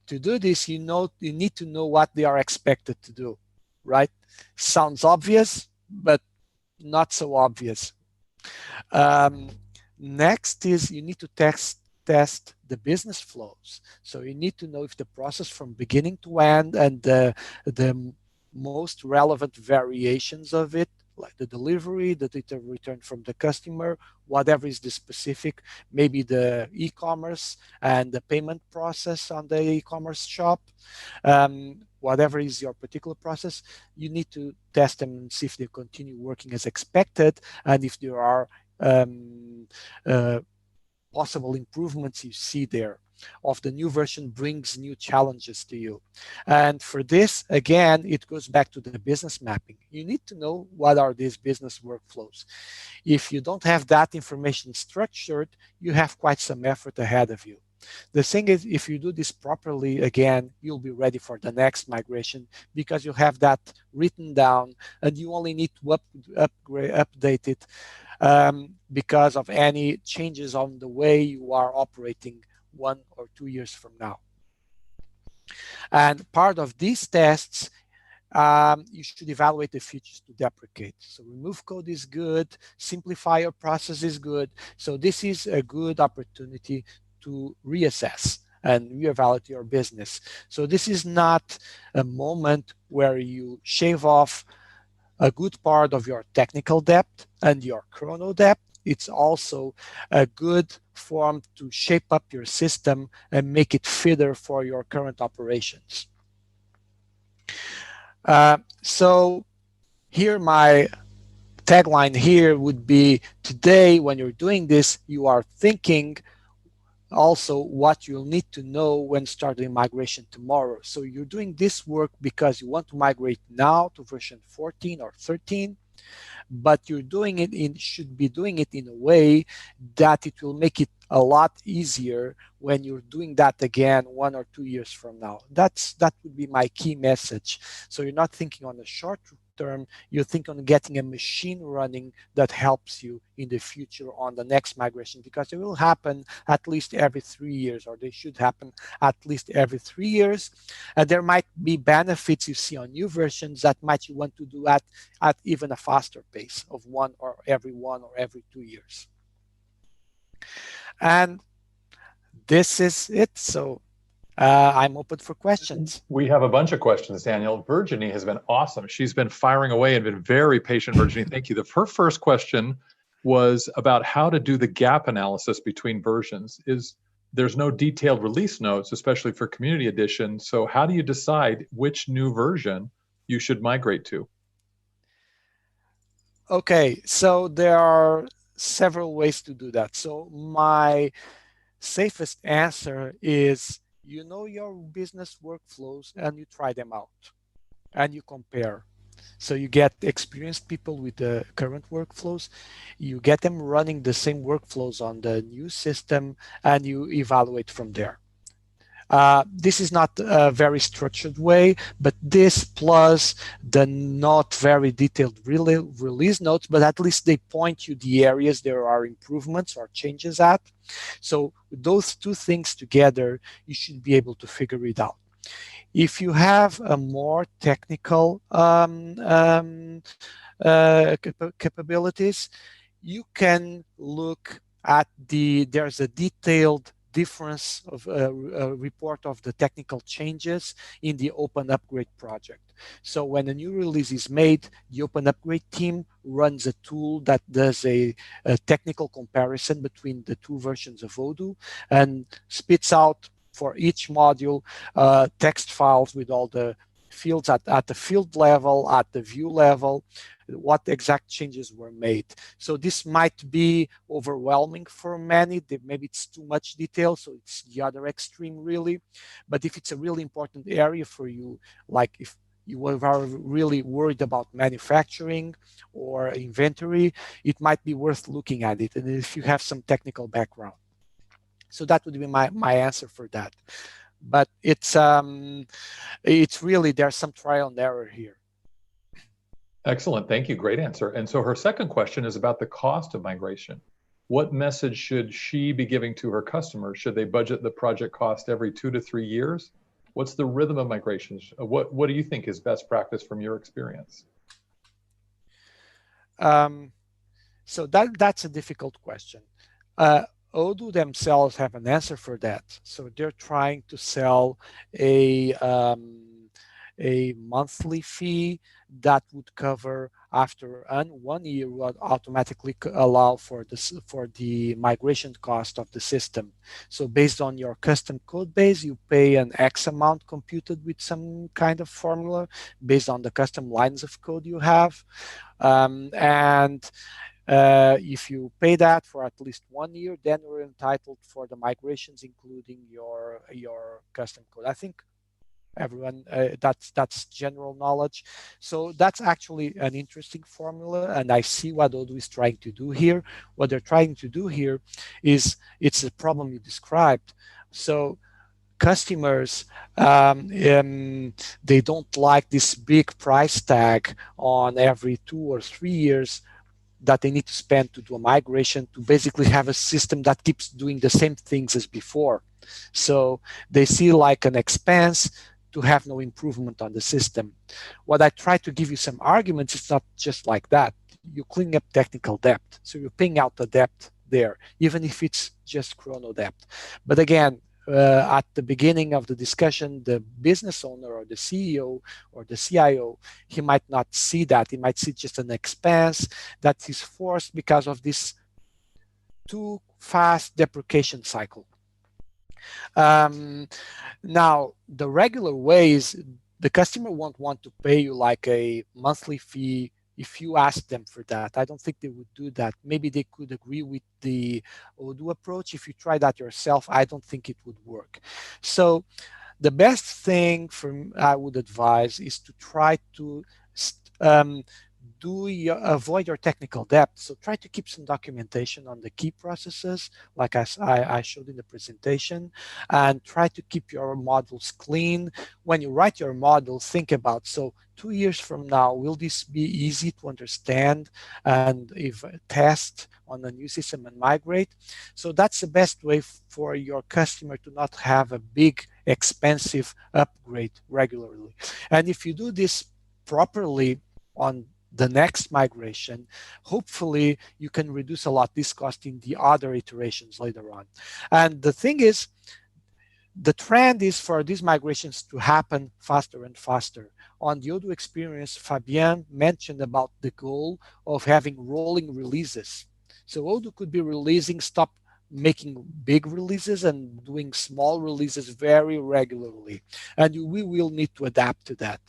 To do this, you need to know what they are expected to do, right? Sounds obvious, but not so obvious. Next is you need to test the business flows. So you need to know if the process from beginning to end and the most relevant variations of it, like the delivery, the data returned from the customer, whatever is the specific, maybe the e-commerce and the payment process on the e-commerce shop, whatever is your particular process, you need to test them and see if they continue working as expected, and if there are possible improvements you see there. of the new version brings new challenges to you. And for this, again, it goes back to the business mapping. You need to know what are these business workflows. If you don't have that information structured, you have quite some effort ahead of you. The thing is, if you do this properly, again, you'll be ready for the next migration because you have that written down and you only need to update it because of any changes on the way you are operating 1 or 2 years from now. And part of these tests, you should evaluate the features to deprecate. So remove code is good, simplify your process is good. So this is a good opportunity to reassess and reevaluate your business. So this is not a moment where you shave off a good part of your technical debt and your chrono debt. It's also a good form to shape up your system and make it fitter for your current operations. So here my tagline here would be, today when you're doing this, you are thinking also what you'll need to know when starting migration tomorrow. So you're doing this work because you want to migrate now to version 14 or 13, but you're doing it should be doing it in a way that it will make it a lot easier when you're doing that again 1 or 2 years from now. That would be my key message. So you're not thinking on the short term, you think on getting a machine running that helps you in the future on the next migration, because it will happen at least every 3 years, or they should happen at least every 3 years. And there might be benefits you see on new versions that might you want to do at even a faster pace of 1 or every 2 years. And this is it. So I'm open for questions. We have a bunch of questions, Daniel. Virginie has been awesome. She's been firing away and been very patient, Virginie. Thank you. Her first question was about how to do the gap analysis between versions. There's no detailed release notes, especially for community edition. So how do you decide which new version you should migrate to? Okay, so there are several ways to do that. So my safest answer is, you know your business workflows and you try them out and you compare. So you get experienced people with the current workflows, you get them running the same workflows on the new system, and you evaluate from there. This is not a very structured way, but this plus the not very detailed release notes, but at least they point you the areas there are improvements or changes at. So with those two things together, you should be able to figure it out. If you have a more technical capabilities, you can look at there's a detailed difference of a report of the technical changes in the Open Upgrade project. So when a new release is made, the Open Upgrade team runs a tool that does a technical comparison between the two versions of Odoo and spits out for each module text files with all the fields at the field level, at the view level, what exact changes were made. So this might be overwhelming for many. Maybe it's too much detail, so it's the other extreme really. But if it's a really important area for you, like if you are really worried about manufacturing or inventory, it might be worth looking at it, and if you have some technical background. So that would be my answer for that. But it's really, there's some trial and error here. Excellent. Thank you. Great answer. And so her second question is about the cost of migration. What message should she be giving to her customers? Should they budget the project cost every 2 to 3 years? What's the rhythm of migrations? What do you think is best practice from your experience? So that's a difficult question. Odoo themselves have an answer for that. So they're trying to sell a monthly fee that would cover after 1 year would automatically allow for the migration cost of the system. So based on your custom code base, you pay an X amount computed with some kind of formula based on the custom lines of code you have. And If you pay that for at least 1 year, then you're entitled for the migrations, including your custom code. I think everyone, that's general knowledge. So that's actually an interesting formula, and I see what Odoo is trying to do here. What they're trying to do here is, it's a problem you described. So customers, they don't like this big price tag on every 2 or 3 years that they need to spend to do a migration, to basically have a system that keeps doing the same things as before. So they see like an expense to have no improvement on the system. What I try to give you some arguments, it's not just like that. You clean up technical debt. So you're paying out the debt there, even if it's just chrono debt. But again, at the beginning of the discussion, the business owner or the CEO or the CIO, he might not see that. He might see just an expense that is forced because of this too fast deprecation cycle. Now, the regular ways, the customer won't want to pay you like a monthly fee if you ask them for that. I don't think they would do that. Maybe they could agree with the Odoo approach. If you try that yourself, I don't think it would work. So the best thing I would advise is to try to avoid your technical debt. So try to keep some documentation on the key processes, like I showed in the presentation, and try to keep your models clean. When you write your model, think about, so 2 years from now, will this be easy to understand and if test on a new system and migrate? So that's the best way for your customer to not have a big, expensive upgrade regularly. And if you do this properly on the next migration, hopefully you can reduce a lot this cost in the other iterations later on. And the thing is, the trend is for these migrations to happen faster and faster. On the Odoo experience, Fabien mentioned about the goal of having rolling releases. So Odoo could be releasing, stop making big releases and doing small releases very regularly. And we will need to adapt to that.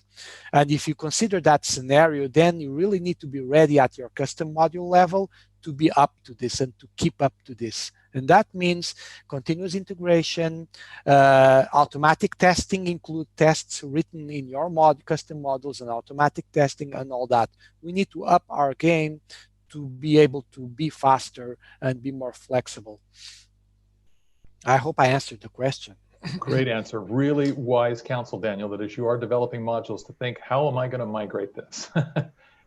And if you consider that scenario, then you really need to be ready at your custom module level to be up to this and to keep up to this. And that means continuous integration, automatic testing, include tests written in your custom modules and automatic testing and all that. We need to up our game to be able to be faster and be more flexible. I hope I answered the question. Great answer. Really wise counsel, Daniel, that as you are developing modules, to think, how am I going to migrate this?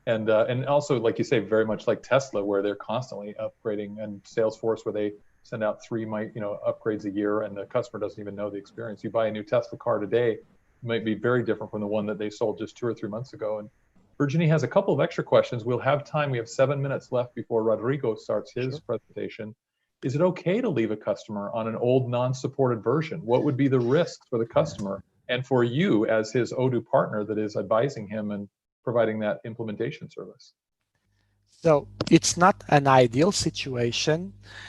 And also, like you say, very much like Tesla, where they're constantly upgrading, and Salesforce, where they send out 3 upgrades a year, and the customer doesn't even know the experience. You buy a new Tesla car today, it might be very different from the one that they sold just 2 or 3 months ago. And Virginie has a couple of extra questions. We'll have time. We have 7 minutes left before Rodrigo starts his presentation. Is it okay to leave a customer on an old non-supported version? What would be the risks for the customer and for you as his Odoo partner that is advising him and providing that implementation service? So it's not an ideal situation.